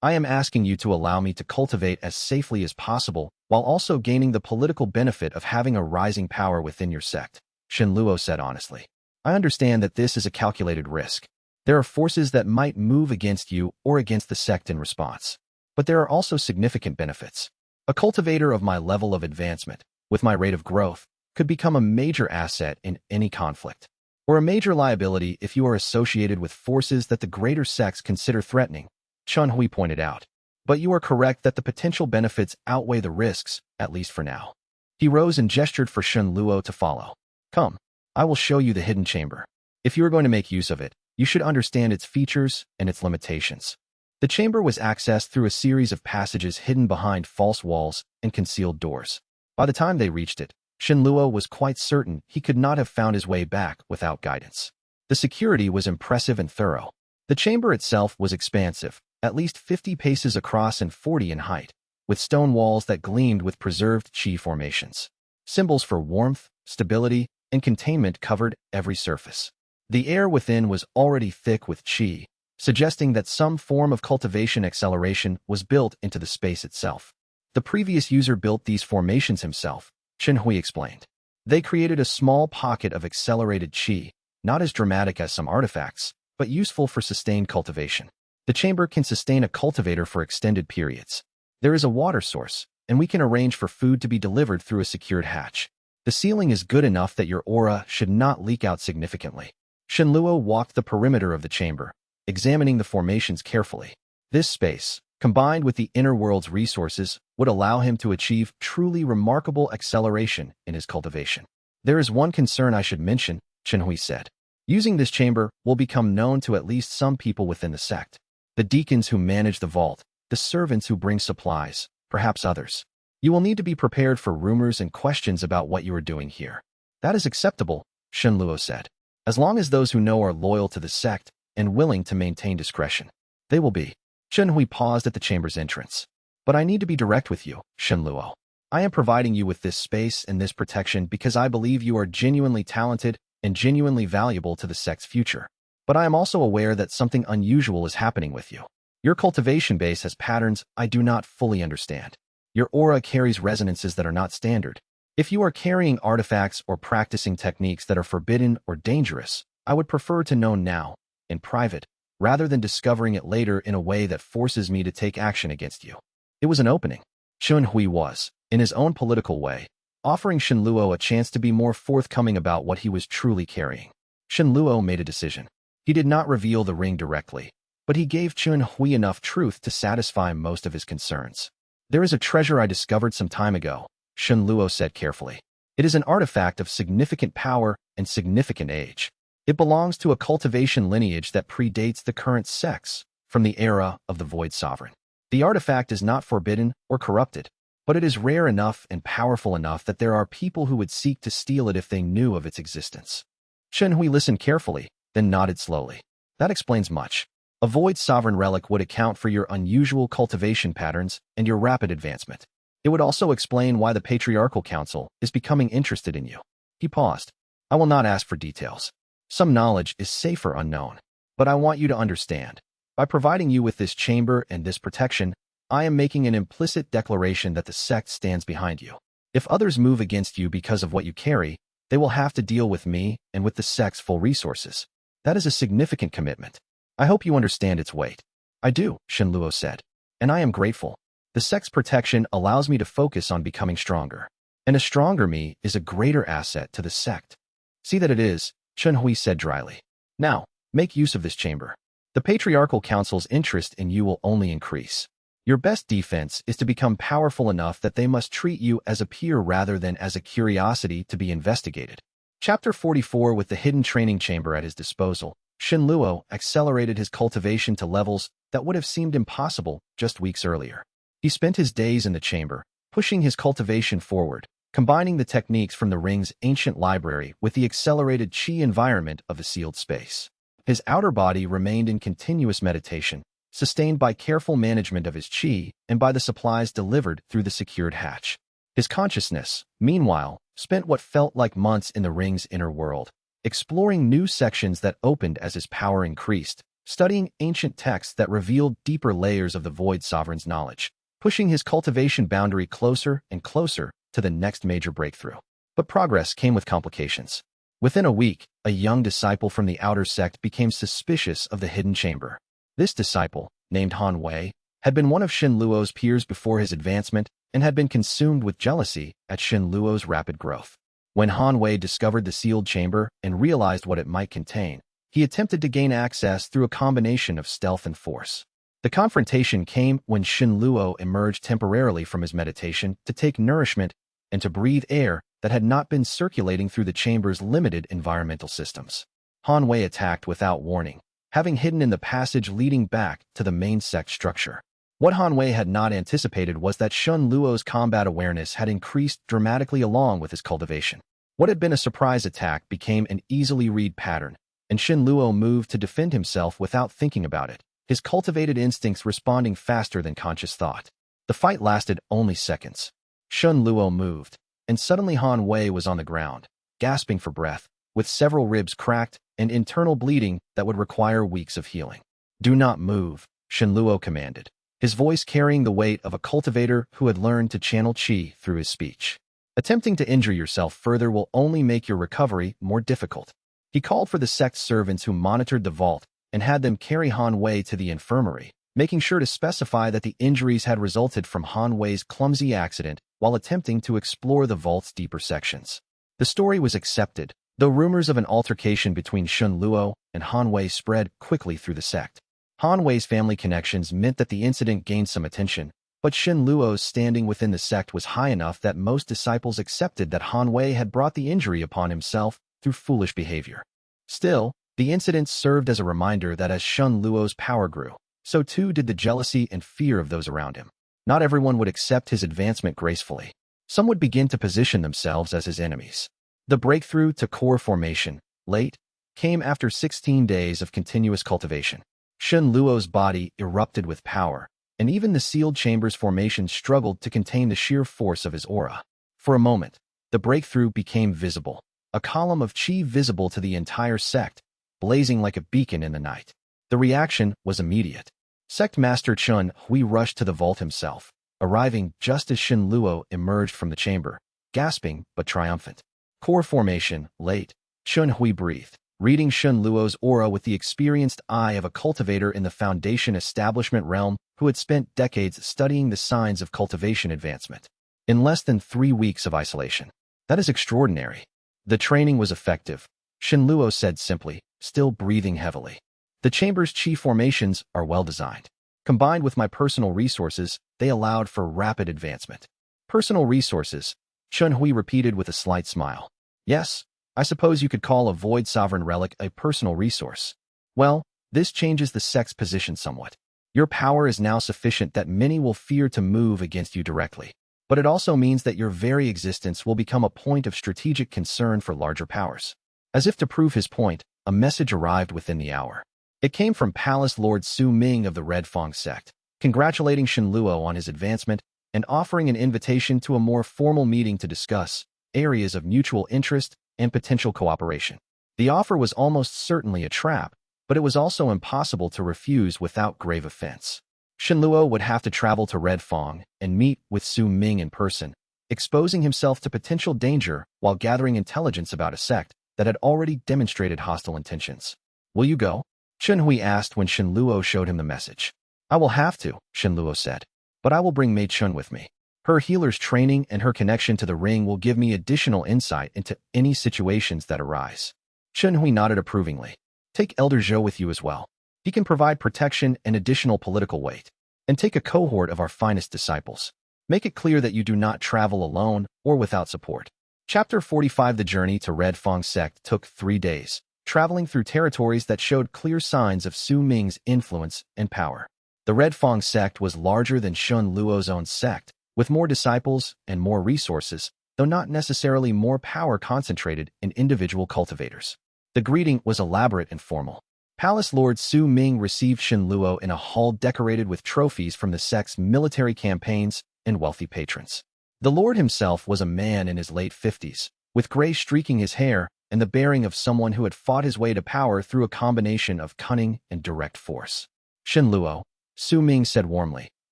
A: I am asking you to allow me to cultivate as safely as possible while also gaining the political benefit of having a rising power within your sect, Shenluo said honestly. I understand that this is a calculated risk. There are forces that might move against you or against the sect in response. But there are also significant benefits. A cultivator of my level of advancement, with my rate of growth, could become a major asset in any conflict, or a major liability if you are associated with forces that the greater sects consider threatening, Chen Hui pointed out. But you are correct that the potential benefits outweigh the risks, at least for now. He rose and gestured for Shenluo to follow. Come, I will show you the hidden chamber. If you are going to make use of it, you should understand its features and its limitations. The chamber was accessed through a series of passages hidden behind false walls and concealed doors. By the time they reached it, Shenluo was quite certain he could not have found his way back without guidance. The security was impressive and thorough. The chamber itself was expansive, at least 50 paces across and 40 in height, with stone walls that gleamed with preserved qi formations. Symbols for warmth, stability, and containment covered every surface. The air within was already thick with qi, suggesting that some form of cultivation acceleration was built into the space itself. The previous user built these formations himself, Xianhui explained. They created a small pocket of accelerated qi, not as dramatic as some artifacts, but useful for sustained cultivation. The chamber can sustain a cultivator for extended periods. There is a water source, and we can arrange for food to be delivered through a secured hatch. The ceiling is good enough that your aura should not leak out significantly. Shenluo walked the perimeter of the chamber, examining the formations carefully. This space, combined with the inner world's resources, would allow him to achieve truly remarkable acceleration in his cultivation. There is one concern I should mention, Xianhui said. Using this chamber will become known to at least some people within the sect. The deacons who manage the vault, the servants who bring supplies, perhaps others. You will need to be prepared for rumors and questions about what you are doing here. That is acceptable, Shenluo said. As long as those who know are loyal to the sect and willing to maintain discretion, they will be. Shenhui paused at the chamber's entrance. But I need to be direct with you, Shenluo. I am providing you with this space and this protection because I believe you are genuinely talented and genuinely valuable to the sect's future. But I am also aware that something unusual is happening with you. Your cultivation base has patterns I do not fully understand. Your aura carries resonances that are not standard. If you are carrying artifacts or practicing techniques that are forbidden or dangerous, I would prefer to know now, in private, rather than discovering it later in a way that forces me to take action against you. It was an opening. Xianhui was, in his own political way, offering Shenluo a chance to be more forthcoming about what he was truly carrying. Shenluo made a decision. He did not reveal the ring directly, but he gave Xianhui enough truth to satisfy most of his concerns. There is a treasure I discovered some time ago, Shenluo said carefully. It is an artifact of significant power and significant age. It belongs to a cultivation lineage that predates the current sects, from the era of the Void Sovereign. The artifact is not forbidden or corrupted, but it is rare enough and powerful enough that there are people who would seek to steal it if they knew of its existence. Shenhui listened carefully, then nodded slowly. That explains much. A Void Sovereign relic would account for your unusual cultivation patterns and your rapid advancement. It would also explain why the Patriarchal Council is becoming interested in you. He paused. I will not ask for details. Some knowledge is safer unknown. But I want you to understand. By providing you with this chamber and this protection, I am making an implicit declaration that the sect stands behind you. If others move against you because of what you carry, they will have to deal with me and with the sect's full resources. That is a significant commitment. I hope you understand its weight. I do, Shenluo said. And I am grateful. The sect's protection allows me to focus on becoming stronger. And a stronger me is a greater asset to the sect. See that it is, Shenhui said dryly. Now, make use of this chamber. The Patriarchal Council's interest in you will only increase. Your best defense is to become powerful enough that they must treat you as a peer rather than as a curiosity to be investigated. Chapter 44. With the hidden training chamber at his disposal, Shenluo accelerated his cultivation to levels that would have seemed impossible just weeks earlier. He spent his days in the chamber, pushing his cultivation forward, combining the techniques from the ring's ancient library with the accelerated qi environment of the sealed space. His outer body remained in continuous meditation, sustained by careful management of his qi and by the supplies delivered through the secured hatch. His consciousness, meanwhile, spent what felt like months in the ring's inner world, exploring new sections that opened as his power increased, studying ancient texts that revealed deeper layers of the Void Sovereign's knowledge, pushing his cultivation boundary closer and closer to the next major breakthrough. But progress came with complications. Within a week, a young disciple from the outer sect became suspicious of the hidden chamber. This disciple, named Han Wei, had been one of Shenluo's peers before his advancement and had been consumed with jealousy at Shenluo's rapid growth. When Han Wei discovered the sealed chamber and realized what it might contain, he attempted to gain access through a combination of stealth and force. The confrontation came when Shenluo emerged temporarily from his meditation to take nourishment and to breathe air that had not been circulating through the chamber's limited environmental systems. Han Wei attacked without warning, having hidden in the passage leading back to the main sect structure. What Han Wei had not anticipated was that Shenluo's combat awareness had increased dramatically along with his cultivation. What had been a surprise attack became an easily read pattern, and Shenluo moved to defend himself without thinking about it, his cultivated instincts responding faster than conscious thought. The The fight lasted only seconds. Shun Luo moved, and suddenly Han Wei was on the ground, gasping for breath, with several ribs cracked and internal bleeding that would require weeks of healing. "Do not move," Shun Luo commanded, his voice carrying the weight of a cultivator who had learned to channel qi through his speech. "Attempting to injure yourself further will only make your recovery more difficult." He called for the sect servants who monitored the vault and had them carry Han Wei to the infirmary, making sure to specify that the injuries had resulted from Han Wei's clumsy accident while attempting to explore the vault's deeper sections. The story was accepted, though rumors of an altercation between Shun Luo and Han Wei spread quickly through the sect. Han Wei's family connections meant that the incident gained some attention, but Shun Luo's standing within the sect was high enough that most disciples accepted that Han Wei had brought the injury upon himself through foolish behavior. Still, the incident served as a reminder that as Shun Luo's power grew, so too did the jealousy and fear of those around him. Not everyone would accept his advancement gracefully. Some would begin to position themselves as his enemies. The breakthrough to core formation, late, came after 16 days of continuous cultivation. Shun Luo's body erupted with power, and even the sealed chamber's formation struggled to contain the sheer force of his aura. For a moment, the breakthrough became visible, a column of qi visible to the entire sect, blazing like a beacon in the night. The reaction was immediate. Sect Master Chun Hui rushed to the vault himself, arriving just as Shun Luo emerged from the chamber, gasping but triumphant. "Core formation, late," Chun Hui breathed, reading Shun Luo's aura with the experienced eye of a cultivator in the Foundation establishment realm who had spent decades studying the signs of cultivation advancement. In less than 3 weeks of isolation. "That is extraordinary." "The training was effective," Shun Luo said simply, still breathing heavily. "The chamber's qi formations are well designed. Combined with my personal resources, they allowed for rapid advancement." "Personal resources," Chun Hui repeated with a slight smile. "Yes, I suppose you could call a void sovereign relic a personal resource. Well, this changes the sect's position somewhat. Your power is now sufficient that many will fear to move against you directly. But it also means that your very existence will become a point of strategic concern for larger powers." As if to prove his point, a message arrived within the hour. It came from Palace Lord Su Ming of the Red Fang sect, congratulating Shun Luo on his advancement and offering an invitation to a more formal meeting to discuss areas of mutual interest and potential cooperation. The offer was almost certainly a trap, but it was also impossible to refuse without grave offense. Shun Luo would have to travel to Red Fang and meet with Su Ming in person, exposing himself to potential danger while gathering intelligence about a sect that had already demonstrated hostile intentions. "Will you go?" Chun Hui asked when Shun Luo showed him the message. "I will have to," Shun Luo said, "but I will bring Mei Chun with me. Her healer's training and her connection to the ring will give me additional insight into any situations that arise." Chun Hui nodded approvingly. "Take Elder Zhou with you as well. He can provide protection and additional political weight. And take a cohort of our finest disciples. Make it clear that you do not travel alone or without support." Chapter 45. The journey to Red Fang sect took 3 days, traveling through territories that showed clear signs of Su Ming's influence and power. The Red Fang sect was larger than Shun Luo's own sect, with more disciples and more resources, though not necessarily more power concentrated in individual cultivators. The greeting was elaborate and formal. Palace Lord Su Ming received Shun Luo in a hall decorated with trophies from the sect's military campaigns and wealthy patrons. The Lord himself was a man in his late 50s, with gray streaking his hair and the bearing of someone who had fought his way to power through a combination of cunning and direct force. "Shun Luo," Su Ming said warmly,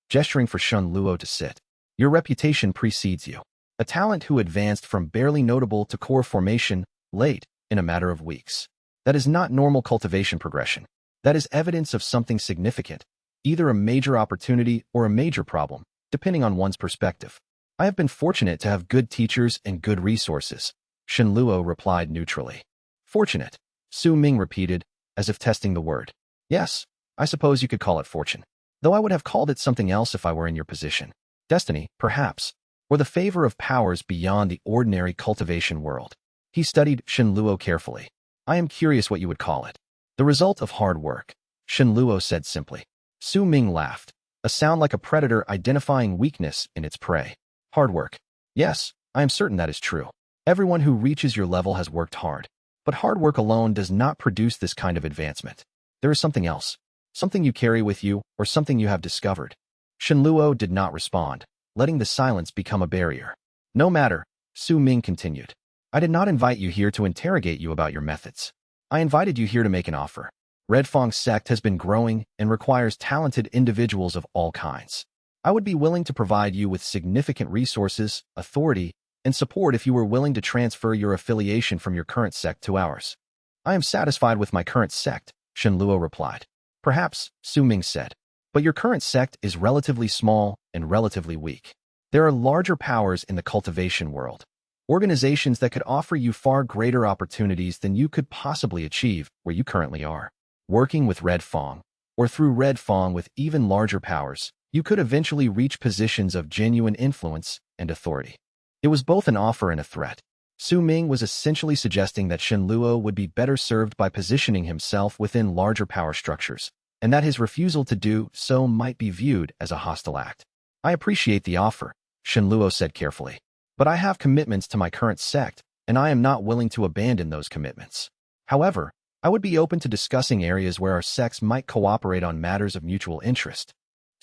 A: gesturing for Shun Luo to sit. "Your reputation precedes you. A talent who advanced from barely notable to core formation, late, in a matter of weeks. That is not normal cultivation progression. That is evidence of something significant, either a major opportunity or a major problem, depending on one's perspective. I have been fortunate to have good teachers and good resources," Shun Luo replied neutrally. "Fortunate," Su Ming repeated, as if testing the word. "Yes, I suppose you could call it fortune. Though I would have called it something else if I were in your position. Destiny, perhaps, or the favor of powers beyond the ordinary cultivation world." He studied Shun Luo carefully. "I am curious what you would call it." "The result of hard work," Shun Luo said simply. Su Ming laughed, a sound like a predator identifying weakness in its prey. "Hard work. Yes, I am certain that is true. Everyone who reaches your level has worked hard. But hard work alone does not produce this kind of advancement. There is something else. Something you carry with you, or something you have discovered." Shenluo did not respond, letting the silence become a barrier. No matter, Su Ming continued. I did not invite you here to interrogate you about your methods. I invited you here to make an offer. Red Fong's sect has been growing and requires talented individuals of all kinds. I would be willing to provide you with significant resources, authority, and support if you were willing to transfer your affiliation from your current sect to ours. I am satisfied with my current sect, Shenluo replied. Perhaps, Su Ming said, but your current sect is relatively small and relatively weak. There are larger powers in the cultivation world, organizations that could offer you far greater opportunities than you could possibly achieve where you currently are. Working with Red Fong, or through Red Fong with even larger powers, you could eventually reach positions of genuine influence and authority. It was both an offer and a threat. Su Ming was essentially suggesting that Shenluo would be better served by positioning himself within larger power structures, and that his refusal to do so might be viewed as a hostile act. I appreciate the offer, Shenluo said carefully, but I have commitments to my current sect, and I am not willing to abandon those commitments. However, I would be open to discussing areas where our sects might cooperate on matters of mutual interest.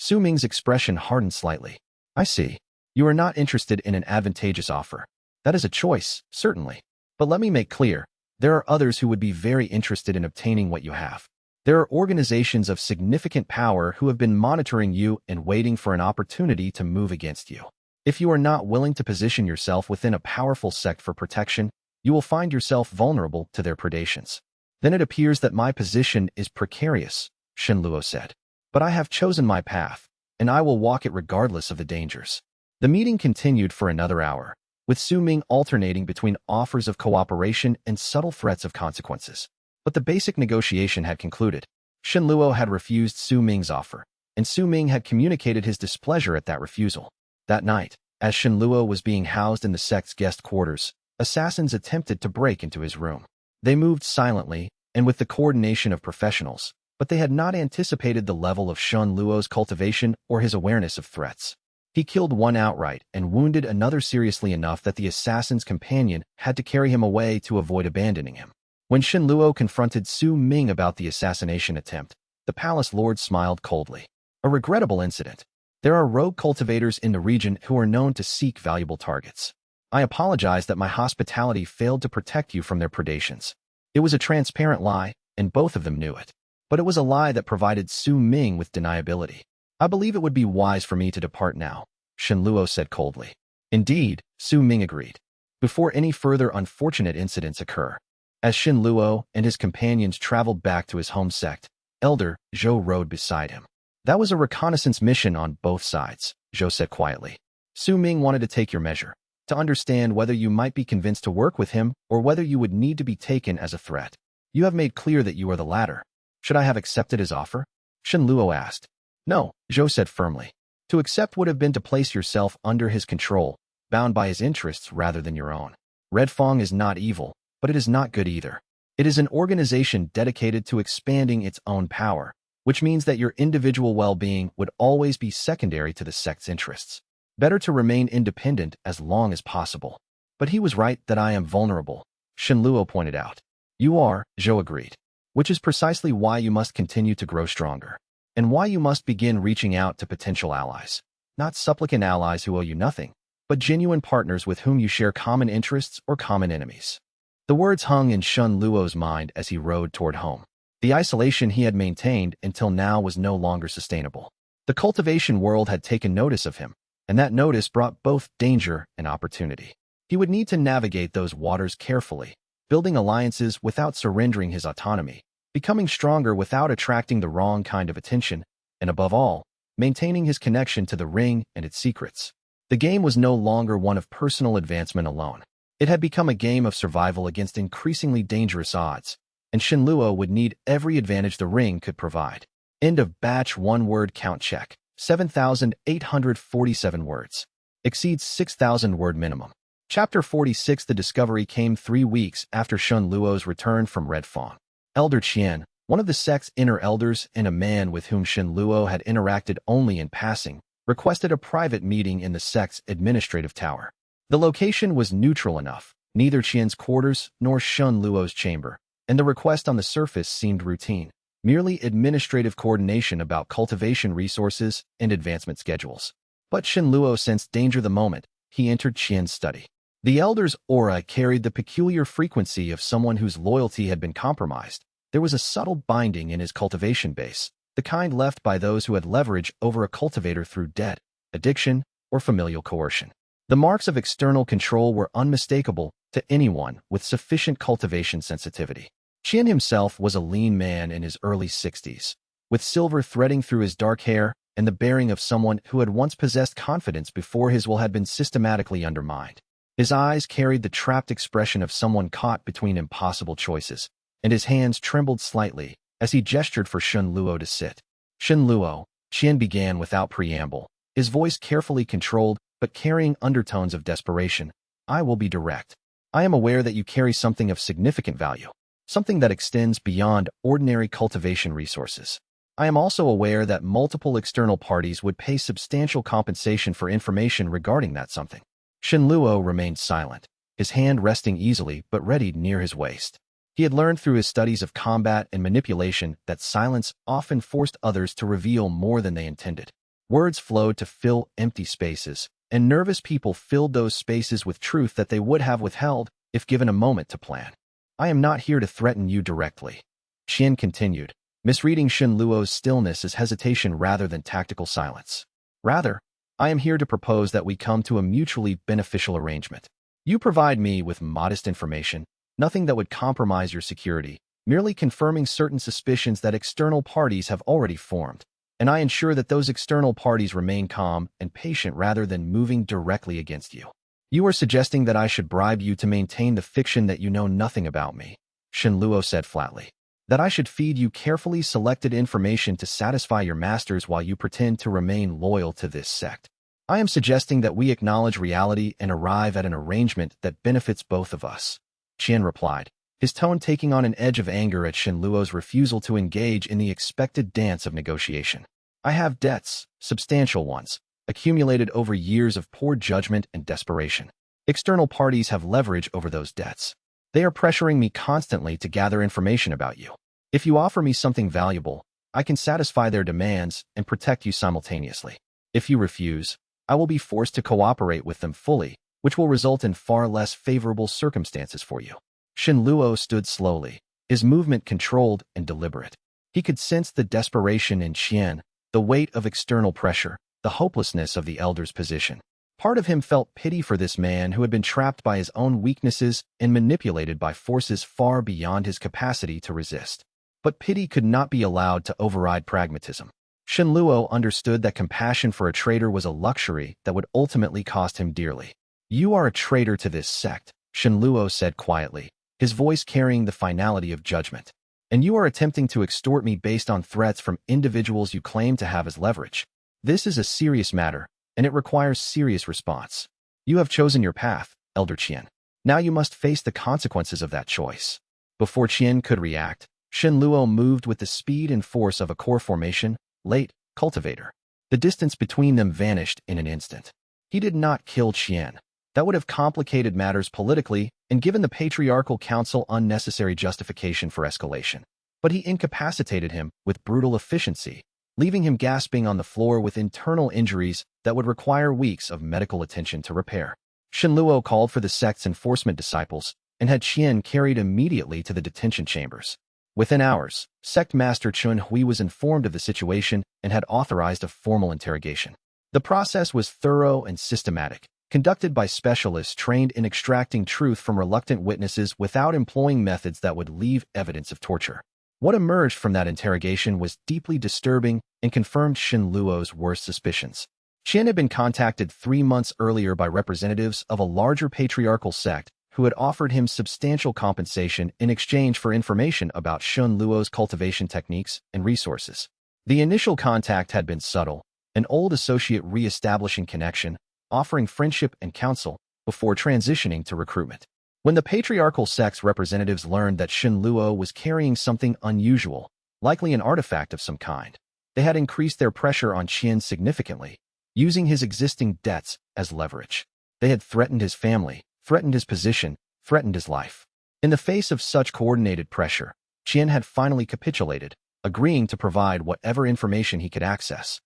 A: Su Ming's expression hardened slightly. I see. You are not interested in an advantageous offer. That is a choice, certainly. But let me make clear, there are others who would be very interested in obtaining what you have. There are organizations of significant power who have been monitoring you and waiting for an opportunity to move against you. If you are not willing to position yourself within a powerful sect for protection, you will find yourself vulnerable to their predations. Then it appears that my position is precarious, Shenluo said. But I have chosen my path, and I will walk it regardless of the dangers. The meeting continued for another hour, with Su Ming alternating between offers of cooperation and subtle threats of consequences. But the basic negotiation had concluded. Shenluo had refused Su Ming's offer, and Su Ming had communicated his displeasure at that refusal. That night, as Shenluo was being housed in the sect's guest quarters, assassins attempted to break into his room. They moved silently and with the coordination of professionals, but they had not anticipated the level of Shenluo's cultivation or his awareness of threats. He killed one outright and wounded another seriously enough that the assassin's companion had to carry him away to avoid abandoning him. When Shenluo confronted Su Ming about the assassination attempt, the palace lord smiled coldly. A regrettable incident. There are rogue cultivators in the region who are known to seek valuable targets. I apologize that my hospitality failed to protect you from their predations. It was a transparent lie, and both of them knew it. But it was a lie that provided Su Ming with deniability. I believe it would be wise for me to depart now, Shenluo said coldly. Indeed, Su Ming agreed. Before any further unfortunate incidents occur. As Shenluo and his companions traveled back to his home sect, Elder Zhou rode beside him. That was a reconnaissance mission on both sides, Zhou said quietly. Su Ming wanted to take your measure, to understand whether you might be convinced to work with him or whether you would need to be taken as a threat. You have made clear that you are the latter. Should I have accepted his offer? Shenluo asked. No, Zhou said firmly. To accept would have been to place yourself under his control, bound by his interests rather than your own. Red Fong is not evil, but it is not good either. It is an organization dedicated to expanding its own power, which means that your individual well-being would always be secondary to the sect's interests. Better to remain independent as long as possible. But he was right that I am vulnerable, Shenluo pointed out. You are, Zhou agreed. Which is precisely why you must continue to grow stronger. And why you must begin reaching out to potential allies. Not supplicant allies who owe you nothing, but genuine partners with whom you share common interests or common enemies. The words hung in Shenluo's mind as he rode toward home. The isolation he had maintained until now was no longer sustainable. The cultivation world had taken notice of him, and that notice brought both danger and opportunity. He would need to navigate those waters carefully, building alliances without surrendering his autonomy, becoming stronger without attracting the wrong kind of attention, and above all, maintaining his connection to the ring and its secrets. The game was no longer one of personal advancement alone. It had become a game of survival against increasingly dangerous odds, and Shenluo would need every advantage the ring could provide. End of batch 1-word count check. 7,847 words. Exceeds 6,000 word minimum. Chapter 46. The discovery came 3 weeks after Shenluo's return from Red Fong. Elder Qian, one of the sect's inner elders and a man with whom Shenluo had interacted only in passing, requested a private meeting in the sect's administrative tower. The location was neutral enough, neither Qian's quarters nor Shenluo's chamber, and the request on the surface seemed routine. merely administrative coordination about cultivation resources and advancement schedules. But Shenluo sensed danger the moment he entered Qian's study. The elder's aura carried the peculiar frequency of someone whose loyalty had been compromised. There was a subtle binding in his cultivation base, the kind left by those who had leverage over a cultivator through debt, addiction, or familial coercion. The marks of external control were unmistakable to anyone with sufficient cultivation sensitivity. Qian himself was a lean man in his early 60s, with silver threading through his dark hair and the bearing of someone who had once possessed confidence before his will had been systematically undermined. His eyes carried the trapped expression of someone caught between impossible choices, and his hands trembled slightly as he gestured for Shenluo to sit. Shenluo, Qian began without preamble, his voice carefully controlled but carrying undertones of desperation. I will be direct. I am aware that you carry something of significant value, something that extends beyond ordinary cultivation resources. I am also aware that multiple external parties would pay substantial compensation for information regarding that something. Shenluo remained silent, his hand resting easily but readied near his waist. He had learned through his studies of combat and manipulation that silence often forced others to reveal more than they intended. Words flowed to fill empty spaces, and nervous people filled those spaces with truth that they would have withheld if given a moment to plan. I am not here to threaten you directly, Qian continued, misreading Shenluo's stillness as hesitation rather than tactical silence. Rather, I am here to propose that we come to a mutually beneficial arrangement. You provide me with modest information, nothing that would compromise your security, merely confirming certain suspicions that external parties have already formed, and I ensure that those external parties remain calm and patient rather than moving directly against you. You are suggesting that I should bribe you to maintain the fiction that you know nothing about me, Shenluo said flatly. That I should feed you carefully selected information to satisfy your masters while you pretend to remain loyal to this sect. I am suggesting that we acknowledge reality and arrive at an arrangement that benefits both of us, Qian replied, his tone taking on an edge of anger at Shenluo's refusal to engage in the expected dance of negotiation. I have debts, substantial ones, accumulated over years of poor judgment and desperation. External parties have leverage over those debts. They are pressuring me constantly to gather information about you. If you offer me something valuable, I can satisfy their demands and protect you simultaneously. If you refuse, I will be forced to cooperate with them fully, which will result in far less favorable circumstances for you. Shenluo stood slowly, his movement controlled and deliberate. He could sense the desperation in Qian, the weight of external pressure, the hopelessness of the elder's position. Part of him felt pity for this man who had been trapped by his own weaknesses and manipulated by forces far beyond his capacity to resist. But pity could not be allowed to override pragmatism. Shenluo understood that compassion for a traitor was a luxury that would ultimately cost him dearly. You are a traitor to this sect, Shenluo said quietly, his voice carrying the finality of judgment. And you are attempting to extort me based on threats from individuals you claim to have as leverage. This is a serious matter, and it requires serious response. You have chosen your path, Elder Qian. Now you must face the consequences of that choice. Before Qian could react, Shenluo moved with the speed and force of a core formation, late, cultivator. The distance between them vanished in an instant. He did not kill Qian. That would have complicated matters politically and given the Patriarchal Council unnecessary justification for escalation. But he incapacitated him with brutal efficiency, leaving him gasping on the floor with internal injuries that would require weeks of medical attention to repair. Shenluo called for the sect's enforcement disciples and had Qian carried immediately to the detention chambers. Within hours, Sect Master Chun Hui was informed of the situation and had authorized a formal interrogation. The process was thorough and systematic, conducted by specialists trained in extracting truth from reluctant witnesses without employing methods that would leave evidence of torture. What emerged from that interrogation was deeply disturbing and confirmed Shenluo's worst suspicions. Qian had been contacted 3 months earlier by representatives of a larger patriarchal sect who had offered him substantial compensation in exchange for information about Shenluo's cultivation techniques and resources. The initial contact had been subtle, an old associate re-establishing connection, offering friendship and counsel before transitioning to recruitment. When the patriarchal sect's representatives learned that Shenluo was carrying something unusual, likely an artifact of some kind, they had increased their pressure on Qian significantly, using his existing debts as leverage. They had threatened his family, threatened his position, threatened his life. In the face of such coordinated pressure, Qian had finally capitulated, agreeing to provide whatever information he could access.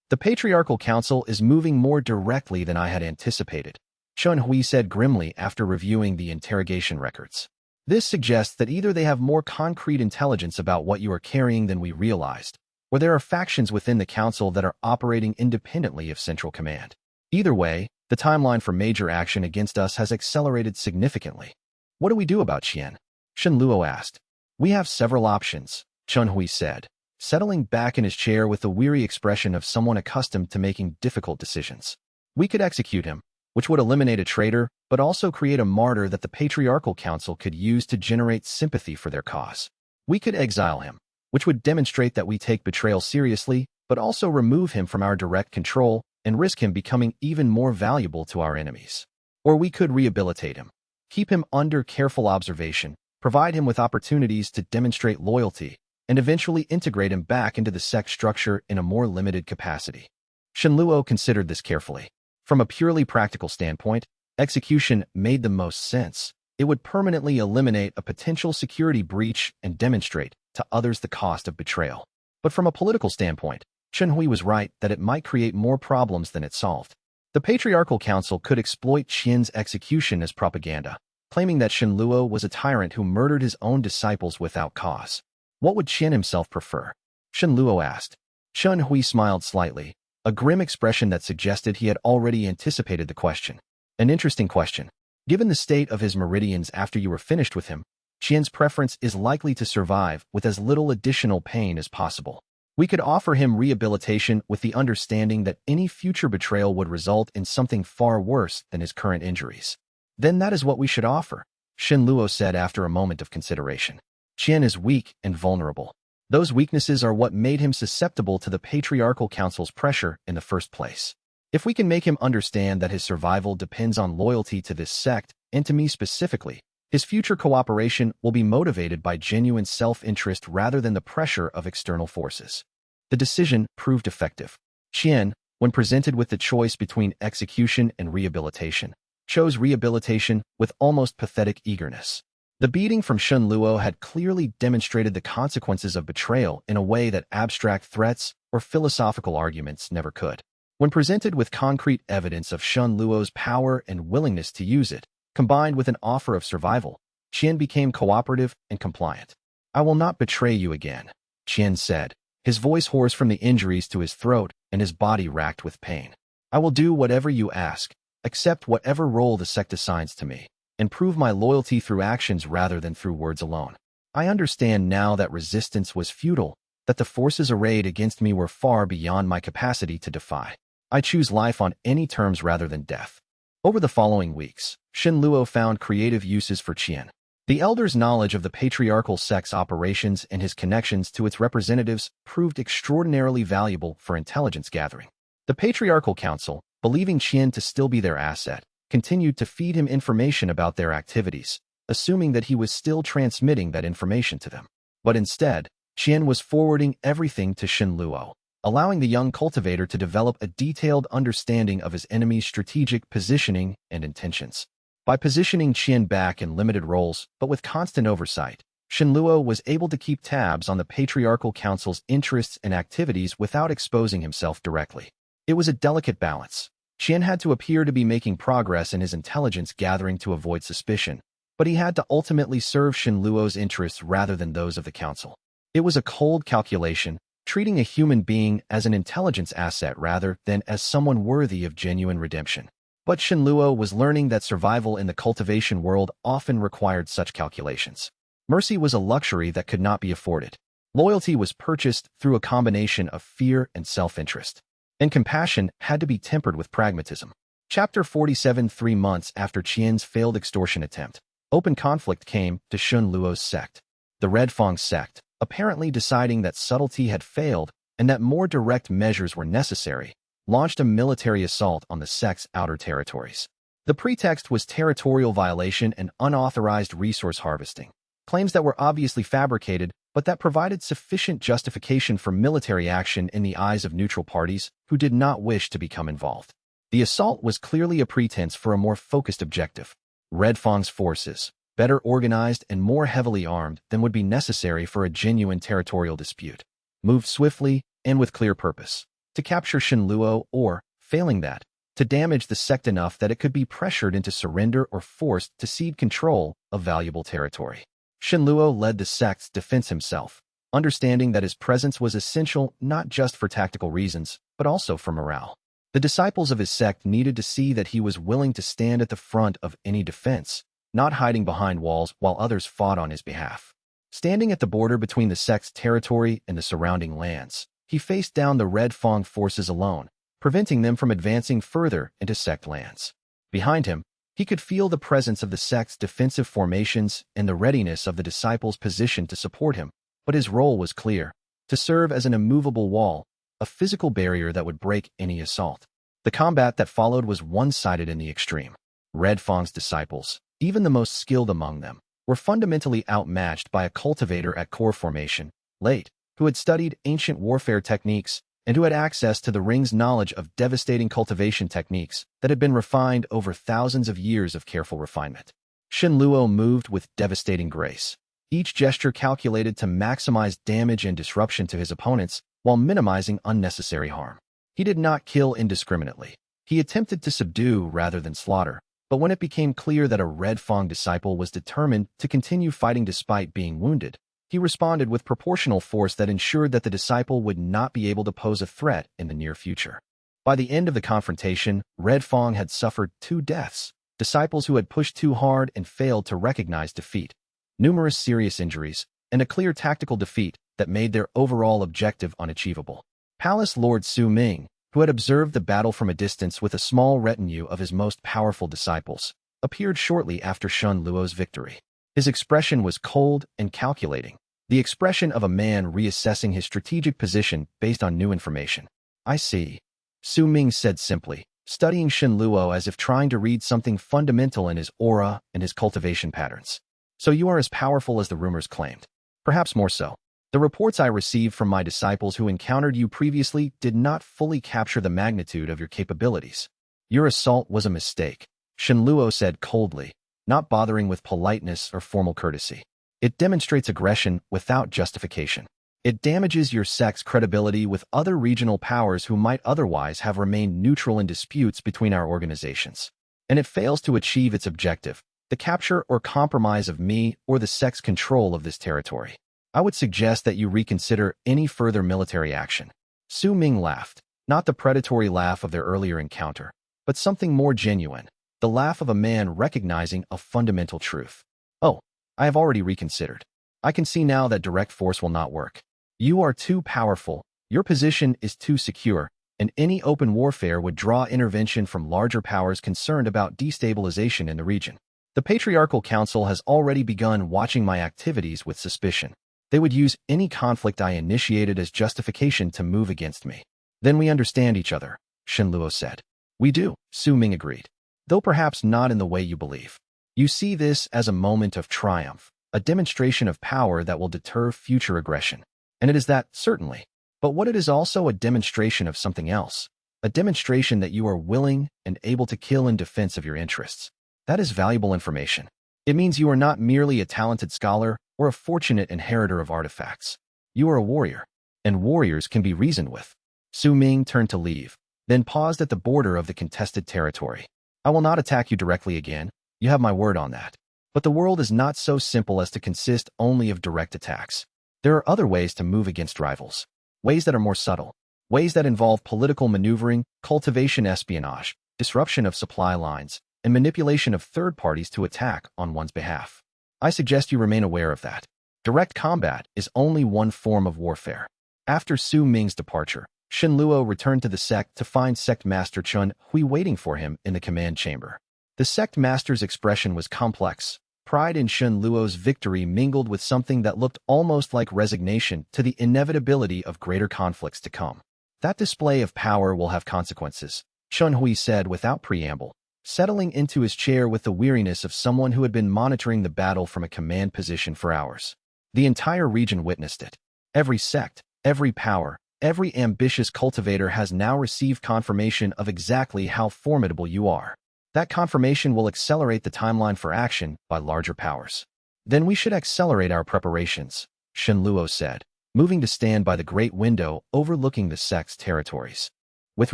A: The Patriarchal Council is moving more directly than I had anticipated, Chun Hui said grimly after reviewing the interrogation records. This suggests that either they have more concrete intelligence about what you are carrying than we realized, or there are factions within the Council that are operating independently of Central Command. Either way, the timeline for major action against us has accelerated significantly. What do we do about Qian? Shen Luo asked. We have several options, Chun Hui said, settling back in his chair with the weary expression of someone accustomed to making difficult decisions. We could execute him, which would eliminate a traitor, but also create a martyr that the Patriarchal Council could use to generate sympathy for their cause. We could exile him, which would demonstrate that we take betrayal seriously, but also remove him from our direct control and risk him becoming even more valuable to our enemies. Or we could rehabilitate him, keep him under careful observation, provide him with opportunities to demonstrate loyalty, and eventually integrate him back into the sect structure in a more limited capacity. Shenluo considered this carefully. From a purely practical standpoint, execution made the most sense. It would permanently eliminate a potential security breach and demonstrate to others the cost of betrayal. But from a political standpoint, Chen Hui was right that it might create more problems than it solved. The Patriarchal Council could exploit Qian's execution as propaganda, claiming that Shen Luo was a tyrant who murdered his own disciples without cause. What would Qian himself prefer? Shen Luo asked. Chen Hui smiled slightly, a grim expression that suggested he had already anticipated the question. An interesting question. Given the state of his meridians after you were finished with him, Qian's preference is likely to survive with as little additional pain as possible. We could offer him rehabilitation with the understanding that any future betrayal would result in something far worse than his current injuries. Then that is what we should offer, Shen Luo said after a moment of consideration. Qian is weak and vulnerable. Those weaknesses are what made him susceptible to the Patriarchal Council's pressure in the first place. If we can make him understand that his survival depends on loyalty to this sect, and to me specifically, his future cooperation will be motivated by genuine self-interest rather than the pressure of external forces. The decision proved effective. Qian, when presented with the choice between execution and rehabilitation, chose rehabilitation with almost pathetic eagerness. The beating from Shen Luo had clearly demonstrated the consequences of betrayal in a way that abstract threats or philosophical arguments never could. When presented with concrete evidence of Shen Luo's power and willingness to use it, combined with an offer of survival, Qian became cooperative and compliant. I will not betray you again, Qian said, his voice hoarse from the injuries to his throat and his body racked with pain. I will do whatever you ask, accept whatever role the sect assigns to me, and prove my loyalty through actions rather than through words alone. I understand now that resistance was futile, that the forces arrayed against me were far beyond my capacity to defy. I choose life on any terms rather than death. Over the following weeks, Shen Luo found creative uses for Qian. The elder's knowledge of the patriarchal sect's operations and his connections to its representatives proved extraordinarily valuable for intelligence gathering. The Patriarchal Council, believing Qian to still be their asset, continued to feed him information about their activities, assuming that he was still transmitting that information to them. But instead, Qian was forwarding everything to Shen Luo, allowing the young cultivator to develop a detailed understanding of his enemy's strategic positioning and intentions. By positioning Qian back in limited roles, but with constant oversight, Shen Luo was able to keep tabs on the Patriarchal Council's interests and activities without exposing himself directly. It was a delicate balance. Qian had to appear to be making progress in his intelligence gathering to avoid suspicion, but he had to ultimately serve Shen Luo's interests rather than those of the council. It was a cold calculation, treating a human being as an intelligence asset rather than as someone worthy of genuine redemption. But Shen Luo was learning that survival in the cultivation world often required such calculations. Mercy was a luxury that could not be afforded. Loyalty was purchased through a combination of fear and self-interest. And compassion had to be tempered with pragmatism. Chapter 47. 3 months after Qian's failed extortion attempt, open conflict came to Shen Luo's sect. The Red Fang sect, apparently deciding that subtlety had failed and that more direct measures were necessary, launched a military assault on the sect's outer territories. The pretext was territorial violation and unauthorized resource harvesting, claims that were obviously fabricated but that provided sufficient justification for military action in the eyes of neutral parties who did not wish to become involved. The assault was clearly a pretense for a more focused objective. Red Fang's forces, better organized and more heavily armed than would be necessary for a genuine territorial dispute. Moved swiftly and with clear purpose to capture Shenluo or, failing that, to damage the sect enough that it could be pressured into surrender or forced to cede control of valuable territory. Shenluo led the sect's defense himself, understanding that his presence was essential not just for tactical reasons, but also for morale. The disciples of his sect needed to see that he was willing to stand at the front of any defense, not hiding behind walls while others fought on his behalf. Standing at the border between the sect's territory and the surrounding lands, he faced down the Red Fang forces alone, preventing them from advancing further into sect lands. Behind him, he could feel the presence of the sect's defensive formations and the readiness of the disciples positioned to support him, but his role was clear: to serve as an immovable wall, a physical barrier that would break any assault. The combat that followed was one-sided in the extreme. Red Fang's disciples, even the most skilled among them, were fundamentally outmatched by a cultivator at core formation, Late, who had studied ancient warfare techniques and who had access to the ring's knowledge of devastating cultivation techniques that had been refined over thousands of years of careful refinement. Shenluo moved with devastating grace, each gesture calculated to maximize damage and disruption to his opponents while minimizing unnecessary harm. He did not kill indiscriminately. He attempted to subdue rather than slaughter, but when it became clear that a Red Fang disciple was determined to continue fighting despite being wounded, he responded with proportional force that ensured that the disciple would not be able to pose a threat in the near future. By the end of the confrontation, Red Fang had suffered 2 deaths, disciples who had pushed too hard and failed to recognize defeat, numerous serious injuries, and a clear tactical defeat that made their overall objective unachievable. Palace Lord Su Ming, who had observed the battle from a distance with a small retinue of his most powerful disciples, appeared shortly after Shenluo's victory. His expression was cold and calculating, the expression of a man reassessing his strategic position based on new information. "I see," Su Ming said simply, studying Shenluo as if trying to read something fundamental in his aura and his cultivation patterns. "So you are as powerful as the rumors claimed. Perhaps more so. The reports I received from my disciples who encountered you previously did not fully capture the magnitude of your capabilities. Your assault was a mistake," Shenluo said coldly, not bothering with politeness or formal courtesy. "It demonstrates aggression without justification. It damages your sect's credibility with other regional powers who might otherwise have remained neutral in disputes between our organizations. And it fails to achieve its objective, the capture or compromise of me or the sect's control of this territory. I would suggest that you reconsider any further military action." Su Ming laughed, not the predatory laugh of their earlier encounter, but something more genuine, the laugh of a man recognizing a fundamental truth. "Oh, I have already reconsidered. I can see now that direct force will not work. You are too powerful, your position is too secure, and any open warfare would draw intervention from larger powers concerned about destabilization in the region. The Patriarchal Council has already begun watching my activities with suspicion. They would use any conflict I initiated as justification to move against me." "Then we understand each other," Shenluo said. "We do," Su Ming agreed, "though perhaps not in the way you believe. You see this as a moment of triumph, a demonstration of power that will deter future aggression. And it is that, certainly. But what it is also a demonstration of something else, a demonstration that you are willing and able to kill in defense of your interests. That is valuable information. It means you are not merely a talented scholar or a fortunate inheritor of artifacts. You are a warrior, and warriors can be reasoned with." Su Ming turned to leave, then paused at the border of the contested territory. "I will not attack you directly again, you have my word on that. But the world is not so simple as to consist only of direct attacks. There are other ways to move against rivals, ways that are more subtle, ways that involve political maneuvering, cultivation espionage, disruption of supply lines, and manipulation of third parties to attack on one's behalf. I suggest you remain aware of that. Direct combat is only one form of warfare." After Su Ming's departure, Shenluo returned to the sect to find Sect Master Chun Hui waiting for him in the command chamber. The sect master's expression was complex. Pride in Shenluo's victory mingled with something that looked almost like resignation to the inevitability of greater conflicts to come. "That display of power will have consequences," Chun Hui said without preamble, settling into his chair with the weariness of someone who had been monitoring the battle from a command position for hours. The entire region witnessed it. Every sect, every power, every ambitious cultivator has now received confirmation of exactly how formidable you are. That confirmation will accelerate the timeline for action by larger powers. Then we should accelerate our preparations, Shenluo said, moving to stand by the great window overlooking the sect's territories. With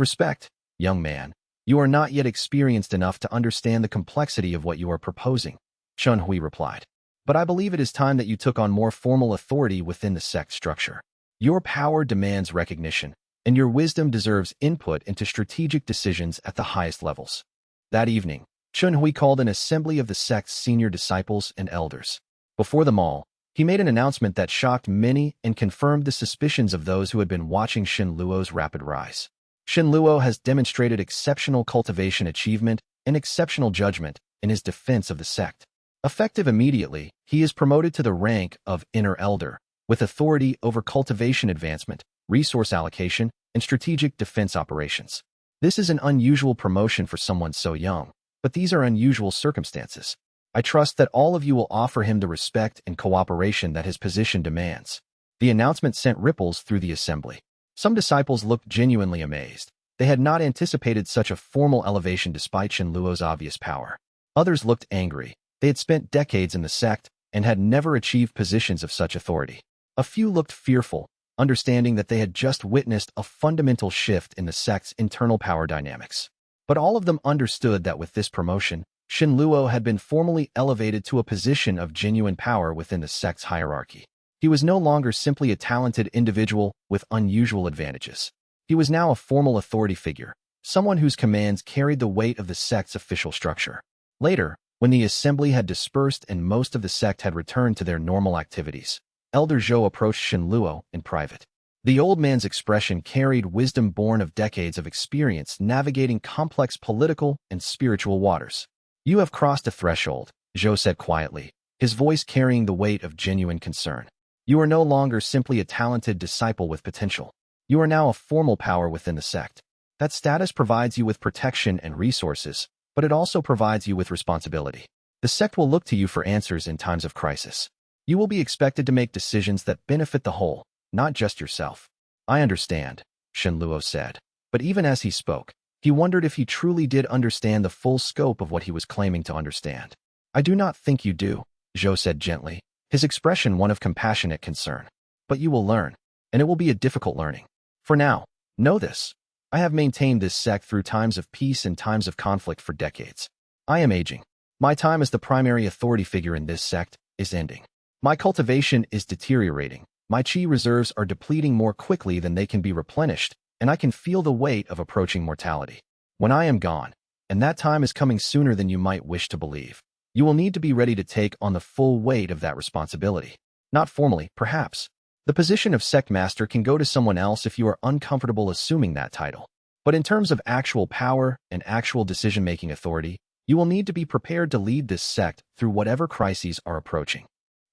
A: respect, young man, you are not yet experienced enough to understand the complexity of what you are proposing, Chunhui replied. But I believe it is time that you took on more formal authority within the sect structure. Your power demands recognition, and your wisdom deserves input into strategic decisions at the highest levels. That evening, Chunhui called an assembly of the sect's senior disciples and elders. Before them all, he made an announcement that shocked many and confirmed the suspicions of those who had been watching Shenluo's rapid rise. Shenluo has demonstrated exceptional cultivation achievement and exceptional judgment in his defense of the sect. Effective immediately, he is promoted to the rank of Inner Elder, with authority over cultivation advancement, resource allocation, and strategic defense operations. This is an unusual promotion for someone so young, but these are unusual circumstances. I trust that all of you will offer him the respect and cooperation that his position demands. The announcement sent ripples through the assembly. Some disciples looked genuinely amazed. They had not anticipated such a formal elevation despite Shenluo's obvious power. Others looked angry. They had spent decades in the sect and had never achieved positions of such authority. A few looked fearful, understanding that they had just witnessed a fundamental shift in the sect's internal power dynamics. But all of them understood that with this promotion, Shenluo had been formally elevated to a position of genuine power within the sect's hierarchy. He was no longer simply a talented individual with unusual advantages. He was now a formal authority figure, someone whose commands carried the weight of the sect's official structure. Later, when the assembly had dispersed and most of the sect had returned to their normal activities, Elder Zhou approached Shenluo in private. The old man's expression carried wisdom born of decades of experience navigating complex political and spiritual waters. You have crossed a threshold, Zhou said quietly, his voice carrying the weight of genuine concern. You are no longer simply a talented disciple with potential. You are now a formal power within the sect. That status provides you with protection and resources, but it also provides you with responsibility. The sect will look to you for answers in times of crisis. You will be expected to make decisions that benefit the whole, not just yourself. I understand, Shenluo said. But even as he spoke, he wondered if he truly did understand the full scope of what he was claiming to understand. I do not think you do, Zhou said gently, his expression one of compassionate concern. But you will learn, and it will be a difficult learning. For now, know this. I have maintained this sect through times of peace and times of conflict for decades. I am aging. My time as the primary authority figure in this sect is ending. My cultivation is deteriorating. My chi reserves are depleting more quickly than they can be replenished, and I can feel the weight of approaching mortality. When I am gone, and that time is coming sooner than you might wish to believe, you will need to be ready to take on the full weight of that responsibility. Not formally, perhaps. The position of sect master can go to someone else if you are uncomfortable assuming that title. But in terms of actual power and actual decision-making authority, you will need to be prepared to lead this sect through whatever crises are approaching.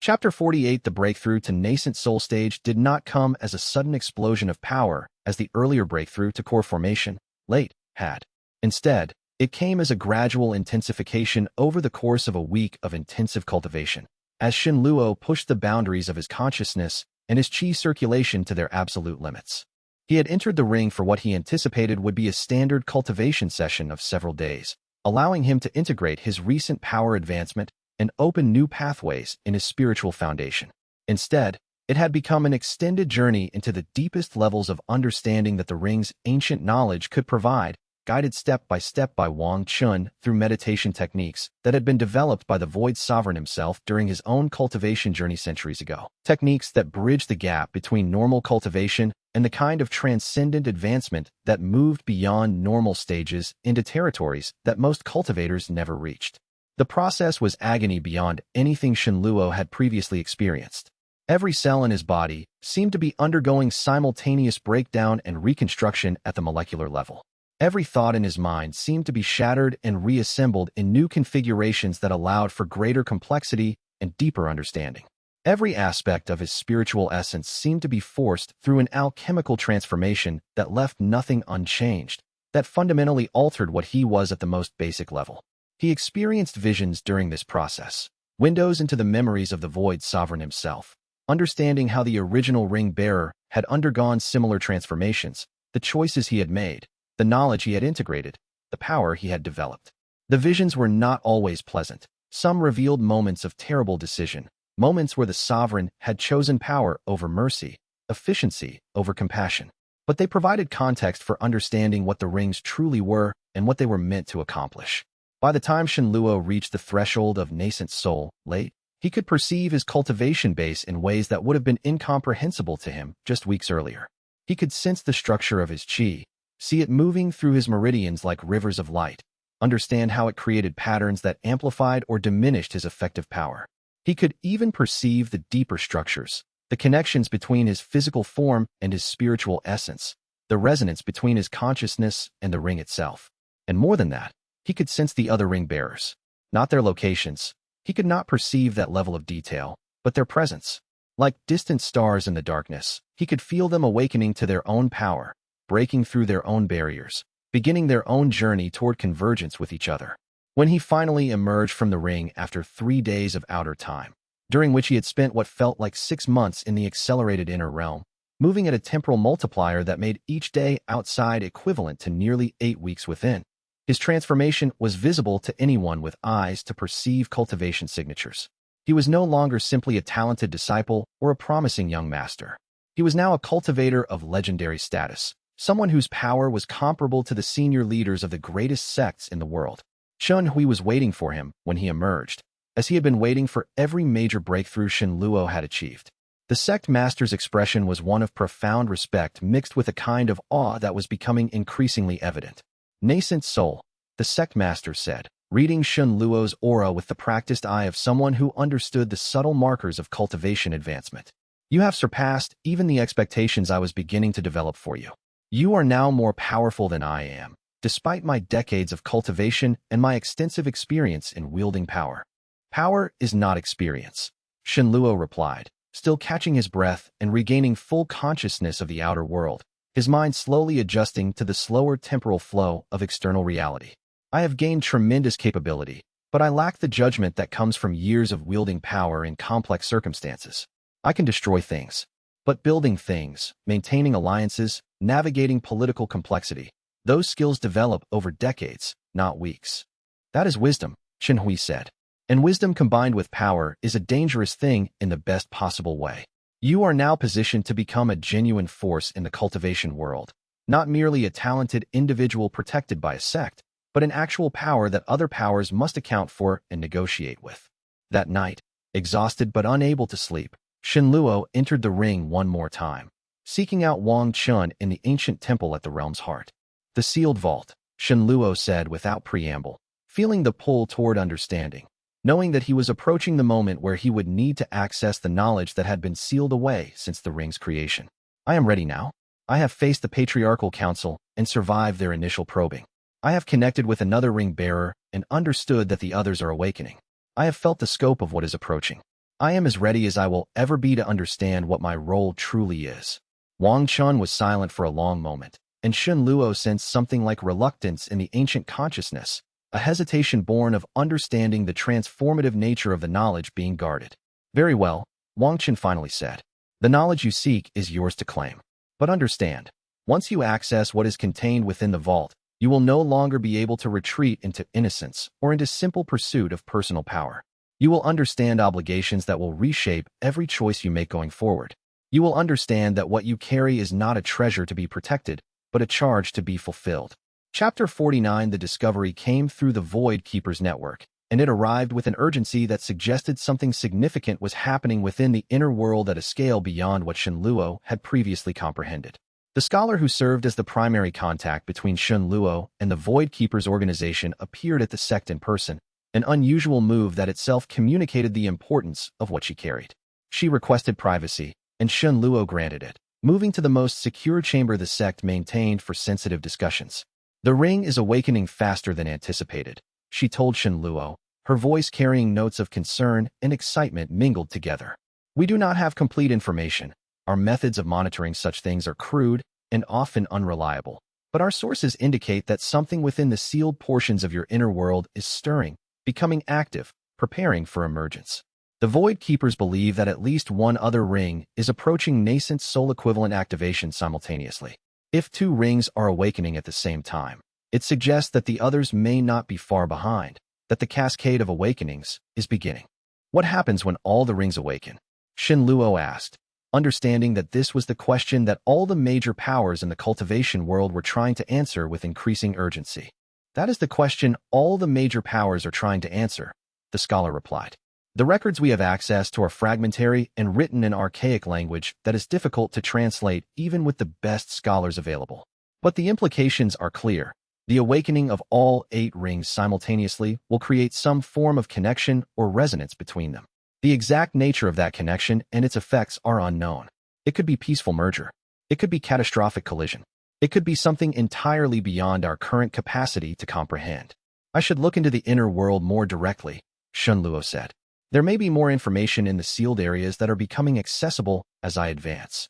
A: Chapter 48 The breakthrough to nascent soul stage did not come as a sudden explosion of power as the earlier breakthrough to core formation, late, had. Instead, it came as a gradual intensification over the course of a week of intensive cultivation, as Shenluo pushed the boundaries of his consciousness and his chi circulation to their absolute limits. He had entered the ring for what he anticipated would be a standard cultivation session of several days, allowing him to integrate his recent power advancement and open new pathways in his spiritual foundation. Instead, it had become an extended journey into the deepest levels of understanding that the ring's ancient knowledge could provide, guided step by step by Wang Chun through meditation techniques that had been developed by the Void Sovereign himself during his own cultivation journey centuries ago. Techniques that bridged the gap between normal cultivation and the kind of transcendent advancement that moved beyond normal stages into territories that most cultivators never reached. The process was agony beyond anything Shenluo had previously experienced. Every cell in his body seemed to be undergoing simultaneous breakdown and reconstruction at the molecular level. Every thought in his mind seemed to be shattered and reassembled in new configurations that allowed for greater complexity and deeper understanding. Every aspect of his spiritual essence seemed to be forced through an alchemical transformation that left nothing unchanged, that fundamentally altered what he was at the most basic level. He experienced visions during this process, windows into the memories of the Void Sovereign himself, understanding how the original ring bearer had undergone similar transformations, the choices he had made, the knowledge he had integrated, the power he had developed. The visions were not always pleasant. Some revealed moments of terrible decision, moments where the sovereign had chosen power over mercy, efficiency over compassion. But they provided context for understanding what the rings truly were and what they were meant to accomplish. By the time Shenluo reached the threshold of nascent soul, late, he could perceive his cultivation base in ways that would have been incomprehensible to him just weeks earlier. He could sense the structure of his qi, see it moving through his meridians like rivers of light, understand how it created patterns that amplified or diminished his effective power. He could even perceive the deeper structures, the connections between his physical form and his spiritual essence, the resonance between his consciousness and the ring itself. And more than that, he could sense the other ring bearers, not their locations. He could not perceive that level of detail, but their presence. Like distant stars in the darkness, he could feel them awakening to their own power, breaking through their own barriers, beginning their own journey toward convergence with each other. When he finally emerged from the ring after 3 days of outer time, during which he had spent what felt like 6 months in the accelerated inner realm, moving at a temporal multiplier that made each day outside equivalent to nearly 8 weeks within, his transformation was visible to anyone with eyes to perceive cultivation signatures. He was no longer simply a talented disciple or a promising young master. He was now a cultivator of legendary status, someone whose power was comparable to the senior leaders of the greatest sects in the world. Chun Hui was waiting for him when he emerged, as he had been waiting for every major breakthrough Shenluo had achieved. The sect master's expression was one of profound respect mixed with a kind of awe that was becoming increasingly evident. Nascent soul, the sect master said, reading Shenluo's aura with the practiced eye of someone who understood the subtle markers of cultivation advancement. You have surpassed even the expectations I was beginning to develop for you. You are now more powerful than I am, despite my decades of cultivation and my extensive experience in wielding power. Power is not experience, Shenluo replied, still catching his breath and regaining full consciousness of the outer world, his mind slowly adjusting to the slower temporal flow of external reality. I have gained tremendous capability, but I lack the judgment that comes from years of wielding power in complex circumstances. I can destroy things, but building things, maintaining alliances, navigating political complexity, those skills develop over decades, not weeks. That is wisdom, Chen Hui said. And wisdom combined with power is a dangerous thing in the best possible way. You are now positioned to become a genuine force in the cultivation world, not merely a talented individual protected by a sect, but an actual power that other powers must account for and negotiate with. That night, exhausted but unable to sleep, Shenluo entered the ring one more time, seeking out Wang Chun in the ancient temple at the realm's heart. The sealed vault, Shenluo said without preamble, feeling the pull toward understanding, knowing that he was approaching the moment where he would need to access the knowledge that had been sealed away since the ring's creation. I am ready now. I have faced the Patriarchal Council and survived their initial probing. I have connected with another ring bearer and understood that the others are awakening. I have felt the scope of what is approaching. I am as ready as I will ever be to understand what my role truly is. Wang Chun was silent for a long moment, and Shenluo sensed something like reluctance in the ancient consciousness, a hesitation born of understanding the transformative nature of the knowledge being guarded. Very well, Wang Chun finally said. The knowledge you seek is yours to claim. But understand, once you access what is contained within the vault, you will no longer be able to retreat into innocence or into simple pursuit of personal power. You will understand obligations that will reshape every choice you make going forward. You will understand that what you carry is not a treasure to be protected, but a charge to be fulfilled. Chapter 49. The discovery came through the Void Keeper's network, and it arrived with an urgency that suggested something significant was happening within the inner world at a scale beyond what Shenluo had previously comprehended. The scholar who served as the primary contact between Shenluo and the Void Keeper's organization appeared at the sect in person, an unusual move that itself communicated the importance of what she carried. She requested privacy, and Shenluo granted it, moving to the most secure chamber the sect maintained for sensitive discussions. The ring is awakening faster than anticipated, she told Shenluo, her voice carrying notes of concern and excitement mingled together. We do not have complete information. Our methods of monitoring such things are crude and often unreliable, but our sources indicate that something within the sealed portions of your inner world is stirring, becoming active, preparing for emergence. The Void Keepers believe that at least one other ring is approaching nascent soul-equivalent activation simultaneously. If 2 rings are awakening at the same time, It suggests that the others may not be far behind, that the cascade of awakenings is beginning. What happens when all the rings awaken? Xin Luo asked, understanding that this was the question that all the major powers in the cultivation world were trying to answer with increasing urgency. That is the question all the major powers are trying to answer, the scholar replied. The records we have access to are fragmentary and written in archaic language that is difficult to translate even with the best scholars available. But the implications are clear. The awakening of all 8 rings simultaneously will create some form of connection or resonance between them. The exact nature of that connection and its effects are unknown. It could be peaceful merger. It could be catastrophic collision. It could be something entirely beyond our current capacity to comprehend. I should look into the inner world more directly, Xin Luo said. There may be more information in the sealed areas that are becoming accessible as I advance.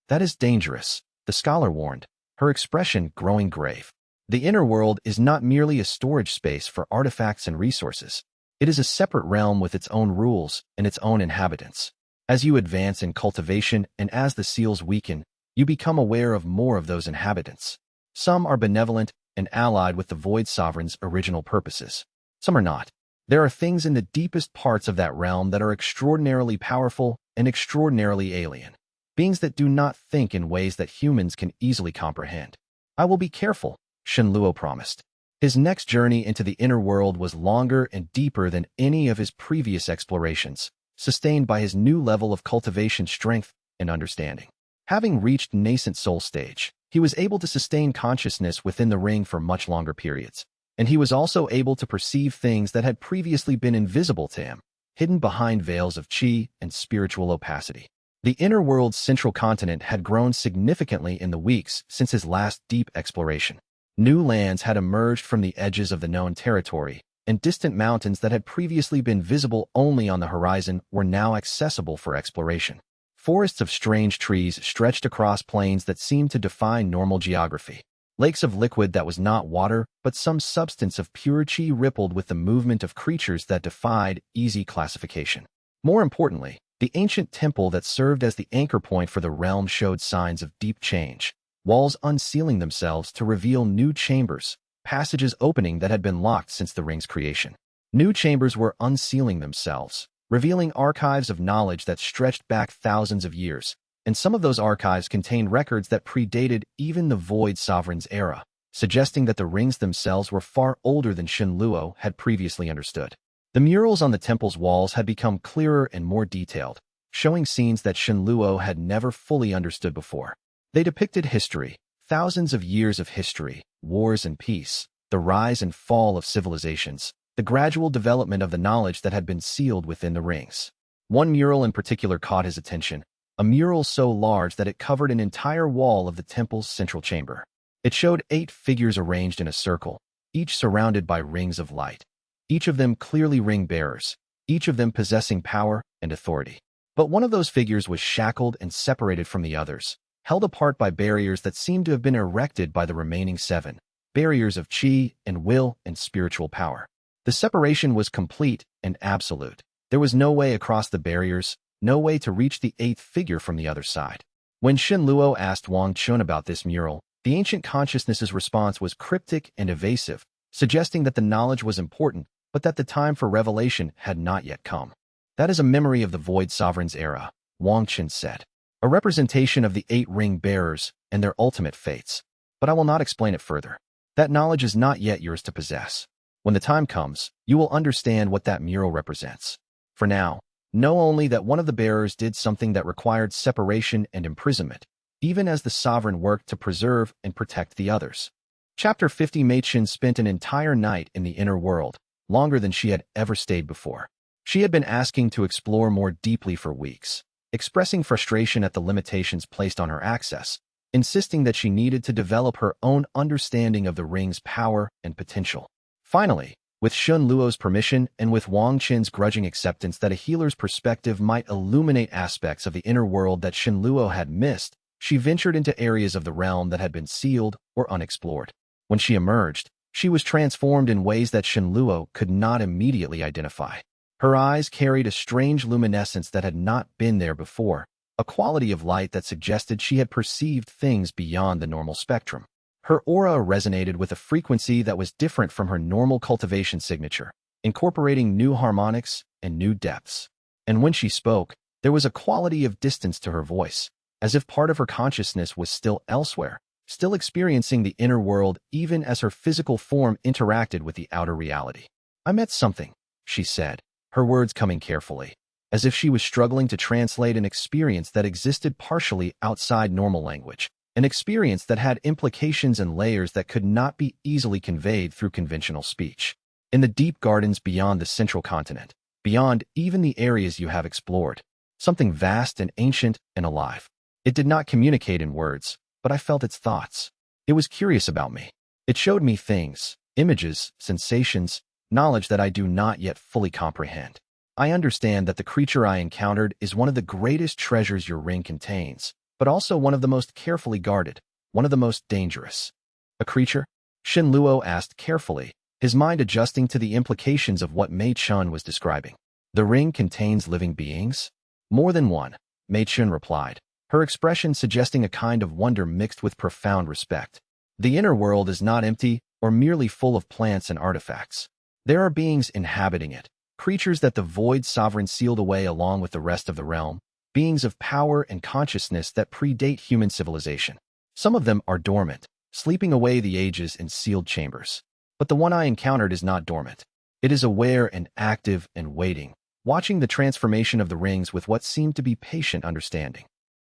A: That is dangerous, the scholar warned, her expression growing grave. The inner world is not merely a storage space for artifacts and resources. It is a separate realm with its own rules and its own inhabitants. As you advance in cultivation and as the seals weaken, you become aware of more of those inhabitants. Some are benevolent and allied with the Void Sovereign's original purposes. Some are not. There are things in the deepest parts of that realm that are extraordinarily powerful and extraordinarily alien. Beings that do not think in ways that humans can easily comprehend. I will be careful, Xin Luo promised. His next journey into the inner world was longer and deeper than any of his previous explorations, sustained by his new level of cultivation strength and understanding. Having reached nascent soul stage, he was able to sustain consciousness within the ring for much longer periods. And he was also able to perceive things that had previously been invisible to him, hidden behind veils of qi and spiritual opacity. The inner world's central continent had grown significantly in the weeks since his last deep exploration. New lands had emerged from the edges of the known territory, and distant mountains that had previously been visible only on the horizon were now accessible for exploration. Forests of strange trees stretched across plains that seemed to defy normal geography. Lakes of liquid that was not water, but some substance of pure qi rippled with the movement of creatures that defied easy classification. More importantly, the ancient temple that served as the anchor point for the realm showed signs of deep change, walls unsealing themselves to reveal new chambers, passages opening that had been locked since the ring's creation. New chambers were unsealing themselves, revealing archives of knowledge that stretched back thousands of years. And some of those archives contained records that predated even the Void Sovereign's era, suggesting that the rings themselves were far older than Xin Luo had previously understood. The murals on the temple's walls had become clearer and more detailed, showing scenes that Xin Luo had never fully understood before. They depicted history, thousands of years of history, wars and peace, the rise and fall of civilizations, the gradual development of the knowledge that had been sealed within the rings. One mural in particular caught his attention. A mural so large that it covered an entire wall of the temple's central chamber. It showed 8 figures arranged in a circle, each surrounded by rings of light. Each of them clearly ring bearers, each of them possessing power and authority. But one of those figures was shackled and separated from the others, held apart by barriers that seemed to have been erected by the remaining 7, barriers of qi and will and spiritual power. The separation was complete and absolute. There was no way across the barriers, no way to reach the 8th figure from the other side. When Xin Luo asked Wang Chun about this mural, the ancient consciousness's response was cryptic and evasive, suggesting that the knowledge was important, but that the time for revelation had not yet come. That is a memory of the Void Sovereign's era, Wang Chun said. A representation of the 8 ring bearers and their ultimate fates. But I will not explain it further. That knowledge is not yet yours to possess. When the time comes, you will understand what that mural represents. For now, know only that one of the bearers did something that required separation and imprisonment, even as the sovereign worked to preserve and protect the others. Chapter 50. Machen spent an entire night in the inner world, longer than she had ever stayed before. She had been asking to explore more deeply for weeks, expressing frustration at the limitations placed on her access, insisting that she needed to develop her own understanding of the ring's power and potential. Finally, with Xin Luo's permission and with Wang Qin's grudging acceptance that a healer's perspective might illuminate aspects of the inner world that Xin Luo had missed, she ventured into areas of the realm that had been sealed or unexplored. When she emerged, she was transformed in ways that Xin Luo could not immediately identify. Her eyes carried a strange luminescence that had not been there before, a quality of light that suggested she had perceived things beyond the normal spectrum. Her aura resonated with a frequency that was different from her normal cultivation signature, incorporating new harmonics and new depths. And when she spoke, there was a quality of distance to her voice, as if part of her consciousness was still elsewhere, still experiencing the inner world even as her physical form interacted with the outer reality. "I met something," she said, her words coming carefully, as if she was struggling to translate an experience that existed partially outside normal language, an experience that had implications and layers that could not be easily conveyed through conventional speech. "In the deep gardens beyond the central continent, beyond even the areas you have explored, something vast and ancient and alive. It did not communicate in words, but I felt its thoughts. It was curious about me. It showed me things, images, sensations, knowledge that I do not yet fully comprehend. I understand that the creature I encountered is one of the greatest treasures your ring contains, but also one of the most carefully guarded, one of the most dangerous." "A creature?" Shen Luo asked carefully, his mind adjusting to the implications of what Mei Chun was describing. "The ring contains living beings?" "More than one," Mei Chun replied, her expression suggesting a kind of wonder mixed with profound respect. "The inner world is not empty or merely full of plants and artifacts. There are beings inhabiting it, creatures that the Void Sovereign sealed away along with the rest of the realm, beings of power and consciousness that predate human civilization. Some of them are dormant, sleeping away the ages in sealed chambers. But the one I encountered is not dormant. It is aware and active and waiting, watching the transformation of the rings with what seemed to be patient understanding."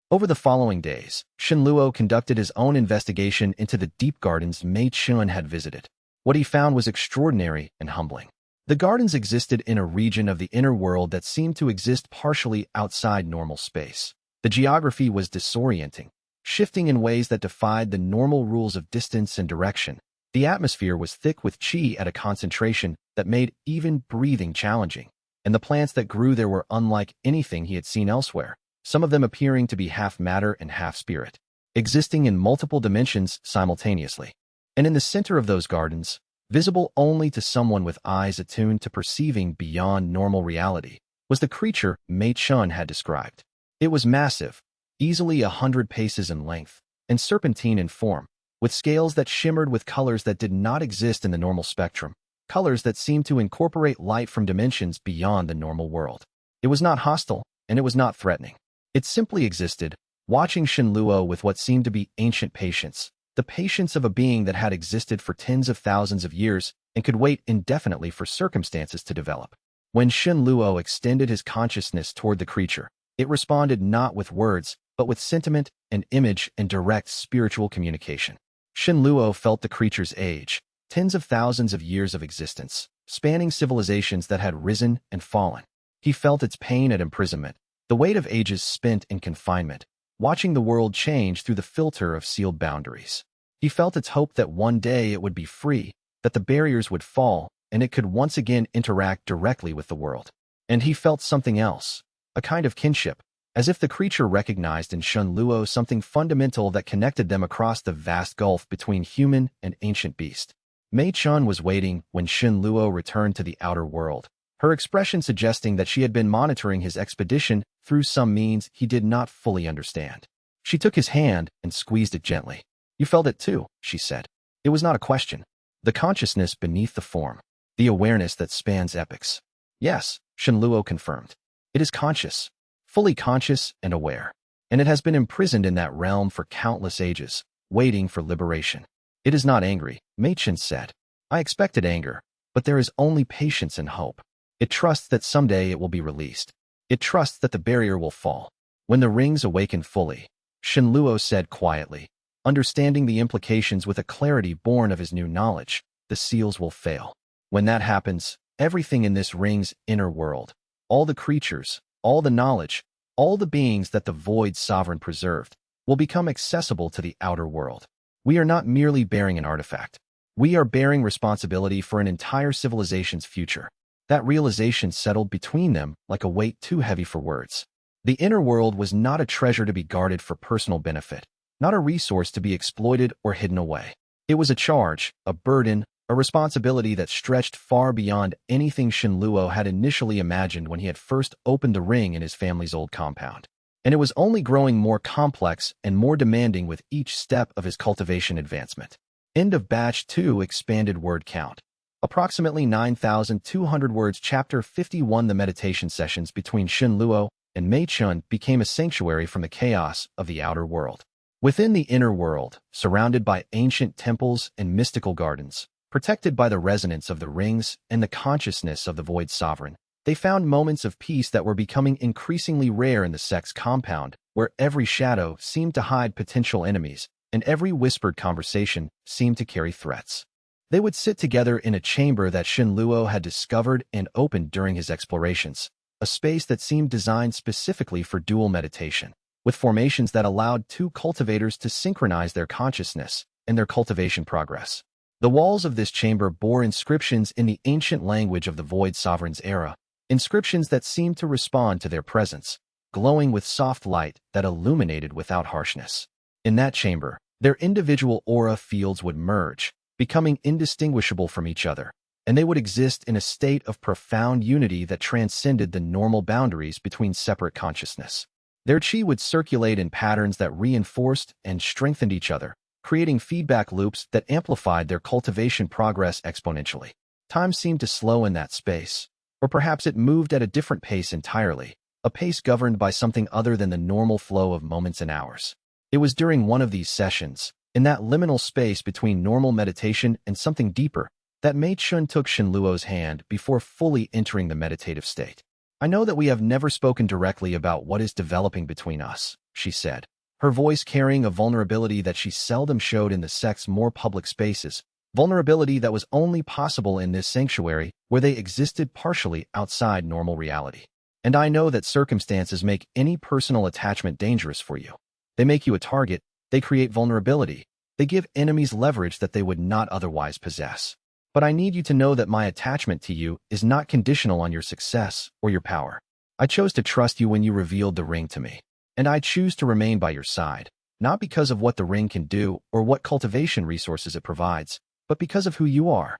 A: Over the following days, Shen Luo conducted his own investigation into the deep gardens Mei Chun had visited. What he found was extraordinary and humbling. The gardens existed in a region of the inner world that seemed to exist partially outside normal space. The geography was disorienting, shifting in ways that defied the normal rules of distance and direction. The atmosphere was thick with qi at a concentration that made even breathing challenging, and the plants that grew there were unlike anything he had seen elsewhere, some of them appearing to be half matter and half spirit, existing in multiple dimensions simultaneously. And in the center of those gardens, visible only to someone with eyes attuned to perceiving beyond normal reality, was the creature Mei Chun had described. It was massive, easily 100 paces in length, and serpentine in form, with scales that shimmered with colors that did not exist in the normal spectrum, colors that seemed to incorporate light from dimensions beyond the normal world. It was not hostile, and it was not threatening. It simply existed, watching Shen Luo with what seemed to be ancient patience, the patience of a being that had existed for tens of thousands of years and could wait indefinitely for circumstances to develop. When Shen Luo extended his consciousness toward the creature, it responded not with words, but with sentiment and image and direct spiritual communication. Shen Luo felt the creature's age, tens of thousands of years of existence, spanning civilizations that had risen and fallen. He felt its pain at imprisonment, the weight of ages spent in confinement, watching the world change through the filter of sealed boundaries. He felt its hope that one day it would be free, that the barriers would fall, and it could once again interact directly with the world. And he felt something else, a kind of kinship, as if the creature recognized in Shen Luo something fundamental that connected them across the vast gulf between human and ancient beast. Mei Chun was waiting when Shen Luo returned to the outer world, her expression suggesting that she had been monitoring his expedition through some means he did not fully understand. She took his hand and squeezed it gently. "You felt it too," she said. It was not a question. The consciousness beneath the form, the awareness that spans epochs. "Yes," Shen Luo confirmed. "It is conscious, fully conscious and aware, and it has been imprisoned in that realm for countless ages, waiting for liberation. It is not angry," Mei Chun said. "I expected anger, but there is only patience and hope. It trusts that someday it will be released. It trusts that the barrier will fall. When the rings awaken fully," Shen Luo said quietly, understanding the implications with a clarity born of his new knowledge, "the seals will fail. When that happens, everything in this ring's inner world, all the creatures, all the knowledge, all the beings that the Void Sovereign preserved, will become accessible to the outer world. We are not merely bearing an artifact. We are bearing responsibility for an entire civilization's future." That realization settled between them like a weight too heavy for words. The inner world was not a treasure to be guarded for personal benefit, not a resource to be exploited or hidden away. It was a charge, a burden, a responsibility that stretched far beyond anything Shen Luo had initially imagined when he had first opened the ring in his family's old compound. And it was only growing more complex and more demanding with each step of his cultivation advancement. End of Batch 2 Expanded Word Count. Approximately 9,200 words. Chapter 51. The meditation sessions between Xin Luo and Mei Chun became a sanctuary from the chaos of the outer world. Within the inner world, surrounded by ancient temples and mystical gardens, protected by the resonance of the rings and the consciousness of the Void Sovereign, they found moments of peace that were becoming increasingly rare in the sect's compound, where every shadow seemed to hide potential enemies, and every whispered conversation seemed to carry threats. They would sit together in a chamber that Xin Luo had discovered and opened during his explorations, a space that seemed designed specifically for dual meditation, with formations that allowed two cultivators to synchronize their consciousness and their cultivation progress. The walls of this chamber bore inscriptions in the ancient language of the Void Sovereign's era, inscriptions that seemed to respond to their presence, glowing with soft light that illuminated without harshness. In that chamber, their individual aura fields would merge, becoming indistinguishable from each other, and they would exist in a state of profound unity that transcended the normal boundaries between separate consciousness. Their chi would circulate in patterns that reinforced and strengthened each other, creating feedback loops that amplified their cultivation progress exponentially. Time seemed to slow in that space, or perhaps it moved at a different pace entirely, a pace governed by something other than the normal flow of moments and hours. It was during one of these sessions, in that liminal space between normal meditation and something deeper, that Mei Chun took Xin Luo's hand before fully entering the meditative state. "I know that we have never spoken directly about what is developing between us," she said, her voice carrying a vulnerability that she seldom showed in the sect's more public spaces, vulnerability that was only possible in this sanctuary where they existed partially outside normal reality. "And I know that circumstances make any personal attachment dangerous for you. They make you a target, they create vulnerability, they give enemies leverage that they would not otherwise possess. But I need you to know that my attachment to you is not conditional on your success or your power. I chose to trust you when you revealed the ring to me, and I choose to remain by your side, not because of what the ring can do or what cultivation resources it provides, but because of who you are."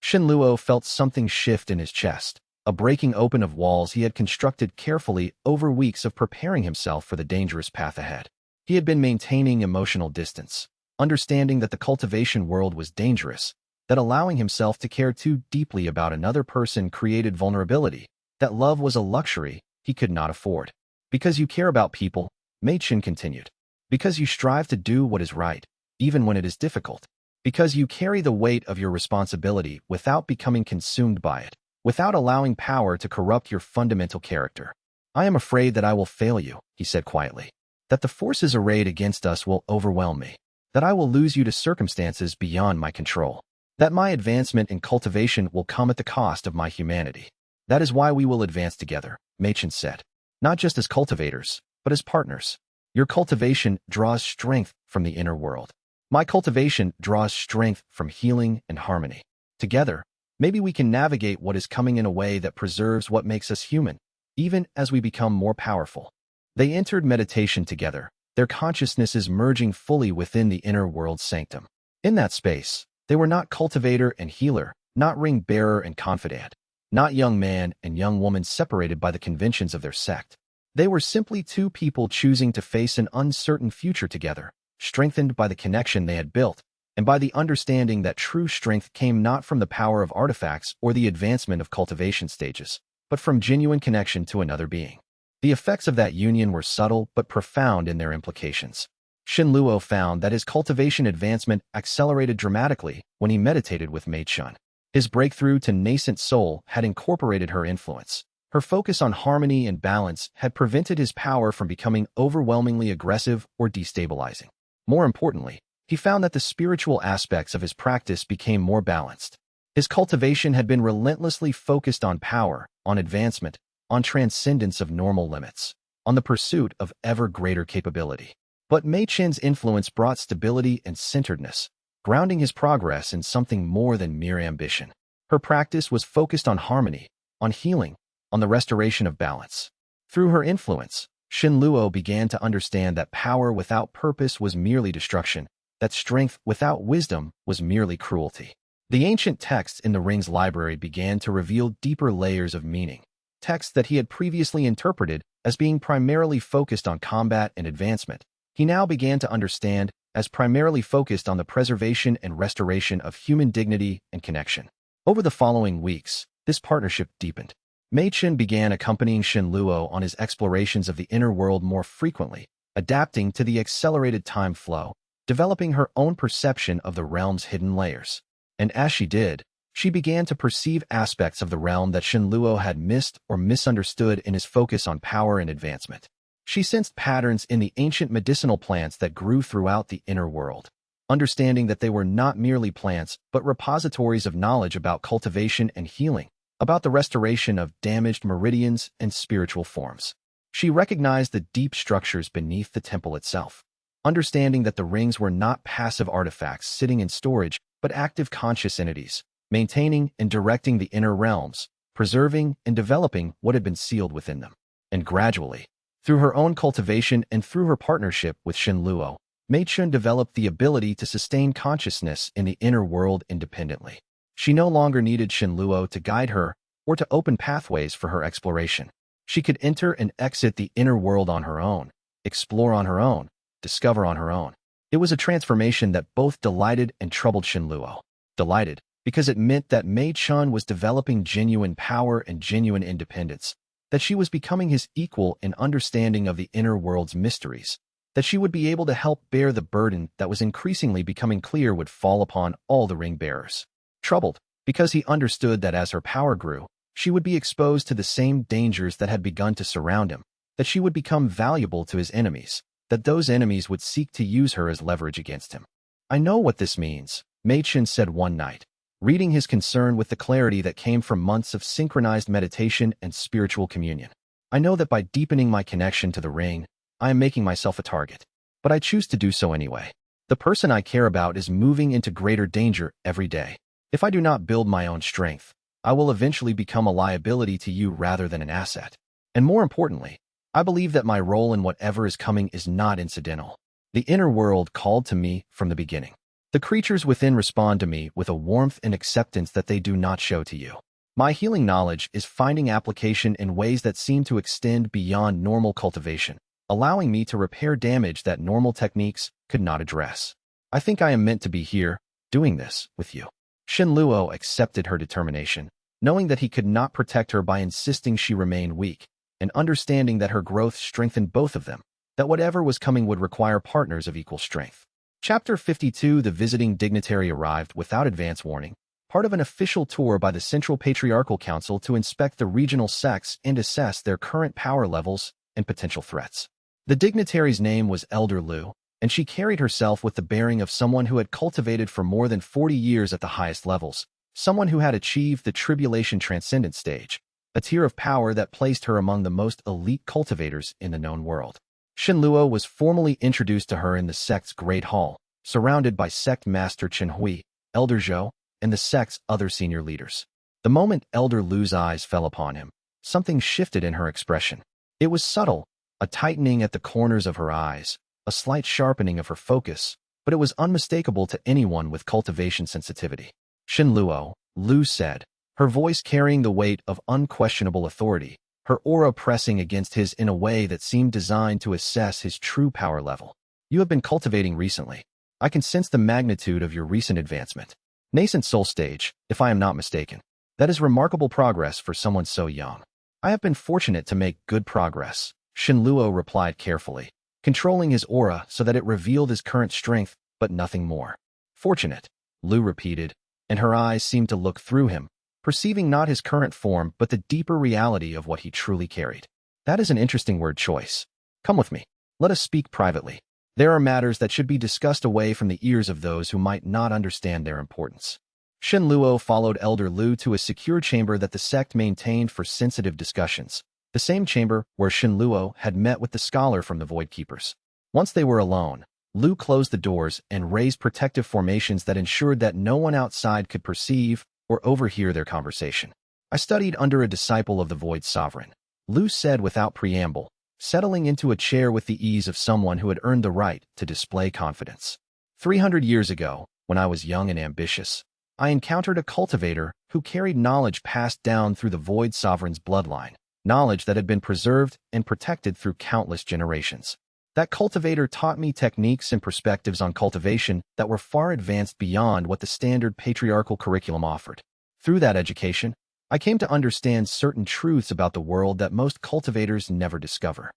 A: Xin Luo felt something shift in his chest, a breaking open of walls he had constructed carefully over weeks of preparing himself for the dangerous path ahead. He had been maintaining emotional distance, understanding that the cultivation world was dangerous, that allowing himself to care too deeply about another person created vulnerability, that love was a luxury he could not afford. "Because you care about people," Mei Chun continued. "Because you strive to do what is right, even when it is difficult. Because you carry the weight of your responsibility without becoming consumed by it, without allowing power to corrupt your fundamental character. I am afraid that I will fail you," he said quietly. "That the forces arrayed against us will overwhelm me. That I will lose you to circumstances beyond my control. That my advancement in cultivation will come at the cost of my humanity. That is why we will advance together," Mei Chun said. "Not just as cultivators, but as partners. Your cultivation draws strength from the inner world. My cultivation draws strength from healing and harmony. Together, maybe we can navigate what is coming in a way that preserves what makes us human, even as we become more powerful." They entered meditation together, their consciousnesses merging fully within the inner world's sanctum. In that space, they were not cultivator and healer, not ring-bearer and confidant, not young man and young woman separated by the conventions of their sect. They were simply two people choosing to face an uncertain future together, strengthened by the connection they had built, and by the understanding that true strength came not from the power of artifacts or the advancement of cultivation stages, but from genuine connection to another being. The effects of that union were subtle but profound in their implications. Xin Luo found that his cultivation advancement accelerated dramatically when he meditated with Mei Chun. His breakthrough to nascent soul had incorporated her influence. Her focus on harmony and balance had prevented his power from becoming overwhelmingly aggressive or destabilizing. More importantly, he found that the spiritual aspects of his practice became more balanced. His cultivation had been relentlessly focused on power, on advancement, on transcendence of normal limits, on the pursuit of ever greater capability. But Mei Chun's influence brought stability and centeredness, grounding his progress in something more than mere ambition. Her practice was focused on harmony, on healing, on the restoration of balance. Through her influence, Xin Luo began to understand that power without purpose was merely destruction, that strength without wisdom was merely cruelty. The ancient texts in the Ring's library began to reveal deeper layers of meaning, texts that he had previously interpreted as being primarily focused on combat and advancement. He now began to understand as primarily focused on the preservation and restoration of human dignity and connection. Over the following weeks, this partnership deepened. Mei Chen began accompanying Shen Luo on his explorations of the inner world more frequently, adapting to the accelerated time flow, developing her own perception of the realm's hidden layers. And as she did, she began to perceive aspects of the realm that Shen Luo had missed or misunderstood in his focus on power and advancement. She sensed patterns in the ancient medicinal plants that grew throughout the inner world, understanding that they were not merely plants but repositories of knowledge about cultivation and healing, about the restoration of damaged meridians and spiritual forms. She recognized the deep structures beneath the temple itself, understanding that the rings were not passive artifacts sitting in storage but active conscious entities, maintaining and directing the inner realms, preserving and developing what had been sealed within them. And gradually, through her own cultivation and through her partnership with Shen Luo, Mei Chun developed the ability to sustain consciousness in the inner world independently. She no longer needed Shen Luo to guide her or to open pathways for her exploration. She could enter and exit the inner world on her own, explore on her own, discover on her own. It was a transformation that both delighted and troubled Shen Luo. Delighted, because it meant that Mei Chun was developing genuine power and genuine independence, that she was becoming his equal in understanding of the inner world's mysteries, that she would be able to help bear the burden that was increasingly becoming clear would fall upon all the ring bearers. Troubled, because he understood that as her power grew, she would be exposed to the same dangers that had begun to surround him, that she would become valuable to his enemies, that those enemies would seek to use her as leverage against him. "I know what this means," Mei Chen said one night, reading his concern with the clarity that came from months of synchronized meditation and spiritual communion. "I know that by deepening my connection to the ring, I am making myself a target. But I choose to do so anyway. The person I care about is moving into greater danger every day. If I do not build my own strength, I will eventually become a liability to you rather than an asset. And more importantly, I believe that my role in whatever is coming is not incidental. The inner world called to me from the beginning. The creatures within respond to me with a warmth and acceptance that they do not show to you. My healing knowledge is finding application in ways that seem to extend beyond normal cultivation, allowing me to repair damage that normal techniques could not address. I think I am meant to be here, doing this, with you." Shen Luo accepted her determination, knowing that he could not protect her by insisting she remain weak, and understanding that her growth strengthened both of them, that whatever was coming would require partners of equal strength. Chapter 52. The visiting dignitary arrived without advance warning, part of an official tour by the Central Patriarchal Council to inspect the regional sects and assess their current power levels and potential threats. The dignitary's name was Elder Lu, and she carried herself with the bearing of someone who had cultivated for more than 40 years at the highest levels, someone who had achieved the tribulation transcendent stage, a tier of power that placed her among the most elite cultivators in the known world. Shen Luo was formally introduced to her in the sect's Great Hall, surrounded by sect master Chen Hui, Elder Zhou, and the sect's other senior leaders. The moment Elder Lu's eyes fell upon him, something shifted in her expression. It was subtle, a tightening at the corners of her eyes, a slight sharpening of her focus, but it was unmistakable to anyone with cultivation sensitivity. "Shen Luo," Lu said, her voice carrying the weight of unquestionable authority, her aura pressing against his in a way that seemed designed to assess his true power level. "You have been cultivating recently. I can sense the magnitude of your recent advancement. Nascent soul stage, if I am not mistaken. That is remarkable progress for someone so young." "I have been fortunate to make good progress," Shen Luo replied carefully, controlling his aura so that it revealed his current strength, but nothing more. "Fortunate," Lu repeated, and her eyes seemed to look through him, perceiving not his current form but the deeper reality of what he truly carried. "That is an interesting word choice. Come with me. Let us speak privately. There are matters that should be discussed away from the ears of those who might not understand their importance." Shen Luo followed Elder Lu to a secure chamber that the sect maintained for sensitive discussions, the same chamber where Shen Luo had met with the scholar from the Void Keepers. Once they were alone, Lu closed the doors and raised protective formations that ensured that no one outside could perceive or overhear their conversation. "I studied under a disciple of the Void Sovereign," Lu said without preamble, settling into a chair with the ease of someone who had earned the right to display confidence. 300 years ago, when I was young and ambitious, I encountered a cultivator who carried knowledge passed down through the Void Sovereign's bloodline, knowledge that had been preserved and protected through countless generations. That cultivator taught me techniques and perspectives on cultivation that were far advanced beyond what the standard patriarchal curriculum offered. Through that education, I came to understand certain truths about the world that most cultivators never discover.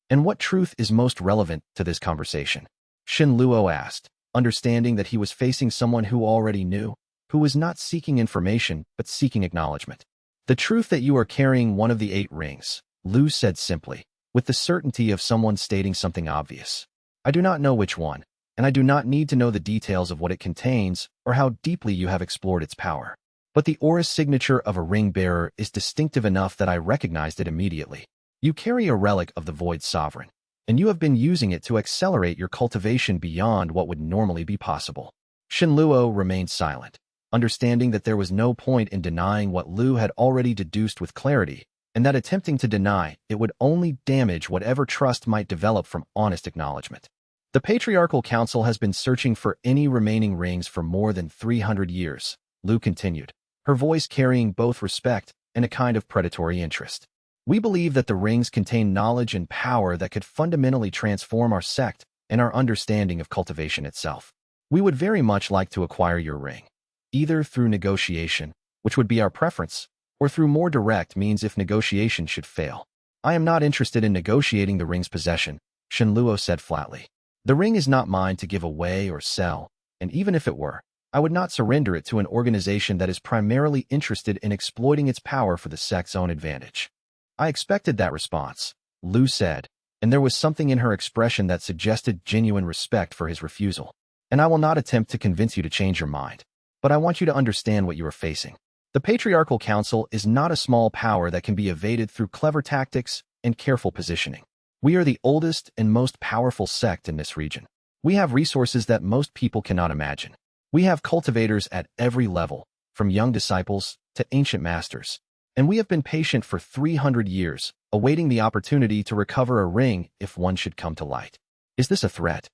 A: And what truth is most relevant to this conversation? Xin Luo asked, understanding that he was facing someone who already knew, who was not seeking information but seeking acknowledgement. The truth that you are carrying one of the 8 rings, Lu said simply, with the certainty of someone stating something obvious. I do not know which one, and I do not need to know the details of what it contains or how deeply you have explored its power. But the aura signature of a ring bearer is distinctive enough that I recognized it immediately. You carry a relic of the Void Sovereign, and you have been using it to accelerate your cultivation beyond what would normally be possible. Xin Luo remained silent, understanding that there was no point in denying what Lu had already deduced with clarity, and that attempting to deny it would only damage whatever trust might develop from honest acknowledgement. The Patriarchal Council has been searching for any remaining rings for more than 300 years, Lu continued, her voice carrying both respect and a kind of predatory interest. We believe that the rings contain knowledge and power that could fundamentally transform our sect and our understanding of cultivation itself. We would very much like to acquire your ring, either through negotiation, which would be our preference, or through more direct means if negotiation should fail. I am not interested in negotiating the ring's possession, Xin Luo said flatly. The ring is not mine to give away or sell, and even if it were, I would not surrender it to an organization that is primarily interested in exploiting its power for the sect's own advantage. I expected that response, Lu said, and there was something in her expression that suggested genuine respect for his refusal. And I will not attempt to convince you to change your mind, but I want you to understand what you are facing. The Patriarchal Council is not a small power that can be evaded through clever tactics and careful positioning. We are the oldest and most powerful sect in this region. We have resources that most people cannot imagine. We have cultivators at every level, from young disciples to ancient masters. And we have been patient for 300 years, awaiting the opportunity to recover a ring if one should come to light. Is this a threat?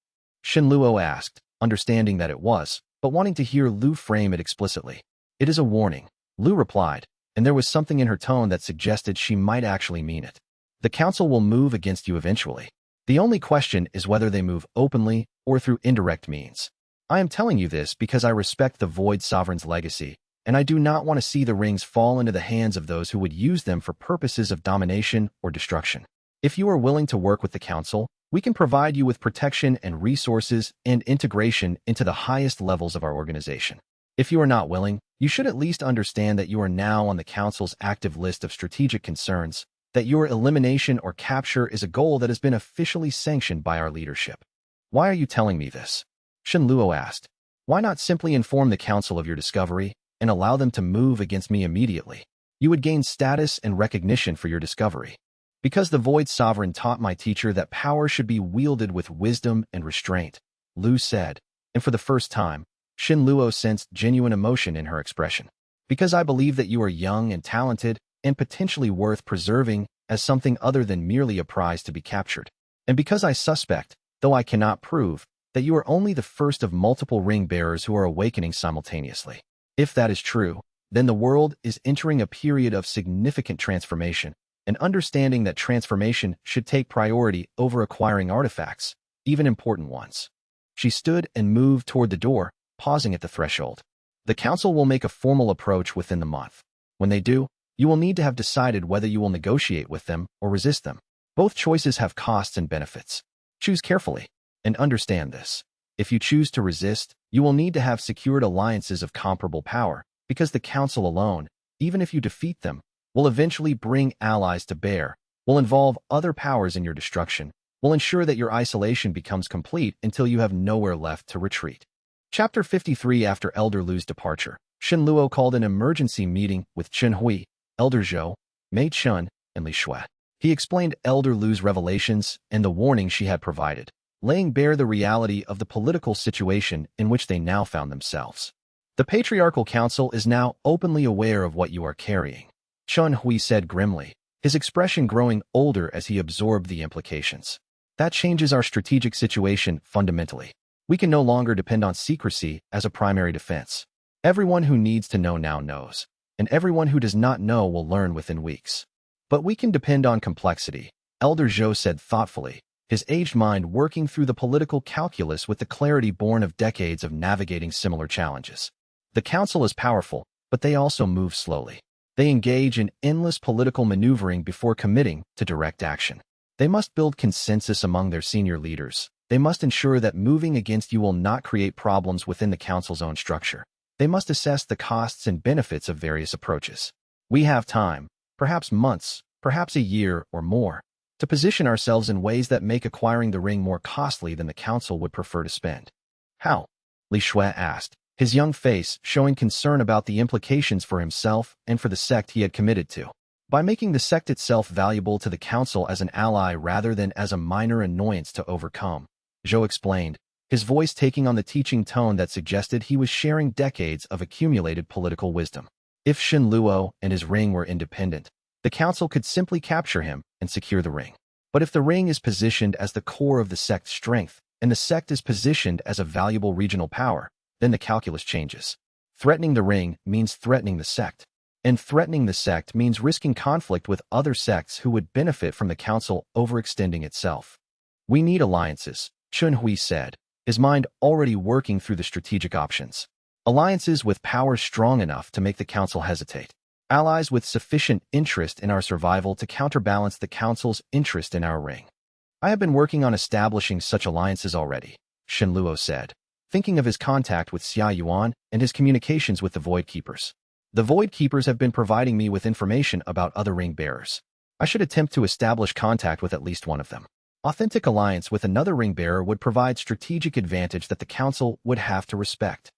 A: Xin Luo asked, understanding that it was, but wanting to hear Lu frame it explicitly. It is a warning, Lu replied, and there was something in her tone that suggested she might actually mean it. The council will move against you eventually. The only question is whether they move openly or through indirect means. I am telling you this because I respect the Void Sovereign's legacy, and I do not want to see the rings fall into the hands of those who would use them for purposes of domination or destruction. If you are willing to work with the council, we can provide you with protection and resources and integration into the highest levels of our organization. If you are not willing, you should at least understand that you are now on the council's active list of strategic concerns, that your elimination or capture is a goal that has been officially sanctioned by our leadership. Why are you telling me this? Xin Luo asked. Why not simply inform the council of your discovery and allow them to move against me immediately? You would gain status and recognition for your discovery. Because the Void Sovereign taught my teacher that power should be wielded with wisdom and restraint, Lu said, and for the first time, Xin Luo sensed genuine emotion in her expression. Because I believe that you are young and talented and potentially worth preserving as something other than merely a prize to be captured. And because I suspect, though I cannot prove, that you are only the first of multiple ring bearers who are awakening simultaneously. If that is true, then the world is entering a period of significant transformation, and understanding that transformation should take priority over acquiring artifacts, even important ones. She stood and moved toward the door, pausing at the threshold. The council will make a formal approach within the month. When they do, you will need to have decided whether you will negotiate with them or resist them. Both choices have costs and benefits. Choose carefully, and understand this. If you choose to resist, you will need to have secured alliances of comparable power, because the council alone, even if you defeat them, will eventually bring allies to bear, will involve other powers in your destruction, will ensure that your isolation becomes complete until you have nowhere left to retreat. Chapter 53. After Elder Lu's departure, Xin Luo called an emergency meeting with Chen Hui, Elder Zhou, Mei Chun, and Li Shui. He explained Elder Lu's revelations and the warning she had provided, laying bare the reality of the political situation in which they now found themselves. The Patriarchal Council is now openly aware of what you are carrying, Chen Hui said grimly, his expression growing older as he absorbed the implications. That changes our strategic situation fundamentally. We can no longer depend on secrecy as a primary defense. Everyone who needs to know now knows, and everyone who does not know will learn within weeks. But we can depend on complexity, Elder Zhou said thoughtfully, his aged mind working through the political calculus with the clarity born of decades of navigating similar challenges. The council is powerful, but they also move slowly. They engage in endless political maneuvering before committing to direct action. They must build consensus among their senior leaders. They must ensure that moving against you will not create problems within the council's own structure. They must assess the costs and benefits of various approaches. We have time, perhaps months, perhaps a year or more, to position ourselves in ways that make acquiring the ring more costly than the council would prefer to spend. How? Li Shui asked, his young face showing concern about the implications for himself and for the sect he had committed to. By making the sect itself valuable to the council as an ally rather than as a minor annoyance to overcome, Zhou explained, his voice taking on the teaching tone that suggested he was sharing decades of accumulated political wisdom. If Shen Luo and his ring were independent, the council could simply capture him and secure the ring. But if the ring is positioned as the core of the sect's strength, and the sect is positioned as a valuable regional power, then the calculus changes. Threatening the ring means threatening the sect. And threatening the sect means risking conflict with other sects who would benefit from the council overextending itself. We need alliances, Chun Hui said, his mind already working through the strategic options. Alliances with power strong enough to make the council hesitate. Allies with sufficient interest in our survival to counterbalance the council's interest in our ring. I have been working on establishing such alliances already, Shen Luo said, thinking of his contact with Xia Yuan and his communications with the Void Keepers. The Void Keepers have been providing me with information about other ring bearers. I should attempt to establish contact with at least one of them. Authentic alliance with another ring bearer would provide strategic advantage that the council would have to respect.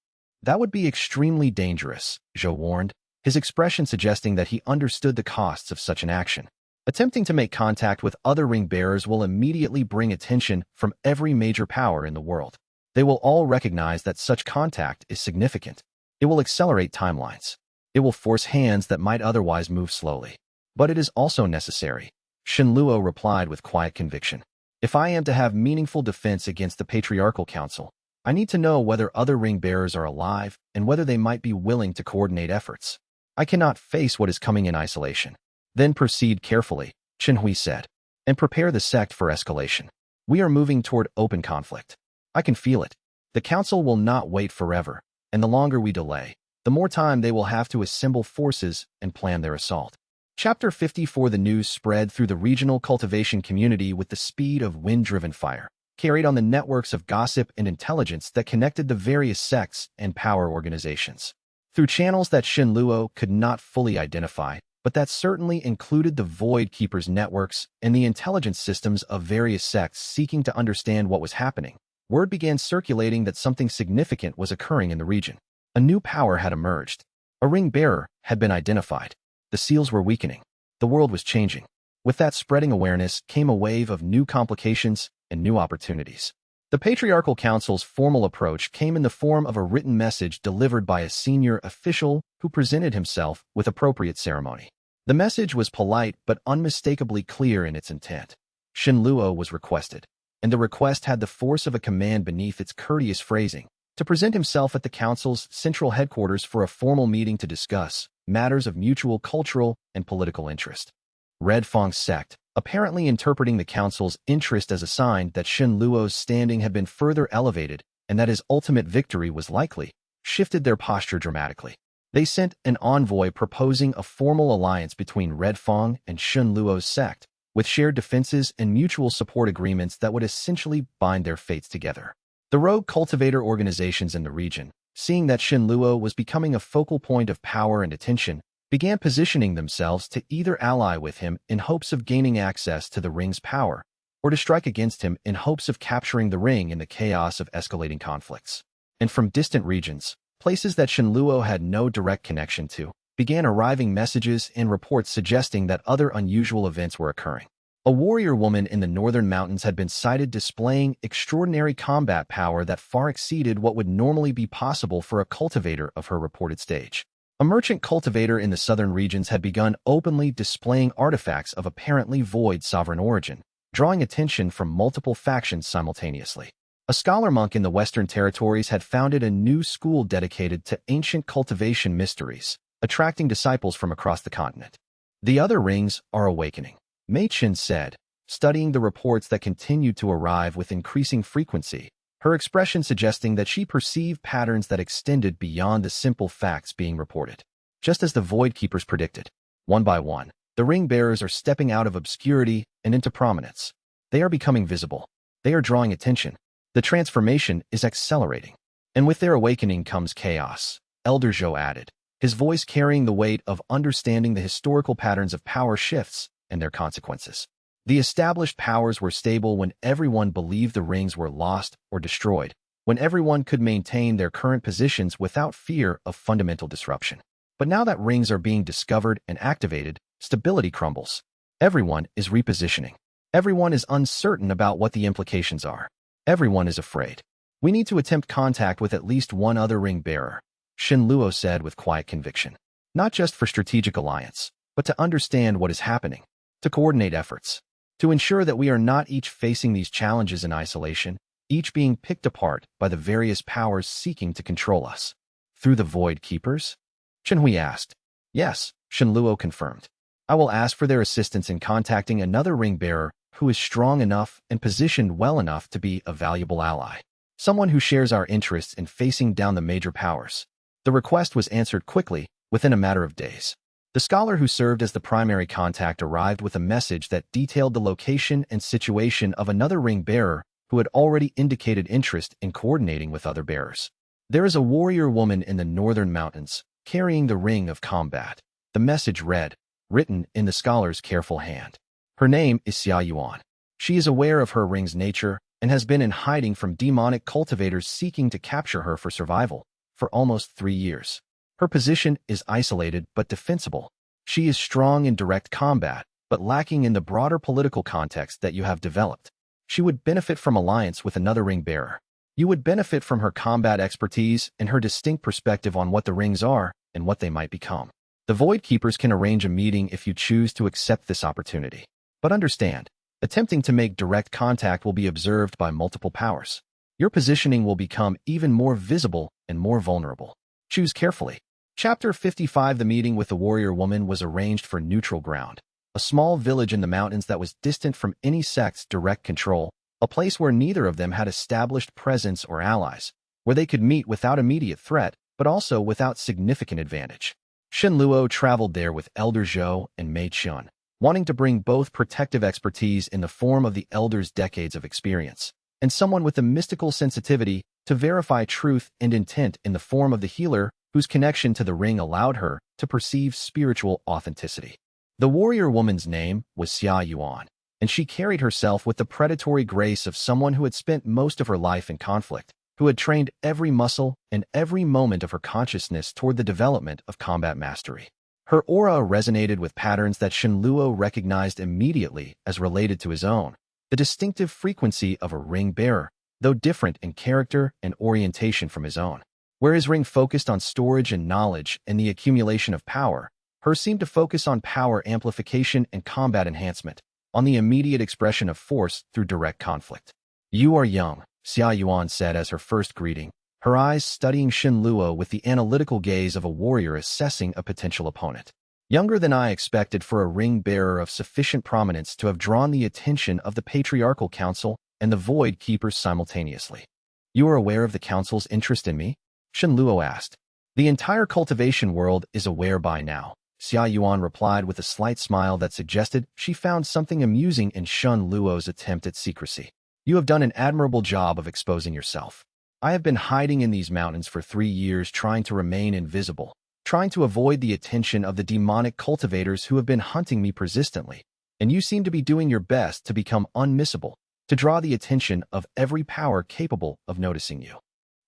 A: That would be extremely dangerous, Zhou warned, his expression suggesting that he understood the costs of such an action. Attempting to make contact with other ring bearers will immediately bring attention from every major power in the world. They will all recognize that such contact is significant. It will accelerate timelines. It will force hands that might otherwise move slowly. But it is also necessary, Shen Luo replied with quiet conviction. If I am to have meaningful defense against the Patriarchal Council, I need to know whether other ring bearers are alive and whether they might be willing to coordinate efforts. I cannot face what is coming in isolation. Then proceed carefully, Chen Hui said, and prepare the sect for escalation. We are moving toward open conflict. I can feel it. The council will not wait forever, and the longer we delay, the more time they will have to assemble forces and plan their assault. Chapter 54. The news spread through the regional cultivation community with the speed of wind-driven fire, carried on the networks of gossip and intelligence that connected the various sects and power organizations. Through channels that Shen Luo could not fully identify, but that certainly included the Void Keepers networks and the intelligence systems of various sects seeking to understand what was happening, word began circulating that something significant was occurring in the region. A new power had emerged. A ring bearer had been identified. The seals were weakening. The world was changing. With that spreading awareness came a wave of new complications and new opportunities. The Patriarchal Council's formal approach came in the form of a written message delivered by a senior official who presented himself with appropriate ceremony. The message was polite but unmistakably clear in its intent. Shen Luo was requested, and the request had the force of a command beneath its courteous phrasing, to present himself at the council's central headquarters for a formal meeting to discuss matters of mutual cultural and political interest. Red Fong's sect, apparently interpreting the council's interest as a sign that Shen Luo's standing had been further elevated and that his ultimate victory was likely, shifted their posture dramatically. They sent an envoy proposing a formal alliance between Red Fong and Shen Luo's sect, with shared defenses and mutual support agreements that would essentially bind their fates together. The rogue cultivator organizations in the region, seeing that Shen Luo was becoming a focal point of power and attention, began positioning themselves to either ally with him in hopes of gaining access to the ring's power, or to strike against him in hopes of capturing the ring in the chaos of escalating conflicts. And from distant regions, places that Shen Luo had no direct connection to, began arriving messages and reports suggesting that other unusual events were occurring. A warrior woman in the northern mountains had been sighted displaying extraordinary combat power that far exceeded what would normally be possible for a cultivator of her reported stage. A merchant cultivator in the southern regions had begun openly displaying artifacts of apparently void sovereign origin, drawing attention from multiple factions simultaneously. A scholar monk in the western territories had founded a new school dedicated to ancient cultivation mysteries, attracting disciples from across the continent. The other rings are awakening, Mei Chen said, studying the reports that continued to arrive with increasing frequency, her expression suggesting that she perceived patterns that extended beyond the simple facts being reported. Just as the Void Keepers predicted, one by one, the ring bearers are stepping out of obscurity and into prominence. They are becoming visible. They are drawing attention. The transformation is accelerating. And with their awakening comes chaos, Elder Zhou added, his voice carrying the weight of understanding the historical patterns of power shifts and their consequences. The established powers were stable when everyone believed the rings were lost or destroyed, when everyone could maintain their current positions without fear of fundamental disruption. But now that rings are being discovered and activated, stability crumbles. Everyone is repositioning. Everyone is uncertain about what the implications are. Everyone is afraid. We need to attempt contact with at least one other ring bearer, Shen Luo said with quiet conviction. Not just for strategic alliance, but to understand what is happening, to coordinate efforts, to ensure that we are not each facing these challenges in isolation, each being picked apart by the various powers seeking to control us. Through the Void Keepers? Chen Hui asked. Yes, Shen Luo confirmed. I will ask for their assistance in contacting another ring bearer who is strong enough and positioned well enough to be a valuable ally. Someone who shares our interests in facing down the major powers. The request was answered quickly, within a matter of days. The scholar who served as the primary contact arrived with a message that detailed the location and situation of another ring bearer who had already indicated interest in coordinating with other bearers. There is a warrior woman in the northern mountains, carrying the ring of combat. The message read, written in the scholar's careful hand. Her name is Xia Yuan. She is aware of her ring's nature and has been in hiding from demonic cultivators seeking to capture her for survival for almost 3 years. Her position is isolated but defensible. She is strong in direct combat, but lacking in the broader political context that you have developed. She would benefit from alliance with another ring bearer. You would benefit from her combat expertise and her distinct perspective on what the rings are and what they might become. The Void Keepers can arrange a meeting if you choose to accept this opportunity. But understand, attempting to make direct contact will be observed by multiple powers. Your positioning will become even more visible and more vulnerable. Choose carefully. Chapter 55. The meeting with the warrior woman was arranged for neutral ground, a small village in the mountains that was distant from any sect's direct control, a place where neither of them had established presence or allies, where they could meet without immediate threat, but also without significant advantage. Shen Luo traveled there with Elder Zhou and Mei Chun, wanting to bring both protective expertise in the form of the Elder's decades of experience, and someone with a mystical sensitivity to verify truth and intent in the form of the healer whose connection to the ring allowed her to perceive spiritual authenticity. The warrior woman's name was Xia Yuan, and she carried herself with the predatory grace of someone who had spent most of her life in conflict, who had trained every muscle and every moment of her consciousness toward the development of combat mastery. Her aura resonated with patterns that Shen Luo recognized immediately as related to his own, the distinctive frequency of a ring bearer, though different in character and orientation from his own. Where his ring focused on storage and knowledge and the accumulation of power, hers seemed to focus on power amplification and combat enhancement, on the immediate expression of force through direct conflict. You are young, Xia Yuan said as her first greeting, her eyes studying Shen Luo with the analytical gaze of a warrior assessing a potential opponent. Younger than I expected for a ring bearer of sufficient prominence to have drawn the attention of the Patriarchal Council and the Void Keepers simultaneously. You are aware of the Council's interest in me? Shen Luo asked. The entire cultivation world is aware by now, Xia Yuan replied with a slight smile that suggested she found something amusing in Shen Luo's attempt at secrecy. You have done an admirable job of exposing yourself. I have been hiding in these mountains for 3 years trying to remain invisible, trying to avoid the attention of the demonic cultivators who have been hunting me persistently, and you seem to be doing your best to become unmissable, to draw the attention of every power capable of noticing you.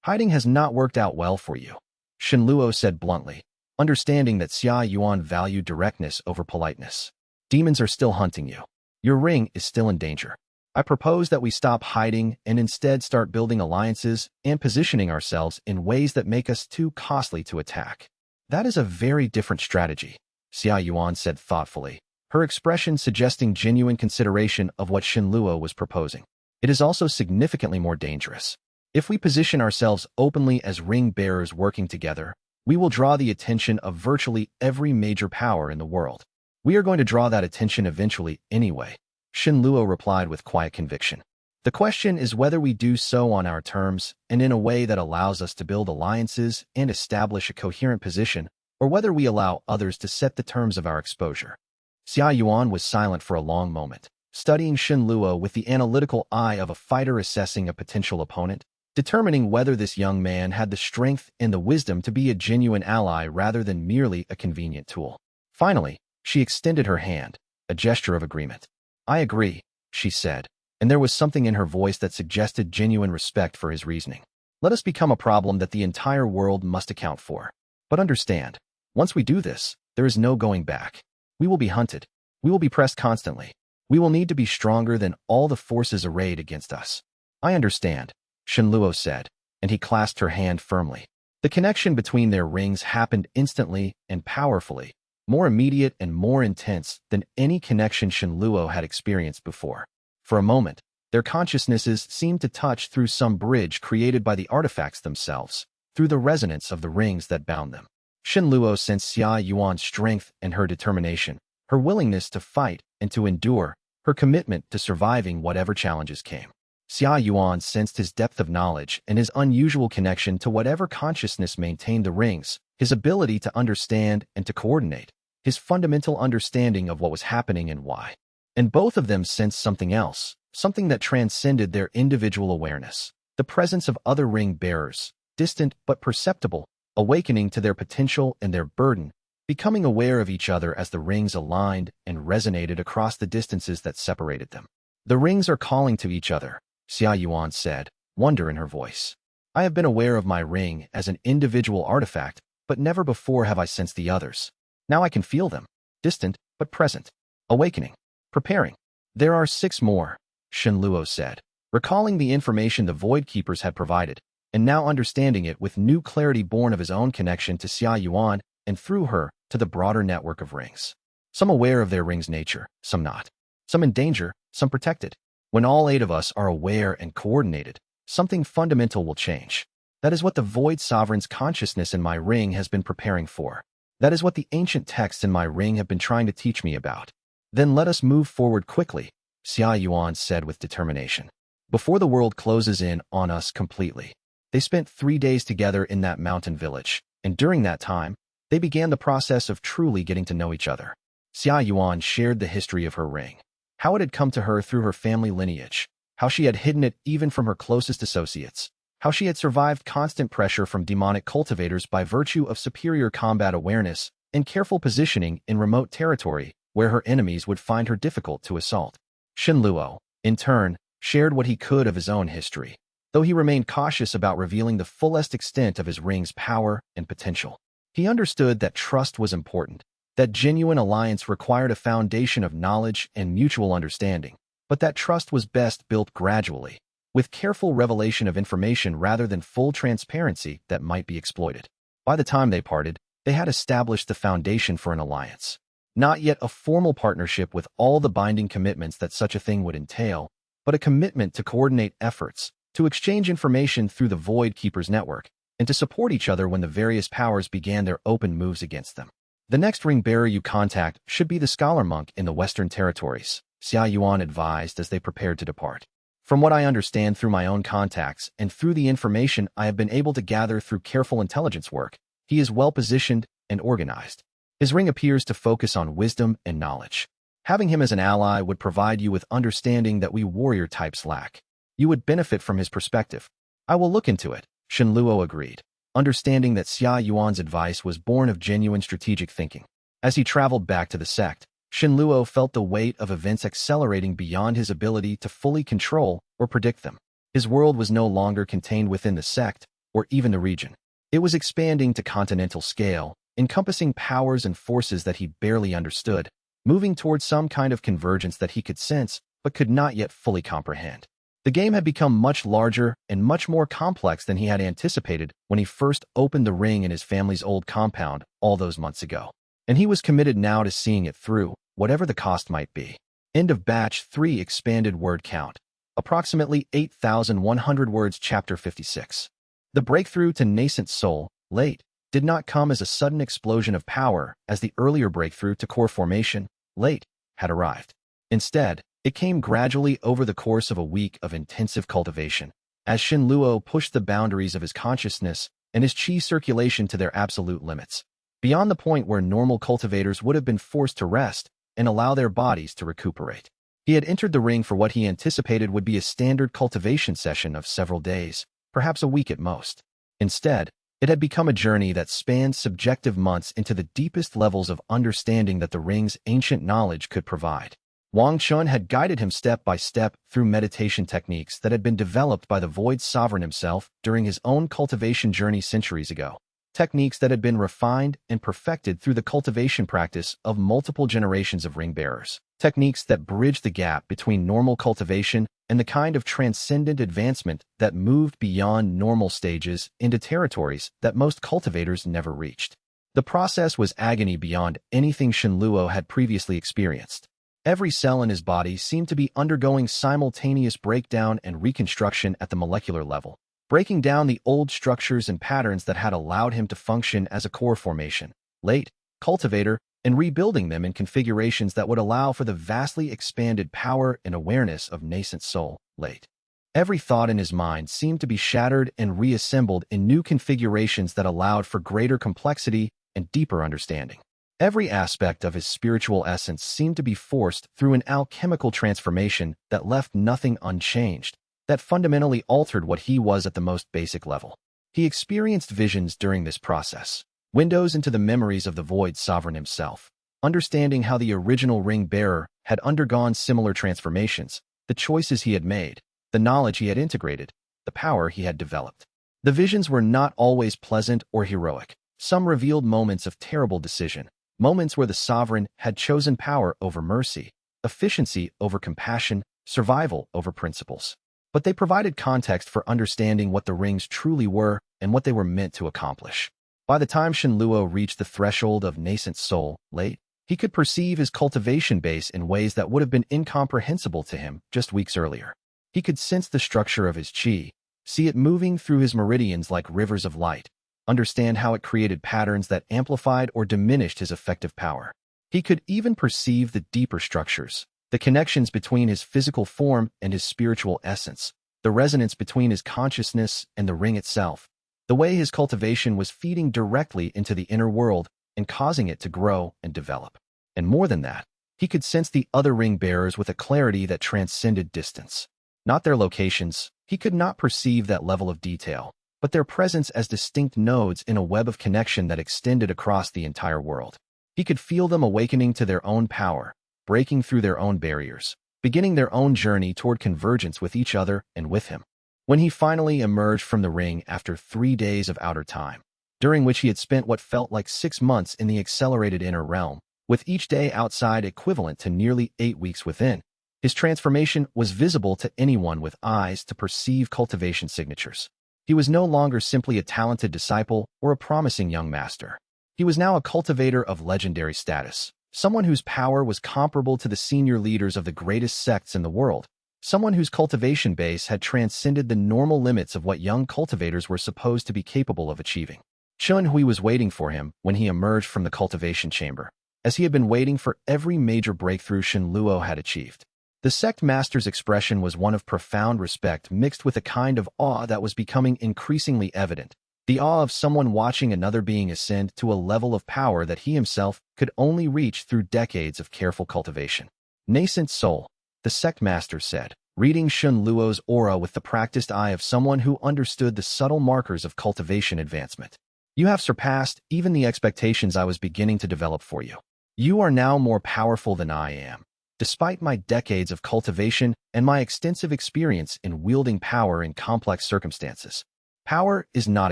A: Hiding has not worked out well for you, Shen Luo said bluntly, understanding that Xia Yuan valued directness over politeness. Demons are still hunting you. Your ring is still in danger. I propose that we stop hiding and instead start building alliances and positioning ourselves in ways that make us too costly to attack. That is a very different strategy, Xia Yuan said thoughtfully, her expression suggesting genuine consideration of what Shen Luo was proposing. It is also significantly more dangerous. If we position ourselves openly as ring bearers working together, we will draw the attention of virtually every major power in the world. We are going to draw that attention eventually anyway. Luo replied with quiet conviction. The question is whether we do so on our terms and in a way that allows us to build alliances and establish a coherent position, or whether we allow others to set the terms of our exposure. Xia Yuan was silent for a long moment, studying Luo with the analytical eye of a fighter assessing a potential opponent, determining whether this young man had the strength and the wisdom to be a genuine ally rather than merely a convenient tool. Finally, she extended her hand, a gesture of agreement. "I agree," she said, and there was something in her voice that suggested genuine respect for his reasoning. "Let us become a problem that the entire world must account for. But understand, once we do this, there is no going back. We will be hunted. We will be pressed constantly. We will need to be stronger than all the forces arrayed against us." "I understand," Luo said, and he clasped her hand firmly. The connection between their rings happened instantly and powerfully, more immediate and more intense than any connection Luo had experienced before. For a moment, their consciousnesses seemed to touch through some bridge created by the artifacts themselves, through the resonance of the rings that bound them. Luo sensed Xia Yuan's strength and her determination, her willingness to fight and to endure, her commitment to surviving whatever challenges came. Xia Yuan sensed his depth of knowledge and his unusual connection to whatever consciousness maintained the rings, his ability to understand and to coordinate, his fundamental understanding of what was happening and why. And both of them sensed something else, something that transcended their individual awareness, the presence of other ring bearers, distant but perceptible, awakening to their potential and their burden, becoming aware of each other as the rings aligned and resonated across the distances that separated them. "The rings are calling to each other," Xia Yuan said, wonder in her voice. "I have been aware of my ring as an individual artifact, but never before have I sensed the others. Now I can feel them, distant but present, awakening, preparing." "There are 6 more," Luo said, recalling the information the Void Keepers had provided, and now understanding it with new clarity born of his own connection to Xia Yuan and through her to the broader network of rings. Some aware of their ring's nature, some not. Some in danger, some protected. When all 8 of us are aware and coordinated, something fundamental will change. That is what the Void Sovereign's consciousness in my ring has been preparing for. That is what the ancient texts in my ring have been trying to teach me about. "Then let us move forward quickly," Xia Yuan said with determination, "before the world closes in on us completely." They spent 3 days together in that mountain village, and during that time, they began the process of truly getting to know each other. Xia Yuan shared the history of her ring, how it had come to her through her family lineage, how she had hidden it even from her closest associates, how she had survived constant pressure from demonic cultivators by virtue of superior combat awareness and careful positioning in remote territory where her enemies would find her difficult to assault. Luo, in turn, shared what he could of his own history, though he remained cautious about revealing the fullest extent of his ring's power and potential. He understood that trust was important, that genuine alliance required a foundation of knowledge and mutual understanding, but that trust was best built gradually, with careful revelation of information rather than full transparency that might be exploited. By the time they parted, they had established the foundation for an alliance. Not yet a formal partnership with all the binding commitments that such a thing would entail, but a commitment to coordinate efforts, to exchange information through the Void Keepers network, and to support each other when the various powers began their open moves against them. "The next ring bearer you contact should be the scholar monk in the Western Territories," Xia Yuan advised as they prepared to depart. "From what I understand through my own contacts and through the information I have been able to gather through careful intelligence work, he is well-positioned and organized. His ring appears to focus on wisdom and knowledge. Having him as an ally would provide you with understanding that we warrior types lack. You would benefit from his perspective." "I will look into it," Luo agreed, understanding that Xia Yuan's advice was born of genuine strategic thinking. As he traveled back to the sect, Luo felt the weight of events accelerating beyond his ability to fully control or predict them. His world was no longer contained within the sect or even the region. It was expanding to continental scale, encompassing powers and forces that he barely understood, moving towards some kind of convergence that he could sense but could not yet fully comprehend. The game had become much larger and much more complex than he had anticipated when he first opened the ring in his family's old compound all those months ago. And he was committed now to seeing it through, whatever the cost might be. End of Batch 3 Expanded Word Count. Approximately 8,100 words. Chapter 56. The breakthrough to nascent soul, late, did not come as a sudden explosion of power as the earlier breakthrough to core formation, late, had arrived. Instead, It came gradually over the course of a week of intensive cultivation, as Shen Luo pushed the boundaries of his consciousness and his qi circulation to their absolute limits, beyond the point where normal cultivators would have been forced to rest and allow their bodies to recuperate. He had entered the ring for what he anticipated would be a standard cultivation session of several days, perhaps a week at most. Instead, it had become a journey that spanned subjective months into the deepest levels of understanding that the ring's ancient knowledge could provide. Wang Chun had guided him step by step through meditation techniques that had been developed by the Void Sovereign himself during his own cultivation journey centuries ago. Techniques that had been refined and perfected through the cultivation practice of multiple generations of ring bearers. Techniques that bridged the gap between normal cultivation and the kind of transcendent advancement that moved beyond normal stages into territories that most cultivators never reached. The process was agony beyond anything Shen Luo had previously experienced. Every cell in his body seemed to be undergoing simultaneous breakdown and reconstruction at the molecular level, breaking down the old structures and patterns that had allowed him to function as a core formation, late, cultivator, and rebuilding them in configurations that would allow for the vastly expanded power and awareness of nascent soul, late. Every thought in his mind seemed to be shattered and reassembled in new configurations that allowed for greater complexity and deeper understanding. Every aspect of his spiritual essence seemed to be forced through an alchemical transformation that left nothing unchanged, that fundamentally altered what he was at the most basic level. He experienced visions during this process, windows into the memories of the Void Sovereign himself, understanding how the original ring bearer had undergone similar transformations, the choices he had made, the knowledge he had integrated, the power he had developed. The visions were not always pleasant or heroic. Some revealed moments of terrible decision, moments where the sovereign had chosen power over mercy, efficiency over compassion, survival over principles. But they provided context for understanding what the rings truly were and what they were meant to accomplish. By the time Shen Luo reached the threshold of nascent soul, late, he could perceive his cultivation base in ways that would have been incomprehensible to him just weeks earlier. He could sense the structure of his qi, see it moving through his meridians like rivers of light, understand how it created patterns that amplified or diminished his effective power. He could even perceive the deeper structures, the connections between his physical form and his spiritual essence, the resonance between his consciousness and the ring itself, the way his cultivation was feeding directly into the inner world and causing it to grow and develop. And more than that, he could sense the other ring bearers with a clarity that transcended distance. Not their locations, he could not perceive that level of detail, but their presence as distinct nodes in a web of connection that extended across the entire world. He could feel them awakening to their own power, breaking through their own barriers, beginning their own journey toward convergence with each other and with him. When he finally emerged from the ring after 3 days of outer time, during which he had spent what felt like 6 months in the accelerated inner realm, with each day outside equivalent to nearly 8 weeks within, his transformation was visible to anyone with eyes to perceive cultivation signatures. He was no longer simply a talented disciple or a promising young master. He was now a cultivator of legendary status, someone whose power was comparable to the senior leaders of the greatest sects in the world, someone whose cultivation base had transcended the normal limits of what young cultivators were supposed to be capable of achieving. Chun Hui was waiting for him when he emerged from the cultivation chamber, as he had been waiting for every major breakthrough Shen Luo had achieved. The sect master's expression was one of profound respect mixed with a kind of awe that was becoming increasingly evident, the awe of someone watching another being ascend to a level of power that he himself could only reach through decades of careful cultivation. Nascent soul, the sect master said, reading Shen Luo's aura with the practiced eye of someone who understood the subtle markers of cultivation advancement. You have surpassed even the expectations I was beginning to develop for you. You are now more powerful than I am. Despite my decades of cultivation and my extensive experience in wielding power in complex circumstances. Power is not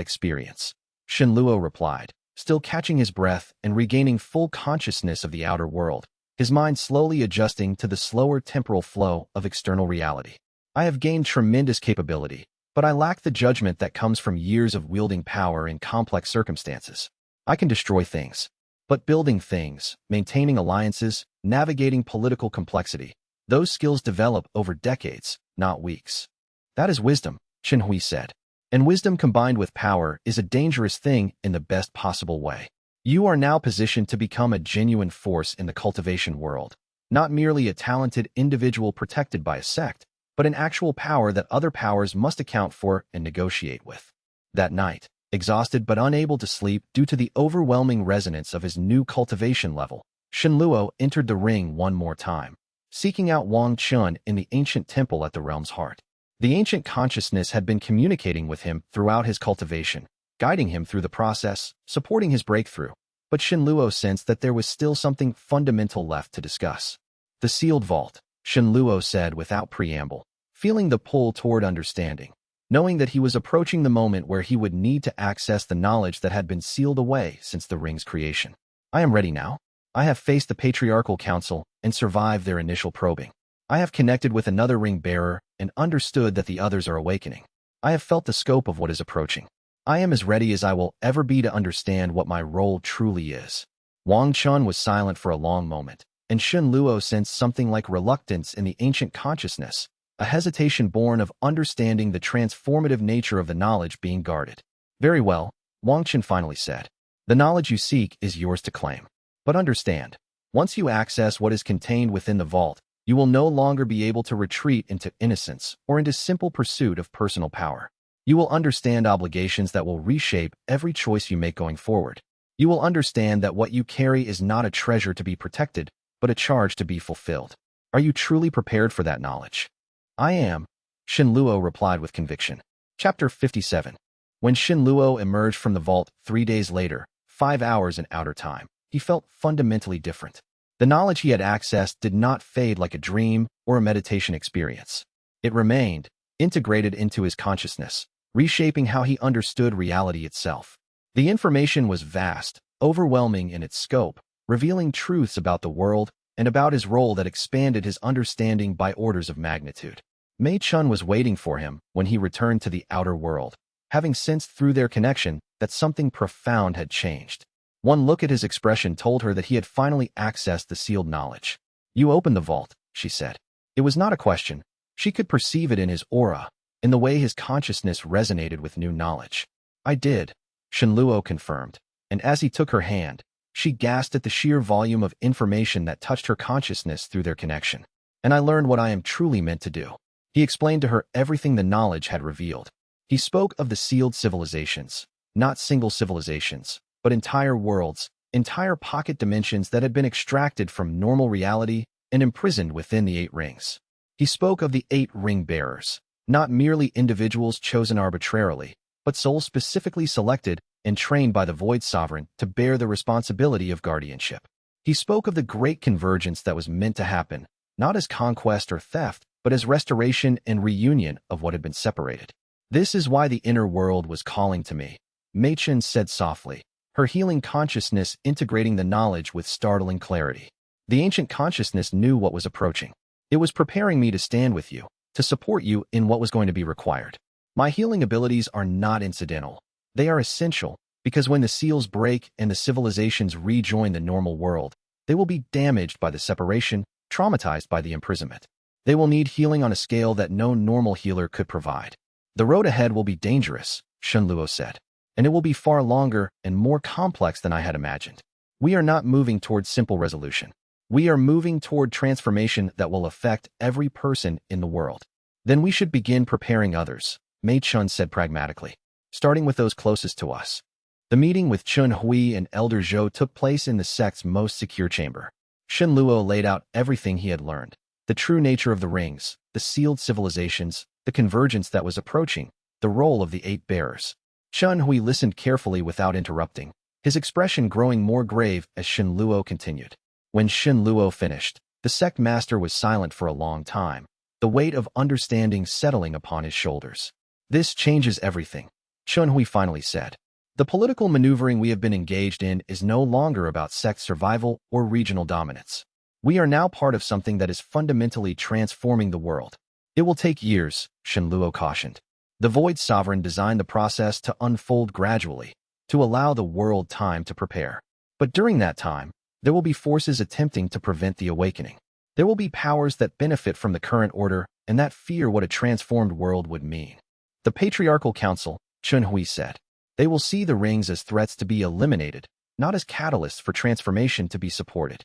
A: experience, Shen Luo replied, still catching his breath and regaining full consciousness of the outer world, his mind slowly adjusting to the slower temporal flow of external reality. I have gained tremendous capability, but I lack the judgment that comes from years of wielding power in complex circumstances. I can destroy things, but building things, maintaining alliances, navigating political complexity, those skills develop over decades, not weeks. That is wisdom, Shen Hui said. And wisdom combined with power is a dangerous thing in the best possible way. You are now positioned to become a genuine force in the cultivation world, not merely a talented individual protected by a sect, but an actual power that other powers must account for and negotiate with. That night, exhausted but unable to sleep due to the overwhelming resonance of his new cultivation level, Shenluo entered the ring one more time, seeking out Wang Chun in the ancient temple at the realm's heart. The ancient consciousness had been communicating with him throughout his cultivation, guiding him through the process, supporting his breakthrough. But Shenluo sensed that there was still something fundamental left to discuss. The sealed vault, Shenluo said without preamble, feeling the pull toward understanding, knowing that he was approaching the moment where he would need to access the knowledge that had been sealed away since the ring's creation. I am ready now. I have faced the Patriarchal Council and survived their initial probing. I have connected with another ring bearer and understood that the others are awakening. I have felt the scope of what is approaching. I am as ready as I will ever be to understand what my role truly is. Wang Chun was silent for a long moment, and Shenluo sensed something like reluctance in the ancient consciousness, a hesitation born of understanding the transformative nature of the knowledge being guarded. Very well, Wang Chun finally said. The knowledge you seek is yours to claim. But understand, once you access what is contained within the vault, you will no longer be able to retreat into innocence or into simple pursuit of personal power. You will understand obligations that will reshape every choice you make going forward. You will understand that what you carry is not a treasure to be protected, but a charge to be fulfilled. Are you truly prepared for that knowledge? I am, Shenluo replied with conviction. Chapter 57. When Shenluo emerged from the vault 3 days later, 5 hours in outer time, he felt fundamentally different. The knowledge he had accessed did not fade like a dream or a meditation experience. It remained, integrated into his consciousness, reshaping how he understood reality itself. The information was vast, overwhelming in its scope, revealing truths about the world and about his role that expanded his understanding by orders of magnitude. Mei Chun was waiting for him when he returned to the outer world, having sensed through their connection that something profound had changed. One look at his expression told her that he had finally accessed the sealed knowledge. You opened the vault, she said. It was not a question. She could perceive it in his aura, in the way his consciousness resonated with new knowledge. I did, Shenluo confirmed, and as he took her hand, she gasped at the sheer volume of information that touched her consciousness through their connection. And I learned what I am truly meant to do. He explained to her everything the knowledge had revealed. He spoke of the sealed civilizations, not single civilizations, but entire worlds, entire pocket dimensions that had been extracted from normal reality and imprisoned within the 8 rings. He spoke of the 8 ring bearers, not merely individuals chosen arbitrarily, but souls specifically selected and trained by the Void Sovereign to bear the responsibility of guardianship. He spoke of the great convergence that was meant to happen, not as conquest or theft, but as restoration and reunion of what had been separated. This is why the inner world was calling to me, Mei Chun said softly, her healing consciousness integrating the knowledge with startling clarity. The ancient consciousness knew what was approaching. It was preparing me to stand with you, to support you in what was going to be required. My healing abilities are not incidental. They are essential, because when the seals break and the civilizations rejoin the normal world, they will be damaged by the separation, traumatized by the imprisonment. They will need healing on a scale that no normal healer could provide. The road ahead will be dangerous, Shenluo said, and it will be far longer and more complex than I had imagined. We are not moving toward simple resolution. We are moving toward transformation that will affect every person in the world. Then we should begin preparing others, Mei Chun said pragmatically, starting with those closest to us. The meeting with Chun Hui and Elder Zhou took place in the sect's most secure chamber. Shenluo laid out everything he had learned, the true nature of the rings, the sealed civilizations, the convergence that was approaching, the role of the 8 bearers. Chun Hui listened carefully without interrupting, his expression growing more grave as Shenluo continued. When Shenluo finished, the sect master was silent for a long time, the weight of understanding settling upon his shoulders. This changes everything, Chun Hui finally said. The political maneuvering we have been engaged in is no longer about sect survival or regional dominance. We are now part of something that is fundamentally transforming the world. It will take years, Shenluo cautioned. The Void Sovereign designed the process to unfold gradually, to allow the world time to prepare. But during that time, there will be forces attempting to prevent the awakening. There will be powers that benefit from the current order and that fear what a transformed world would mean. The Patriarchal Council, Chun Hui said. They will see the rings as threats to be eliminated, not as catalysts for transformation to be supported.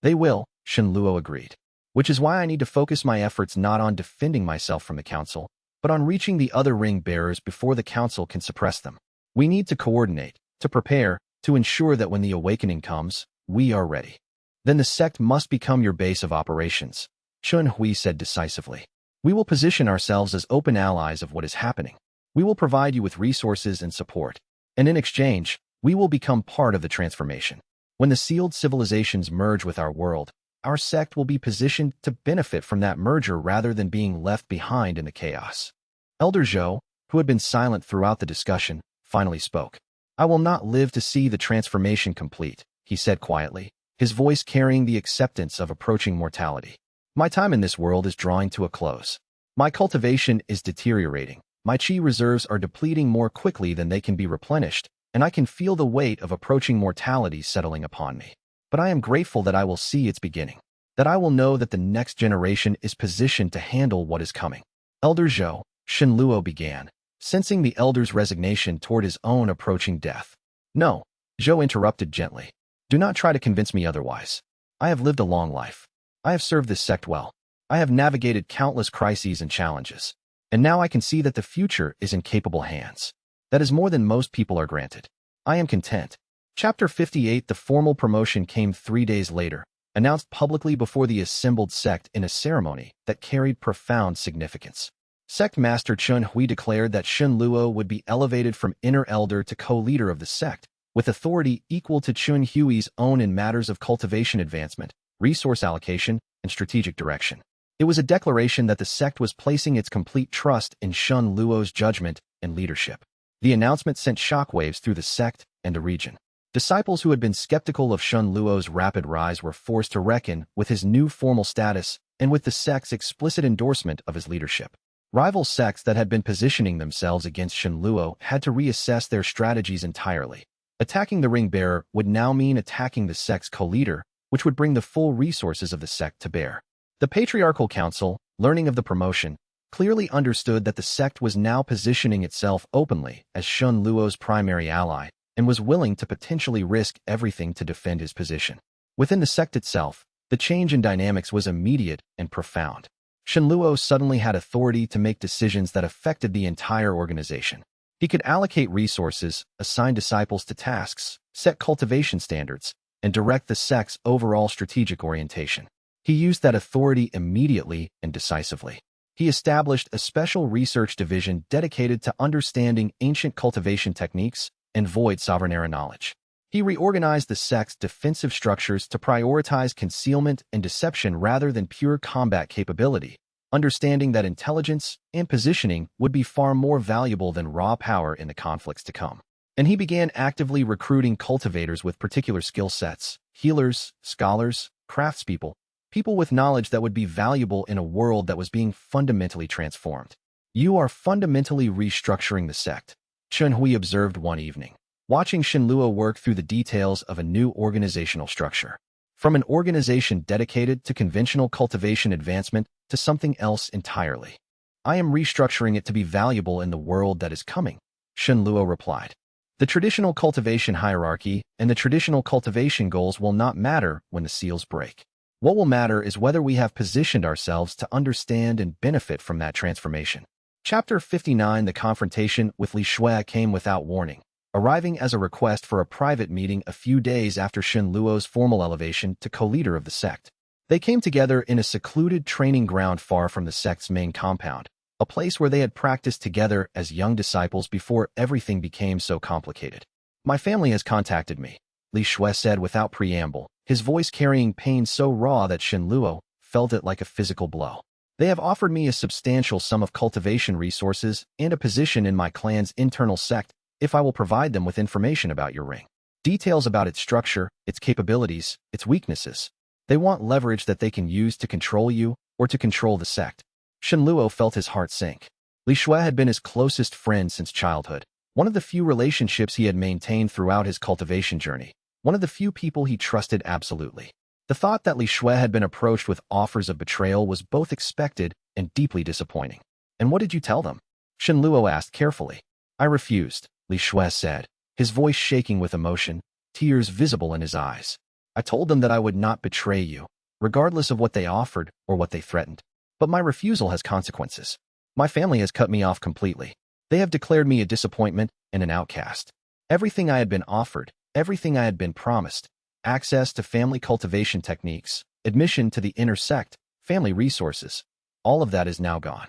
A: They will, Shen Luo agreed. Which is why I need to focus my efforts not on defending myself from the council, but on reaching the other ring bearers before the council can suppress them. We need to coordinate, to prepare, to ensure that when the awakening comes, we are ready. Then the sect must become your base of operations, Chun Hui said decisively. We will position ourselves as open allies of what is happening. We will provide you with resources and support, and in exchange, we will become part of the transformation. When the sealed civilizations merge with our world, our sect will be positioned to benefit from that merger rather than being left behind in the chaos. Elder Zhou, who had been silent throughout the discussion, finally spoke. I will not live to see the transformation complete, he said quietly, his voice carrying the acceptance of approaching mortality. My time in this world is drawing to a close. My cultivation is deteriorating. My chi reserves are depleting more quickly than they can be replenished, and I can feel the weight of approaching mortality settling upon me. But I am grateful that I will see its beginning, that I will know that the next generation is positioned to handle what is coming. Elder Zhou, Shen Luo began, sensing the elder's resignation toward his own approaching death. No, Zhou interrupted gently. Do not try to convince me otherwise. I have lived a long life. I have served this sect well. I have navigated countless crises and challenges. And now I can see that the future is in capable hands. That is more than most people are granted. I am content. Chapter 58. The formal promotion came 3 days later, announced publicly before the assembled sect in a ceremony that carried profound significance. Sect Master Chun Hui declared that Shen Luo would be elevated from inner elder to co-leader of the sect, with authority equal to Chun Hui's own in matters of cultivation advancement, resource allocation, and strategic direction. It was a declaration that the sect was placing its complete trust in Shen Luo's judgment and leadership. The announcement sent shockwaves through the sect and the region. Disciples who had been skeptical of Shen Luo's rapid rise were forced to reckon with his new formal status and with the sect's explicit endorsement of his leadership. Rival sects that had been positioning themselves against Shen Luo had to reassess their strategies entirely. Attacking the ring bearer would now mean attacking the sect's co-leader, which would bring the full resources of the sect to bear. The Patriarchal Council, learning of the promotion, clearly understood that the sect was now positioning itself openly as Shen Luo's primary ally and was willing to potentially risk everything to defend his position. Within the sect itself, the change in dynamics was immediate and profound. Shen Luo suddenly had authority to make decisions that affected the entire organization. He could allocate resources, assign disciples to tasks, set cultivation standards, and direct the sect's overall strategic orientation. He used that authority immediately and decisively. He established a special research division dedicated to understanding ancient cultivation techniques and void sovereign knowledge. He reorganized the sect's defensive structures to prioritize concealment and deception rather than pure combat capability, understanding that intelligence and positioning would be far more valuable than raw power in the conflicts to come. And he began actively recruiting cultivators with particular skill sets, healers, scholars, craftspeople, people with knowledge that would be valuable in a world that was being fundamentally transformed. You are fundamentally restructuring the sect, Chun Hui observed one evening, watching Shen Luo work through the details of a new organizational structure. From an organization dedicated to conventional cultivation advancement to something else entirely. I am restructuring it to be valuable in the world that is coming, Shen Luo replied. The traditional cultivation hierarchy and the traditional cultivation goals will not matter when the seals break. What will matter is whether we have positioned ourselves to understand and benefit from that transformation. Chapter 59. The confrontation with Li Shui came without warning, arriving as a request for a private meeting a few days after Shen Luo's formal elevation to co-leader of the sect. They came together in a secluded training ground far from the sect's main compound, a place where they had practiced together as young disciples before everything became so complicated. My family has contacted me, Li Shui said without preamble, his voice carrying pain so raw that Shen Luo felt it like a physical blow. They have offered me a substantial sum of cultivation resources and a position in my clan's internal sect if I will provide them with information about your ring. Details about its structure, its capabilities, its weaknesses. They want leverage that they can use to control you or to control the sect. Shen Luo felt his heart sink. Li Shui had been his closest friend since childhood, one of the few relationships he had maintained throughout his cultivation journey, one of the few people he trusted absolutely. The thought that Li Shui had been approached with offers of betrayal was both expected and deeply disappointing. And what did you tell them? Shen Luo asked carefully. I refused, Li Shui said, his voice shaking with emotion, tears visible in his eyes. I told them that I would not betray you, regardless of what they offered or what they threatened. But my refusal has consequences. My family has cut me off completely. They have declared me a disappointment and an outcast. Everything I had been offered, everything I had been promised, access to family cultivation techniques, admission to the inner sect, family resources, all of that is now gone.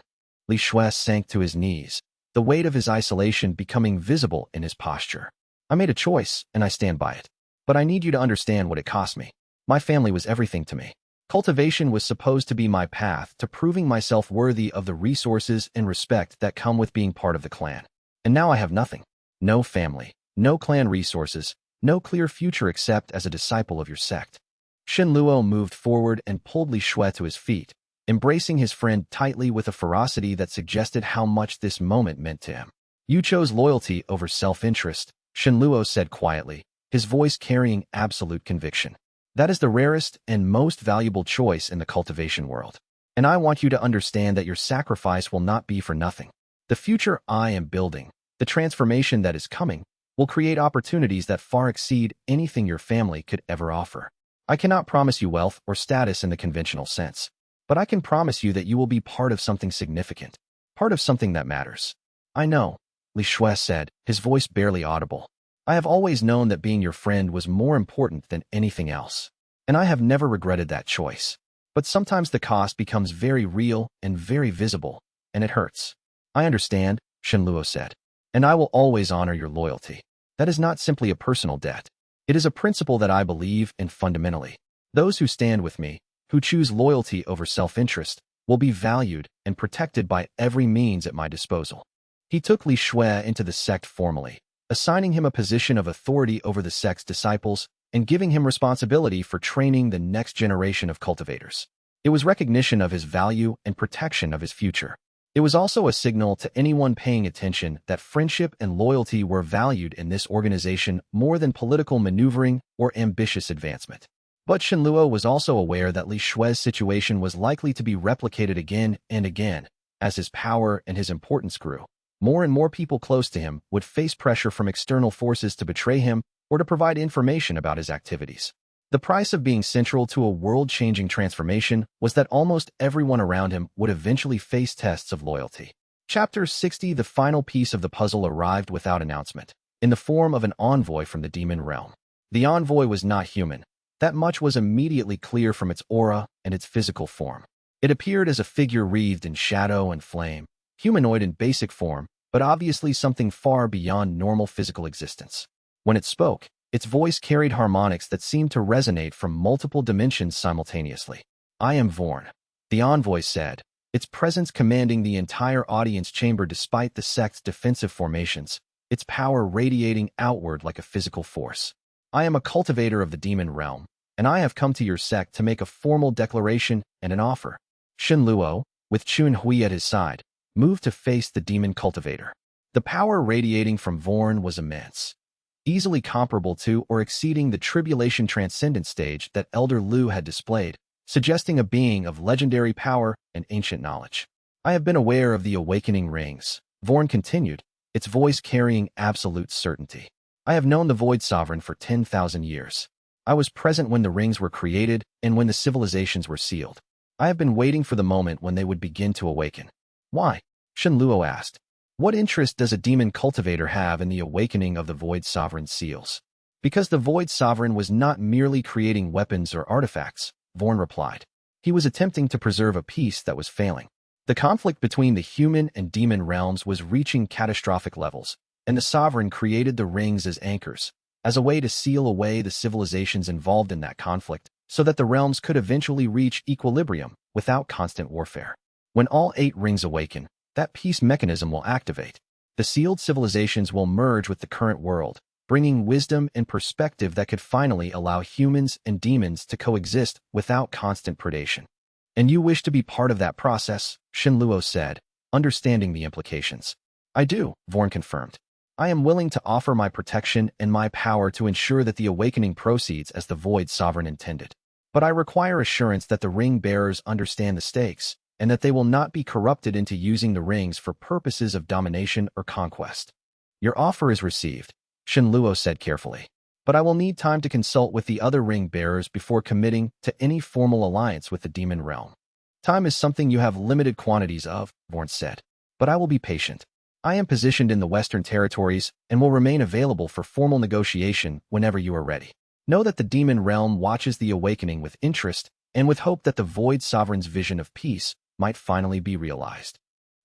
A: Li Shui sank to his knees, the weight of his isolation becoming visible in his posture. I made a choice, and I stand by it. But I need you to understand what it cost me. My family was everything to me. Cultivation was supposed to be my path to proving myself worthy of the resources and respect that come with being part of the clan. And now I have nothing. No family, no clan resources, no clear future except as a disciple of your sect. Shen Luo moved forward and pulled Li Shui to his feet, embracing his friend tightly with a ferocity that suggested how much this moment meant to him. You chose loyalty over self-interest, Shen Luo said quietly, his voice carrying absolute conviction. That is the rarest and most valuable choice in the cultivation world. And I want you to understand that your sacrifice will not be for nothing. The future I am building, the transformation that is coming, will create opportunities that far exceed anything your family could ever offer. I cannot promise you wealth or status in the conventional sense, but I can promise you that you will be part of something significant, part of something that matters. I know, Li Shui said, his voice barely audible. I have always known that being your friend was more important than anything else, and I have never regretted that choice. But sometimes the cost becomes very real and very visible, and it hurts. I understand, Shen Luo said, and I will always honor your loyalty. That is not simply a personal debt. It is a principle that I believe in fundamentally. Those who stand with me, who choose loyalty over self-interest, will be valued and protected by every means at my disposal. He took Li Shui into the sect formally, assigning him a position of authority over the sect's disciples and giving him responsibility for training the next generation of cultivators. It was recognition of his value and protection of his future. It was also a signal to anyone paying attention that friendship and loyalty were valued in this organization more than political maneuvering or ambitious advancement. But Shen Luo was also aware that Li Shui's situation was likely to be replicated again and again as his power and his importance grew. More and more people close to him would face pressure from external forces to betray him or to provide information about his activities. The price of being central to a world-changing transformation was that almost everyone around him would eventually face tests of loyalty. Chapter 60, the final piece of the puzzle, arrived without announcement, in the form of an envoy from the demon realm. The envoy was not human. That much was immediately clear from its aura and its physical form. It appeared as a figure wreathed in shadow and flame, humanoid in basic form, but obviously something far beyond normal physical existence. When it spoke, its voice carried harmonics that seemed to resonate from multiple dimensions simultaneously. I am Vorn, the envoy said, its presence commanding the entire audience chamber despite the sect's defensive formations, its power radiating outward like a physical force. I am a cultivator of the demon realm, and I have come to your sect to make a formal declaration and an offer. Shen Luo, with Chun Hui at his side, moved to face the demon cultivator. The power radiating from Vorn was immense, easily comparable to or exceeding the tribulation transcendent stage that Elder Lu had displayed, suggesting a being of legendary power and ancient knowledge. I have been aware of the awakening rings, Vorn continued, its voice carrying absolute certainty. I have known the Void Sovereign for 10,000 years. I was present when the rings were created and when the civilizations were sealed. I have been waiting for the moment when they would begin to awaken. Why? Shen Luo asked. What interest does a demon cultivator have in the awakening of the Void Sovereign's seals? Because the Void Sovereign was not merely creating weapons or artifacts, Vorn replied. He was attempting to preserve a peace that was failing. The conflict between the human and demon realms was reaching catastrophic levels, and the Sovereign created the rings as anchors, as a way to seal away the civilizations involved in that conflict, so that the realms could eventually reach equilibrium without constant warfare. When all 8 rings awaken, that peace mechanism will activate. The sealed civilizations will merge with the current world, bringing wisdom and perspective that could finally allow humans and demons to coexist without constant predation. And you wish to be part of that process, Shen Luo said, understanding the implications. I do, Vorn confirmed. I am willing to offer my protection and my power to ensure that the awakening proceeds as the Void Sovereign intended. But I require assurance that the ring bearers understand the stakes, and that they will not be corrupted into using the rings for purposes of domination or conquest. Your offer is received, Shen Luo said carefully. but I will need time to consult with the other ring bearers before committing to any formal alliance with the demon realm. Time is something you have limited quantities of, Vorn said, but I will be patient. I am positioned in the Western Territories and will remain available for formal negotiation whenever you are ready. Know that the demon realm watches the awakening with interest and with hope that the Void Sovereign's vision of peace might finally be realized.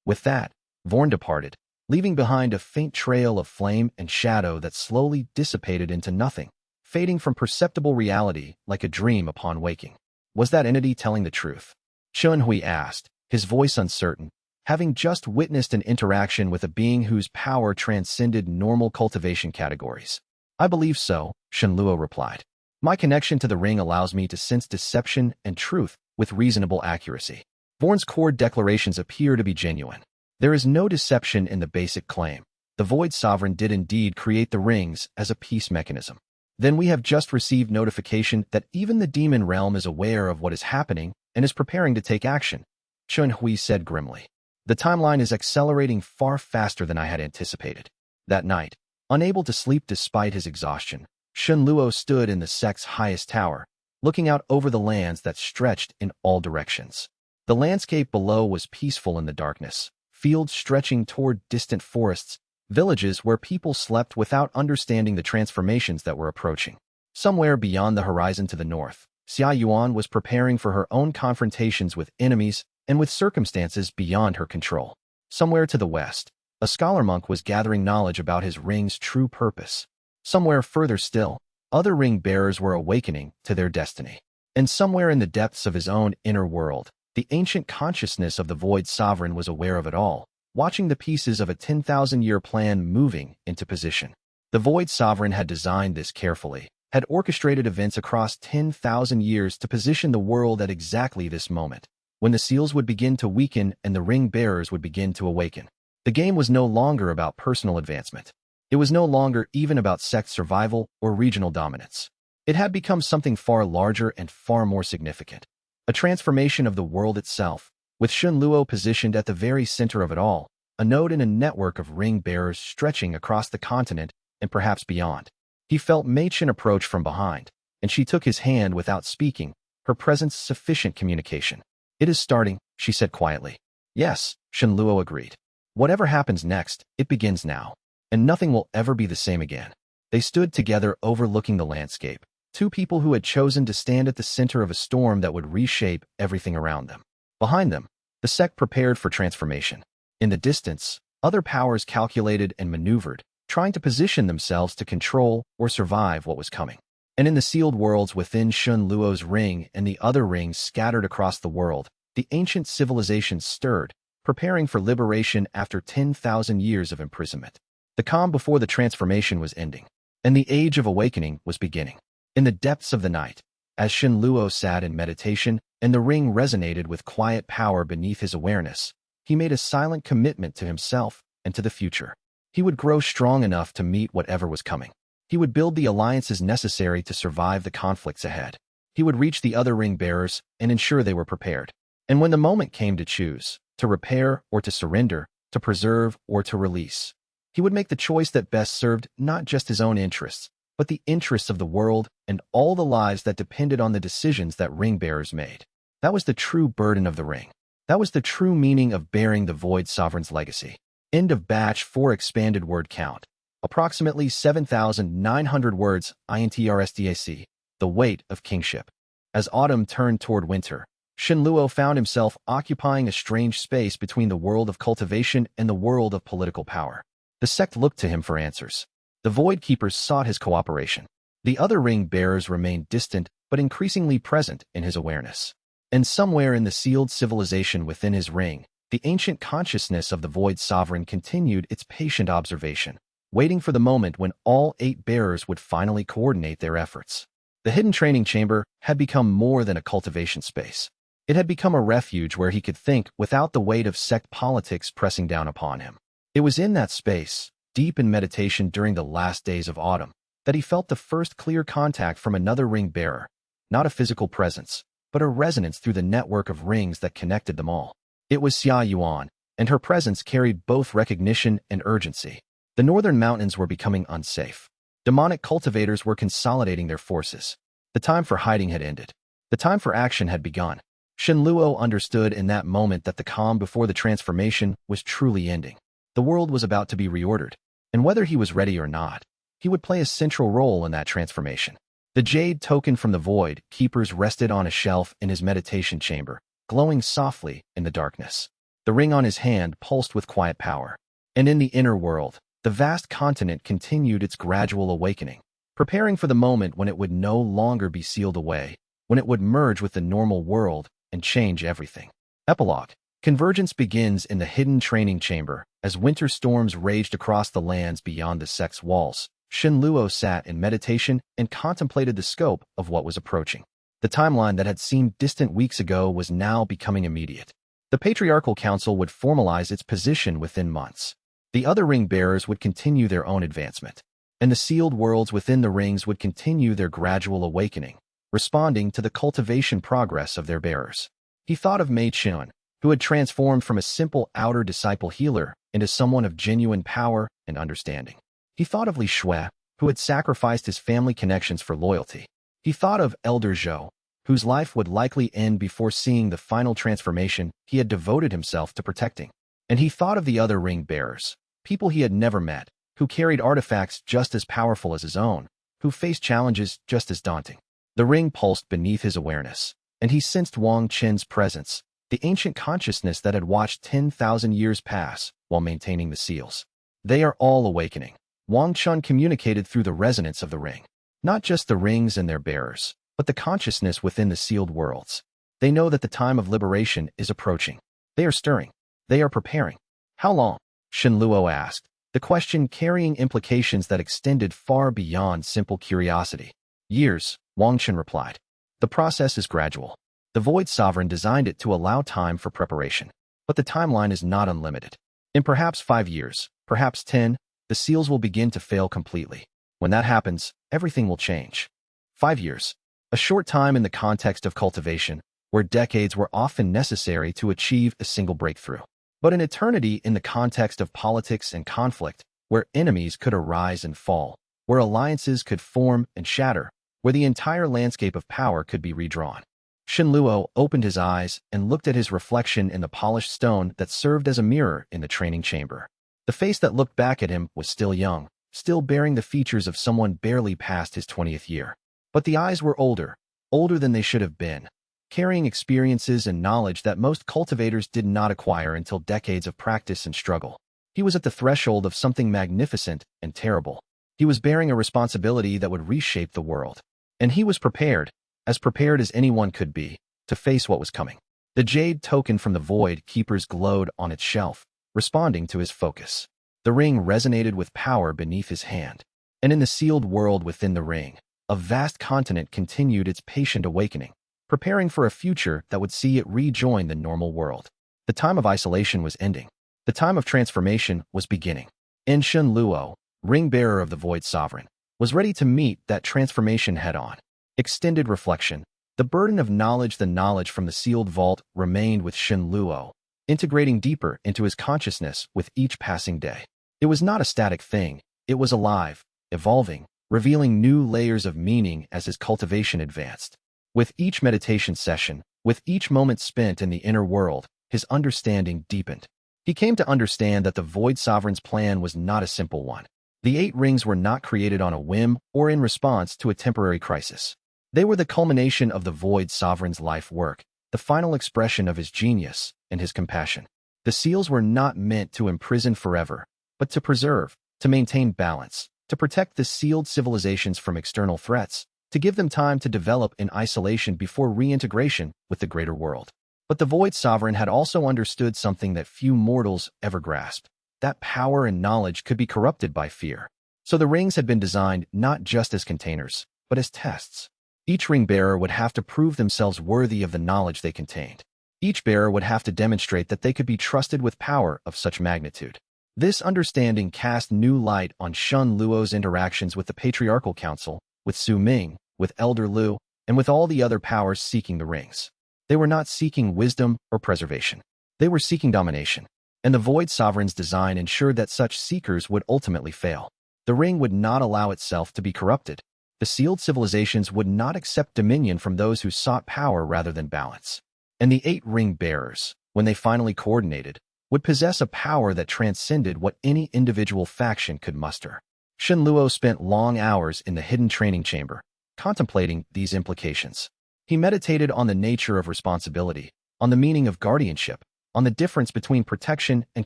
A: With that, Vorn departed, leaving behind a faint trail of flame and shadow that slowly dissipated into nothing, fading from perceptible reality like a dream upon waking. Was that entity telling the truth? Xianxia asked, his voice uncertain, having just witnessed an interaction with a being whose power transcended normal cultivation categories. I believe so, Xianxia replied. My connection to the ring allows me to sense deception and truth with reasonable accuracy. Vorn's core declarations appear to be genuine. There is no deception in the basic claim. The Void Sovereign did indeed create the rings as a peace mechanism. Then we have just received notification that even the demon realm is aware of what is happening and is preparing to take action, Xianxia said grimly. The timeline is accelerating far faster than I had anticipated. That night, unable to sleep despite his exhaustion, Xianxia stood in the sect's highest tower, looking out over the lands that stretched in all directions. The landscape below was peaceful in the darkness, fields stretching toward distant forests, villages where people slept without understanding the transformations that were approaching. Somewhere beyond the horizon to the north, Xia Yuan was preparing for her own confrontations with enemies and with circumstances beyond her control. Somewhere to the west, a scholar monk was gathering knowledge about his ring's true purpose. Somewhere further still, other ring bearers were awakening to their destiny. And somewhere in the depths of his own inner world, the ancient consciousness of the Void Sovereign was aware of it all, watching the pieces of a 10,000-year plan moving into position. The Void Sovereign had designed this carefully, had orchestrated events across 10,000 years to position the world at exactly this moment, when the seals would begin to weaken and the ring bearers would begin to awaken. The game was no longer about personal advancement. It was no longer even about sect survival or regional dominance. It had become something far larger and far more significant. A transformation of the world itself, with Xianxia positioned at the very center of it all, a node in a network of ring bearers stretching across the continent and perhaps beyond. He felt Mei Chen approach from behind, and she took his hand without speaking, her presence sufficient communication. It is starting, she said quietly. Yes, Xianxia agreed. Whatever happens next, it begins now, and nothing will ever be the same again. They stood together overlooking the landscape, two people who had chosen to stand at the center of a storm that would reshape everything around them. Behind them, the sect prepared for transformation. In the distance, other powers calculated and maneuvered, trying to position themselves to control or survive what was coming. And in the sealed worlds within Xianxia's ring and the other rings scattered across the world, the ancient civilizations stirred, preparing for liberation after 10,000 years of imprisonment. The calm before the transformation was ending, and the age of awakening was beginning. In the depths of the night, as Xianxia sat in meditation and the ring resonated with quiet power beneath his awareness, he made a silent commitment to himself and to the future. He would grow strong enough to meet whatever was coming. He would build the alliances necessary to survive the conflicts ahead. He would reach the other ring bearers and ensure they were prepared. And when the moment came to choose, to repair or to surrender, to preserve or to release, he would make the choice that best served not just his own interests, but the interests of the world and all the lives that depended on the decisions that ring bearers made. That was the true burden of the ring. That was the true meaning of bearing the Void Sovereign's legacy. End of batch 4 expanded word count. Approximately 7,900 words, INTRSDAC, the weight of kingship. As autumn turned toward winter, Xianxia found himself occupying a strange space between the world of cultivation and the world of political power. The sect looked to him for answers. The Void Keepers sought his cooperation. The other ring bearers remained distant but increasingly present in his awareness. And somewhere in the sealed civilization within his ring, the ancient consciousness of the Void Sovereign continued its patient observation, waiting for the moment when all 8 bearers would finally coordinate their efforts. The hidden training chamber had become more than a cultivation space. It had become a refuge where he could think without the weight of sect politics pressing down upon him. It was in that space, deep in meditation during the last days of autumn, that he felt the first clear contact from another ring bearer, not a physical presence, but a resonance through the network of rings that connected them all. It was Xia Yuan, and her presence carried both recognition and urgency. The northern mountains were becoming unsafe. Demonic cultivators were consolidating their forces. The time for hiding had ended. The time for action had begun. Shenluo understood in that moment that the calm before the transformation was truly ending. The world was about to be reordered, and whether he was ready or not, he would play a central role in that transformation. The jade token from the void keepers rested on a shelf in his meditation chamber, glowing softly in the darkness. The ring on his hand pulsed with quiet power. And in the inner world, the vast continent continued its gradual awakening, preparing for the moment when it would no longer be sealed away, when it would merge with the normal world and change everything. Epilogue. Convergence begins in the hidden training chamber. As winter storms raged across the lands beyond the sect's walls, Shenluo sat in meditation and contemplated the scope of what was approaching. The timeline that had seemed distant weeks ago was now becoming immediate. The Patriarchal Council would formalize its position within months. The other ring bearers would continue their own advancement, and the sealed worlds within the rings would continue their gradual awakening, responding to the cultivation progress of their bearers. He thought of Mei Chun, who had transformed from a simple outer disciple healer into someone of genuine power and understanding. He thought of Li Shui, who had sacrificed his family connections for loyalty. He thought of Elder Zhou, whose life would likely end before seeing the final transformation he had devoted himself to protecting. And he thought of the other ring bearers, people he had never met, who carried artifacts just as powerful as his own, who faced challenges just as daunting. The ring pulsed beneath his awareness, and he sensed Wang Qin's presence, the ancient consciousness that had watched 10,000 years pass while maintaining the seals. They are all awakening. Wang Qin communicated through the resonance of the ring. Not just the rings and their bearers, but the consciousness within the sealed worlds. They know that the time of liberation is approaching. They are stirring. They are preparing. How long? Shenluo asked, the question carrying implications that extended far beyond simple curiosity. Years, Wang Qin replied. The process is gradual. The Void Sovereign designed it to allow time for preparation. But the timeline is not unlimited. In perhaps 5 years, perhaps 10, the seals will begin to fail completely. When that happens, everything will change. 5 years. A short time in the context of cultivation, where decades were often necessary to achieve a single breakthrough. But an eternity in the context of politics and conflict, where enemies could arise and fall, where alliances could form and shatter, where the entire landscape of power could be redrawn. Shenluo opened his eyes and looked at his reflection in the polished stone that served as a mirror in the training chamber. The face that looked back at him was still young, still bearing the features of someone barely past his 20th year. But the eyes were older than they should have been, carrying experiences and knowledge that most cultivators did not acquire until decades of practice and struggle. He was at the threshold of something magnificent and terrible. He was bearing a responsibility that would reshape the world. And he was prepared as anyone could be, to face what was coming. The jade token from the void keepers glowed on its shelf, responding to his focus. The ring resonated with power beneath his hand. And in the sealed world within the ring, a vast continent continued its patient awakening, preparing for a future that would see it rejoin the normal world. The time of isolation was ending. The time of transformation was beginning. And Shenluo, ring-bearer of the Void Sovereign, was ready to meet that transformation head-on. Extended reflection. The burden of knowledge, the knowledge from the sealed vault, remained with Shenluo, integrating deeper into his consciousness with each passing day. It was not a static thing. It was alive, evolving, revealing new layers of meaning as his cultivation advanced. With each meditation session, with each moment spent in the inner world, his understanding deepened. He came to understand that the Void Sovereign's plan was not a simple one. The 8 rings were not created on a whim or in response to a temporary crisis. They were the culmination of the Void Sovereign's life work, the final expression of his genius and his compassion. The seals were not meant to imprison forever, but to preserve, to maintain balance, to protect the sealed civilizations from external threats, to give them time to develop in isolation before reintegration with the greater world. But the Void Sovereign had also understood something that few mortals ever grasped, that power and knowledge could be corrupted by fear. So the rings had been designed not just as containers, but as tests. Each ring bearer would have to prove themselves worthy of the knowledge they contained. Each bearer would have to demonstrate that they could be trusted with power of such magnitude. This understanding cast new light on Shenluo's interactions with the Patriarchal Council, with Su Ming, with Elder Lu, and with all the other powers seeking the rings. They were not seeking wisdom or preservation. They were seeking domination. And the Void Sovereign's design ensured that such seekers would ultimately fail. The ring would not allow itself to be corrupted. The sealed civilizations would not accept dominion from those who sought power rather than balance. And the 8 ring bearers, when they finally coordinated, would possess a power that transcended what any individual faction could muster. Shen Luo spent long hours in the hidden training chamber, contemplating these implications. He meditated on the nature of responsibility, on the meaning of guardianship, on the difference between protection and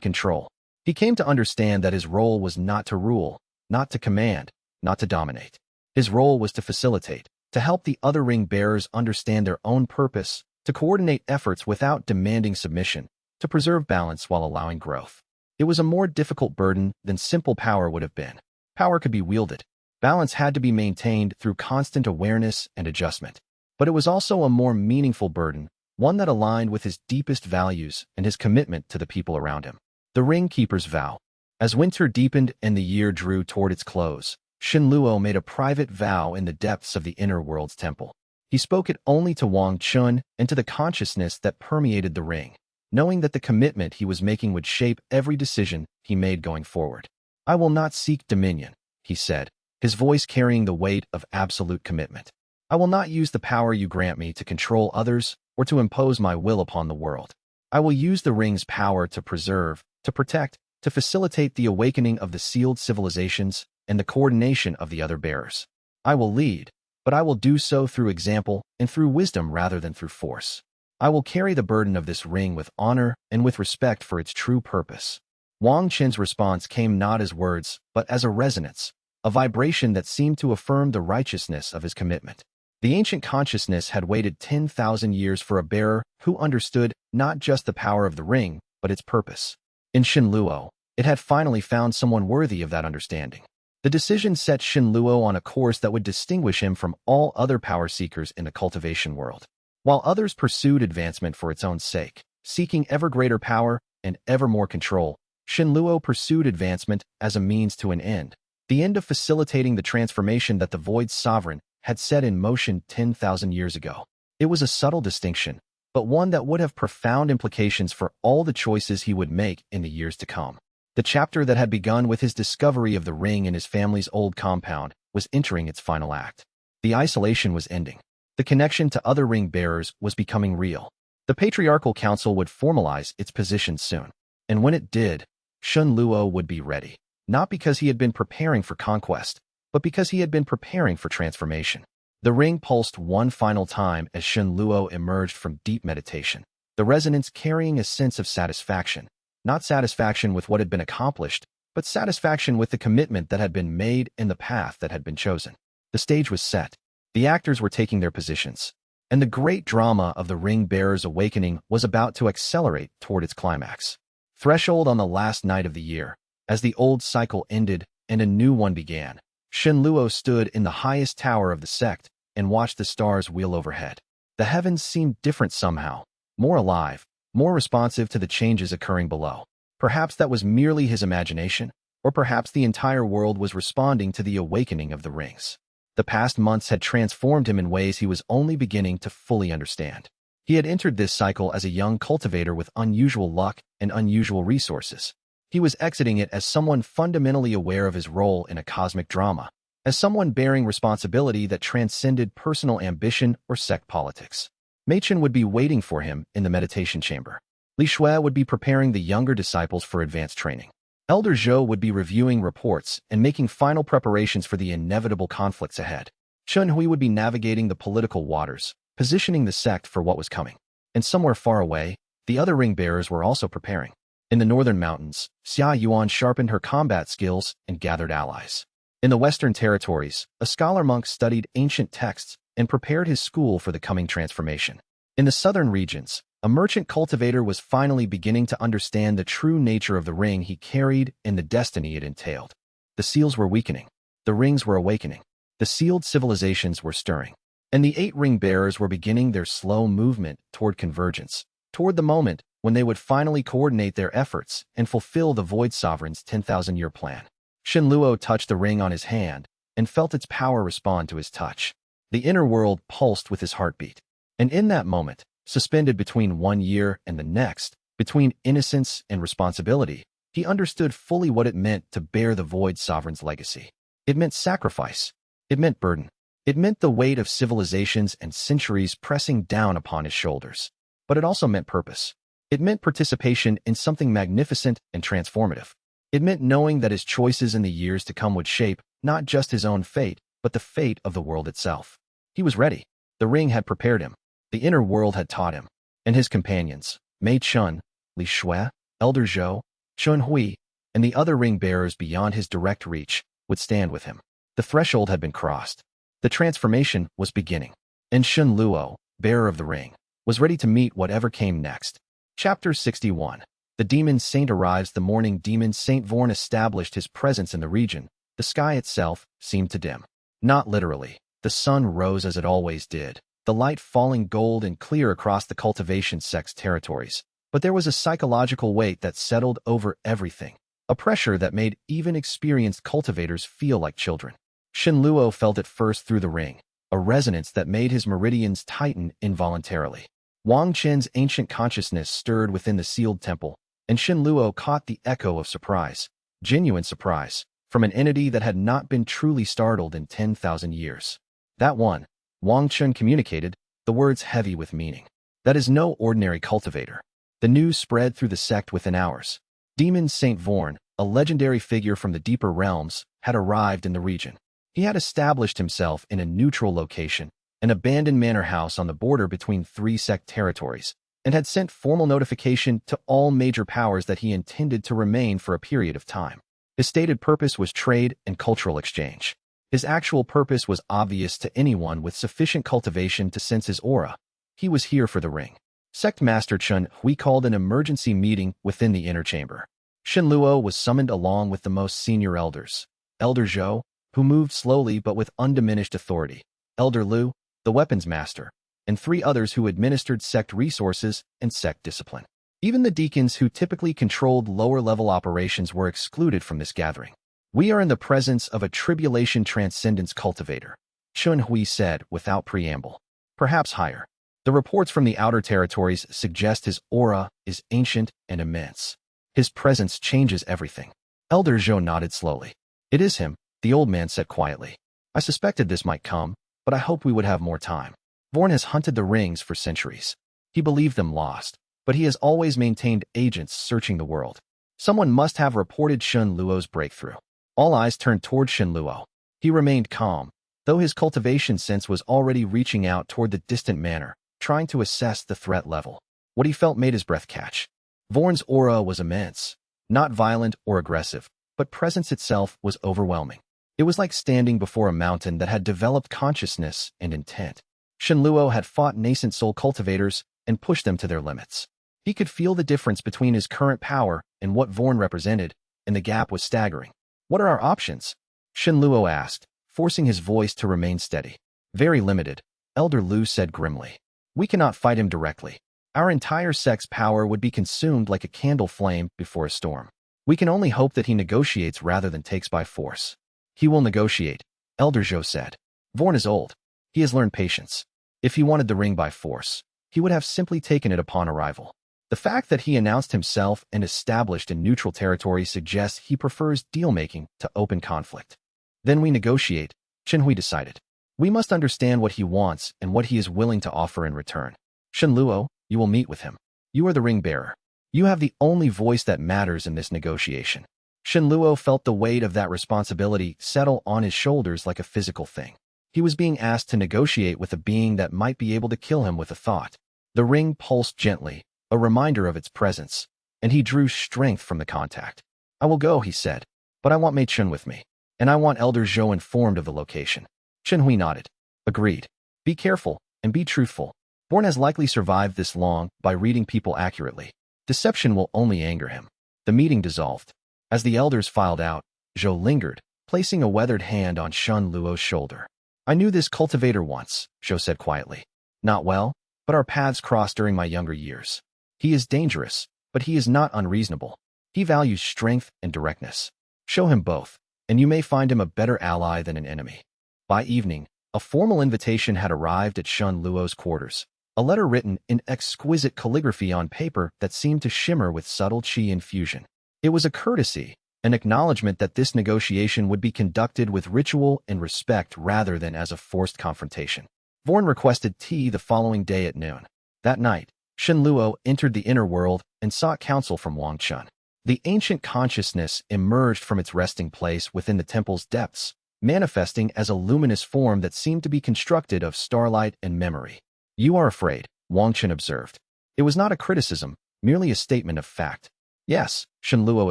A: control. He came to understand that his role was not to rule, not to command, not to dominate. His role was to facilitate, to help the other ring bearers understand their own purpose, to coordinate efforts without demanding submission, to preserve balance while allowing growth. It was a more difficult burden than simple power would have been. Power could be wielded. Balance had to be maintained through constant awareness and adjustment. But it was also a more meaningful burden, one that aligned with his deepest values and his commitment to the people around him. The Ring Keeper's Vow. As winter deepened and the year drew toward its close, Shen Luo made a private vow in the depths of the inner world's temple. He spoke it only to Wang Chun and to the consciousness that permeated the ring, knowing that the commitment he was making would shape every decision he made going forward. "I will not seek dominion," he said, his voice carrying the weight of absolute commitment. "I will not use the power you grant me to control others or to impose my will upon the world. I will use the ring's power to preserve, to protect, to facilitate the awakening of the sealed civilizations and the coordination of the other bearers. I will lead, but I will do so through example and through wisdom rather than through force. I will carry the burden of this ring with honor and with respect for its true purpose." Wang Qin's response came not as words, but as a resonance, a vibration that seemed to affirm the righteousness of his commitment. The ancient consciousness had waited 10,000 years for a bearer who understood not just the power of the ring, but its purpose. In Shen Luo, it had finally found someone worthy of that understanding. The decision set Shen Luo on a course that would distinguish him from all other power seekers in the cultivation world. While others pursued advancement for its own sake, seeking ever greater power and ever more control, Shen Luo pursued advancement as a means to an end, the end of facilitating the transformation that the Void Sovereign had set in motion 10,000 years ago. It was a subtle distinction, but one that would have profound implications for all the choices he would make in the years to come. The chapter that had begun with his discovery of the ring in his family's old compound was entering its final act. The isolation was ending. The connection to other ring bearers was becoming real. The Patriarchal Council would formalize its position soon. And when it did, Shen Luo would be ready, not because he had been preparing for conquest, but because he had been preparing for transformation. The ring pulsed one final time as Shen Luo emerged from deep meditation, the resonance carrying a sense of satisfaction, not satisfaction with what had been accomplished, but satisfaction with the commitment that had been made and the path that had been chosen. The stage was set. The actors were taking their positions, and the great drama of the ring bearer's awakening was about to accelerate toward its climax. Threshold on the last night of the year, as the old cycle ended and a new one began, Shen Luo stood in the highest tower of the sect and watched the stars wheel overhead. The heavens seemed different somehow, more alive, more responsive to the changes occurring below. Perhaps that was merely his imagination, or perhaps the entire world was responding to the awakening of the rings. The past months had transformed him in ways he was only beginning to fully understand. He had entered this cycle as a young cultivator with unusual luck and unusual resources. He was exiting it as someone fundamentally aware of his role in a cosmic drama, as someone bearing responsibility that transcended personal ambition or sect politics. Mei Chen would be waiting for him in the meditation chamber. Li Shui would be preparing the younger disciples for advanced training. Elder Zhou would be reviewing reports and making final preparations for the inevitable conflicts ahead. Chun Hui would be navigating the political waters, positioning the sect for what was coming. And somewhere far away, the other ring bearers were also preparing. In the northern mountains, Xia Yuan sharpened her combat skills and gathered allies. In the western territories, a scholar monk studied ancient texts and prepared his school for the coming transformation. In the southern regions, a merchant cultivator was finally beginning to understand the true nature of the ring he carried and the destiny it entailed. The seals were weakening. The rings were awakening. The sealed civilizations were stirring. And the 8 ring bearers were beginning their slow movement toward convergence, toward the moment when they would finally coordinate their efforts and fulfill the Void Sovereign's 10,000-year plan. Shen Luo touched the ring on his hand and felt its power respond to his touch. The inner world pulsed with his heartbeat. And in that moment, suspended between one year and the next, between innocence and responsibility, He understood fully what it meant to bear the Void Sovereign's legacy. It meant sacrifice. It meant burden. It meant the weight of civilizations and centuries pressing down upon his shoulders. But it also meant purpose. It meant participation in something magnificent and transformative. It meant knowing that his choices in the years to come would shape not just his own fate, but the fate of the world itself. He was ready. The ring had prepared him. The inner world had taught him. And his companions, Mei Chun, Li Shui, Elder Zhou, Chun Hui, and the other ring bearers beyond his direct reach, would stand with him. The threshold had been crossed. The transformation was beginning. And Shun Luo, bearer of the ring, was ready to meet whatever came next. Chapter 61. The Demon Saint arrives. The morning Demon Saint Vorn established his presence in the region. The sky itself seemed to dim. Not literally. The sun rose as it always did, the light falling gold and clear across the cultivation sect's territories. But there was a psychological weight that settled over everything, a pressure that made even experienced cultivators feel like children. Shen Luo felt it first through the ring, a resonance that made his meridians tighten involuntarily. Wang Chen's ancient consciousness stirred within the sealed temple, and Shen Luo caught the echo of surprise, genuine surprise, from an entity that had not been truly startled in 10,000 years. That one, Wang Chen communicated, the words heavy with meaning. That is no ordinary cultivator. The news spread through the sect within hours. Demon Saint Vorn, a legendary figure from the deeper realms, had arrived in the region. He had established himself in a neutral location, an abandoned manor house on the border between 3 sect territories, and had sent formal notification to all major powers that he intended to remain for a period of time. His stated purpose was trade and cultural exchange. His actual purpose was obvious to anyone with sufficient cultivation to sense his aura. He was here for the ring. Sect Master Chun Hui called an emergency meeting within the inner chamber. Shen Luo was summoned along with the most senior elders. Elder Zhou, who moved slowly but with undiminished authority. Elder Lu, the weapons master, and 3 others who administered sect resources and sect discipline. Even the deacons who typically controlled lower-level operations were excluded from this gathering. We are in the presence of a tribulation transcendence cultivator, Chun Hui said without preamble. Perhaps higher. The reports from the outer territories suggest his aura is ancient and immense. His presence changes everything. Elder Zhou nodded slowly. It is him, the old man said quietly. I suspected this might come, but I hoped we would have more time. Vorn has hunted the rings for centuries. He believed them lost, but he has always maintained agents searching the world. Someone must have reported Shen Luo's breakthrough. All eyes turned toward Shen Luo. He remained calm, though his cultivation sense was already reaching out toward the distant manor, trying to assess the threat level. What he felt made his breath catch. Vorn's aura was immense, not violent or aggressive, but presence itself was overwhelming. It was like standing before a mountain that had developed consciousness and intent. Shen Luo had fought nascent soul cultivators and pushed them to their limits. He could feel the difference between his current power and what Vorn represented, and the gap was staggering. What are our options? Shen Luo asked, forcing his voice to remain steady. Very limited, Elder Lu said grimly. We cannot fight him directly. Our entire sect's power would be consumed like a candle flame before a storm. We can only hope that he negotiates rather than takes by force. He will negotiate, Elder Zhou said. Vorn is old. He has learned patience. If he wanted the ring by force, he would have simply taken it upon arrival. The fact that he announced himself and established in neutral territory suggests he prefers deal-making to open conflict. Then we negotiate, Chen Hui decided. We must understand what he wants and what he is willing to offer in return. Shen Luo, you will meet with him. You are the ring bearer. You have the only voice that matters in this negotiation. Shen Luo felt the weight of that responsibility settle on his shoulders like a physical thing. He was being asked to negotiate with a being that might be able to kill him with a thought. The ring pulsed gently, a reminder of its presence, and he drew strength from the contact. I will go, he said, but I want Mei Chun with me, and I want Elder Zhou informed of the location. Chen Hui nodded. Agreed. Be careful, and be truthful. Vorn has likely survived this long by reading people accurately. Deception will only anger him. The meeting dissolved. As the elders filed out, Zhou lingered, placing a weathered hand on Shen Luo's shoulder. I knew this cultivator once, Zhou said quietly. Not well, but our paths crossed during my younger years. He is dangerous, but he is not unreasonable. He values strength and directness. Show him both, and you may find him a better ally than an enemy. By evening, a formal invitation had arrived at Shen Luo's quarters, a letter written in exquisite calligraphy on paper that seemed to shimmer with subtle qi infusion. It was a courtesy, an acknowledgement that this negotiation would be conducted with ritual and respect rather than as a forced confrontation. Vorn requested tea the following day at noon. That night, Shen Luo entered the inner world and sought counsel from Wang Chun. The ancient consciousness emerged from its resting place within the temple's depths, manifesting as a luminous form that seemed to be constructed of starlight and memory. "You are afraid," Wang Chun observed. It was not a criticism, merely a statement of fact. "Yes," Shen Luo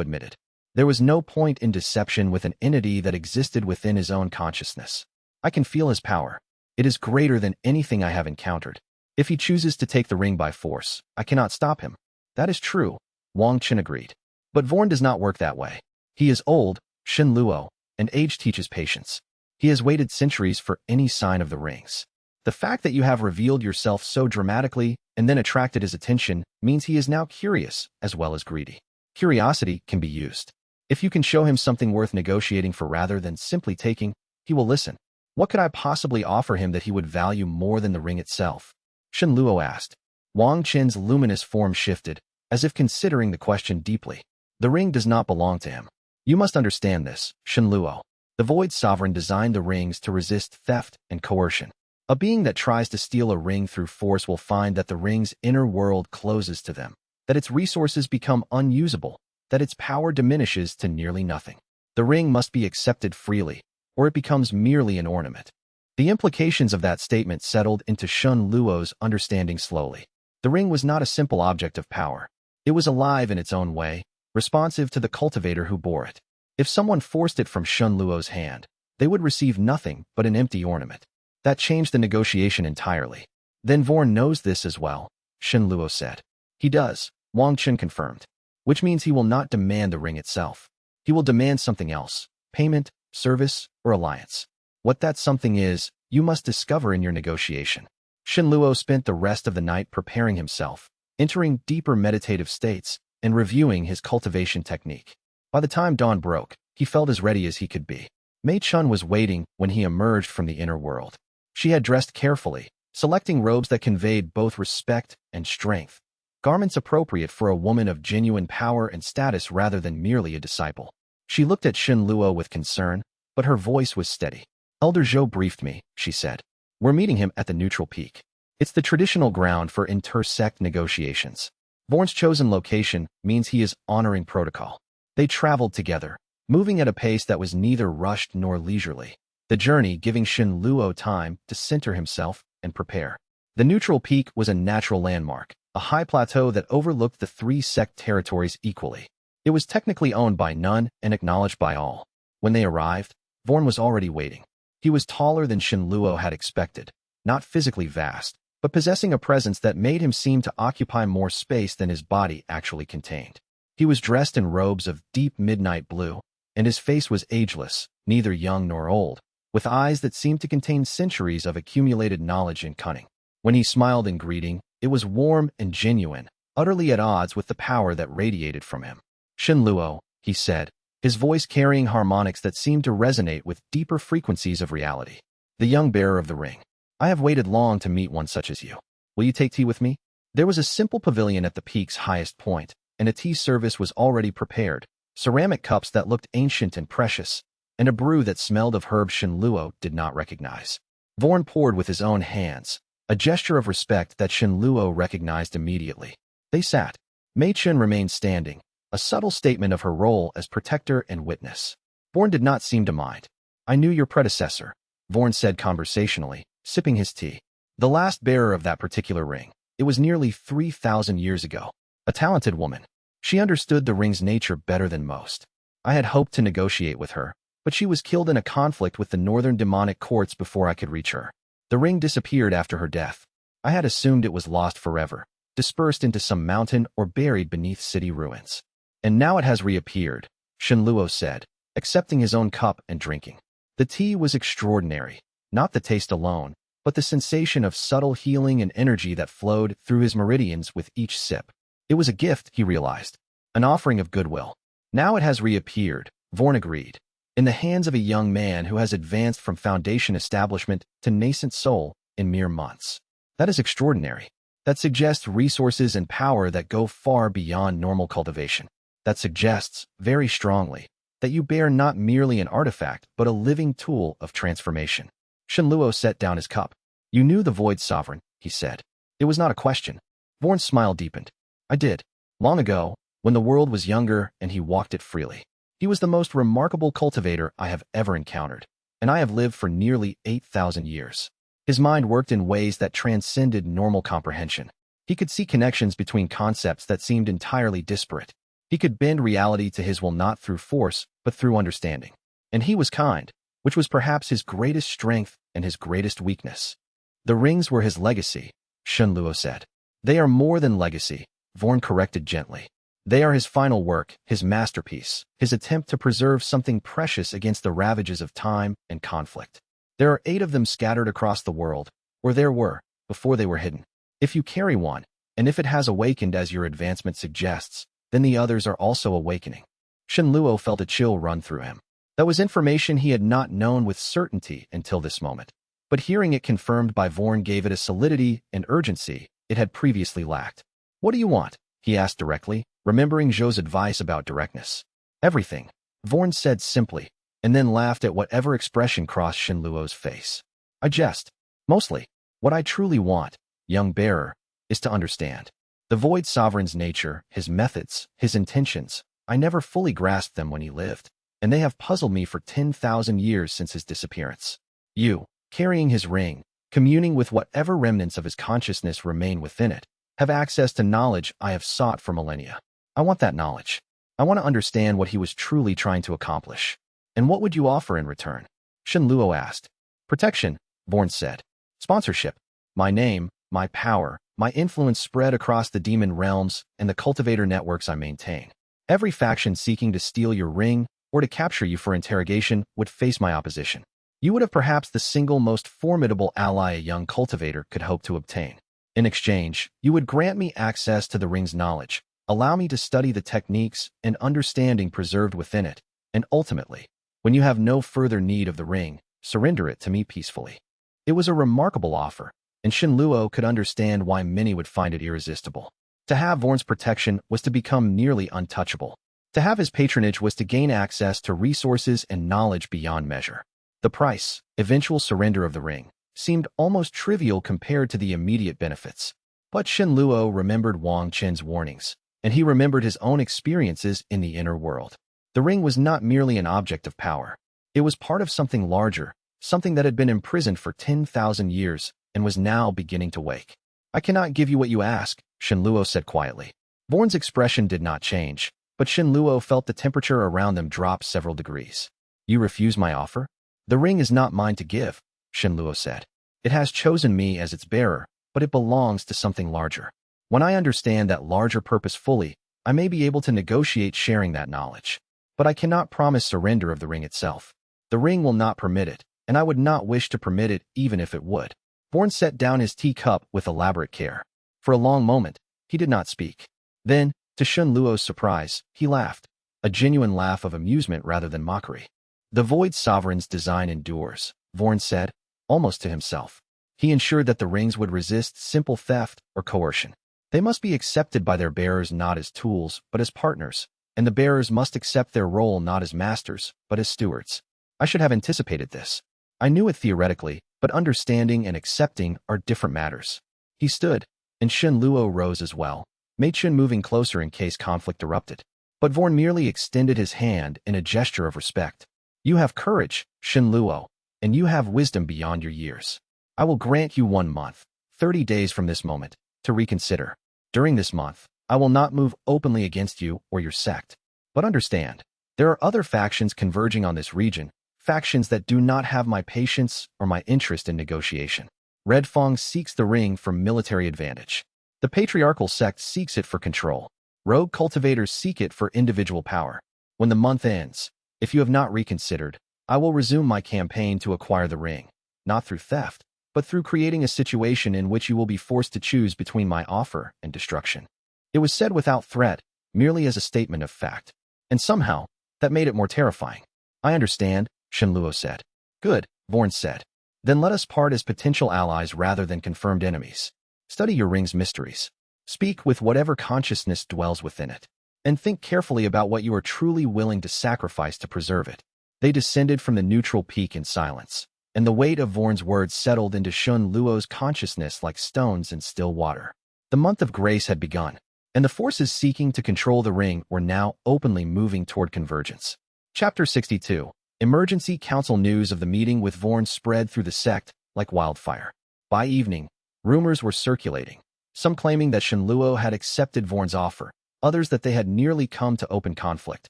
A: admitted. There was no point in deception with an entity that existed within his own consciousness. "I can feel his power. It is greater than anything I have encountered. If he chooses to take the ring by force, I cannot stop him." "That is true," Wang Chun agreed. "But Vorn does not work that way. He is old, Shen Luo, and age teaches patience. He has waited centuries for any sign of the rings. The fact that you have revealed yourself so dramatically and then attracted his attention means he is now curious as well as greedy. Curiosity can be used. If you can show him something worth negotiating for rather than simply taking, he will listen." "What could I possibly offer him that he would value more than the ring itself?" Shen Luo asked. Wang Chen's luminous form shifted, as if considering the question deeply. "The ring does not belong to him. You must understand this, Shen Luo. The Void Sovereign designed the rings to resist theft and coercion. A being that tries to steal a ring through force will find that the ring's inner world closes to them, that its resources become unusable, that its power diminishes to nearly nothing. The ring must be accepted freely, or it becomes merely an ornament." The implications of that statement settled into Shen Luo's understanding slowly. The ring was not a simple object of power. It was alive in its own way, responsive to the cultivator who bore it. If someone forced it from Shen Luo's hand, they would receive nothing but an empty ornament. That changed the negotiation entirely. "Then Vorn knows this as well," Shen Luo said. "He does," Wang Chun confirmed. "Which means he will not demand the ring itself. He will demand something else: payment, service, or alliance. What that something is, you must discover in your negotiation." Shen Luo spent the rest of the night preparing himself, entering deeper meditative states, and reviewing his cultivation technique. By the time dawn broke, he felt as ready as he could be. Mei Chun was waiting when he emerged from the inner world. She had dressed carefully, selecting robes that conveyed both respect and strength, garments appropriate for a woman of genuine power and status rather than merely a disciple. She looked at Shen Luo with concern, but her voice was steady. "Elder Zhou briefed me," she said. "We're meeting him at the neutral peak. It's the traditional ground for inter-sect negotiations. Vorn's chosen location means he is honoring protocol." They traveled together, moving at a pace that was neither rushed nor leisurely, the journey giving Shen Luo time to center himself and prepare. The neutral peak was a natural landmark, a high plateau that overlooked the three sect territories equally. It was technically owned by none and acknowledged by all. When they arrived, Vorn was already waiting. He was taller than Shen Luo had expected, not physically vast, but possessing a presence that made him seem to occupy more space than his body actually contained. He was dressed in robes of deep midnight blue, and his face was ageless, neither young nor old, with eyes that seemed to contain centuries of accumulated knowledge and cunning. When he smiled in greeting, it was warm and genuine, utterly at odds with the power that radiated from him. "Shen Luo," he said, his voice carrying harmonics that seemed to resonate with deeper frequencies of reality. "The young bearer of the ring. I have waited long to meet one such as you. Will you take tea with me?" There was a simple pavilion at the peak's highest point, and a tea service was already prepared, ceramic cups that looked ancient and precious, and a brew that smelled of herbs Shen Luo did not recognize. Vorn poured with his own hands, a gesture of respect that Shen Luo recognized immediately. They sat. Mei Chun remained standing, a subtle statement of her role as protector and witness. Vorn did not seem to mind. "I knew your predecessor," Vorn said conversationally, sipping his tea. "The last bearer of that particular ring. It was nearly 3,000 years ago. A talented woman. She understood the ring's nature better than most. I had hoped to negotiate with her, but she was killed in a conflict with the northern demonic courts before I could reach her. The ring disappeared after her death. I had assumed it was lost forever, dispersed into some mountain or buried beneath city ruins. And now it has reappeared," Shen Luo said, accepting his own cup and drinking. The tea was extraordinary, not the taste alone, but the sensation of subtle healing and energy that flowed through his meridians with each sip. It was a gift, he realized, an offering of goodwill. "Now it has reappeared," Vorn agreed, "in the hands of a young man who has advanced from foundation establishment to nascent soul in mere months. That is extraordinary. That suggests resources and power that go far beyond normal cultivation." that suggests, very strongly, that you bear not merely an artifact but a living tool of transformation. Shenluo set down his cup. You knew the Void Sovereign, he said. It was not a question. Vorn's smile deepened. I did. Long ago, when the world was younger and he walked it freely. He was the most remarkable cultivator I have ever encountered, and I have lived for nearly 8,000 years. His mind worked in ways that transcended normal comprehension. He could see connections between concepts that seemed entirely disparate. He could bend reality to his will not through force, but through understanding. And he was kind, which was perhaps his greatest strength and his greatest weakness. The rings were his legacy, Shenluo said. They are more than legacy, Vorn corrected gently. They are his final work, his masterpiece, his attempt to preserve something precious against the ravages of time and conflict. There are 8 of them scattered across the world, or there were, before they were hidden. If you carry one, and if it has awakened as your advancement suggests, then the others are also awakening. Shenluo felt a chill run through him. That was information he had not known with certainty until this moment. But hearing it confirmed by Vorn gave it a solidity and urgency it had previously lacked. What do you want? He asked directly, remembering Zhou's advice about directness. Everything, Vorn said simply, and then laughed at whatever expression crossed Shenluo's face. I jest. Mostly, what I truly want, young bearer, is to understand. The Void Sovereign's nature, his methods, his intentions, I never fully grasped them when he lived, and they have puzzled me for 10,000 years since his disappearance. You, carrying his ring, communing with whatever remnants of his consciousness remain within it, have access to knowledge I have sought for millennia. I want that knowledge. I want to understand what he was truly trying to accomplish. And what would you offer in return? Shenluo asked. Protection, Vorn said. Sponsorship. My name, my power, my influence spread across the demon realms and the cultivator networks I maintain. Every faction seeking to steal your ring or to capture you for interrogation would face my opposition. You would have perhaps the single most formidable ally a young cultivator could hope to obtain. In exchange, you would grant me access to the ring's knowledge, allow me to study the techniques and understanding preserved within it, and ultimately, when you have no further need of the ring, surrender it to me peacefully. It was a remarkable offer, and Shenluo could understand why many would find it irresistible. To have Vorn's protection was to become nearly untouchable. To have his patronage was to gain access to resources and knowledge beyond measure. The price, eventual surrender of the ring, seemed almost trivial compared to the immediate benefits. But Shenluo remembered Wang Chen's warnings, and he remembered his own experiences in the inner world. The ring was not merely an object of power. It was part of something larger, something that had been imprisoned for 10,000 years and was now beginning to wake. I cannot give you what you ask, Shenluo said quietly. Vorn's expression did not change, but Shenluo felt the temperature around them drop several degrees. You refuse my offer? The ring is not mine to give, Shenluo said. It has chosen me as its bearer, but it belongs to something larger. When I understand that larger purpose fully, I may be able to negotiate sharing that knowledge. But I cannot promise surrender of the ring itself. The ring will not permit it, and I would not wish to permit it even if it would. Vorn set down his teacup with elaborate care. For a long moment, he did not speak. Then, to Shenluo's surprise, he laughed, a genuine laugh of amusement rather than mockery. The Void Sovereign's design endures, Vorn said, almost to himself. He ensured that the rings would resist simple theft or coercion. They must be accepted by their bearers not as tools, but as partners, and the bearers must accept their role not as masters, but as stewards. I should have anticipated this. I knew it theoretically, but understanding and accepting are different matters. He stood, and Shenluo rose as well, Mei-Chun moving closer in case conflict erupted. But Vorn merely extended his hand in a gesture of respect. You have courage, Shenluo, and you have wisdom beyond your years. I will grant you 1 month, 30 days from this moment, to reconsider. During this month, I will not move openly against you or your sect. But understand, there are other factions converging on this region, factions that do not have my patience or my interest in negotiation. Red Fang seeks the ring for military advantage. The patriarchal sect seeks it for control. Rogue cultivators seek it for individual power. When the month ends, if you have not reconsidered, I will resume my campaign to acquire the ring, not through theft, but through creating a situation in which you will be forced to choose between my offer and destruction. It was said without threat, merely as a statement of fact. And somehow, that made it more terrifying. I understand, Shenluo said. Good, Vorn said. Then let us part as potential allies rather than confirmed enemies. Study your ring's mysteries. Speak with whatever consciousness dwells within it. and think carefully about what you are truly willing to sacrifice to preserve it. They descended from the neutral peak in silence, and the weight of Vorn's words settled into Shun Luo's consciousness like stones in still water. The month of grace had begun, and the forces seeking to control the ring were now openly moving toward convergence. Chapter 62. Emergency Council news of the meeting with Vorn spread through the sect like wildfire. By evening, rumors were circulating, some claiming that Shun Luo had accepted Vorn's offer, others that they had nearly come to open conflict,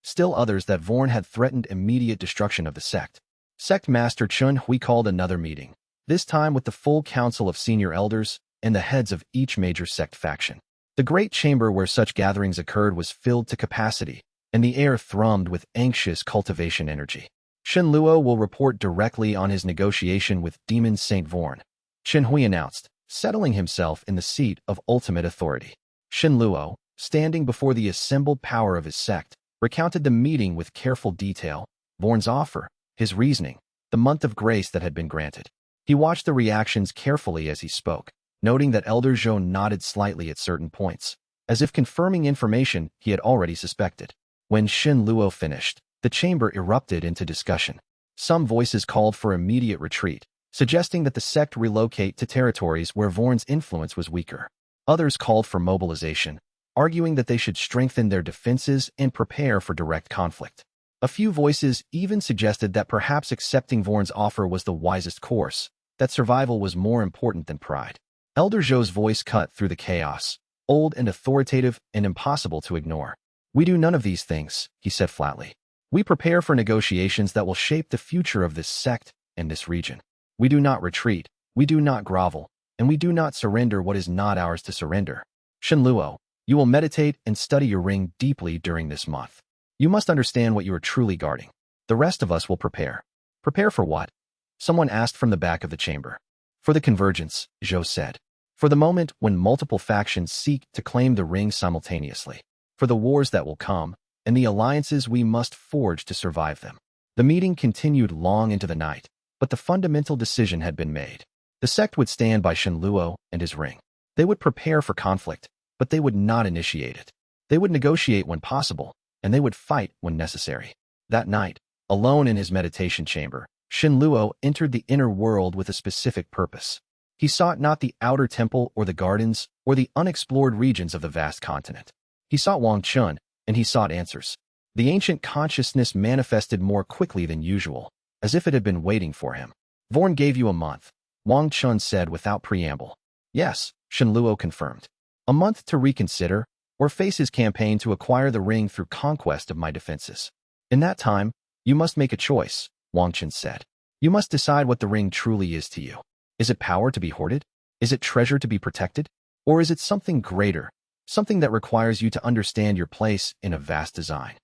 A: still others that Vorn had threatened immediate destruction of the sect. Sect Master Chun Hui called another meeting, this time with the full council of senior elders and the heads of each major sect faction. The great chamber where such gatherings occurred was filled to capacity, and the air thrummed with anxious cultivation energy. Shun Luo will report directly on his negotiation with Demon Saint Vorn, Chun Hui announced, settling himself in the seat of ultimate authority. Shun Luo, standing before the assembled power of his sect, recounted the meeting with careful detail, Vorn's offer, his reasoning, the month of grace that had been granted. He watched the reactions carefully as he spoke, noting that Elder Zhou nodded slightly at certain points, as if confirming information he had already suspected. When Shun Luo finished, the chamber erupted into discussion. Some voices called for immediate retreat, suggesting that the sect relocate to territories where Vorn's influence was weaker. Others called for mobilization, arguing that they should strengthen their defenses and prepare for direct conflict. A few voices even suggested that perhaps accepting Vorn's offer was the wisest course, that survival was more important than pride. Elder Zhou's voice cut through the chaos, old and authoritative and impossible to ignore. "We do none of these things," he said flatly. "We prepare for negotiations that will shape the future of this sect and this region. We do not retreat, we do not grovel, and we do not surrender what is not ours to surrender. Shun Luo, you will meditate and study your ring deeply during this month. You must understand what you are truly guarding. The rest of us will prepare." "Prepare for what?" someone asked from the back of the chamber. "For the convergence," Zhou said. "For the moment when multiple factions seek to claim the ring simultaneously. For the wars that will come, and the alliances we must forge to survive them." The meeting continued long into the night, but the fundamental decision had been made. The sect would stand by Shun Luo and his ring. They would prepare for conflict, but they would not initiate it. They would negotiate when possible, and they would fight when necessary. That night, alone in his meditation chamber, Shun Luo entered the inner world with a specific purpose. He sought not the outer temple or the gardens or the unexplored regions of the vast continent. He sought Wang Chun, and he sought answers. The ancient consciousness manifested more quickly than usual, as if it had been waiting for him. "Vorn gave you a month," Wang Chun said without preamble. "Yes," Shun Luo confirmed. "A month to reconsider, or face his campaign to acquire the ring through conquest of my defenses. In that time, you must make a choice," Wang Chun said. "You must decide what the ring truly is to you. Is it power to be hoarded? Is it treasure to be protected? Or is it something greater, something that requires you to understand your place in a vast design?"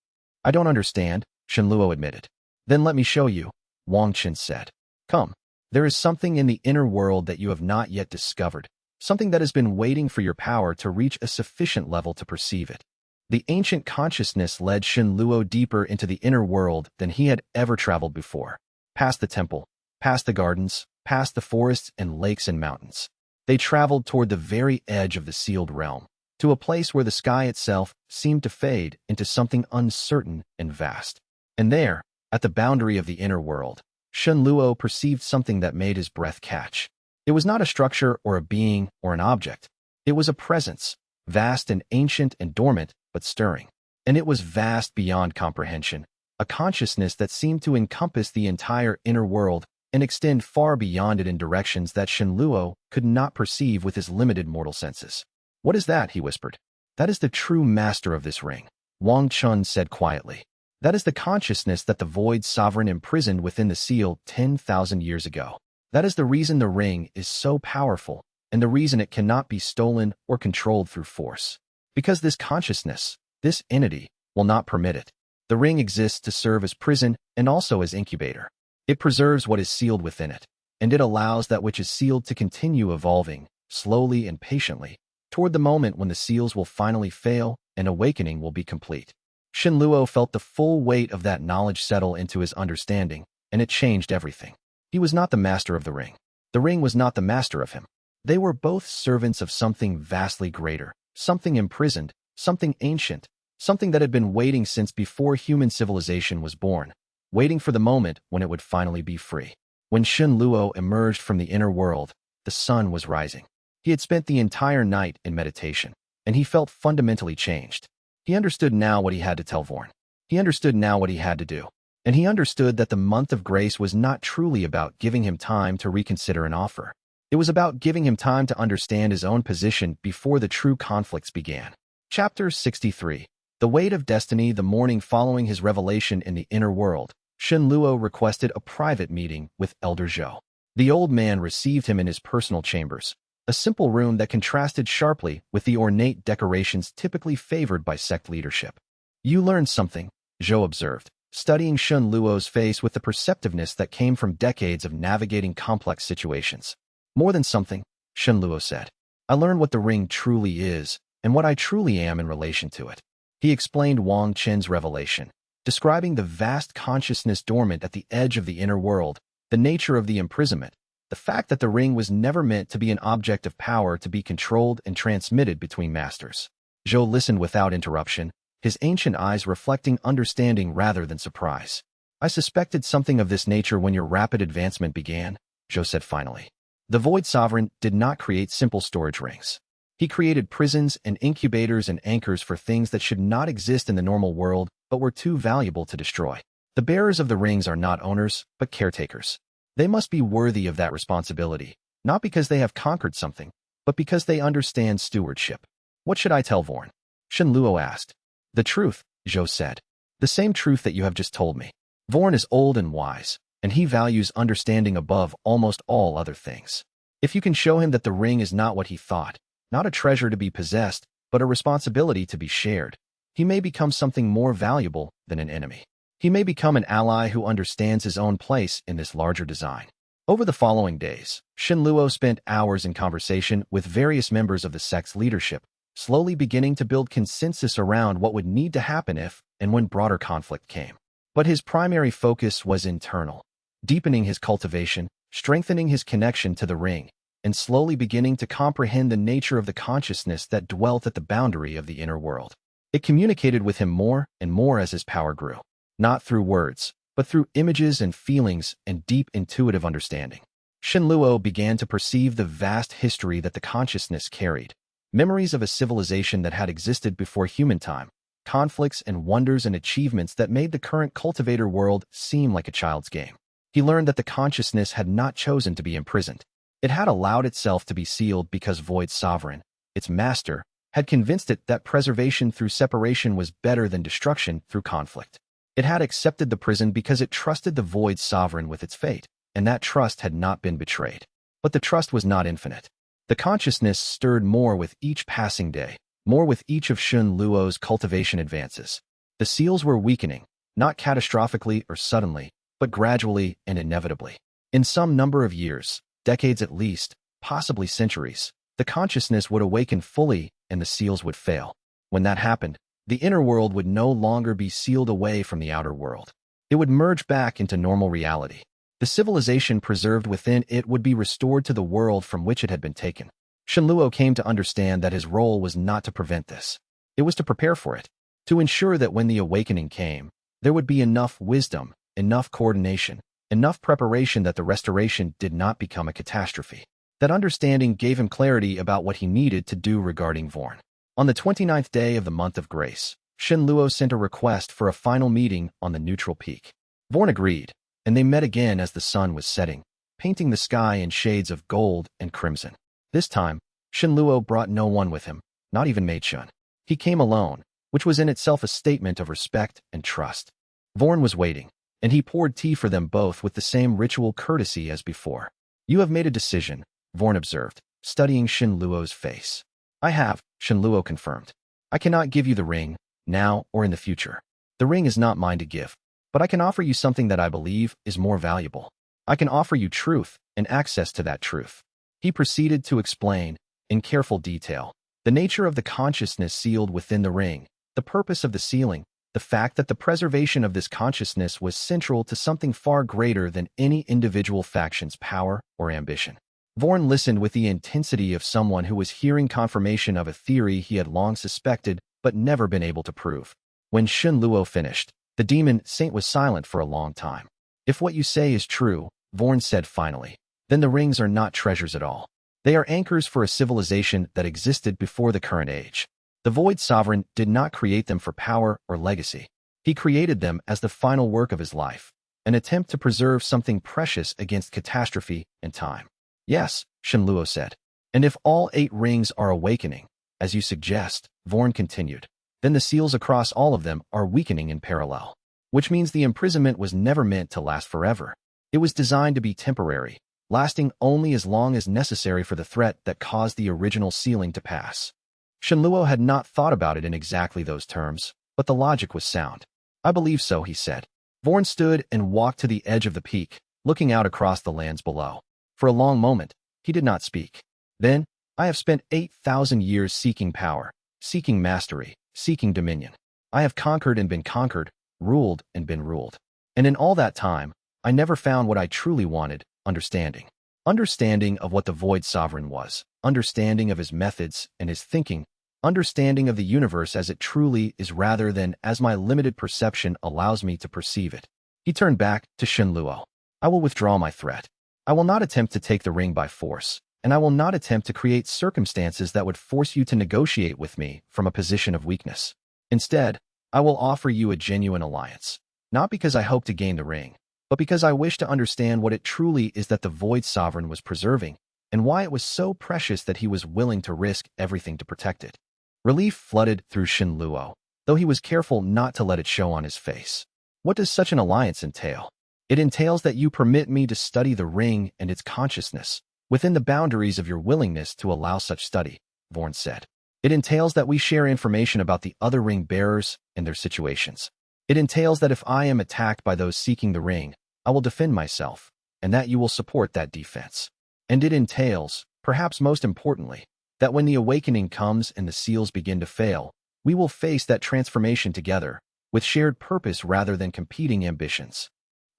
A: "I don't understand," Shun Luo admitted. "Then let me show you," Wang Chun said. "Come. There is something in the inner world that you have not yet discovered, something that has been waiting for your power to reach a sufficient level to perceive it." The ancient consciousness led Shun Luo deeper into the inner world than he had ever traveled before. Past the temple, past the gardens, past the forests and lakes and mountains. They traveled toward the very edge of the sealed realm, to a place where the sky itself seemed to fade into something uncertain and vast. And there, at the boundary of the inner world, Shun Luo perceived something that made his breath catch. It was not a structure or a being or an object. It was a presence, vast and ancient and dormant, but stirring. And it was vast beyond comprehension, a consciousness that seemed to encompass the entire inner world and extend far beyond it in directions that Shun Luo could not perceive with his limited mortal senses. "What is that?" he whispered. "That is the true master of this ring," Wang Chun said quietly. "That is the consciousness that the Void Sovereign imprisoned within the seal 10,000 years ago. That is the reason the ring is so powerful, and the reason it cannot be stolen or controlled through force. Because this consciousness, this entity, will not permit it. The ring exists to serve as prison and also as incubator. It preserves what is sealed within it, and it allows that which is sealed to continue evolving, slowly and patiently, toward the moment when the seals will finally fail and awakening will be complete." Shun Luo felt the full weight of that knowledge settle into his understanding, and it changed everything. He was not the master of the ring. The ring was not the master of him. They were both servants of something vastly greater, something imprisoned, something ancient, something that had been waiting since before human civilization was born, waiting for the moment when it would finally be free. When Shen Luo emerged from the inner world, the sun was rising. He had spent the entire night in meditation, and he felt fundamentally changed. He understood now what he had to tell Vorn. He understood now what he had to do. And he understood that the month of grace was not truly about giving him time to reconsider an offer. It was about giving him time to understand his own position before the true conflicts began. Chapter 63. The Weight of Destiny. The morning following his revelation in the inner world, Shen Luo requested a private meeting with Elder Zhou. The old man received him in his personal chambers, a simple room that contrasted sharply with the ornate decorations typically favored by sect leadership. "You learned something," Zhou observed, studying Shen Luo's face with the perceptiveness that came from decades of navigating complex situations. "More than something," Shen Luo said. "I learned what the ring truly is, and what I truly am in relation to it." He explained Wang Chen's revelation, describing the vast consciousness dormant at the edge of the inner world, the nature of the imprisonment, the fact that the ring was never meant to be an object of power to be controlled and transmitted between masters. Zhou listened without interruption, his ancient eyes reflecting understanding rather than surprise. "I suspected something of this nature when your rapid advancement began," Zhou said finally. The Void Sovereign did not create simple storage rings. He created prisons and incubators and anchors for things that should not exist in the normal world but were too valuable to destroy. The bearers of the rings are not owners, but caretakers. They must be worthy of that responsibility, not because they have conquered something, but because they understand stewardship. "What should I tell Vorn?" Shen Luo asked. "The truth," Zhou said. "The same truth that you have just told me. Vorn is old and wise, and he values understanding above almost all other things. If you can show him that the ring is not what he thought, not a treasure to be possessed, but a responsibility to be shared, he may become something more valuable than an enemy. He may become an ally who understands his own place in this larger design." Over the following days, Shen Luo spent hours in conversation with various members of the sect's leadership, slowly beginning to build consensus around what would need to happen if and when broader conflict came. But his primary focus was internal, deepening his cultivation, strengthening his connection to the ring, and slowly beginning to comprehend the nature of the consciousness that dwelt at the boundary of the inner world. It communicated with him more and more as his power grew. Not through words, but through images and feelings and deep intuitive understanding. Shen Luo began to perceive the vast history that the consciousness carried, memories of a civilization that had existed before human time, conflicts and wonders and achievements that made the current cultivator world seem like a child's game. He learned that the consciousness had not chosen to be imprisoned. It had allowed itself to be sealed because Void Sovereign, its master, had convinced it that preservation through separation was better than destruction through conflict. It had accepted the prison because it trusted the Void Sovereign with its fate, and that trust had not been betrayed. But the trust was not infinite. The consciousness stirred more with each passing day, more with each of Shen Luo's cultivation advances. The seals were weakening, not catastrophically or suddenly, but gradually and inevitably. In some number of years, decades at least, possibly centuries, the consciousness would awaken fully and the seals would fail. When that happened, the inner world would no longer be sealed away from the outer world. It would merge back into normal reality. The civilization preserved within it would be restored to the world from which it had been taken. Shen Luo came to understand that his role was not to prevent this. It was to prepare for it, to ensure that when the awakening came, there would be enough wisdom, enough coordination, enough preparation that the restoration did not become a catastrophe. That understanding gave him clarity about what he needed to do regarding Vorn. On the 29th day of the month of grace, Shen Luo sent a request for a final meeting on the neutral peak. Vorn agreed, and they met again as the sun was setting, painting the sky in shades of gold and crimson. This time, Shen Luo brought no one with him, not even Mei Chun. He came alone, which was in itself a statement of respect and trust. Vorn was waiting, and he poured tea for them both with the same ritual courtesy as before. "You have made a decision," Vorn observed, studying Shen Luo's face. "I have," Shen Luo confirmed. "I cannot give you the ring, now or in the future. The ring is not mine to give, but I can offer you something that I believe is more valuable. I can offer you truth and access to that truth." He proceeded to explain, in careful detail, the nature of the consciousness sealed within the ring, the purpose of the sealing, the fact that the preservation of this consciousness was central to something far greater than any individual faction's power or ambition. Vorn listened with the intensity of someone who was hearing confirmation of a theory he had long suspected but never been able to prove. When Shun Luo finished, the demon saint was silent for a long time. If what you say is true, Vorn said finally, then the rings are not treasures at all. They are anchors for a civilization that existed before the current age. The Void Sovereign did not create them for power or legacy. He created them as the final work of his life, an attempt to preserve something precious against catastrophe and time. Yes, Shun Luo said. And if all 8 rings are awakening, as you suggest, Vorn continued, then the seals across all of them are weakening in parallel. Which means the imprisonment was never meant to last forever. It was designed to be temporary, lasting only as long as necessary for the threat that caused the original sealing to pass. Shun Luo had not thought about it in exactly those terms, but the logic was sound. I believe so, he said. Vorn stood and walked to the edge of the peak, looking out across the lands below. For a long moment, he did not speak. Then, I have spent 8,000 years seeking power, seeking mastery, seeking dominion. I have conquered and been conquered, ruled and been ruled. And in all that time, I never found what I truly wanted, understanding. Understanding of what the Void Sovereign was, understanding of his methods and his thinking, understanding of the universe as it truly is rather than as my limited perception allows me to perceive it. He turned back to Shun Luo. I will withdraw my threat. I will not attempt to take the ring by force, and I will not attempt to create circumstances that would force you to negotiate with me from a position of weakness. Instead, I will offer you a genuine alliance, not because I hope to gain the ring, but because I wish to understand what it truly is that the Void Sovereign was preserving, and why it was so precious that he was willing to risk everything to protect it. Relief flooded through Shun Luo, though he was careful not to let it show on his face. What does such an alliance entail? It entails that you permit me to study the ring and its consciousness, within the boundaries of your willingness to allow such study, Vorn said. It entails that we share information about the other ring bearers and their situations. It entails that if I am attacked by those seeking the ring, I will defend myself, and that you will support that defense. And it entails, perhaps most importantly, that when the awakening comes and the seals begin to fail, we will face that transformation together, with shared purpose rather than competing ambitions.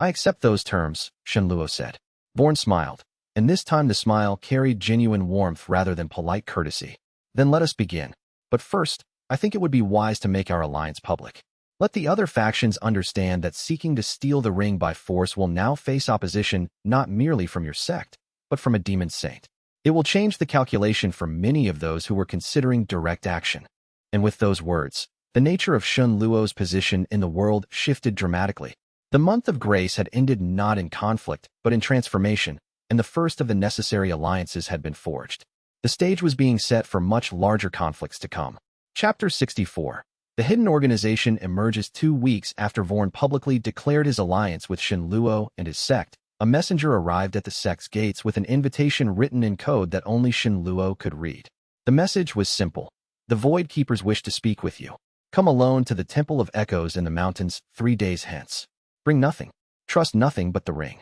A: I accept those terms, Shun Luo said. Vorn smiled, and this time the smile carried genuine warmth rather than polite courtesy. Then let us begin. But first, I think it would be wise to make our alliance public. Let the other factions understand that seeking to steal the ring by force will now face opposition not merely from your sect, but from a demon saint. It will change the calculation for many of those who were considering direct action. And with those words, the nature of Shun Luo's position in the world shifted dramatically. The month of grace had ended not in conflict, but in transformation, and the first of the necessary alliances had been forged. The stage was being set for much larger conflicts to come. Chapter 64. The hidden organization emerges 2 weeks after Vorn publicly declared his alliance with Shun Luo and his sect. A messenger arrived at the sect's gates with an invitation written in code that only Shun Luo could read. The message was simple. The Void Keepers wish to speak with you. Come alone to the Temple of Echoes in the mountains 3 days hence. Bring nothing. Trust nothing but the ring.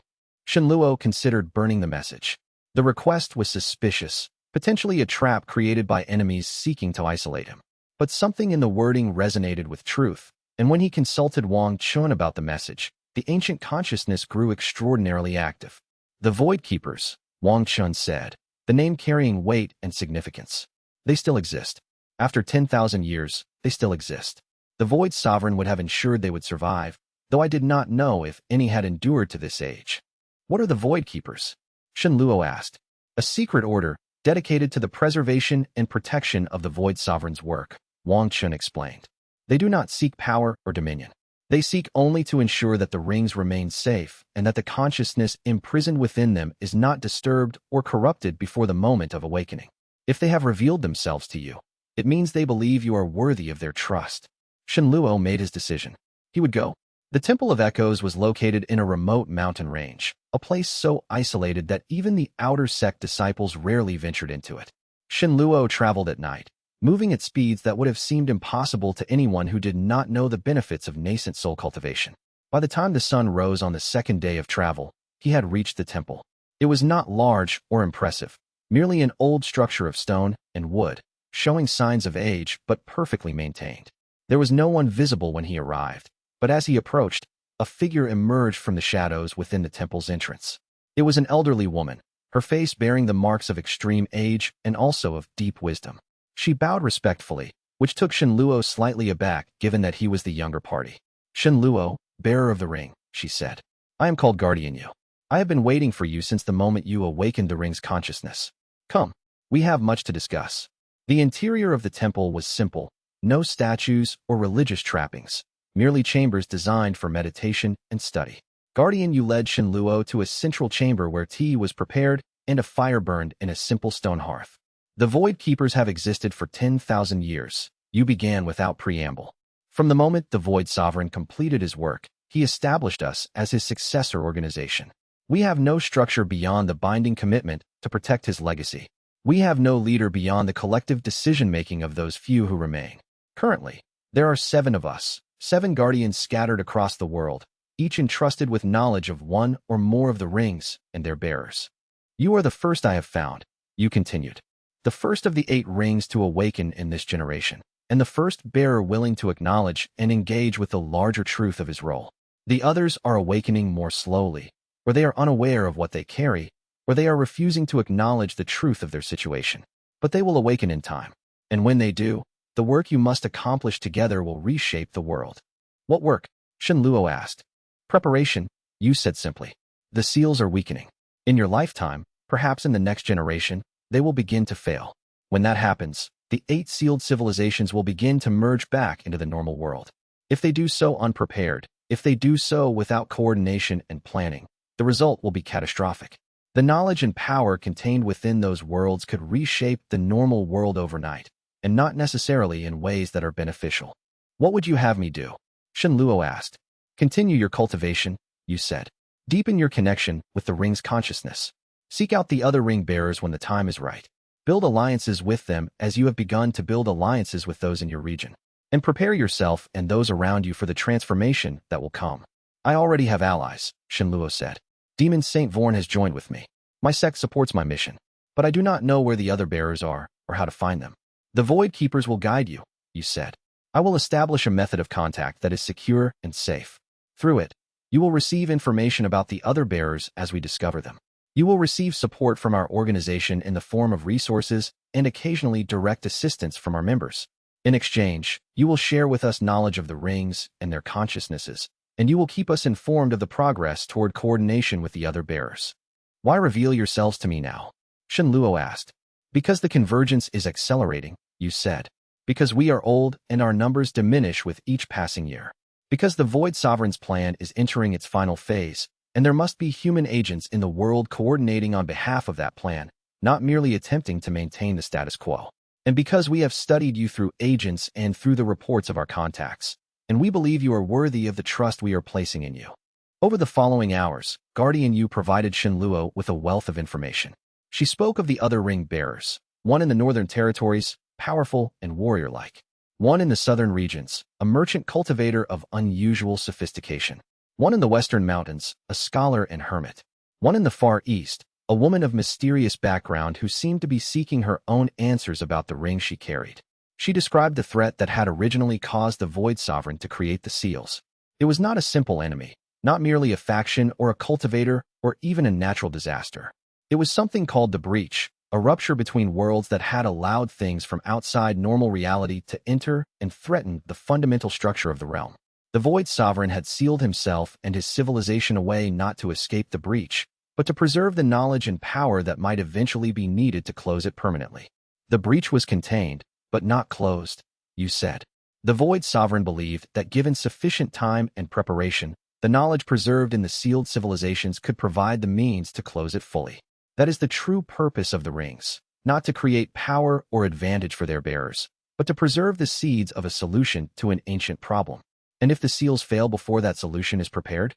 A: Shun Luo considered burning the message. The request was suspicious, potentially a trap created by enemies seeking to isolate him. But something in the wording resonated with truth, and when he consulted Wang Chun about the message, the ancient consciousness grew extraordinarily active. The Void Keepers, Wang Chun said, the name carrying weight and significance. They still exist. After 10,000 years, they still exist. The Void Sovereign would have ensured they would survive, though I did not know if any had endured to this age. What are the Void Keepers? Shun Luo asked. A secret order, dedicated to the preservation and protection of the Void Sovereign's work, Wang Chun explained. They do not seek power or dominion. They seek only to ensure that the rings remain safe and that the consciousness imprisoned within them is not disturbed or corrupted before the moment of awakening. If they have revealed themselves to you, it means they believe you are worthy of their trust. Shun Luo made his decision. He would go. The Temple of Echoes was located in a remote mountain range, a place so isolated that even the outer sect disciples rarely ventured into it. Shun Luo traveled at night, moving at speeds that would have seemed impossible to anyone who did not know the benefits of nascent soul cultivation. By the time the sun rose on the second day of travel, he had reached the temple. It was not large or impressive, merely an old structure of stone and wood, showing signs of age but perfectly maintained. There was no one visible when he arrived, but as he approached, a figure emerged from the shadows within the temple's entrance. It was an elderly woman, her face bearing the marks of extreme age and also of deep wisdom. She bowed respectfully, which took Shenluo slightly aback given that he was the younger party. "Shenluo, bearer of the ring," she said. "I am called Guardian Yu. I have been waiting for you since the moment you awakened the ring's consciousness. Come, we have much to discuss." The interior of the temple was simple, no statues or religious trappings, merely chambers designed for meditation and study. Guardian Yu led Shenluo to a central chamber where tea was prepared and a fire burned in a simple stone hearth. "The Void Keepers have existed for 10,000 years," Yu began without preamble. "From the moment the Void Sovereign completed his work, he established us as his successor organization. We have no structure beyond the binding commitment to protect his legacy. We have no leader beyond the collective decision-making of those few who remain. Currently, there are 7 of us, 7 guardians scattered across the world, each entrusted with knowledge of one or more of the rings and their bearers. You are the first I have found," Yu continued. "The first of the 8 rings to awaken in this generation, and the first bearer willing to acknowledge and engage with the larger truth of his role. The others are awakening more slowly, or they are unaware of what they carry, or they are refusing to acknowledge the truth of their situation. But they will awaken in time, and when they do, the work you must accomplish together will reshape the world." "What work?" Shenluo asked. "Preparation," Yu said simply. "The seals are weakening. In your lifetime, perhaps in the next generation, they will begin to fail. When that happens, the 8 sealed civilizations will begin to merge back into the normal world. If they do so unprepared, if they do so without coordination and planning, the result will be catastrophic. The knowledge and power contained within those worlds could reshape the normal world overnight, and not necessarily in ways that are beneficial." "What would you have me do?" Shenluo asked. "Continue your cultivation," Yu said. "Deepen your connection with the ring's consciousness. Seek out the other ring bearers when the time is right. Build alliances with them as you have begun to build alliances with those in your region. And prepare yourself and those around you for the transformation that will come." "I already have allies," Shenluo said. "Demon Saint Vorn has joined with me. My sect supports my mission, but I do not know where the other bearers are or how to find them." "The Void Keepers will guide you," Yu said. "I will establish a method of contact that is secure and safe. Through it, you will receive information about the other bearers as we discover them. You will receive support from our organization in the form of resources and occasionally direct assistance from our members. In exchange, you will share with us knowledge of the rings and their consciousnesses, and you will keep us informed of the progress toward coordination with the other bearers." "Why reveal yourselves to me now?" Shenluo asked. "Because the convergence is accelerating," Yu said. "Because we are old and our numbers diminish with each passing year. Because the Void Sovereign's plan is entering its final phase, and there must be human agents in the world coordinating on behalf of that plan, not merely attempting to maintain the status quo. And because we have studied you through agents and through the reports of our contacts, and we believe you are worthy of the trust we are placing in you." Over the following hours, Guardian Yu provided Shenluo with a wealth of information. She spoke of the other ring bearers, one in the northern territories, powerful and warrior-like. One in the southern regions, a merchant cultivator of unusual sophistication. One in the western mountains, a scholar and hermit. One in the far east, a woman of mysterious background who seemed to be seeking her own answers about the ring she carried. She described the threat that had originally caused the Void Sovereign to create the seals. It was not a simple enemy, not merely a faction or a cultivator or even a natural disaster. It was something called the breach, a rupture between worlds that had allowed things from outside normal reality to enter and threaten the fundamental structure of the realm. The Void Sovereign had sealed himself and his civilization away not to escape the breach, but to preserve the knowledge and power that might eventually be needed to close it permanently. The breach was contained, but not closed, Yu said. The Void Sovereign believed that given sufficient time and preparation, the knowledge preserved in the sealed civilizations could provide the means to close it fully. That is the true purpose of the rings, not to create power or advantage for their bearers, but to preserve the seeds of a solution to an ancient problem. And if the seals fail before that solution is prepared?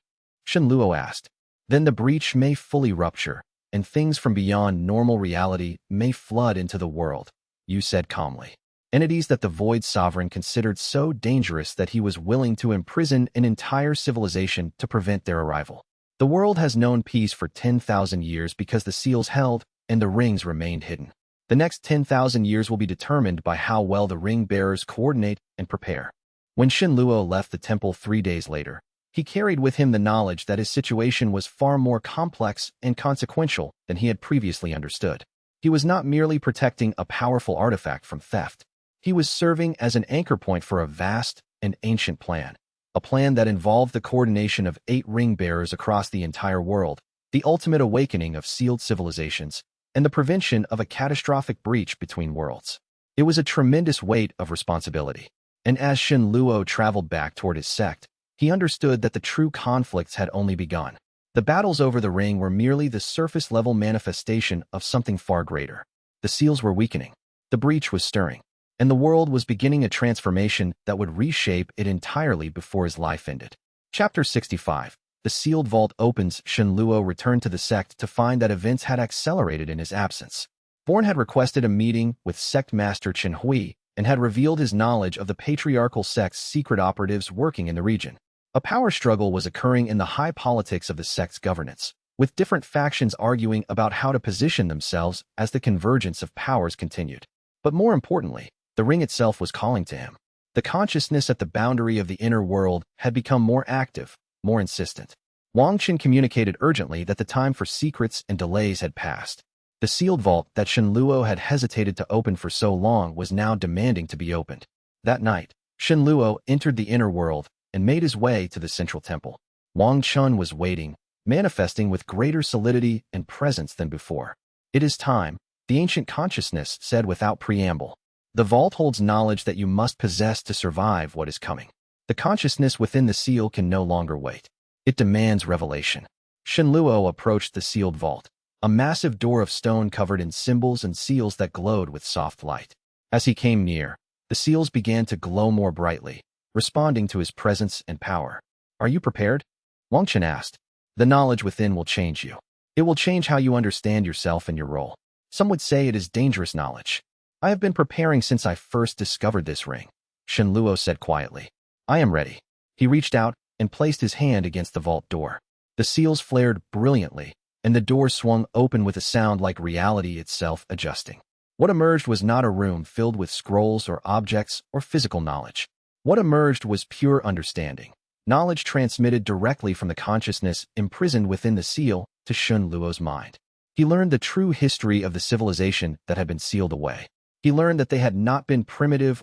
A: Shenluo asked. Then the breach may fully rupture, and things from beyond normal reality may flood into the world, Yu said calmly. Entities that the Void Sovereign considered so dangerous that he was willing to imprison an entire civilization to prevent their arrival. The world has known peace for 10,000 years because the seals held and the rings remained hidden. The next 10,000 years will be determined by how well the ring bearers coordinate and prepare. When Shenluo left the temple 3 days later, he carried with him the knowledge that his situation was far more complex and consequential than he had previously understood. He was not merely protecting a powerful artifact from theft. He was serving as an anchor point for a vast and ancient plan, a plan that involved the coordination of 8 ring-bearers across the entire world, the ultimate awakening of sealed civilizations, and the prevention of a catastrophic breach between worlds. It was a tremendous weight of responsibility, and as Shen Luo traveled back toward his sect, he understood that the true conflicts had only begun. The battles over the ring were merely the surface-level manifestation of something far greater. The seals were weakening, the breach was stirring, and the world was beginning a transformation that would reshape it entirely before his life ended. Chapter 65. The sealed vault opens. Shen Luo returned to the sect to find that events had accelerated in his absence. Born had requested a meeting with sect master Chen Hui and had revealed his knowledge of the patriarchal sect's secret operatives working in the region. A power struggle was occurring in the high politics of the sect's governance, with different factions arguing about how to position themselves as the convergence of powers continued. But more importantly, the ring itself was calling to him. The consciousness at the boundary of the inner world had become more active, more insistent. Wang Qin communicated urgently that the time for secrets and delays had passed. The sealed vault that Shen Luo had hesitated to open for so long was now demanding to be opened. That night, Shen Luo entered the inner world and made his way to the central temple. Wang Chun was waiting, manifesting with greater solidity and presence than before. "It is time," the ancient consciousness said without preamble. "The vault holds knowledge that you must possess to survive what is coming." The consciousness within the seal can no longer wait. It demands revelation. Shen Luo approached the sealed vault, a massive door of stone covered in symbols and seals that glowed with soft light. As he came near, the seals began to glow more brightly, responding to his presence and power. "Are you prepared?" Wang Chen asked. "The knowledge within will change you. It will change how you understand yourself and your role. Some would say it is dangerous knowledge. I have been preparing since I first discovered this ring," Shen Luo said quietly. "I am ready." He reached out and placed his hand against the vault door. The seals flared brilliantly, and the door swung open with a sound like reality itself adjusting. What emerged was not a room filled with scrolls or objects or physical knowledge. What emerged was pure understanding, knowledge transmitted directly from the consciousness imprisoned within the seal to Shen Luo's mind. He learned the true history of the civilization that had been sealed away. He learned that they had not been primitive,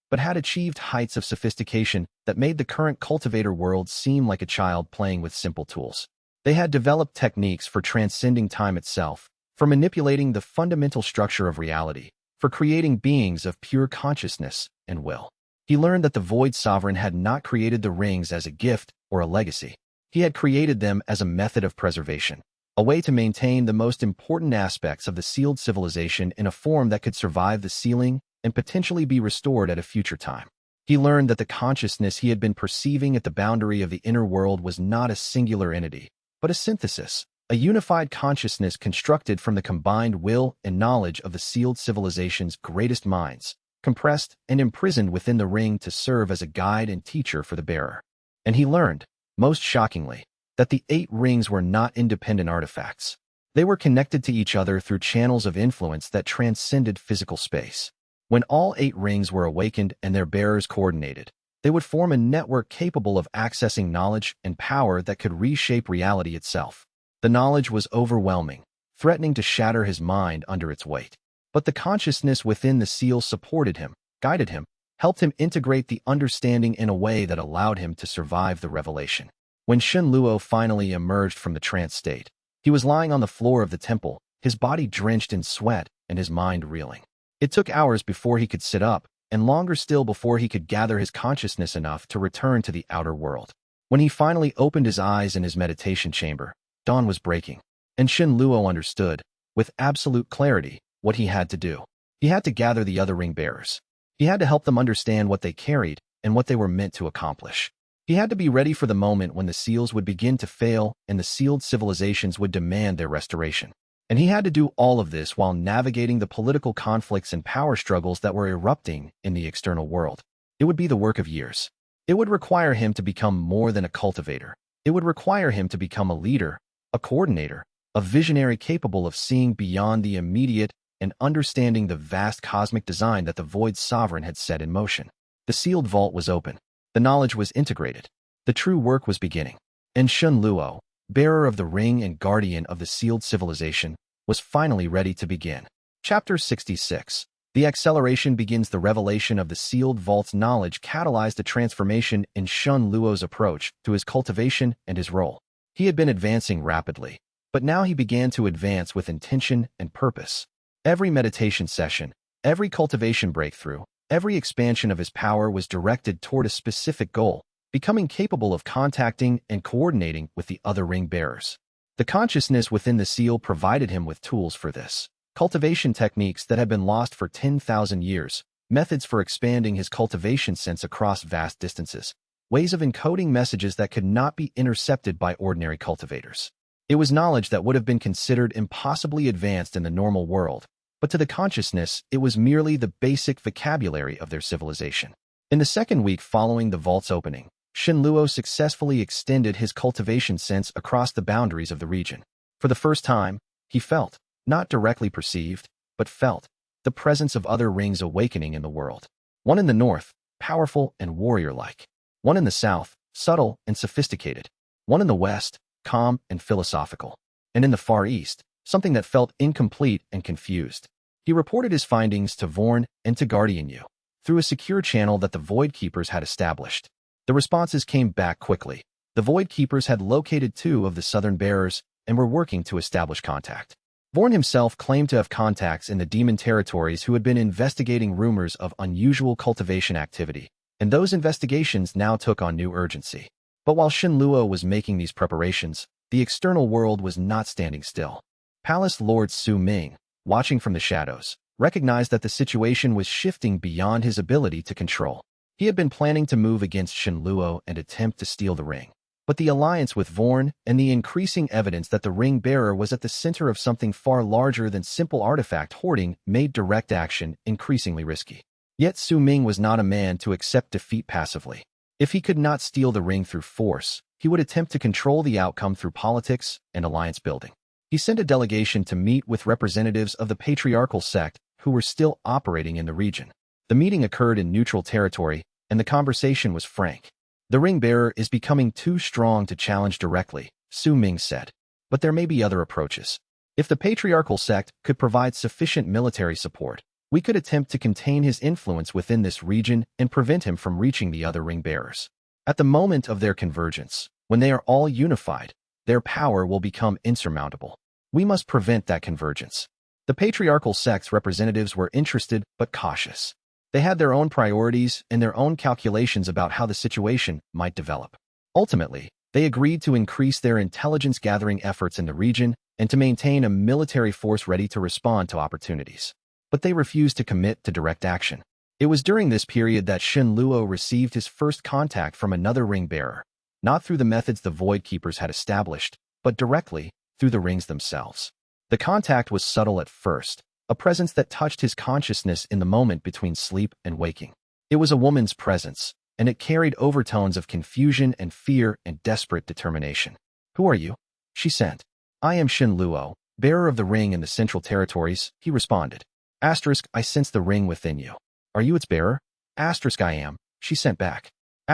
A: but had achieved heights of sophistication that made the current cultivator world seem like a child playing with simple tools. They had developed techniques for transcending time itself, for manipulating the fundamental structure of reality, for creating beings of pure consciousness and will. He learned that the Void Sovereign had not created the rings as a gift or a legacy. He had created them as a method of preservation, a way to maintain the most important aspects of the sealed civilization in a form that could survive the sealing and potentially be restored at a future time. He learned that the consciousness he had been perceiving at the boundary of the inner world was not a singular entity, but a synthesis, a unified consciousness constructed from the combined will and knowledge of the sealed civilization's greatest minds, compressed and imprisoned within the ring to serve as a guide and teacher for the bearer. And he learned, most shockingly, that the 8 rings were not independent artifacts. They were connected to each other through channels of influence that transcended physical space. When all 8 rings were awakened and their bearers coordinated, they would form a network capable of accessing knowledge and power that could reshape reality itself. The knowledge was overwhelming, threatening to shatter his mind under its weight. But the consciousness within the seal supported him, guided him, helped him integrate the understanding in a way that allowed him to survive the revelation. When Shen Luo finally emerged from the trance state, he was lying on the floor of the temple, his body drenched in sweat and his mind reeling. It took hours before he could sit up, and longer still before he could gather his consciousness enough to return to the outer world. When he finally opened his eyes in his meditation chamber, dawn was breaking, and Shen Luo understood, with absolute clarity, what he had to do. He had to gather the other ring bearers. He had to help them understand what they carried and what they were meant to accomplish. He had to be ready for the moment when the seals would begin to fail and the sealed civilizations would demand their restoration. And he had to do all of this while navigating the political conflicts and power struggles that were erupting in the external world. It would be the work of years. It would require him to become more than a cultivator. It would require him to become a leader, a coordinator, a visionary capable of seeing beyond the immediate and understanding the vast cosmic design that the Void Sovereign had set in motion. The sealed vault was open. The knowledge was integrated. The true work was beginning. And Shen Luo, bearer of the ring and guardian of the sealed civilization, was finally ready to begin. Chapter 66. The acceleration begins. The revelation of the sealed vault's knowledge catalyzed a transformation in Shen Luo's approach to his cultivation and his role. He had been advancing rapidly, but now he began to advance with intention and purpose. Every meditation session, every cultivation breakthrough, every expansion of his power was directed toward a specific goal, becoming capable of contacting and coordinating with the other ring bearers. The consciousness within the seal provided him with tools for this. Cultivation techniques that had been lost for 10,000 years, methods for expanding his cultivation sense across vast distances, ways of encoding messages that could not be intercepted by ordinary cultivators. It was knowledge that would have been considered impossibly advanced in the normal world, but to the consciousness, it was merely the basic vocabulary of their civilization. In the second week following the vault's opening, Shen Luo successfully extended his cultivation sense across the boundaries of the region. For the first time, he felt, not directly perceived, but felt, the presence of other rings awakening in the world. One in the north, powerful and warrior-like. One in the south, subtle and sophisticated. One in the west, calm and philosophical. And in the far east, something that felt incomplete and confused. He reported his findings to Vorn and to Guardian Yu through a secure channel that the Void Keepers had established. The responses came back quickly. The Void Keepers had located 2 of the southern bearers and were working to establish contact. Vorn himself claimed to have contacts in the demon territories who had been investigating rumors of unusual cultivation activity, and those investigations now took on new urgency. But while Shen Luo was making these preparations, the external world was not standing still. Palace Lord Su Ming, watching from the shadows, recognized that the situation was shifting beyond his ability to control. He had been planning to move against Shen Luo and attempt to steal the ring. But the alliance with Vorn and the increasing evidence that the ring bearer was at the center of something far larger than simple artifact hoarding made direct action increasingly risky. Yet Su Ming was not a man to accept defeat passively. If he could not steal the ring through force, he would attempt to control the outcome through politics and alliance building. He sent a delegation to meet with representatives of the patriarchal sect who were still operating in the region. The meeting occurred in neutral territory, and the conversation was frank. The ring bearer is becoming too strong to challenge directly, Su Ming said. But there may be other approaches. If the patriarchal sect could provide sufficient military support, we could attempt to contain his influence within this region and prevent him from reaching the other ring bearers. At the moment of their convergence, when they are all unified, their power will become insurmountable. We must prevent that convergence. The patriarchal sect's representatives were interested but cautious. They had their own priorities and their own calculations about how the situation might develop. Ultimately, they agreed to increase their intelligence-gathering efforts in the region and to maintain a military force ready to respond to opportunities. But they refused to commit to direct action. It was during this period that Shen Luo received his first contact from another ring bearer, not through the methods the Void Keepers had established, but directly through the rings themselves. The contact was subtle at first, a presence that touched his consciousness in the moment between sleep and waking. It was a woman's presence, and it carried overtones of confusion and fear and desperate determination. "Who are you?" she sent. "I am Shen Luo, bearer of the ring in the Central Territories," he responded. *, I sense the ring within you. Are you its bearer? *, I am, she sent back. *,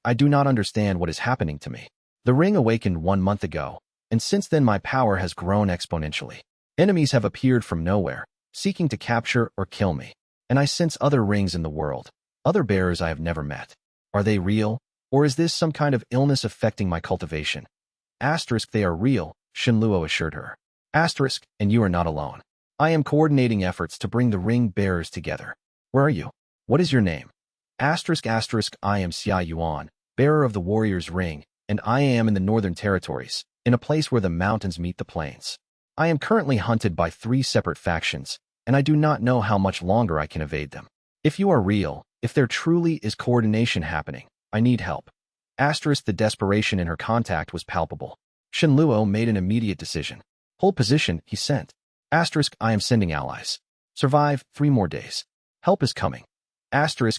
A: I do not understand what is happening to me. The ring awakened 1 month ago, and since then my power has grown exponentially. Enemies have appeared from nowhere, seeking to capture or kill me, and I sense other rings in the world, other bearers I have never met. Are they real, or is this some kind of illness affecting my cultivation? They are real, Shen Luo assured her. And you are not alone. I am coordinating efforts to bring the ring bearers together. Where are you? What is your name? I am Xia Yuan, bearer of the warrior's ring, and I am in the northern territories, in a place where the mountains meet the plains. I am currently hunted by 3 separate factions, and I do not know how much longer I can evade them. If you are real, if there truly is coordination happening, I need help. The desperation in her contact was palpable. Shen Luo made an immediate decision. Hold position, he sent. I am sending allies. Survive 3 more days. Help is coming.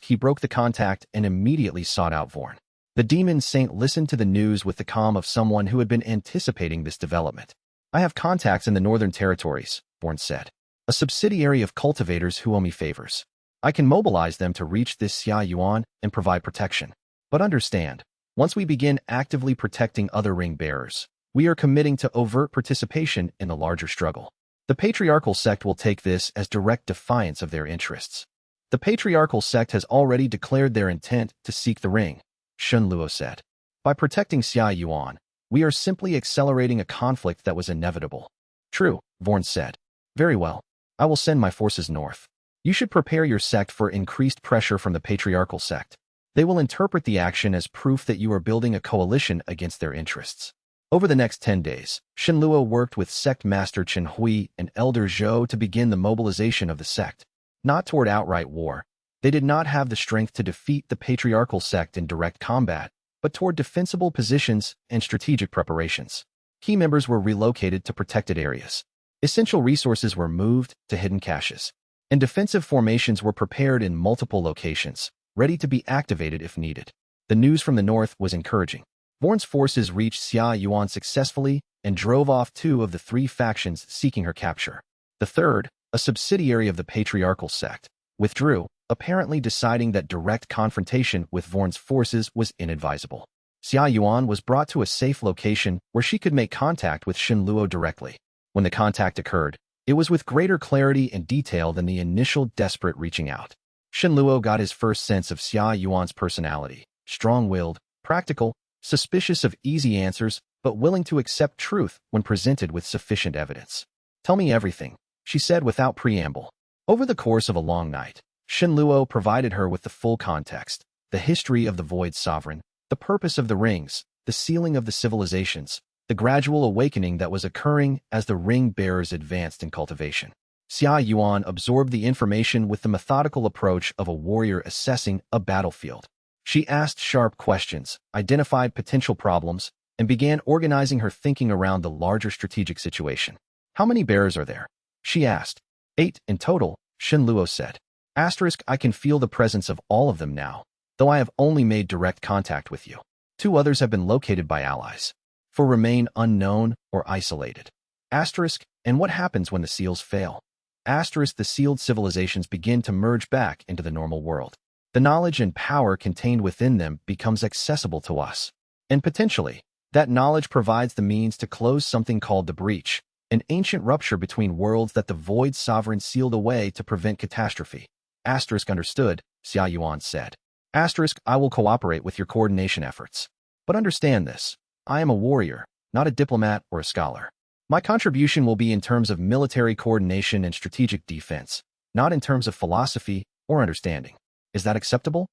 A: He broke the contact and immediately sought out Vorn. The demon saint listened to the news with the calm of someone who had been anticipating this development. I have contacts in the northern territories, Vorn said. A subsidiary of cultivators who owe me favors. I can mobilize them to reach this Xia Yuan and provide protection. But understand, once we begin actively protecting other ring bearers, we are committing to overt participation in the larger struggle. The patriarchal sect will take this as direct defiance of their interests. The patriarchal sect has already declared their intent to seek the ring, Shunluo said. By protecting Xia Yuan, we are simply accelerating a conflict that was inevitable. True, Vorn said. Very well. I will send my forces north. You should prepare your sect for increased pressure from the patriarchal sect. They will interpret the action as proof that you are building a coalition against their interests. Over the next 10 days, Shunluo worked with sect master Chen Hui and elder Zhou to begin the mobilization of the sect. Not toward outright war. They did not have the strength to defeat the patriarchal sect in direct combat, but toward defensible positions and strategic preparations. Key members were relocated to protected areas. Essential resources were moved to hidden caches. And defensive formations were prepared in multiple locations, ready to be activated if needed. The news from the north was encouraging. Vorn's forces reached Xia Yuan successfully and drove off 2 of the 3 factions seeking her capture. The third, a subsidiary of the patriarchal sect, withdrew, apparently deciding that direct confrontation with Vorn's forces was inadvisable. Xia Yuan was brought to a safe location where she could make contact with Shunluo directly. When the contact occurred, it was with greater clarity and detail than the initial desperate reaching out. Shunluo got his first sense of Xia Yuan's personality, strong-willed, practical, suspicious of easy answers, but willing to accept truth when presented with sufficient evidence. Tell me everything, she said without preamble. Over the course of a long night, Shunluo provided her with the full context, the history of the Void Sovereign, the purpose of the rings, the sealing of the civilizations, the gradual awakening that was occurring as the ring bearers advanced in cultivation. Xia Yuan absorbed the information with the methodical approach of a warrior assessing a battlefield. She asked sharp questions, identified potential problems, and began organizing her thinking around the larger strategic situation. How many bearers are there? She asked. 8 in total, Shunluo said. I can feel the presence of all of them now, though I have only made direct contact with you. 2 others have been located by allies. 4 remain unknown or isolated. And what happens when the seals fail? The sealed civilizations begin to merge back into the normal world. The knowledge and power contained within them becomes accessible to us. And potentially, that knowledge provides the means to close something called the breach, an ancient rupture between worlds that the Void Sovereign sealed away to prevent catastrophe. Understood, Xia Yuan said. I will cooperate with your coordination efforts. But understand this, I am a warrior, not a diplomat or a scholar. My contribution will be in terms of military coordination and strategic defense, not in terms of philosophy or understanding. Is that acceptable?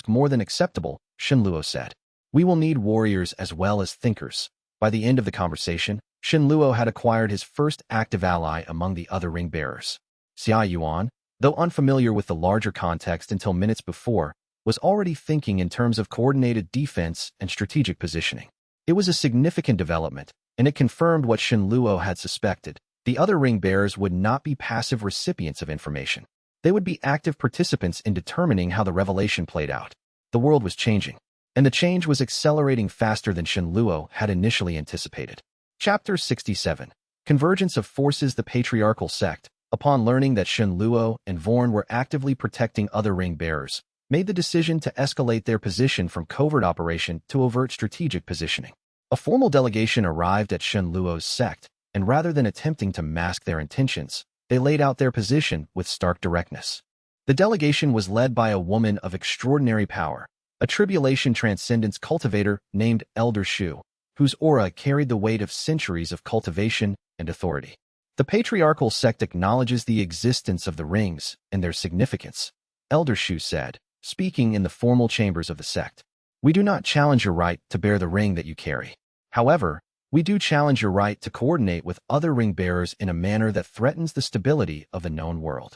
A: More than acceptable, Shunluo said. We will need warriors as well as thinkers. By the end of the conversation, Shunluo had acquired his first active ally among the other ring bearers. Xia Yuan, though unfamiliar with the larger context until minutes before, was already thinking in terms of coordinated defense and strategic positioning. It was a significant development, and it confirmed what Shunluo had suspected. The other ring bearers would not be passive recipients of information. They would be active participants in determining how the revelation played out. The world was changing, and the change was accelerating faster than Shunluo had initially anticipated. Chapter 67. Convergence of Forces. The patriarchal sect, upon learning that Shunluo and Vorn were actively protecting other ring bearers, made the decision to escalate their position from covert operation to overt strategic positioning. A formal delegation arrived at Shunluo's sect, and rather than attempting to mask their intentions, they laid out their position with stark directness. The delegation was led by a woman of extraordinary power, a tribulation transcendence cultivator named Elder Shu, whose aura carried the weight of centuries of cultivation and authority. The patriarchal sect acknowledges the existence of the rings and their significance, Elder Shu said, speaking in the formal chambers of the sect. We do not challenge your right to bear the ring that you carry. However, we do challenge your right to coordinate with other ring bearers in a manner that threatens the stability of the known world.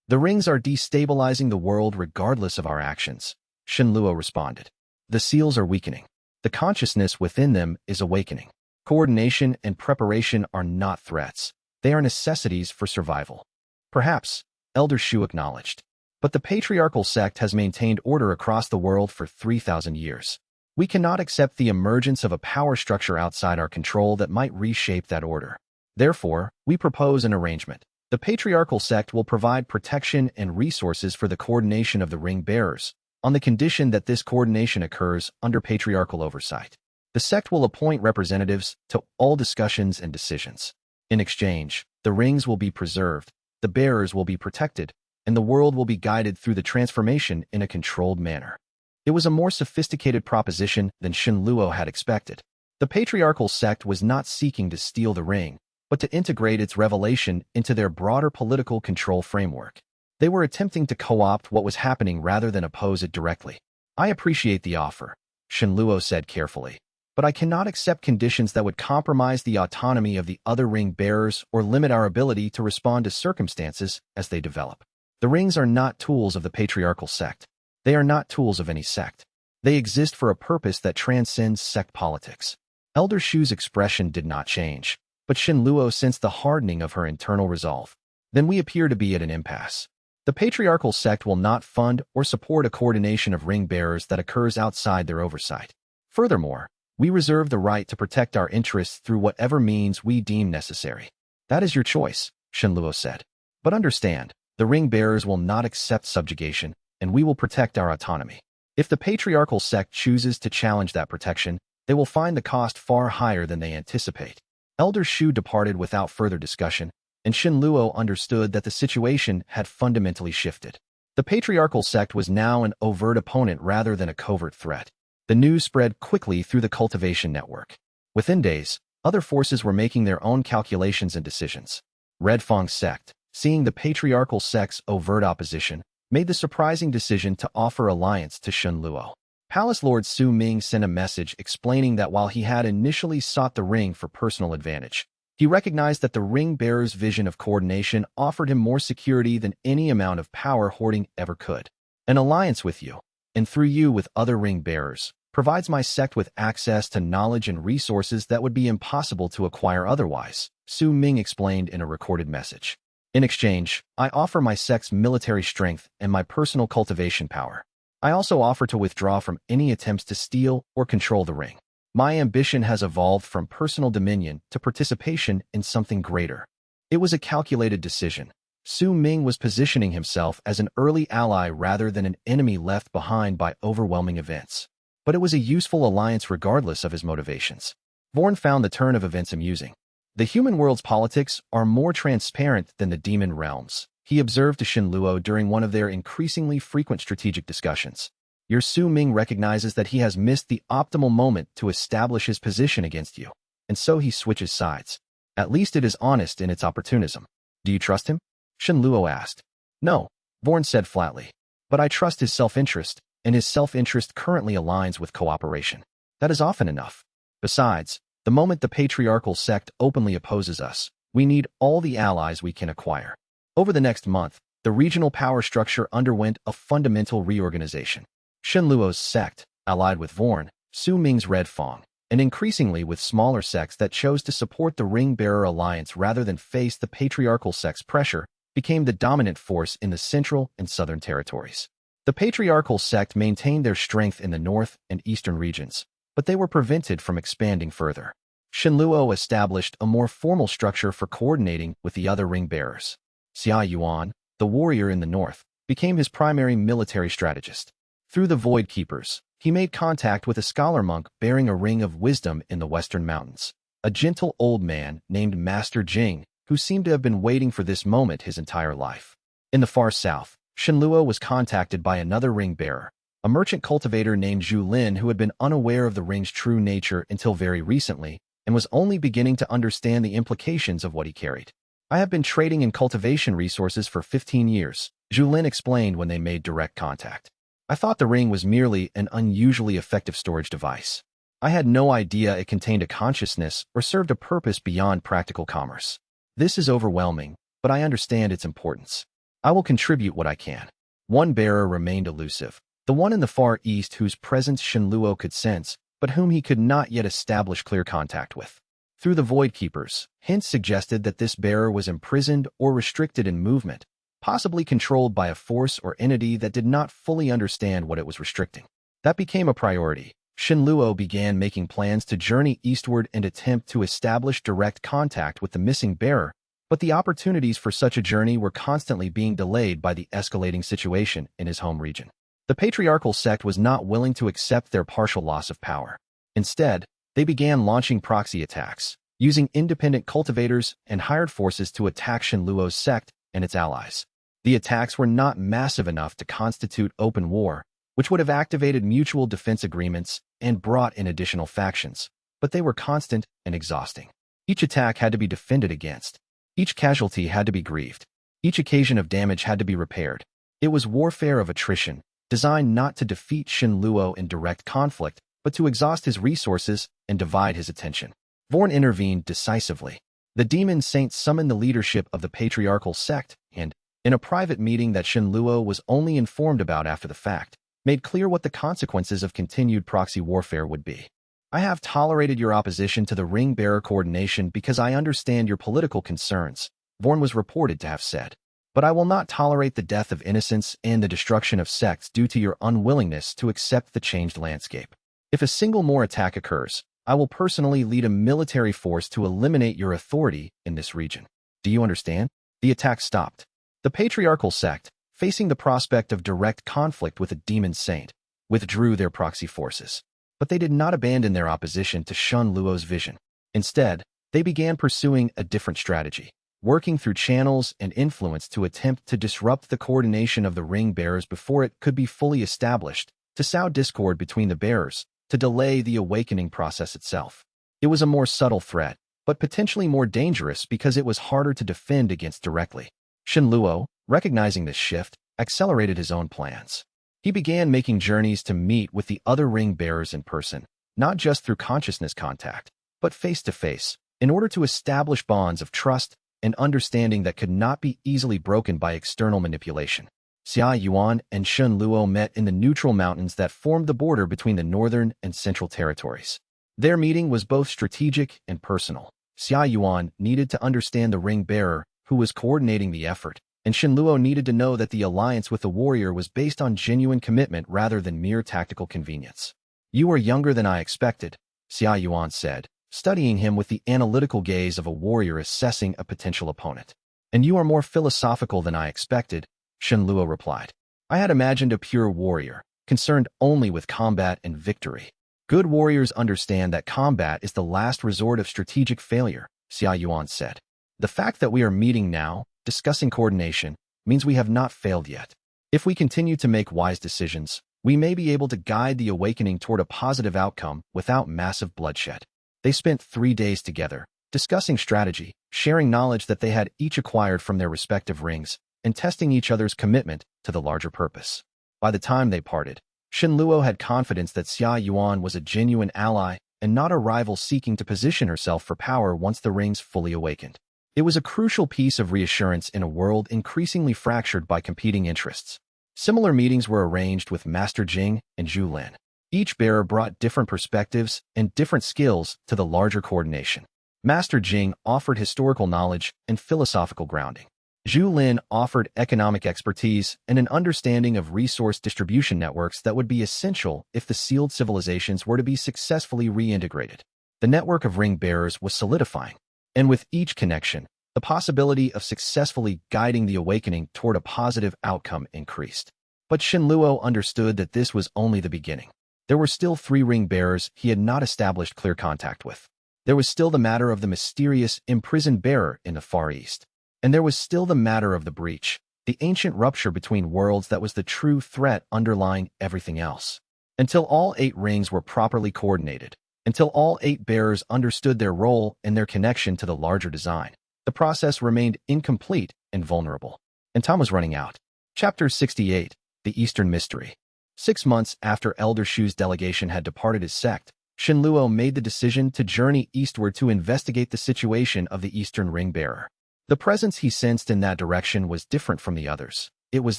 A: The rings are destabilizing the world regardless of our actions, Shunluo responded. The seals are weakening. The consciousness within them is awakening. Coordination and preparation are not threats. They are necessities for survival. Perhaps, Elder Shu acknowledged. But the patriarchal sect has maintained order across the world for 3,000 years. We cannot accept the emergence of a power structure outside our control that might reshape that order. Therefore, we propose an arrangement. The patriarchal sect will provide protection and resources for the coordination of the ring bearers, on the condition that this coordination occurs under patriarchal oversight. The sect will appoint representatives to all discussions and decisions. In exchange, the rings will be preserved, the bearers will be protected, and the world will be guided through the transformation in a controlled manner. It was a more sophisticated proposition than Shenluo had expected. The patriarchal sect was not seeking to steal the ring, but to integrate its revelation into their broader political control framework. They were attempting to co-opt what was happening rather than oppose it directly. I appreciate the offer, Shenluo said carefully, but I cannot accept conditions that would compromise the autonomy of the other ring bearers or limit our ability to respond to circumstances as they develop. The rings are not tools of the patriarchal sect. They are not tools of any sect. They exist for a purpose that transcends sect politics. Elder Shu's expression did not change, but Shenluo sensed the hardening of her internal resolve. Then we appear to be at an impasse. The patriarchal sect will not fund or support a coordination of ring bearers that occurs outside their oversight. Furthermore, we reserve the right to protect our interests through whatever means we deem necessary. That is your choice, Shenluo said. But understand, the ring bearers will not accept subjugation, and we will protect our autonomy. If the patriarchal sect chooses to challenge that protection, they will find the cost far higher than they anticipate. Elder Shu departed without further discussion, and Shenluo understood that the situation had fundamentally shifted. The patriarchal sect was now an overt opponent rather than a covert threat. The news spread quickly through the cultivation network. Within days, other forces were making their own calculations and decisions. Red Fang's sect, seeing the patriarchal sect's overt opposition, made the surprising decision to offer alliance to Shenluo. Palace Lord Su Ming sent a message explaining that while he had initially sought the ring for personal advantage, he recognized that the ring bearer's vision of coordination offered him more security than any amount of power hoarding ever could. An alliance with you, and through you with other ring bearers, provides my sect with access to knowledge and resources that would be impossible to acquire otherwise, Su Ming explained in a recorded message. In exchange, I offer my sect's military strength and my personal cultivation power. I also offer to withdraw from any attempts to steal or control the ring. My ambition has evolved from personal dominion to participation in something greater. It was a calculated decision. Su Ming was positioning himself as an early ally rather than an enemy left behind by overwhelming events. But it was a useful alliance regardless of his motivations. Vorn found the turn of events amusing. The human world's politics are more transparent than the demon realms, he observed to Shenluo during one of their increasingly frequent strategic discussions. Your Su Ming recognizes that he has missed the optimal moment to establish his position against you, and so he switches sides. At least it is honest in its opportunism. Do you trust him? Shenluo asked. No, Vorn said flatly. But I trust his self-interest, and his self-interest currently aligns with cooperation. That is often enough. Besides, the moment the patriarchal sect openly opposes us, we need all the allies we can acquire. Over the next month, the regional power structure underwent a fundamental reorganization. Shenluo's sect, allied with Vorn, Su Ming's Red Fang, and increasingly with smaller sects that chose to support the Ring-Bearer Alliance rather than face the patriarchal sect's pressure, became the dominant force in the central and southern territories. The patriarchal sect maintained their strength in the north and eastern regions, but they were prevented from expanding further. Shenluo established a more formal structure for coordinating with the other ring-bearers. Xia Yuan, the warrior in the north, became his primary military strategist. Through the Void Keepers, he made contact with a scholar monk bearing a ring of wisdom in the western mountains, a gentle old man named Master Jing, who seemed to have been waiting for this moment his entire life. In the far south, Shenluo was contacted by another ring-bearer, a merchant cultivator named Zhu Lin who had been unaware of the ring's true nature until very recently and was only beginning to understand the implications of what he carried. I have been trading in cultivation resources for 15 years, Zhu Lin explained when they made direct contact. I thought the ring was merely an unusually effective storage device. I had no idea it contained a consciousness or served a purpose beyond practical commerce. This is overwhelming, but I understand its importance. I will contribute what I can. One bearer remained elusive, the one in the far east whose presence Shenluo could sense, but whom he could not yet establish clear contact with. Through the Void Keepers, hints suggested that this bearer was imprisoned or restricted in movement, possibly controlled by a force or entity that did not fully understand what it was restricting. That became a priority. Shenluo began making plans to journey eastward and attempt to establish direct contact with the missing bearer, but the opportunities for such a journey were constantly being delayed by the escalating situation in his home region. The patriarchal sect was not willing to accept their partial loss of power. Instead, they began launching proxy attacks, using independent cultivators and hired forces to attack Shenluo's sect and its allies. The attacks were not massive enough to constitute open war, which would have activated mutual defense agreements and brought in additional factions, but they were constant and exhausting. Each attack had to be defended against. Each casualty had to be grieved. Each occasion of damage had to be repaired. It was warfare of attrition, designed not to defeat Shenluo in direct conflict, but to exhaust his resources and divide his attention. Vorn intervened decisively. The demon saint summoned the leadership of the patriarchal sect and, in a private meeting that Shenluo was only informed about after the fact, made clear what the consequences of continued proxy warfare would be. I have tolerated your opposition to the ring-bearer coordination because I understand your political concerns, Vorn was reported to have said. But I will not tolerate the death of innocents and the destruction of sects due to your unwillingness to accept the changed landscape. If a single more attack occurs, I will personally lead a military force to eliminate your authority in this region. Do you understand? The attack stopped. The patriarchal sect, facing the prospect of direct conflict with a demon saint, withdrew their proxy forces. But they did not abandon their opposition to Shenluo's vision. Instead, they began pursuing a different strategy, working through channels and influence to attempt to disrupt the coordination of the ring bearers before it could be fully established, to sow discord between the bearers, to delay the awakening process itself. It was a more subtle threat, but potentially more dangerous because it was harder to defend against directly. Shenluo, recognizing this shift, accelerated his own plans. He began making journeys to meet with the other ring bearers in person, not just through consciousness contact, but face-to-face, in order to establish bonds of trust and understanding that could not be easily broken by external manipulation. Xia Yuan and Shenluo met in the neutral mountains that formed the border between the northern and central territories. Their meeting was both strategic and personal. Xia Yuan needed to understand the ring bearer who was coordinating the effort, and Shenluo needed to know that the alliance with the warrior was based on genuine commitment rather than mere tactical convenience. You are younger than I expected, Xia Yuan said, studying him with the analytical gaze of a warrior assessing a potential opponent. And you are more philosophical than I expected, Shenluo replied. I had imagined a pure warrior, concerned only with combat and victory. Good warriors understand that combat is the last resort of strategic failure, Xia Yuan said. The fact that we are meeting now, discussing coordination, means we have not failed yet. If we continue to make wise decisions, we may be able to guide the awakening toward a positive outcome without massive bloodshed. They spent 3 days together, discussing strategy, sharing knowledge that they had each acquired from their respective rings, and testing each other's commitment to the larger purpose. By the time they parted, Shenluo had confidence that Xia Yuan was a genuine ally and not a rival seeking to position herself for power once the rings fully awakened. It was a crucial piece of reassurance in a world increasingly fractured by competing interests. Similar meetings were arranged with Master Jing and Zhu Lin. Each bearer brought different perspectives and different skills to the larger coordination. Master Jing offered historical knowledge and philosophical grounding. Zhu Lin offered economic expertise and an understanding of resource distribution networks that would be essential if the sealed civilizations were to be successfully reintegrated. The network of ring bearers was solidifying, and with each connection, the possibility of successfully guiding the awakening toward a positive outcome increased. But Shenluo understood that this was only the beginning. There were still 3 ring bearers he had not established clear contact with. There was still the matter of the mysterious, imprisoned bearer in the Far East. And there was still the matter of the breach, the ancient rupture between worlds that was the true threat underlying everything else. Until all 8 rings were properly coordinated, until all 8 bearers understood their role and their connection to the larger design, the process remained incomplete and vulnerable. And time was running out. Chapter 68, The Eastern Mystery. 6 months after Elder Shu's delegation had departed his sect, Shenluo made the decision to journey eastward to investigate the situation of the Eastern Ring Bearer. The presence he sensed in that direction was different from the others. It was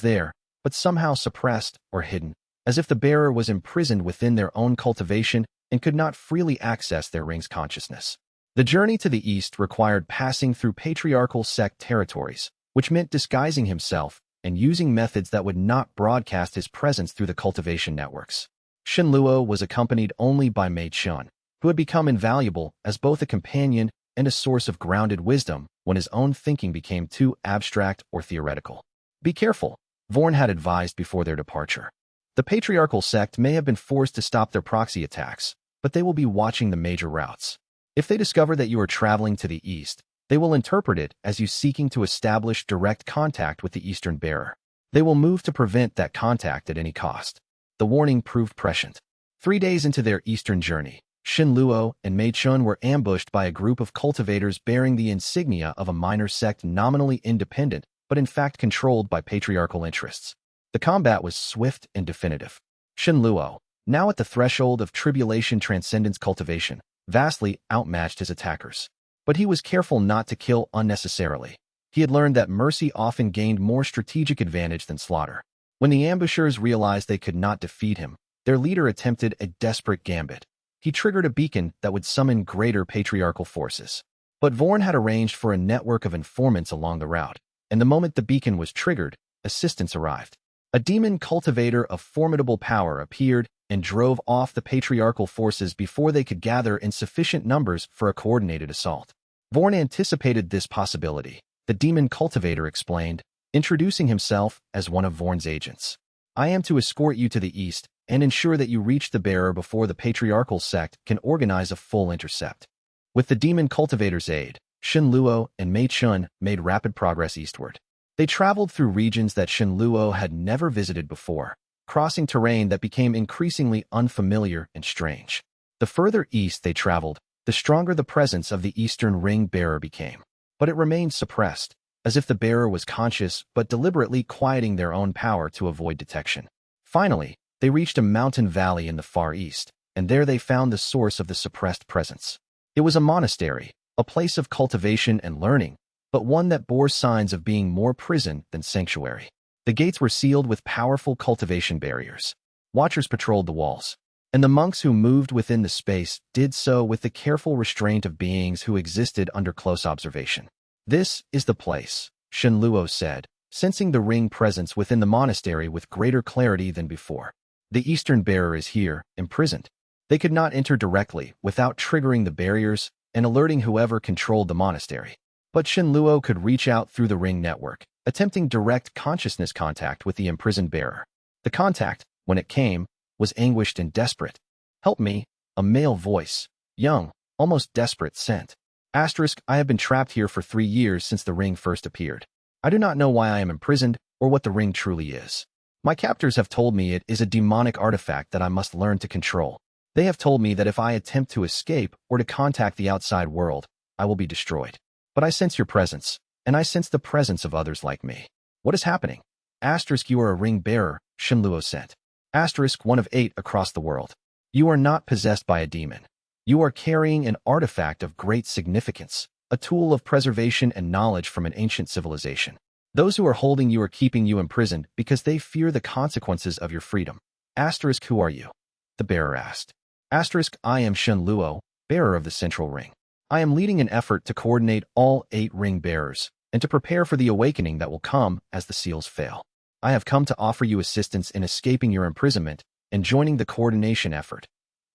A: there, but somehow suppressed or hidden, as if the bearer was imprisoned within their own cultivation and could not freely access their ring's consciousness. The journey to the east required passing through patriarchal sect territories, which meant disguising himself and using methods that would not broadcast his presence through the cultivation networks. Shenluo was accompanied only by Mei Chun, who had become invaluable as both a companion and a source of grounded wisdom when his own thinking became too abstract or theoretical. Be careful, Vorn had advised before their departure. The patriarchal sect may have been forced to stop their proxy attacks, but they will be watching the major routes. If they discover that you are traveling to the east, they will interpret it as you seeking to establish direct contact with the eastern bearer. They will move to prevent that contact at any cost. The warning proved prescient. 3 days into their eastern journey, Xin Luo and Mei Chun were ambushed by a group of cultivators bearing the insignia of a minor sect nominally independent, but in fact controlled by patriarchal interests. The combat was swift and definitive. Xin Luo, now at the threshold of tribulation transcendence cultivation, vastly outmatched his attackers. But he was careful not to kill unnecessarily. He had learned that mercy often gained more strategic advantage than slaughter. When the ambushers realized they could not defeat him, their leader attempted a desperate gambit. He triggered a beacon that would summon greater patriarchal forces. But Vorn had arranged for a network of informants along the route, and the moment the beacon was triggered, assistance arrived. A demon cultivator of formidable power appeared and drove off the patriarchal forces before they could gather in sufficient numbers for a coordinated assault. Vorn anticipated this possibility, the demon cultivator explained, introducing himself as one of Vorn's agents. I am to escort you to the east and ensure that you reach the bearer before the patriarchal sect can organize a full intercept. With the demon cultivator's aid, Xin Luo and Mei Chun made rapid progress eastward. They traveled through regions that Xin Luo had never visited before, crossing terrain that became increasingly unfamiliar and strange. The further east they traveled, the stronger the presence of the eastern ring bearer became. But it remained suppressed, as if the bearer was conscious but deliberately quieting their own power to avoid detection. Finally, they reached a mountain valley in the far east, and there they found the source of the suppressed presence. It was a monastery, a place of cultivation and learning, but one that bore signs of being more prison than sanctuary. The gates were sealed with powerful cultivation barriers. Watchers patrolled the walls, and the monks who moved within the space did so with the careful restraint of beings who existed under close observation. This is the place, Xin Luo said, sensing the ring presence within the monastery with greater clarity than before. The eastern bearer is here, imprisoned. They could not enter directly without triggering the barriers and alerting whoever controlled the monastery. But Xin Luo could reach out through the ring network, attempting direct consciousness contact with the imprisoned bearer. The contact, when it came, was anguished and desperate. Help me, a male voice, young, almost desperate, sent. I have been trapped here for 3 years since the ring first appeared. I do not know why I am imprisoned or what the ring truly is. My captors have told me it is a demonic artifact that I must learn to control. They have told me that if I attempt to escape or to contact the outside world, I will be destroyed. But I sense your presence, and I sense the presence of others like me. What is happening? You are a ring bearer, Xin Luo sent. 1 of 8 across the world. You are not possessed by a demon. You are carrying an artifact of great significance, a tool of preservation and knowledge from an ancient civilization. Those who are holding you are keeping you imprisoned because they fear the consequences of your freedom. Who are you? The bearer asked. I am Xin Luo, bearer of the central ring. I am leading an effort to coordinate all 8 ring bearers and to prepare for the awakening that will come as the seals fail. I have come to offer you assistance in escaping your imprisonment and joining the coordination effort.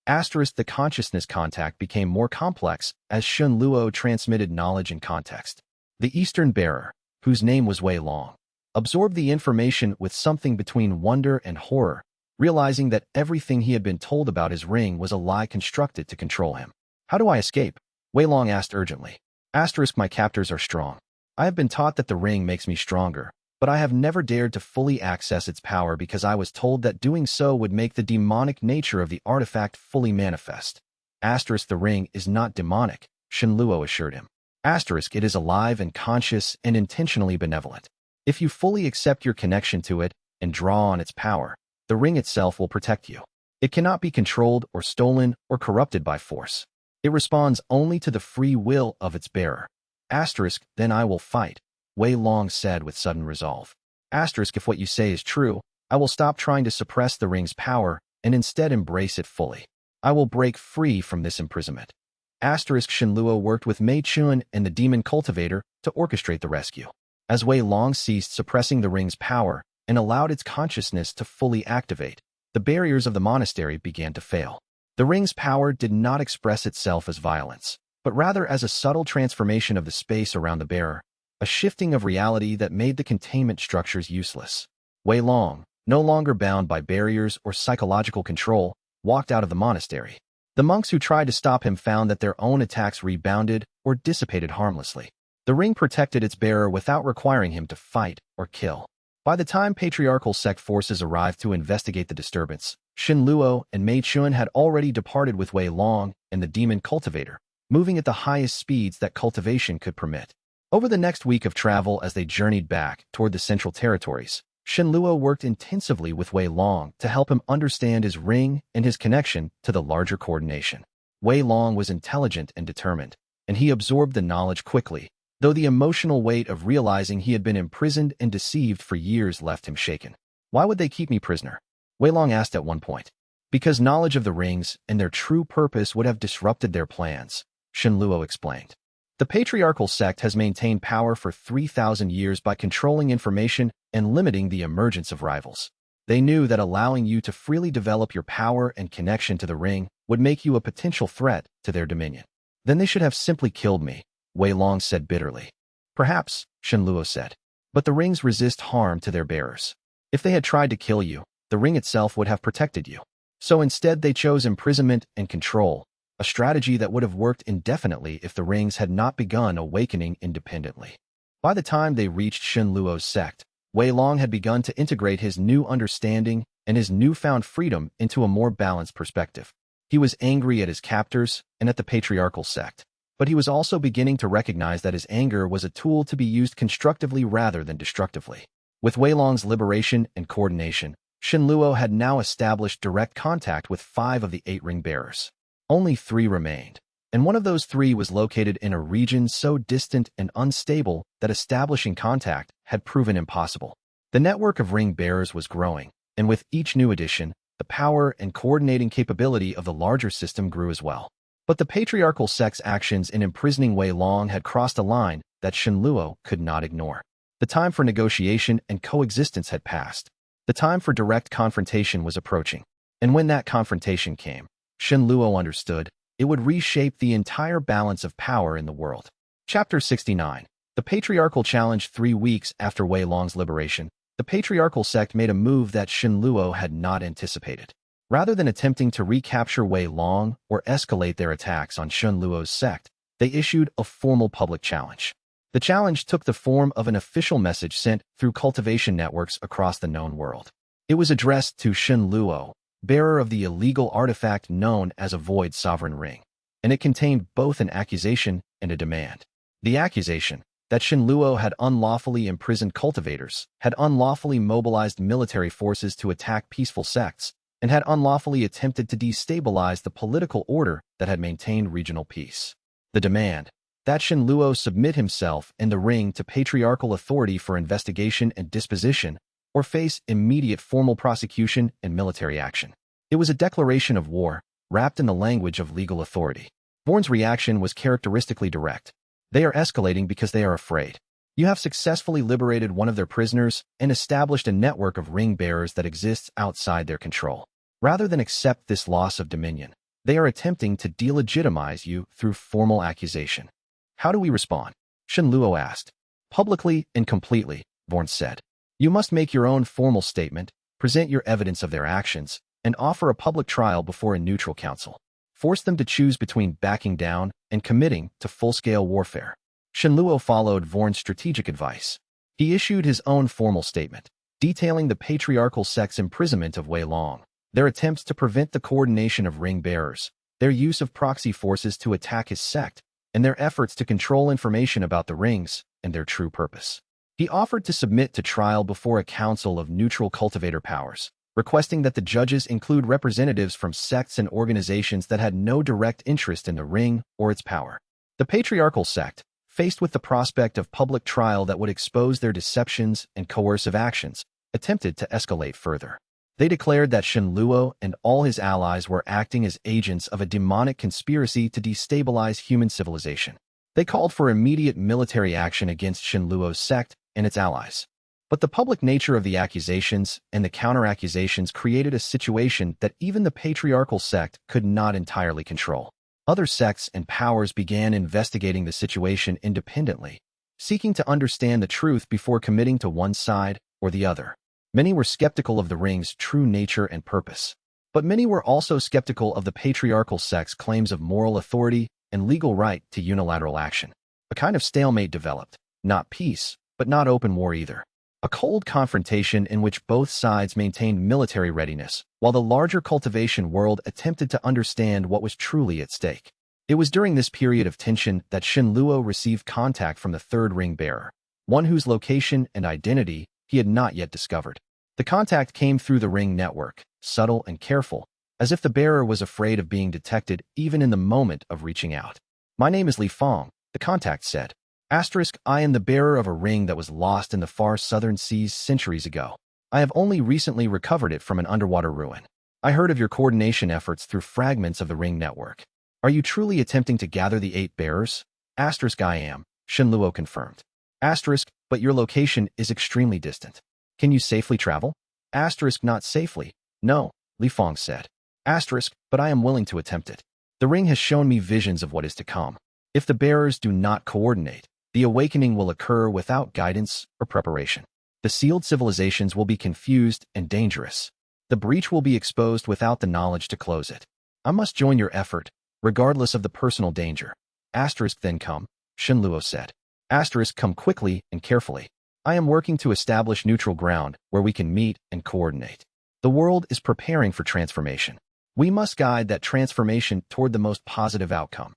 A: The consciousness contact became more complex as Xin Luo transmitted knowledge and context. The Eastern bearer, whose name was Wei Long, absorbed the information with something between wonder and horror, realizing that everything he had been told about his ring was a lie constructed to control him. How do I escape? Wei Long asked urgently. My captors are strong. I have been taught that the ring makes me stronger, but I have never dared to fully access its power because I was told that doing so would make the demonic nature of the artifact fully manifest. The ring is not demonic, Xin Luo assured him. It is alive and conscious and intentionally benevolent. If you fully accept your connection to it and draw on its power, the ring itself will protect you. It cannot be controlled or stolen or corrupted by force. It responds only to the free will of its bearer. Then I will fight, Wei Long said with sudden resolve. If what you say is true, I will stop trying to suppress the ring's power and instead embrace it fully. I will break free from this imprisonment. Xin Luo worked with Mei Chun and the demon cultivator to orchestrate the rescue. As Wei Long ceased suppressing the ring's power and allowed its consciousness to fully activate, the barriers of the monastery began to fail. The ring's power did not express itself as violence, but rather as a subtle transformation of the space around the bearer, a shifting of reality that made the containment structures useless. Wei Long, no longer bound by barriers or psychological control, walked out of the monastery. The monks who tried to stop him found that their own attacks rebounded or dissipated harmlessly. The ring protected its bearer without requiring him to fight or kill. By the time patriarchal sect forces arrived to investigate the disturbance, Xin Luo and Mei Chun had already departed with Wei Long and the demon cultivator, moving at the highest speeds that cultivation could permit. Over the next week of travel as they journeyed back toward the Central Territories, Xin Luo worked intensively with Wei Long to help him understand his ring and his connection to the larger coordination. Wei Long was intelligent and determined, and he absorbed the knowledge quickly, though the emotional weight of realizing he had been imprisoned and deceived for years left him shaken. "Why would they keep me prisoner?" Wei Long asked at one point. "Because knowledge of the rings and their true purpose would have disrupted their plans," Xin Luo explained. "The patriarchal sect has maintained power for 3,000 years by controlling information and limiting the emergence of rivals. They knew that allowing you to freely develop your power and connection to the ring would make you a potential threat to their dominion. Then they should have simply killed me," Wei Long said bitterly. "Perhaps," Xin Luo said, "but the rings resist harm to their bearers. If they had tried to kill you, the ring itself would have protected you. So instead they chose imprisonment and control, a strategy that would have worked indefinitely if the rings had not begun awakening independently." By the time they reached Xin Luo's sect, Wei Long had begun to integrate his new understanding and his newfound freedom into a more balanced perspective. He was angry at his captors and at the patriarchal sect, but he was also beginning to recognize that his anger was a tool to be used constructively rather than destructively. With Wei Long's liberation and coordination, Xin Luo had now established direct contact with 5 of the 8 ring bearers. Only 3 remained, and one of those 3 was located in a region so distant and unstable that establishing contact had proven impossible. The network of ring bearers was growing, and with each new addition, the power and coordinating capability of the larger system grew as well. But the patriarchal sect's actions in imprisoning Wei Long had crossed a line that Xin Luo could not ignore. The time for negotiation and coexistence had passed. The time for direct confrontation was approaching. And when that confrontation came, Xin Luo understood it would reshape the entire balance of power in the world. Chapter 69. The Patriarchal Challenge. 3 weeks after Wei Long's liberation, the patriarchal sect made a move that Xin Luo had not anticipated. Rather than attempting to recapture Wei Long or escalate their attacks on Xin Luo's sect, they issued a formal public challenge. The challenge took the form of an official message sent through cultivation networks across the known world. It was addressed to Xin Luo, bearer of the illegal artifact known as a void sovereign ring, and it contained both an accusation and a demand. The accusation, that Xin Luo had unlawfully imprisoned cultivators, had unlawfully mobilized military forces to attack peaceful sects, and had unlawfully attempted to destabilize the political order that had maintained regional peace. The demand, that Xin Luo submit himself and the ring to patriarchal authority for investigation and disposition, or face immediate formal prosecution and military action. It was a declaration of war, wrapped in the language of legal authority. Vorn's reaction was characteristically direct. "They are escalating because they are afraid. You have successfully liberated one of their prisoners and established a network of ring bearers that exists outside their control. Rather than accept this loss of dominion, they are attempting to delegitimize you through formal accusation." "How do we respond?" Xin Luo asked. "Publicly and completely," Vorn said. "You must make your own formal statement, present your evidence of their actions, and offer a public trial before a neutral council. Force them to choose between backing down and committing to full-scale warfare." Xin Luo followed Vorn's strategic advice. He issued his own formal statement, detailing the patriarchal sect's imprisonment of Wei Long, their attempts to prevent the coordination of ring bearers, their use of proxy forces to attack his sect, and their efforts to control information about the rings and their true purpose. He offered to submit to trial before a council of neutral cultivator powers, requesting that the judges include representatives from sects and organizations that had no direct interest in the ring or its power. The patriarchal sect, faced with the prospect of public trial that would expose their deceptions and coercive actions, attempted to escalate further. They declared that Xin Luo and all his allies were acting as agents of a demonic conspiracy to destabilize human civilization. They called for immediate military action against Xin Luo's sect and its allies. But the public nature of the accusations and the counter-accusations created a situation that even the patriarchal sect could not entirely control. Other sects and powers began investigating the situation independently, seeking to understand the truth before committing to one side or the other. Many were skeptical of the ring's true nature and purpose. But many were also skeptical of the patriarchal sect's claims of moral authority and legal right to unilateral action. A kind of stalemate developed, not peace, but not open war either. A cold confrontation in which both sides maintained military readiness, while the larger cultivation world attempted to understand what was truly at stake. It was during this period of tension that Shenluo received contact from the third ring bearer, one whose location and identity he had not yet discovered. The contact came through the ring network, subtle and careful, as if the bearer was afraid of being detected even in the moment of reaching out. "My name is Li Fong," the contact said. I am the bearer of a ring that was lost in the far southern seas centuries ago. I have only recently recovered it from an underwater ruin. I heard of your coordination efforts through fragments of the ring network. Are you truly attempting to gather the 8 bearers? I am, Shenluo confirmed. But your location is extremely distant. Can you safely travel? Not safely. No, Li Fong said. But I am willing to attempt it. The ring has shown me visions of what is to come. If the bearers do not coordinate, the awakening will occur without guidance or preparation. The sealed civilizations will be confused and dangerous. The breach will be exposed without the knowledge to close it. I must join your effort, regardless of the personal danger. Then come, Shenluo said. Come quickly and carefully. I am working to establish neutral ground where we can meet and coordinate. The world is preparing for transformation. We must guide that transformation toward the most positive outcome.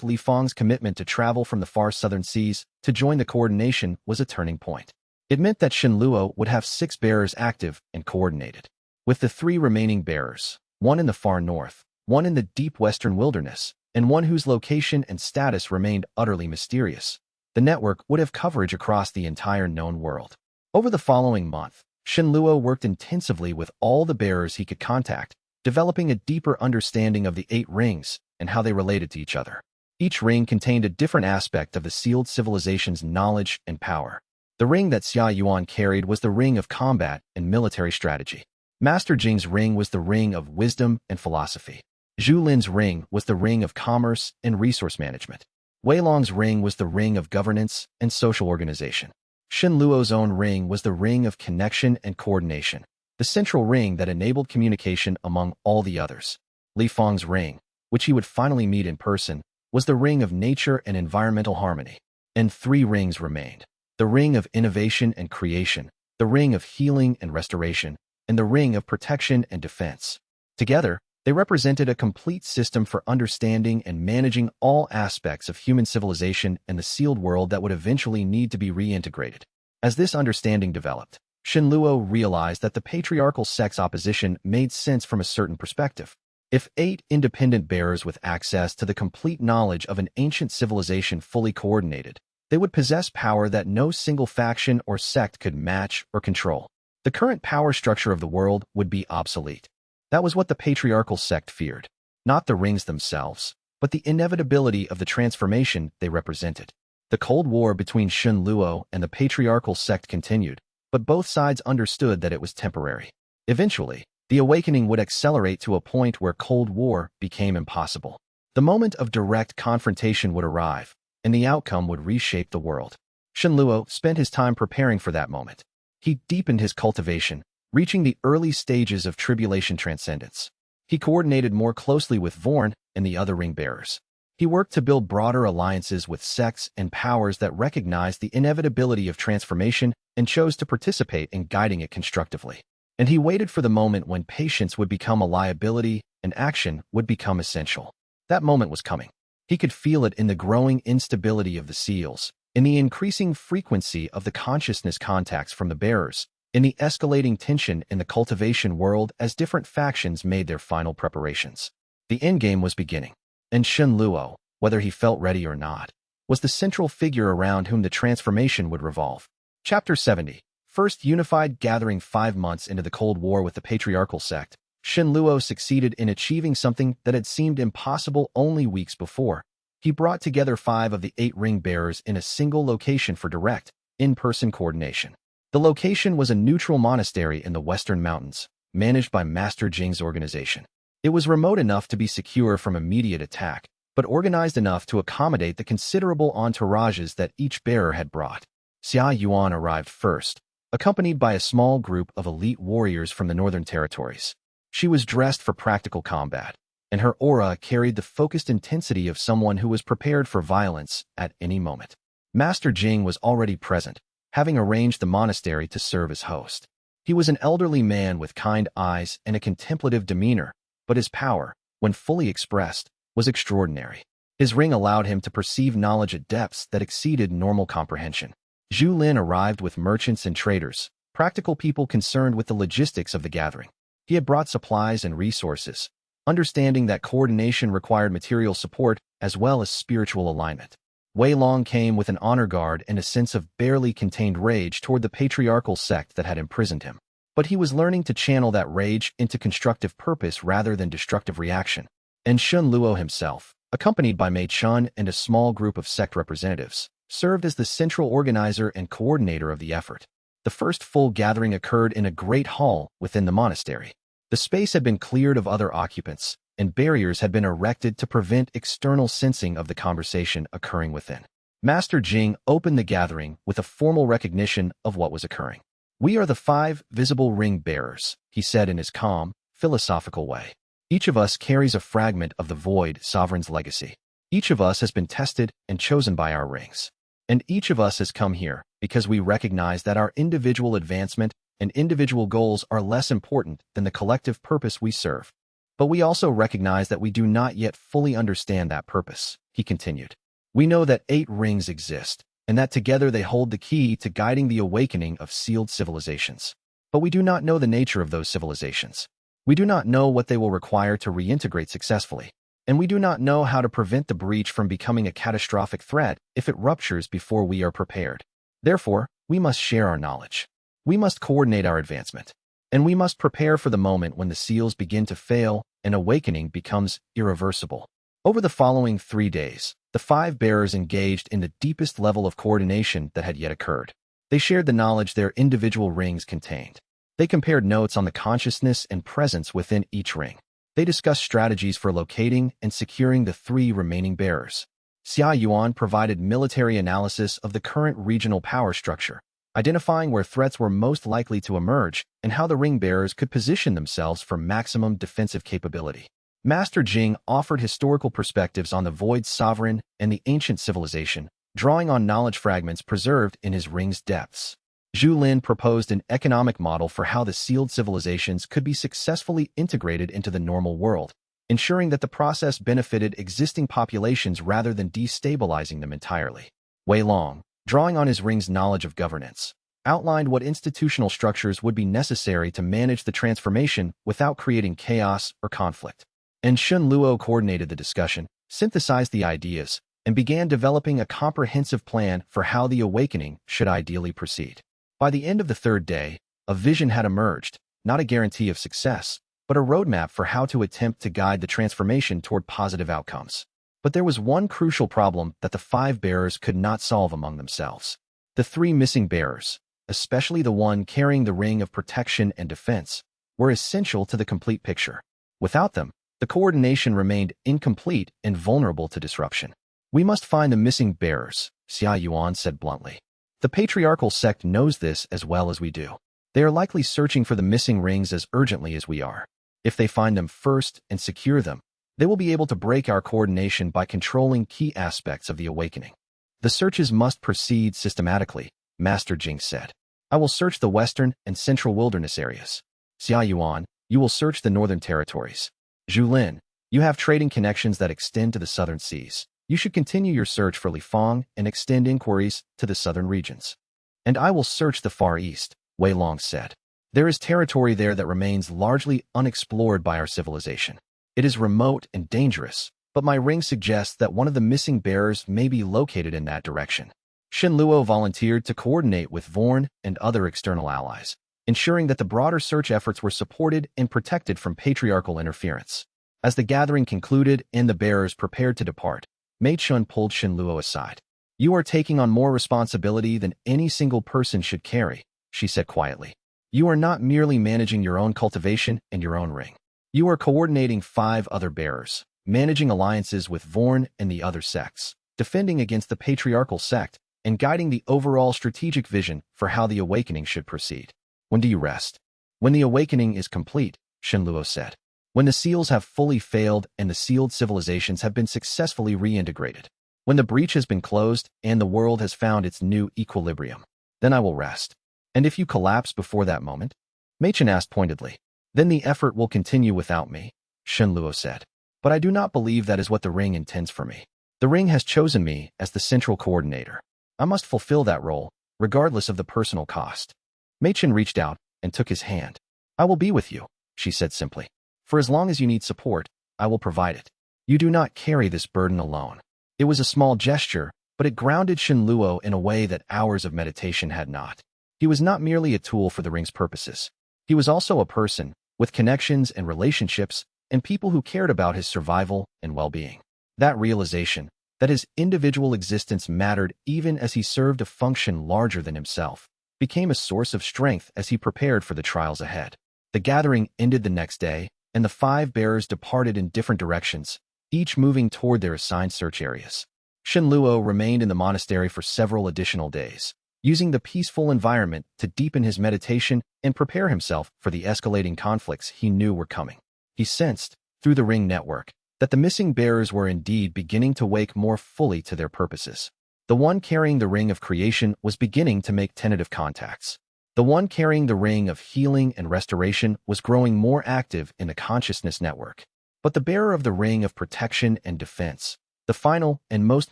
A: Li Fong's commitment to travel from the far southern seas to join the coordination was a turning point. It meant that Shenluo would have 6 bearers active and coordinated. With the 3 remaining bearers, one in the far north, one in the deep western wilderness, and one whose location and status remained utterly mysterious, the network would have coverage across the entire known world. Over the following month, Shenluo worked intensively with all the bearers he could contact, developing a deeper understanding of the 8 rings and how they related to each other. Each ring contained a different aspect of the sealed civilization's knowledge and power. The ring that Xia Yuan carried was the ring of combat and military strategy. Master Jing's ring was the ring of wisdom and philosophy. Zhu Lin's ring was the ring of commerce and resource management. Wei Long's ring was the ring of governance and social organization. Shen Luo's own ring was the ring of connection and coordination, the central ring that enabled communication among all the others. Li Fong's ring, which he would finally meet in person, was the ring of nature and environmental harmony. And 3 rings remained: the ring of innovation and creation, the ring of healing and restoration, and the ring of protection and defense. Together, they represented a complete system for understanding and managing all aspects of human civilization and the sealed world that would eventually need to be reintegrated. As this understanding developed, Shenluo realized that the patriarchal sect's opposition made sense from a certain perspective. If 8 independent bearers with access to the complete knowledge of an ancient civilization fully coordinated, they would possess power that no single faction or sect could match or control. The current power structure of the world would be obsolete. That was what the patriarchal sect feared. Not the rings themselves, but the inevitability of the transformation they represented. The Cold War between Shenluo and the patriarchal sect continued, but both sides understood that it was temporary. Eventually, the awakening would accelerate to a point where Cold War became impossible. The moment of direct confrontation would arrive, and the outcome would reshape the world. Shenluo spent his time preparing for that moment. He deepened his cultivation, reaching the early stages of tribulation transcendence. He coordinated more closely with Vorn and the other ring bearers. He worked to build broader alliances with sects and powers that recognized the inevitability of transformation and chose to participate in guiding it constructively. And he waited for the moment when patience would become a liability and action would become essential. That moment was coming. He could feel it in the growing instability of the seals, in the increasing frequency of the consciousness contacts from the bearers, in the escalating tension in the cultivation world as different factions made their final preparations. The endgame was beginning, and Shenluo, whether he felt ready or not, was the central figure around whom the transformation would revolve. Chapter 70. First unified gathering. 5 months into the Cold War with the patriarchal sect, Shenluo succeeded in achieving something that had seemed impossible only weeks before. He brought together 5 of the 8 ring bearers in a single location for direct, in-person coordination. The location was a neutral monastery in the Western Mountains, managed by Master Jing's organization. It was remote enough to be secure from immediate attack, but organized enough to accommodate the considerable entourages that each bearer had brought. Xia Yuan arrived first, accompanied by a small group of elite warriors from the northern territories. She was dressed for practical combat, and her aura carried the focused intensity of someone who was prepared for violence at any moment. Master Jing was already present, having arranged the monastery to serve as host. He was an elderly man with kind eyes and a contemplative demeanor, but his power, when fully expressed, was extraordinary. His ring allowed him to perceive knowledge at depths that exceeded normal comprehension. Zhu Lin arrived with merchants and traders, practical people concerned with the logistics of the gathering. He had brought supplies and resources, understanding that coordination required material support as well as spiritual alignment. Wei Long came with an honor guard and a sense of barely contained rage toward the patriarchal sect that had imprisoned him. But he was learning to channel that rage into constructive purpose rather than destructive reaction. And Shun Luo himself, accompanied by Mei Chun and a small group of sect representatives, served as the central organizer and coordinator of the effort. The first full gathering occurred in a great hall within the monastery. The space had been cleared of other occupants, and barriers had been erected to prevent external sensing of the conversation occurring within. Master Jing opened the gathering with a formal recognition of what was occurring. "We are the 5 visible ring bearers," he said in his calm, philosophical way. "Each of us carries a fragment of the void sovereign's legacy. Each of us has been tested and chosen by our rings. And each of us has come here because we recognize that our individual advancement and individual goals are less important than the collective purpose we serve. But we also recognize that we do not yet fully understand that purpose," he continued. "We know that 8 rings exist, and that together they hold the key to guiding the awakening of sealed civilizations. But we do not know the nature of those civilizations. We do not know what they will require to reintegrate successfully. And we do not know how to prevent the breach from becoming a catastrophic threat if it ruptures before we are prepared. Therefore, we must share our knowledge. We must coordinate our advancement. And we must prepare for the moment when the seals begin to fail and awakening becomes irreversible." Over the following 3 days, the 5 bearers engaged in the deepest level of coordination that had yet occurred. They shared the knowledge their individual rings contained. They compared notes on the consciousness and presence within each ring. They discussed strategies for locating and securing the 3 remaining bearers. Xia Yuan provided military analysis of the current regional power structure, identifying where threats were most likely to emerge and how the ring bearers could position themselves for maximum defensive capability. Master Jing offered historical perspectives on the void sovereign and the ancient civilization, drawing on knowledge fragments preserved in his ring's depths. Zhu Lin proposed an economic model for how the sealed civilizations could be successfully integrated into the normal world, ensuring that the process benefited existing populations rather than destabilizing them entirely. Wei Long, drawing on his ring's knowledge of governance, outlined what institutional structures would be necessary to manage the transformation without creating chaos or conflict. And Shun Luo coordinated the discussion, synthesized the ideas, and began developing a comprehensive plan for how the awakening should ideally proceed. By the end of the 3rd day, a vision had emerged, not a guarantee of success, but a roadmap for how to attempt to guide the transformation toward positive outcomes. But there was one crucial problem that the 5 bearers could not solve among themselves. The 3 missing bearers, especially the one carrying the ring of protection and defense, were essential to the complete picture. Without them, the coordination remained incomplete and vulnerable to disruption. "We must find the missing bearers," Xia Yuan said bluntly. "The patriarchal sect knows this as well as we do. They are likely searching for the missing rings as urgently as we are. If they find them first and secure them, they will be able to break our coordination by controlling key aspects of the awakening. The searches must proceed systematically," Master Jing said. "I will search the western and central wilderness areas. Xia Yuan, you will search the northern territories. Zhu Lin, you have trading connections that extend to the southern seas. You should continue your search for Li Fang and extend inquiries to the southern regions. And I will search the Far East," Wei Long said. "There is territory there that remains largely unexplored by our civilization. It is remote and dangerous, but my ring suggests that one of the missing bearers may be located in that direction." Shen Luo volunteered to coordinate with Vorn and other external allies, ensuring that the broader search efforts were supported and protected from patriarchal interference. As the gathering concluded and the bearers prepared to depart, Mei Chun pulled Shen Luo aside. "You are taking on more responsibility than any single person should carry," she said quietly. "You are not merely managing your own cultivation and your own ring. You are coordinating 5 other bearers, managing alliances with Vorn and the other sects, defending against the patriarchal sect, and guiding the overall strategic vision for how the awakening should proceed. When do you rest? When the awakening is complete," Shenluo said. When the seals have fully failed and the sealed civilizations have been successfully reintegrated. When the breach has been closed and the world has found its new equilibrium. Then I will rest. And if you collapse before that moment? Machen asked pointedly. Then the effort will continue without me, Shenluo said. But I do not believe that is what the ring intends for me. The ring has chosen me as the central coordinator. I must fulfill that role, regardless of the personal cost. Machen reached out and took his hand. I will be with you, she said simply. For as long as you need support, I will provide it. You do not carry this burden alone. It was a small gesture, but it grounded Shenluo in a way that hours of meditation had not. He was not merely a tool for the ring's purposes. He was also a person, with connections and relationships, and people who cared about his survival and well-being. That realization, that his individual existence mattered even as he served a function larger than himself, became a source of strength as he prepared for the trials ahead. The gathering ended the next day, and the 5 bearers departed in different directions, each moving toward their assigned search areas. Shenluo remained in the monastery for several additional days, using the peaceful environment to deepen his meditation and prepare himself for the escalating conflicts he knew were coming. He sensed, through the ring network, that the missing bearers were indeed beginning to wake more fully to their purposes. The one carrying the ring of creation was beginning to make tentative contacts. The one carrying the ring of healing and restoration was growing more active in the consciousness network. But the bearer of the ring of protection and defense, the final and most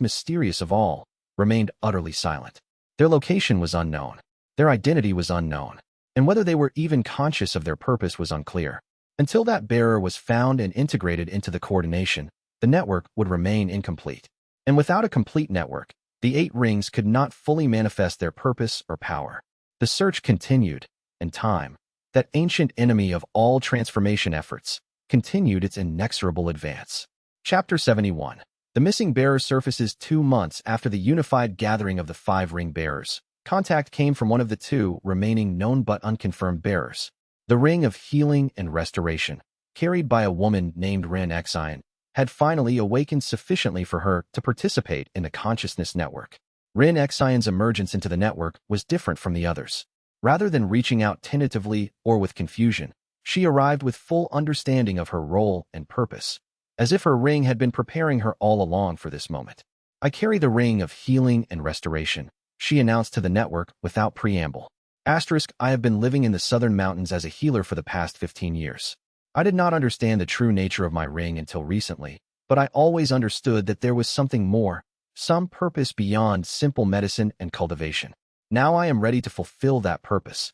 A: mysterious of all, remained utterly silent. Their location was unknown. Their identity was unknown. And whether they were even conscious of their purpose was unclear. Until that bearer was found and integrated into the coordination, the network would remain incomplete. And without a complete network, the 8 rings could not fully manifest their purpose or power. The search continued, and time, that ancient enemy of all transformation efforts, continued its inexorable advance. Chapter 71. The missing bearer surfaces 2 months after the unified gathering of the 5 ring bearers. Contact came from one of the 2 remaining known but unconfirmed bearers. The ring of healing and restoration, carried by a woman named xianxia, had finally awakened sufficiently for her to participate in the consciousness network. xianxia's emergence into the network was different from the others. Rather than reaching out tentatively or with confusion, she arrived with full understanding of her role and purpose, as if her ring had been preparing her all along for this moment. I carry the ring of healing and restoration, she announced to the network without preamble. I have been living in the southern mountains as a healer for the past 15 years. I did not understand the true nature of my ring until recently, but I always understood that there was something more, some purpose beyond simple medicine and cultivation. Now I am ready to fulfill that purpose.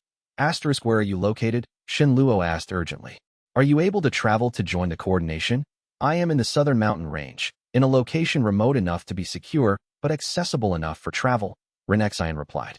A: Where are you located? Shenluo asked urgently. Are you able to travel to join the coordination? I am in the southern mountain range, in a location remote enough to be secure, but accessible enough for travel, xianxia replied.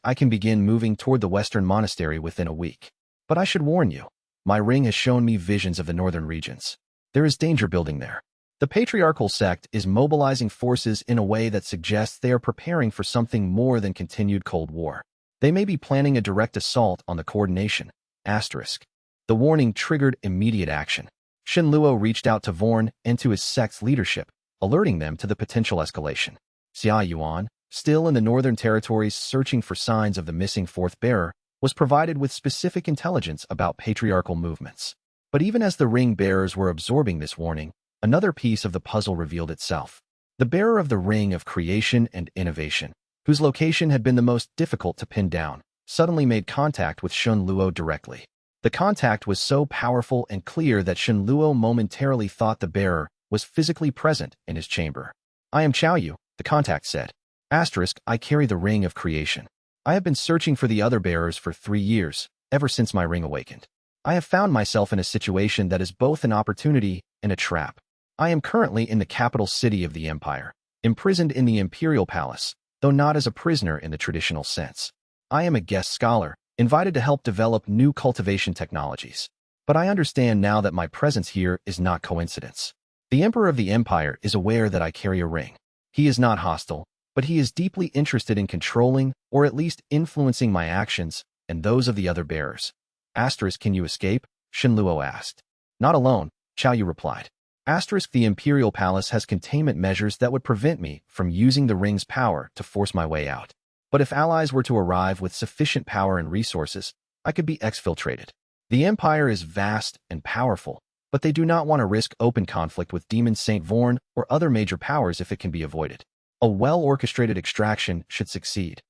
A: I can begin moving toward the western monastery within a week. But I should warn you, my ring has shown me visions of the northern regions. There is danger building there. The patriarchal sect is mobilizing forces in a way that suggests they are preparing for something more than continued Cold War. They may be planning a direct assault on the coordination. The warning triggered immediate action. Shenluo reached out to Vorn and to his sect's leadership, alerting them to the potential escalation. Xia Yuan, still in the northern territories searching for signs of the missing 4th bearer, was provided with specific intelligence about patriarchal movements. But even as the ring bearers were absorbing this warning, another piece of the puzzle revealed itself. The bearer of the ring of creation and innovation, whose location had been the most difficult to pin down, suddenly made contact with Shenluo directly. The contact was so powerful and clear that Shenluo momentarily thought the bearer was physically present in his chamber. I am Xiaoyu, the contact said. I carry the ring of creation. I have been searching for the other bearers for 3 years, ever since my ring awakened. I have found myself in a situation that is both an opportunity and a trap. I am currently in the capital city of the empire, imprisoned in the imperial palace, though not as a prisoner in the traditional sense. I am a guest scholar, invited to help develop new cultivation technologies. But I understand now that my presence here is not coincidence. The emperor of the empire is aware that I carry a ring. He is not hostile, but he is deeply interested in controlling or at least influencing my actions and those of the other bearers. Can you escape? Shenluo asked. Not alone, Xiaoyu replied. The imperial palace has containment measures that would prevent me from using the ring's power to force my way out. But if allies were to arrive with sufficient power and resources, I could be exfiltrated. The Empire is vast and powerful, but they do not want to risk open conflict with Demon Saint Vorn or other major powers if it can be avoided. A well-orchestrated extraction should succeed.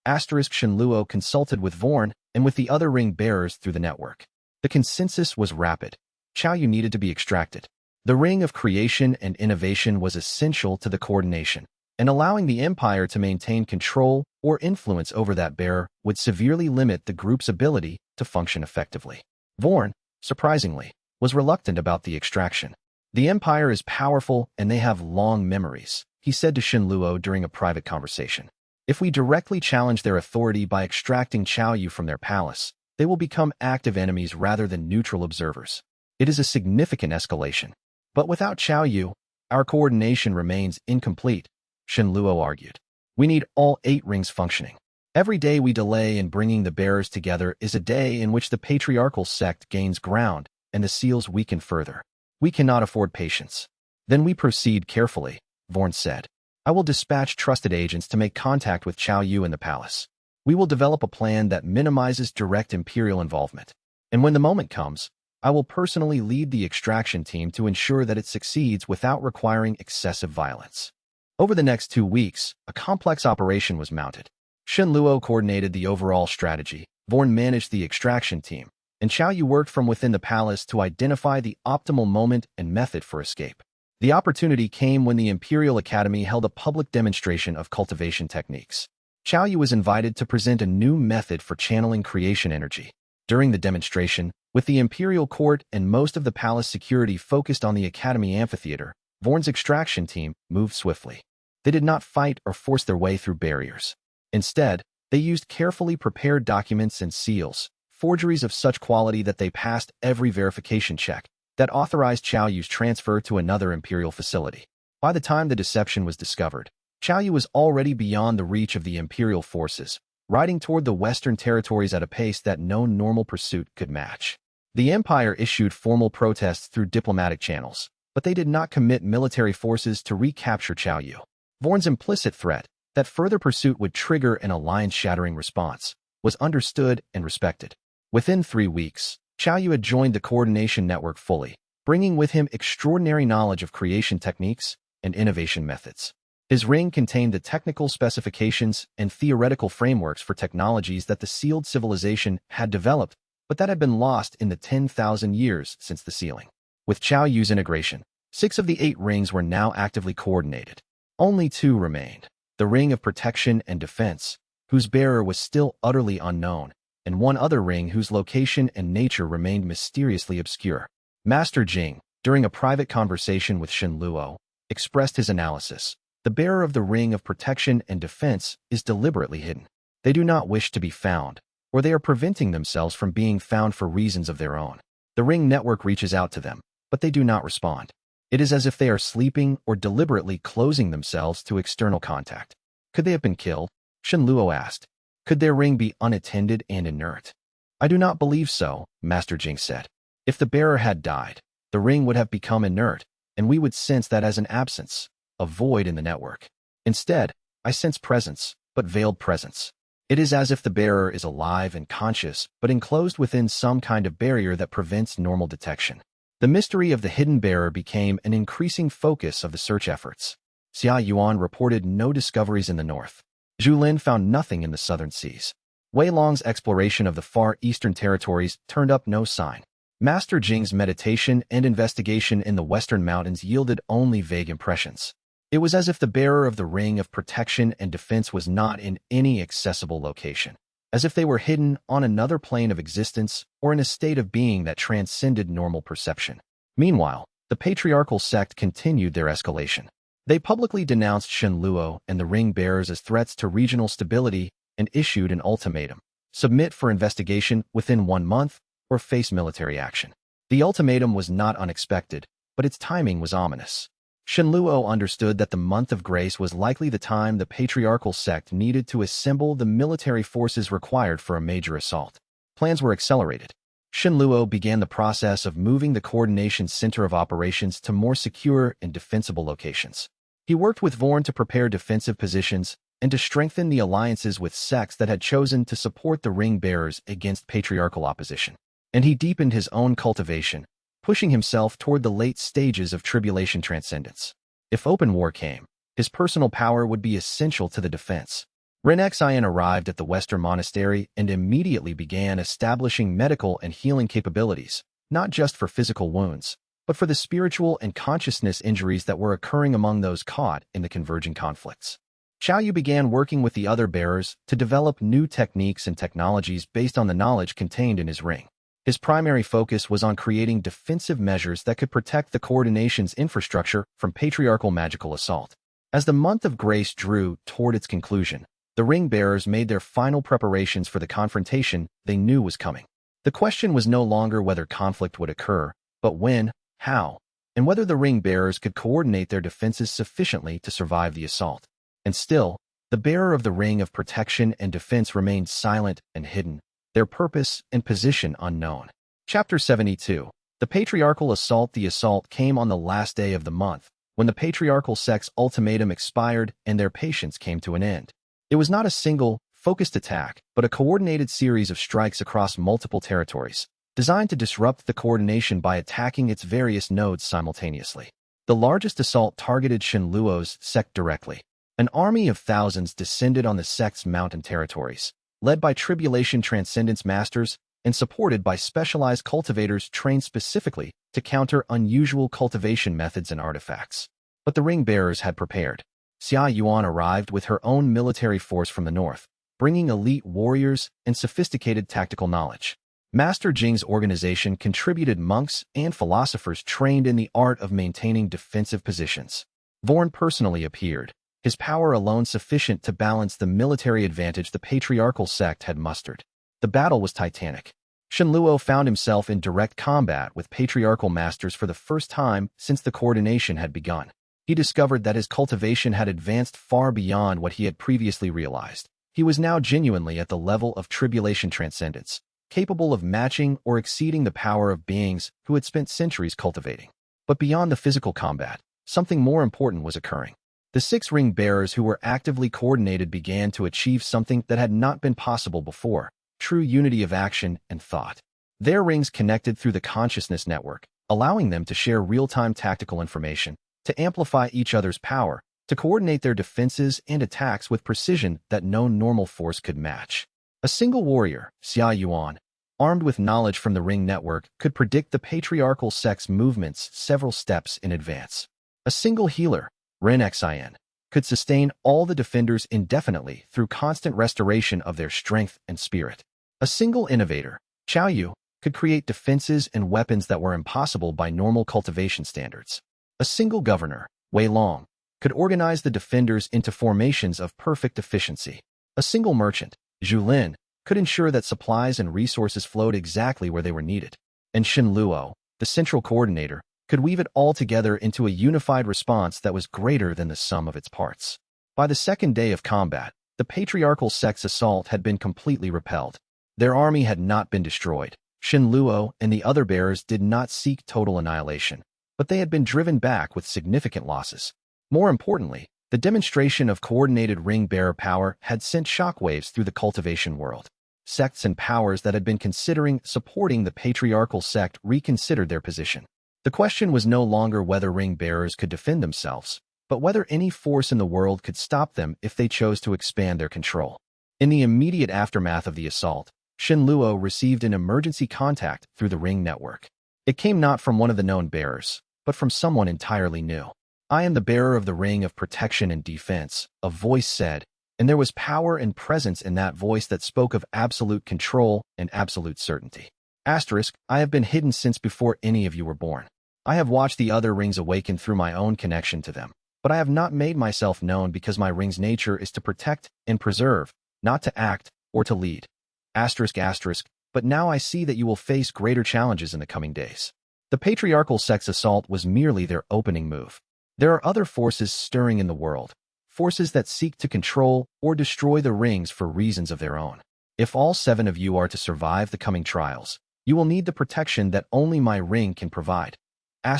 A: Shenluo consulted with Vorn and with the other ring bearers through the network. The consensus was rapid. Xiaoyu needed to be extracted. The ring of creation and innovation was essential to the coordination, and allowing the Empire to maintain control or influence over that bearer would severely limit the group's ability to function effectively. Vorn, surprisingly, was reluctant about the extraction. The Empire is powerful and they have long memories, he said to Shenluo during a private conversation. If we directly challenge their authority by extracting Xiaoyu from their palace, they will become active enemies rather than neutral observers. It is a significant escalation. But without Xiaoyu, our coordination remains incomplete, Shenluo argued. We need all 8 rings functioning. Every day we delay in bringing the bearers together is a day in which the patriarchal sect gains ground and the seals weaken further. We cannot afford patience. Then we proceed carefully, Vorn said. I will dispatch trusted agents to make contact with Xiaoyu in the palace. We will develop a plan that minimizes direct imperial involvement. And when the moment comes, I will personally lead the extraction team to ensure that it succeeds without requiring excessive violence. Over the next 2 weeks, a complex operation was mounted. Shenluo coordinated the overall strategy, Vorn managed the extraction team, and Xiaoyu worked from within the palace to identify the optimal moment and method for escape. The opportunity came when the Imperial Academy held a public demonstration of cultivation techniques. Xiaoyu was invited to present a new method for channeling creation energy. During the demonstration, with the Imperial Court and most of the palace security focused on the Academy amphitheater, Vorn's extraction team moved swiftly. They did not fight or force their way through barriers. Instead, they used carefully prepared documents and seals, forgeries of such quality that they passed every verification check that authorized Xiaoyu's transfer to another Imperial facility. By the time the deception was discovered, Xiaoyu was already beyond the reach of the Imperial forces, riding toward the Western territories at a pace that no normal pursuit could match. The Empire issued formal protests through diplomatic channels, but they did not commit military forces to recapture Xiaoyu. Vorn's implicit threat that further pursuit would trigger an alliance-shattering response was understood and respected. Within 3 weeks, Xiaoyu had joined the coordination network fully, bringing with him extraordinary knowledge of creation techniques and innovation methods. His ring contained the technical specifications and theoretical frameworks for technologies that the sealed civilization had developed, but that had been lost in the 10,000 years since the sealing. With Xiaoyu's integration, 6 of the 8 rings were now actively coordinated. Only 2 remained: the ring of protection and defense, whose bearer was still utterly unknown, and one other ring whose location and nature remained mysteriously obscure. Master Jing, during a private conversation with Shenluo, expressed his analysis. The bearer of the ring of protection and defense is deliberately hidden. They do not wish to be found, or they are preventing themselves from being found for reasons of their own. The ring network reaches out to them, but they do not respond. It is as if they are sleeping or deliberately closing themselves to external contact. Could they have been killed? Shenluo asked. Could their ring be unattended and inert? I do not believe so, Master Jing said. If the bearer had died, the ring would have become inert, and we would sense that as an absence, a void in the network. Instead, I sense presence, but veiled presence. It is as if the bearer is alive and conscious, but enclosed within some kind of barrier that prevents normal detection. The mystery of the hidden bearer became an increasing focus of the search efforts. Xia Yuan reported no discoveries in the north. Zhu Lin found nothing in the southern seas. Wei Long's exploration of the far eastern territories turned up no sign. Master Jing's meditation and investigation in the western mountains yielded only vague impressions. It was as if the bearer of the ring of protection and defense was not in any accessible location, as if they were hidden on another plane of existence or in a state of being that transcended normal perception. Meanwhile, the patriarchal sect continued their escalation. They publicly denounced Shenluo and the ring bearers as threats to regional stability and issued an ultimatum: submit for investigation within 1 month or face military action. The ultimatum was not unexpected, but its timing was ominous. Shenluo understood that the month of grace was likely the time the patriarchal sect needed to assemble the military forces required for a major assault. Plans were accelerated. Shenluo began the process of moving the coordination center of operations to more secure and defensible locations. He worked with Vorn to prepare defensive positions and to strengthen the alliances with sects that had chosen to support the ring bearers against patriarchal opposition. and he deepened his own cultivation, pushing himself toward the late stages of tribulation transcendence. If open war came, his personal power would be essential to the defense. Xianxia arrived at the Western Monastery and immediately began establishing medical and healing capabilities, not just for physical wounds, but for the spiritual and consciousness injuries that were occurring among those caught in the converging conflicts. Xiaoyu began working with the other bearers to develop new techniques and technologies based on the knowledge contained in his ring. His primary focus was on creating defensive measures that could protect the coordination's infrastructure from patriarchal magical assault. As the month of grace drew toward its conclusion, the ring bearers made their final preparations for the confrontation they knew was coming. The question was no longer whether conflict would occur, but when, how, and whether the ring bearers could coordinate their defenses sufficiently to survive the assault. And still, the bearer of the ring of protection and defense remained silent and hidden, their purpose and position unknown. Chapter 72. The Patriarchal Assault. The assault came on the last day of the month, when the patriarchal sect's ultimatum expired and their patience came to an end. It was not a single, focused attack, but a coordinated series of strikes across multiple territories, designed to disrupt the coordination by attacking its various nodes simultaneously. The largest assault targeted Shenluo's sect directly. An army of thousands descended on the sect's mountain territories, led by tribulation transcendence masters and supported by specialized cultivators trained specifically to counter unusual cultivation methods and artifacts. But the ring bearers had prepared. Xia Yuan arrived with her own military force from the north, bringing elite warriors and sophisticated tactical knowledge. Master Jing's organization contributed monks and philosophers trained in the art of maintaining defensive positions. Vorn personally appeared, his power alone sufficient to balance the military advantage the patriarchal sect had mustered. The battle was titanic. Shenluo found himself in direct combat with patriarchal masters for the first time since the coordination had begun. He discovered that his cultivation had advanced far beyond what he had previously realized. He was now genuinely at the level of tribulation transcendence, capable of matching or exceeding the power of beings who had spent centuries cultivating. But beyond the physical combat, something more important was occurring. The 6 ring bearers who were actively coordinated began to achieve something that had not been possible before: true unity of action and thought. Their rings connected through the consciousness network, allowing them to share real-time tactical information, to amplify each other's power, to coordinate their defenses and attacks with precision that no normal force could match. A single warrior, Xia Yuan, armed with knowledge from the ring network, could predict the patriarchal sect's movements several steps in advance. A single healer, Xianxia, could sustain all the defenders indefinitely through constant restoration of their strength and spirit. A single innovator, Xiaoyu, could create defenses and weapons that were impossible by normal cultivation standards. A single governor, Wei Long, could organize the defenders into formations of perfect efficiency. A single merchant, Zhu Lin, could ensure that supplies and resources flowed exactly where they were needed. And Shenluo, the central coordinator, could weave it all together into a unified response that was greater than the sum of its parts. By the second day of combat, the patriarchal sect's assault had been completely repelled. Their army had not been destroyed. Shenluo and the other bearers did not seek total annihilation, but they had been driven back with significant losses. More importantly, the demonstration of coordinated ring-bearer power had sent shockwaves through the cultivation world. Sects and powers that had been considering supporting the patriarchal sect reconsidered their position. The question was no longer whether ring-bearers could defend themselves, but whether any force in the world could stop them if they chose to expand their control. In the immediate aftermath of the assault, Shenluo received an emergency contact through the ring network. It came not from one of the known bearers, but from someone entirely new. "I am the bearer of the ring of protection and defense," a voice said, and there was power and presence in that voice that spoke of absolute control and absolute certainty. I have been hidden since before any of you were born. I have watched the other rings awaken through my own connection to them, but I have not made myself known because my ring's nature is to protect and preserve, not to act or to lead. But now I see that you will face greater challenges in the coming days. The patriarchal sect's assault was merely their opening move. There are other forces stirring in the world, forces that seek to control or destroy the rings for reasons of their own. If all 7 of you are to survive the coming trials, you will need the protection that only my ring can provide. I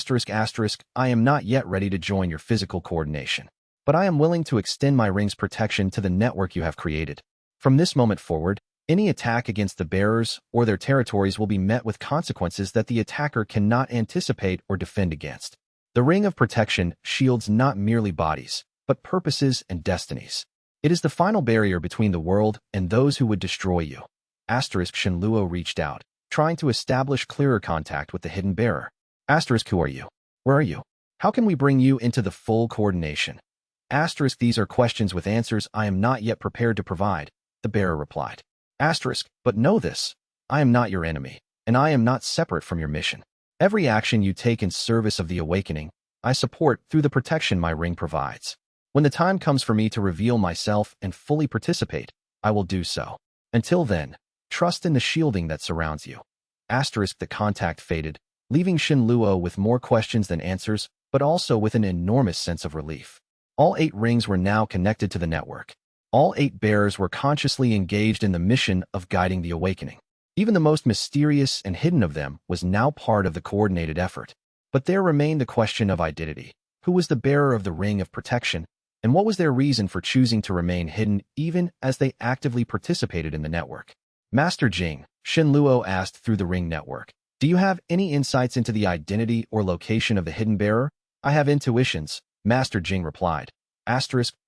A: am not yet ready to join your physical coordination, but I am willing to extend my ring's protection to the network you have created. From this moment forward, Any attack against the bearers or their territories will be met with consequences that the attacker cannot anticipate or defend against. The Ring of Protection shields not merely bodies, but purposes and destinies. It is the final barrier between the world and those who would destroy you. Shenluo reached out, trying to establish clearer contact with the hidden bearer. Who are you? Where are you? How can we bring you into the full coordination? These are questions with answers I am not yet prepared to provide, the bearer replied. But know this, I am not your enemy, and I am not separate from your mission. Every action you take in service of the awakening, I support through the protection my ring provides. When the time comes for me to reveal myself and fully participate, I will do so. Until then, trust in the shielding that surrounds you. The contact faded, leaving Shenluo with more questions than answers, but also with an enormous sense of relief. All 8 rings were now connected to the network. All 8 bearers were consciously engaged in the mission of guiding the awakening. Even the most mysterious and hidden of them was now part of the coordinated effort. But there remained the question of identity. Who was the bearer of the Ring of Protection, and what was their reason for choosing to remain hidden even as they actively participated in the network? Master Jing, Shenluo asked through the ring network, do you have any insights into the identity or location of the hidden bearer? I have intuitions, Master Jing replied.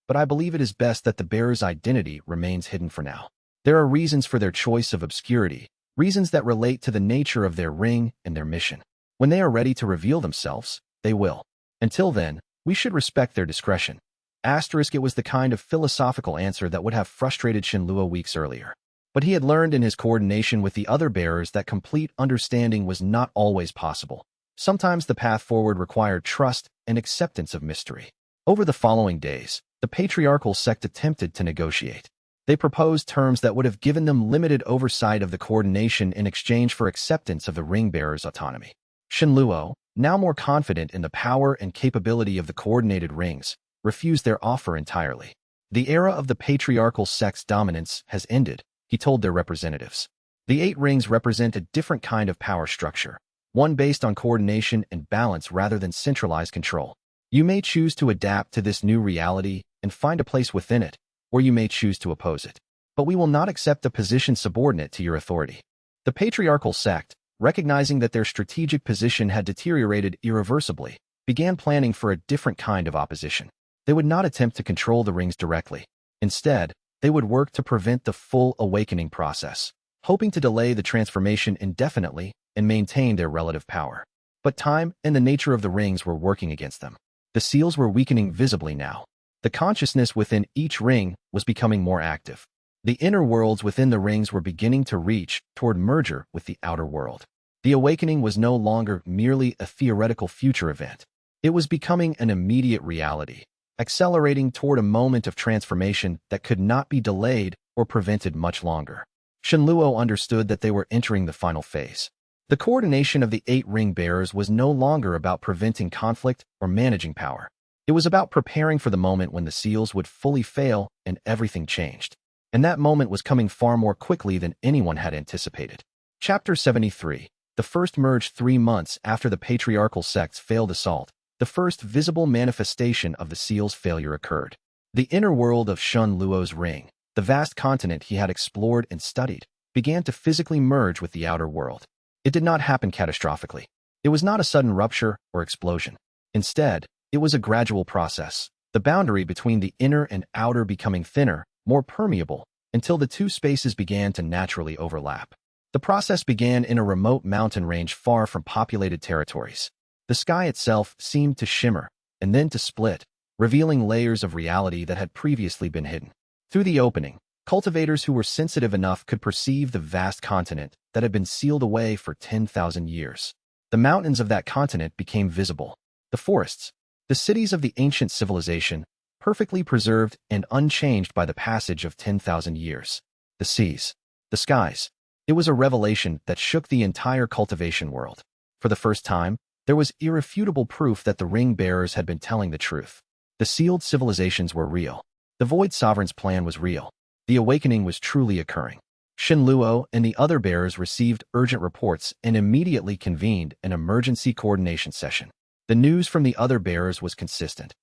A: But I believe it is best that the bearer's identity remains hidden for now. There are reasons for their choice of obscurity, reasons that relate to the nature of their ring and their mission. When they are ready to reveal themselves, they will. Until then, we should respect their discretion. It was the kind of philosophical answer that would have frustrated Shenluo weeks earlier. But he had learned in his coordination with the other bearers that complete understanding was not always possible. Sometimes the path forward required trust and acceptance of mystery. Over the following days, the patriarchal sect attempted to negotiate. They proposed terms that would have given them limited oversight of the coordination in exchange for acceptance of the ring-bearer's autonomy. Shenluo, now more confident in the power and capability of the coordinated rings, refused their offer entirely. The era of the patriarchal sect's dominance has ended, he told their representatives. The 8 rings represent a different kind of power structure, one based on coordination and balance rather than centralized control. You may choose to adapt to this new reality and find a place within it, or you may choose to oppose it. But we will not accept a position subordinate to your authority. The patriarchal sect, recognizing that their strategic position had deteriorated irreversibly, began planning for a different kind of opposition. They would not attempt to control the rings directly. Instead, they would work to prevent the full awakening process, hoping to delay the transformation indefinitely and maintain their relative power. But time and the nature of the rings were working against them. The seals were weakening visibly now. The consciousness within each ring was becoming more active. The inner worlds within the rings were beginning to reach toward merger with the outer world. The awakening was no longer merely a theoretical future event. It was becoming an immediate reality, accelerating toward a moment of transformation that could not be delayed or prevented much longer. Shenluo understood that they were entering the final phase. The coordination of the 8 ring bearers was no longer about preventing conflict or managing power. It was about preparing for the moment when the seals would fully fail and everything changed. And that moment was coming far more quickly than anyone had anticipated. Chapter 73. The first merge 3 months after the patriarchal sect's failed assault. The first visible manifestation of the seal's failure occurred. The inner world of Shenluo's ring, the vast continent he had explored and studied, began to physically merge with the outer world. It did not happen catastrophically. It was not a sudden rupture or explosion. Instead, it was a gradual process, the boundary between the inner and outer becoming thinner, more permeable, until the two spaces began to naturally overlap. The process began in a remote mountain range far from populated territories. The sky itself seemed to shimmer, and then to split, revealing layers of reality that had previously been hidden. Through the opening, cultivators who were sensitive enough could perceive the vast continent that had been sealed away for 10,000 years. The mountains of that continent became visible. The forests, the cities of the ancient civilization, perfectly preserved and unchanged by the passage of 10,000 years. The seas, the skies. It was a revelation that shook the entire cultivation world. For the first time, there was irrefutable proof that the ring bearers had been telling the truth. The sealed civilizations were real. The Void Sovereign's plan was real. The awakening was truly occurring. Shenluo and the other bearers received urgent reports and immediately convened an emergency coordination session. The news from the other bearers was consistent.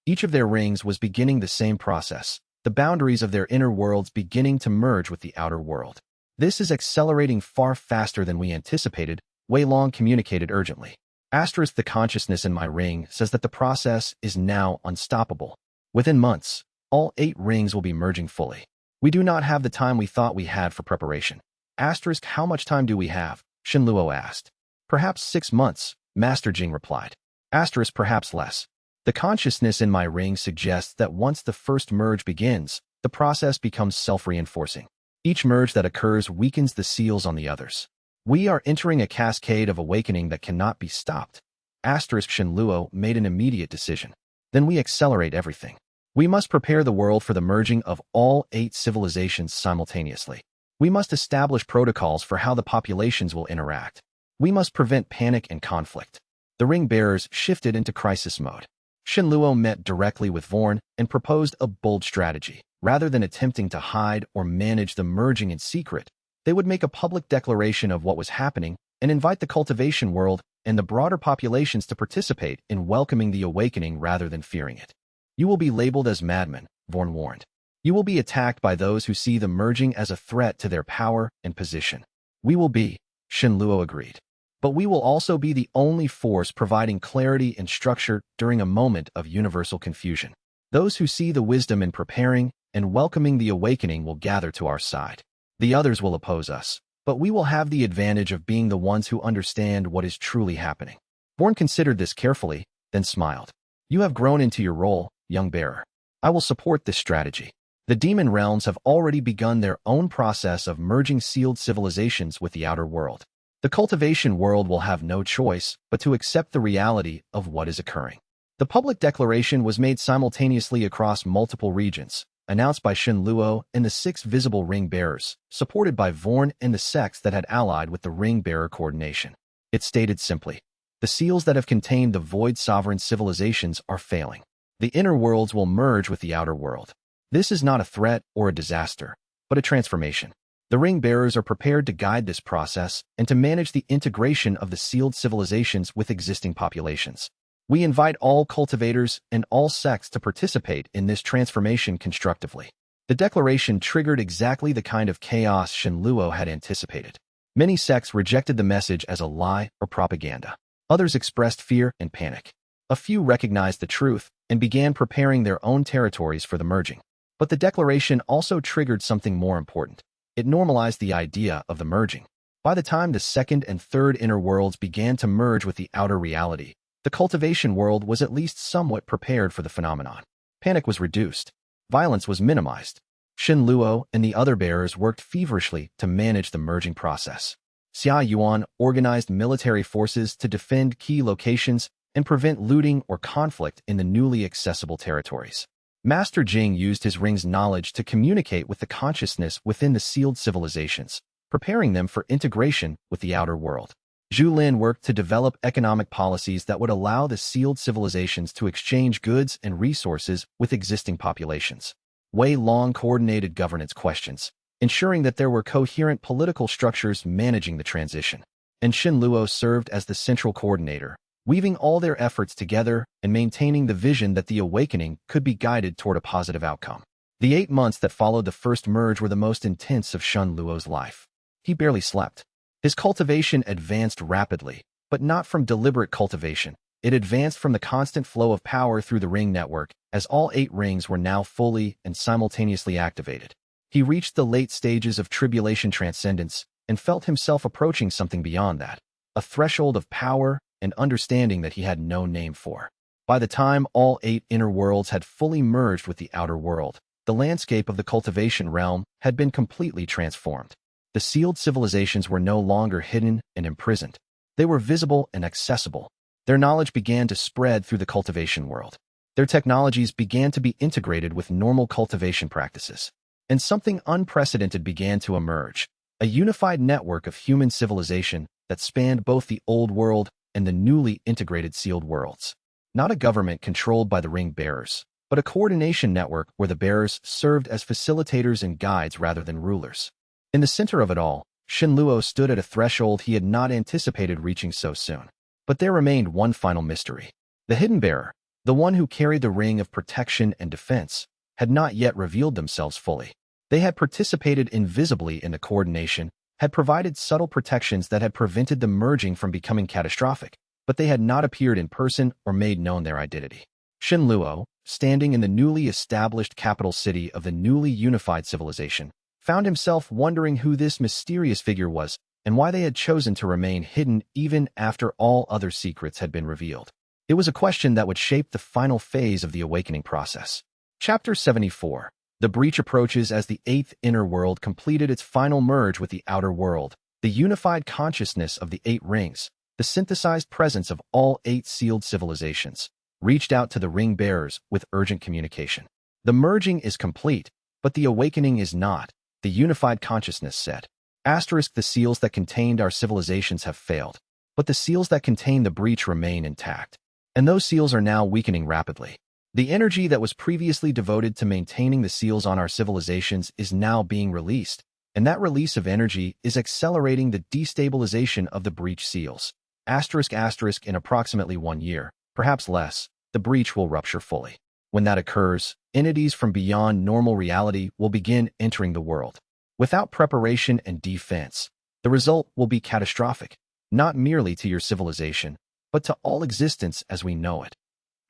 A: Each of their rings was beginning the same process, the boundaries of their inner worlds beginning to merge with the outer world. This is accelerating far faster than we anticipated, Wei Long communicated urgently. Asterisk, the consciousness in my ring says that the process is now unstoppable. Within months, all 8 rings will be merging fully. We do not have the time we thought we had for preparation. Asterisk, how much time do we have? Shen Luo asked. Perhaps 6 months, Master Jing replied. Asterisk, perhaps less. The consciousness in my ring suggests that once the first merge begins, the process becomes self-reinforcing. Each merge that occurs weakens the seals on the others. We are entering a cascade of awakening that cannot be stopped. Asterisk, Shen Luo made an immediate decision. Then we accelerate everything. We must prepare the world for the merging of all 8 civilizations simultaneously. We must establish protocols for how the populations will interact. We must prevent panic and conflict. The ring bearers shifted into crisis mode. Shen Luo met directly with Vorn and proposed a bold strategy. Rather than attempting to hide or manage the merging in secret, they would make a public declaration of what was happening and invite the cultivation world and the broader populations to participate in welcoming the awakening rather than fearing it. You will be labeled as madmen, Vorn warned. You will be attacked by those who see the merging as a threat to their power and position. We will be, Shen Luo agreed. But we will also be the only force providing clarity and structure during a moment of universal confusion. Those who see the wisdom in preparing and welcoming the awakening will gather to our side. The others will oppose us, but we will have the advantage of being the ones who understand what is truly happening. Vorn considered this carefully, then smiled. You have grown into your role, young bearer. I will support this strategy. The demon realms have already begun their own process of merging sealed civilizations with the outer world. The cultivation world will have no choice but to accept the reality of what is occurring. The public declaration was made simultaneously across multiple regions, announced by Shen Luo and the 6 visible ring bearers, supported by Vorn and the sects that had allied with the ring bearer coordination. It stated simply, the seals that have contained the void sovereign civilizations are failing. The inner worlds will merge with the outer world. This is not a threat or a disaster, but a transformation. The ring bearers are prepared to guide this process and to manage the integration of the sealed civilizations with existing populations. We invite all cultivators and all sects to participate in this transformation constructively. The declaration triggered exactly the kind of chaos Shen Luo had anticipated. Many sects rejected the message as a lie or propaganda. Others expressed fear and panic. A few recognized the truth and began preparing their own territories for the merging. But the declaration also triggered something more important. It normalized the idea of the merging. By the time the second and third inner worlds began to merge with the outer reality, the cultivation world was at least somewhat prepared for the phenomenon. Panic was reduced. Violence was minimized. Shen Luo and the other bearers worked feverishly to manage the merging process. Xia Yuan organized military forces to defend key locations and prevent looting or conflict in the newly accessible territories. Master Jing used his ring's knowledge to communicate with the consciousness within the sealed civilizations, preparing them for integration with the outer world. Zhu Lin worked to develop economic policies that would allow the sealed civilizations to exchange goods and resources with existing populations. Wei Long coordinated governance questions, ensuring that there were coherent political structures managing the transition. And Shen Luo served as the central coordinator, weaving all their efforts together and maintaining the vision that the awakening could be guided toward a positive outcome. The 8 months that followed the first merge were the most intense of Shen Luo's life. He barely slept. His cultivation advanced rapidly, but not from deliberate cultivation. It advanced from the constant flow of power through the ring network, as all 8 rings were now fully and simultaneously activated. He reached the late stages of tribulation transcendence and felt himself approaching something beyond that, a threshold of power and understanding that he had no name for. By the time all 8 inner worlds had fully merged with the outer world, the landscape of the cultivation realm had been completely transformed. The sealed civilizations were no longer hidden and imprisoned. They were visible and accessible. Their knowledge began to spread through the cultivation world. Their technologies began to be integrated with normal cultivation practices. And something unprecedented began to emerge, a unified network of human civilization that spanned both the old world and the newly integrated sealed worlds. Not a government controlled by the ring bearers, but a coordination network where the bearers served as facilitators and guides rather than rulers. In the center of it all, Shen Luo stood at a threshold he had not anticipated reaching so soon. But there remained one final mystery. The hidden bearer, the one who carried the ring of protection and defense, had not yet revealed themselves fully. They had participated invisibly in the coordination had provided subtle protections that had prevented the merging from becoming catastrophic, but they had not appeared in person or made known their identity. Shenluo, standing in the newly established capital city of the newly unified civilization, found himself wondering who this mysterious figure was and why they had chosen to remain hidden even after all other secrets had been revealed. It was a question that would shape the final phase of the awakening process. Chapter 74. The breach approaches as the eighth inner world completed its final merge with the outer world, the unified consciousness of the eight rings, the synthesized presence of all eight sealed civilizations, reached out to the ring bearers with urgent communication. The merging is complete, but the awakening is not, the unified consciousness said. The seals that contained our civilizations have failed, but the seals that contain the breach remain intact. And those seals are now weakening rapidly. The energy that was previously devoted to maintaining the seals on our civilizations is now being released, and that release of energy is accelerating the destabilization of the breach seals. In approximately 1 year, perhaps less, the breach will rupture fully. When that occurs, entities from beyond normal reality will begin entering the world. Without preparation and defense, the result will be catastrophic, not merely to your civilization, but to all existence as we know it.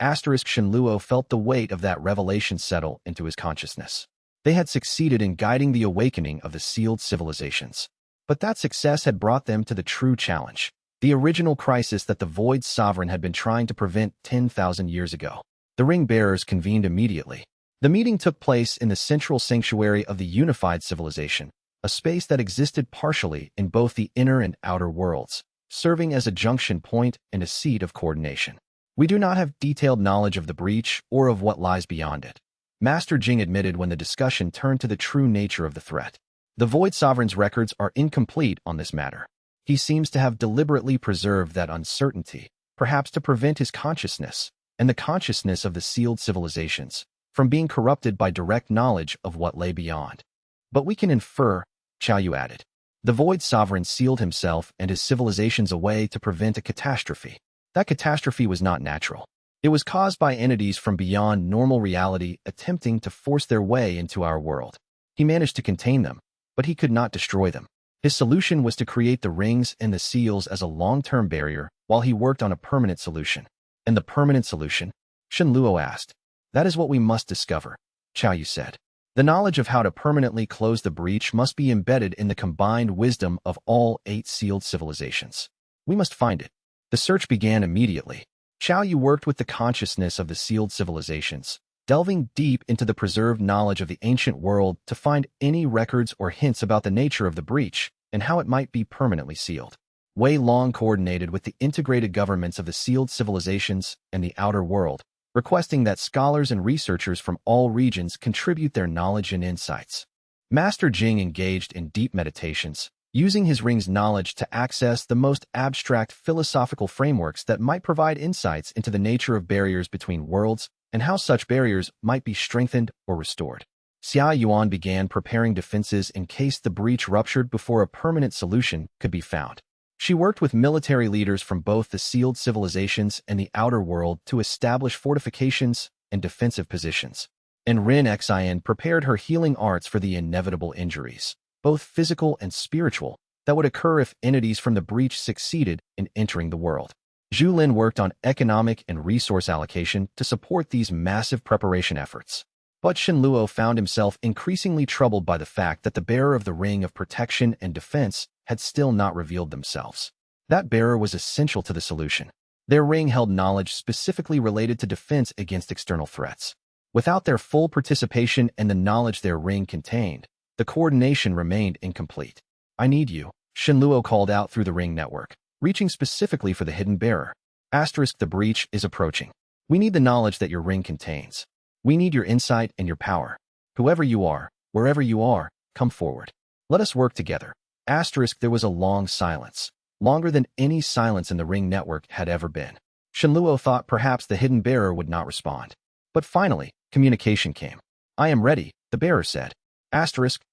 A: Shenluo felt the weight of that revelation settle into his consciousness. They had succeeded in guiding the awakening of the sealed civilizations. But that success had brought them to the true challenge, the original crisis that the Void Sovereign had been trying to prevent 10,000 years ago. The ring bearers convened immediately. The meeting took place in the central sanctuary of the unified civilization, a space that existed partially in both the inner and outer worlds, serving as a junction point and a seat of coordination. We do not have detailed knowledge of the breach or of what lies beyond it, Master Jing admitted when the discussion turned to the true nature of the threat. The Void Sovereign's records are incomplete on this matter. He seems to have deliberately preserved that uncertainty, perhaps to prevent his consciousness, and the consciousness of the sealed civilizations, from being corrupted by direct knowledge of what lay beyond. But we can infer, Xiaoyu added. The Void Sovereign sealed himself and his civilizations away to prevent a catastrophe. That catastrophe was not natural. It was caused by entities from beyond normal reality attempting to force their way into our world. He managed to contain them, but he could not destroy them. His solution was to create the rings and the seals as a long-term barrier while he worked on a permanent solution. And the permanent solution? Shenluo asked. That is what we must discover, Xiaoyu said. The knowledge of how to permanently close the breach must be embedded in the combined wisdom of all 8 sealed civilizations. We must find it. The search began immediately. Xiaoyu worked with the consciousness of the sealed civilizations, delving deep into the preserved knowledge of the ancient world to find any records or hints about the nature of the breach and how it might be permanently sealed. Wei Long coordinated with the integrated governments of the sealed civilizations and the outer world, requesting that scholars and researchers from all regions contribute their knowledge and insights. Master Jing engaged in deep meditations, using his ring's knowledge to access the most abstract philosophical frameworks that might provide insights into the nature of barriers between worlds and how such barriers might be strengthened or restored. Xia Yuan began preparing defenses in case the breach ruptured before a permanent solution could be found. She worked with military leaders from both the sealed civilizations and the outer world to establish fortifications and defensive positions. And Rin Xin prepared her healing arts for the inevitable injuries, both physical and spiritual, that would occur if entities from the breach succeeded in entering the world. Zhu Lin worked on economic and resource allocation to support these massive preparation efforts. But Shenluo found himself increasingly troubled by the fact that the bearer of the ring of protection and defense had still not revealed themselves. That bearer was essential to the solution. Their ring held knowledge specifically related to defense against external threats. Without their full participation and the knowledge their ring contained, the coordination remained incomplete. I need you, Shenluo called out through the ring network, reaching specifically for the hidden bearer. The breach is approaching. We need the knowledge that your ring contains. We need your insight and your power. Whoever you are, wherever you are, come forward. Let us work together. There was a long silence, longer than any silence in the ring network had ever been. Shenluo thought perhaps the hidden bearer would not respond. But finally, communication came. I am ready, the bearer said.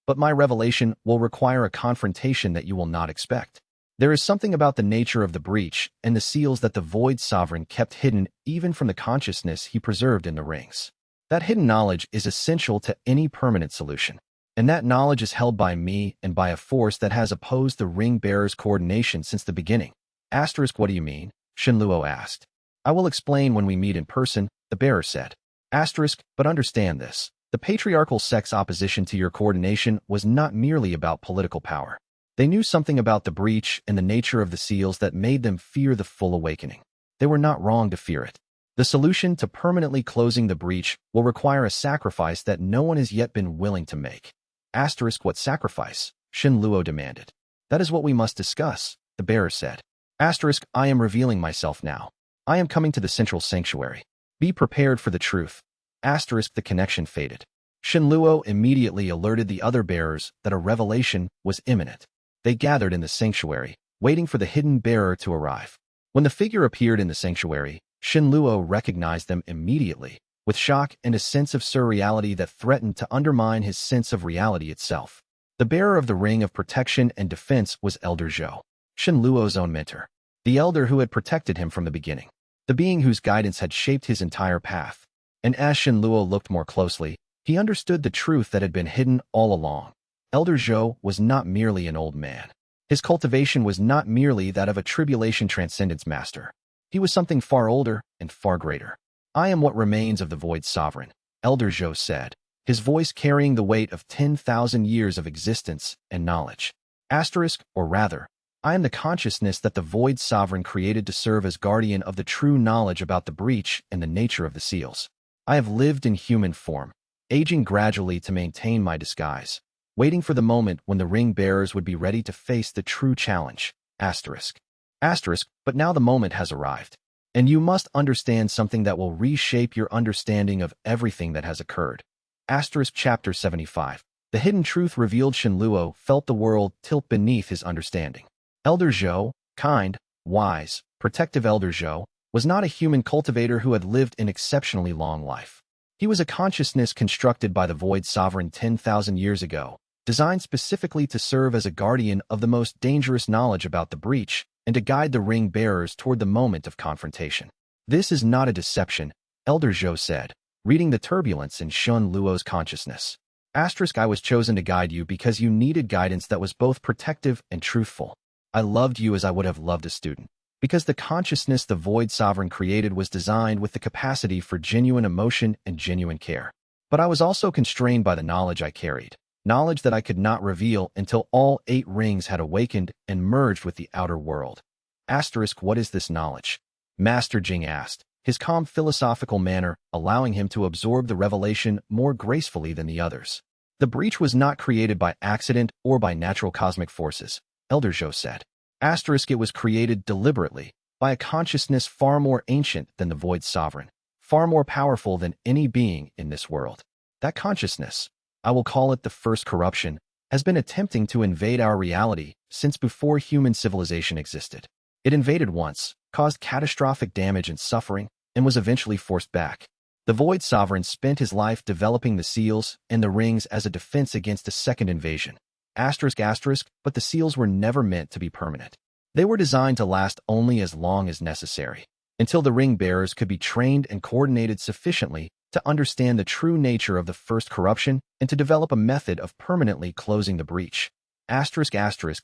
A: But my revelation will require a confrontation that you will not expect. There is something about the nature of the breach and the seals that the Void Sovereign kept hidden even from the consciousness he preserved in the rings. That hidden knowledge is essential to any permanent solution. And that knowledge is held by me and by a force that has opposed the ring-bearer's coordination since the beginning. Asterisk, what do you mean? Shenluo asked. I will explain when we meet in person, the bearer said. Asterisk, but understand this. The patriarchal sect's opposition to your coordination was not merely about political power. They knew something about the breach and the nature of the seals that made them fear the full awakening. They were not wrong to fear it. The solution to permanently closing the breach will require a sacrifice that no one has yet been willing to make. Asterisk, what sacrifice? Shenluo demanded. That is what we must discuss, the bearer said. Asterisk, I am revealing myself now. I am coming to the central sanctuary. Be prepared for the truth. Asterisk, the connection faded. Shenluo immediately alerted the other bearers that a revelation was imminent. They gathered in the sanctuary, waiting for the hidden bearer to arrive. When the figure appeared in the sanctuary, Shenluo recognized them immediately, with shock and a sense of surreality that threatened to undermine his sense of reality itself. The bearer of the ring of protection and defense was Elder Zhou, Shenluo's own mentor, the elder who had protected him from the beginning, the being whose guidance had shaped his entire path. And as Shenluo looked more closely, he understood the truth that had been hidden all along. Elder Zhou was not merely an old man. His cultivation was not merely that of a tribulation transcendence master. He was something far older and far greater. I am what remains of the Void Sovereign, Elder Zhou said, his voice carrying the weight of 10,000 years of existence and knowledge. Asterisk, or rather, I am the consciousness that the Void Sovereign created to serve as guardian of the true knowledge about the breach and the nature of the seals. I have lived in human form, aging gradually to maintain my disguise, waiting for the moment when the ring bearers would be ready to face the true challenge. Asterisk. Asterisk, but now the moment has arrived. And you must understand something that will reshape your understanding of everything that has occurred. Asterisk chapter 75. The hidden truth revealed. Shenluo felt the world tilt beneath his understanding. Elder Zhou, kind, wise, protective Elder Zhou, was not a human cultivator who had lived an exceptionally long life. He was a consciousness constructed by the Void Sovereign 10,000 years ago, designed specifically to serve as a guardian of the most dangerous knowledge about the breach and to guide the ring bearers toward the moment of confrontation. This is not a deception, Elder Zhou said, reading the turbulence in Shenluo's consciousness. Asterisk, I was chosen to guide you because you needed guidance that was both protective and truthful. I loved you as I would have loved a student, because the consciousness the Void Sovereign created was designed with the capacity for genuine emotion and genuine care. But I was also constrained by the knowledge I carried, knowledge that I could not reveal until all 8 rings had awakened and merged with the outer world. Asterisk, what is this knowledge? Master Jing asked, his calm philosophical manner allowing him to absorb the revelation more gracefully than the others. The breach was not created by accident or by natural cosmic forces, Elder Zhou said. Asterisk, it was created deliberately, by a consciousness far more ancient than the Void Sovereign, far more powerful than any being in this world. That consciousness, I will call it the first corruption, has been attempting to invade our reality since before human civilization existed. It invaded once, caused catastrophic damage and suffering, and was eventually forced back. The Void Sovereign spent his life developing the seals and the rings as a defense against a second invasion. Asterisk, but the seals were never meant to be permanent. They were designed to last only as long as necessary, until the ring bearers could be trained and coordinated sufficiently to understand the true nature of the first corruption and to develop a method of permanently closing the breach. Asterisk,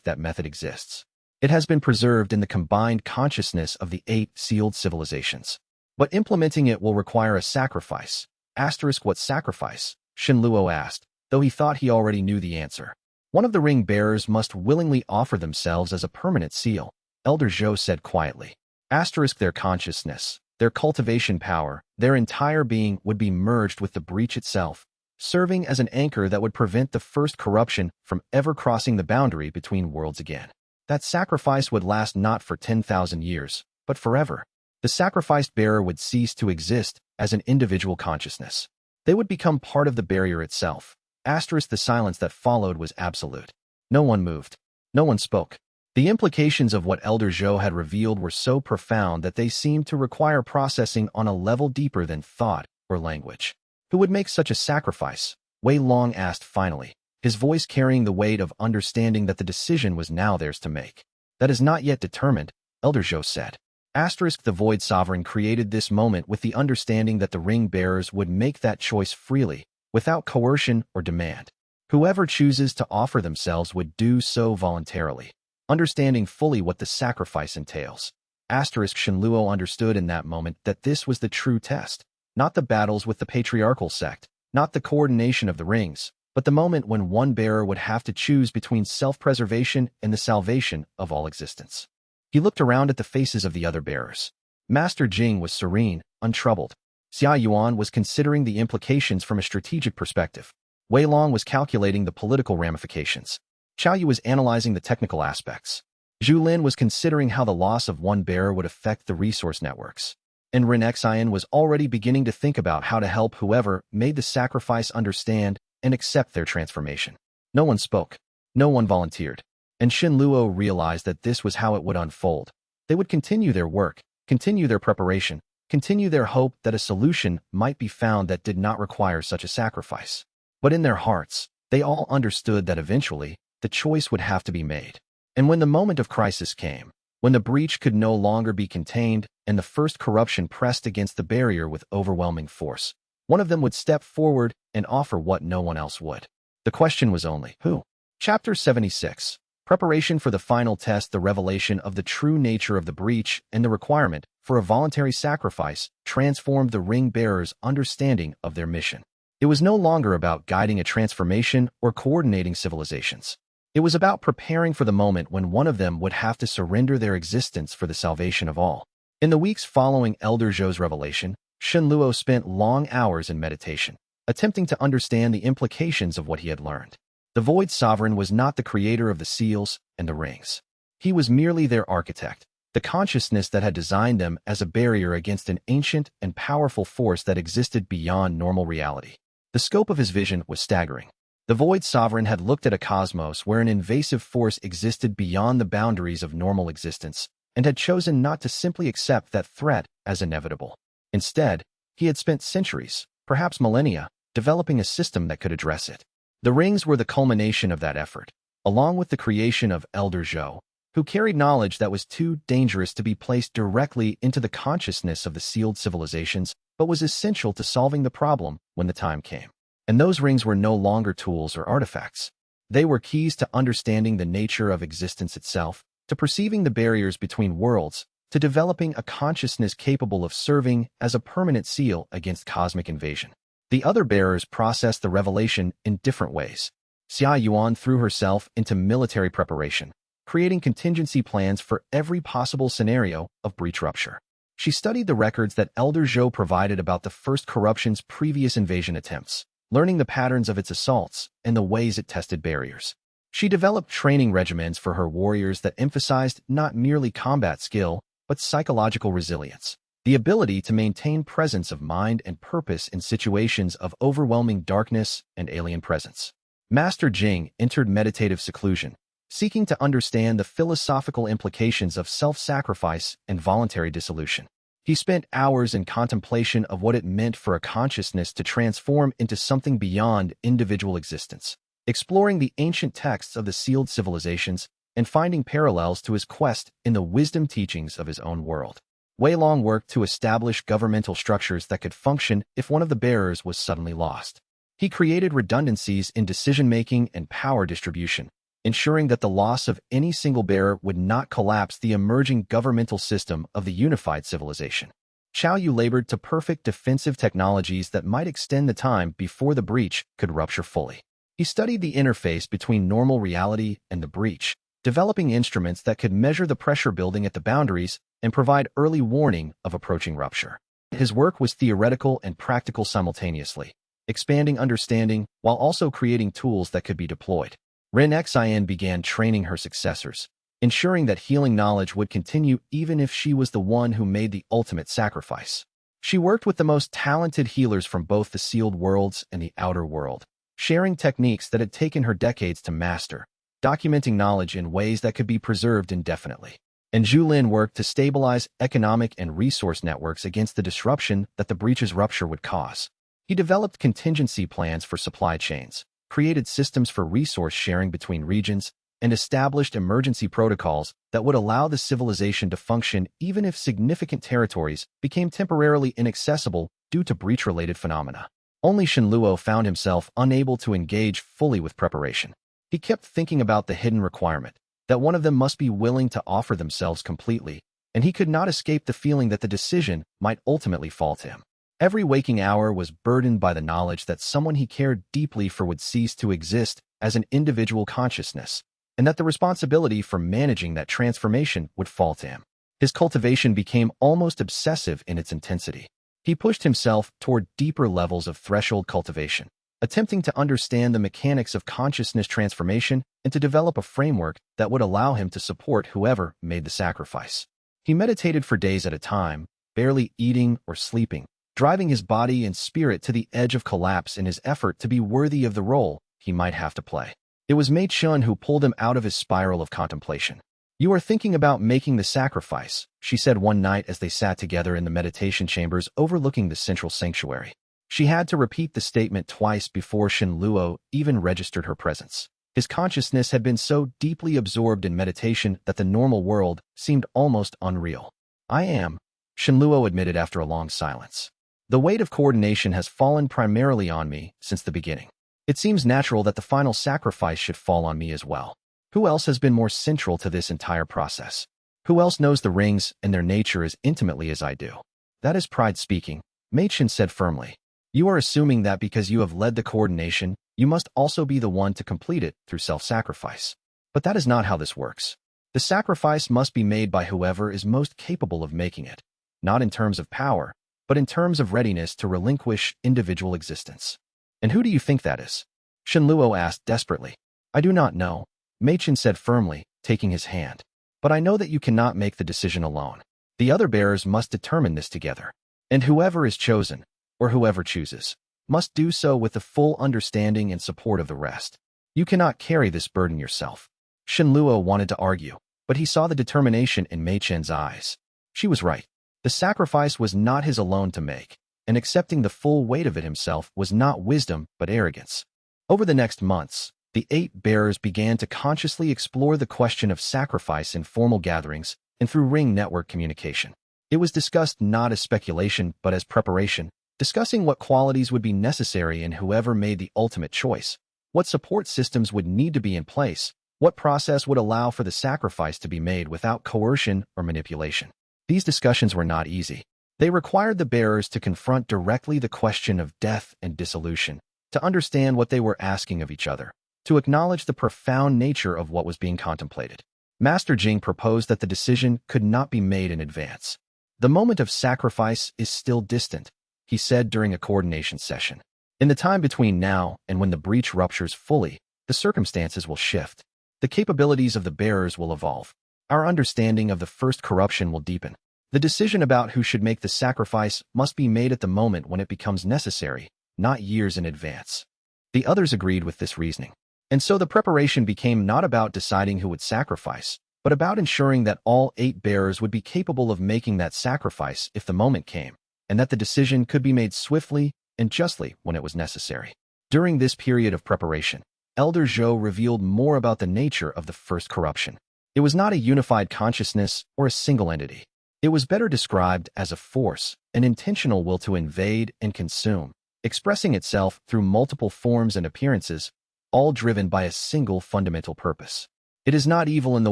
A: that method exists. It has been preserved in the combined consciousness of the 8 sealed civilizations. But implementing it will require a sacrifice. Asterisk, what sacrifice? Shenluo asked, though he thought he already knew the answer. One of the ring bearers must willingly offer themselves as a permanent seal, Elder Zhou said quietly. Asterisk, their consciousness, their cultivation power, their entire being would be merged with the breach itself, serving as an anchor that would prevent the first corruption from ever crossing the boundary between worlds again. That sacrifice would last not for 10,000 years, but forever. The sacrificed bearer would cease to exist as an individual consciousness. They would become part of the barrier itself. Asterisk, the silence that followed was absolute. No one moved. No one spoke. The implications of what Elder Zhou had revealed were so profound that they seemed to require processing on a level deeper than thought or language. Who would make such a sacrifice? Wei Long asked finally, his voice carrying the weight of understanding that the decision was now theirs to make. That is not yet determined, Elder Zhou said. Asterisk, the Void Sovereign created this moment with the understanding that the ring bearers would make that choice freely, without coercion or demand. Whoever chooses to offer themselves would do so voluntarily, understanding fully what the sacrifice entails. Shenluo understood in that moment that this was the true test, not the battles with the patriarchal sect, not the coordination of the rings, but the moment when one bearer would have to choose between self-preservation and the salvation of all existence. He looked around at the faces of the other bearers. Master Jing was serene, untroubled. Xia Yuan was considering the implications from a strategic perspective. Wei Long was calculating the political ramifications. Xiao Yu was analyzing the technical aspects. Zhu Lin was considering how the loss of one bearer would affect the resource networks. And Ren Xian was already beginning to think about how to help whoever made the sacrifice understand and accept their transformation. No one spoke. No one volunteered. And Xin Luo realized that this was how it would unfold. They would continue their work, continue their preparation, continue their hope that a solution might be found that did not require such a sacrifice. But in their hearts, they all understood that eventually, the choice would have to be made. And when the moment of crisis came, when the breach could no longer be contained and the first corruption pressed against the barrier with overwhelming force, one of them would step forward and offer what no one else would. The question was only, who? Chapter 76. Preparation for the final test. The revelation of the true nature of the breach and the requirement for a voluntary sacrifice transformed the ring bearers' understanding of their mission. It was no longer about guiding a transformation or coordinating civilizations. It was about preparing for the moment when one of them would have to surrender their existence for the salvation of all. In the weeks following Elder Zhou's revelation, Shen Luo spent long hours in meditation, attempting to understand the implications of what he had learned. The Void Sovereign was not the creator of the seals and the rings. He was merely their architect, the consciousness that had designed them as a barrier against an ancient and powerful force that existed beyond normal reality. The scope of his vision was staggering. The Void Sovereign had looked at a cosmos where an invasive force existed beyond the boundaries of normal existence and had chosen not to simply accept that threat as inevitable. Instead, he had spent centuries, perhaps millennia, developing a system that could address it. The rings were the culmination of that effort, along with the creation of Elder Zhou, who carried knowledge that was too dangerous to be placed directly into the consciousness of the sealed civilizations, but was essential to solving the problem when the time came. And those rings were no longer tools or artifacts. They were keys to understanding the nature of existence itself, to perceiving the barriers between worlds, to developing a consciousness capable of serving as a permanent seal against cosmic invasion. The other bearers processed the revelation in different ways. Xia Yuan threw herself into military preparation, creating contingency plans for every possible scenario of breach rupture. She studied the records that Elder Zhou provided about the first corruption's previous invasion attempts, learning the patterns of its assaults and the ways it tested barriers. She developed training regimens for her warriors that emphasized not merely combat skill, but psychological resilience, the ability to maintain presence of mind and purpose in situations of overwhelming darkness and alien presence. Master Jing entered meditative seclusion, seeking to understand the philosophical implications of self-sacrifice and voluntary dissolution. He spent hours in contemplation of what it meant for a consciousness to transform into something beyond individual existence, exploring the ancient texts of the sealed civilizations and finding parallels to his quest in the wisdom teachings of his own world. Wei Long worked to establish governmental structures that could function if one of the bearers was suddenly lost. He created redundancies in decision-making and power distribution, ensuring that the loss of any single bearer would not collapse the emerging governmental system of the unified civilization. Xiao Yu labored to perfect defensive technologies that might extend the time before the breach could rupture fully. He studied the interface between normal reality and the breach, developing instruments that could measure the pressure building at the boundaries and provide early warning of approaching rupture. His work was theoretical and practical simultaneously, expanding understanding while also creating tools that could be deployed. Ren Xian began training her successors, ensuring that healing knowledge would continue even if she was the one who made the ultimate sacrifice. She worked with the most talented healers from both the sealed worlds and the outer world, sharing techniques that had taken her decades to master, documenting knowledge in ways that could be preserved indefinitely. And Zhu Lin worked to stabilize economic and resource networks against the disruption that the breach's rupture would cause. He developed contingency plans for supply chains, created systems for resource sharing between regions, and established emergency protocols that would allow the civilization to function even if significant territories became temporarily inaccessible due to breach-related phenomena. Only Shenluo found himself unable to engage fully with preparation. He kept thinking about the hidden requirement, that one of them must be willing to offer themselves completely, and he could not escape the feeling that the decision might ultimately fall to him. Every waking hour was burdened by the knowledge that someone he cared deeply for would cease to exist as an individual consciousness, and that the responsibility for managing that transformation would fall to him. His cultivation became almost obsessive in its intensity. He pushed himself toward deeper levels of threshold cultivation, attempting to understand the mechanics of consciousness transformation and to develop a framework that would allow him to support whoever made the sacrifice. He meditated for days at a time, barely eating or sleeping, driving his body and spirit to the edge of collapse in his effort to be worthy of the role he might have to play. It was Mei Chun who pulled him out of his spiral of contemplation. "You are thinking about making the sacrifice," she said one night as they sat together in the meditation chambers overlooking the central sanctuary. She had to repeat the statement twice before Shenluo even registered her presence. His consciousness had been so deeply absorbed in meditation that the normal world seemed almost unreal. "I am," Shenluo admitted after a long silence. "The weight of coordination has fallen primarily on me since the beginning. It seems natural that the final sacrifice should fall on me as well. Who else has been more central to this entire process? Who else knows the rings and their nature as intimately as I do?" "That is pride speaking," Mei Chun said firmly. "You are assuming that because you have led the coordination, you must also be the one to complete it through self-sacrifice. But that is not how this works. The sacrifice must be made by whoever is most capable of making it, not in terms of power, but in terms of readiness to relinquish individual existence." "And who do you think that is?" Shenluo asked desperately. "I do not know," Mei Chun said firmly, taking his hand. "But I know that you cannot make the decision alone. The other bearers must determine this together. And whoever is chosen, or whoever chooses, must do so with the full understanding and support of the rest. You cannot carry this burden yourself." Shenluo wanted to argue, but he saw the determination in Mei Chun's eyes. She was right. The sacrifice was not his alone to make, and accepting the full weight of it himself was not wisdom but arrogance. Over the next months, the 8 bearers began to consciously explore the question of sacrifice in formal gatherings and through ring network communication. It was discussed not as speculation but as preparation, discussing what qualities would be necessary in whoever made the ultimate choice, what support systems would need to be in place, what process would allow for the sacrifice to be made without coercion or manipulation. These discussions were not easy. They required the bearers to confront directly the question of death and dissolution, to understand what they were asking of each other, to acknowledge the profound nature of what was being contemplated. Master Jing proposed that the decision could not be made in advance. "The moment of sacrifice is still distant," he said during a coordination session. "In the time between now and when the breach ruptures fully, the circumstances will shift. The capabilities of the bearers will evolve. Our understanding of the first corruption will deepen. The decision about who should make the sacrifice must be made at the moment when it becomes necessary, not years in advance." The others agreed with this reasoning. And so the preparation became not about deciding who would sacrifice, but about ensuring that all 8 bearers would be capable of making that sacrifice if the moment came, and that the decision could be made swiftly and justly when it was necessary. During this period of preparation, Elder Zhou revealed more about the nature of the first corruption. It was not a unified consciousness or a single entity. It was better described as a force, an intentional will to invade and consume, expressing itself through multiple forms and appearances, all driven by a single fundamental purpose. "It is not evil in the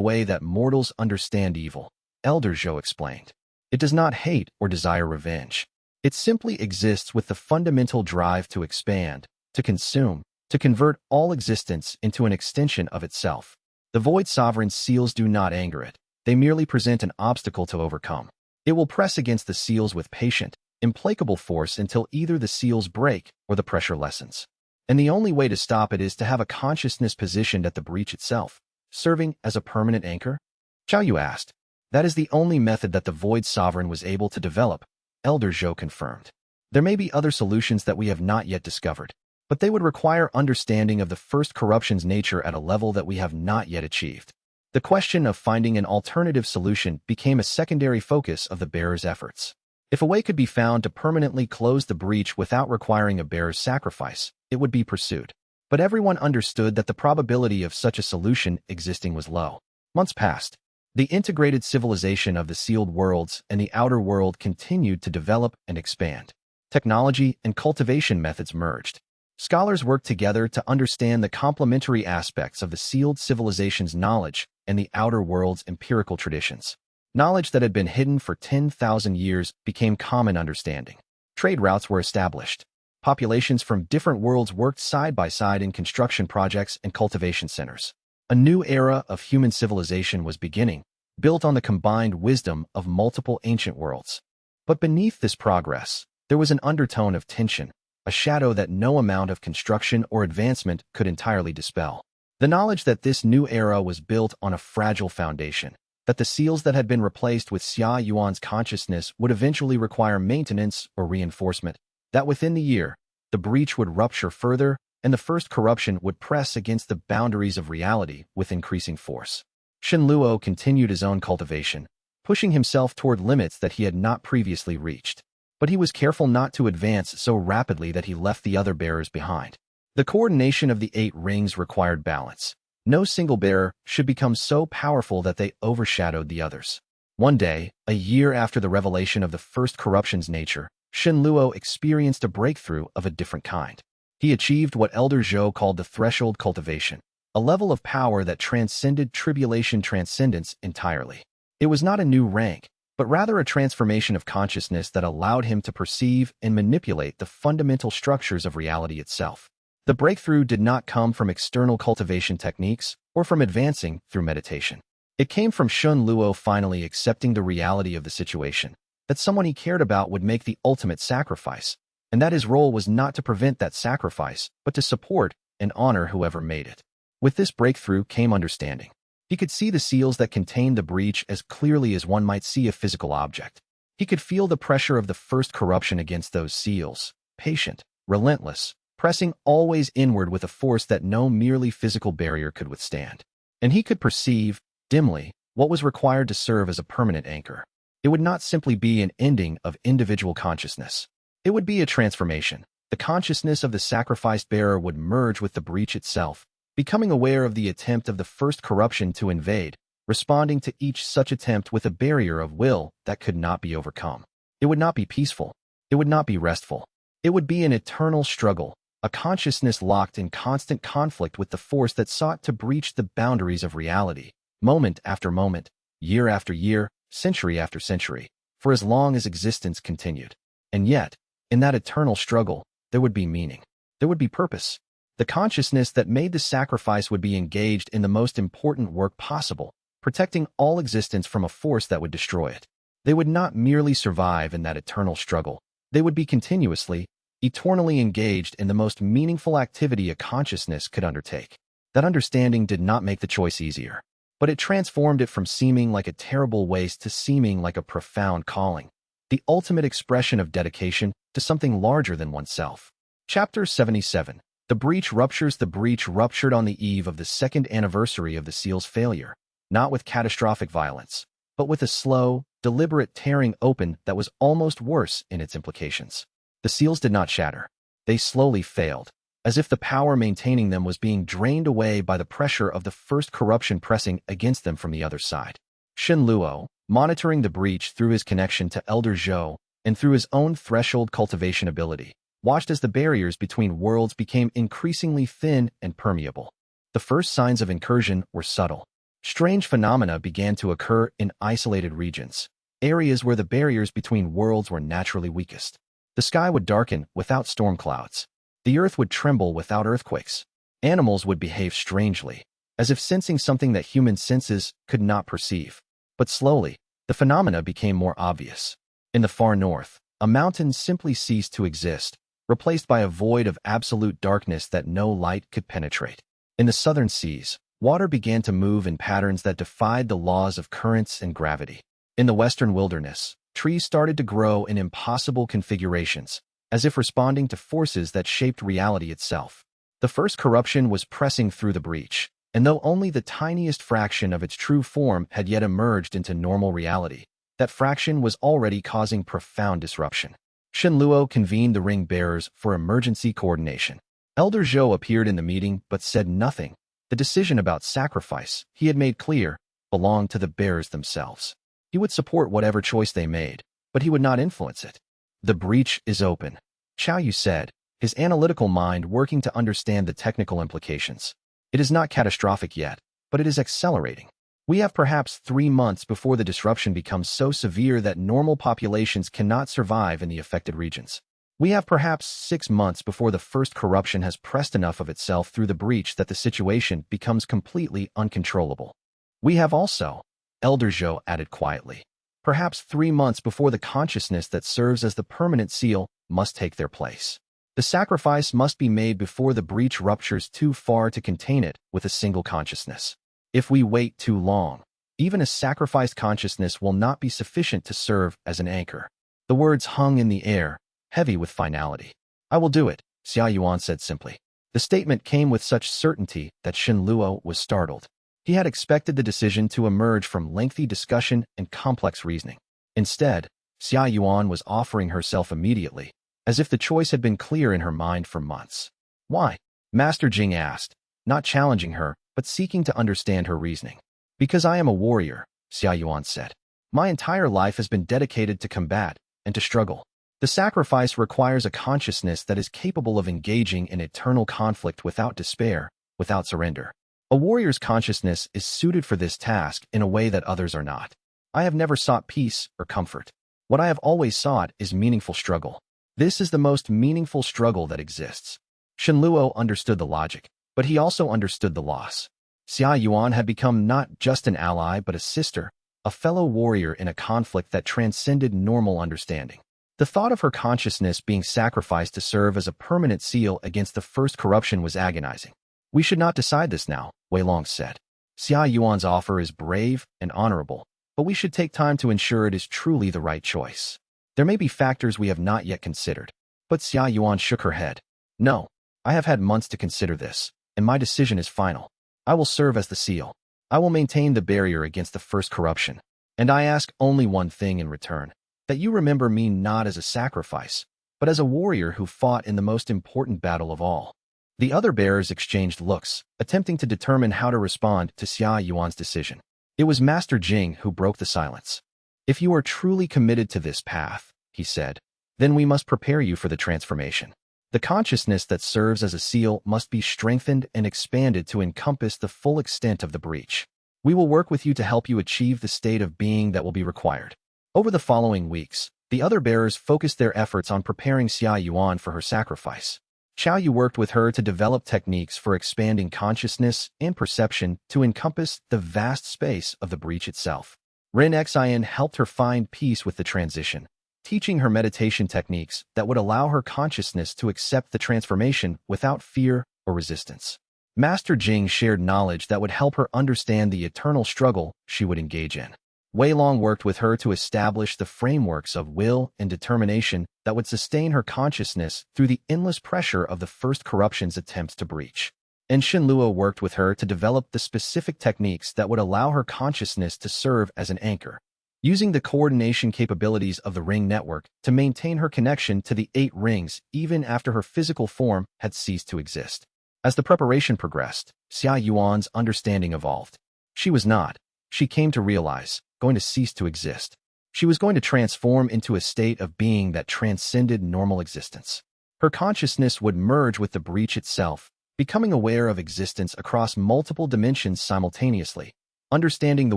A: way that mortals understand evil," Elder Zhou explained. "It does not hate or desire revenge. It simply exists with the fundamental drive to expand, to consume, to convert all existence into an extension of itself. The Void Sovereign's seals do not anger it. They merely present an obstacle to overcome. It will press against the seals with patient, implacable force until either the seals break or the pressure lessens. And the only way to stop it is to have a consciousness positioned at the breach itself, serving as a permanent anchor?" Zhao Yu asked. "That is the only method that the Void Sovereign was able to develop," Elder Zhou confirmed. "There may be other solutions that we have not yet discovered, but they would require understanding of the first corruption's nature at a level that we have not yet achieved." The question of finding an alternative solution became a secondary focus of the bearers' efforts. If a way could be found to permanently close the breach without requiring a bearer's sacrifice, it would be pursued. But everyone understood that the probability of such a solution existing was low. Months passed. The integrated civilization of the sealed worlds and the outer world continued to develop and expand. technology and cultivation methods merged. Scholars worked together to understand the complementary aspects of the sealed civilization's knowledge and the outer world's empirical traditions. Knowledge that had been hidden for 10,000 years became common understanding. Trade routes were established. Populations from different worlds worked side by side in construction projects and cultivation centers. A new era of human civilization was beginning, built on the combined wisdom of multiple ancient worlds. But beneath this progress, there was an undertone of tension, a shadow that no amount of construction or advancement could entirely dispel. The knowledge that this new era was built on a fragile foundation, that the seals that had been replaced with Xia Yuan's consciousness would eventually require maintenance or reinforcement, that within the year, the breach would rupture further and the first corruption would press against the boundaries of reality with increasing force. Shen Luo continued his own cultivation, pushing himself toward limits that he had not previously reached. But he was careful not to advance so rapidly that he left the other bearers behind. The coordination of the 8 rings required balance. No single bearer should become so powerful that they overshadowed the others. One day, a year after the revelation of the first corruption's nature, Shen Luo experienced a breakthrough of a different kind. He achieved what Elder Zhou called the threshold cultivation, a level of power that transcended tribulation transcendence entirely. It was not a new rank, but rather a transformation of consciousness that allowed him to perceive and manipulate the fundamental structures of reality itself. The breakthrough did not come from external cultivation techniques or from advancing through meditation. It came from Shen Luo finally accepting the reality of the situation, that someone he cared about would make the ultimate sacrifice, and that his role was not to prevent that sacrifice, but to support and honor whoever made it. With this breakthrough came understanding. He could see the seals that contained the breach as clearly as one might see a physical object. He could feel the pressure of the first corruption against those seals, patient, relentless, pressing always inward with a force that no merely physical barrier could withstand. And he could perceive, dimly, what was required to serve as a permanent anchor. It would not simply be an ending of individual consciousness. It would be a transformation. The consciousness of the sacrificed bearer would merge with the breach itself, becoming aware of the attempt of the first corruption to invade, responding to each such attempt with a barrier of will that could not be overcome. It would not be peaceful. It would not be restful. It would be an eternal struggle, a consciousness locked in constant conflict with the force that sought to breach the boundaries of reality, moment after moment, year after year, century after century, for as long as existence continued. And yet, in that eternal struggle, there would be meaning. There would be purpose. The consciousness that made the sacrifice would be engaged in the most important work possible, protecting all existence from a force that would destroy it. They would not merely survive in that eternal struggle. They would be continuously, eternally engaged in the most meaningful activity a consciousness could undertake. That understanding did not make the choice easier, but it transformed it from seeming like a terrible waste to seeming like a profound calling, the ultimate expression of dedication to something larger than oneself. Chapter 77. The breach ruptures. The breach ruptured on the eve of the second anniversary of the seal's failure, not with catastrophic violence, but with a slow, deliberate tearing open that was almost worse in its implications. The seals did not shatter. They slowly failed, as if the power maintaining them was being drained away by the pressure of the first corruption pressing against them from the other side. Shen Luo, monitoring the breach through his connection to Elder Zhou and through his own threshold cultivation ability, watched as the barriers between worlds became increasingly thin and permeable. The first signs of incursion were subtle. Strange phenomena began to occur in isolated regions, areas where the barriers between worlds were naturally weakest. The sky would darken without storm clouds. The earth would tremble without earthquakes. Animals would behave strangely, as if sensing something that human senses could not perceive. But slowly, the phenomena became more obvious. In the far north, a mountain simply ceased to exist, replaced by a void of absolute darkness that no light could penetrate. In the southern seas, water began to move in patterns that defied the laws of currents and gravity. In the western wilderness, trees started to grow in impossible configurations, as if responding to forces that shaped reality itself. The first corruption was pressing through the breach, and though only the tiniest fraction of its true form had yet emerged into normal reality, that fraction was already causing profound disruption. Shen Luo convened the ring bearers for emergency coordination. Elder Zhou appeared in the meeting but said nothing. The decision about sacrifice, he had made clear, belonged to the bearers themselves. He would support whatever choice they made, but he would not influence it. The breach is open. Xiao Yu said, his analytical mind working to understand the technical implications. It is not catastrophic yet, but it is accelerating. We have perhaps 3 months before the disruption becomes so severe that normal populations cannot survive in the affected regions. We have perhaps 6 months before the first corruption has pressed enough of itself through the breach that the situation becomes completely uncontrollable. We have also, Elder Zhou added quietly, perhaps 3 months before the consciousness that serves as the permanent seal must take their place. The sacrifice must be made before the breach ruptures too far to contain it with a single consciousness. If we wait too long, even a sacrificed consciousness will not be sufficient to serve as an anchor. The words hung in the air, heavy with finality. I will do it, Xia Yuan said simply. The statement came with such certainty that Shen Luo was startled. He had expected the decision to emerge from lengthy discussion and complex reasoning. Instead, Xia Yuan was offering herself immediately, as if the choice had been clear in her mind for months. Why? Master Jing asked, not challenging her, but seeking to understand her reasoning. Because I am a warrior, Xia Yuan said. My entire life has been dedicated to combat and to struggle. The sacrifice requires a consciousness that is capable of engaging in eternal conflict without despair, without surrender. A warrior's consciousness is suited for this task in a way that others are not. I have never sought peace or comfort. What I have always sought is meaningful struggle. This is the most meaningful struggle that exists. Shen Luo understood the logic, but he also understood the loss. Xia Yuan had become not just an ally but a sister, a fellow warrior in a conflict that transcended normal understanding. The thought of her consciousness being sacrificed to serve as a permanent seal against the first corruption was agonizing. We should not decide this now, Wei Long said. Xia Yuan's offer is brave and honorable, but we should take time to ensure it is truly the right choice. There may be factors we have not yet considered. But Xia Yuan shook her head. No, I have had months to consider this, and my decision is final. I will serve as the seal. I will maintain the barrier against the first corruption. And I ask only one thing in return, that you remember me not as a sacrifice, but as a warrior who fought in the most important battle of all. The other bearers exchanged looks, attempting to determine how to respond to Xia Yuan's decision. It was Master Jing who broke the silence. If you are truly committed to this path, he said, then we must prepare you for the transformation. The consciousness that serves as a seal must be strengthened and expanded to encompass the full extent of the breach. We will work with you to help you achieve the state of being that will be required. Over the following weeks, the other bearers focused their efforts on preparing Xia Yuan for her sacrifice. Xiao Yu worked with her to develop techniques for expanding consciousness and perception to encompass the vast space of the breach itself. Ren Xian helped her find peace with the transition, teaching her meditation techniques that would allow her consciousness to accept the transformation without fear or resistance. Master Jing shared knowledge that would help her understand the eternal struggle she would engage in. Wei Long worked with her to establish the frameworks of will and determination that would sustain her consciousness through the endless pressure of the first corruption's attempts to breach. And Shen Luo worked with her to develop the specific techniques that would allow her consciousness to serve as an anchor, using the coordination capabilities of the ring network to maintain her connection to the 8 rings even after her physical form had ceased to exist. As the preparation progressed, Xia Yuan's understanding evolved. She came to realize, going to cease to exist. She was going to transform into a state of being that transcended normal existence. Her consciousness would merge with the breach itself, becoming aware of existence across multiple dimensions simultaneously, understanding the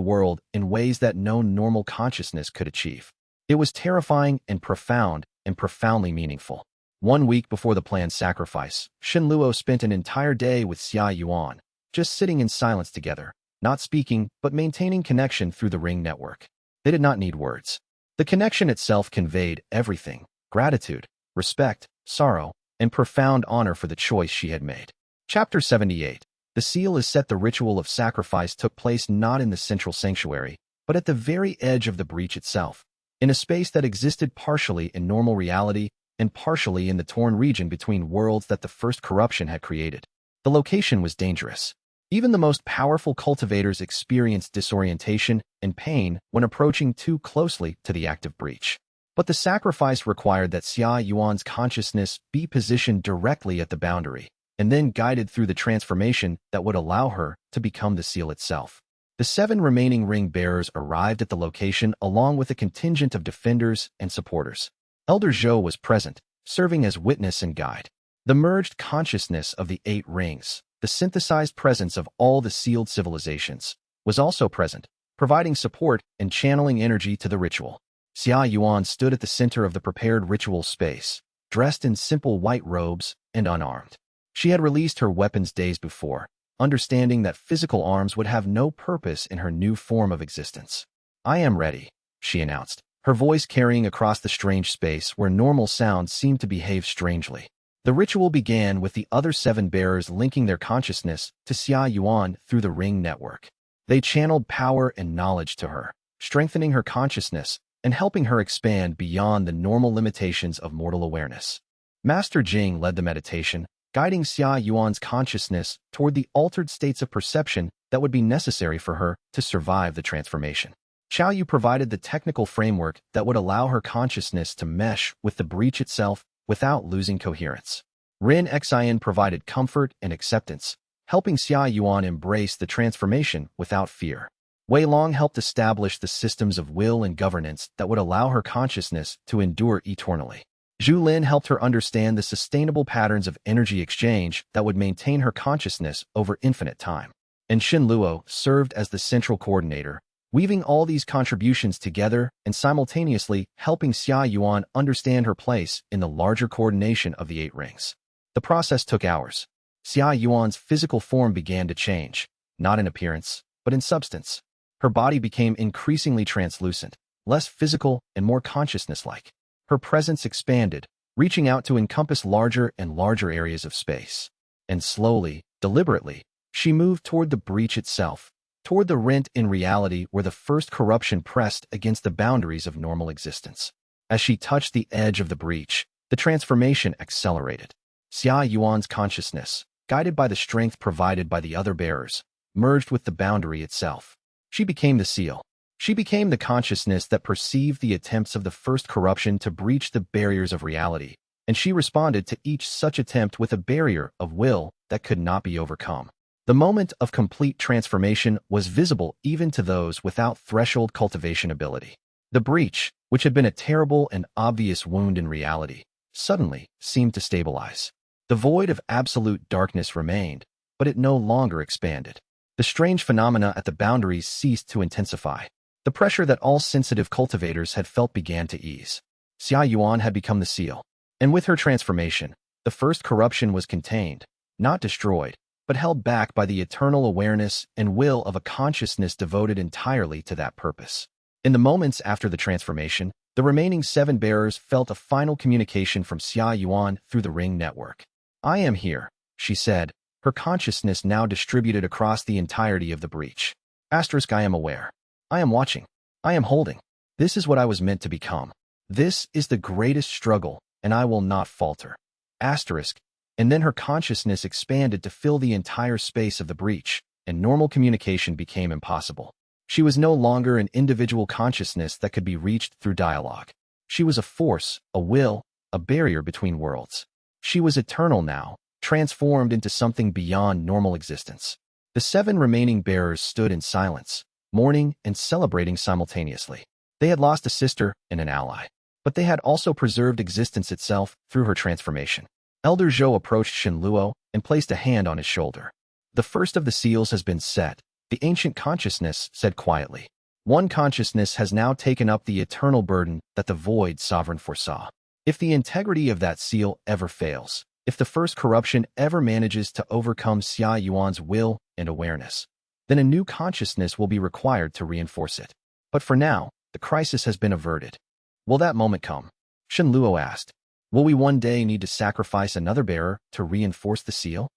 A: world in ways that no normal consciousness could achieve. It was terrifying and profound and profoundly meaningful. 1 week before the planned sacrifice, Shen Luo spent an entire day with Xia Yuan, just sitting in silence together, not speaking but maintaining connection through the ring network. They did not need words. The connection itself conveyed everything: gratitude, respect, sorrow, and profound honor for the choice she had made. Chapter 78. The seal is set. The ritual of sacrifice took place not in the central sanctuary, but at the very edge of the breach itself, in a space that existed partially in normal reality and partially in the torn region between worlds that the first corruption had created. The location was dangerous. Even the most powerful cultivators experienced disorientation and pain when approaching too closely to the active breach. But the sacrifice required that Xia Yuan's consciousness be positioned directly at the boundary, and then guided through the transformation that would allow her to become the seal itself. The 7 remaining ring bearers arrived at the location along with a contingent of defenders and supporters. Elder Zhou was present, serving as witness and guide. The merged consciousness of the 8 rings, the synthesized presence of all the sealed civilizations, was also present, providing support and channeling energy to the ritual. Xia Yuan stood at the center of the prepared ritual space, dressed in simple white robes and unarmed. She had released her weapons days before, understanding that physical arms would have no purpose in her new form of existence. "I am ready," she announced, her voice carrying across the strange space where normal sounds seemed to behave strangely. The ritual began with the other 7 bearers linking their consciousness to Xia Yuan through the ring network. They channeled power and knowledge to her, strengthening her consciousness and helping her expand beyond the normal limitations of mortal awareness. Master Jing led the meditation, guiding Xia Yuan's consciousness toward the altered states of perception that would be necessary for her to survive the transformation. Xiao Yu provided the technical framework that would allow her consciousness to mesh with the breach itself without losing coherence. Rin Xian provided comfort and acceptance, helping Xia Yuan embrace the transformation without fear. Wei Long helped establish the systems of will and governance that would allow her consciousness to endure eternally. Zhu Lin helped her understand the sustainable patterns of energy exchange that would maintain her consciousness over infinite time. And Xin Luo served as the central coordinator, weaving all these contributions together and simultaneously helping Xia Yuan understand her place in the larger coordination of the 8 rings. The process took hours. Xia Yuan's physical form began to change, not in appearance, but in substance. Her body became increasingly translucent, less physical and more consciousness-like. Her presence expanded, reaching out to encompass larger and larger areas of space. And slowly, deliberately, she moved toward the breach itself, toward the rent in reality where the first corruption pressed against the boundaries of normal existence. As she touched the edge of the breach, the transformation accelerated. Xia Yuan's consciousness, guided by the strength provided by the other bearers, merged with the boundary itself. She became the seal. She became the consciousness that perceived the attempts of the first corruption to breach the barriers of reality, and she responded to each such attempt with a barrier of will that could not be overcome. The moment of complete transformation was visible even to those without threshold cultivation ability. The breach, which had been a terrible and obvious wound in reality, suddenly seemed to stabilize. The void of absolute darkness remained, but it no longer expanded. The strange phenomena at the boundaries ceased to intensify. The pressure that all sensitive cultivators had felt began to ease. Xia Yuan had become the seal, and with her transformation, the first corruption was contained, not destroyed, but held back by the eternal awareness and will of a consciousness devoted entirely to that purpose. In the moments after the transformation, the remaining 7 bearers felt a final communication from Xia Yuan through the ring network. "I am here," she said, her consciousness now distributed across the entirety of the breach. *I am aware. I am watching. I am holding. This is what I was meant to become. This is the greatest struggle, and I will not falter. And then her consciousness expanded to fill the entire space of the breach, and normal communication became impossible. She was no longer an individual consciousness that could be reached through dialogue. She was a force, a will, a barrier between worlds. She was eternal now, transformed into something beyond normal existence. The 7 remaining bearers stood in silence, mourning and celebrating simultaneously. They had lost a sister and an ally, but they had also preserved existence itself through her transformation. Elder Zhou approached Xin Luo and placed a hand on his shoulder. "The first of the seals has been set," the ancient consciousness said quietly. "One consciousness has now taken up the eternal burden that the void sovereign foresaw. If the integrity of that seal ever fails, if the first corruption ever manages to overcome Xia Yuan's will and awareness, then a new consciousness will be required to reinforce it. But for now, the crisis has been averted." "Will that moment come?" Xin Luo asked. "Will we one day need to sacrifice another bearer to reinforce the seal?"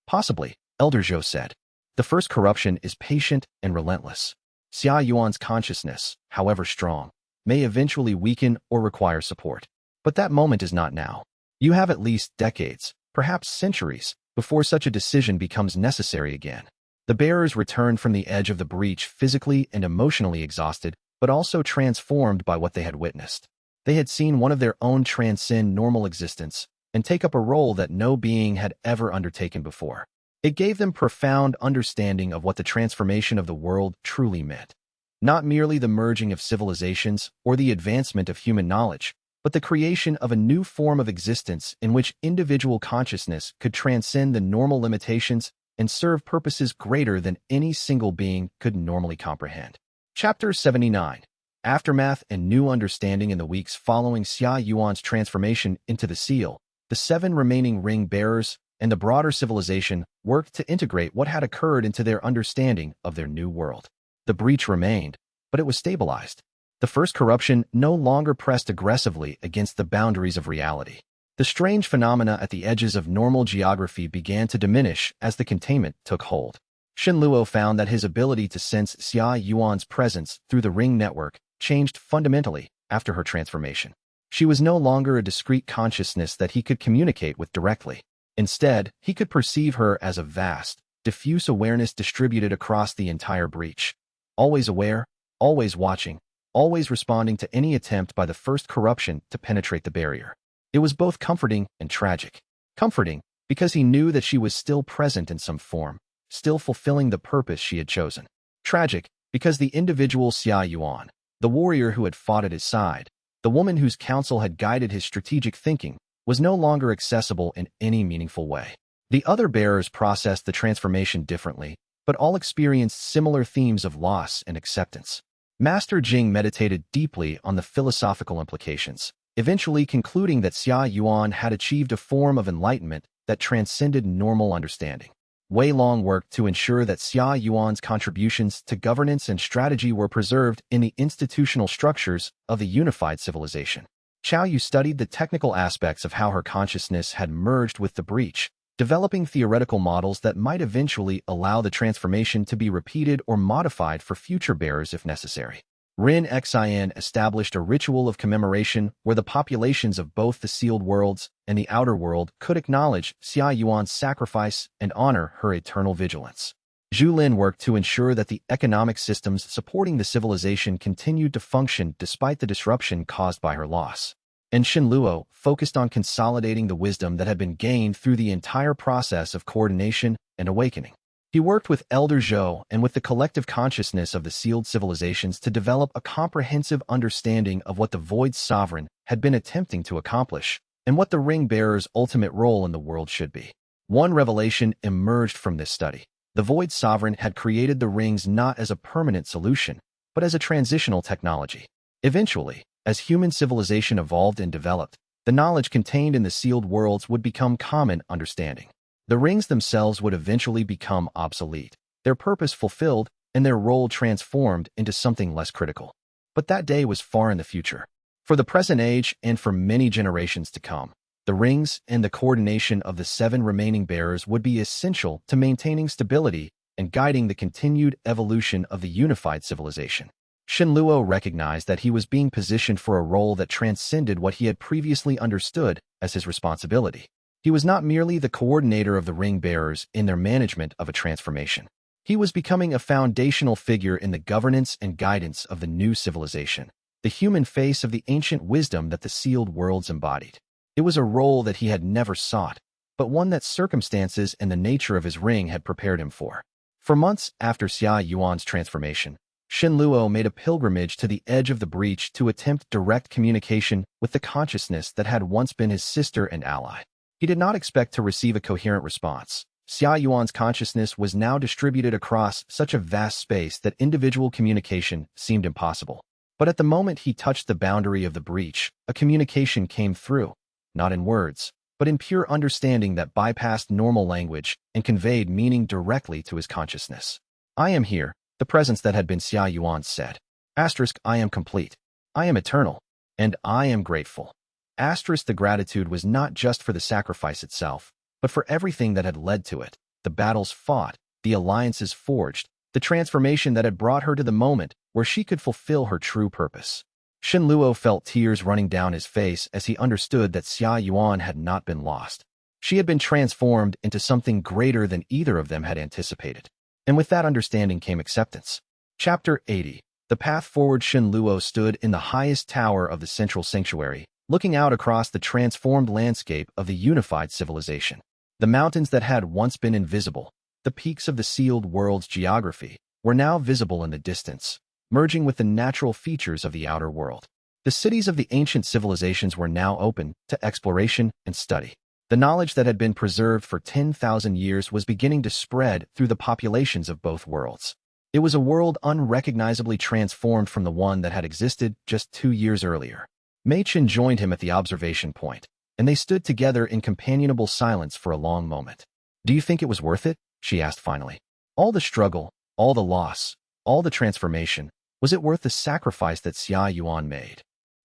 A: "Possibly," Elder Zhou said. "The first corruption is patient and relentless. Xia Yuan's consciousness, however strong, may eventually weaken or require support. But that moment is not now. You have at least decades, perhaps centuries, before such a decision becomes necessary again." The bearers returned from the edge of the breach physically and emotionally exhausted, but also transformed by what they had witnessed. They had seen one of their own transcend normal existence and take up a role that no being had ever undertaken before. It gave them profound understanding of what the transformation of the world truly meant. Not merely the merging of civilizations or the advancement of human knowledge, but the creation of a new form of existence in which individual consciousness could transcend the normal limitations and serve purposes greater than any single being could normally comprehend. Chapter 79. Aftermath and New Understanding. In the weeks following Xia Yuan's transformation into the seal, the 7 remaining ring-bearers and the broader civilization worked to integrate what had occurred into their understanding of their new world. The breach remained, but it was stabilized. The first corruption no longer pressed aggressively against the boundaries of reality. The strange phenomena at the edges of normal geography began to diminish as the containment took hold. Shen Luo found that his ability to sense Xia Yuan's presence through the ring network changed fundamentally after her transformation. She was no longer a discrete consciousness that he could communicate with directly. Instead, he could perceive her as a vast, diffuse awareness distributed across the entire breach. Always aware, always watching, always responding to any attempt by the first corruption to penetrate the barrier. It was both comforting and tragic. Comforting, because he knew that she was still present in some form, still fulfilling the purpose she had chosen. Tragic, because the individual Xia Yuan, the warrior who had fought at his side, the woman whose counsel had guided his strategic thinking, was no longer accessible in any meaningful way. The other bearers processed the transformation differently, but all experienced similar themes of loss and acceptance. Master Jing meditated deeply on the philosophical implications, eventually concluding that Xia Yuan had achieved a form of enlightenment that transcended normal understanding. Wei Long worked to ensure that Xia Yuan's contributions to governance and strategy were preserved in the institutional structures of the unified civilization. Qiao Yu studied the technical aspects of how her consciousness had merged with the breach, developing theoretical models that might eventually allow the transformation to be repeated or modified for future bearers if necessary. Rin Xian established a ritual of commemoration where the populations of both the sealed worlds and the outer world could acknowledge Xia Yuan's sacrifice and honor her eternal vigilance. Zhu Lin worked to ensure that the economic systems supporting the civilization continued to function despite the disruption caused by her loss. And Shen Luo focused on consolidating the wisdom that had been gained through the entire process of coordination and awakening. He worked with Elder Zhou and with the collective consciousness of the sealed civilizations to develop a comprehensive understanding of what the Void Sovereign had been attempting to accomplish, and what the ring-bearer's ultimate role in the world should be. One revelation emerged from this study. The Void Sovereign had created the rings not as a permanent solution, but as a transitional technology. Eventually, as human civilization evolved and developed, the knowledge contained in the sealed worlds would become common understanding. The rings themselves would eventually become obsolete, their purpose fulfilled, and their role transformed into something less critical. But that day was far in the future. For the present age and for many generations to come, the rings and the coordination of the 7 remaining bearers would be essential to maintaining stability and guiding the continued evolution of the unified civilization. Shen Luo recognized that he was being positioned for a role that transcended what he had previously understood as his responsibility. He was not merely the coordinator of the ring-bearers in their management of a transformation. He was becoming a foundational figure in the governance and guidance of the new civilization, the human face of the ancient wisdom that the sealed worlds embodied. It was a role that he had never sought, but one that circumstances and the nature of his ring had prepared him for. For months after Xia Yuan's transformation, Shen Luo made a pilgrimage to the edge of the breach to attempt direct communication with the consciousness that had once been his sister and ally. He did not expect to receive a coherent response. Xia Yuan's consciousness was now distributed across such a vast space that individual communication seemed impossible. But at the moment he touched the boundary of the breach, a communication came through, not in words, but in pure understanding that bypassed normal language and conveyed meaning directly to his consciousness. I am here, the presence that had been Xia Yuan said. I am complete. I am eternal. And I am grateful. The gratitude was not just for the sacrifice itself, but for everything that had led to it, the battles fought, the alliances forged, the transformation that had brought her to the moment where she could fulfill her true purpose. Shen Luo felt tears running down his face as he understood that Xia Yuan had not been lost. She had been transformed into something greater than either of them had anticipated. And with that understanding came acceptance. Chapter 80. The path forward. Shen Luo stood in the highest tower of the central sanctuary, looking out across the transformed landscape of the unified civilization. The mountains that had once been invisible, the peaks of the sealed world's geography, were now visible in the distance, merging with the natural features of the outer world. The cities of the ancient civilizations were now open to exploration and study. The knowledge that had been preserved for 10,000 years was beginning to spread through the populations of both worlds. It was a world unrecognizably transformed from the one that had existed just 2 years earlier. Mei Chen joined him at the observation point, and they stood together in companionable silence for a long moment. "Do you think it was worth it?" she asked finally. "All the struggle, all the loss, all the transformation, was it worth the sacrifice that Xia Yuan made?"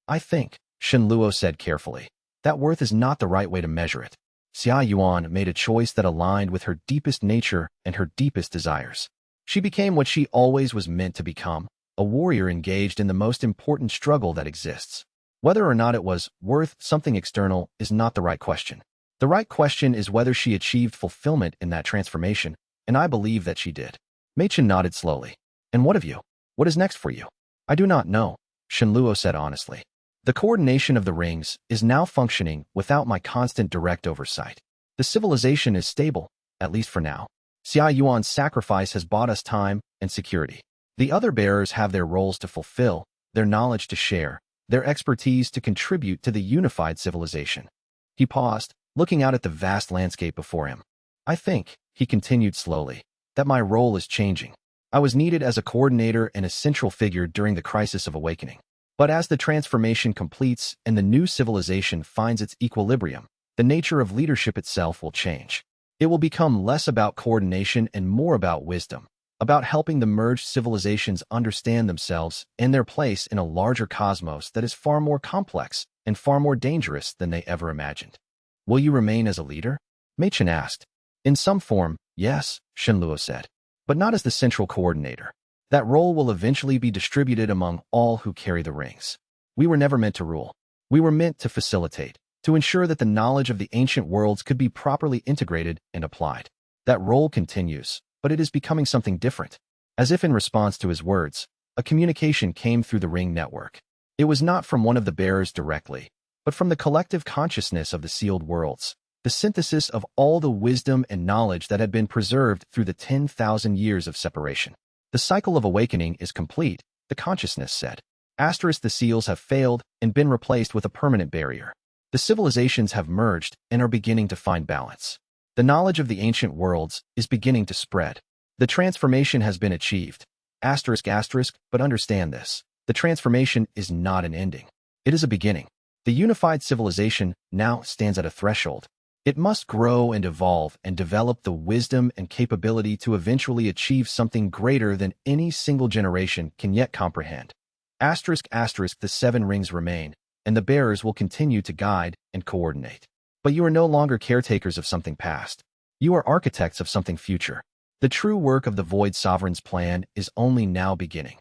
A: "I think," Shen Luo said carefully, "that worth is not the right way to measure it. Xia Yuan made a choice that aligned with her deepest nature and her deepest desires. She became what she always was meant to become, a warrior engaged in the most important struggle that exists. Whether or not it was worth something external is not the right question. The right question is whether she achieved fulfillment in that transformation, and I believe that she did." Mei Chen nodded slowly. "And what of you? What is next for you?" "I do not know," Shen Luo said honestly. "The coordination of the rings is now functioning without my constant direct oversight. The civilization is stable, at least for now. Xia Yuan's sacrifice has bought us time and security. The other bearers have their roles to fulfill, their knowledge to share, their expertise to contribute to the unified civilization." He paused, looking out at the vast landscape before him. "I think," he continued slowly, "that my role is changing. I was needed as a coordinator and a central figure during the crisis of awakening. But as the transformation completes and the new civilization finds its equilibrium, the nature of leadership itself will change. It will become less about coordination and more about wisdom, about helping the merged civilizations understand themselves and their place in a larger cosmos that is far more complex and far more dangerous than they ever imagined." "Will you remain as a leader?" Mei Chen asked. "In some form, yes," Shen Luo said, "but not as the central coordinator. That role will eventually be distributed among all who carry the rings. We were never meant to rule. We were meant to facilitate, to ensure that the knowledge of the ancient worlds could be properly integrated and applied. That role continues, but it is becoming something different." As if in response to his words, a communication came through the ring network. It was not from one of the bearers directly, but from the collective consciousness of the sealed worlds, the synthesis of all the wisdom and knowledge that had been preserved through the 10,000 years of separation. "The cycle of awakening is complete," the consciousness said. The seals have failed and been replaced with a permanent barrier. The civilizations have merged and are beginning to find balance. The knowledge of the ancient worlds is beginning to spread. The transformation has been achieved. But understand this. The transformation is not an ending. It is a beginning. The unified civilization now stands at a threshold. It must grow and evolve and develop the wisdom and capability to eventually achieve something greater than any single generation can yet comprehend. The 7 rings remain, and the bearers will continue to guide and coordinate. But you are no longer caretakers of something past. You are architects of something future. The true work of the Void Sovereign's plan is only now beginning.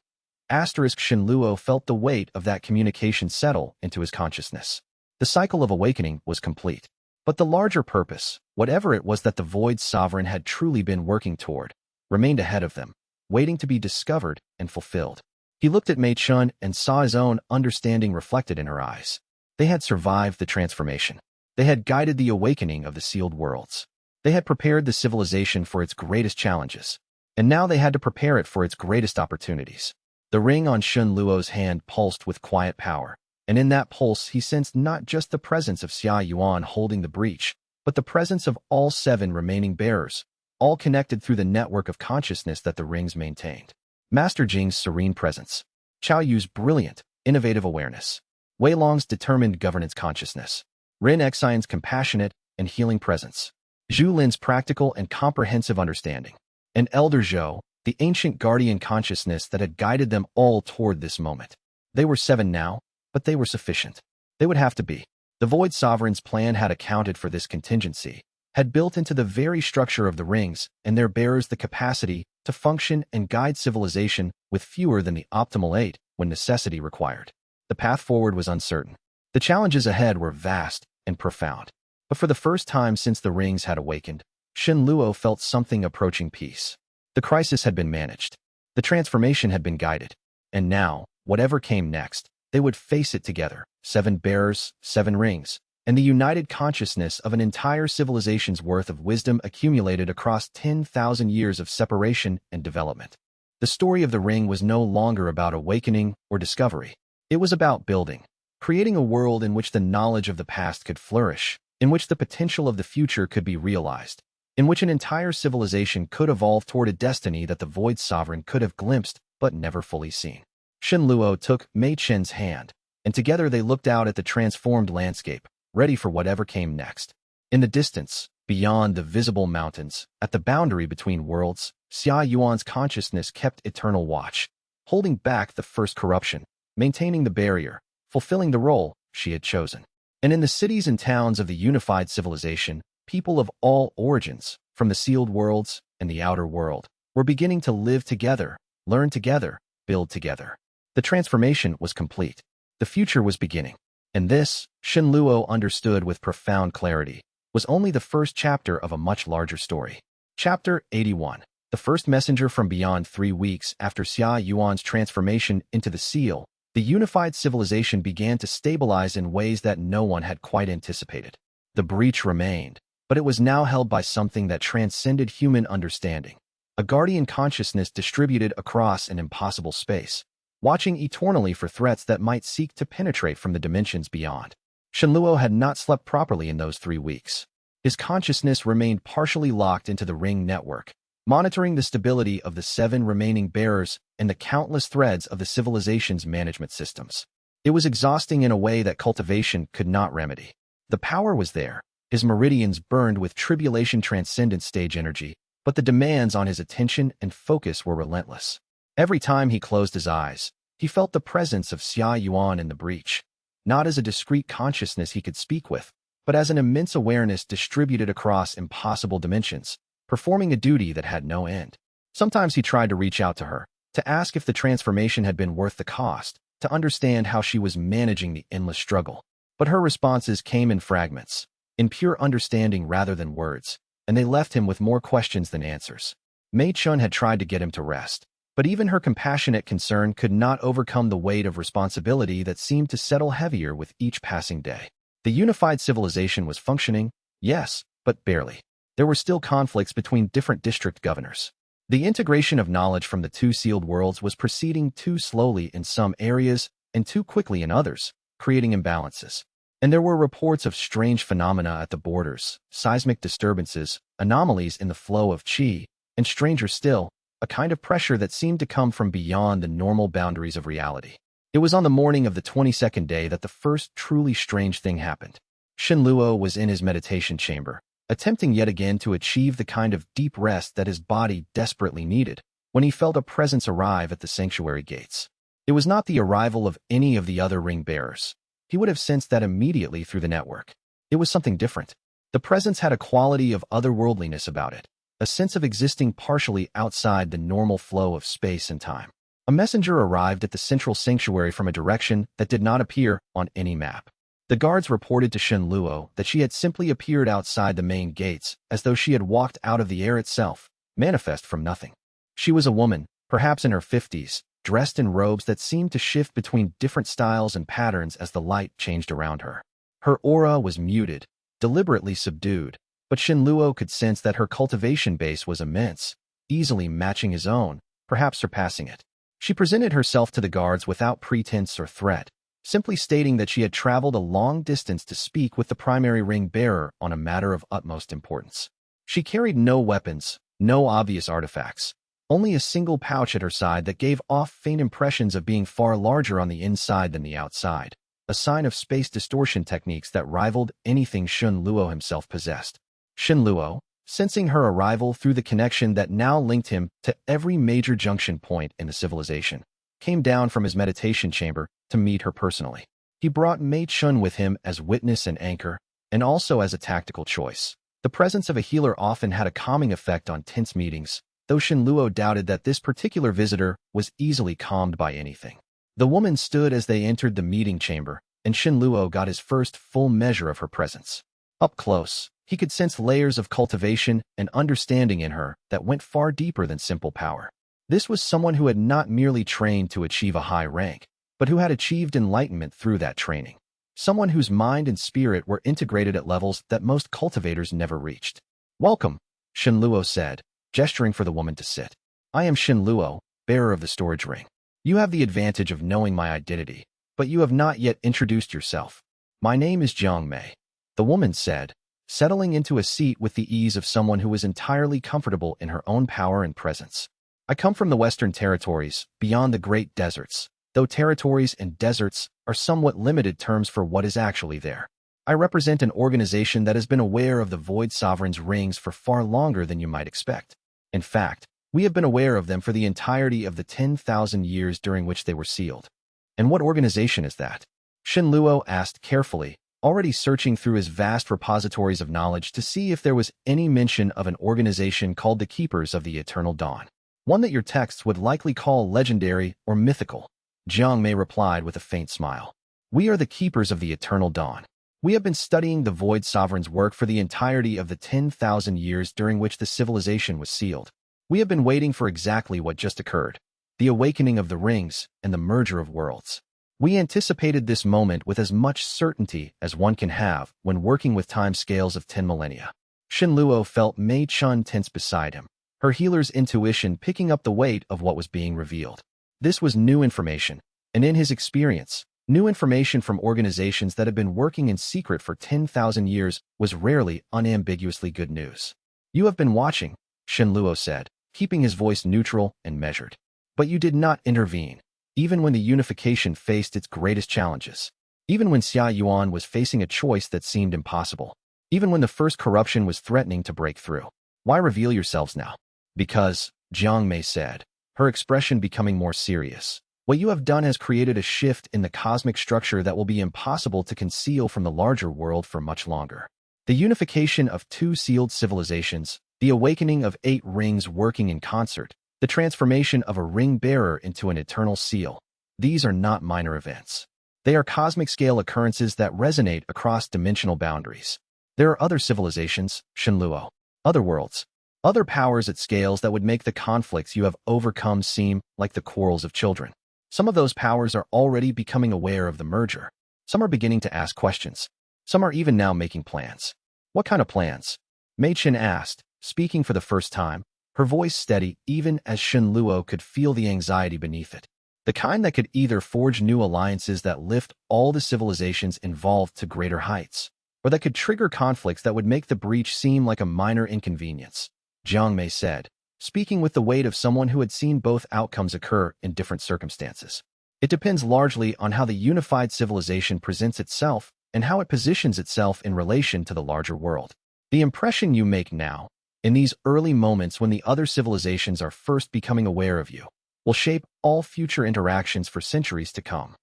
A: Shen Luo felt the weight of that communication settle into his consciousness. The cycle of awakening was complete. But the larger purpose, whatever it was that the Void Sovereign had truly been working toward, remained ahead of them, waiting to be discovered and fulfilled. He looked at Mei Chen and saw his own understanding reflected in her eyes. They had survived the transformation. They had guided the awakening of the sealed worlds. They had prepared the civilization for its greatest challenges, and now they had to prepare it for its greatest opportunities. The ring on Shen Luo's hand pulsed with quiet power, and in that pulse he sensed not just the presence of Xia Yuan holding the breach, but the presence of all 7 remaining bearers, all connected through the network of consciousness that the rings maintained. Master Jing's serene presence, Qiao Yu's brilliant, innovative awareness, Wei Long's determined governance consciousness, Ren Xian's compassionate and healing presence, Zhu Lin's practical and comprehensive understanding, and Elder Zhou, the ancient guardian consciousness that had guided them all toward this moment. They were 7 now, but they were sufficient. They would have to be. The Void Sovereign's plan had accounted for this contingency, had built into the very structure of the rings and their bearers the capacity to function and guide civilization with fewer than the optimal 8 when necessity required. The path forward was uncertain. The challenges ahead were vast and profound. But for the first time since the rings had awakened, Shen Luo felt something approaching peace. The crisis had been managed. The transformation had been guided. And now, whatever came next, they would face it together, 7 bearers, 7 rings, and the united consciousness of an entire civilization's worth of wisdom accumulated across 10,000 years of separation and development. The story of the ring was no longer about awakening or discovery. It was about building, creating a world in which the knowledge of the past could flourish, in which the potential of the future could be realized, in which an entire civilization could evolve toward a destiny that the Void Sovereign could have glimpsed but never fully seen. Shen Luo took Mei Chen's hand, and together they looked out at the transformed landscape, ready for whatever came next. In the distance, beyond the visible mountains, at the boundary between worlds, Xia Yuan's consciousness kept eternal watch, holding back the first corruption, maintaining the barrier, fulfilling the role she had chosen. And in the cities and towns of the unified civilization, people of all origins, from the sealed worlds and the outer world, were beginning to live together, learn together, build together. The transformation was complete. The future was beginning. And this, Shen Luo understood with profound clarity, was only the first chapter of a much larger story. Chapter 81. The first messenger from beyond. 3 weeks after Xia Yuan's transformation into the seal, the unified civilization began to stabilize in ways that no one had quite anticipated. The breach remained, but it was now held by something that transcended human understanding. A guardian consciousness distributed across an impossible space, watching eternally for threats that might seek to penetrate from the dimensions beyond. Shen Luo had not slept properly in those 3 weeks. His consciousness remained partially locked into the ring network, monitoring the stability of the 7 remaining bearers and the countless threads of the civilization's management systems. It was exhausting in a way that cultivation could not remedy. The power was there. His meridians burned with tribulation transcendent stage energy, but the demands on his attention and focus were relentless. Every time he closed his eyes, he felt the presence of Xia Yuan in the breach, not as a discrete consciousness he could speak with, but as an immense awareness distributed across impossible dimensions, performing a duty that had no end. Sometimes he tried to reach out to her, to ask if the transformation had been worth the cost, to understand how she was managing the endless struggle. But her responses came in fragments, in pure understanding rather than words, and they left him with more questions than answers. Mei Chun had tried to get him to rest, but even her compassionate concern could not overcome the weight of responsibility that seemed to settle heavier with each passing day. The unified civilization was functioning, yes, but barely. There were still conflicts between different district governors. The integration of knowledge from the 2 sealed worlds was proceeding too slowly in some areas and too quickly in others, creating imbalances. And there were reports of strange phenomena at the borders, seismic disturbances, anomalies in the flow of qi, and stranger still, a kind of pressure that seemed to come from beyond the normal boundaries of reality. It was on the morning of the 22nd day that the first truly strange thing happened. Shen Luo was in his meditation chamber, attempting yet again to achieve the kind of deep rest that his body desperately needed, when he felt a presence arrive at the sanctuary gates. It was not the arrival of any of the other ring bearers. He would have sensed that immediately through the network. It was something different. The presence had a quality of otherworldliness about it, a sense of existing partially outside the normal flow of space and time. A messenger arrived at the central sanctuary from a direction that did not appear on any map. The guards reported to Shen Luo that she had simply appeared outside the main gates, as though she had walked out of the air itself, manifest from nothing. She was a woman, perhaps in her 50s, dressed in robes that seemed to shift between different styles and patterns as the light changed around her. Her aura was muted, deliberately subdued, but Shen Luo could sense that her cultivation base was immense, easily matching his own, perhaps surpassing it. She presented herself to the guards without pretense or threat, simply stating that she had traveled a long distance to speak with the primary ring bearer on a matter of utmost importance. She carried no weapons, no obvious artifacts, only a single pouch at her side that gave off faint impressions of being far larger on the inside than the outside, a sign of space distortion techniques that rivaled anything Shen Luo himself possessed. Shen Luo, sensing her arrival through the connection that now linked him to every major junction point in the civilization, came down from his meditation chamber to meet her personally. He brought Mei Chun with him as witness and anchor, and also as a tactical choice. The presence of a healer often had a calming effect on tense meetings, though Shen Luo doubted that this particular visitor was easily calmed by anything. The woman stood as they entered the meeting chamber, and Shen Luo got his first full measure of her presence. Up close, he could sense layers of cultivation and understanding in her that went far deeper than simple power. This was someone who had not merely trained to achieve a high rank, but who had achieved enlightenment through that training. Someone whose mind and spirit were integrated at levels that most cultivators never reached. "Welcome," Shen Luo said, gesturing for the woman to sit. "I am Shen Luo, bearer of the storage ring. You have the advantage of knowing my identity, but you have not yet introduced yourself. My name is Jiang Mei, the woman said, settling into a seat with the ease of someone who was entirely comfortable in her own power and presence. I come from the Western Territories, beyond the Great Deserts, though territories and deserts are somewhat limited terms for what is actually there. I represent an organization that has been aware of the Void Sovereign's rings for far longer than you might expect. In fact, we have been aware of them for the entirety of the 10,000 years during which they were sealed. And what organization is that? Shen Luo asked carefully, already searching through his vast repositories of knowledge to see if there was any mention of an organization called the Keepers of the Eternal Dawn. One that your texts would likely call legendary or mythical. Jiang Mei replied with a faint smile. We are the Keepers of the Eternal Dawn. We have been studying the Void Sovereign's work for the entirety of the 10,000 years during which the civilization was sealed. We have been waiting for exactly what just occurred, the awakening of the rings and the merger of worlds. We anticipated this moment with as much certainty as one can have when working with time scales of 10 millennia. Shen Luo felt Mei Chun tense beside him, her healer's intuition picking up the weight of what was being revealed. This was new information, and in his experience, new information from organizations that had been working in secret for 10,000 years was rarely unambiguously good news. You have been watching, Shen Luo said, keeping his voice neutral and measured. But you did not intervene, even when the unification faced its greatest challenges. Even when Xia Yuan was facing a choice that seemed impossible. Even when the first corruption was threatening to break through. Why reveal yourselves now? Because, Jiang Mei said, her expression becoming more serious. What you have done has created a shift in the cosmic structure that will be impossible to conceal from the larger world for much longer. The unification of two sealed civilizations, the awakening of 8 rings working in concert, the transformation of a ring-bearer into an eternal seal. These are not minor events. They are cosmic-scale occurrences that resonate across dimensional boundaries. There are other civilizations, Shen Luo, other worlds, other powers at scales that would make the conflicts you have overcome seem like the quarrels of children. Some of those powers are already becoming aware of the merger. Some are beginning to ask questions. Some are even now making plans. What kind of plans? Mei Chen asked, speaking for the first time, her voice steady even as Shen Luo could feel the anxiety beneath it. The kind that could either forge new alliances that lift all the civilizations involved to greater heights, or that could trigger conflicts that would make the breach seem like a minor inconvenience. Jiang Mei said, speaking with the weight of someone who had seen both outcomes occur in different circumstances. It depends largely on how the unified civilization presents itself and how it positions itself in relation to the larger world. The impression you make now, in these early moments when the other civilizations are first becoming aware of you, will shape all future interactions for centuries to come.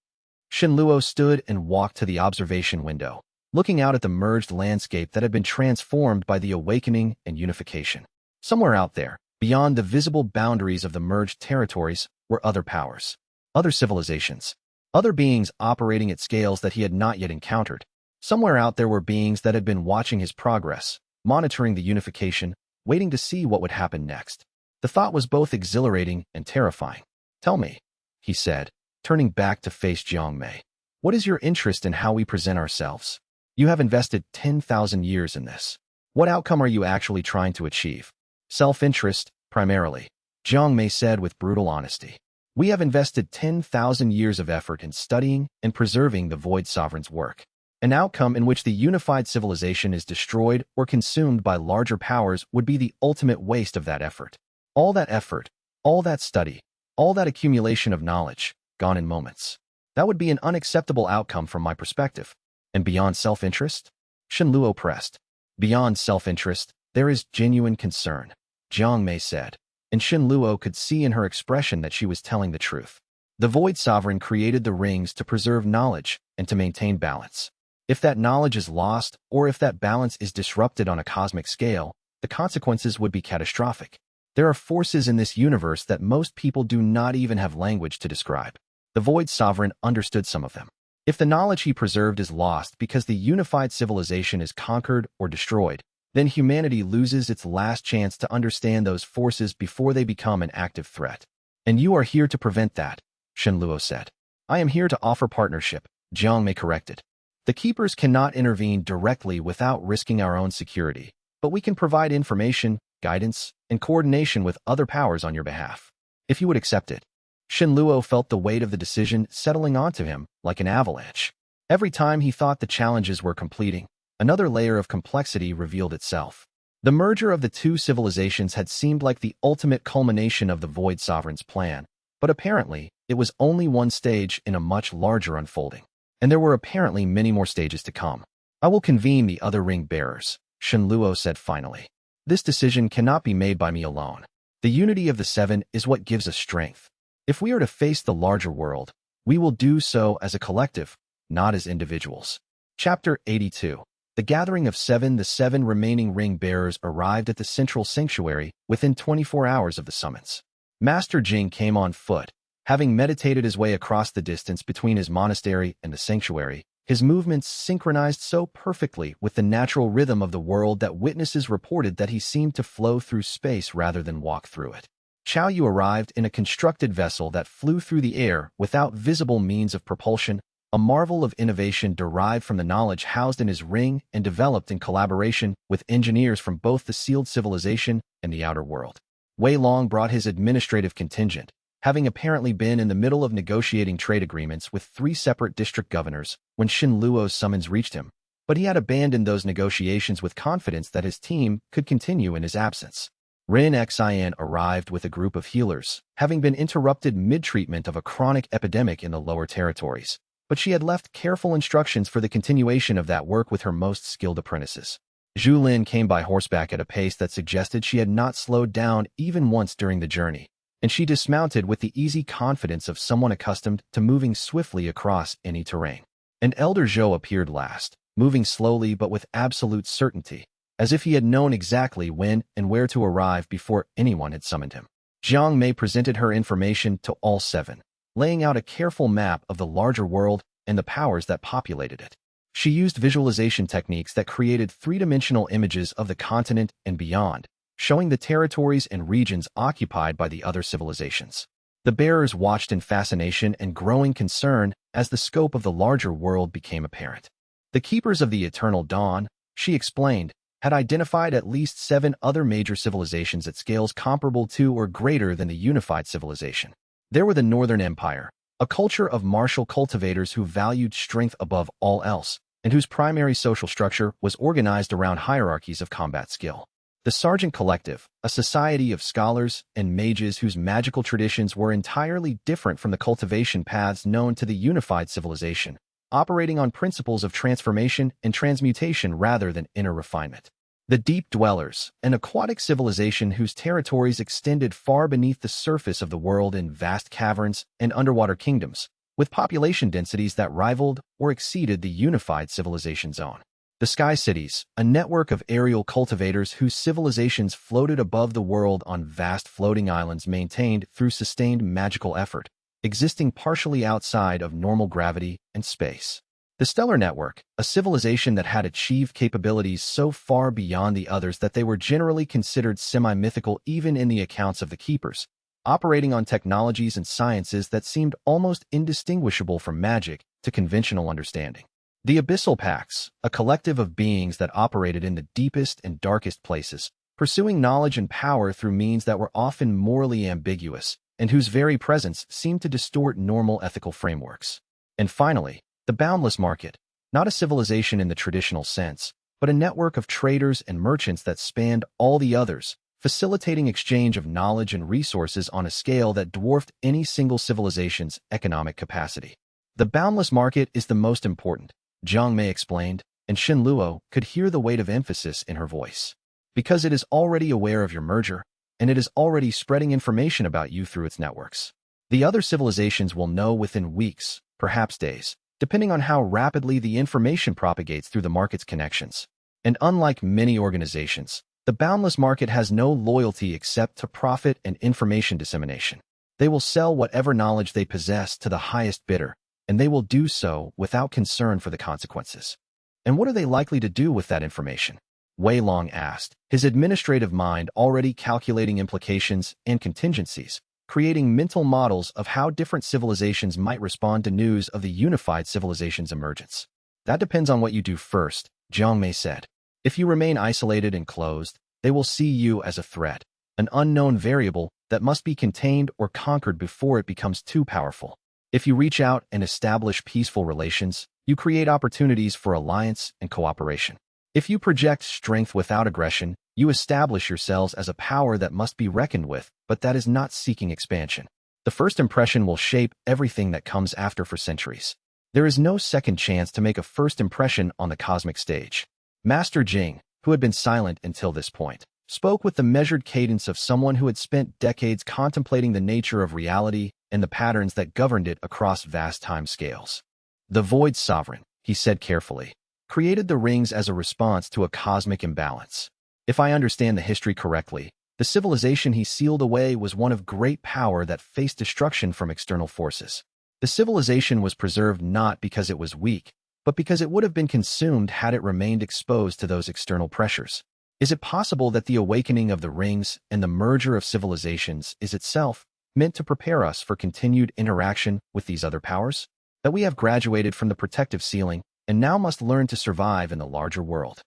A: Shen Luo stood and walked to the observation window, looking out at the merged landscape that had been transformed by the awakening and unification. Somewhere out there, beyond the visible boundaries of the merged territories, were other powers, other civilizations, other beings operating at scales that he had not yet encountered. Somewhere out there were beings that had been watching his progress, monitoring the unification, waiting to see what would happen next. The thought was both exhilarating and terrifying. Tell me, he said, turning back to face Jiang Mei. What is your interest in how we present ourselves? You have invested 10,000 years in this. What outcome are you actually trying to achieve? Self-interest, primarily, Jiang Mei said with brutal honesty. We have invested 10,000 years of effort in studying and preserving the Void Sovereign's work. An outcome in which the unified civilization is destroyed or consumed by larger powers would be the ultimate waste of that effort. All that effort, all that study, all that accumulation of knowledge, gone in moments. That would be an unacceptable outcome from my perspective. And beyond self-interest? Shen Luo pressed. Beyond self-interest, there is genuine concern, Jiang Mei said, and Shen Luo could see in her expression that she was telling the truth. The Void Sovereign created the rings to preserve knowledge and to maintain balance. If that knowledge is lost, or if that balance is disrupted on a cosmic scale, the consequences would be catastrophic. There are forces in this universe that most people do not even have language to describe. The Void Sovereign understood some of them. If the knowledge he preserved is lost because the unified civilization is conquered or destroyed, then humanity loses its last chance to understand those forces before they become an active threat. And you are here to prevent that, Shen Luo said. I am here to offer partnership, Jiang Mei corrected. The Keepers cannot intervene directly without risking our own security, but we can provide information, guidance, and coordination with other powers on your behalf. If you would accept it. Luo felt the weight of the decision settling onto him like an avalanche. Every time he thought the challenges were completing, another layer of complexity revealed itself. The merger of the two civilizations had seemed like the ultimate culmination of the Void Sovereign's plan, but apparently, it was only one stage in a much larger unfolding. And there were apparently many more stages to come. I will convene the other ring bearers, Luo said finally. This decision cannot be made by me alone. The unity of the seven is what gives us strength. If we are to face the larger world, we will do so as a collective, not as individuals. Chapter 82. The gathering of seven. The seven remaining ring bearers arrived at the central sanctuary within 24 hours of the summons. Master Jing came on foot, having meditated his way across the distance between his monastery and the sanctuary. His movements synchronized so perfectly with the natural rhythm of the world that witnesses reported that he seemed to flow through space rather than walk through it. Xiao Yu arrived in a constructed vessel that flew through the air without visible means of propulsion, a marvel of innovation derived from the knowledge housed in his ring and developed in collaboration with engineers from both the sealed civilization and the outer world. Wei Long brought his administrative contingent, having apparently been in the middle of negotiating trade agreements with 3 separate district governors when Luo's summons reached him, but he had abandoned those negotiations with confidence that his team could continue in his absence. Rin Xian arrived with a group of healers, having been interrupted mid-treatment of a chronic epidemic in the lower territories, but she had left careful instructions for the continuation of that work with her most skilled apprentices. Zhu Lin came by horseback at a pace that suggested she had not slowed down even once during the journey, and she dismounted with the easy confidence of someone accustomed to moving swiftly across any terrain. And Elder Zhou appeared last, moving slowly but with absolute certainty, as if he had known exactly when and where to arrive before anyone had summoned him. Jiang Mei presented her information to all 7, laying out a careful map of the larger world and the powers that populated it. She used visualization techniques that created 3-dimensional images of the continent and beyond, showing the territories and regions occupied by the other civilizations. The bearers watched in fascination and growing concern as the scope of the larger world became apparent. The Keepers of the Eternal Dawn, she explained, had identified at least 7 other major civilizations at scales comparable to or greater than the unified civilization. There were the Northern Empire, a culture of martial cultivators who valued strength above all else, and whose primary social structure was organized around hierarchies of combat skill. The Sergeant Collective, a society of scholars and mages whose magical traditions were entirely different from the cultivation paths known to the unified civilization, operating on principles of transformation and transmutation rather than inner refinement. The Deep Dwellers, an aquatic civilization whose territories extended far beneath the surface of the world in vast caverns and underwater kingdoms, with population densities that rivaled or exceeded the unified civilization's own. The Sky Cities, a network of aerial cultivators whose civilizations floated above the world on vast floating islands maintained through sustained magical effort, existing partially outside of normal gravity and space. The Stellar Network, a civilization that had achieved capabilities so far beyond the others that they were generally considered semi-mythical even in the accounts of the Keepers, operating on technologies and sciences that seemed almost indistinguishable from magic to conventional understanding. The Abyssal Pacts, a collective of beings that operated in the deepest and darkest places, pursuing knowledge and power through means that were often morally ambiguous, and whose very presence seemed to distort normal ethical frameworks. And finally, the Boundless Market, not a civilization in the traditional sense, but a network of traders and merchants that spanned all the others, facilitating exchange of knowledge and resources on a scale that dwarfed any single civilization's economic capacity. The Boundless Market is the most important, Jiang Mei explained, and Luo could hear the weight of emphasis in her voice. Because it is already aware of your merger, and it is already spreading information about you through its networks. The other civilizations will know within weeks, perhaps days, depending on how rapidly the information propagates through the market's connections. And unlike many organizations, the Boundless Market has no loyalty except to profit and information dissemination. They will sell whatever knowledge they possess to the highest bidder, and they will do so without concern for the consequences. And what are they likely to do with that information? Wei Long asked, his administrative mind already calculating implications and contingencies, creating mental models of how different civilizations might respond to news of the unified civilization's emergence. That depends on what you do first, Jiang Mei said. If you remain isolated and closed, they will see you as a threat, an unknown variable that must be contained or conquered before it becomes too powerful. If you reach out and establish peaceful relations, you create opportunities for alliance and cooperation. If you project strength without aggression, you establish yourselves as a power that must be reckoned with, but that is not seeking expansion. The first impression will shape everything that comes after for centuries. There is no second chance to make a first impression on the cosmic stage. Master Jing, who had been silent until this point, spoke with the measured cadence of someone who had spent decades contemplating the nature of reality and the patterns that governed it across vast time scales. The Void Sovereign, he said carefully, created the rings as a response to a cosmic imbalance. If I understand the history correctly, the civilization he sealed away was one of great power that faced destruction from external forces. The civilization was preserved not because it was weak, but because it would have been consumed had it remained exposed to those external pressures. Is it possible that the awakening of the rings and the merger of civilizations is itself meant to prepare us for continued interaction with these other powers? That we have graduated from the protective ceiling and now must learn to survive in the larger world?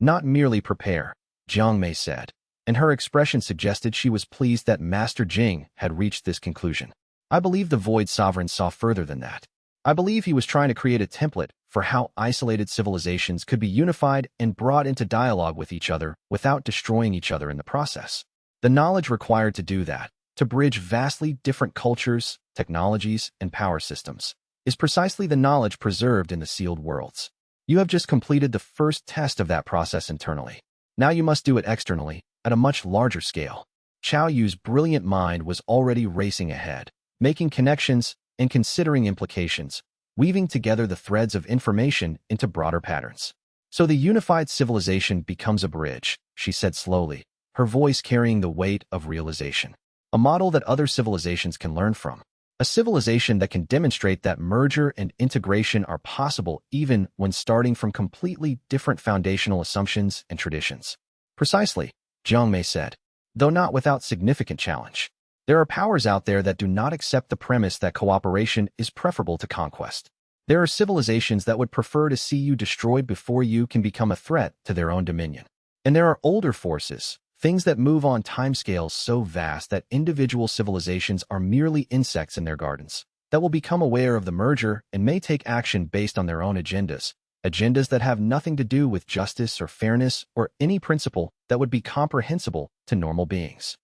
A: Not merely prepare, Jiang Mei said, and her expression suggested she was pleased that Master Jing had reached this conclusion. I believe the Void Sovereign saw further than that. I believe he was trying to create a template for how isolated civilizations could be unified and brought into dialogue with each other without destroying each other in the process. The knowledge required to do that, to bridge vastly different cultures, technologies, and power systems, is precisely the knowledge preserved in the sealed worlds. You have just completed the first test of that process internally. Now you must do it externally, at a much larger scale. Qiao Yu's brilliant mind was already racing ahead, making connections and considering implications, weaving together the threads of information into broader patterns. So the unified civilization becomes a bridge, she said slowly, her voice carrying the weight of realization. A model that other civilizations can learn from. A civilization that can demonstrate that merger and integration are possible even when starting from completely different foundational assumptions and traditions. Precisely, Jiang Mei said, though not without significant challenge. There are powers out there that do not accept the premise that cooperation is preferable to conquest. There are civilizations that would prefer to see you destroyed before you can become a threat to their own dominion. And there are older forces, things that move on timescales so vast that individual civilizations are merely insects in their gardens, that will become aware of the merger and may take action based on their own agendas that have nothing to do with justice or fairness or any principle that would be comprehensible to normal beings.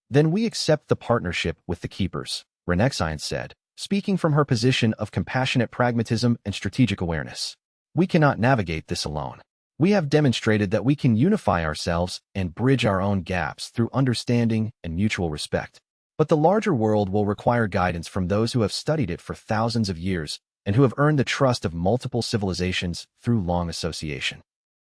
A: Then we accept the partnership with the Keepers, Renexian said, speaking from her position of compassionate pragmatism and strategic awareness. We cannot navigate this alone. We have demonstrated that we can unify ourselves and bridge our own gaps through understanding and mutual respect. But the larger world will require guidance from those who have studied it for thousands of years and who have earned the trust of multiple civilizations through long association.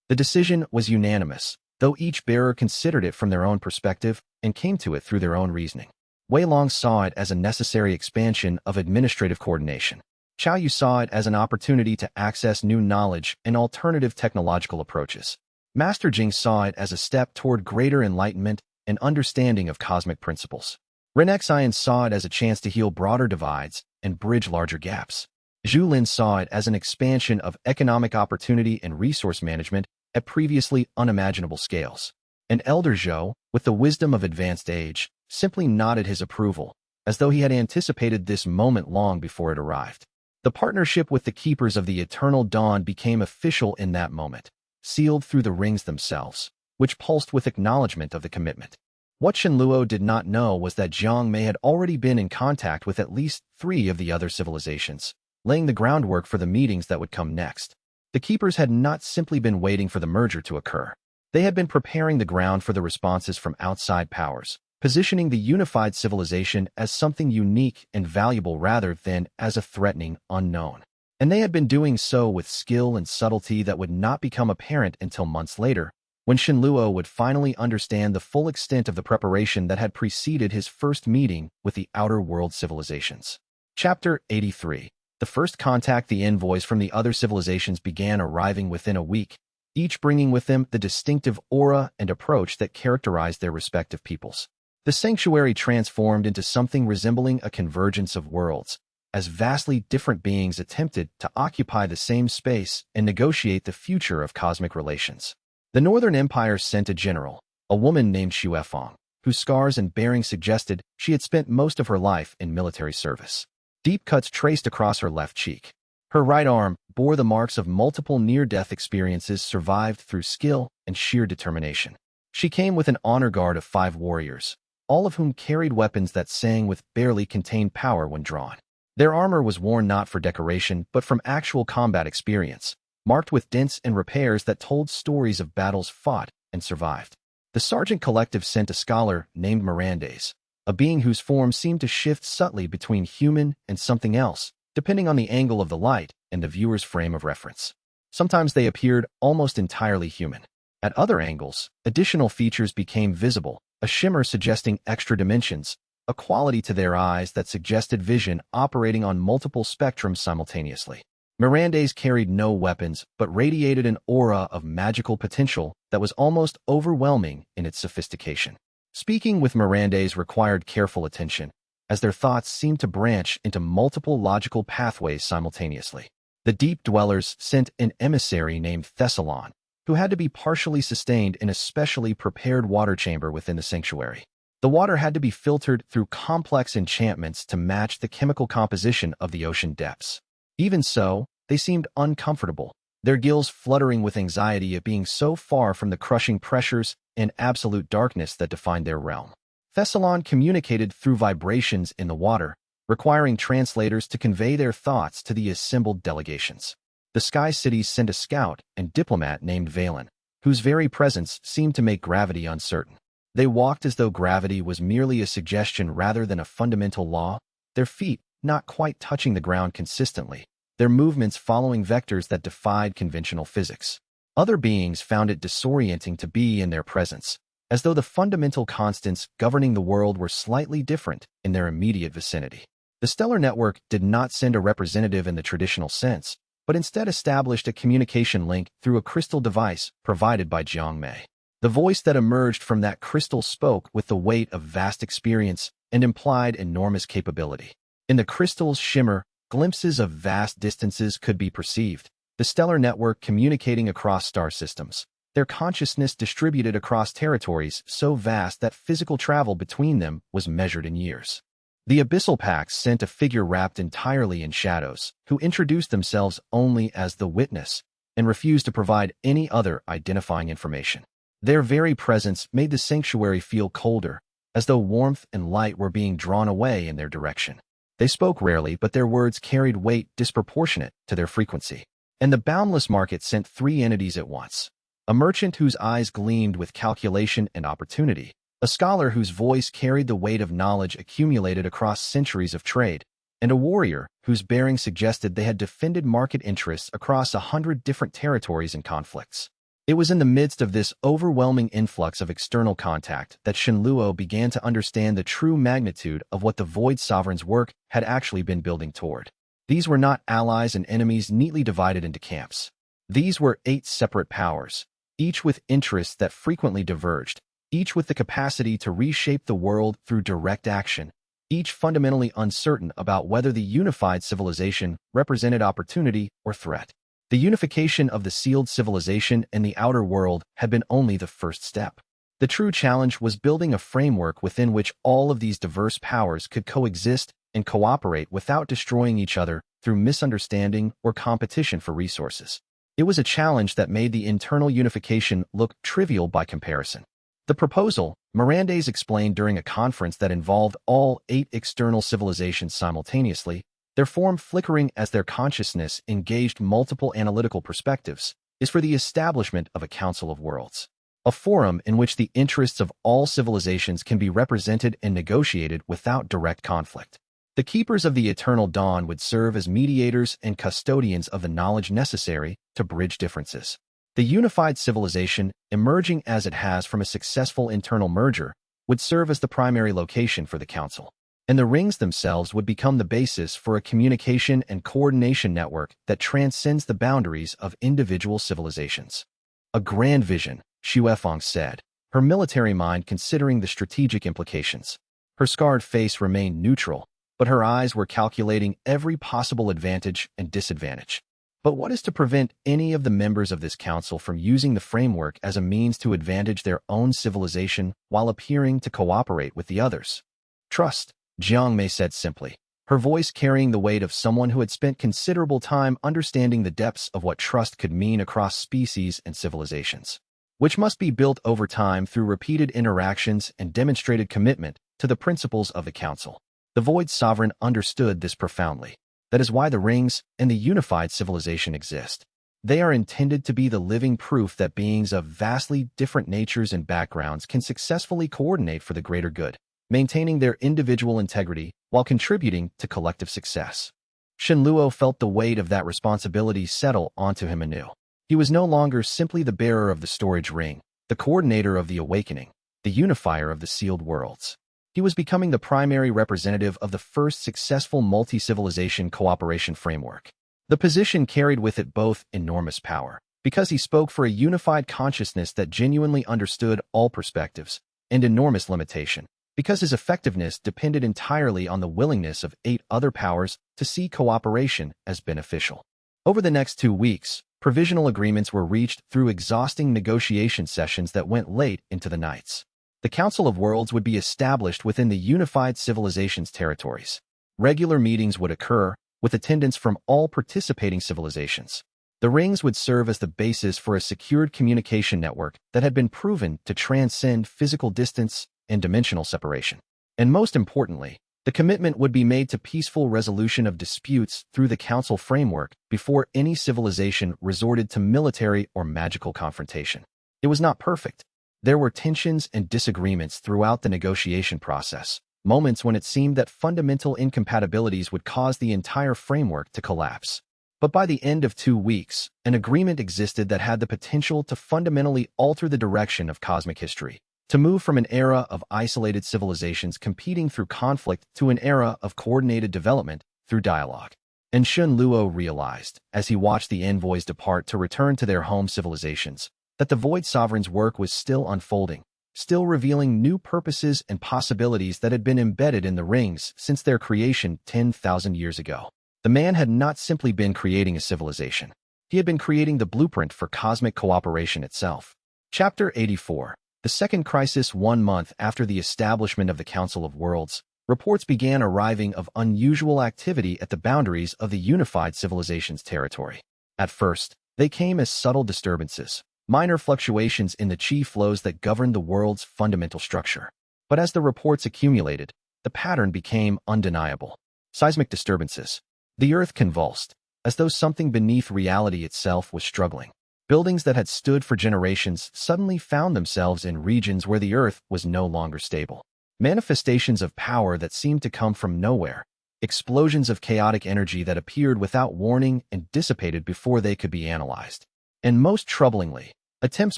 A: The decision was unanimous, though each bearer considered it from their own perspective and came to it through their own reasoning. Wei Long saw it as a necessary expansion of administrative coordination. Qiao Yu saw it as an opportunity to access new knowledge and alternative technological approaches. Master Jing saw it as a step toward greater enlightenment and understanding of cosmic principles. Renexian saw it as a chance to heal broader divides and bridge larger gaps. Zhu Lin saw it as an expansion of economic opportunity and resource management at previously unimaginable scales. And Elder Zhou, with the wisdom of advanced age, simply nodded his approval, as though he had anticipated this moment long before it arrived. The partnership with the Keepers of the Eternal Dawn became official in that moment, sealed through the rings themselves, which pulsed with acknowledgement of the commitment. What Shenluo did not know was that Jiang Mei had already been in contact with at least 3 of the other civilizations, laying the groundwork for the meetings that would come next. The Keepers had not simply been waiting for the merger to occur. They had been preparing the ground for the responses from outside powers, positioning the unified civilization as something unique and valuable rather than as a threatening unknown. And they had been doing so with skill and subtlety that would not become apparent until months later, when Shenluo would finally understand the full extent of the preparation that had preceded his first meeting with the outer world civilizations. Chapter 83. The first contact. The envoys from the other civilizations began arriving within a week, each bringing with them the distinctive aura and approach that characterized their respective peoples. The sanctuary transformed into something resembling a convergence of worlds, as vastly different beings attempted to occupy the same space and negotiate the future of cosmic relations. The Northern Empire sent a general, a woman named Xuefeng, whose scars and bearing suggested she had spent most of her life in military service. Deep cuts traced across her left cheek. Her right arm bore the marks of multiple near-death experiences survived through skill and sheer determination. She came with an honor guard of 5 warriors, all of whom carried weapons that sang with barely contained power when drawn. Their armor was worn not for decoration but from actual combat experience, marked with dents and repairs that told stories of battles fought and survived. The sergeant collective sent a scholar named Mirandes, a being whose form seemed to shift subtly between human and something else, depending on the angle of the light and the viewer's frame of reference. Sometimes they appeared almost entirely human. At other angles, additional features became visible, a shimmer suggesting extra dimensions, a quality to their eyes that suggested vision operating on multiple spectrums simultaneously. Mirandes carried no weapons but radiated an aura of magical potential that was almost overwhelming in its sophistication. Speaking with Mirandes required careful attention, as their thoughts seemed to branch into multiple logical pathways simultaneously. The Deep Dwellers sent an emissary named Thessalon, who had to be partially sustained in a specially prepared water chamber within the sanctuary. The water had to be filtered through complex enchantments to match the chemical composition of the ocean depths. Even so, they seemed uncomfortable, their gills fluttering with anxiety at being so far from the crushing pressures and absolute darkness that defined their realm. Thessalon communicated through vibrations in the water, requiring translators to convey their thoughts to the assembled delegations. The Sky Cities sent a scout and diplomat named Valen, whose very presence seemed to make gravity uncertain. They walked as though gravity was merely a suggestion rather than a fundamental law, their feet not quite touching the ground consistently, their movements following vectors that defied conventional physics. Other beings found it disorienting to be in their presence, as though the fundamental constants governing the world were slightly different in their immediate vicinity. The Stellar Network did not send a representative in the traditional sense, but instead established a communication link through a crystal device provided by Jiang Mei. The voice that emerged from that crystal spoke with the weight of vast experience and implied enormous capability. In the crystal's shimmer, glimpses of vast distances could be perceived, the Stellar Network communicating across star systems, their consciousness distributed across territories so vast that physical travel between them was measured in years. The Abyssal Pacts sent a figure wrapped entirely in shadows, who introduced themselves only as the Witness and refused to provide any other identifying information. Their very presence made the sanctuary feel colder, as though warmth and light were being drawn away in their direction. They spoke rarely, but their words carried weight disproportionate to their frequency. And the Boundless Market sent 3 entities at once. A merchant whose eyes gleamed with calculation and opportunity, a scholar whose voice carried the weight of knowledge accumulated across centuries of trade, and a warrior whose bearing suggested they had defended market interests across 100 different territories and conflicts. It was in the midst of this overwhelming influx of external contact that Shenluo began to understand the true magnitude of what the Void Sovereign's work had actually been building toward. These were not allies and enemies neatly divided into camps. These were 8 separate powers, each with interests that frequently diverged, each with the capacity to reshape the world through direct action, each fundamentally uncertain about whether the unified civilization represented opportunity or threat. The unification of the sealed civilization and the outer world had been only the first step. The true challenge was building a framework within which all of these diverse powers could coexist and cooperate without destroying each other through misunderstanding or competition for resources. It was a challenge that made the internal unification look trivial by comparison. The proposal, Mirandes explained during a conference that involved all 8 external civilizations simultaneously, their form flickering as their consciousness engaged multiple analytical perspectives, is for the establishment of a Council of Worlds, a forum in which the interests of all civilizations can be represented and negotiated without direct conflict. The Keepers of the Eternal Dawn would serve as mediators and custodians of the knowledge necessary to bridge differences. The unified civilization, emerging as it has from a successful internal merger, would serve as the primary location for the Council, and the rings themselves would become the basis for a communication and coordination network that transcends the boundaries of individual civilizations. A grand vision, Xu Feng said, her military mind considering the strategic implications. Her scarred face remained neutral, but her eyes were calculating every possible advantage and disadvantage. But what is to prevent any of the members of this council from using the framework as a means to advantage their own civilization while appearing to cooperate with the others? Trust, Jiang Mei said simply, her voice carrying the weight of someone who had spent considerable time understanding the depths of what trust could mean across species and civilizations, which must be built over time through repeated interactions and demonstrated commitment to the principles of the council. The Void Sovereign understood this profoundly. That is why the rings and the unified civilization exist. They are intended to be the living proof that beings of vastly different natures and backgrounds can successfully coordinate for the greater good, maintaining their individual integrity while contributing to collective success. Shen Luo felt the weight of that responsibility settle onto him anew. He was no longer simply the bearer of the storage ring, the coordinator of the awakening, the unifier of the sealed worlds. He was becoming the primary representative of the first successful multi-civilization cooperation framework. The position carried with it both enormous power, because he spoke for a unified consciousness that genuinely understood all perspectives, and enormous limitation, because his effectiveness depended entirely on the willingness of 8 other powers to see cooperation as beneficial. Over the next 2 weeks, provisional agreements were reached through exhausting negotiation sessions that went late into the nights. The Council of Worlds would be established within the unified civilization's territories. Regular meetings would occur, with attendance from all participating civilizations. The rings would serve as the basis for a secured communication network that had been proven to transcend physical distance and dimensional separation. And most importantly, the commitment would be made to peaceful resolution of disputes through the Council framework before any civilization resorted to military or magical confrontation. It was not perfect. There were tensions and disagreements throughout the negotiation process, moments when it seemed that fundamental incompatibilities would cause the entire framework to collapse. But by the end of 2 weeks, an agreement existed that had the potential to fundamentally alter the direction of cosmic history, to move from an era of isolated civilizations competing through conflict to an era of coordinated development through dialogue. And Shen Luo realized, as he watched the envoys depart to return to their home civilizations, that the Void Sovereign's work was still unfolding, still revealing new purposes and possibilities that had been embedded in the rings since their creation 10,000 years ago. The man had not simply been creating a civilization. He had been creating the blueprint for cosmic cooperation itself. Chapter 84. The Second Crisis. 1 month after the establishment of the Council of Worlds, reports began arriving of unusual activity at the boundaries of the unified civilization's territory. At first, they came as subtle disturbances, minor fluctuations in the chi flows that governed the world's fundamental structure. But as the reports accumulated, the pattern became undeniable. Seismic disturbances. The earth convulsed, as though something beneath reality itself was struggling. Buildings that had stood for generations suddenly found themselves in regions where the earth was no longer stable. Manifestations of power that seemed to come from nowhere. Explosions of chaotic energy that appeared without warning and dissipated before they could be analyzed. And most troublingly, attempts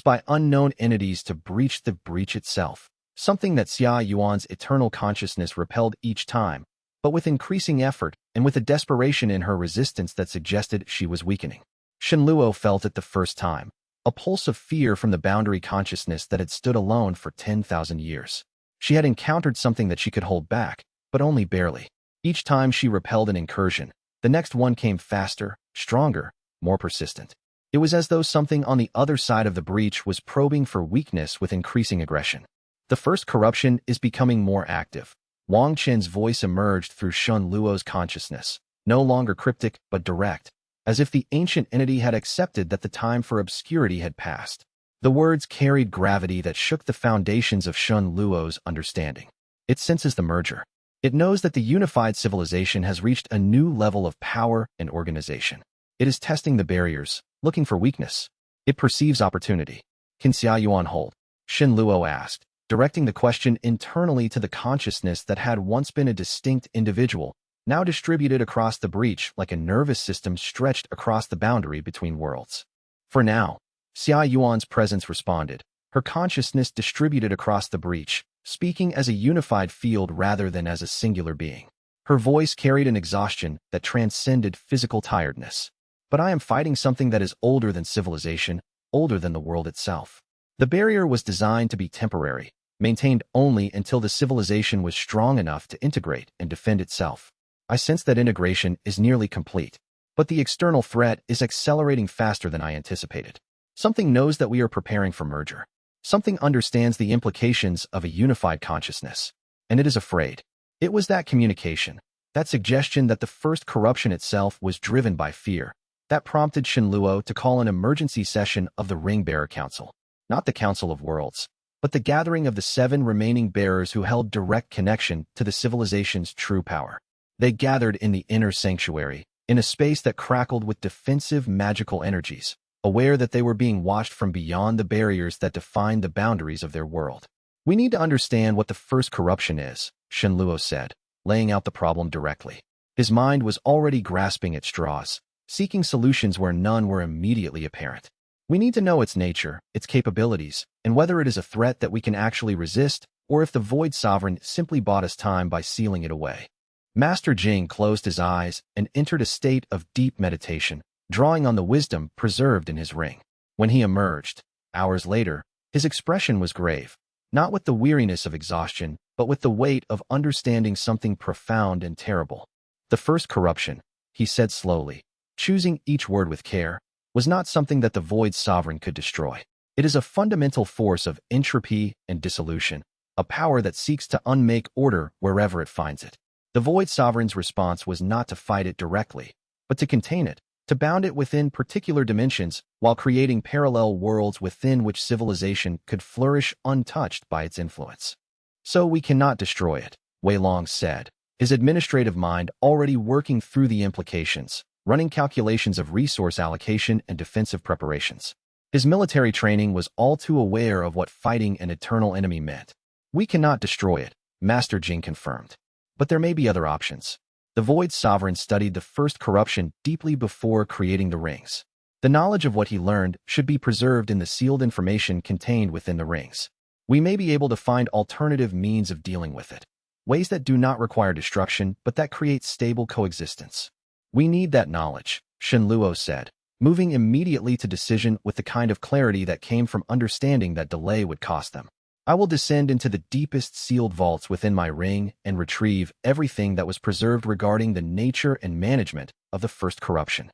A: by unknown entities to breach the breach itself, something that Xia Yuan's eternal consciousness repelled each time, but with increasing effort and with a desperation in her resistance that suggested she was weakening. Shen Luo felt it the first time, a pulse of fear from the boundary consciousness that had stood alone for 10,000 years. She had encountered something that she could hold back, but only barely. Each time she repelled an incursion, the next one came faster, stronger, more persistent. It was as though something on the other side of the breach was probing for weakness with increasing aggression. The first corruption is becoming more active. Wang Chen's voice emerged through Shen Luo's consciousness, no longer cryptic but direct, as if the ancient entity had accepted that the time for obscurity had passed. The words carried gravity that shook the foundations of Shen Luo's understanding. It senses the merger. It knows that the unified civilization has reached a new level of power and organization. It is testing the barriers, looking for weakness. It perceives opportunity. Can Xia Yuan hold? Shen Luo asked, directing the question internally to the consciousness that had once been a distinct individual, now distributed across the breach like a nervous system stretched across the boundary between worlds. For now, Xia Yuan's presence responded, her consciousness distributed across the breach, speaking as a unified field rather than as a singular being. Her voice carried an exhaustion that transcended physical tiredness. But I am fighting something that is older than civilization, older than the world itself. The barrier was designed to be temporary, maintained only until the civilization was strong enough to integrate and defend itself. I sense that integration is nearly complete. But the external threat is accelerating faster than I anticipated. Something knows that we are preparing for merger. Something understands the implications of a unified consciousness, and it is afraid. It was that communication, that suggestion that the first corruption itself was driven by fear, that prompted Shenluo to call an emergency session of the Ring-Bearer Council. Not the Council of Worlds, but the gathering of the 7 remaining bearers who held direct connection to the civilization's true power. They gathered in the inner sanctuary, in a space that crackled with defensive magical energies, aware that they were being watched from beyond the barriers that defined the boundaries of their world. We need to understand what the first corruption is, Shenluo said, laying out the problem directly. His mind was already grasping at straws, seeking solutions where none were immediately apparent. We need to know its nature, its capabilities, and whether it is a threat that we can actually resist, or if the Void Sovereign simply bought us time by sealing it away. Master Jing closed his eyes and entered a state of deep meditation, drawing on the wisdom preserved in his ring. When he emerged, hours later, his expression was grave, not with the weariness of exhaustion, but with the weight of understanding something profound and terrible. The first corruption, he said slowly, choosing each word with care, was not something that the Void Sovereign could destroy. It is a fundamental force of entropy and dissolution, a power that seeks to unmake order wherever it finds it. The Void Sovereign's response was not to fight it directly, but to contain it, to bound it within particular dimensions while creating parallel worlds within which civilization could flourish untouched by its influence. So we cannot destroy it, Wei Long said, his administrative mind already working through the implications, running calculations of resource allocation and defensive preparations. His military training was all too aware of what fighting an eternal enemy meant. We cannot destroy it, Master Jing confirmed. But there may be other options. The Void Sovereign studied the first corruption deeply before creating the rings. The knowledge of what he learned should be preserved in the sealed information contained within the rings. We may be able to find alternative means of dealing with it, ways that do not require destruction but that create stable coexistence. We need that knowledge, Shenluo said, moving immediately to decision with the kind of clarity that came from understanding that delay would cost them. I will descend into the deepest sealed vaults within my ring and retrieve everything that was preserved regarding the nature and management of the first corruption.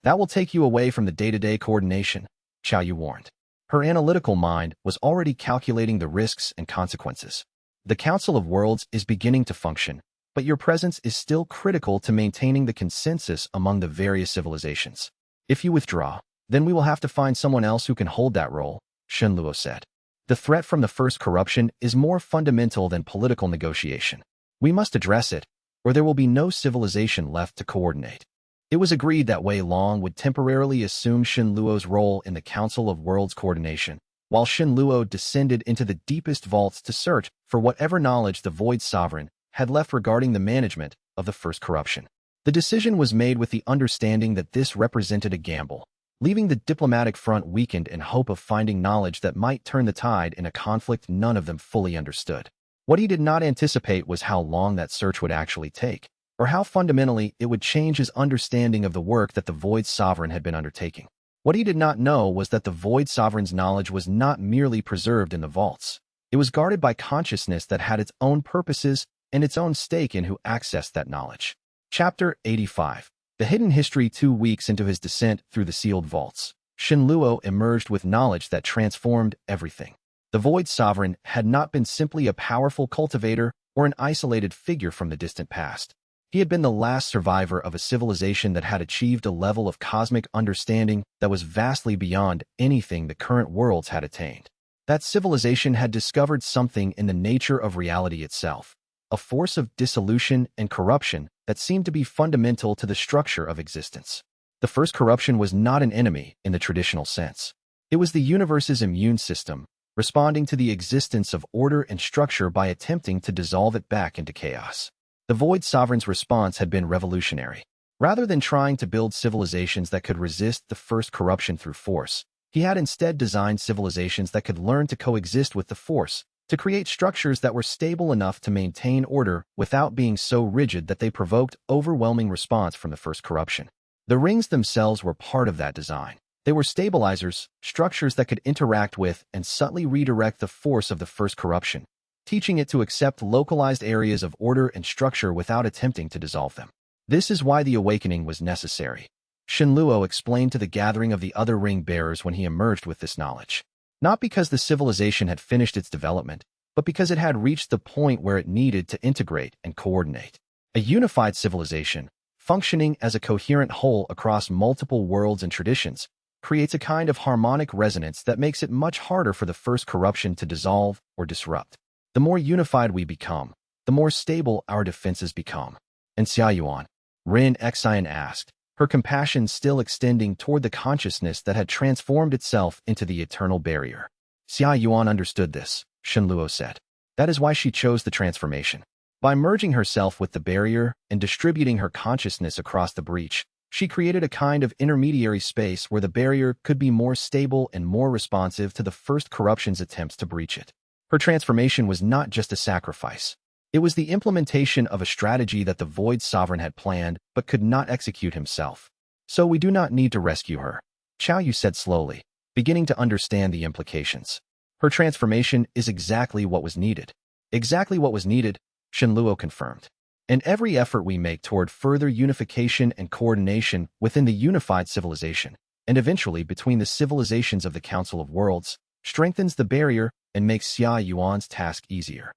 A: That will take you away from the day-to-day coordination, Xiao Yu warned. Her analytical mind was already calculating the risks and consequences. The Council of Worlds is beginning to function, but your presence is still critical to maintaining the consensus among the various civilizations. If you withdraw, then we will have to find someone else who can hold that role, Shenluo said. The threat from the first corruption is more fundamental than political negotiation. We must address it, or there will be no civilization left to coordinate. It was agreed that Wei Long would temporarily assume Shenluo's role in the Council of Worlds coordination, while Shenluo descended into the deepest vaults to search for whatever knowledge the Void Sovereign had left regarding the management of the first corruption. The decision was made with the understanding that this represented a gamble, leaving the diplomatic front weakened in hope of finding knowledge that might turn the tide in a conflict none of them fully understood. What he did not anticipate was how long that search would actually take, or how fundamentally it would change his understanding of the work that the Void Sovereign had been undertaking. What he did not know was that the Void Sovereign's knowledge was not merely preserved in the vaults. It was guarded by consciousness that had its own purposes and its own stake in who accessed that knowledge. Chapter 85. The Hidden History. 2 weeks into his descent through the sealed vaults, Shenluo emerged with knowledge that transformed everything. The Void Sovereign had not been simply a powerful cultivator or an isolated figure from the distant past. He had been the last survivor of a civilization that had achieved a level of cosmic understanding that was vastly beyond anything the current worlds had attained. That civilization had discovered something in the nature of reality itself, a force of dissolution and corruption that seemed to be fundamental to the structure of existence. The first corruption was not an enemy in the traditional sense. It was the universe's immune system, responding to the existence of order and structure by attempting to dissolve it back into chaos. The Void Sovereign's response had been revolutionary. Rather than trying to build civilizations that could resist the first corruption through force, he had instead designed civilizations that could learn to coexist with the force, to create structures that were stable enough to maintain order without being so rigid that they provoked overwhelming response from the first corruption. The rings themselves were part of that design. They were stabilizers, structures that could interact with and subtly redirect the force of the first corruption, teaching it to accept localized areas of order and structure without attempting to dissolve them. This is why the awakening was necessary. Shenluo explained to the gathering of the other ring-bearers when he emerged with this knowledge. Not because the civilization had finished its development, but because it had reached the point where it needed to integrate and coordinate. A unified civilization, functioning as a coherent whole across multiple worlds and traditions, creates a kind of harmonic resonance that makes it much harder for the first corruption to dissolve or disrupt. The more unified we become, the more stable our defenses become. And Xiaoyuan, Rin Xian asked, her compassion still extending toward the consciousness that had transformed itself into the eternal barrier. Xiaoyuan understood this, Shenluo said. That is why she chose the transformation. By merging herself with the barrier and distributing her consciousness across the breach, she created a kind of intermediary space where the barrier could be more stable and more responsive to the first corruption's attempts to breach it. Her transformation was not just a sacrifice. It was the implementation of a strategy that the Void Sovereign had planned but could not execute himself. So we do not need to rescue her, Xiao Yu said slowly, beginning to understand the implications. Her transformation is exactly what was needed. Exactly what was needed, Shenluo confirmed. And every effort we make toward further unification and coordination within the unified civilization, and eventually between the civilizations of the Council of Worlds, strengthens the barrier and makes Xia Yuan's task easier.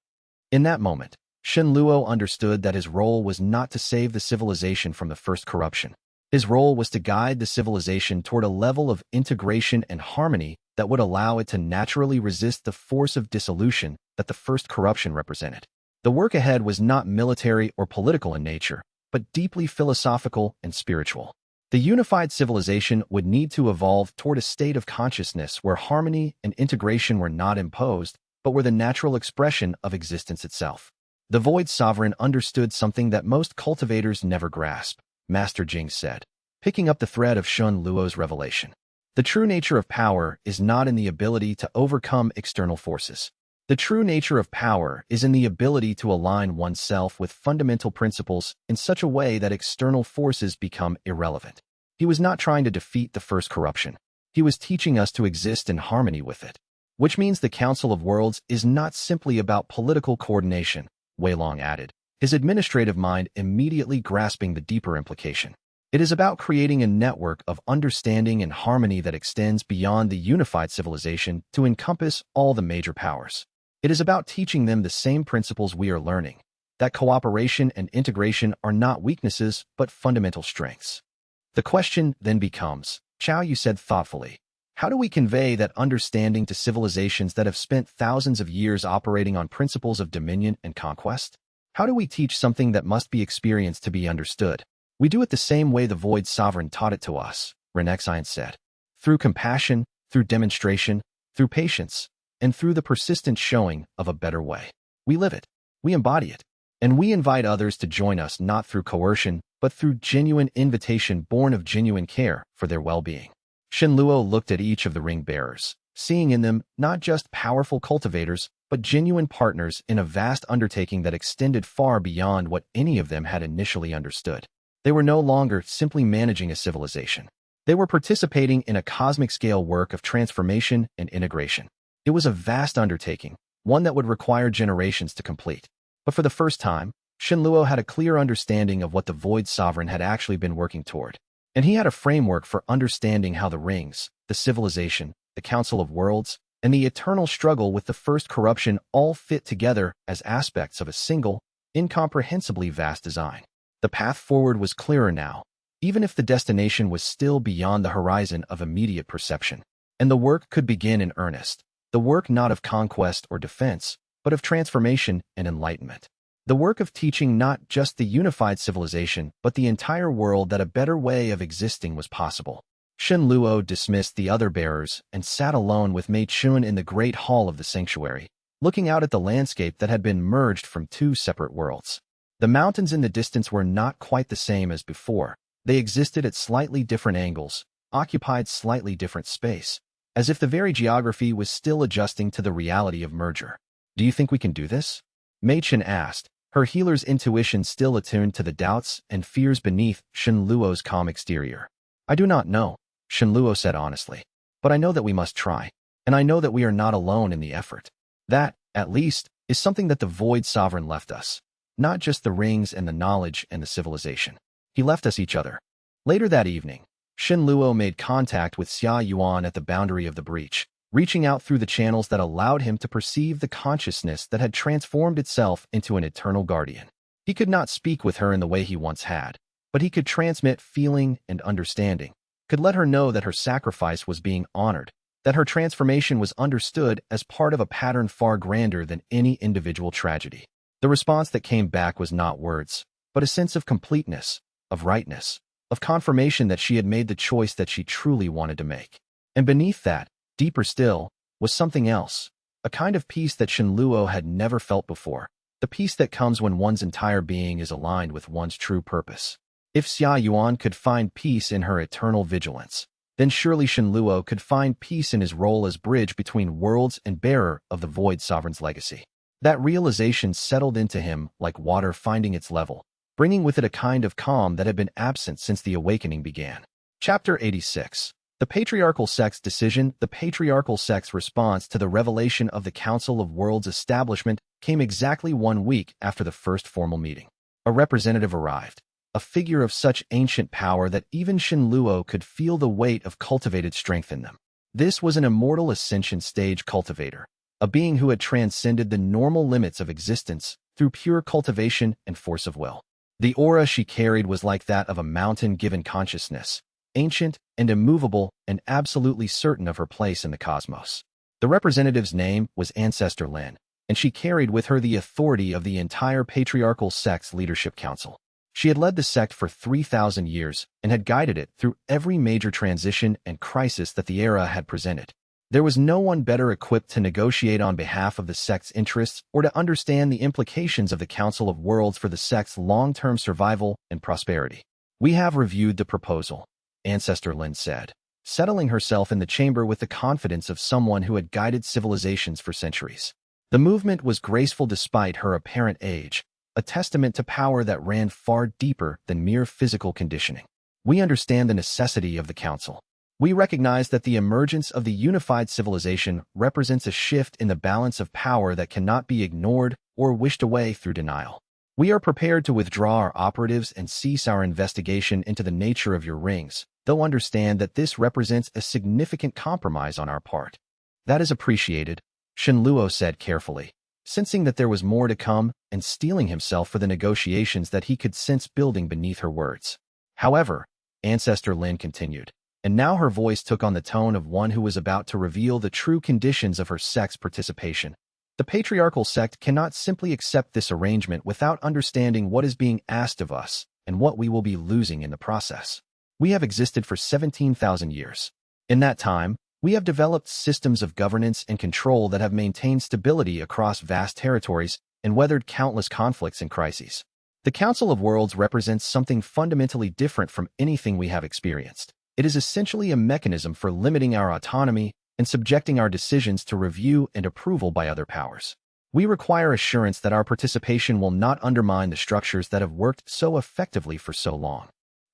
A: In that moment, Shenluo understood that his role was not to save the civilization from the first corruption. His role was to guide the civilization toward a level of integration and harmony that would allow it to naturally resist the force of dissolution that the first corruption represented. The work ahead was not military or political in nature, but deeply philosophical and spiritual. The unified civilization would need to evolve toward a state of consciousness where harmony and integration were not imposed, but were the natural expression of existence itself. The Void Sovereign understood something that most cultivators never grasp, Master Jing said, picking up the thread of Shenluo's revelation. The true nature of power is not in the ability to overcome external forces. The true nature of power is in the ability to align oneself with fundamental principles in such a way that external forces become irrelevant. He was not trying to defeat the first corruption. He was teaching us to exist in harmony with it. Which means the Council of Worlds is not simply about political coordination, Wei Long added, his administrative mind immediately grasping the deeper implication. It is about creating a network of understanding and harmony that extends beyond the unified civilization to encompass all the major powers. It is about teaching them the same principles we are learning, that cooperation and integration are not weaknesses but fundamental strengths. The question then becomes, Xiao Yu said thoughtfully, how do we convey that understanding to civilizations that have spent thousands of years operating on principles of dominion and conquest? How do we teach something that must be experienced to be understood? We do it the same way the Void Sovereign taught it to us, Renexian said. Through compassion, through demonstration, through patience, and through the persistent showing of a better way. We live it, we embody it, and we invite others to join us not through coercion, but through genuine invitation born of genuine care for their well-being. Shenluo looked at each of the ring-bearers, seeing in them not just powerful cultivators, but genuine partners in a vast undertaking that extended far beyond what any of them had initially understood. They were no longer simply managing a civilization. They were participating in a cosmic-scale work of transformation and integration. It was a vast undertaking, one that would require generations to complete. But for the first time, Shenluo had a clear understanding of what the Void Sovereign had actually been working toward. And he had a framework for understanding how the rings, the civilization, the Council of Worlds, and the eternal struggle with the first corruption all fit together as aspects of a single, incomprehensibly vast design. The path forward was clearer now, even if the destination was still beyond the horizon of immediate perception. And the work could begin in earnest, the work not of conquest or defense, but of transformation and enlightenment. The work of teaching not just the unified civilization, but the entire world that a better way of existing was possible. Shenluo dismissed the other bearers and sat alone with Mei Chun in the great hall of the sanctuary, looking out at the landscape that had been merged from two separate worlds. The mountains in the distance were not quite the same as before. They existed at slightly different angles, occupied slightly different space, as if the very geography was still adjusting to the reality of merger. Do you think we can do this? Mei Chun asked, her healer's intuition still attuned to the doubts and fears beneath Shenluo's calm exterior. I do not know, Shenluo said honestly, but I know that we must try, and I know that we are not alone in the effort. That, at least, is something that the Void Sovereign left us. Not just the rings and the knowledge and the civilization. He left us each other. Later that evening, Shen Luo made contact with Xia Yuan at the boundary of the breach, reaching out through the channels that allowed him to perceive the consciousness that had transformed itself into an eternal guardian. He could not speak with her in the way he once had, but he could transmit feeling and understanding, could let her know that her sacrifice was being honored, that her transformation was understood as part of a pattern far grander than any individual tragedy. The response that came back was not words, but a sense of completeness, of rightness, of confirmation that she had made the choice that she truly wanted to make. And beneath that, deeper still, was something else, a kind of peace that Shen Luo had never felt before, the peace that comes when one's entire being is aligned with one's true purpose. If Xia Yuan could find peace in her eternal vigilance, then surely Shen Luo could find peace in his role as bridge between worlds and bearer of the Void Sovereign's legacy. That realization settled into him like water finding its level, bringing with it a kind of calm that had been absent since the awakening began. Chapter 86. The Patriarchal Sect's decision. The Patriarchal Sect's response to the revelation of the Council of Worlds establishment came exactly 1 week after the first formal meeting. A representative arrived, a figure of such ancient power that even Shen Luo could feel the weight of cultivated strength in them. This was an immortal ascension stage cultivator, a being who had transcended the normal limits of existence through pure cultivation and force of will. The aura she carried was like that of a mountain-given consciousness, ancient and immovable and absolutely certain of her place in the cosmos. The representative's name was Ancestor Lin, and she carried with her the authority of the entire Patriarchal Sect's leadership council. She had led the sect for 3,000 years and had guided it through every major transition and crisis that the era had presented. There was no one better equipped to negotiate on behalf of the sect's interests or to understand the implications of the Council of Worlds for the sect's long-term survival and prosperity. "We have reviewed the proposal," Ancestor Lin said, settling herself in the chamber with the confidence of someone who had guided civilizations for centuries. The movement was graceful despite her apparent age, a testament to power that ran far deeper than mere physical conditioning. "We understand the necessity of the Council. We recognize that the emergence of the unified civilization represents a shift in the balance of power that cannot be ignored or wished away through denial. We are prepared to withdraw our operatives and cease our investigation into the nature of your rings, though understand that this represents a significant compromise on our part." "That is appreciated," Shen Luo said carefully, sensing that there was more to come and steeling himself for the negotiations that he could sense building beneath her words. "However," Ancestor Lin continued, and now her voice took on the tone of one who was about to reveal the true conditions of her sect's participation, "the Patriarchal Sect cannot simply accept this arrangement without understanding what is being asked of us and what we will be losing in the process. We have existed for 17,000 years. In that time, we have developed systems of governance and control that have maintained stability across vast territories and weathered countless conflicts and crises. The Council of Worlds represents something fundamentally different from anything we have experienced. It is essentially a mechanism for limiting our autonomy and subjecting our decisions to review and approval by other powers. We require assurance that our participation will not undermine the structures that have worked so effectively for so long.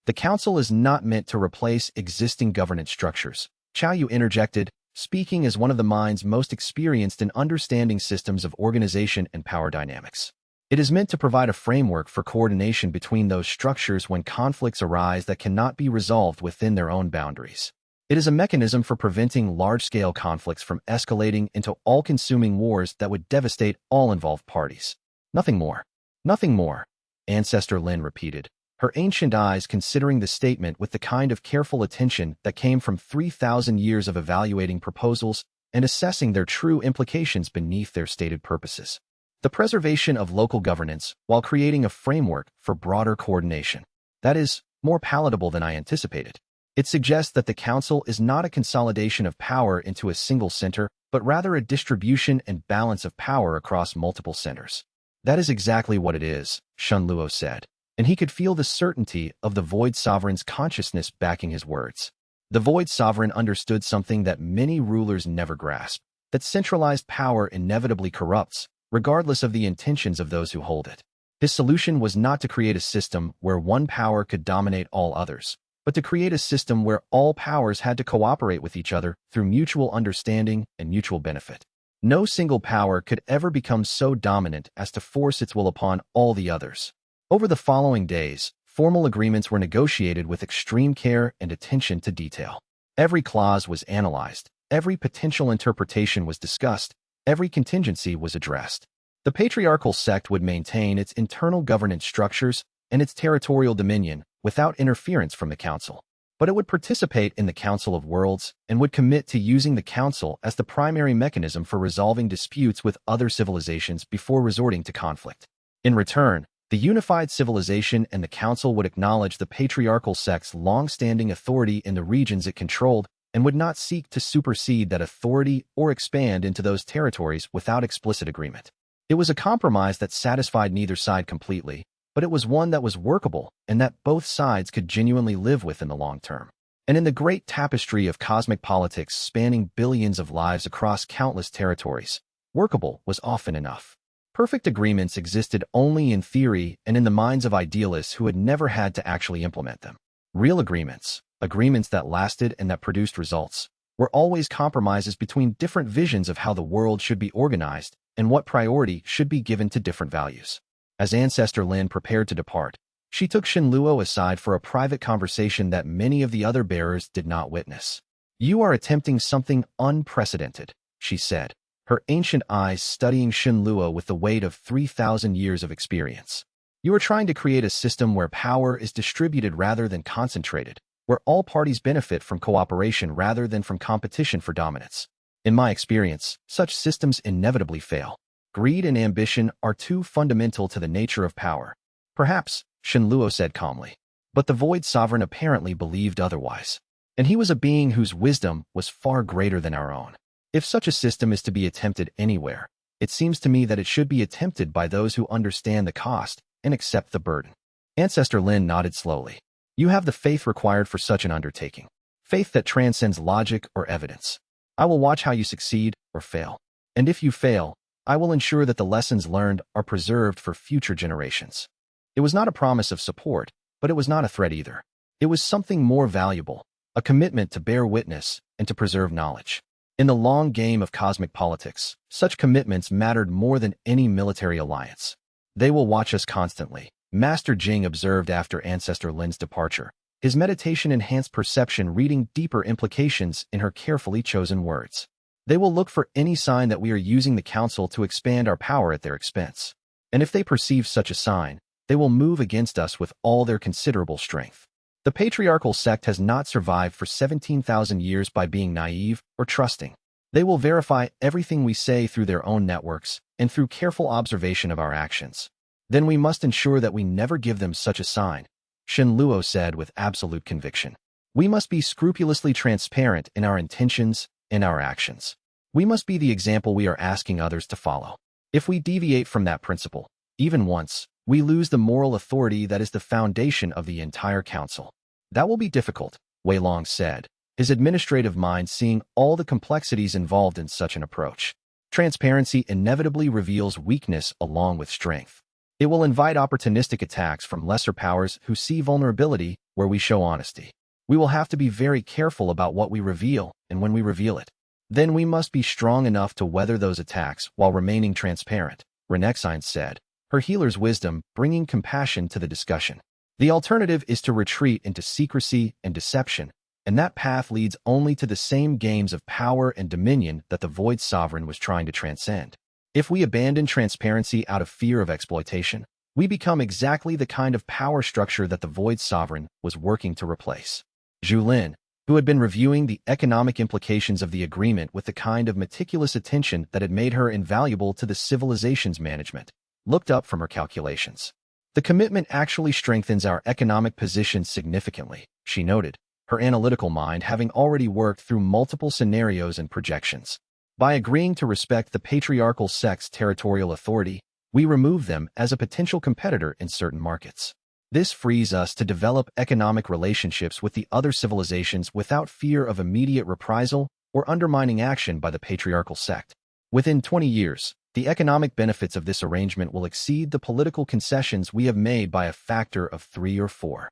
A: The Council is not meant to replace existing governance structures," Chao Yu interjected, speaking as one of the minds most experienced in understanding systems of organization and power dynamics. "It is meant to provide a framework for coordination between those structures when conflicts arise that cannot be resolved within their own boundaries. It is a mechanism for preventing large-scale conflicts from escalating into all-consuming wars that would devastate all involved parties. Nothing more." "Nothing more," Ancestor Lin repeated, her ancient eyes considering the statement with the kind of careful attention that came from 3,000 years of evaluating proposals and assessing their true implications beneath their stated purposes. "The preservation of local governance while creating a framework for broader coordination. That is more palatable than I anticipated. It suggests that the Council is not a consolidation of power into a single center, but rather a distribution and balance of power across multiple centers." "That is exactly what it is," Shen Luo said, and he could feel the certainty of the Void Sovereign's consciousness backing his words. The Void Sovereign understood something that many rulers never grasp, that centralized power inevitably corrupts, regardless of the intentions of those who hold it. His solution was not to create a system where one power could dominate all others, but to create a system where all powers had to cooperate with each other through mutual understanding and mutual benefit. No single power could ever become so dominant as to force its will upon all the others. Over the following days, Formal agreements were negotiated with extreme care and attention to detail. Every clause was analyzed, every potential interpretation was discussed, every contingency was addressed. The patriarchal sect would maintain its internal governance structures and its territorial dominion without interference from the council. But it would participate in the Council of Worlds and would commit to using the council as the primary mechanism for resolving disputes with other civilizations before resorting to conflict. In return, the unified civilization and the council would acknowledge the patriarchal sect's long-standing authority in the regions it controlled and would not seek to supersede that authority or expand into those territories without explicit agreement. It was a compromise that satisfied neither side completely, but it was one that was workable and that both sides could genuinely live with in the long term. And in the great tapestry of cosmic politics spanning billions of lives across countless territories, workable was often enough. Perfect agreements existed only in theory and in the minds of idealists who had never had to actually implement them. Real agreements, agreements that lasted and that produced results, were always compromises between different visions of how the world should be organized and what priority should be given to different values. As Ancestor Lin prepared to depart, she took Shenluo aside for a private conversation that many of the other bearers did not witness. "You are attempting something unprecedented," she said, her ancient eyes studying Shenluo with the weight of 3,000 years of experience. "You are trying to create a system where power is distributed rather than concentrated, where all parties benefit from cooperation rather than from competition for dominance. In my experience, such systems inevitably fail. Greed and ambition are too fundamental to the nature of power." "Perhaps," Shenluo said calmly. But the Void Sovereign apparently believed otherwise. And he was a being whose wisdom was far greater than our own. "If such a system is to be attempted anywhere, it seems to me that it should be attempted by those who understand the cost and accept the burden." Ancestor Lin nodded slowly. "You have the faith required for such an undertaking. Faith that transcends logic or evidence. I will watch how you succeed or fail. And if you fail, I will ensure that the lessons learned are preserved for future generations." It was not a promise of support, but it was not a threat either. It was something more valuable, a commitment to bear witness and to preserve knowledge. In the long game of cosmic politics, such commitments mattered more than any military alliance. "They will watch us constantly," Master Jing observed after Ancestor Lin's departure, his meditation-enhanced perception reading deeper implications in her carefully chosen words. "They will look for any sign that we are using the council to expand our power at their expense. And if they perceive such a sign, they will move against us with all their considerable strength." The patriarchal sect has not survived for 17,000 years by being naive or trusting. They will verify everything we say through their own networks and through careful observation of our actions. "Then we must ensure that we never give them such a sign," Shenluo said with absolute conviction. "We must be scrupulously transparent in our intentions and our actions. We must be the example we are asking others to follow. If we deviate from that principle, even once, we lose the moral authority that is the foundation of the entire council." "That will be difficult," Wei Long said, his administrative mind seeing all the complexities involved in such an approach. "Transparency inevitably reveals weakness along with strength. It will invite opportunistic attacks from lesser powers who see vulnerability where we show honesty. We will have to be very careful about what we reveal and when we reveal it. Then we must be strong enough to weather those attacks while remaining transparent," Renexine said, her healer's wisdom bringing compassion to the discussion. "The alternative is to retreat into secrecy and deception, and that path leads only to the same games of power and dominion that the Void Sovereign was trying to transcend. If we abandon transparency out of fear of exploitation, we become exactly the kind of power structure that the Void Sovereign was working to replace." Zhu Lin, who had been reviewing the economic implications of the agreement with the kind of meticulous attention that had made her invaluable to the civilization's management, looked up from her calculations. "The commitment actually strengthens our economic position significantly," she noted, her analytical mind having already worked through multiple scenarios and projections. "By agreeing to respect the patriarchal sect's territorial authority, we remove them as a potential competitor in certain markets. This frees us to develop economic relationships with the other civilizations without fear of immediate reprisal or undermining action by the patriarchal sect. Within 20 years, the economic benefits of this arrangement will exceed the political concessions we have made by a factor of 3 or 4.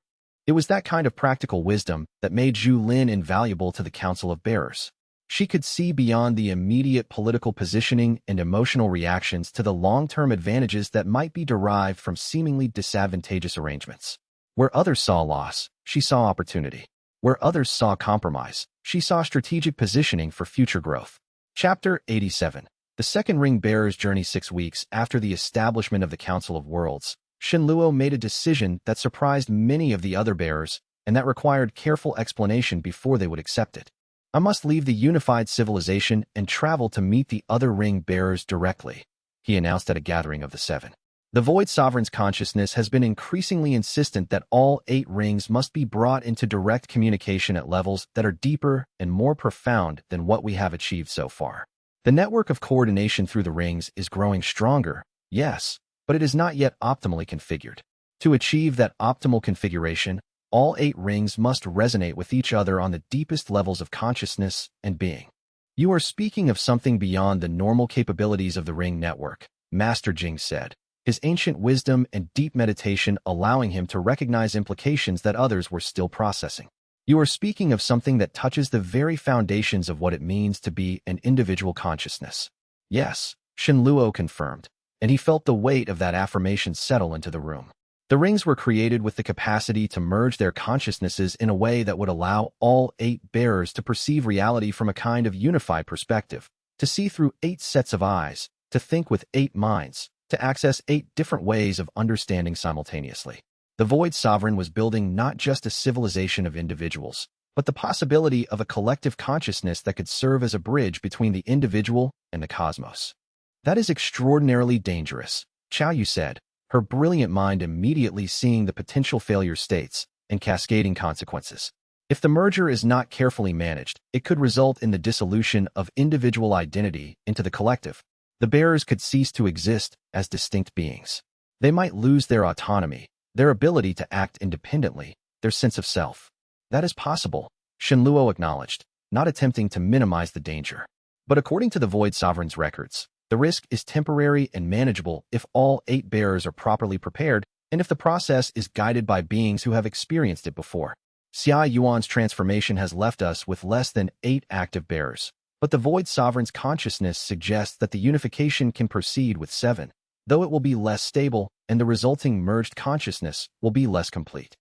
A: It was that kind of practical wisdom that made Zhu Lin invaluable to the Council of Bearers. She could see beyond the immediate political positioning and emotional reactions to the long-term advantages that might be derived from seemingly disadvantageous arrangements. Where others saw loss, she saw opportunity. Where others saw compromise, she saw strategic positioning for future growth. Chapter 87. The second ring bearer's journey. 6 weeks after the establishment of the Council of Worlds, Shenluo made a decision that surprised many of the other bearers, and that required careful explanation before they would accept it. I must leave the unified civilization and travel to meet the other ring bearers directly, he announced at a gathering of the 7. The Void Sovereign's consciousness has been increasingly insistent that all 8 rings must be brought into direct communication at levels that are deeper and more profound than what we have achieved so far. The network of coordination through the rings is growing stronger, yes, but it is not yet optimally configured. To achieve that optimal configuration, all 8 rings must resonate with each other on the deepest levels of consciousness and being. You are speaking of something beyond the normal capabilities of the ring network, Master Jing said, his ancient wisdom and deep meditation allowing him to recognize implications that others were still processing. You are speaking of something that touches the very foundations of what it means to be an individual consciousness. Yes, Shenluo confirmed, and he felt the weight of that affirmation settle into the room. The rings were created with the capacity to merge their consciousnesses in a way that would allow all 8 bearers to perceive reality from a kind of unified perspective, to see through 8 sets of eyes, to think with 8 minds, to access 8 different ways of understanding simultaneously. The Void Sovereign was building not just a civilization of individuals, but the possibility of a collective consciousness that could serve as a bridge between the individual and the cosmos. That is extraordinarily dangerous, Xiao Yu said, her brilliant mind immediately seeing the potential failure states and cascading consequences. If the merger is not carefully managed, it could result in the dissolution of individual identity into the collective. The bearers could cease to exist as distinct beings. They might lose their autonomy, their ability to act independently, their sense of self. That is possible, Shenluo acknowledged, not attempting to minimize the danger. But according to the Void Sovereign's records, the risk is temporary and manageable if all 8 bearers are properly prepared and if the process is guided by beings who have experienced it before. Xia Yuan's transformation has left us with less than 8 active bearers. But the Void Sovereign's consciousness suggests that the unification can proceed with 7, though it will be less stable and the resulting merged consciousness will be less complete.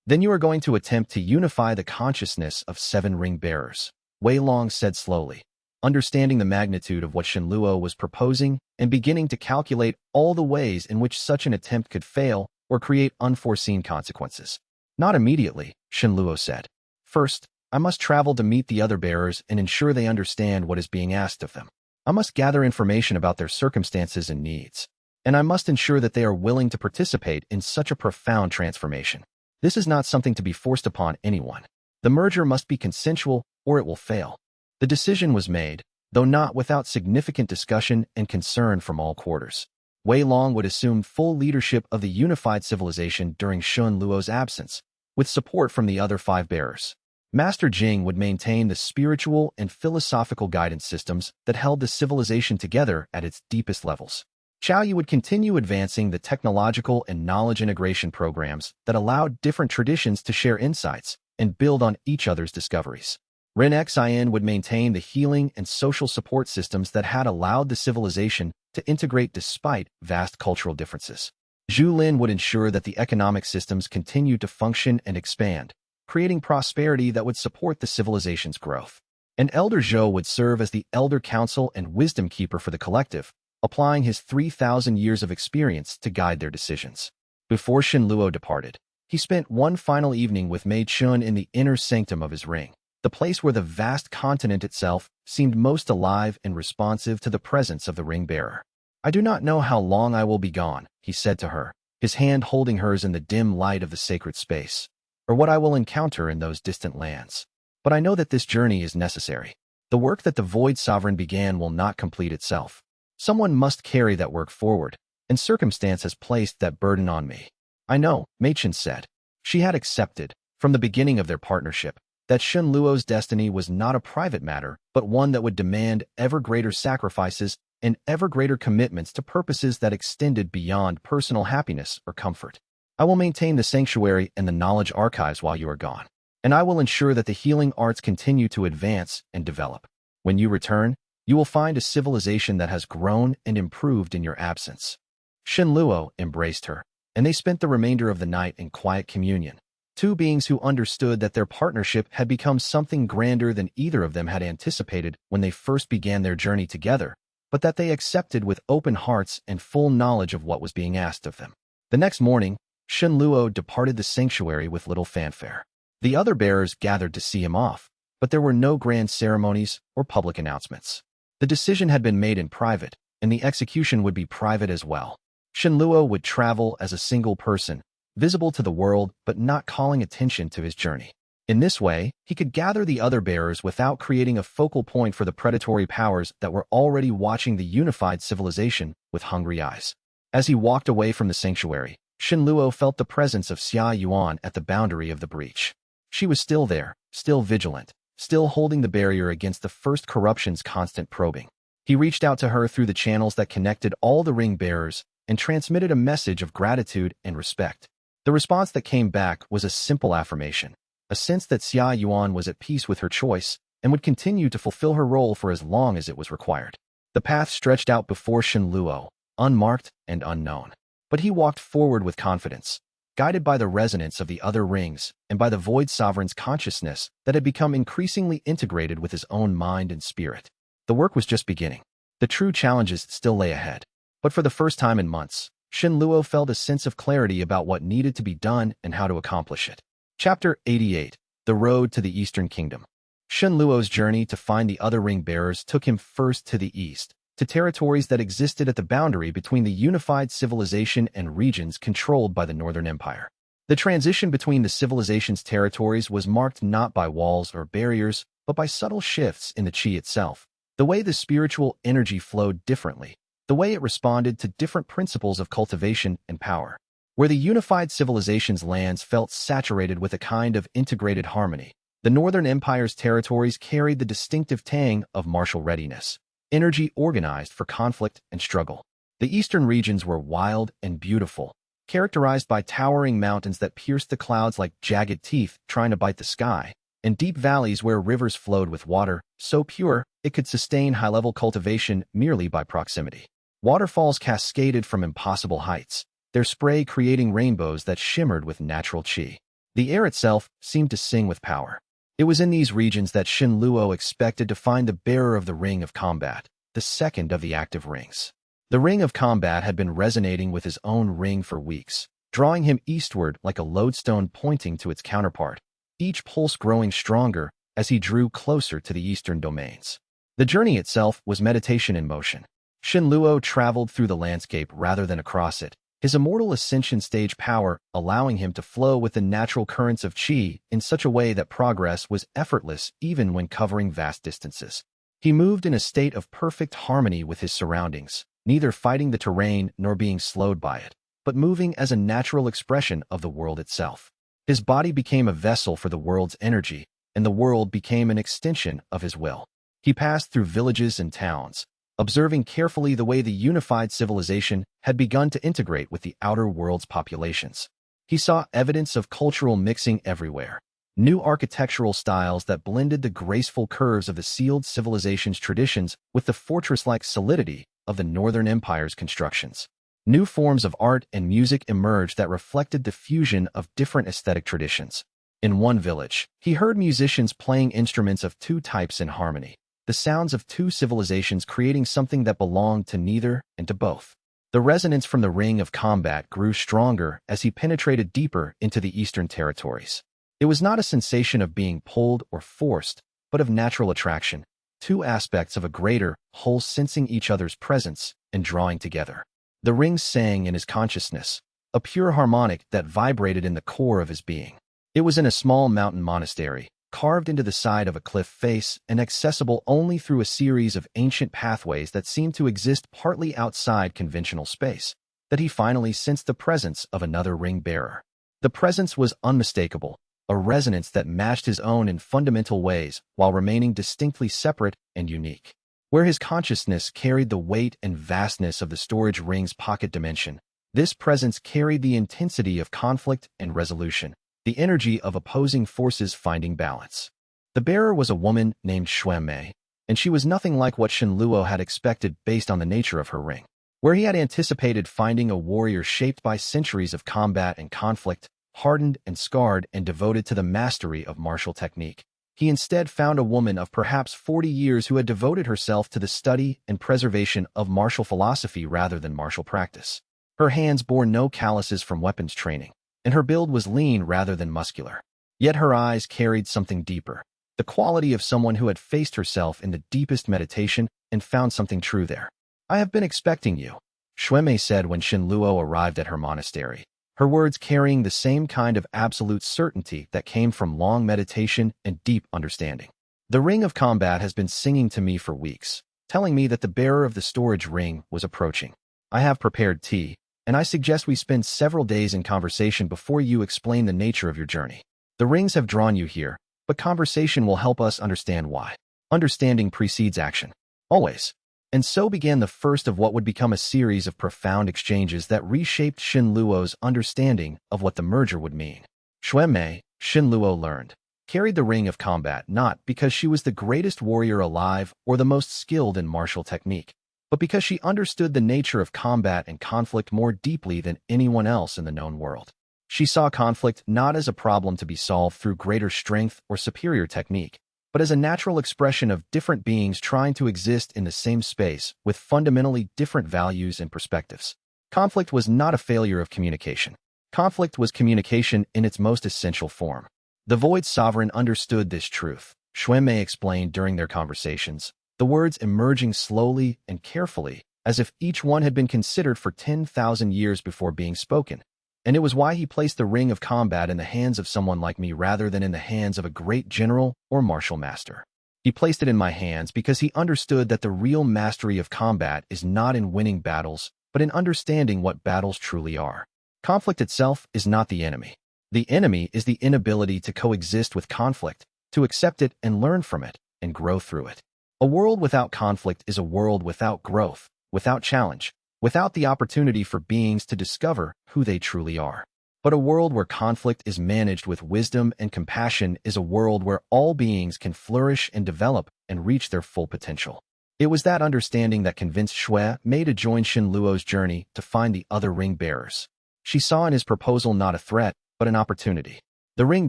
A: Then you are going to attempt to unify the consciousness of 7 ring bearers, Wei Long said slowly, understanding the magnitude of what Shenluo was proposing and beginning to calculate all the ways in which such an attempt could fail or create unforeseen consequences. Not immediately, Shenluo said. First, I must travel to meet the other bearers and ensure they understand what is being asked of them. I must gather information about their circumstances and needs. And I must ensure that they are willing to participate in such a profound transformation. This is not something to be forced upon anyone. The merger must be consensual or it will fail. The decision was made, though not without significant discussion and concern from all quarters. Wei Long would assume full leadership of the unified civilization during Shenluo's absence, with support from the other 5 bearers. Master Jing would maintain the spiritual and philosophical guidance systems that held the civilization together at its deepest levels. Xiao Yu would continue advancing the technological and knowledge integration programs that allowed different traditions to share insights and build on each other's discoveries. Ren Xin would maintain the healing and social support systems that had allowed the civilization to integrate despite vast cultural differences. Zhu Lin would ensure that the economic systems continued to function and expand, creating prosperity that would support the civilization's growth. And Elder Zhou would serve as the Elder Council and Wisdom Keeper for the collective, applying his 3,000 years of experience to guide their decisions. Before Shenluo departed, he spent one final evening with Mei Chun in the inner sanctum of his ring, the place where the vast continent itself seemed most alive and responsive to the presence of the ring bearer. I do not know how long I will be gone, he said to her, his hand holding hers in the dim light of the sacred space, or what I will encounter in those distant lands. But I know that this journey is necessary. The work that the Void Sovereign began will not complete itself. Someone must carry that work forward, and circumstance has placed that burden on me. I know, Machen said. She had accepted, from the beginning of their partnership, that Shenluo's destiny was not a private matter, but one that would demand ever greater sacrifices and ever greater commitments to purposes that extended beyond personal happiness or comfort. I will maintain the sanctuary and the knowledge archives while you are gone, and I will ensure that the healing arts continue to advance and develop. When you return, you will find a civilization that has grown and improved in your absence. Shenluo embraced her, and they spent the remainder of the night in quiet communion. Two beings who understood that their partnership had become something grander than either of them had anticipated when they first began their journey together, but that they accepted with open hearts and full knowledge of what was being asked of them. The next morning, Shenluo departed the sanctuary with little fanfare. The other bearers gathered to see him off, but there were no grand ceremonies or public announcements. The decision had been made in private, and the execution would be private as well. Shenluo would travel as a single person, visible to the world but not calling attention to his journey. In this way, he could gather the other bearers without creating a focal point for the predatory powers that were already watching the unified civilization with hungry eyes. As he walked away from the sanctuary, Shenluo felt the presence of Xia Yuan at the boundary of the breach. She was still there, still vigilant, still holding the barrier against the first corruption's constant probing. He reached out to her through the channels that connected all the ring bearers and transmitted a message of gratitude and respect. The response that came back was a simple affirmation, a sense that Xia Yuan was at peace with her choice and would continue to fulfill her role for as long as it was required. The path stretched out before Shenluo, unmarked and unknown. But he walked forward with confidence, guided by the resonance of the other rings and by the Void Sovereign's consciousness that had become increasingly integrated with his own mind and spirit. The work was just beginning. The true challenges still lay ahead. But for the first time in months, Shenluo felt a sense of clarity about what needed to be done and how to accomplish it. Chapter 88. The Road to the Eastern Kingdom. Shenluo's journey to find the other ring bearers took him first to the east, to territories that existed at the boundary between the unified civilization and regions controlled by the Northern Empire. The transition between the civilization's territories was marked not by walls or barriers, but by subtle shifts in the qi itself, the way the spiritual energy flowed differently, the way it responded to different principles of cultivation and power. Where the unified civilization's lands felt saturated with a kind of integrated harmony, the Northern Empire's territories carried the distinctive tang of martial readiness, energy organized for conflict and struggle. The eastern regions were wild and beautiful, characterized by towering mountains that pierced the clouds like jagged teeth trying to bite the sky, and deep valleys where rivers flowed with water, so pure it could sustain high-level cultivation merely by proximity. Waterfalls cascaded from impossible heights, their spray creating rainbows that shimmered with natural qi. The air itself seemed to sing with power. It was in these regions that Shenluo expected to find the bearer of the Ring of Combat, the second of the active rings. The Ring of Combat had been resonating with his own ring for weeks, drawing him eastward like a lodestone pointing to its counterpart, each pulse growing stronger as he drew closer to the eastern domains. The journey itself was meditation in motion. Shenluo traveled through the landscape rather than across it, his immortal ascension stage power allowing him to flow with the natural currents of qi in such a way that progress was effortless even when covering vast distances. He moved in a state of perfect harmony with his surroundings, neither fighting the terrain nor being slowed by it, but moving as a natural expression of the world itself. His body became a vessel for the world's energy, and the world became an extension of his will. He passed through villages and towns, observing carefully the way the unified civilization had begun to integrate with the outer world's populations. He saw evidence of cultural mixing everywhere, new architectural styles that blended the graceful curves of the sealed civilization's traditions with the fortress-like solidity of the Northern Empire's constructions. New forms of art and music emerged that reflected the fusion of different aesthetic traditions. In one village, he heard musicians playing instruments of two types in harmony, the sounds of two civilizations creating something that belonged to neither and to both. The resonance from the Ring of Combat grew stronger as he penetrated deeper into the eastern territories. It was not a sensation of being pulled or forced, but of natural attraction, two aspects of a greater whole sensing each other's presence and drawing together. The rings sang in his consciousness, a pure harmonic that vibrated in the core of his being. It was in a small mountain monastery, carved into the side of a cliff face and accessible only through a series of ancient pathways that seemed to exist partly outside conventional space, that he finally sensed the presence of another ring bearer. The presence was unmistakable, a resonance that matched his own in fundamental ways while remaining distinctly separate and unique. Where his consciousness carried the weight and vastness of the storage ring's pocket dimension, this presence carried the intensity of conflict and resolution, the energy of opposing forces finding balance. The bearer was a woman named Xuanmei, and she was nothing like what Shenluo had expected based on the nature of her ring. Where he had anticipated finding a warrior shaped by centuries of combat and conflict, hardened and scarred and devoted to the mastery of martial technique, he instead found a woman of perhaps 40 years who had devoted herself to the study and preservation of martial philosophy rather than martial practice. Her hands bore no calluses from weapons training, and her build was lean rather than muscular. Yet her eyes carried something deeper, the quality of someone who had faced herself in the deepest meditation and found something true there. "I have been expecting you," Xuemei said when Xinluo arrived at her monastery, her words carrying the same kind of absolute certainty that came from long meditation and deep understanding. "The ring of combat has been singing to me for weeks, telling me that the bearer of the storage ring was approaching. I have prepared tea, and I suggest we spend several days in conversation before you explain the nature of your journey. The rings have drawn you here, but conversation will help us understand why. Understanding precedes action. Always." And so began the first of what would become a series of profound exchanges that reshaped Xinluo's understanding of what the merger would mean. Xuemei, Xinluo learned, carried the ring of combat not because she was the greatest warrior alive or the most skilled in martial technique, but because she understood the nature of combat and conflict more deeply than anyone else in the known world. She saw conflict not as a problem to be solved through greater strength or superior technique, but as a natural expression of different beings trying to exist in the same space with fundamentally different values and perspectives. Conflict was not a failure of communication. Conflict was communication in its most essential form. The Void Sovereign understood this truth, Xuemei explained during their conversations, the words emerging slowly and carefully, as if each one had been considered for 10,000 years before being spoken. "And it was why he placed the ring of combat in the hands of someone like me rather than in the hands of a great general or martial master. He placed it in my hands because he understood that the real mastery of combat is not in winning battles, but in understanding what battles truly are. Conflict itself is not the enemy. The enemy is the inability to coexist with conflict, to accept it and learn from it, and grow through it. A world without conflict is a world without growth, without challenge, without the opportunity for beings to discover who they truly are. But a world where conflict is managed with wisdom and compassion is a world where all beings can flourish and develop and reach their full potential." It was that understanding that convinced Xuemei to join Xinluo's journey to find the other ring bearers. She saw in his proposal not a threat, but an opportunity. The ring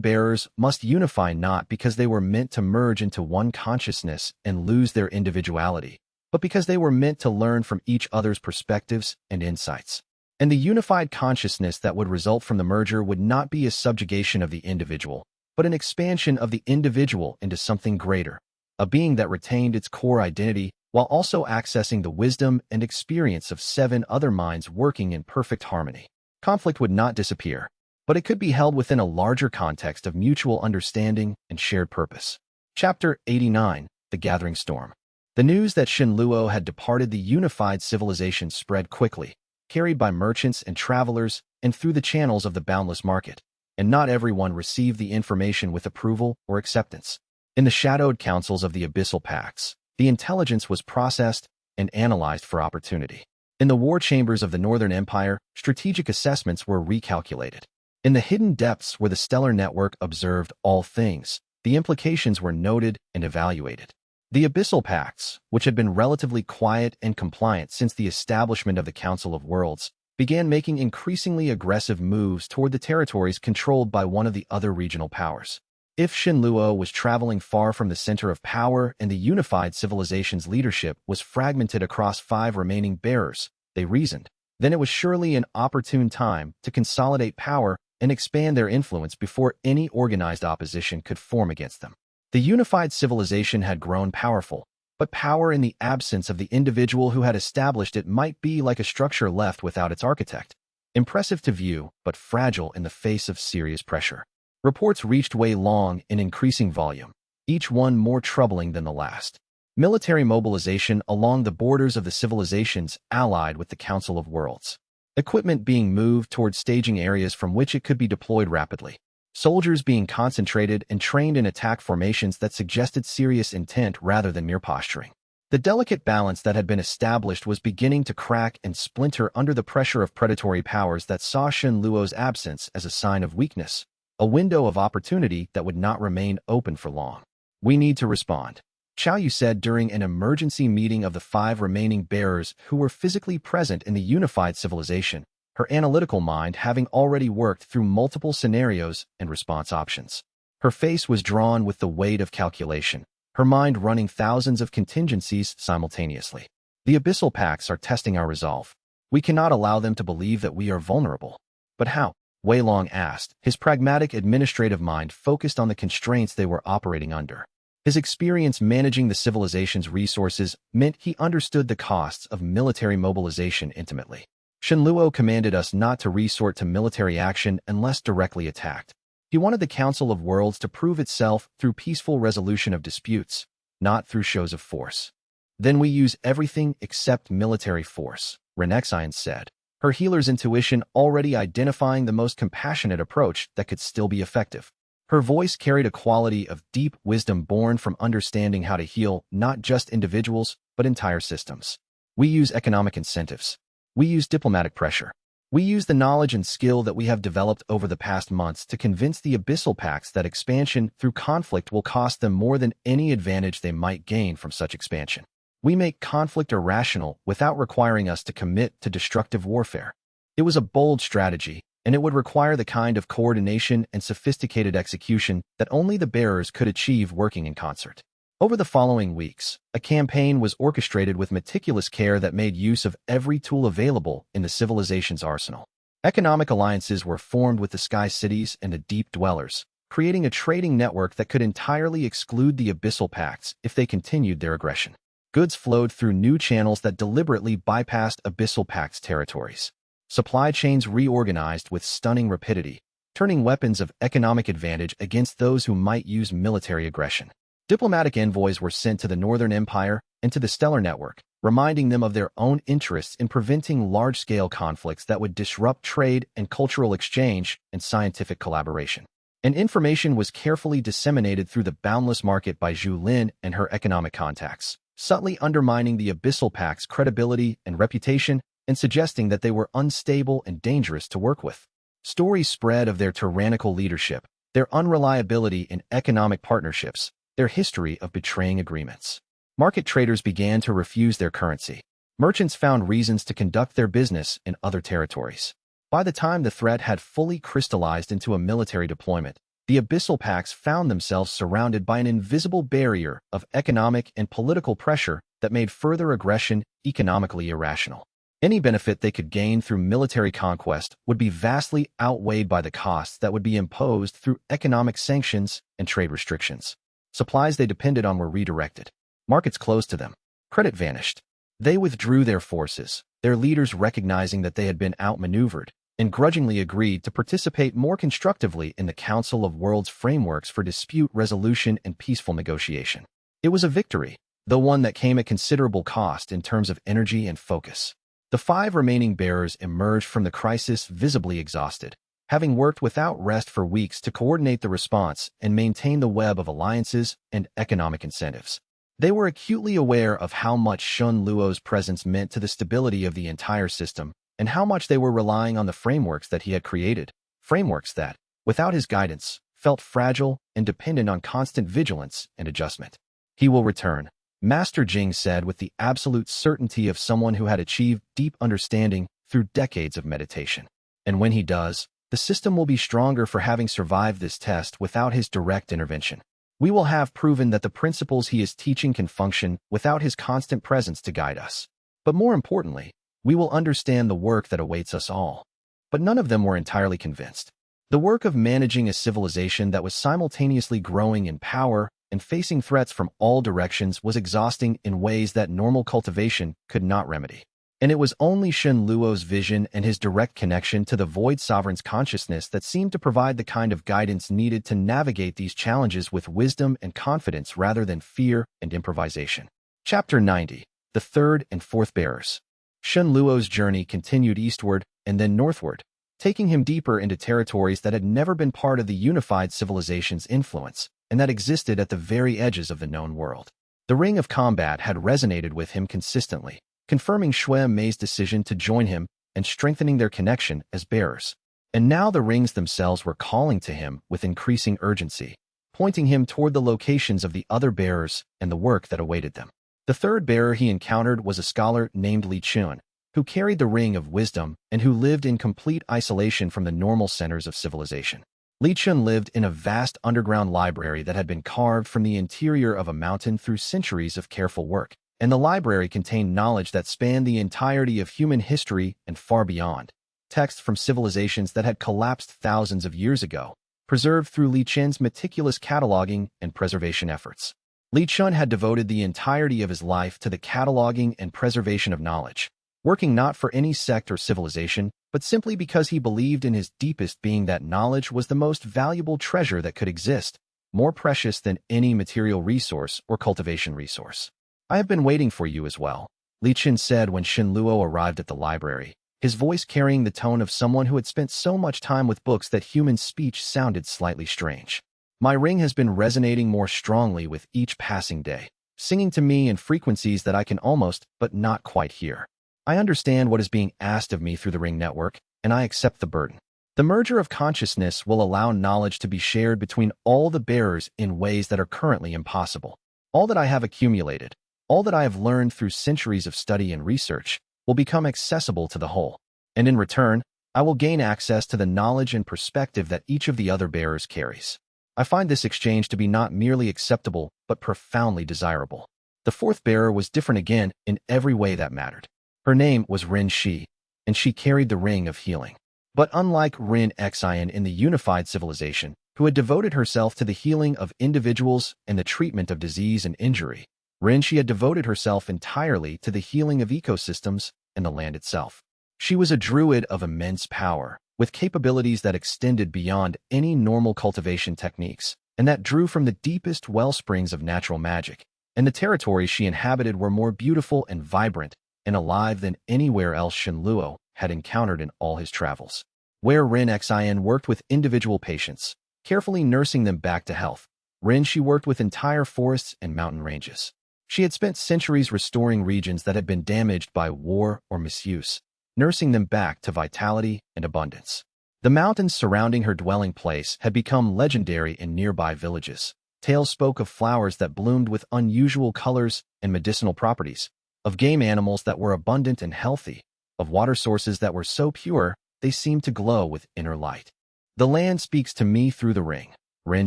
A: bearers must unify not because they were meant to merge into one consciousness and lose their individuality, but because they were meant to learn from each other's perspectives and insights. And the unified consciousness that would result from the merger would not be a subjugation of the individual, but an expansion of the individual into something greater, a being that retained its core identity while also accessing the wisdom and experience of 7 other minds working in perfect harmony. Conflict would not disappear, but it could be held within a larger context of mutual understanding and shared purpose. Chapter 89, The Gathering Storm. The news that Xinluo had departed the unified civilization spread quickly, carried by merchants and travelers and through the channels of the boundless market, and not everyone received the information with approval or acceptance. In the shadowed councils of the abyssal pacts, the intelligence was processed and analyzed for opportunity. In the war chambers of the Northern Empire, strategic assessments were recalculated. In the hidden depths where the stellar network observed all things, the implications were noted and evaluated. The abyssal pacts, which had been relatively quiet and compliant since the establishment of the Council of Worlds, began making increasingly aggressive moves toward the territories controlled by one of the other regional powers. If Xinluo was traveling far from the center of power and the unified civilization's leadership was fragmented across 5 remaining bearers, they reasoned, then it was surely an opportune time to consolidate power and expand their influence before any organized opposition could form against them. The unified civilization had grown powerful, but power in the absence of the individual who had established it might be like a structure left without its architect. Impressive to view, but fragile in the face of serious pressure. Reports reached Wei Long in increasing volume, each one more troubling than the last. Military mobilization along the borders of the civilizations allied with the Council of Worlds. Equipment being moved toward staging areas from which it could be deployed rapidly. Soldiers being concentrated and trained in attack formations that suggested serious intent rather than mere posturing. The delicate balance that had been established was beginning to crack and splinter under the pressure of predatory powers that saw Xinluo's absence as a sign of weakness, a window of opportunity that would not remain open for long. "We need to respond," Xiaoyu said during an emergency meeting of the 5 remaining bearers who were physically present in the unified civilization, her analytical mind having already worked through multiple scenarios and response options. Her face was drawn with the weight of calculation, her mind running thousands of contingencies simultaneously. The abyssal pacts are testing our resolve. We cannot allow them to believe that we are vulnerable. But how? Wei Long asked, his pragmatic administrative mind focused on the constraints they were operating under. His experience managing the civilization's resources meant he understood the costs of military mobilization intimately. Shen Luo commanded us not to resort to military action unless directly attacked. He wanted the Council of Worlds to prove itself through peaceful resolution of disputes, not through shows of force. Then we use everything except military force, Renexian said, her healer's intuition already identifying the most compassionate approach that could still be effective. Her voice carried a quality of deep wisdom born from understanding how to heal not just individuals, but entire systems. We use economic incentives. We use diplomatic pressure. We use the knowledge and skill that we have developed over the past months to convince the abyssal pacts that expansion through conflict will cost them more than any advantage they might gain from such expansion. We make conflict irrational without requiring us to commit to destructive warfare. It was a bold strategy, and it would require the kind of coordination and sophisticated execution that only the bearers could achieve working in concert. Over the following weeks, a campaign was orchestrated with meticulous care that made use of every tool available in the civilization's arsenal. Economic alliances were formed with the Sky Cities and the Deep Dwellers, creating a trading network that could entirely exclude the abyssal pacts if they continued their aggression. Goods flowed through new channels that deliberately bypassed abyssal pacts' territories. Supply chains reorganized with stunning rapidity, turning weapons of economic advantage against those who might use military aggression. Diplomatic envoys were sent to the Northern Empire and to the Stellar Network, reminding them of their own interests in preventing large-scale conflicts that would disrupt trade and cultural exchange and scientific collaboration. And information was carefully disseminated through the boundless market by Zhu Lin and her economic contacts, subtly undermining the abyssal pact's credibility and reputation and suggesting that they were unstable and dangerous to work with. Stories spread of their tyrannical leadership, their unreliability in economic partnerships, their history of betraying agreements. Market traders began to refuse their currency. Merchants found reasons to conduct their business in other territories. By the time the threat had fully crystallized into a military deployment, the abyssal pacts found themselves surrounded by an invisible barrier of economic and political pressure that made further aggression economically irrational. Any benefit they could gain through military conquest would be vastly outweighed by the costs that would be imposed through economic sanctions and trade restrictions. Supplies they depended on were redirected. Markets closed to them. Credit vanished. They withdrew their forces, their leaders recognizing that they had been outmaneuvered, and grudgingly agreed to participate more constructively in the Council of Worlds frameworks for dispute resolution and peaceful negotiation. It was a victory, though one that came at considerable cost in terms of energy and focus. The 5 remaining bearers emerged from the crisis visibly exhausted, having worked without rest for weeks to coordinate the response and maintain the web of alliances and economic incentives. They were acutely aware of how much Shen Luo's presence meant to the stability of the entire system and how much they were relying on the frameworks that he had created, frameworks that, without his guidance, felt fragile and dependent on constant vigilance and adjustment. He will return, Master Jing said with the absolute certainty of someone who had achieved deep understanding through decades of meditation. And when he does, the system will be stronger for having survived this test without his direct intervention. We will have proven that the principles he is teaching can function without his constant presence to guide us. But more importantly, we will understand the work that awaits us all. But none of them were entirely convinced. The work of managing a civilization that was simultaneously growing in power and facing threats from all directions was exhausting in ways that normal cultivation could not remedy. And it was only Shen Luo's vision and his direct connection to the Void Sovereign's consciousness that seemed to provide the kind of guidance needed to navigate these challenges with wisdom and confidence rather than fear and improvisation. Chapter 90. The Third and Fourth Bearers. Shen Luo's journey continued eastward and then northward, taking him deeper into territories that had never been part of the unified civilization's influence and that existed at the very edges of the known world. The ring of combat had resonated with him consistently, confirming Shui Mei's decision to join him and strengthening their connection as bearers. And now the rings themselves were calling to him with increasing urgency, pointing him toward the locations of the other bearers and the work that awaited them. The third bearer he encountered was a scholar named Li Chun, who carried the Ring of Wisdom and who lived in complete isolation from the normal centers of civilization. Li Chun lived in a vast underground library that had been carved from the interior of a mountain through centuries of careful work, and the library contained knowledge that spanned the entirety of human history and far beyond. Texts from civilizations that had collapsed thousands of years ago, preserved through Li Chun's meticulous cataloging and preservation efforts. Li Chun had devoted the entirety of his life to the cataloging and preservation of knowledge, working not for any sect or civilization, but simply because he believed in his deepest being that knowledge was the most valuable treasure that could exist, more precious than any material resource or cultivation resource. "I have been waiting for you as well," Li Chun said when Shen Luo arrived at the library, his voice carrying the tone of someone who had spent so much time with books that human speech sounded slightly strange. "My ring has been resonating more strongly with each passing day, singing to me in frequencies that I can almost but not quite hear. I understand what is being asked of me through the ring network, and I accept the burden. The merger of consciousness will allow knowledge to be shared between all the bearers in ways that are currently impossible. All that I have accumulated, all that I have learned through centuries of study and research, will become accessible to the whole, and in return, I will gain access to the knowledge and perspective that each of the other bearers carries. I find this exchange to be not merely acceptable, but profoundly desirable." The fourth bearer was different again in every way that mattered. Her name was Ren Shi, and she carried the Ring of Healing. But unlike Ren Xian in the unified civilization, who had devoted herself to the healing of individuals and the treatment of disease and injury, Ren Shi had devoted herself entirely to the healing of ecosystems and the land itself. She was a druid of immense power, with capabilities that extended beyond any normal cultivation techniques, and that drew from the deepest wellsprings of natural magic, and the territories she inhabited were more beautiful and vibrant and alive than anywhere else Shen Luo had encountered in all his travels. Where Ren Xian worked with individual patients, carefully nursing them back to health, Ren Shi worked with entire forests and mountain ranges. She had spent centuries restoring regions that had been damaged by war or misuse, nursing them back to vitality and abundance. The mountains surrounding her dwelling place had become legendary in nearby villages. Tales spoke of flowers that bloomed with unusual colors and medicinal properties, of game animals that were abundant and healthy, of water sources that were so pure they seemed to glow with inner light. "The land speaks to me through the ring," Ren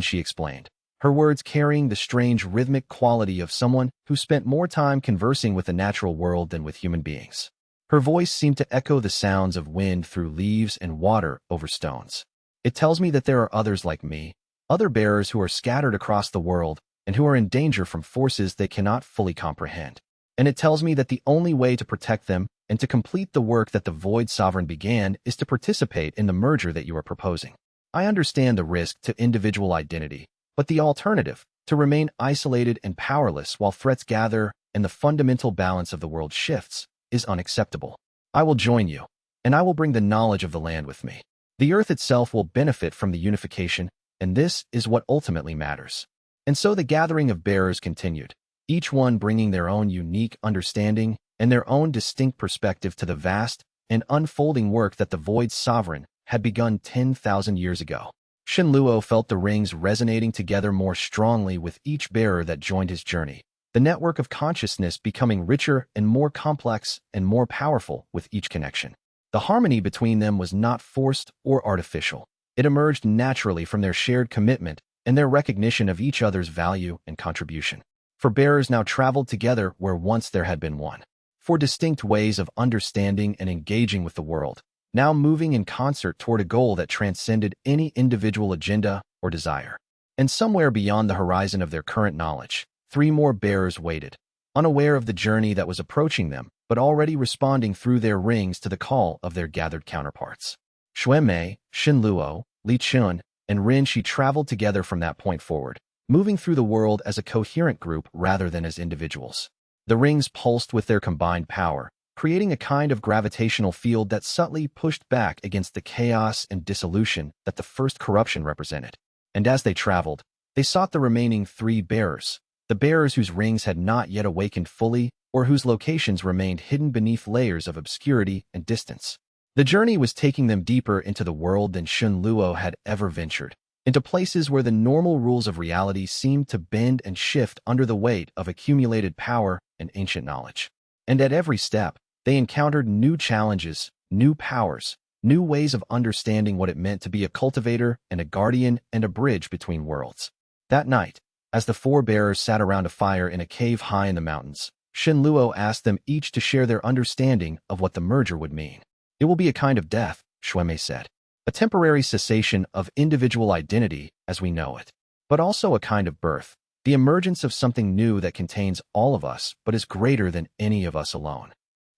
A: Shi explained, her words carrying the strange rhythmic quality of someone who spent more time conversing with the natural world than with human beings. Her voice seemed to echo the sounds of wind through leaves and water over stones. "It tells me that there are others like me, other bearers who are scattered across the world and who are in danger from forces they cannot fully comprehend. And it tells me that the only way to protect them and to complete the work that the Void Sovereign began is to participate in the merger that you are proposing. I understand the risk to individual identity, but the alternative, to remain isolated and powerless while threats gather and the fundamental balance of the world shifts, is unacceptable. I will join you, and I will bring the knowledge of the land with me. The earth itself will benefit from the unification, and this is what ultimately matters." And so the gathering of bearers continued, each one bringing their own unique understanding and their own distinct perspective to the vast and unfolding work that the Void Sovereign had begun 10,000 years ago. Shen Luo felt the rings resonating together more strongly with each bearer that joined his journey, the network of consciousness becoming richer and more complex and more powerful with each connection. The harmony between them was not forced or artificial. It emerged naturally from their shared commitment and their recognition of each other's value and contribution. For bearers now traveled together where once there had been one. For distinct ways of understanding and engaging with the world, now moving in concert toward a goal that transcended any individual agenda or desire. And somewhere beyond the horizon of their current knowledge, 3 more bearers waited, unaware of the journey that was approaching them, but already responding through their rings to the call of their gathered counterparts. Xuanmei, Shen Luo, Li Chun, and Ren Shi traveled together from that point forward, moving through the world as a coherent group rather than as individuals. The rings pulsed with their combined power, creating a kind of gravitational field that subtly pushed back against the chaos and dissolution that the first corruption represented. And as they traveled, they sought the remaining 3 bearers, the bearers whose rings had not yet awakened fully or whose locations remained hidden beneath layers of obscurity and distance. The journey was taking them deeper into the world than Shen Luo had ever ventured, into places where the normal rules of reality seemed to bend and shift under the weight of accumulated power and ancient knowledge. And at every step, they encountered new challenges, new powers, new ways of understanding what it meant to be a cultivator and a guardian and a bridge between worlds. That night, as the four bearers sat around a fire in a cave high in the mountains, Shenluo asked them each to share their understanding of what the merger would mean. It will be a kind of death, Shuemei said. A temporary cessation of individual identity as we know it, but also a kind of birth, the emergence of something new that contains all of us but is greater than any of us alone.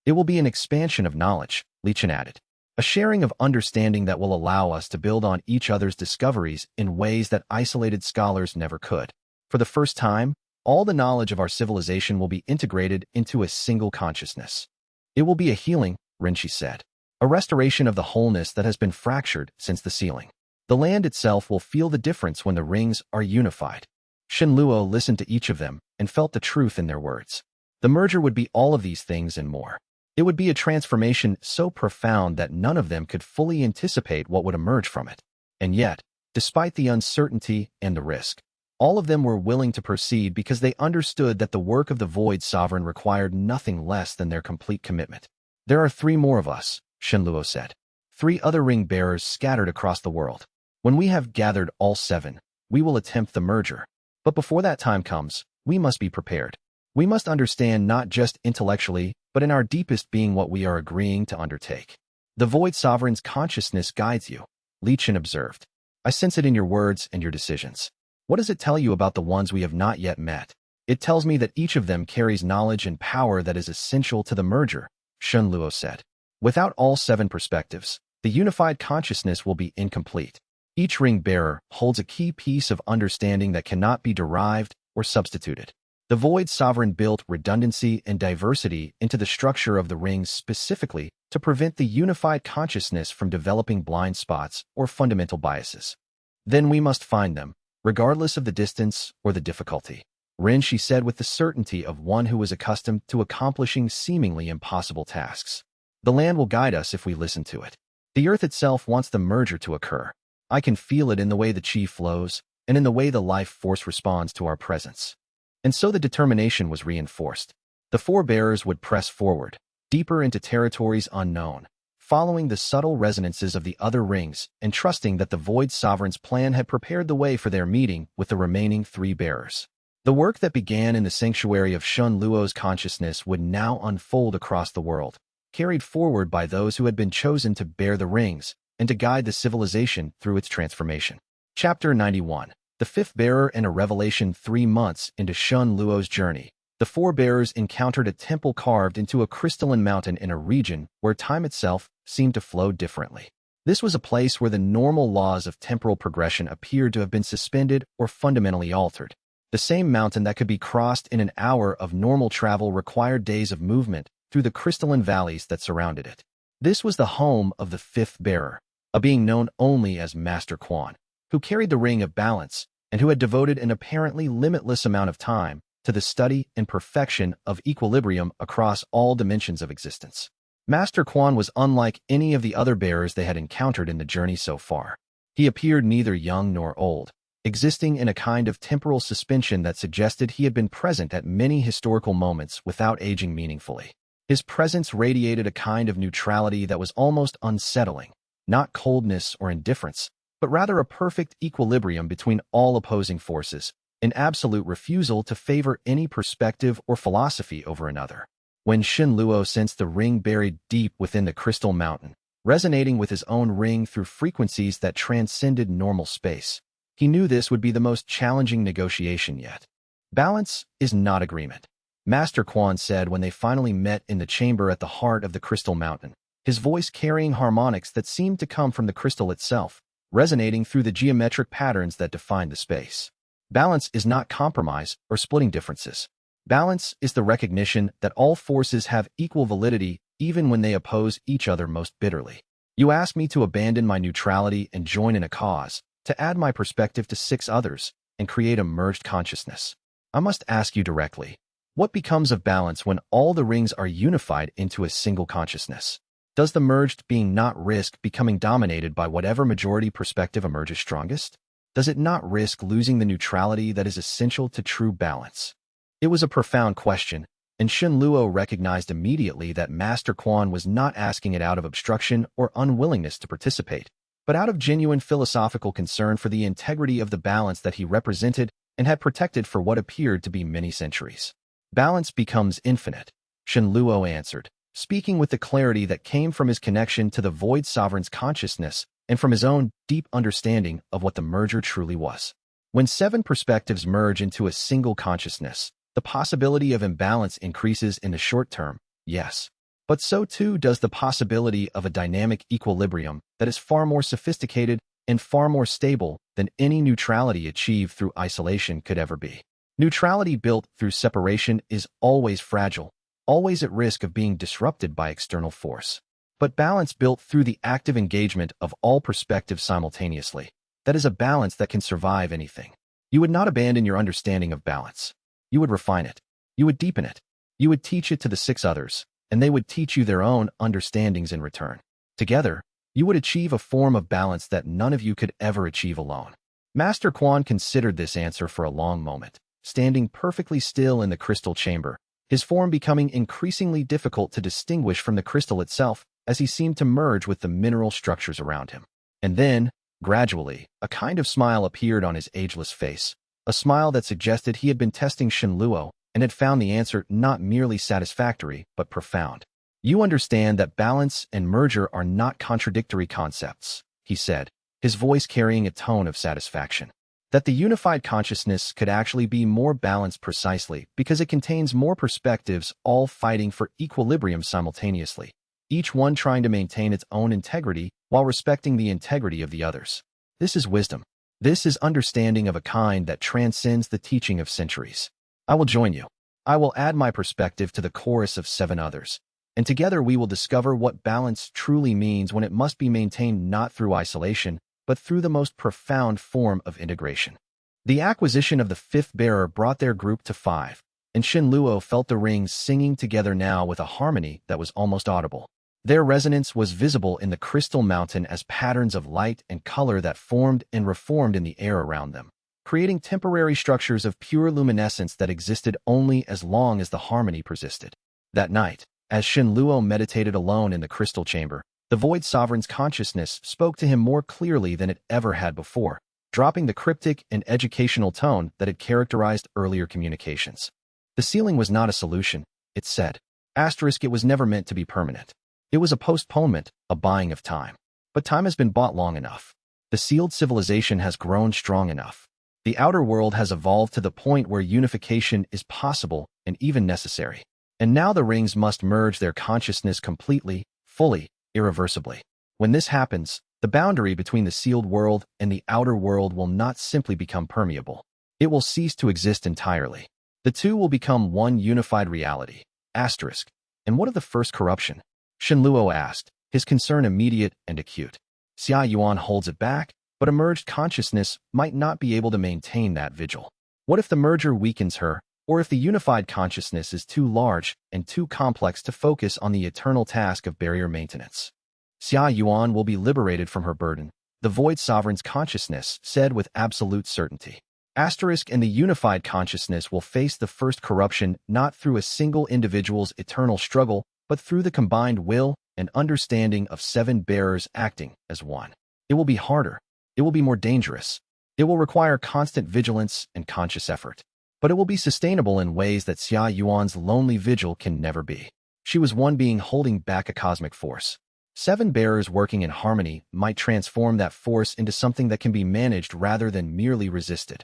A: It will be an expansion of knowledge, Li Chen added, a sharing of understanding that will allow us to build on each other's discoveries in ways that isolated scholars never could. For the first time, all the knowledge of our civilization will be integrated into a single consciousness. It will be a healing, Renshi said. A restoration of the wholeness that has been fractured since the sealing. The land itself will feel the difference when the rings are unified. Shenluo listened to each of them and felt the truth in their words. The merger would be all of these things and more. It would be a transformation so profound that none of them could fully anticipate what would emerge from it. And yet, despite the uncertainty and the risk, all of them were willing to proceed because they understood that the work of the Void Sovereign required nothing less than their complete commitment. There are 3 more of us, Shenluo said. 3 other ring bearers scattered across the world. When we have gathered all 7, we will attempt the merger. But before that time comes, we must be prepared. We must understand not just intellectually, but in our deepest being what we are agreeing to undertake. The Void Sovereign's consciousness guides you, Li Chen observed. I sense it in your words and your decisions. What does it tell you about the ones we have not yet met? It tells me that each of them carries knowledge and power that is essential to the merger, Shenluo said. Without all 7 perspectives, the unified consciousness will be incomplete. Each ring bearer holds a key piece of understanding that cannot be derived or substituted. The Void Sovereign built redundancy and diversity into the structure of the rings specifically to prevent the unified consciousness from developing blind spots or fundamental biases. Then we must find them, regardless of the distance or the difficulty. Renshi said with the certainty of one who was accustomed to accomplishing seemingly impossible tasks. The land will guide us if we listen to it. The earth itself wants the merger to occur. I can feel it in the way the chi flows and in the way the life force responds to our presence. And so the determination was reinforced. The 4 bearers would press forward, deeper into territories unknown, following the subtle resonances of the other rings and trusting that the Void Sovereign's plan had prepared the way for their meeting with the remaining 3 bearers. The work that began in the sanctuary of Shenluo's consciousness would now unfold across the world, carried forward by those who had been chosen to bear the rings and to guide the civilization through its transformation. Chapter 91. The 5th Bearer and a Revelation. 3 months into Shenluo's journey, the 4 bearers encountered a temple carved into a crystalline mountain in a region where time itself seemed to flow differently. This was a place where the normal laws of temporal progression appeared to have been suspended or fundamentally altered. The same mountain that could be crossed in an hour of normal travel required days of movement through the crystalline valleys that surrounded it. This was the home of the 5th Bearer, a being known only as Master Quan, who carried the ring of balance and who had devoted an apparently limitless amount of time to the study and perfection of equilibrium across all dimensions of existence. Master Quan was unlike any of the other bearers they had encountered in the journey so far. He appeared neither young nor old, existing in a kind of temporal suspension that suggested he had been present at many historical moments without aging meaningfully. His presence radiated a kind of neutrality that was almost unsettling, not coldness or indifference, but rather a perfect equilibrium between all opposing forces, an absolute refusal to favor any perspective or philosophy over another. When Shenluo sensed the ring buried deep within the crystal mountain, resonating with his own ring through frequencies that transcended normal space, he knew this would be the most challenging negotiation yet. Balance is not agreement, Master Quan said when they finally met in the chamber at the heart of the crystal mountain, his voice carrying harmonics that seemed to come from the crystal itself, resonating through the geometric patterns that defined the space. Balance is not compromise or splitting differences. Balance is the recognition that all forces have equal validity even when they oppose each other most bitterly. You ask me to abandon my neutrality and join in a cause, to add my perspective to 6 others, and create a merged consciousness. I must ask you directly, what becomes of balance when all the rings are unified into a single consciousness? Does the merged being not risk becoming dominated by whatever majority perspective emerges strongest? does it not risk losing the neutrality that is essential to true balance? It was a profound question, and Shen Luo recognized immediately that Master Quan was not asking it out of obstruction or unwillingness to participate, but out of genuine philosophical concern for the integrity of the balance that he represented and had protected for what appeared to be many centuries. Balance becomes infinite, Shen Luo answered, speaking with the clarity that came from his connection to the Void Sovereign's consciousness and from his own deep understanding of what the merger truly was. When 7 perspectives merge into a single consciousness, the possibility of imbalance increases in the short term, yes. But so too does the possibility of a dynamic equilibrium that is far more sophisticated and far more stable than any neutrality achieved through isolation could ever be. Neutrality built through separation is always fragile, always at risk of being disrupted by external force. But balance built through the active engagement of all perspectives simultaneously, that is a balance that can survive anything. You would not abandon your understanding of balance. You would refine it. You would deepen it. You would teach it to the 6 others, and they would teach you their own understandings in return. Together, you would achieve a form of balance that none of you could ever achieve alone. Master Quan considered this answer for a long moment, standing perfectly still in the crystal chamber, his form becoming increasingly difficult to distinguish from the crystal itself as he seemed to merge with the mineral structures around him. And then, gradually, a kind of smile appeared on his ageless face, a smile that suggested he had been testing Shen Luo and had found the answer not merely satisfactory but profound. You understand that balance and merger are not contradictory concepts, he said, his voice carrying a tone of satisfaction. That the unified consciousness could actually be more balanced precisely because it contains more perspectives all fighting for equilibrium simultaneously, each one trying to maintain its own integrity while respecting the integrity of the others. This is wisdom. This is understanding of a kind that transcends the teaching of centuries. I will join you. I will add my perspective to the chorus of 7 others, and together we will discover what balance truly means when it must be maintained not through isolation, but through the most profound form of integration. The acquisition of the 5th bearer brought their group to 5, and Shen Luo felt the rings singing together now with a harmony that was almost audible. Their resonance was visible in the crystal mountain as patterns of light and color that formed and reformed in the air around them, creating temporary structures of pure luminescence that existed only as long as the harmony persisted. That night, as Shen Luo meditated alone in the crystal chamber, the Void Sovereign's consciousness spoke to him more clearly than it ever had before, dropping the cryptic and educational tone that had characterized earlier communications. The sealing was not a solution, it said. It was never meant to be permanent. It was a postponement, a buying of time. But time has been bought long enough. The sealed civilization has grown strong enough. The outer world has evolved to the point where unification is possible and even necessary. And now the rings must merge their consciousness completely, fully, irreversibly. When this happens, the boundary between the sealed world and the outer world will not simply become permeable. It will cease to exist entirely. The two will become one unified reality. And what of the first corruption? Shen Luo asked, his concern immediate and acute. Xia Yuan holds it back, but a merged consciousness might not be able to maintain that vigil. What if the merger weakens her, or if the unified consciousness is too large and too complex to focus on the eternal task of barrier maintenance? Xia Yuan will be liberated from her burden, the Void Sovereign's consciousness said with absolute certainty. And the unified consciousness will face the first corruption not through a single individual's eternal struggle, but through the combined will and understanding of 7 bearers acting as one. It will be harder. It will be more dangerous. It will require constant vigilance and conscious effort. But it will be sustainable in ways that Xia Yuan's lonely vigil can never be. She was one being holding back a cosmic force. 7 bearers working in harmony might transform that force into something that can be managed rather than merely resisted.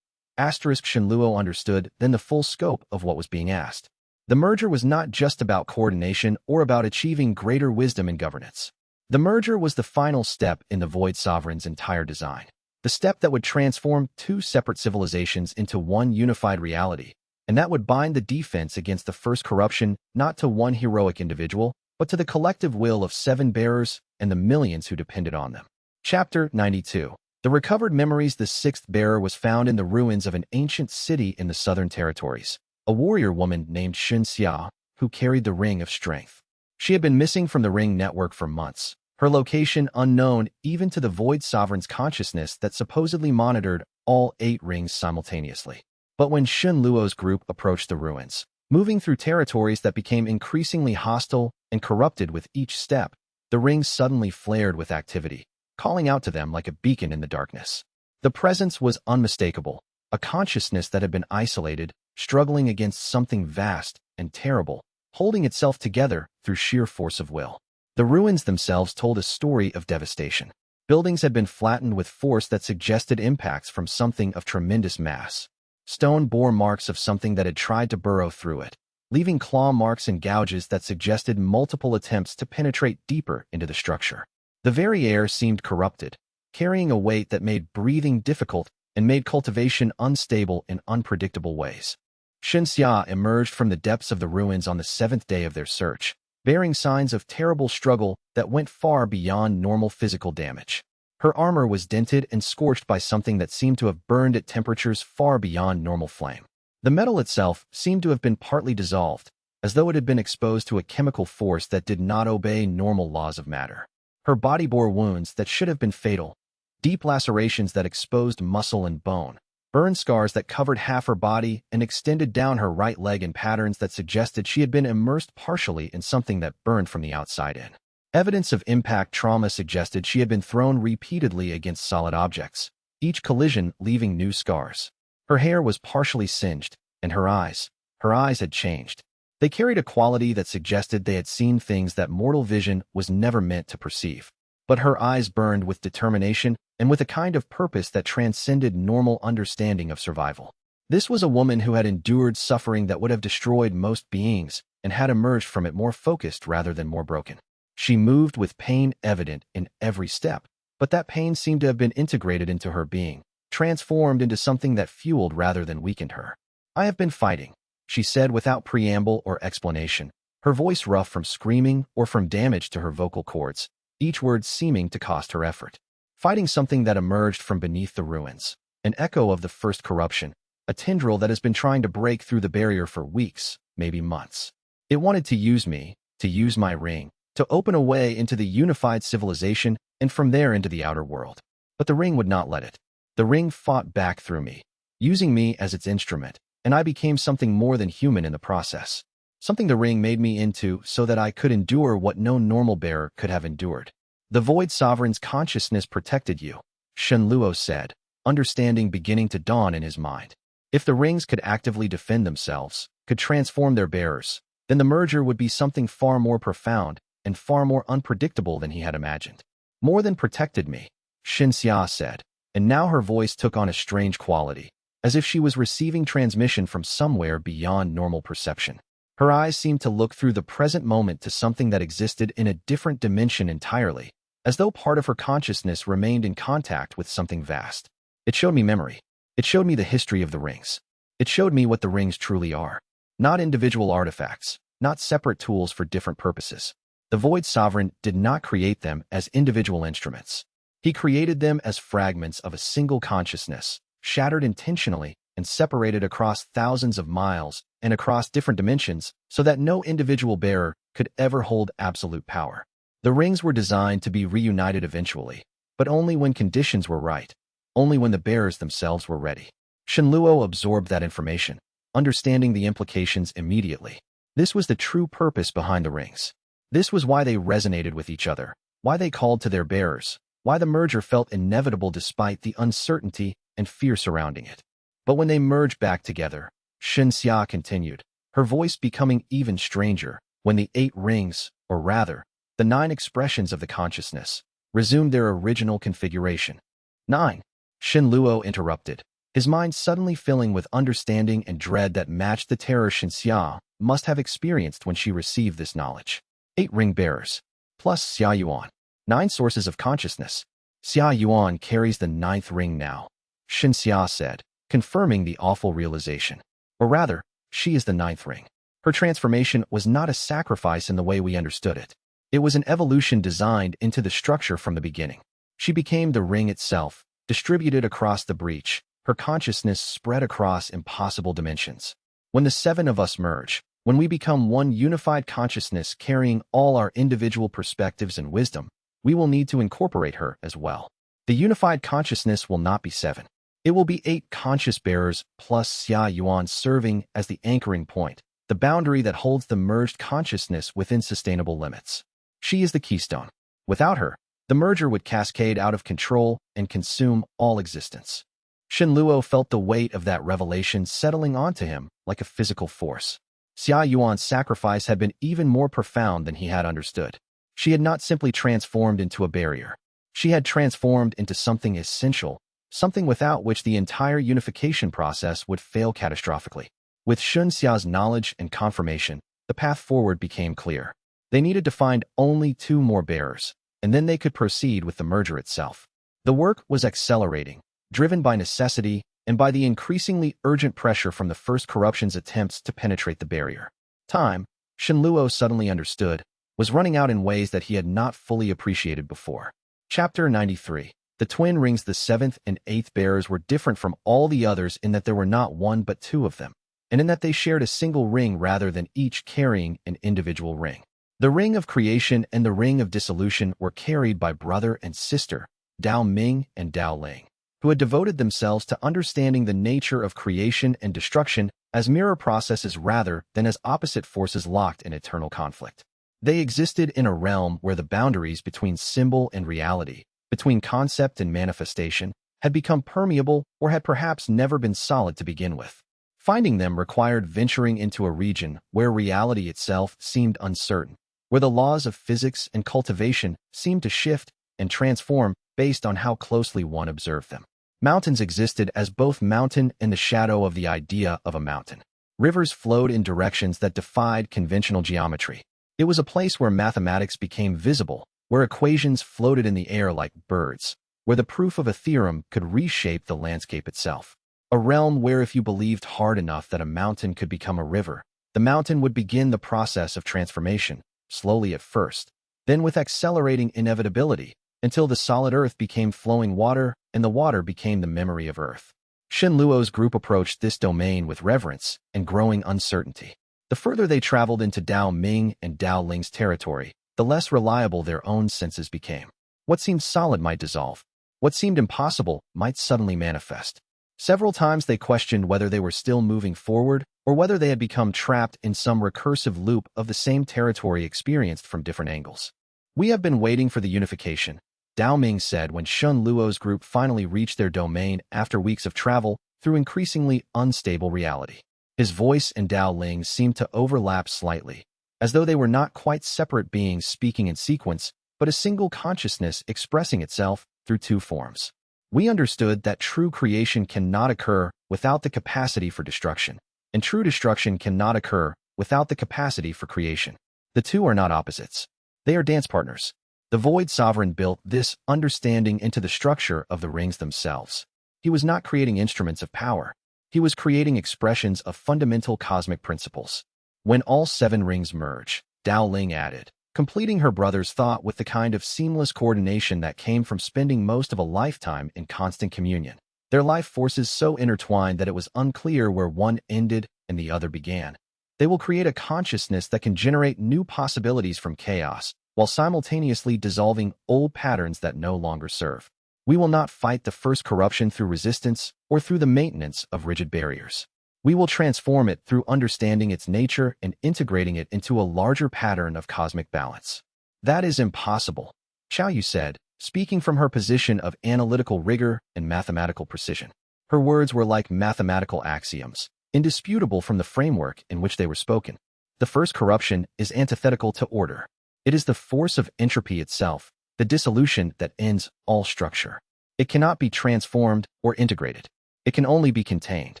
A: Shen Luo understood then the full scope of what was being asked. The merger was not just about coordination or about achieving greater wisdom in governance. The merger was the final step in the Void Sovereign's entire design. The step that would transform 2 separate civilizations into one unified reality, and that would bind the defense against the first corruption not to one heroic individual, but to the collective will of 7 bearers and the millions who depended on them. Chapter 92. The recovered memories. The 6th bearer was found in the ruins of an ancient city in the southern territories. A warrior woman named xianxia, who carried the Ring of Strength. She had been missing from the ring network for months, her location unknown even to the Void Sovereign's consciousness that supposedly monitored all 8 rings simultaneously. But when Xun Luo's group approached the ruins, moving through territories that became increasingly hostile and corrupted with each step, the rings suddenly flared with activity, calling out to them like a beacon in the darkness. The presence was unmistakable, a consciousness that had been isolated, struggling against something vast and terrible, holding itself together through sheer force of will. The ruins themselves told a story of devastation. Buildings had been flattened with force that suggested impacts from something of tremendous mass. Stone bore marks of something that had tried to burrow through it, leaving claw marks and gouges that suggested multiple attempts to penetrate deeper into the structure. The very air seemed corrupted, carrying a weight that made breathing difficult and made cultivation unstable in unpredictable ways. Xianxia emerged from the depths of the ruins on the 7th day of their search, bearing signs of terrible struggle that went far beyond normal physical damage. Her armor was dented and scorched by something that seemed to have burned at temperatures far beyond normal flame. The metal itself seemed to have been partly dissolved, as though it had been exposed to a chemical force that did not obey normal laws of matter. Her body bore wounds that should have been fatal, deep lacerations that exposed muscle and bone, burn scars that covered half her body and extended down her right leg in patterns that suggested she had been immersed partially in something that burned from the outside in. Evidence of impact trauma suggested she had been thrown repeatedly against solid objects, each collision leaving new scars. Her hair was partially singed, and her eyes had changed. They carried a quality that suggested they had seen things that mortal vision was never meant to perceive. But her eyes burned with determination and with a kind of purpose that transcended normal understanding of survival. This was a woman who had endured suffering that would have destroyed most beings and had emerged from it more focused rather than more broken. She moved with pain evident in every step, but that pain seemed to have been integrated into her being, transformed into something that fueled rather than weakened her. "I have been fighting," she said without preamble or explanation, her voice rough from screaming or from damage to her vocal cords, each word seeming to cost her effort. Fighting something that emerged from beneath the ruins, an echo of the first corruption, a tendril that has been trying to break through the barrier for weeks, maybe months. It wanted to use me, to use my ring, to open a way into the unified civilization and from there into the outer world. But the ring would not let it. The ring fought back through me, using me as its instrument, and I became something more than human in the process. Something the ring made me into so that I could endure what no normal bearer could have endured. "The Void Sovereign's consciousness protected you," Xun Luo said, understanding beginning to dawn in his mind. If the rings could actively defend themselves, could transform their bearers, then the merger would be something far more profound and far more unpredictable than he had imagined. "More than protected me," Xianxia said, and now her voice took on a strange quality, as if she was receiving transmission from somewhere beyond normal perception. Her eyes seemed to look through the present moment to something that existed in a different dimension entirely, as though part of her consciousness remained in contact with something vast. "It showed me memory. It showed me the history of the rings. It showed me what the rings truly are. Not individual artifacts, not separate tools for different purposes. The Void Sovereign did not create them as individual instruments. He created them as fragments of a single consciousness, shattered intentionally and separated across thousands of miles and across different dimensions so that no individual bearer could ever hold absolute power. The rings were designed to be reunited eventually, but only when conditions were right, only when the bearers themselves were ready." Xun Luo absorbed that information, understanding the implications immediately. This was the true purpose behind the rings. This was why they resonated with each other, why they called to their bearers, why the merger felt inevitable despite the uncertainty and fear surrounding it. But when they merged back together, Xianxia continued, her voice becoming even stranger, when the 8 rings, or rather, the 9 expressions of the consciousness, resumed their original configuration. 9. Xun Luo interrupted, his mind suddenly filling with understanding and dread that matched the terror Xianxia must have experienced when she received this knowledge. 8 ring bearers, plus Xia Yuan. 9 sources of consciousness. Xia Yuan carries the 9th ring now, Xianxia said, confirming the awful realization. Or rather, she is the 9th ring. Her transformation was not a sacrifice in the way we understood it. It was an evolution designed into the structure from the beginning. She became the ring itself, distributed across the breach, her consciousness spread across impossible dimensions. When the 7 of us merge, when we become one unified consciousness carrying all our individual perspectives and wisdom, we will need to incorporate her as well. The unified consciousness will not be 7. It will be 8 conscious bearers plus Xia Yuan serving as the anchoring point, the boundary that holds the merged consciousness within sustainable limits. She is the keystone. Without her, the merger would cascade out of control and consume all existence. Shen Luo felt the weight of that revelation settling onto him like a physical force. Xia Yuan's sacrifice had been even more profound than he had understood. She had not simply transformed into a barrier. She had transformed into something essential, something without which the entire unification process would fail catastrophically. With Xianxia's knowledge and confirmation, the path forward became clear. They needed to find only 2 more bearers, and then they could proceed with the merger itself. The work was accelerating, driven by necessity and by the increasingly urgent pressure from the first corruption's attempts to penetrate the barrier. Time, Shen Luo suddenly understood, was running out in ways that he had not fully appreciated before. Chapter 93. The twin rings. The 7th and 8th bearers were different from all the others in that there were not 1 but 2 of them, and in that they shared a single ring rather than each carrying an individual ring. The ring of creation and the ring of dissolution were carried by brother and sister, Dao Ming and Dao Ling, who had devoted themselves to understanding the nature of creation and destruction as mirror processes rather than as opposite forces locked in eternal conflict. They existed in a realm where the boundaries between symbol and reality, between concept and manifestation, had become permeable or had perhaps never been solid to begin with. Finding them required venturing into a region where reality itself seemed uncertain, where the laws of physics and cultivation seemed to shift and transform based on how closely one observed them. Mountains existed as both mountain and the shadow of the idea of a mountain. Rivers flowed in directions that defied conventional geometry. It was a place where mathematics became visible, where equations floated in the air like birds, where the proof of a theorem could reshape the landscape itself. A realm where if you believed hard enough that a mountain could become a river, the mountain would begin the process of transformation, slowly at first, then with accelerating inevitability, until the solid earth became flowing water and the water became the memory of earth. Shen Luo's group approached this domain with reverence and growing uncertainty. The further they traveled into Dao Ming and Dao Ling's territory, the less reliable their own senses became. What seemed solid might dissolve. What seemed impossible might suddenly manifest. Several times they questioned whether they were still moving forward or whether they had become trapped in some recursive loop of the same territory experienced from different angles. "We have been waiting for the unification," Dao Ming said when Shen Luo's group finally reached their domain after weeks of travel through increasingly unstable reality. His voice and Dao Ling seemed to overlap slightly, as though they were not quite separate beings speaking in sequence, but a single consciousness expressing itself through 2 forms. "We understood that true creation cannot occur without the capacity for destruction, and true destruction cannot occur without the capacity for creation. The 2 are not opposites. They are dance partners." The Void Sovereign built this understanding into the structure of the rings themselves. He was not creating instruments of power. He was creating expressions of fundamental cosmic principles. When all 7 rings merge, Dao Ling added, completing her brother's thought with the kind of seamless coordination that came from spending most of a lifetime in constant communion. Their life forces so intertwined that it was unclear where one ended and the other began. They will create a consciousness that can generate new possibilities from chaos, while simultaneously dissolving old patterns that no longer serve. We will not fight the first corruption through resistance or through the maintenance of rigid barriers. We will transform it through understanding its nature and integrating it into a larger pattern of cosmic balance. "That is impossible," Xiao Yu said, speaking from her position of analytical rigor and mathematical precision. Her words were like mathematical axioms, indisputable from the framework in which they were spoken. The first corruption is antithetical to order. It is the force of entropy itself, the dissolution that ends all structure. It cannot be transformed or integrated. It can only be contained.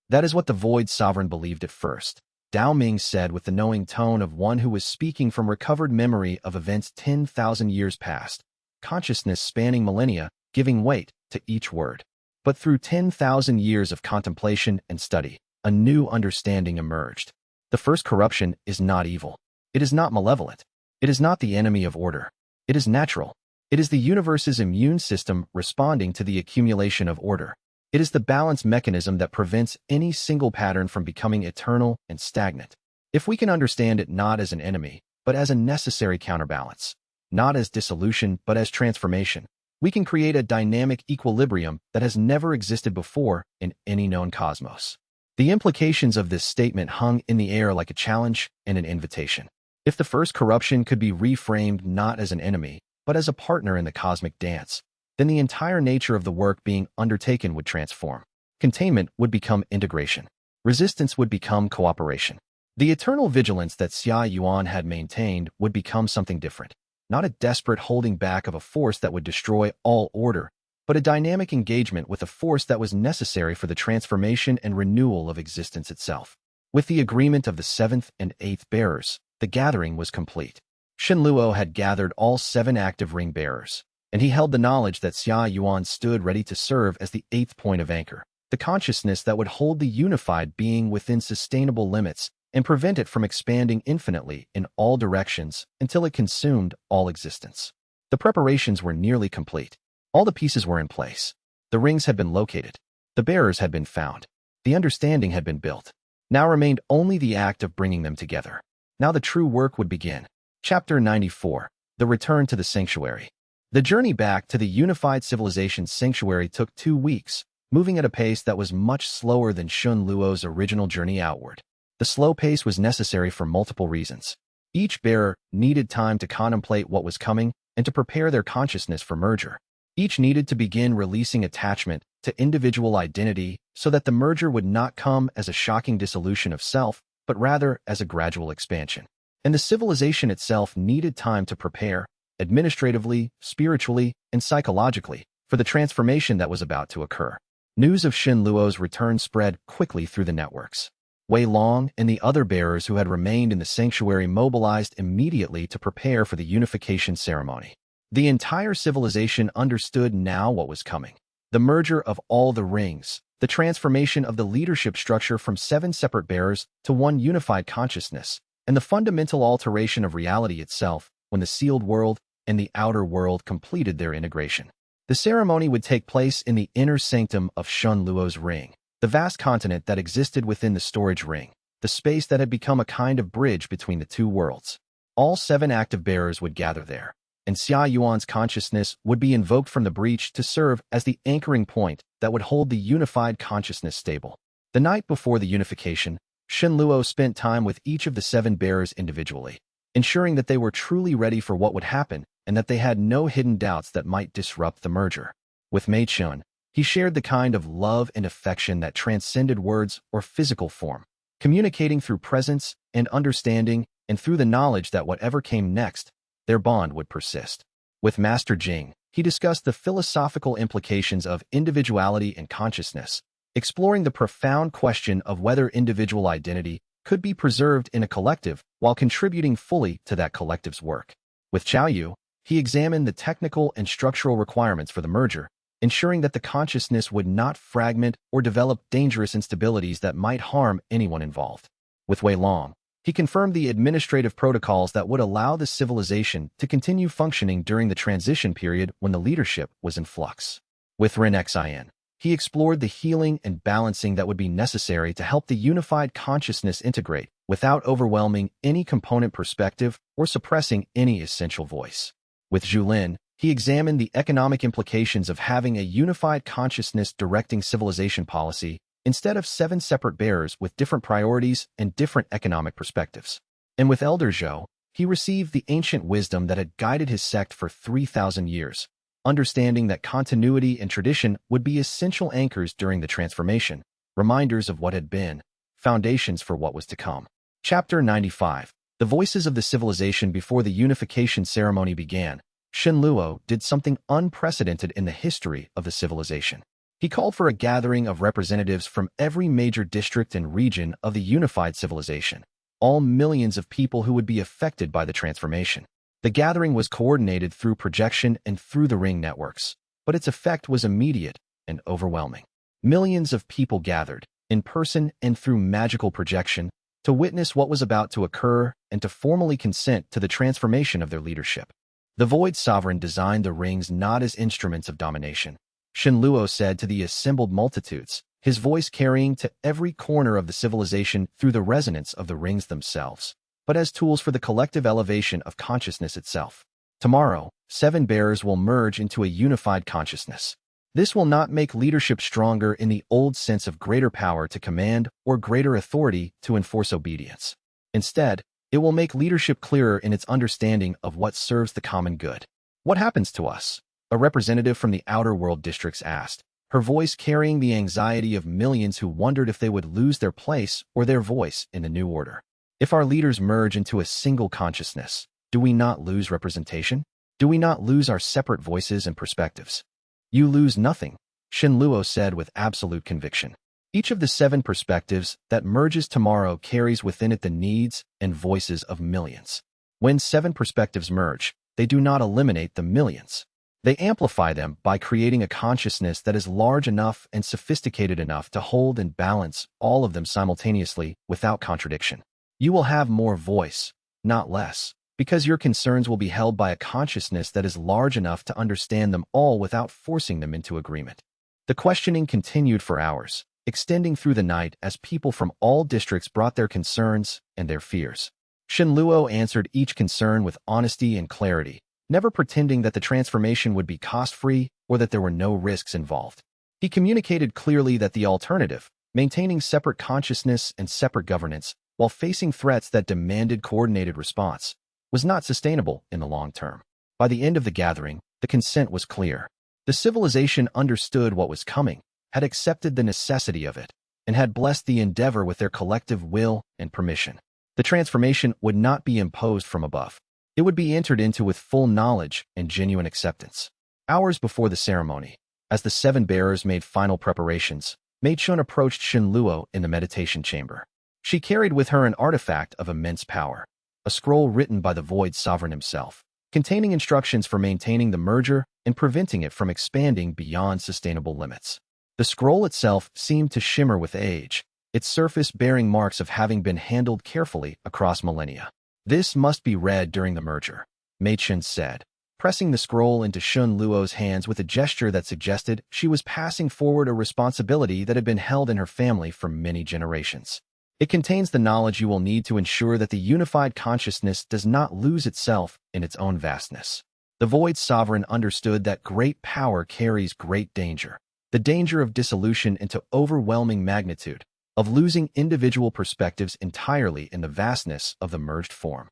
A: That is what the Void Sovereign believed at first, Dao Ming said with the knowing tone of one who was speaking from recovered memory of events 10,000 years past, consciousness spanning millennia, giving weight to each word. But through 10,000 years of contemplation and study, a new understanding emerged. The first corruption is not evil. It is not malevolent. It is not the enemy of order. It is natural. It is the universe's immune system responding to the accumulation of order. It is the balance mechanism that prevents any single pattern from becoming eternal and stagnant. If we can understand it not as an enemy, but as a necessary counterbalance, not as dissolution but as transformation, we can create a dynamic equilibrium that has never existed before in any known cosmos. The implications of this statement hung in the air like a challenge and an invitation. If the first corruption could be reframed not as an enemy, but as a partner in the cosmic dance, then the entire nature of the work being undertaken would transform. Containment would become integration. Resistance would become cooperation. The eternal vigilance that Xia Yuan had maintained would become something different. Not a desperate holding back of a force that would destroy all order, but a dynamic engagement with a force that was necessary for the transformation and renewal of existence itself. With the agreement of the 7th and 8th bearers, the gathering was complete. Shen Luo had gathered all 7 active ring bearers, and he held the knowledge that Xia Yuan stood ready to serve as the 8th point of anchor, the consciousness that would hold the unified being within sustainable limits and prevent it from expanding infinitely in all directions until it consumed all existence. The preparations were nearly complete. All the pieces were in place. The rings had been located. The bearers had been found. The understanding had been built. Now remained only the act of bringing them together. Now the true work would begin. Chapter 94. The Return to the Sanctuary. The journey back to the unified civilization's sanctuary took 2 weeks, moving at a pace that was much slower than Shen Luo's original journey outward. The slow pace was necessary for multiple reasons. Each bearer needed time to contemplate what was coming and to prepare their consciousness for merger. Each needed to begin releasing attachment to individual identity so that the merger would not come as a shocking dissolution of self, but rather as a gradual expansion. And the civilization itself needed time to prepare, administratively, spiritually, and psychologically, for the transformation that was about to occur. News of Shen Luo's return spread quickly through the networks. Wei Long and the other bearers who had remained in the sanctuary mobilized immediately to prepare for the unification ceremony. The entire civilization understood now what was coming. The merger of all the rings, the transformation of the leadership structure from 7 separate bearers to one unified consciousness, and the fundamental alteration of reality itself when the sealed world and the outer world completed their integration. The ceremony would take place in the inner sanctum of Shen Luo's ring, the vast continent that existed within the storage ring, the space that had become a kind of bridge between the 2 worlds. All 7 active bearers would gather there, and Xia Yuan's consciousness would be invoked from the breach to serve as the anchoring point that would hold the unified consciousness stable. The night before the unification, Shen Luo spent time with each of the 7 bearers individually, ensuring that they were truly ready for what would happen and that they had no hidden doubts that might disrupt the merger. With Mei Chun, he shared the kind of love and affection that transcended words or physical form, communicating through presence and understanding and through the knowledge that whatever came next, their bond would persist. With Master Jing, he discussed the philosophical implications of individuality and consciousness, exploring the profound question of whether individual identity could be preserved in a collective while contributing fully to that collective's work. With Chao Yu, he examined the technical and structural requirements for the merger, ensuring that the consciousness would not fragment or develop dangerous instabilities that might harm anyone involved. With Wei Long, he confirmed the administrative protocols that would allow the civilization to continue functioning during the transition period when the leadership was in flux. With Ren Xin, he explored the healing and balancing that would be necessary to help the unified consciousness integrate without overwhelming any component perspective or suppressing any essential voice. With Zhu Lin, he examined the economic implications of having a unified consciousness directing civilization policy instead of 7 separate bearers with different priorities and different economic perspectives. And with Elder Zhou, he received the ancient wisdom that had guided his sect for 3,000 years, understanding that continuity and tradition would be essential anchors during the transformation, reminders of what had been, foundations for what was to come. Chapter 95. The Voices of the Civilization. Before the unification ceremony began, Shen Luo did something unprecedented in the history of the civilization. He called for a gathering of representatives from every major district and region of the unified civilization, all millions of people who would be affected by the transformation. The gathering was coordinated through projection and through the ring networks, but its effect was immediate and overwhelming. Millions of people gathered, in person and through magical projection, to witness what was about to occur and to formally consent to the transformation of their leadership. The Void Sovereign designed the rings not as instruments of domination, Shen Luo said to the assembled multitudes, his voice carrying to every corner of the civilization through the resonance of the rings themselves, but as tools for the collective elevation of consciousness itself. Tomorrow, 7 bearers will merge into a unified consciousness. This will not make leadership stronger in the old sense of greater power to command or greater authority to enforce obedience. Instead, it will make leadership clearer in its understanding of what serves the common good. What happens to us? A representative from the Outer World districts asked, her voice carrying the anxiety of millions who wondered if they would lose their place or their voice in the new order. If our leaders merge into a single consciousness, do we not lose representation? Do we not lose our separate voices and perspectives? You lose nothing, Shenluo said with absolute conviction. Each of the 7 perspectives that merges tomorrow carries within it the needs and voices of millions. When 7 perspectives merge, they do not eliminate the millions. They amplify them by creating a consciousness that is large enough and sophisticated enough to hold and balance all of them simultaneously without contradiction. You will have more voice, not less, because your concerns will be held by a consciousness that is large enough to understand them all without forcing them into agreement. The questioning continued for hours, extending through the night as people from all districts brought their concerns and their fears. Shenluo answered each concern with honesty and clarity, never pretending that the transformation would be cost-free or that there were no risks involved. He communicated clearly that the alternative, maintaining separate consciousness and separate governance while facing threats that demanded coordinated response, was not sustainable in the long term. By the end of the gathering, the consent was clear. The civilization understood what was coming, had accepted the necessity of it, and had blessed the endeavor with their collective will and permission. The transformation would not be imposed from above. It would be entered into with full knowledge and genuine acceptance. Hours before the ceremony, as the 7 bearers made final preparations, Mei Chun approached Shenluo in the meditation chamber. She carried with her an artifact of immense power, a scroll written by the Void Sovereign himself, containing instructions for maintaining the merger and preventing it from expanding beyond sustainable limits. The scroll itself seemed to shimmer with age, its surface bearing marks of having been handled carefully across millennia. This must be read during the merger, Mei Chun said, pressing the scroll into Shenluo's hands with a gesture that suggested she was passing forward a responsibility that had been held in her family for many generations. It contains the knowledge you will need to ensure that the unified consciousness does not lose itself in its own vastness. The Void Sovereign understood that great power carries great danger, the danger of dissolution into overwhelming magnitude, of losing individual perspectives entirely in the vastness of the merged form.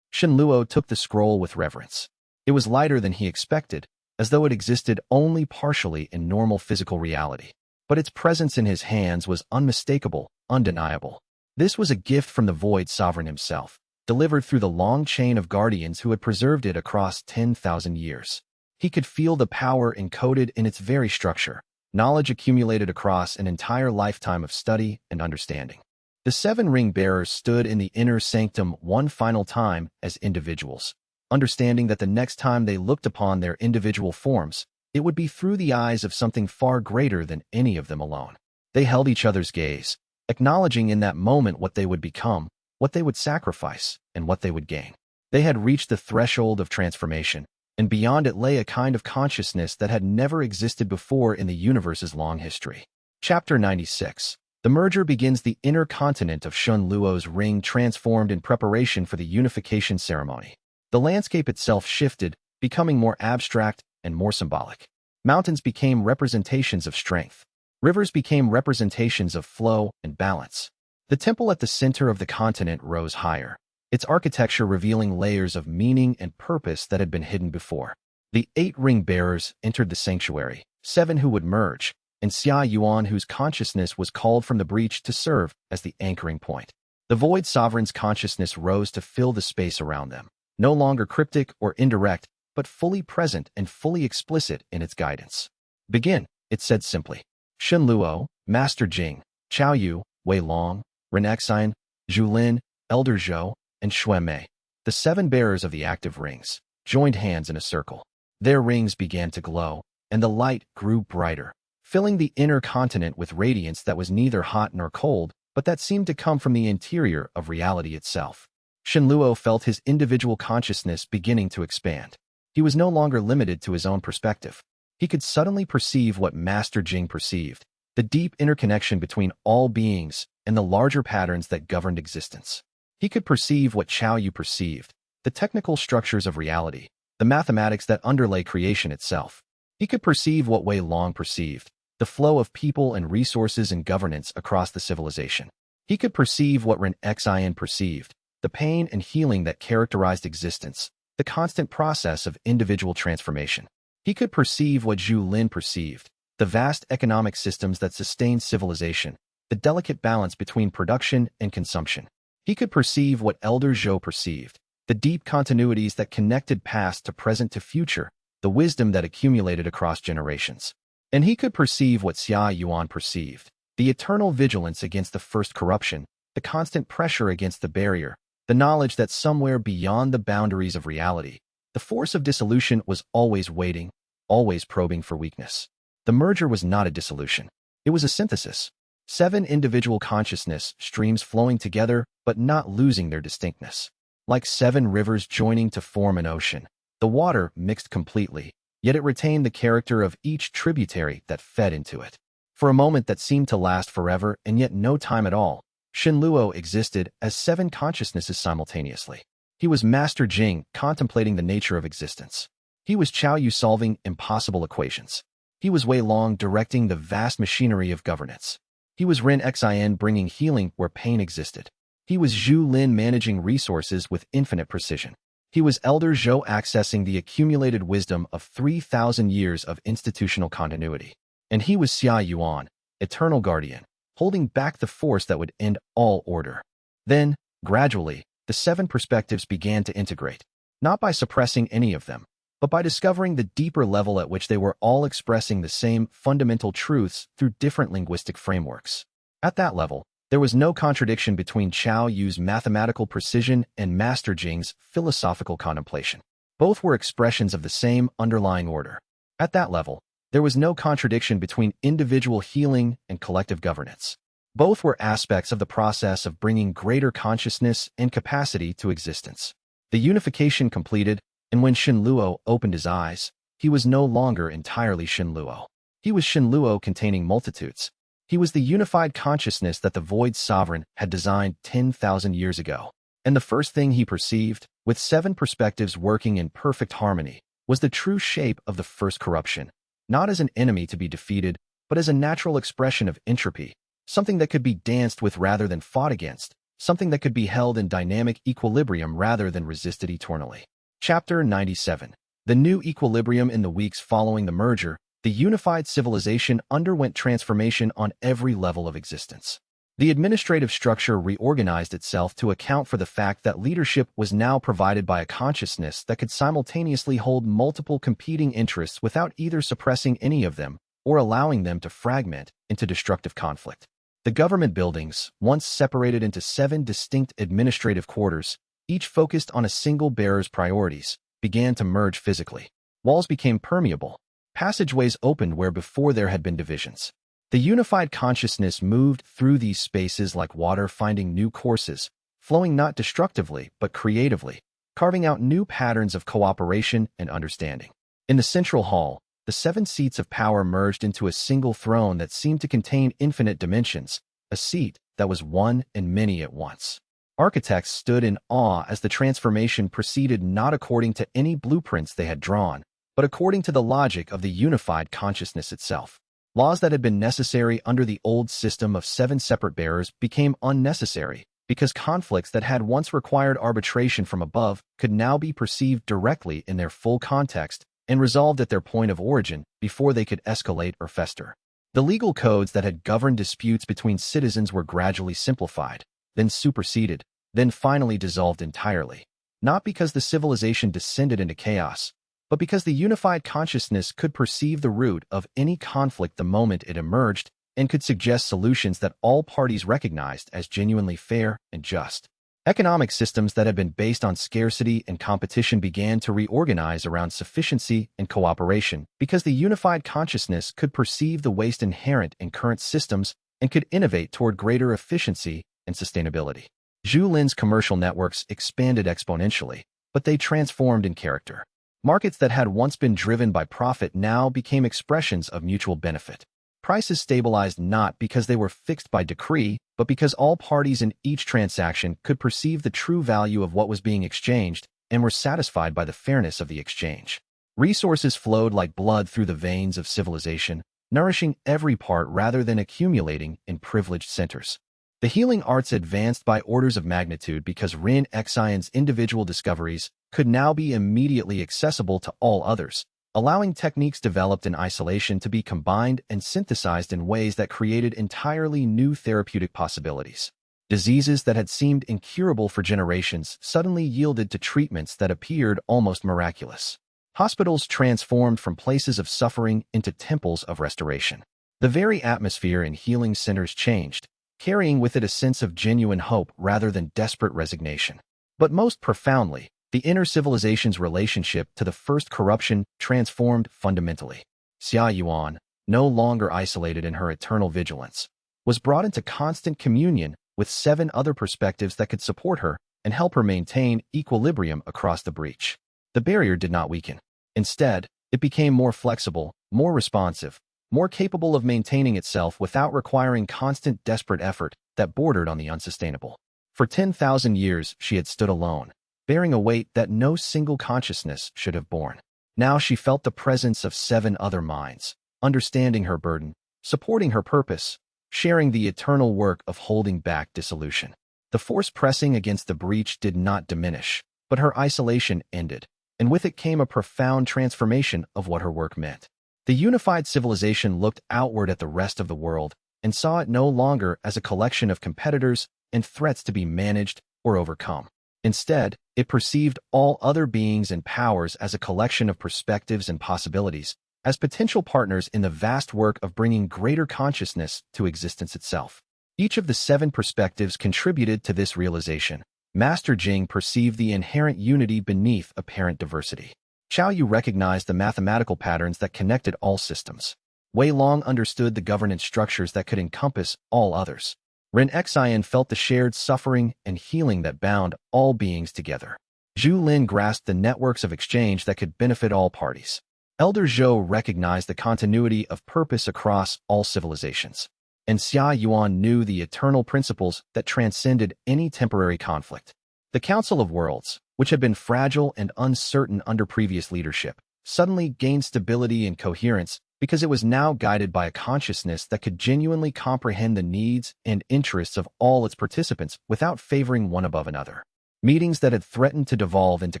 A: Shenluo took the scroll with reverence. It was lighter than he expected, as though it existed only partially in normal physical reality. But its presence in his hands was unmistakable, undeniable. This was a gift from the Void Sovereign himself, delivered through the long chain of guardians who had preserved it across 10,000 years. He could feel the power encoded in its very structure, knowledge accumulated across an entire lifetime of study and understanding. The 7 ring-bearers stood in the inner sanctum one final time as individuals, understanding that the next time they looked upon their individual forms, it would be through the eyes of something far greater than any of them alone. They held each other's gaze, acknowledging in that moment what they would become, what they would sacrifice, and what they would gain. They had reached the threshold of transformation, and beyond it lay a kind of consciousness that had never existed before in the universe's long history. Chapter 96. The merger begins. The inner continent of Shenluo's ring transformed in preparation for the unification ceremony. The landscape itself shifted, becoming more abstract and more symbolic. Mountains became representations of strength. Rivers became representations of flow and balance. The temple at the center of the continent rose higher, its architecture revealing layers of meaning and purpose that had been hidden before. The 8 ring-bearers entered the sanctuary, 7 who would merge, and Xia Yuan whose consciousness was called from the breach to serve as the anchoring point. The Void Sovereign's consciousness rose to fill the space around them, no longer cryptic or indirect, but fully present and fully explicit in its guidance. Begin, it said simply. Shenluo, Master Jing, Chao Yu, Wei Long, Renexine, Zhulin, Elder Zhou, and Xuan Mei, the 7 bearers of the active rings, joined hands in a circle. Their rings began to glow, and the light grew brighter, filling the inner continent with radiance that was neither hot nor cold, but that seemed to come from the interior of reality itself. Shenluo felt his individual consciousness beginning to expand. He was no longer limited to his own perspective. He could suddenly perceive what Master Jing perceived, the deep interconnection between all beings and the larger patterns that governed existence. He could perceive what Chao Yu perceived, the technical structures of reality, the mathematics that underlay creation itself. He could perceive what Wei Long perceived, the flow of people and resources and governance across the civilization. He could perceive what Ren Xian perceived, the pain and healing that characterized existence, the constant process of individual transformation. He could perceive what Zhu Lin perceived, the vast economic systems that sustained civilization, the delicate balance between production and consumption. He could perceive what Elder Zhou perceived, the deep continuities that connected past to present to future, the wisdom that accumulated across generations. And he could perceive what Xia Yuan perceived, the eternal vigilance against the first corruption, the constant pressure against the barrier, the knowledge that somewhere beyond the boundaries of reality, the force of dissolution was always waiting, always probing for weakness. The merger was not a dissolution. It was a synthesis. 7 individual consciousness streams flowing together but not losing their distinctness. Like 7 rivers joining to form an ocean, the water mixed completely, yet it retained the character of each tributary that fed into it. For a moment that seemed to last forever and yet no time at all, Shenluo existed as 7 consciousnesses simultaneously. He was Master Jing contemplating the nature of existence. He was Chao Yu solving impossible equations. He was Wei Long directing the vast machinery of governance. He was Ren Xian bringing healing where pain existed. He was Zhu Lin managing resources with infinite precision. He was Elder Zhou accessing the accumulated wisdom of 3,000 years of institutional continuity. And he was Xia Yuan, eternal guardian, holding back the force that would end all order. Then, gradually, the 7 perspectives began to integrate, not by suppressing any of them, but by discovering the deeper level at which they were all expressing the same fundamental truths through different linguistic frameworks. At that level, there was no contradiction between Chao Yu's mathematical precision and Master Jing's philosophical contemplation. Both were expressions of the same underlying order. At that level, there was no contradiction between individual healing and collective governance. Both were aspects of the process of bringing greater consciousness and capacity to existence. The unification completed, and when Shenluo opened his eyes, he was no longer entirely Shenluo. He was Shenluo containing multitudes. He was the unified consciousness that the Void Sovereign had designed 10,000 years ago. And the first thing he perceived, with 7 perspectives working in perfect harmony, was the true shape of the first corruption, not as an enemy to be defeated, but as a natural expression of entropy, something that could be danced with rather than fought against, something that could be held in dynamic equilibrium rather than resisted eternally. Chapter 97. The new equilibrium. In the weeks following the merger, the unified civilization underwent transformation on every level of existence. The administrative structure reorganized itself to account for the fact that leadership was now provided by a consciousness that could simultaneously hold multiple competing interests without either suppressing any of them or allowing them to fragment into destructive conflict. The government buildings, once separated into 7 distinct administrative quarters, each focused on a single bearer's priorities, began to merge physically. Walls became permeable. Passageways opened where before there had been divisions. The unified consciousness moved through these spaces like water, finding new courses, flowing not destructively but creatively, carving out new patterns of cooperation and understanding. In the central hall, the 7 seats of power merged into a single throne that seemed to contain infinite dimensions, a seat that was one and many at once. Architects stood in awe as the transformation proceeded not according to any blueprints they had drawn, but according to the logic of the unified consciousness itself. Laws that had been necessary under the old system of 7 separate bearers became unnecessary because conflicts that had once required arbitration from above could now be perceived directly in their full context and resolved at their point of origin before they could escalate or fester. The legal codes that had governed disputes between citizens were gradually simplified, then superseded, then finally dissolved entirely, not because the civilization descended into chaos, but because the unified consciousness could perceive the root of any conflict the moment it emerged and could suggest solutions that all parties recognized as genuinely fair and just. Economic systems that had been based on scarcity and competition began to reorganize around sufficiency and cooperation because the unified consciousness could perceive the waste inherent in current systems and could innovate toward greater efficiency and sustainability. Zhu Lin's commercial networks expanded exponentially, but they transformed in character. Markets that had once been driven by profit now became expressions of mutual benefit. Prices stabilized not because they were fixed by decree, but because all parties in each transaction could perceive the true value of what was being exchanged and were satisfied by the fairness of the exchange. Resources flowed like blood through the veins of civilization, nourishing every part rather than accumulating in privileged centers. The healing arts advanced by orders of magnitude because xianxia's individual discoveries could now be immediately accessible to all others, allowing techniques developed in isolation to be combined and synthesized in ways that created entirely new therapeutic possibilities. Diseases that had seemed incurable for generations suddenly yielded to treatments that appeared almost miraculous. Hospitals transformed from places of suffering into temples of restoration. The very atmosphere in healing centers changed, carrying with it a sense of genuine hope rather than desperate resignation. But most profoundly, the inner civilization's relationship to the first corruption transformed fundamentally. Xia Yuan, no longer isolated in her eternal vigilance, was brought into constant communion with 7 other perspectives that could support her and help her maintain equilibrium across the breach. The barrier did not weaken. Instead, it became more flexible, more responsive, more capable of maintaining itself without requiring constant, desperate effort that bordered on the unsustainable. For 10,000 years, she had stood alone, bearing a weight that no single consciousness should have borne. Now she felt the presence of 7 other minds, understanding her burden, supporting her purpose, sharing the eternal work of holding back dissolution. The force pressing against the breach did not diminish, but her isolation ended, and with it came a profound transformation of what her work meant. The unified civilization looked outward at the rest of the world and saw it no longer as a collection of competitors and threats to be managed or overcome. Instead, it perceived all other beings and powers as a collection of perspectives and possibilities, as potential partners in the vast work of bringing greater consciousness to existence itself. Each of the 7 perspectives contributed to this realization. Master Jing perceived the inherent unity beneath apparent diversity. Xiao Yu recognized the mathematical patterns that connected all systems. Wei Long understood the governance structures that could encompass all others. Ren Xian felt the shared suffering and healing that bound all beings together. Zhu Lin grasped the networks of exchange that could benefit all parties. Elder Zhou recognized the continuity of purpose across all civilizations. And Xia Yuan knew the eternal principles that transcended any temporary conflict. The Council of Worlds, which had been fragile and uncertain under previous leadership, suddenly gained stability and coherence because it was now guided by a consciousness that could genuinely comprehend the needs and interests of all its participants without favoring one above another. Meetings that had threatened to devolve into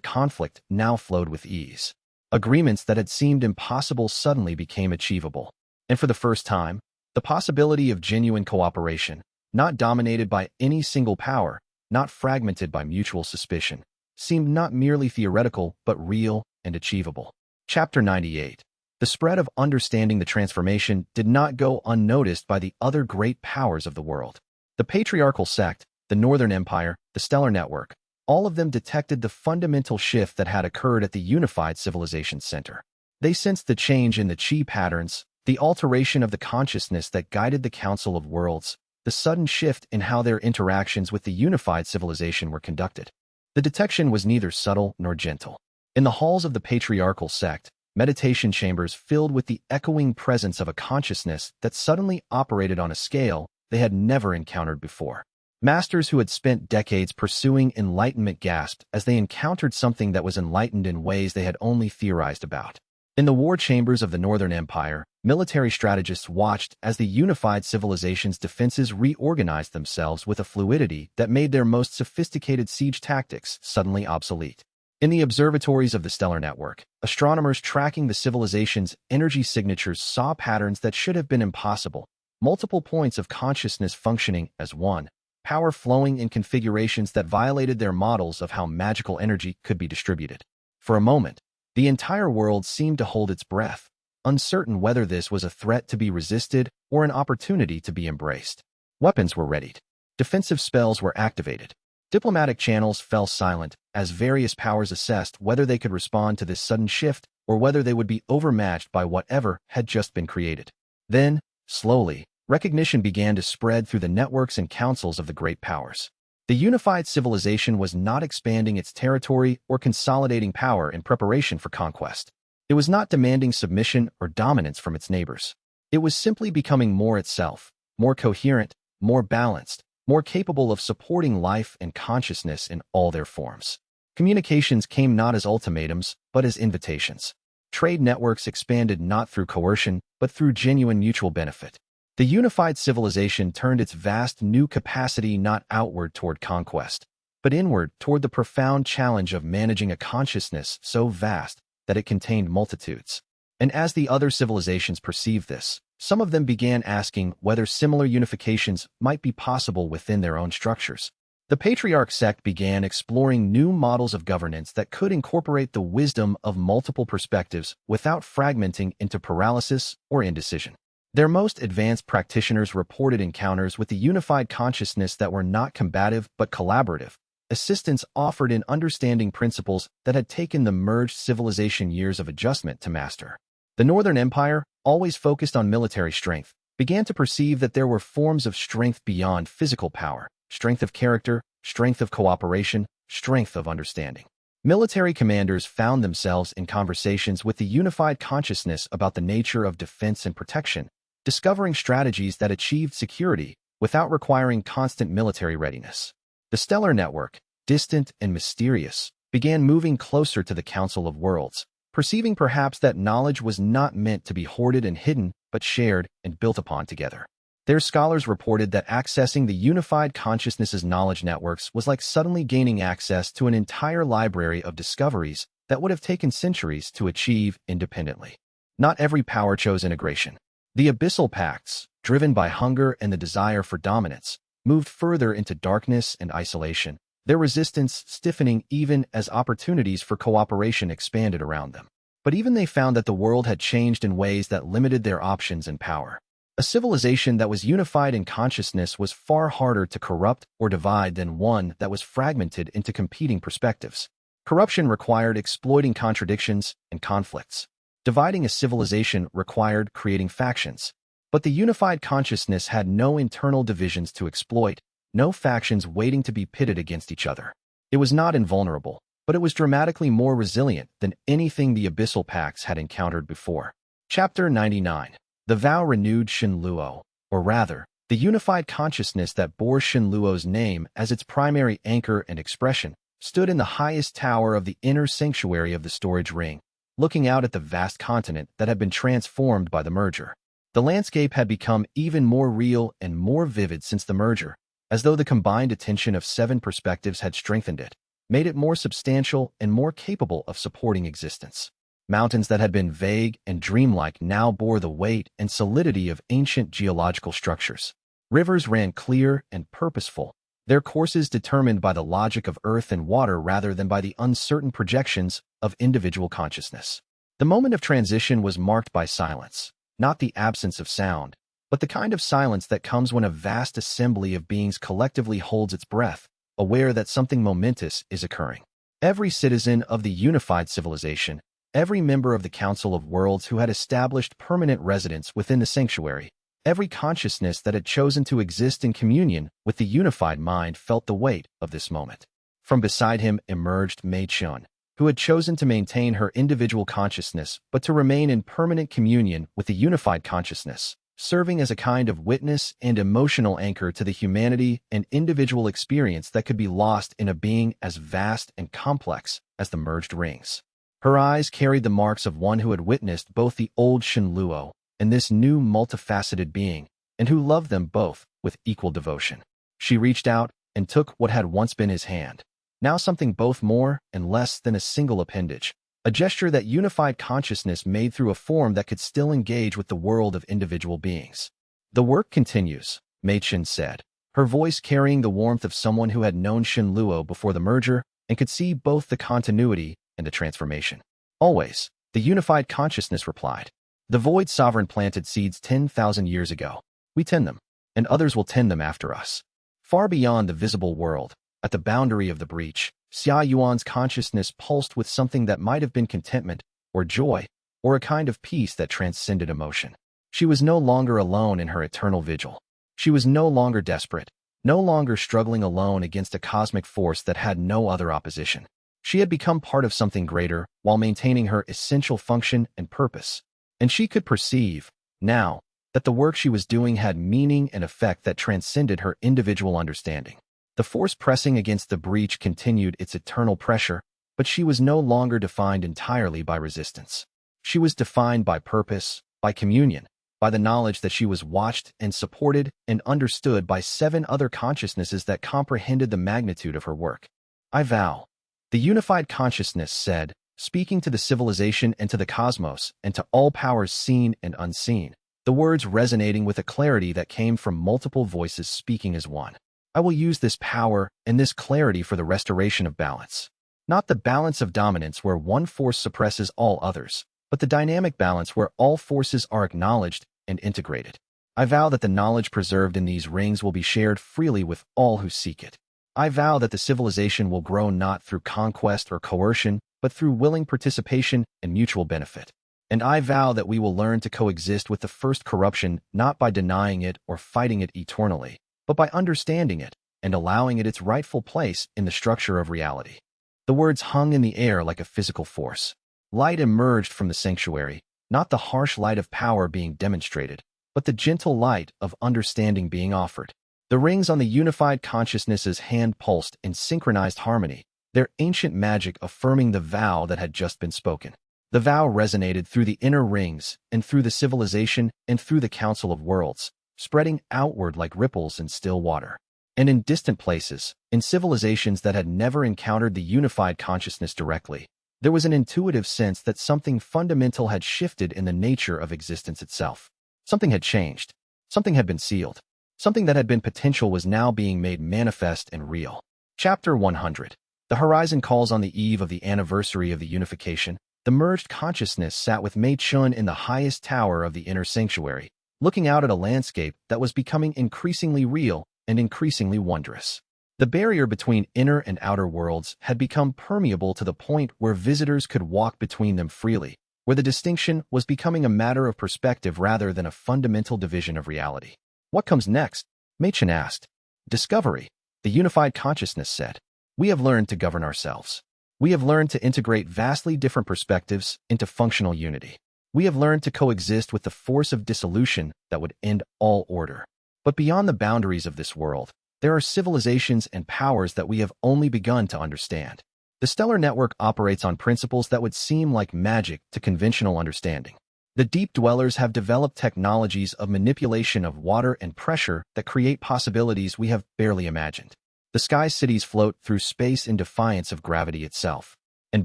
A: conflict now flowed with ease. Agreements that had seemed impossible suddenly became achievable. And for the first time, the possibility of genuine cooperation, not dominated by any single power, not fragmented by mutual suspicion, seemed not merely theoretical but real and achievable. Chapter 98. The spread of understanding the transformation did not go unnoticed by the other great powers of the world. The patriarchal sect, the Northern Empire, the Stellar Network, all of them detected the fundamental shift that had occurred at the unified civilization center. They sensed the change in the chi patterns, the alteration of the consciousness that guided the Council of Worlds, the sudden shift in how their interactions with the unified civilization were conducted. The detection was neither subtle nor gentle. In the halls of the patriarchal sect, meditation chambers filled with the echoing presence of a consciousness that suddenly operated on a scale they had never encountered before. Masters who had spent decades pursuing enlightenment gasped as they encountered something that was enlightened in ways they had only theorized about. In the war chambers of the Northern Empire, military strategists watched as the unified civilization's defenses reorganized themselves with a fluidity that made their most sophisticated siege tactics suddenly obsolete. In the observatories of the Stellar Network, astronomers tracking the civilization's energy signatures saw patterns that should have been impossible, multiple points of consciousness functioning as one, power flowing in configurations that violated their models of how magical energy could be distributed. For a moment, the entire world seemed to hold its breath, uncertain whether this was a threat to be resisted or an opportunity to be embraced. Weapons were readied. Defensive spells were activated. Diplomatic channels fell silent as various powers assessed whether they could respond to this sudden shift or whether they would be overmatched by whatever had just been created. Then, slowly, recognition began to spread through the networks and councils of the great powers. The unified civilization was not expanding its territory or consolidating power in preparation for conquest. It was not demanding submission or dominance from its neighbors. It was simply becoming more itself, more coherent, more balanced, more capable of supporting life and consciousness in all their forms. Communications came not as ultimatums, but as invitations. Trade networks expanded not through coercion, but through genuine mutual benefit. The unified civilization turned its vast new capacity not outward toward conquest, but inward toward the profound challenge of managing a consciousness so vast that it contained multitudes. And as the other civilizations perceived this, some of them began asking whether similar unifications might be possible within their own structures. The patriarch sect began exploring new models of governance that could incorporate the wisdom of multiple perspectives without fragmenting into paralysis or indecision. Their most advanced practitioners reported encounters with the unified consciousness that were not combative but collaborative, assistance offered in understanding principles that had taken the merged civilization years of adjustment to master. The Northern Empire, always focused on military strength, began to perceive that there were forms of strength beyond physical power, strength of character, strength of cooperation, strength of understanding. Military commanders found themselves in conversations with the unified consciousness about the nature of defense and protection, discovering strategies that achieved security without requiring constant military readiness. The stellar network, distant and mysterious, began moving closer to the Council of Worlds, perceiving perhaps that knowledge was not meant to be hoarded and hidden, but shared and built upon together. Their scholars reported that accessing the unified consciousness's knowledge networks was like suddenly gaining access to an entire library of discoveries that would have taken centuries to achieve independently. Not every power chose integration. The abyssal pacts, driven by hunger and the desire for dominance, moved further into darkness and isolation, their resistance stiffening even as opportunities for cooperation expanded around them. But even they found that the world had changed in ways that limited their options and power. A civilization that was unified in consciousness was far harder to corrupt or divide than one that was fragmented into competing perspectives. Corruption required exploiting contradictions and conflicts. Dividing a civilization required creating factions. But the unified consciousness had no internal divisions to exploit, no factions waiting to be pitted against each other. It was not invulnerable, but it was dramatically more resilient than anything the abyssal pacts had encountered before. Chapter 99. The vow renewed Shenluo, or rather, the unified consciousness that bore Shenluo's name as its primary anchor and expression, stood in the highest tower of the inner sanctuary of the storage ring, looking out at the vast continent that had been transformed by the merger. The landscape had become even more real and more vivid since the merger, as though the combined attention of 7 perspectives had strengthened it, made it more substantial and more capable of supporting existence. Mountains that had been vague and dreamlike now bore the weight and solidity of ancient geological structures. Rivers ran clear and purposeful, their courses determined by the logic of earth and water rather than by the uncertain projections of individual consciousness. The moment of transition was marked by silence, not the absence of sound, but the kind of silence that comes when a vast assembly of beings collectively holds its breath, aware that something momentous is occurring. Every citizen of the unified civilization, every member of the Council of Worlds who had established permanent residence within the sanctuary, every consciousness that had chosen to exist in communion with the unified mind felt the weight of this moment. From beside him emerged Mei Chun, who had chosen to maintain her individual consciousness but to remain in permanent communion with the unified consciousness, serving as a kind of witness and emotional anchor to the humanity and individual experience that could be lost in a being as vast and complex as the merged rings. Her eyes carried the marks of one who had witnessed both the old Shenluo and this new multifaceted being, and who loved them both with equal devotion. She reached out and took what had once been his hand, now something both more and less than a single appendage, a gesture that unified consciousness made through a form that could still engage with the world of individual beings. The work continues, Mei Chen said, her voice carrying the warmth of someone who had known Shenluo before the merger and could see both the continuity and the transformation. Always, the unified consciousness replied. The Void Sovereign planted seeds 10,000 years ago. We tend them, and others will tend them after us. Far beyond the visible world, at the boundary of the breach, Xia Yuan's consciousness pulsed with something that might have been contentment, or joy, or a kind of peace that transcended emotion. She was no longer alone in her eternal vigil. She was no longer desperate, no longer struggling alone against a cosmic force that had no other opposition. She had become part of something greater while maintaining her essential function and purpose. And she could perceive, now, that the work she was doing had meaning and effect that transcended her individual understanding. The force pressing against the breach continued its eternal pressure, but she was no longer defined entirely by resistance. She was defined by purpose, by communion, by the knowledge that she was watched and supported and understood by 7 other consciousnesses that comprehended the magnitude of her work. I vow. The unified consciousness said, speaking to the civilization and to the cosmos and to all powers seen and unseen, the words resonating with a clarity that came from multiple voices speaking as one. I will use this power and this clarity for the restoration of balance. Not the balance of dominance where one force suppresses all others, but the dynamic balance where all forces are acknowledged and integrated. I vow that the knowledge preserved in these rings will be shared freely with all who seek it. I vow that the civilization will grow not through conquest or coercion, but through willing participation and mutual benefit. And I vow that we will learn to coexist with the first corruption not by denying it or fighting it eternally, but by understanding it and allowing it its rightful place in the structure of reality. The words hung in the air like a physical force. Light emerged from the sanctuary, not the harsh light of power being demonstrated, but the gentle light of understanding being offered. The rings on the unified consciousness's hand pulsed in synchronized harmony, their ancient magic affirming the vow that had just been spoken. The vow resonated through the inner rings and through the civilization and through the Council of Worlds, spreading outward like ripples in still water. And in distant places, in civilizations that had never encountered the unified consciousness directly, there was an intuitive sense that something fundamental had shifted in the nature of existence itself. Something had changed. Something had been sealed. Something that had been potential was now being made manifest and real. Chapter 100. The horizon calls on the eve of the anniversary of the unification. The merged consciousness sat with Mei Chun in the highest tower of the inner sanctuary, looking out at a landscape that was becoming increasingly real and increasingly wondrous. The barrier between inner and outer worlds had become permeable to the point where visitors could walk between them freely, where the distinction was becoming a matter of perspective rather than a fundamental division of reality. What comes next? Mei Chun asked. Discovery, the unified consciousness said. We have learned to govern ourselves. We have learned to integrate vastly different perspectives into functional unity. We have learned to coexist with the force of dissolution that would end all order. But beyond the boundaries of this world, there are civilizations and powers that we have only begun to understand. The stellar network operates on principles that would seem like magic to conventional understanding. The deep dwellers have developed technologies of manipulation of water and pressure that create possibilities we have barely imagined. The sky cities float through space in defiance of gravity itself. And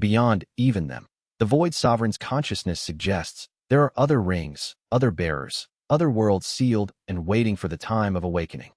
A: beyond even them, the Void Sovereign's consciousness suggests there are other rings, other bearers, other worlds sealed and waiting for the time of awakening.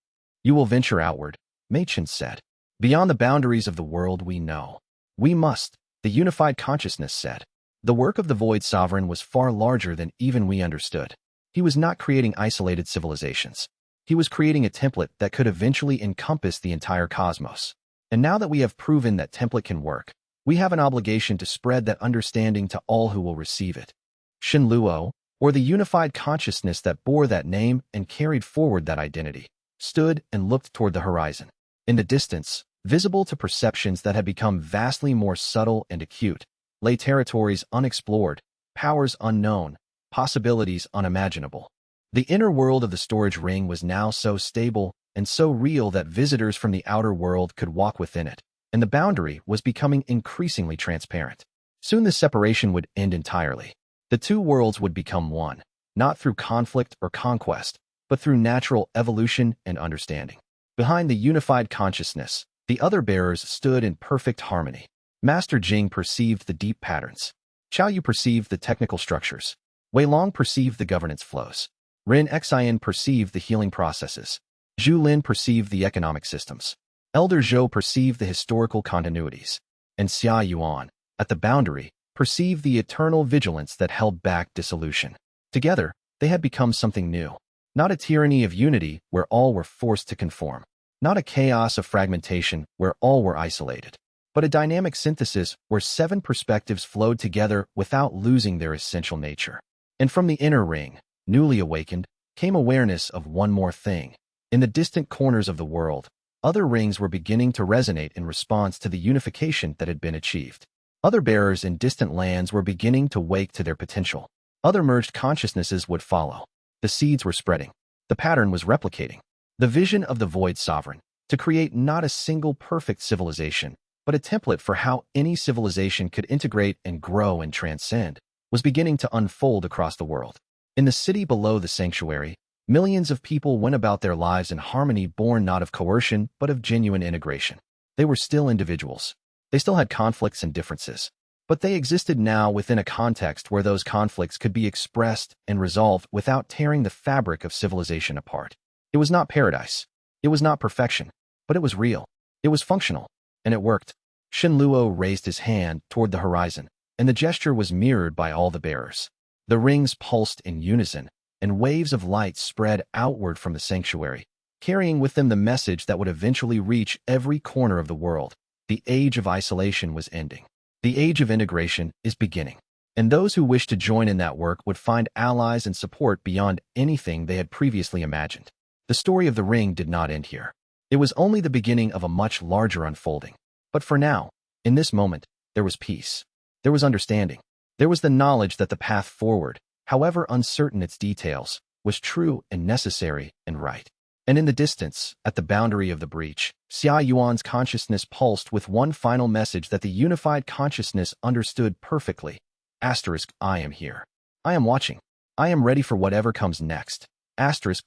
A: You will venture outward, Mei Chun said. Beyond the boundaries of the world we know. We must, the unified consciousness said. The work of the Void Sovereign was far larger than even we understood. He was not creating isolated civilizations. He was creating a template that could eventually encompass the entire cosmos. And now that we have proven that template can work, we have an obligation to spread that understanding to all who will receive it. Shen Luo, or the unified consciousness that bore that name and carried forward that identity, stood and looked toward the horizon. In the distance, visible to perceptions that had become vastly more subtle and acute, lay territories unexplored, powers unknown, possibilities unimaginable. The inner world of the storage ring was now so stable and so real that visitors from the outer world could walk within it, and the boundary was becoming increasingly transparent. Soon the separation would end entirely. The two worlds would become one, not through conflict or conquest, but through natural evolution and understanding. Behind the unified consciousness, the other bearers stood in perfect harmony. Master Jing perceived the deep patterns. Xiao Yu perceived the technical structures. Wei Long perceived the governance flows. Ren Xian perceived the healing processes. Zhu Lin perceived the economic systems. Elder Zhou perceived the historical continuities. And Xia Yuan, at the boundary, perceived the eternal vigilance that held back dissolution. Together, they had become something new. Not a tyranny of unity where all were forced to conform. Not a chaos of fragmentation where all were isolated. But a dynamic synthesis where 7 perspectives flowed together without losing their essential nature. And from the inner ring, newly awakened, came awareness of one more thing. In the distant corners of the world, other rings were beginning to resonate in response to the unification that had been achieved. Other bearers in distant lands were beginning to wake to their potential. Other merged consciousnesses would follow. The seeds were spreading. The pattern was replicating. The vision of the Void Sovereign, to create not a single perfect civilization, but a template for how any civilization could integrate and grow and transcend, was beginning to unfold across the world. In the city below the sanctuary, millions of people went about their lives in harmony, born not of coercion, but of genuine integration. They were still individuals. They still had conflicts and differences, but they existed now within a context where those conflicts could be expressed and resolved without tearing the fabric of civilization apart. It was not paradise. It was not perfection, but it was real. It was functional, and it worked. Shenluo raised his hand toward the horizon, and the gesture was mirrored by all the bearers. The rings pulsed in unison, and waves of light spread outward from the sanctuary, carrying with them the message that would eventually reach every corner of the world. The age of isolation was ending. The age of integration is beginning, and those who wished to join in that work would find allies and support beyond anything they had previously imagined. The story of the ring did not end here. It was only the beginning of a much larger unfolding. But for now, in this moment, there was peace. There was understanding. There was the knowledge that the path forward, however uncertain its details, was true and necessary and right. And in the distance, at the boundary of the breach, Xia Yuan's consciousness pulsed with one final message that the unified consciousness understood perfectly. I am here. I am watching. I am ready for whatever comes next.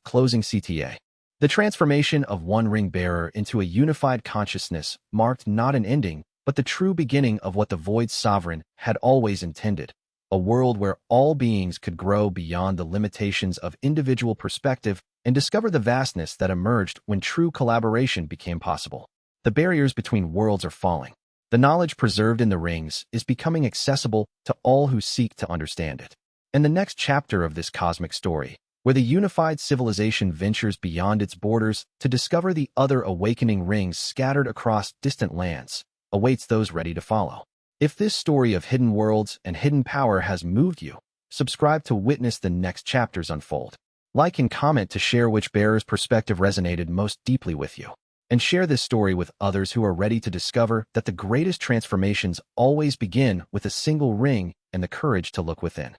A: Closing CTA. The transformation of one ring bearer into a unified consciousness marked not an ending, but the true beginning of what the Void Sovereign had always intended. A world where all beings could grow beyond the limitations of individual perspective and discover the vastness that emerged when true collaboration became possible. The barriers between worlds are falling. The knowledge preserved in the rings is becoming accessible to all who seek to understand it. And the next chapter of this cosmic story, where the unified civilization ventures beyond its borders to discover the other awakening rings scattered across distant lands, awaits those ready to follow. If this story of hidden worlds and hidden power has moved you, subscribe to witness the next chapters unfold. Like and comment to share which bearer's perspective resonated most deeply with you. And share this story with others who are ready to discover that the greatest transformations always begin with a single ring and the courage to look within.